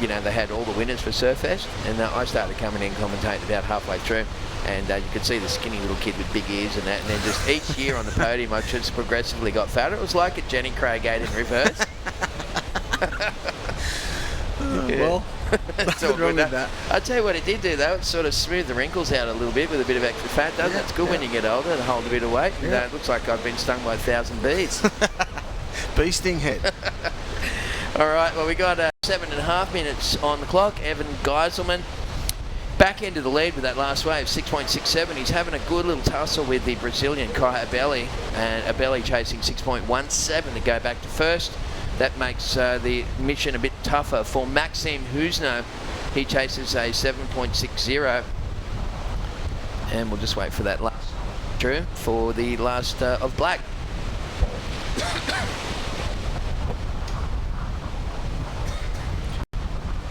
Speaker 16: you know, they had all the winners for Surfest, and I started coming in commentating about halfway through, and you could see the skinny little kid with big ears and that, and then just each year on the podium I just progressively got fatter. It was like a Jenny Craig 8 in reverse.
Speaker 17: Well, nothing wrong with that.
Speaker 16: I tell you what it did do though, it sort of smoothed the wrinkles out a little bit with a bit of extra fat, doesn't it? It's good when you get older to hold a bit of weight. And, it looks like I've been stung by 1,000 bees.
Speaker 17: Bee sting head.
Speaker 16: All right, well, we got 7.5 minutes on the clock. Evan Geiselman back into the lead with that last wave, 6.67. He's having a good little tussle with the Brazilian Kaya Belli, and Abelli chasing 6.17 to go back to first. That makes the mission a bit tougher for Maxime Husno. He chases a 7.60. And we'll just wait for that last true for the last of black.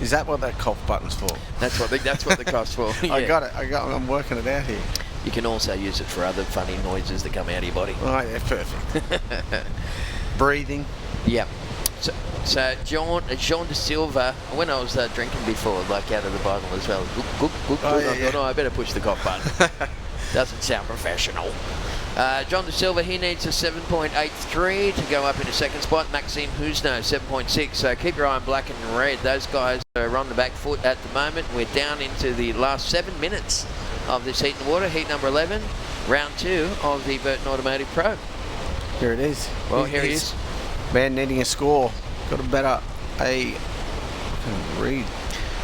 Speaker 17: Is that what that cough button's for?
Speaker 16: That's what the cough's for. Yeah.
Speaker 17: I got it. I'm working it out here.
Speaker 16: You can also use it for other funny noises that come out of your body.
Speaker 17: Oh yeah, perfect. Breathing.
Speaker 16: Yep. So Jean de Silva, when I was drinking before, like out of the bottle as well, I thought, I better push the cough button. Doesn't sound professional. John De Silva, he needs a 7.83 to go up into second spot. Maxime Husno, 7.6. So keep your eye on black and red. Those guys are on the back foot at the moment. We're down into the last 7 minutes of this heat in the water. Heat number 11, round 2 of the Burton Automotive Pro.
Speaker 13: Here it is.
Speaker 16: Well, here he is.
Speaker 13: Man needing a score. Got a better I can't read.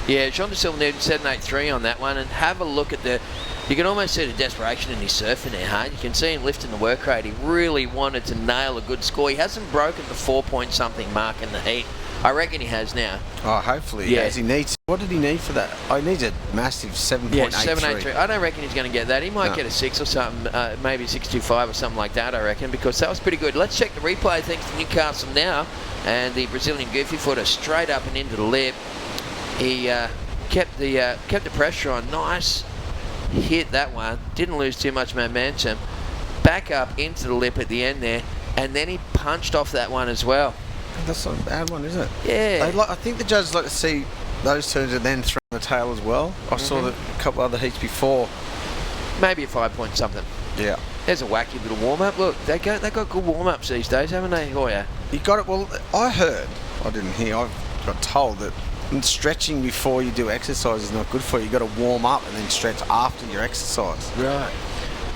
Speaker 16: Yeah, John De Silva needed 7.83 on that one, and have a look at the. You can almost see the desperation in his surfing there, huh? You can see him lifting the work rate. He really wanted to nail a good score. He hasn't broken the 4-point-something mark in the heat. I reckon he has now.
Speaker 13: Oh, hopefully he has. He needs. What did he need for that? Oh, he needs a massive 7.83.
Speaker 16: Yeah, 7.83. I don't reckon he's going to get that. He might get a 6 or something, maybe 6.25 or something like that, I reckon, because that was pretty good. Let's check the replay thanks to Newcastle now. And the Brazilian goofy footer straight up and into the lip. He kept the pressure on. Nice hit that one. Didn't lose too much momentum. Back up into the lip at the end there, and then he punched off that one as well.
Speaker 13: That's not a bad one, is it?
Speaker 16: Yeah.
Speaker 13: I think the judges like to see those turns and then throw the tail as well. I saw that a couple other heats before.
Speaker 16: Maybe a 5-point-something.
Speaker 13: Yeah.
Speaker 16: There's a wacky little warm-up. Look, they got good warm-ups these days, haven't they? Oh, yeah.
Speaker 13: You got it. Well, I didn't hear, I got told that stretching before you do exercise is not good for you. You've got to warm up and then stretch after your exercise.
Speaker 16: Right.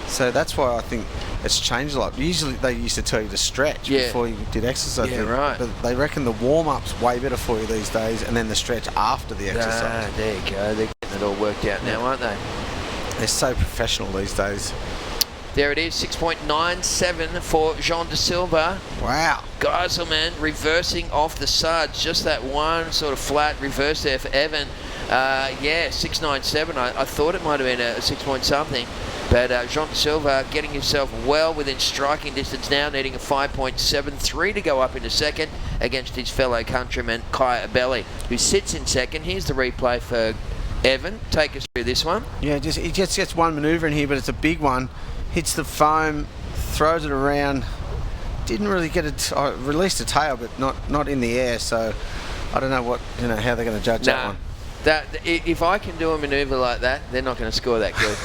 Speaker 13: So that's why I think it's changed a lot. Usually they used to tell you to stretch before you did exercise.
Speaker 16: Yeah, right.
Speaker 13: But they reckon the warm-up's way better for you these days, and then the stretch after the exercise.
Speaker 16: Ah, there you go. They're getting it all worked out now, aren't they?
Speaker 13: They're so professional these days.
Speaker 16: There it is, 6.97 for Jean De Silva.
Speaker 13: Wow.
Speaker 16: Geiselman reversing off the suds. Just that one sort of flat reverse there for Evan. 6.97. I thought it might have been a 6-point-something. But Jean De Silva getting himself well within striking distance now, needing a 5.73 to go up into second against his fellow countryman, Kai Abelli, who sits in second. Here's the replay for Evan. Take us through this one.
Speaker 13: Yeah, he just gets one manoeuvre in here, but it's a big one. Hits the foam, throws it around. Didn't really get it. Released a tail, but not in the air. So I don't know how they're going to judge that one.
Speaker 16: If I can do a manoeuvre like that, they're not going to score that good.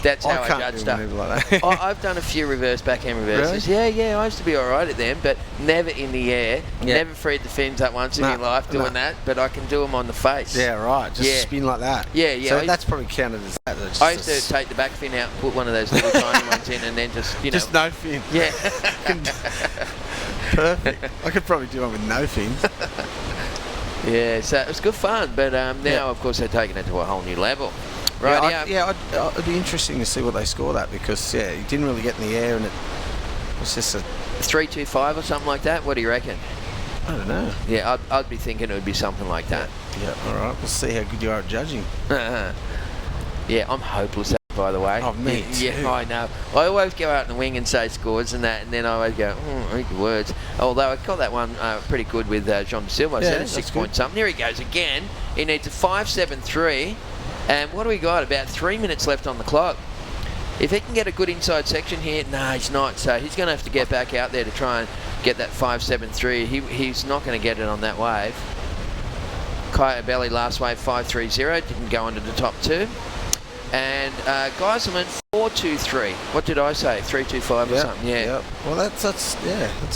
Speaker 16: That's how I judge stuff.
Speaker 13: Like that.
Speaker 16: I've done a few backhand reverses. Really? Yeah, I used to be all right at them, but never in the air. Yeah. Never freed the fins up once in my life doing that, but I can do them on the face.
Speaker 13: Yeah, right. Just spin like that.
Speaker 16: Yeah.
Speaker 13: So that's probably counted as that.
Speaker 16: I used to take the back fin out and put one of those little tiny ones in, and then just
Speaker 13: Just no fin.
Speaker 16: Yeah.
Speaker 13: Perfect. I could probably do one with no fins.
Speaker 16: Yeah, so it was good fun, but now, of course, they're taking it to a whole new level. Right?
Speaker 13: It'd be interesting to see what they score that, because, he didn't really get in the air, and it was just a
Speaker 16: 3.25 or something like that. What do you reckon?
Speaker 13: I don't know.
Speaker 16: Yeah, I'd be thinking it would be something like that.
Speaker 13: Yeah, all right. We'll see how good you are at judging.
Speaker 16: Yeah, I'm hopeless, by the way.
Speaker 13: Oh, me too.
Speaker 16: Yeah, I know. I always go out in the wing and say scores and that, and then I always go, read the words. Although I got that one pretty good with Jean De Silva. I said a 6-point-something. There he goes again. He needs a 5.73. And what do we got? About 3 minutes left on the clock. If he can get a good inside section here, no, he's not. So he's going to have to get back out there to try and get that 5.73. He's not going to get it on that wave. Kai Abelli last wave 5.30. Didn't go into the top two. And Geiselman 4.23. What did I say? 3.25 or something? Yeah.
Speaker 13: Well, that's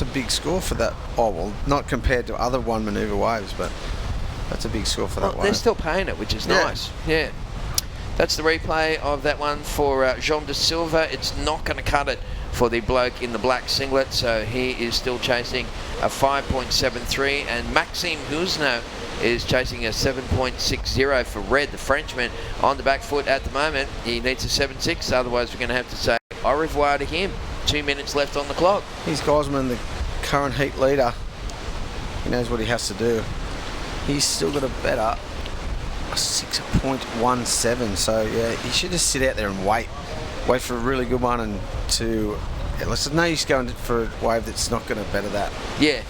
Speaker 13: a big score for that. Oh well, not compared to other one manoeuvre waves, but that's a big score for that wave.
Speaker 16: They're still paying it, which is nice. Yeah. That's the replay of that one for Jean De Silva. It's not going to cut it for the bloke in the black singlet, so he is still chasing a 5.73, and Maxime Husno is chasing a 7.60 for Red, the Frenchman, on the back foot at the moment. He needs a 7.6, otherwise we're going to have to say au revoir to him. 2 minutes left on the clock.
Speaker 13: He's Gosman, the current heat leader. He knows what he has to do. He's still got a better 6.17, so he should just sit out there and wait for a really good one, and let's no use going for a wave that's not going to better that.
Speaker 16: Yeah.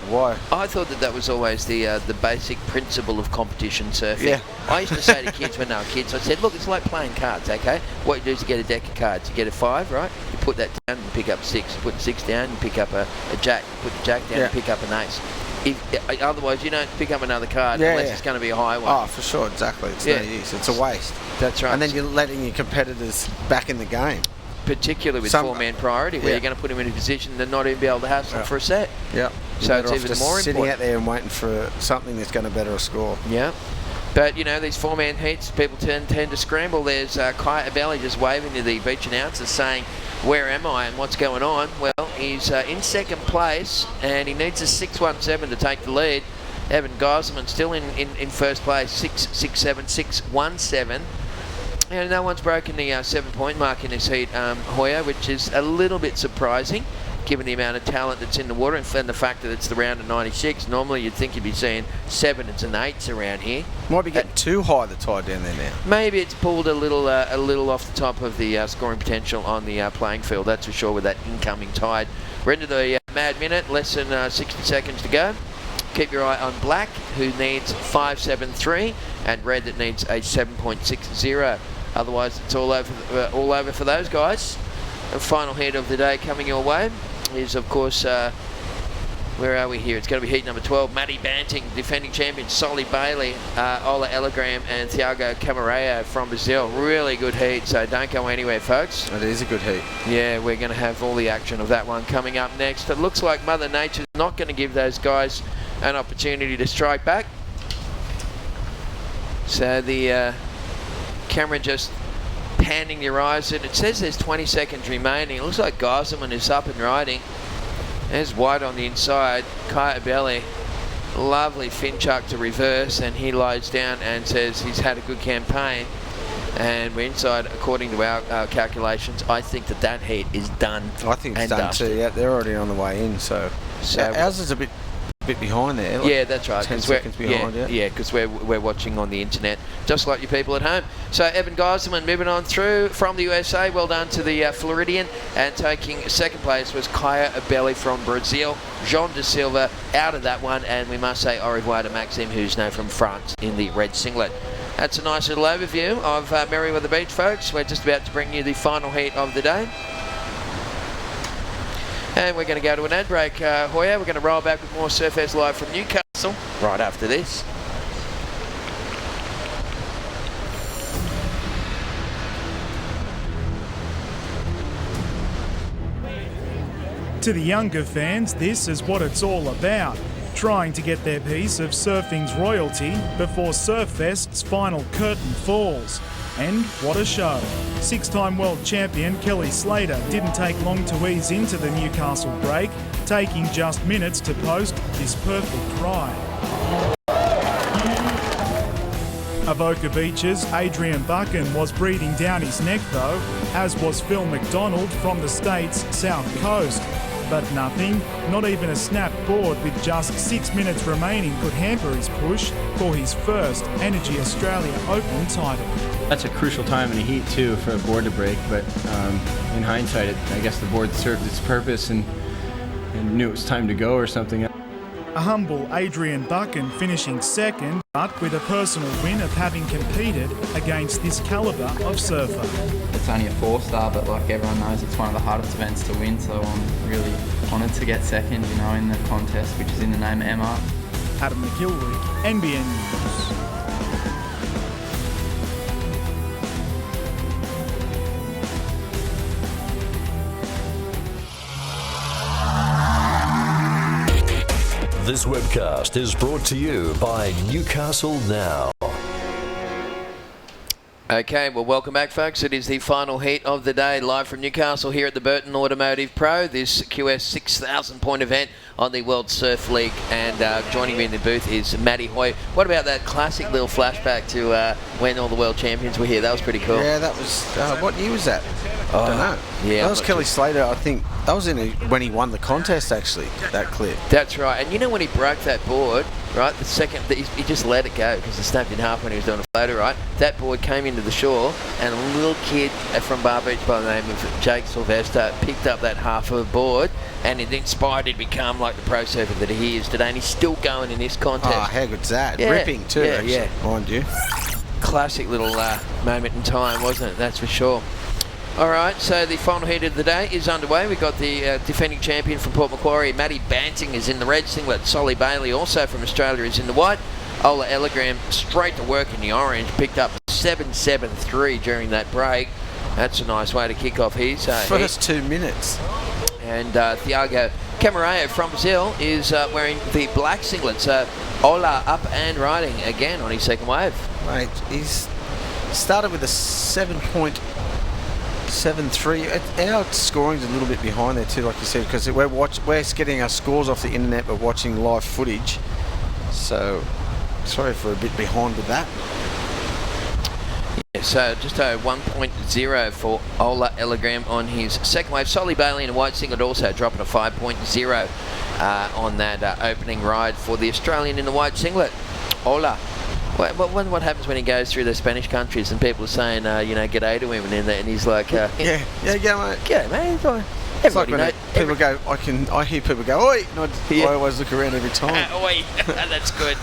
Speaker 13: Why?
Speaker 16: I thought that was always the basic principle of competition surfing.
Speaker 13: Yeah.
Speaker 16: I used to say to kids when they were kids, I said, look, it's like playing cards, okay? What you do is you get a deck of cards. You get a 5, right? You put that down and pick up 6. You put the 6 down, you pick up a jack. You put the jack down and pick up an ace. Otherwise, you don't pick up another card unless it's going to be a high one.
Speaker 13: Oh, for sure, exactly. It's no use. It's a waste.
Speaker 16: That's right.
Speaker 13: And then you're letting your competitors back in the game.
Speaker 16: particularly with four-man priority, where you're going to put him in a position to not even be able to hustle for a set.
Speaker 13: Yeah.
Speaker 16: So it's even more important.
Speaker 13: Sitting out there and waiting for something that's going to better a score.
Speaker 16: Yeah. But, you know, these four-man heats, people tend to scramble. There's Kai Abelli just waving to the beach announcers saying, where am I and what's going on? Well, he's in second place and he needs a 6.17 to take the lead. Evan Geiselman still in first place, 6.67, 6.17. And no one's broken the 7-point mark in this heat, Hoya, which is a little bit surprising, given the amount of talent that's in the water and the fact that it's the round of 96. Normally you'd think you'd be seeing 7s and 8s around here.
Speaker 13: Might be getting too high, the tide down there now.
Speaker 16: Maybe it's pulled a little off the top of the scoring potential on the playing field, that's for sure, with that incoming tide. We're into the mad minute, less than 60 seconds to go. Keep your eye on Black, who needs 5.73, and Red, that needs a 7.60. Otherwise, it's all over for those guys. The final heat of the day coming your way is, of course, where are we here? It's going to be heat number 12. Matty Banting, defending champion, Solly Bailey, Ola Elagram, and Thiago Camareo from Brazil. Really good heat, so don't go anywhere, folks.
Speaker 13: It is a good heat.
Speaker 16: Yeah, we're going to have all the action of that one coming up next. It looks like Mother Nature's not going to give those guys an opportunity to strike back. So the camera just panning the horizon. It says there's 20 seconds remaining. It looks like Geiselman is up and riding. There's White on the inside. Kai Abelli, lovely fin chuck to reverse, and he lies down and says he's had a good campaign. And we're inside, according to our calculations. I think that heat is done.
Speaker 13: I think it's done too. Yeah, they're already on the way in. So ours is a bit behind there. Like
Speaker 16: yeah, that's right.
Speaker 13: 10 seconds behind.
Speaker 16: Yeah, because we're watching on the internet, just like you people at home. So Evan Geiselman moving on through from the USA. Well done to the Floridian. And taking second place was Kaya Abelli from Brazil. Jean de Silva out of that one, and we must say au revoir to Maxime, who's now from France in the red singlet. That's a nice little overview of Merewether Beach, folks. We're just about to bring you the final heat of the day. And we're going to go to an ad break, Hoya. We're going to roll back with more Surfest Live from Newcastle right after this.
Speaker 14: To the younger fans, this is what it's all about. Trying to get their piece of surfing's royalty before Surfest's final curtain falls. And what a show. 6-time world champion Kelly Slater didn't take long to ease into the Newcastle break, taking just minutes to post this perfect ride. Avoca Beach's Adrian Buchan was breathing down his neck though, as was Phil McDonald from the state's South Coast. But nothing, not even a snap board with just 6 minutes remaining could hamper his push for his first Energy Australia Open title.
Speaker 15: That's a crucial time in a heat too for a board to break, but in hindsight, I guess the board served its purpose and knew it was time to go or something.
Speaker 14: A humble Adrian Buchan finishing second, but with a personal win of having competed against this calibre of surfer.
Speaker 19: It's only a 4-star, but like everyone knows, it's one of the hardest events to win, so I'm really honoured to get second, you know, in the contest, which is in the name of Emma.
Speaker 14: Adam McIlroy, NBN News.
Speaker 20: This webcast is brought to you by Newcastle Now.
Speaker 16: Okay, well, welcome back, folks. It is the final heat of the day, live from Newcastle here at the Burton Automotive Pro, this QS 6,000 point event on the World Surf League. And joining me in the booth is Matty Hoy. What about that classic little flashback to when all the world champions were here? That was pretty cool.
Speaker 13: Yeah, that was, what year was that? I don't know.
Speaker 16: Yeah,
Speaker 13: that was Kelly Slater, I think. That was when he won the contest, actually, that clip.
Speaker 16: That's right. And you know when he broke that board, right, the second, he just let it go because it snapped in half when he was doing a floater, right? That board came into the shore and a little kid from Bar Beach by the name of Jake Sylvester picked up that half of a board and it inspired him to become like the pro surfer that he is today, and he's still going in this contest.
Speaker 13: Oh, how good's that?
Speaker 16: Yeah.
Speaker 13: Ripping too, actually, mind you.
Speaker 16: Classic little moment in time, wasn't it? That's for sure. All right, so the final heat of the day is underway. We've got the defending champion from Port Macquarie, Matty Banting, is in the red singlet. Solly Bailey, also from Australia, is in the white. Ola Elagram, straight to work in the orange, picked up 7.73 during that break. That's a nice way to kick off his
Speaker 13: first 2 minutes.
Speaker 16: And Thiago Camareo from Brazil is wearing the black singlet. So Ola up and riding again on his second wave.
Speaker 13: Mate, he's started with a 7.73. Our scoring's a little bit behind there too, like you said, because we're getting our scores off the internet, but watching live footage. So sorry for a bit behind with that.
Speaker 16: Yeah, so just a 1.0 for Ola Ellagram on his second wave. Solly Bailey in a white singlet also dropping a 5.0 on that opening ride for the Australian in the white singlet. Ola. What happens when he goes through the Spanish countries and people are saying, g'day to him, and he's like,
Speaker 13: yeah, mate.
Speaker 16: G'day, mate.
Speaker 13: It's like when people go, I hear people go, oi, and I always look around every time.
Speaker 16: Oi, that's good.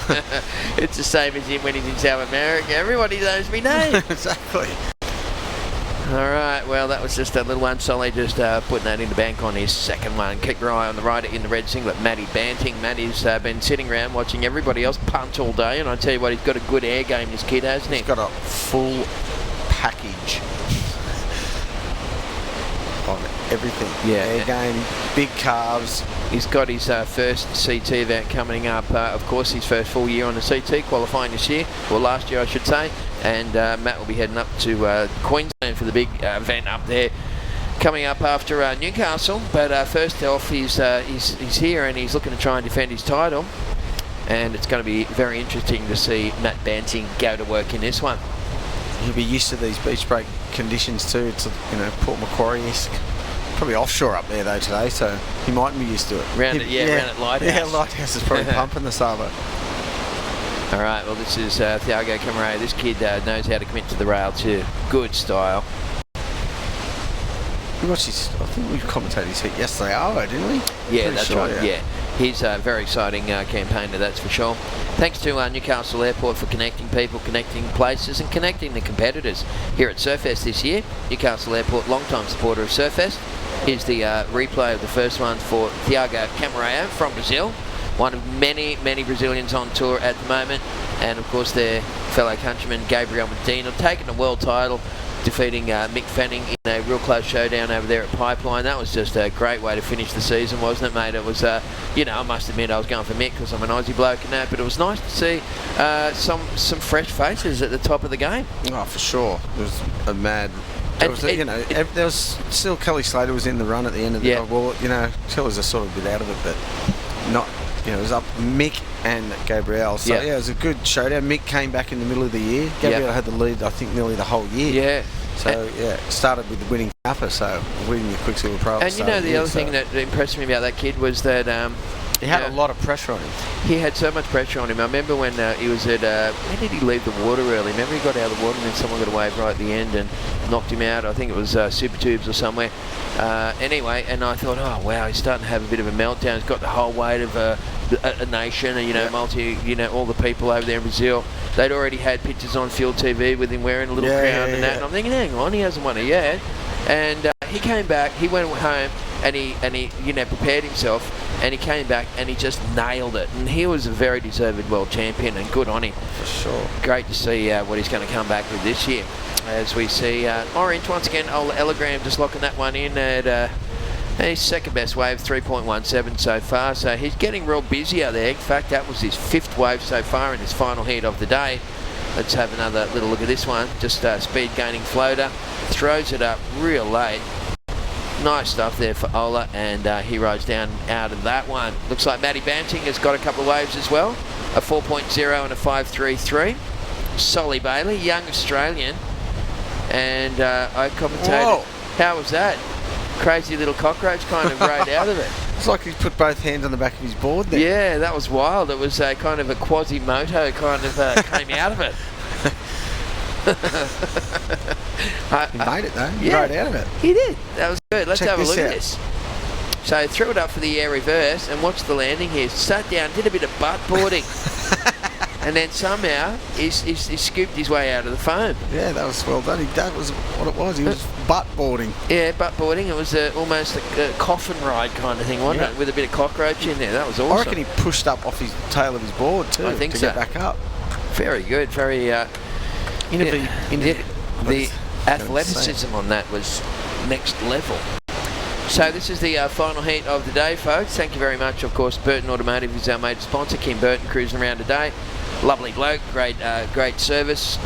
Speaker 16: It's the same as him when he's in South America. Everybody knows me name.
Speaker 13: Exactly.
Speaker 16: All right, well, that was just a little one. Solly just putting that in the bank on his second one. Keep your eye on the rider in the red singlet, Matty Banting. Matty's been sitting around watching everybody else punt all day, and I tell you what, he's got a good air game, this kid, hasn't he?
Speaker 13: He's got a full package of everything.
Speaker 16: Yeah.
Speaker 13: Air game, big calves.
Speaker 16: He's got his first CT event coming up. Of course, his first full year on the CT, qualifying this year, or last year I should say. And Matt will be heading up to Queensland for the big event up there coming up after Newcastle. But first off, he's here and he's looking to try and defend his title. And it's going to be very interesting to see Matt Banting go to work in this one.
Speaker 13: He'll be used to these beach break conditions too. It's Port Macquarie-esque. Probably offshore up there though today, so he mightn't be used to it.
Speaker 16: Round at Lighthouse.
Speaker 13: Yeah, Lighthouse is probably pumping the Savo.
Speaker 16: All right, well, this is Thiago Camareo. This kid knows how to commit to the rail too. Good style.
Speaker 13: I think we commentated his heat yesterday, didn't we?
Speaker 16: Yeah, that's right. Yeah. He's a very exciting campaigner, that's for sure. Thanks to Newcastle Airport for connecting people, connecting places and connecting the competitors here at Surfest this year. Newcastle Airport, long-time supporter of Surfest. Here's the replay of the first one for Thiago Camareo from Brazil. One of many, many Brazilians on tour at the moment. And of course their fellow countryman Gabriel Medina taking the world title, defeating Mick Fanning in a real close showdown over there at Pipeline. That was just a great way to finish the season, wasn't it, mate? It was, I must admit I was going for Mick because I'm an Aussie bloke and that, but it was nice to see some fresh faces at the top of the game.
Speaker 13: Oh, for sure. It was a mad... There was still Kelly Slater was in the run at the end of the day. Well, Kelly's a sort of bit out of it, but not... it was up Mick and Gabriel. So, it was a good showdown. Mick came back in the middle of the year. Gabriel had the lead, I think, nearly the whole year.
Speaker 16: Yeah.
Speaker 13: So, started with the winning kappa, so winning the Quicksilver Pro.
Speaker 16: And the other thing that impressed me about that kid was that...
Speaker 13: he had a lot of pressure on him.
Speaker 16: He had so much pressure on him. I remember when he was at... when did he leave the water early? Remember he got out of the water and then someone got a wave right at the end and knocked him out. I think it was Super Tubes or somewhere. Anyway, and I thought, oh, wow, he's starting to have a bit of a meltdown. He's got the whole weight of a nation, and all the people over there in Brazil. They'd already had pictures on Field TV with him wearing a little crown and that. And I'm thinking, hang on, he hasn't won it yet. And he came back. He went home and he prepared himself. And he came back and he just nailed it. And he was a very deserved world champion, and good on him.
Speaker 13: For sure.
Speaker 16: Great to see what he's going to come back with this year. As we see Orange once again, Ola Ellagram just locking that one in at his second best wave, 3.17 so far. So he's getting real busy out there. In fact, that was his fifth wave so far in his final heat of the day. Let's have another little look at this one. Just speed gaining floater. Throws it up real late. Nice stuff there for Ola, and he rides down out of that one. Looks like Matty Banting has got a couple of waves as well. A 4.0 and a 5.33. Solly Bailey, young Australian. And I commentated.
Speaker 13: Whoa.
Speaker 16: How was that? Crazy little cockroach kind of rode out of it.
Speaker 13: It's like he put both hands on the back of his board there.
Speaker 16: Yeah, that was wild. It was kind of a Quasimodo kind of came out of it.
Speaker 13: He made it though. He rode out of it.
Speaker 16: He did. That was good. Let's have a look
Speaker 13: out.
Speaker 16: at this. So threw it up for the air reverse and watched the landing here. Sat down, did a bit of butt boarding. And then somehow he scooped his way out of the foam.
Speaker 13: Yeah, that was well done. That was what it was. He was butt boarding.
Speaker 16: Yeah, butt boarding. It was almost a coffin ride kind of thing, wasn't it? With a bit of cockroach in there. That was awesome.
Speaker 13: I reckon he pushed up off his tail of his board too.
Speaker 16: I think
Speaker 13: to
Speaker 16: so.
Speaker 13: Get back up.
Speaker 16: Very good. Very.
Speaker 13: The
Speaker 16: athleticism on that was next level. So this is the final heat of the day, folks. Thank you very much. Of course, Burton Automotive is our major sponsor. Kim Burton cruising around today. Lovely bloke, great service,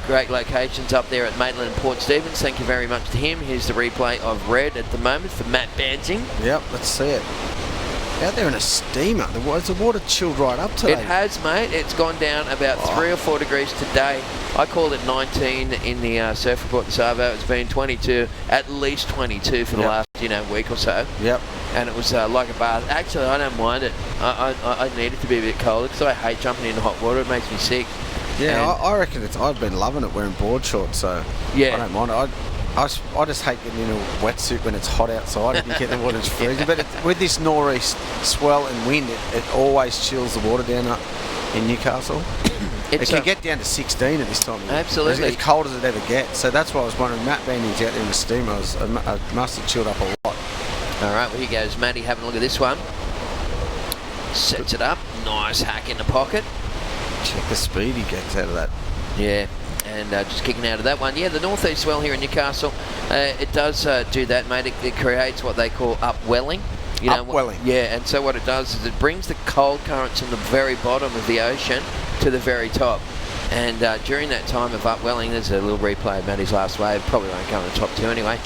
Speaker 16: great locations up there at Maitland and Port Stephens. Thank you very much to him. Here's the replay of red at the moment for Matt Bansing.
Speaker 13: Yep, let's see it. Out there in a steamer. The water chilled right up today.
Speaker 16: It has, mate. It's gone down about 3 or 4 degrees today. I called it 19 in the surf report this Arvo. It's been 22, at least 22 for the last week or so.
Speaker 13: Yep.
Speaker 16: And it was like a bath. Actually, I don't mind it. I need it to be a bit colder because I hate jumping into hot water. It makes me sick.
Speaker 13: Yeah, I reckon I've been loving it wearing board shorts, so
Speaker 16: yeah.
Speaker 13: I don't mind it. I just hate getting in a wetsuit when it's hot outside and you get the water's freezing. But with this nor'east swell and wind, it always chills the water down up in Newcastle. It can get down to 16 at this time of year.
Speaker 16: Absolutely.
Speaker 13: As cold as it ever gets. So that's why I was wondering, Matt Banding's out there in the steamer. I must have chilled up a lot.
Speaker 16: All right, well, here goes Matty having a look at this one. Sets it up. Nice hack in the pocket.
Speaker 13: Check the speed he gets out of that.
Speaker 16: Yeah. And just kicking out of that one. Yeah, the northeast swell here in Newcastle, it does do that, mate. It creates what they call upwelling.
Speaker 13: Upwelling.
Speaker 16: Yeah, and so what it does is it brings the cold currents from the very bottom of the ocean to the very top. And during that time of upwelling, there's a little replay of Matty's last wave. Probably won't come in the top two anyway.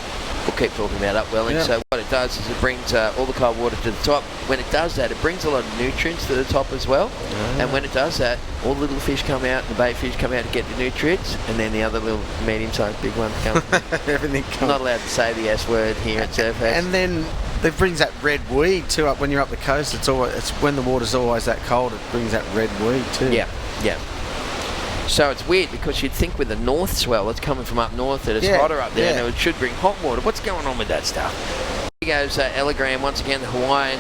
Speaker 16: We'll keep talking about upwelling. Yeah. So what it does is it brings all the cold water to the top. When it does that, it brings a lot of nutrients to the top as well. And when it does that, all the little fish come out, the bait fish come out to get the nutrients, and then the other little medium-sized big ones come.
Speaker 13: Everything comes.
Speaker 16: I'm not allowed to say the S word here at Surfest.
Speaker 13: And then it brings that red weed too up when you're up the coast. It's when the water's always that cold, it brings that red weed too.
Speaker 16: Yeah, yeah. So it's weird because you'd think with the north swell, it's coming from up north, that it's hotter up there, and it should bring hot water. What's going on with that stuff? Here goes Elegram once again, the Hawaiian,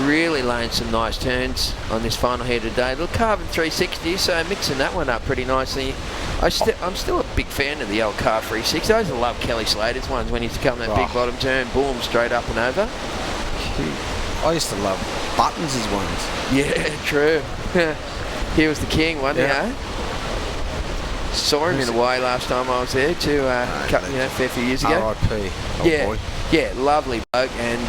Speaker 16: really laying some nice turns on this final heat today. Little carbon 360, so mixing that one up pretty nicely. I'm still a big fan of the old car 360. I always love Kelly Slater's ones when he used to come that big bottom turn, boom, straight up and over.
Speaker 13: I used to love Buttons' ones.
Speaker 16: Yeah, true. He was the king, wasn't he? Saw him in Hawaii last time I was there too, a fair few years ago.
Speaker 13: R.I.P.
Speaker 16: Boy. Yeah, lovely bloke, and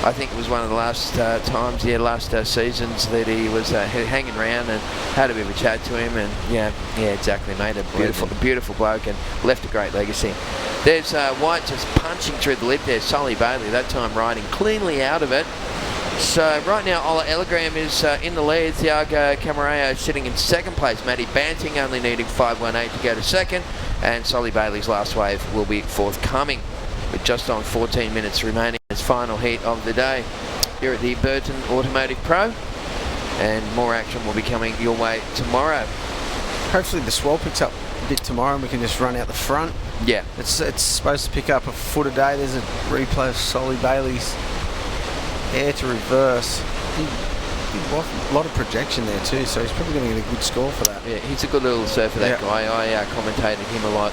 Speaker 16: I think it was one of the last last seasons that he was hanging around and had a bit of a chat to him, and yeah, exactly, mate. A beautiful bloke, and left a great legacy. There's White just punching through the lip there. Sully Bailey that time riding cleanly out of it. So right now, Ola Elegram is in the lead. Thiago Camareo sitting in second place. Matty Banting only needing 5.18 to go to second. And Solly Bailey's last wave will be forthcoming with just on 14 minutes remaining in this final heat of the day here at the Burton Automotive Pro. And more action will be coming your way tomorrow.
Speaker 13: Hopefully the swell picks up a bit tomorrow and we can just run out the front.
Speaker 16: Yeah.
Speaker 13: It's supposed to pick up a foot a day. There's a replay of Solly Bailey's air to reverse. A lot of projection there too, so he's probably going to get a good score for that.
Speaker 16: Yeah, he's a good little surfer, that guy. I commentated him a lot,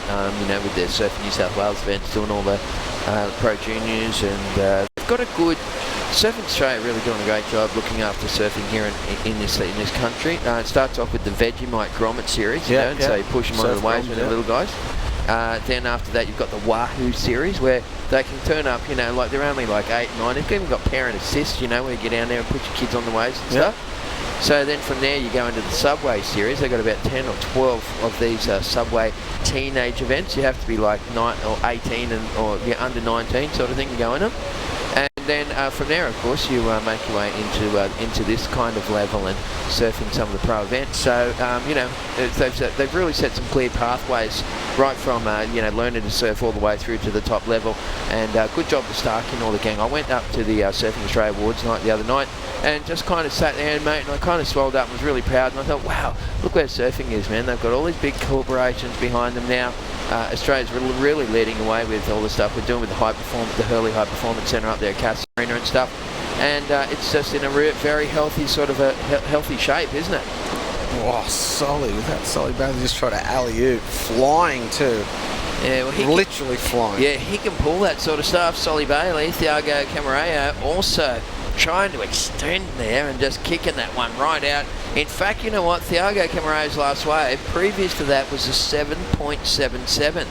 Speaker 16: with their Surf New South Wales events, doing all the Pro Juniors, and they've got a good Surfing Australia, really doing a great job looking after surfing here in this country. It starts off with the Vegemite Grommet series, so you push them onto the waves with the little guys. Then after that, you've got the Wahoo series where they can turn up, like they're only like 8, 9. They've even got parent assist, where you get down there and put your kids on the waves and stuff. So then from there, you go into the Subway series. They've got about 10 or 12 of these Subway teenage events. You have to be like 9 or 18 or under 19 sort of thing to go in them. And then from there, of course, you make your way into this kind of level and surfing some of the pro events. So, they've really set some clear pathways right from, learning to surf all the way through to the top level. And good job to Stark and all the gang. I went up to the Surfing Australia Awards night the other night and just kind of sat there, mate, and I kind of swelled up and was really proud. And I thought, wow, look where surfing is, man. They've got all these big corporations behind them now. Australia's really leading the way with all the stuff we're doing with the Hurley High Performance Centre up there at Cass Arena and stuff. And it's just in a very healthy sort of a healthy shape, isn't it?
Speaker 13: Oh, Solly, with that Solly Bailey just tried to alley-oop, flying too.
Speaker 16: Yeah, well,
Speaker 13: literally flying.
Speaker 16: Yeah, he can pull that sort of stuff. Solly Bailey, Thiago Camareo also trying to extend there and just kicking that one right out. In fact, you know what? Thiago Camareo's last wave, previous to that, was a 7.77.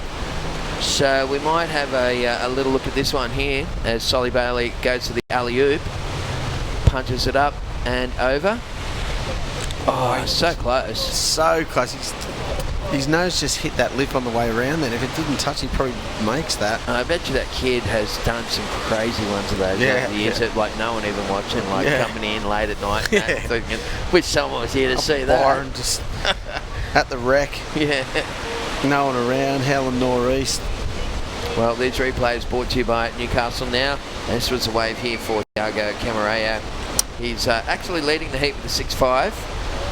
Speaker 16: So we might have a little look at this one here as Solly Bailey goes to the alley-oop, punches it up and over. Oh, so close.
Speaker 13: So close. His nose just hit that lip on the way around then. If it didn't touch, he probably makes that.
Speaker 16: I bet you that kid has done some crazy ones of those over the years that like no one even watching, like coming in late at night and thinking, wish someone was here to see that.
Speaker 13: And just at the wreck.
Speaker 16: Yeah.
Speaker 13: No one around, howling northeast.
Speaker 16: Well, these replays brought to you by Newcastle Now. This was a wave here for Thiago Camarero. He's actually leading the heat with a 6.5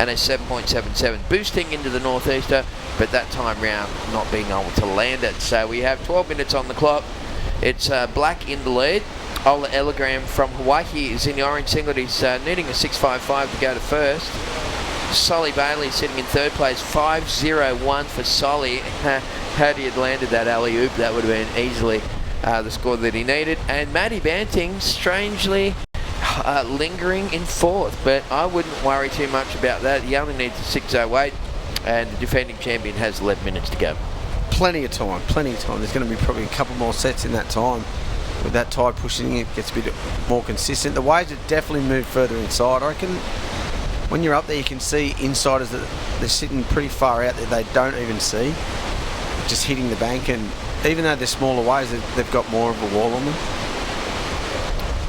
Speaker 16: and a 7.77, boosting into the northeaster, but that time round not being able to land it. So we have 12 minutes on the clock. It's Black in the lead. Ola Elegram from Hawaii is in the orange singlet. He's needing a 6.55 to go to first. Solly Bailey sitting in third place, 5.01 for Solly. Had he had landed that alley-oop, that would have been easily the score that he needed. And Matty Banting, strangely lingering in fourth, but I wouldn't worry too much about that. He only needs a 6.08, and the defending champion has 11 minutes to go.
Speaker 13: Plenty of time, plenty of time. There's going to be probably a couple more sets in that time. With that tide pushing, it gets a bit more consistent. The waves have definitely moved further inside. I reckon when you're up there, you can see insiders that they're sitting pretty far out there. They don't even see, just hitting the bank, and even though they're smaller waves, they've got more of a wall on them.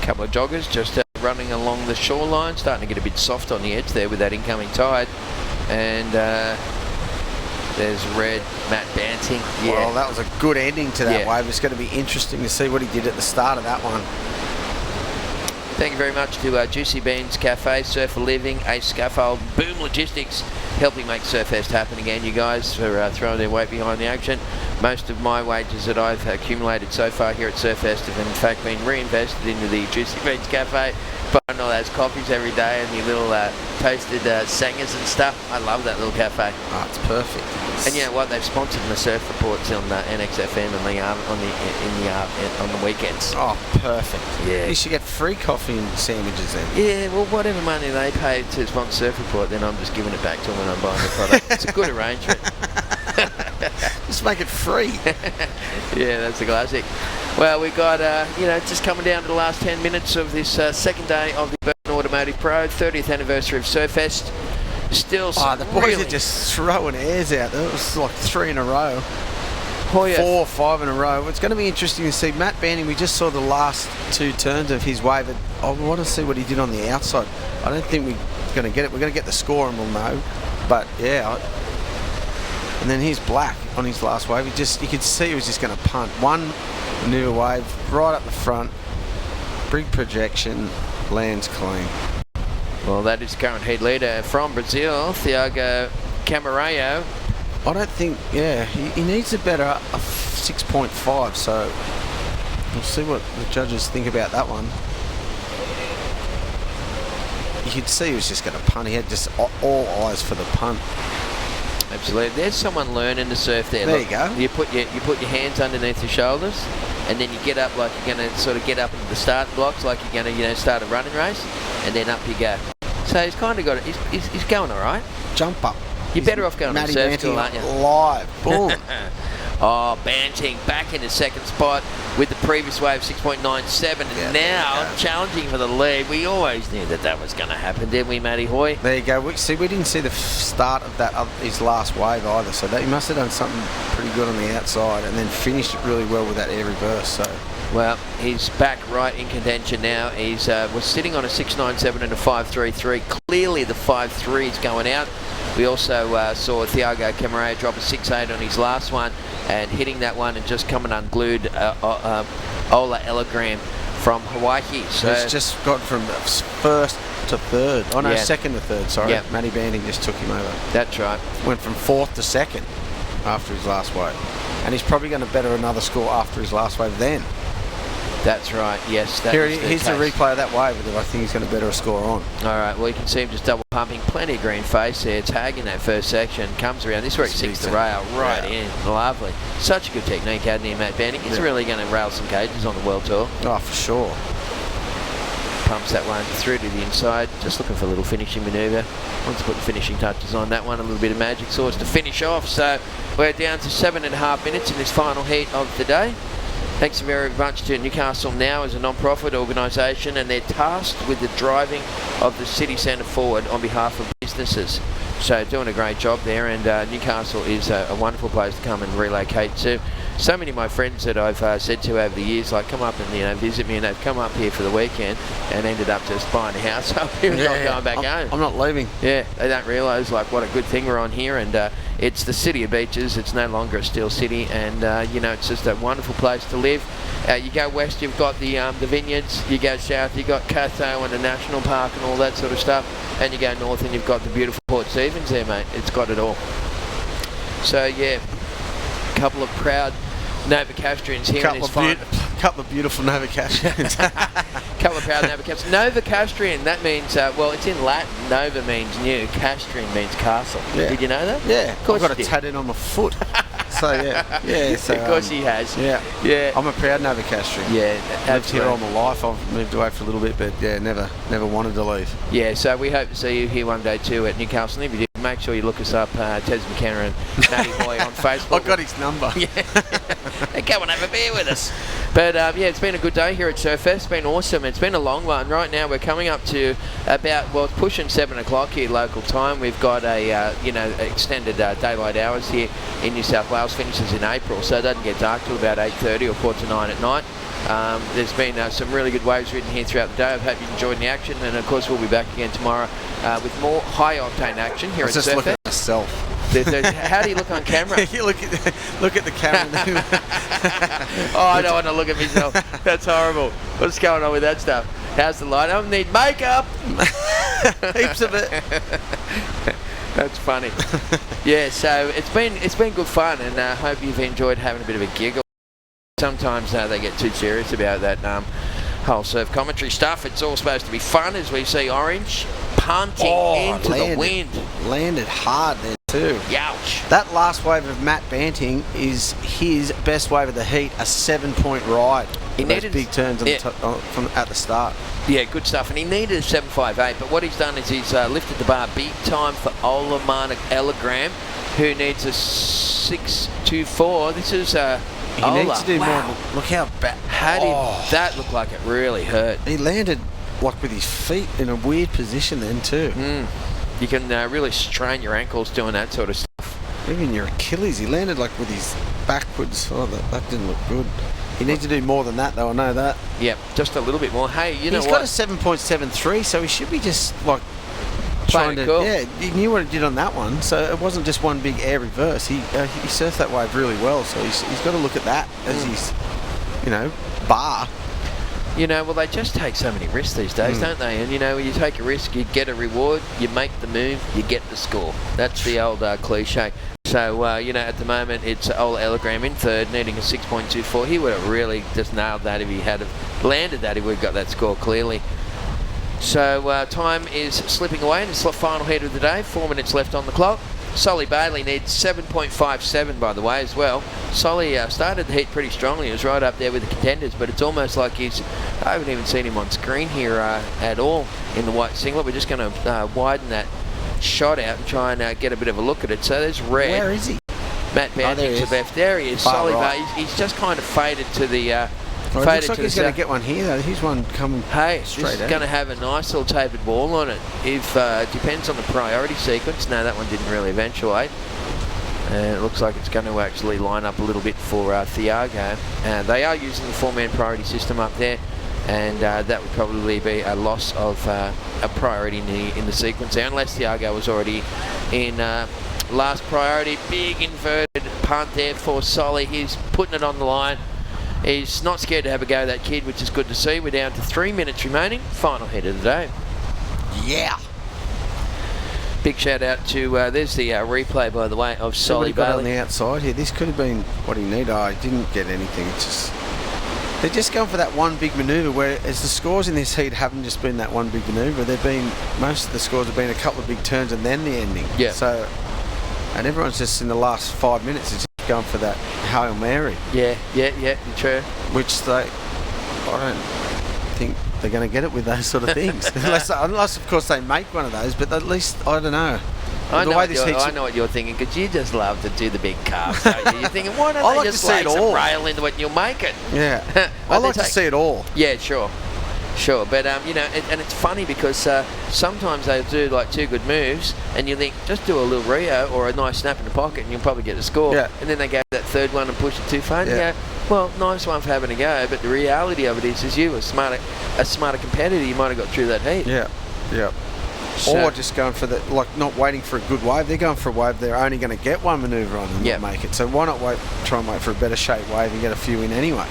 Speaker 16: A couple of joggers just running along the shoreline, starting to get a bit soft on the edge there with that incoming tide. And there's red Matt Banting. Yeah.
Speaker 13: Well, that was a good ending to that wave. It's going to be interesting to see what he did at the start of that one.
Speaker 16: Thank you very much to Juicy Beans Cafe, Surf a Living, Ace Scaffold, Boom Logistics, helping make Surfest happen again, you guys, for throwing their weight behind the action. Most of my wages that I've accumulated so far here at Surfest have in fact been reinvested into the Juicy Beans Cafe, buying all those coffees every day and the little toasted sangers and stuff. I love that little cafe.
Speaker 13: Oh, it's perfect.
Speaker 16: And you know what? They've sponsored the surf reports on NXFM and on the weekends.
Speaker 13: Oh, perfect. Yeah. You should get free coffee and sandwiches then.
Speaker 16: Yeah, well, whatever money they pay to sponsor Surf Report, then I'm just giving it back to them when I'm buying the product. It's a good arrangement.
Speaker 13: Just make it free.
Speaker 16: Yeah, that's a classic. Well, we've got, just coming down to the last 10 minutes of this second day of the Burton Automotive Pro, 30th anniversary of Surfest. Still
Speaker 13: the boys are just throwing airs out there. It was like 3 in a row. 4 or 5 in a row. It's going to be interesting to see. Matt Banting, we just saw the last 2 turns of his wave. I want to see what he did on the outside. I don't think we're going to get it. We're going to get the score and we'll know. But, yeah. And then here's Black on his last wave. You could see he was just going to punt. One new wave right up the front. Big projection. Lands clean.
Speaker 16: Well, that is current heat leader from Brazil, Thiago Camarero.
Speaker 13: I don't think, he needs a better 6.5, so we'll see what the judges think about that one. You could see he was just going to punt. He had just all eyes for the punt.
Speaker 16: Absolutely. There's someone learning to surf there.
Speaker 13: There
Speaker 16: Look,
Speaker 13: you go.
Speaker 16: You put your hands underneath your shoulders, and then you get up like you're going to sort of get up into the starting blocks, like you're going to start a running race, and then up you go. So he's kind of got it. He's going all right.
Speaker 13: Jump up.
Speaker 16: You're better off going to the surf school, aren't you?
Speaker 13: Live. Boom.
Speaker 16: Oh, Banting back into second spot with the previous wave 6.97, and now challenging for the lead. We always knew that was going to happen, didn't we, Matty Hoy?
Speaker 13: There you go. We didn't see the start of his last wave either, so he must have done something pretty good on the outside and then finished it really well with that air reverse. So.
Speaker 16: Well, he's back right in contention now. He's was sitting on a 6.97 and a 5.33. Clearly the 5.3 is going out. We also saw Thiago Camarero drop a 6.8 on his last one and hitting that one and just coming unglued Ola Elegram from Hawaii. So
Speaker 13: it's just got from first to third. Oh no, second to third, sorry.
Speaker 16: Yep.
Speaker 13: Matty Banting just took him over.
Speaker 16: That's right.
Speaker 13: Went from fourth to second after his last wave. And he's probably going to better another score after his last wave then.
Speaker 16: That's right, yes.
Speaker 13: Here's the replay of that wave that I think he's going to better a score on.
Speaker 16: All right, well, you can see him just double pumping. Plenty of green face there. Tag in that first section. Comes around. This is where he sinks the rail right in. Lovely. Such a good technique, hadn't he, Matt Banting? He's really going to rail some cages on the World Tour.
Speaker 13: Oh, for sure.
Speaker 16: pumps that one through to the inside. Just looking for a little finishing manoeuvre. Wants to put the finishing touches on that one. A little bit of magic sauce to finish off. So we're down to 7.5 minutes in this final heat of the day. Thanks very much to Newcastle Now as a non-profit organisation, and they're tasked with the driving of the city centre forward on behalf of businesses. So doing a great job there, and Newcastle is a wonderful place to come and relocate to. So many of my friends that I've said to over the years, like, come up and visit me, and they've come up here for the weekend and ended up just buying a house up here and not going back home.
Speaker 13: I'm not leaving.
Speaker 16: Yeah, they don't realise like what a good thing we're on here, and it's the city of beaches. It's no longer a steel city, and it's just a wonderful place to live. You go west, you've got the vineyards. You go south, you've got Catho and the national park and all that sort of stuff. And you go north, and you've got the beautiful Port Stephens there, mate. It's got it all. So yeah, a couple of proud Novocastrians here in this final.
Speaker 13: Couple of beautiful Novocastrians.
Speaker 16: Couple of proud Novocastrians. Novocastrian, that means, well, it's in Latin. Nova means new. Castrian means castle.
Speaker 13: Yeah.
Speaker 16: Did you know that?
Speaker 13: Yeah.
Speaker 16: Of course
Speaker 13: I've got a tattoo on my foot. So yeah. So,
Speaker 16: of course he has.
Speaker 13: Yeah. I'm a proud Novocastrian.
Speaker 16: Yeah,
Speaker 13: lived here all my life. I've moved away for a little bit, but yeah, never wanted to leave.
Speaker 16: Yeah, so we hope to see you here one day too at Newcastle. If you do, make sure you look us up, Tez McKenna and Matty Hoy on Facebook.
Speaker 13: I got his number.
Speaker 16: Yeah. Come and have a beer with us. But yeah, it's been a good day here at Surfest. It's been awesome. It's been a long one. Right now we're coming up to about, well, it's pushing 7 o'clock here local time. We've got a extended daylight hours here in New South Wales. Finishes in April, so it doesn't get dark till about 8:30 or 8:45 at night. There's been some really good waves ridden here throughout the day. I hope you enjoyed the action, and of course we'll be back again tomorrow with more high octane action here at Surfest.
Speaker 13: Just look at myself.
Speaker 16: How do you look on camera?
Speaker 13: You look at the camera.
Speaker 16: Oh, I don't want to look at myself. That's horrible. What's going on with that stuff? How's the light? I don't need makeup.
Speaker 13: Heaps of it.
Speaker 16: That's funny. Yeah, so it's been good fun, and I hope you've enjoyed having a bit of a giggle. Sometimes they get too serious about that whole surf commentary stuff. It's all supposed to be fun, as we see Orange punting into the wind.
Speaker 13: Landed hard there too.
Speaker 16: Youch.
Speaker 13: That last wave of Matt Banting is his best wave of the heat, a 7-point ride. He needed big turns from at the start.
Speaker 16: Yeah, good stuff. And he needed a 7.58, but what he's done is he's lifted the bar big time for Ola Marnik-Elagram, who needs a 6.24. This is
Speaker 13: he
Speaker 16: Ola.
Speaker 13: needs to do more. Look how bad.
Speaker 16: How did that look like it really hurt?
Speaker 13: He landed like with his feet in a weird position then too.
Speaker 16: You can really strain your ankles doing that sort of stuff.
Speaker 13: Even your Achilles. He landed like with his backwards. Oh, that didn't look good. He needs to do more than that, though. I know that.
Speaker 16: Yep, just a little bit more. Hey, you know what?
Speaker 13: He's got a 7.73, so he should be just like
Speaker 16: trying to. Cool.
Speaker 13: Yeah, he knew what he did on that one, so it wasn't just one big air reverse. He surfed that wave really well, so he's got to look at that as his, bar.
Speaker 16: Well, they just take so many risks these days, don't they? And, when you take a risk, you get a reward, you make the move, you get the score. That's the old cliche. So, at the moment, it's Ola Elagram in third, needing a 6.24. He would have really just nailed that if he had landed that. He would have got that score clearly. So, time is slipping away in this final heat of the day. 4 minutes left on the clock. Solly Bailey needs 7.57, by the way, as well. Solly started the heat pretty strongly. He was right up there with the contenders, but it's almost like I haven't even seen him on screen here at all in the white singlet. We're just going to widen that shot out and try and get a bit of a look at it. So there's red.
Speaker 13: Where is he?
Speaker 16: Matt Banting to left. There he is. Solly Bailey. He's just kind of faded to the...
Speaker 13: It looks like he's going to get one here, though. Here's one coming straight
Speaker 16: this is going to have a nice little tapered wall on it. If depends on the priority sequence. No, that one didn't really eventuate. And it looks like it's going to actually line up a little bit for Thiago. They are using the 4-man priority system up there, and that would probably be a loss of a priority in the sequence there, unless Thiago was already in last priority. Big inverted punt there for Solly. He's putting it on the line. He's not scared to have a go at that kid, which is good to see. We're down to 3 minutes remaining. Final heat of the day.
Speaker 13: Yeah.
Speaker 16: Big shout out to, there's the replay, by the way, of Solly
Speaker 13: Bailey.
Speaker 16: Bailey.
Speaker 13: On the outside here. This could have been what he needed. I didn't get anything. It's just... They're just going for that one big manoeuvre, whereas the scores in this heat haven't just been that one big manoeuvre. Most of the scores have been a couple of big turns and then the ending.
Speaker 16: Yeah.
Speaker 13: So, and everyone's just in the last 5 minutes, it's just going for that Hail Mary.
Speaker 16: Yeah, true.
Speaker 13: Which I don't think they're going to get it with those sort of things. unless, of course, they make one of those. But at least, I don't know.
Speaker 16: I know what you're thinking, because you just love to do the big carbs, don't you? You're thinking, why don't they just lay some rail into it and you'll make it?
Speaker 13: Yeah. I like to see it all.
Speaker 16: Yeah, sure. But you know, and it's funny because sometimes they do like 2 good moves, and you think just do a little Rio or a nice snap in the pocket, and you'll probably get the score.
Speaker 13: Yeah.
Speaker 16: And then they go that 3rd one and push it too far. And you go, well, nice one for having a go, but the reality of it is you a smarter competitor, you might have got through that heat.
Speaker 13: Yeah. Or just going for not waiting for a good wave. They're going for a wave they're only going to get one manoeuvre on and not make it. So why not try and wait for a better shape wave and get a few in anyway?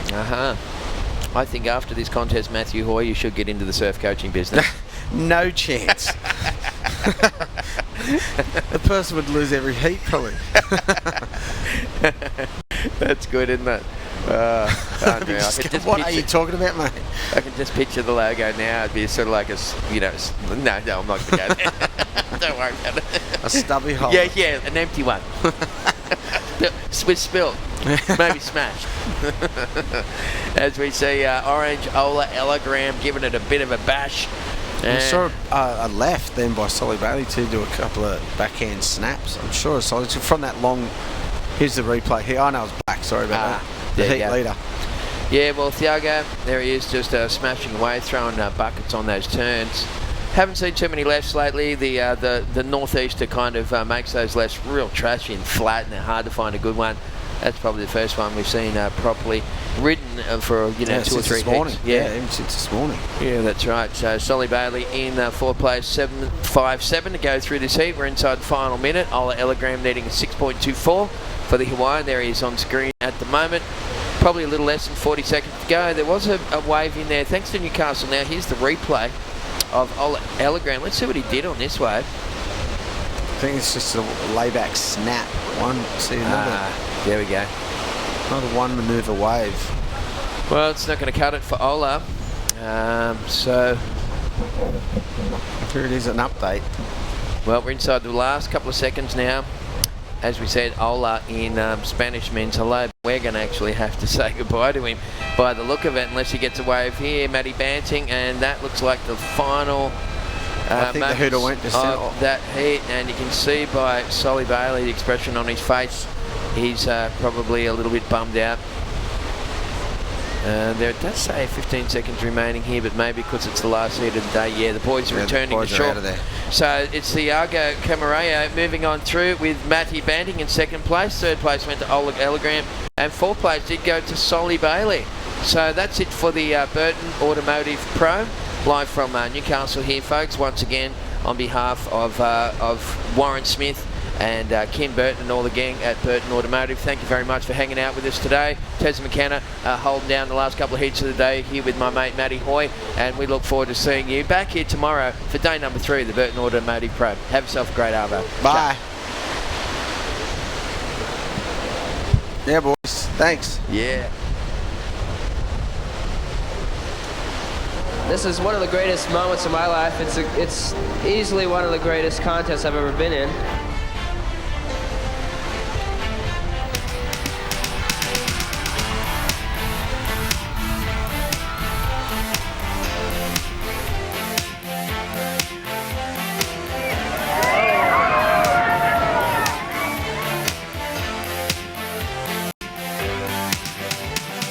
Speaker 16: I think after this contest, Matthew Hoy, you should get into the surf coaching business.
Speaker 13: No chance. The person would lose every heat, probably.
Speaker 16: That's good, isn't it? Unreal.
Speaker 13: What are you talking about, mate?
Speaker 16: I can just picture the logo now. It'd be sort of like no, I'm not going to go there. Don't worry about it.
Speaker 13: A stubby hole.
Speaker 16: Yeah, an empty one. With spilt. Maybe smashed. As we see Orange Ola Ellagram giving it a bit of a bash.
Speaker 13: We saw a left then by Solly Bailey to do a couple of backhand snaps. I'm sure Solly from that long. Here's the replay here. I know it's back. Sorry about that. The heat leader.
Speaker 16: Yeah, well, Thiago, there he is, just smashing away, throwing buckets on those turns. Haven't seen too many lefts lately. The northeaster kind of makes those lefts real trashy and flat, and they're hard to find a good one. That's probably the first one we've seen properly ridden for 2 or 3
Speaker 13: morning.
Speaker 16: heats.
Speaker 13: Yeah, even since this morning.
Speaker 16: Yeah, that's right. So Solly Bailey in 4th place, 7.57 to go through this heat. We're inside the final minute. Ola Ellagram needing a 6.24 for the Hawaiian. There he is on screen at the moment. Probably a little less than 40 seconds to go. There was a wave in there. Thanks to Newcastle. Now here's the replay of Ola Ellagram. Let's see what he did on this wave.
Speaker 13: I think it's just a layback snap.
Speaker 16: There we go.
Speaker 13: Another one manoeuvre wave.
Speaker 16: Well, it's not going to cut it for Ola. So
Speaker 13: here it is, an update.
Speaker 16: Well, we're inside the last couple of seconds now. As we said, Ola in Spanish means hello. We're going to actually have to say goodbye to him by the look of it, unless he gets a wave here. Matty Banting, and that looks like the final
Speaker 13: I think the hooter went just
Speaker 16: of that heat, and you can see by Solly Bailey the expression on his face. He's probably a little bit bummed out. There it does say 15 seconds remaining here, but maybe because it's the last heat of the day. Yeah, the boys are returning to shore. So it's Thiago Camarero moving on through with Matty Banting in 2nd place. 3rd place went to Ola Ellagram, and 4th place did go to Solly Bailey. So that's it for the Burton Automotive Pro. Live from Newcastle here, folks. Once again, on behalf of Warren Smith and Kim Burton and all the gang at Burton Automotive, thank you very much for hanging out with us today. Tez McKenna holding down the last couple of heats of the day here with my mate Matty Hoy, and we look forward to seeing you back here tomorrow for day number 3 of the Burton Automotive Pro. Have yourself a great Arvo.
Speaker 13: Bye. Yeah, boys. Thanks.
Speaker 16: Yeah.
Speaker 2: This is one of the greatest moments of my life. It's easily one of the greatest contests I've ever been in.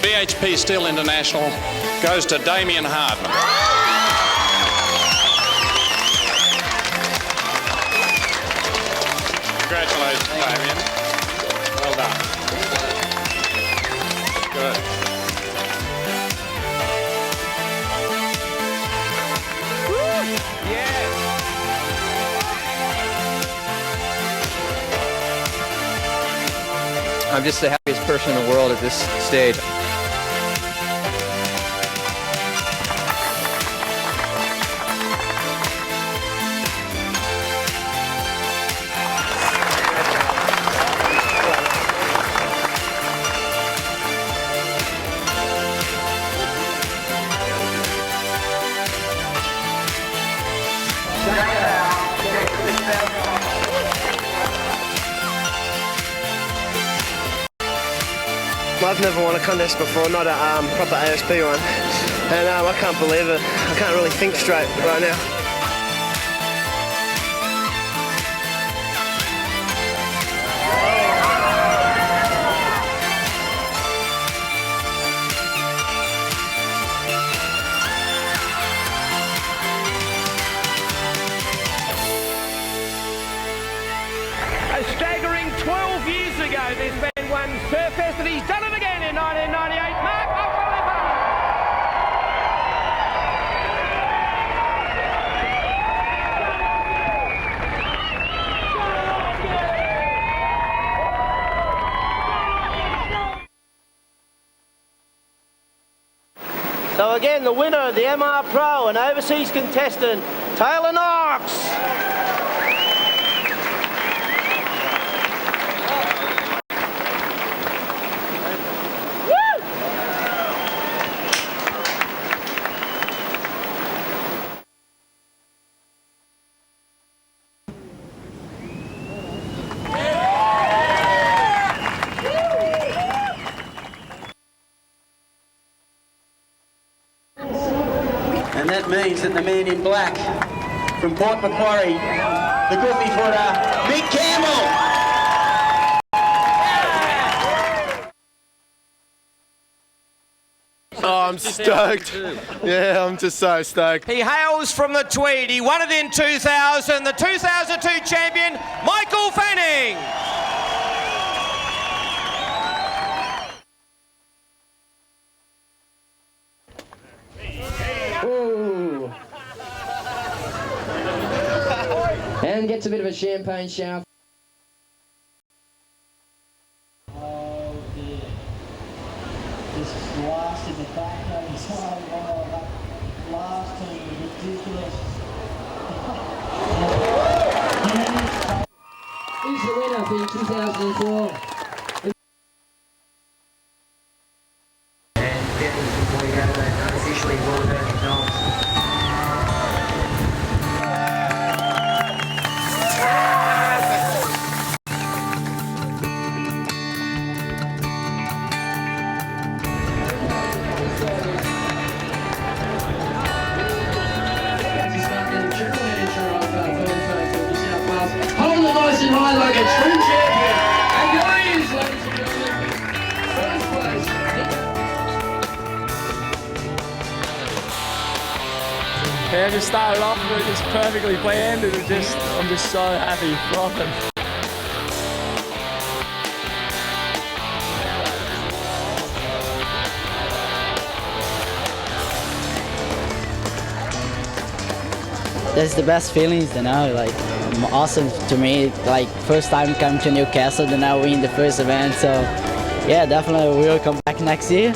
Speaker 4: BHP Steel International goes to Damien Hardman. Congratulations, Damien. Well done. Good.
Speaker 2: I'm just the happiest person in the world at this stage.
Speaker 18: I've never won a contest before, not a proper ASP one.
Speaker 5: and I can't believe it. I can't really think straight right now.
Speaker 18: A staggering 12 years ago, this man won Surfest, and he's done it again in 1998. Mark
Speaker 5: So again, the winner of the MR Pro and overseas contestant, Taylor Knox.
Speaker 21: And that means that the man in black from Port Macquarie, the goofy footer, Mick Campbell.
Speaker 23: Oh, I'm stoked. Yeah, I'm just so stoked.
Speaker 18: He hails from the Tweed. He won it in 2000. The 2002 champion, Michael Fanning.
Speaker 2: Ooh. And gets a bit of a champagne shower.
Speaker 24: Oh dear. This last in the back, no, he's last team, ridiculous.
Speaker 2: He's the winner for 2004.
Speaker 21: Officially Burton Automotive.
Speaker 2: Hold it nice and high like a true champion. And there he is, ladies and gentlemen. First place.
Speaker 25: Yeah, just started off and it was perfectly planned. It was just, I'm just so happy, frothing.
Speaker 27: That's the best feelings, you know, like awesome to me, like first time coming to Newcastle, then I win the first event, so yeah, definitely we will come back next year.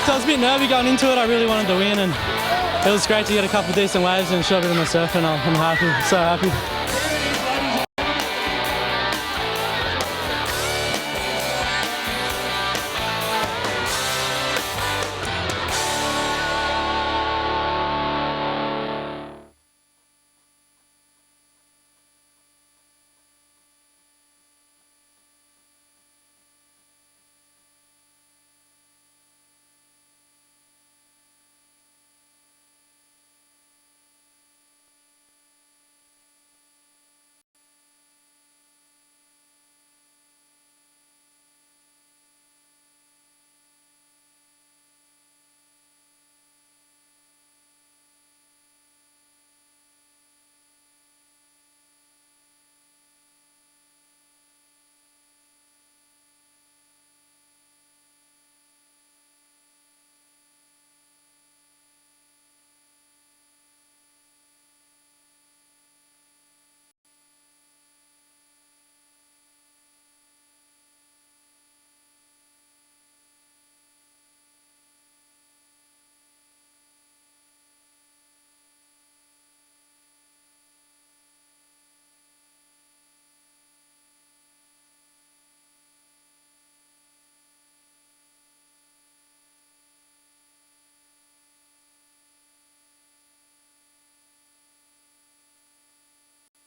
Speaker 25: So I was a bit nervy going into it. I really wanted to win, and it was great to get a couple of decent waves and show a bit of my surfing. I'm happy, so happy.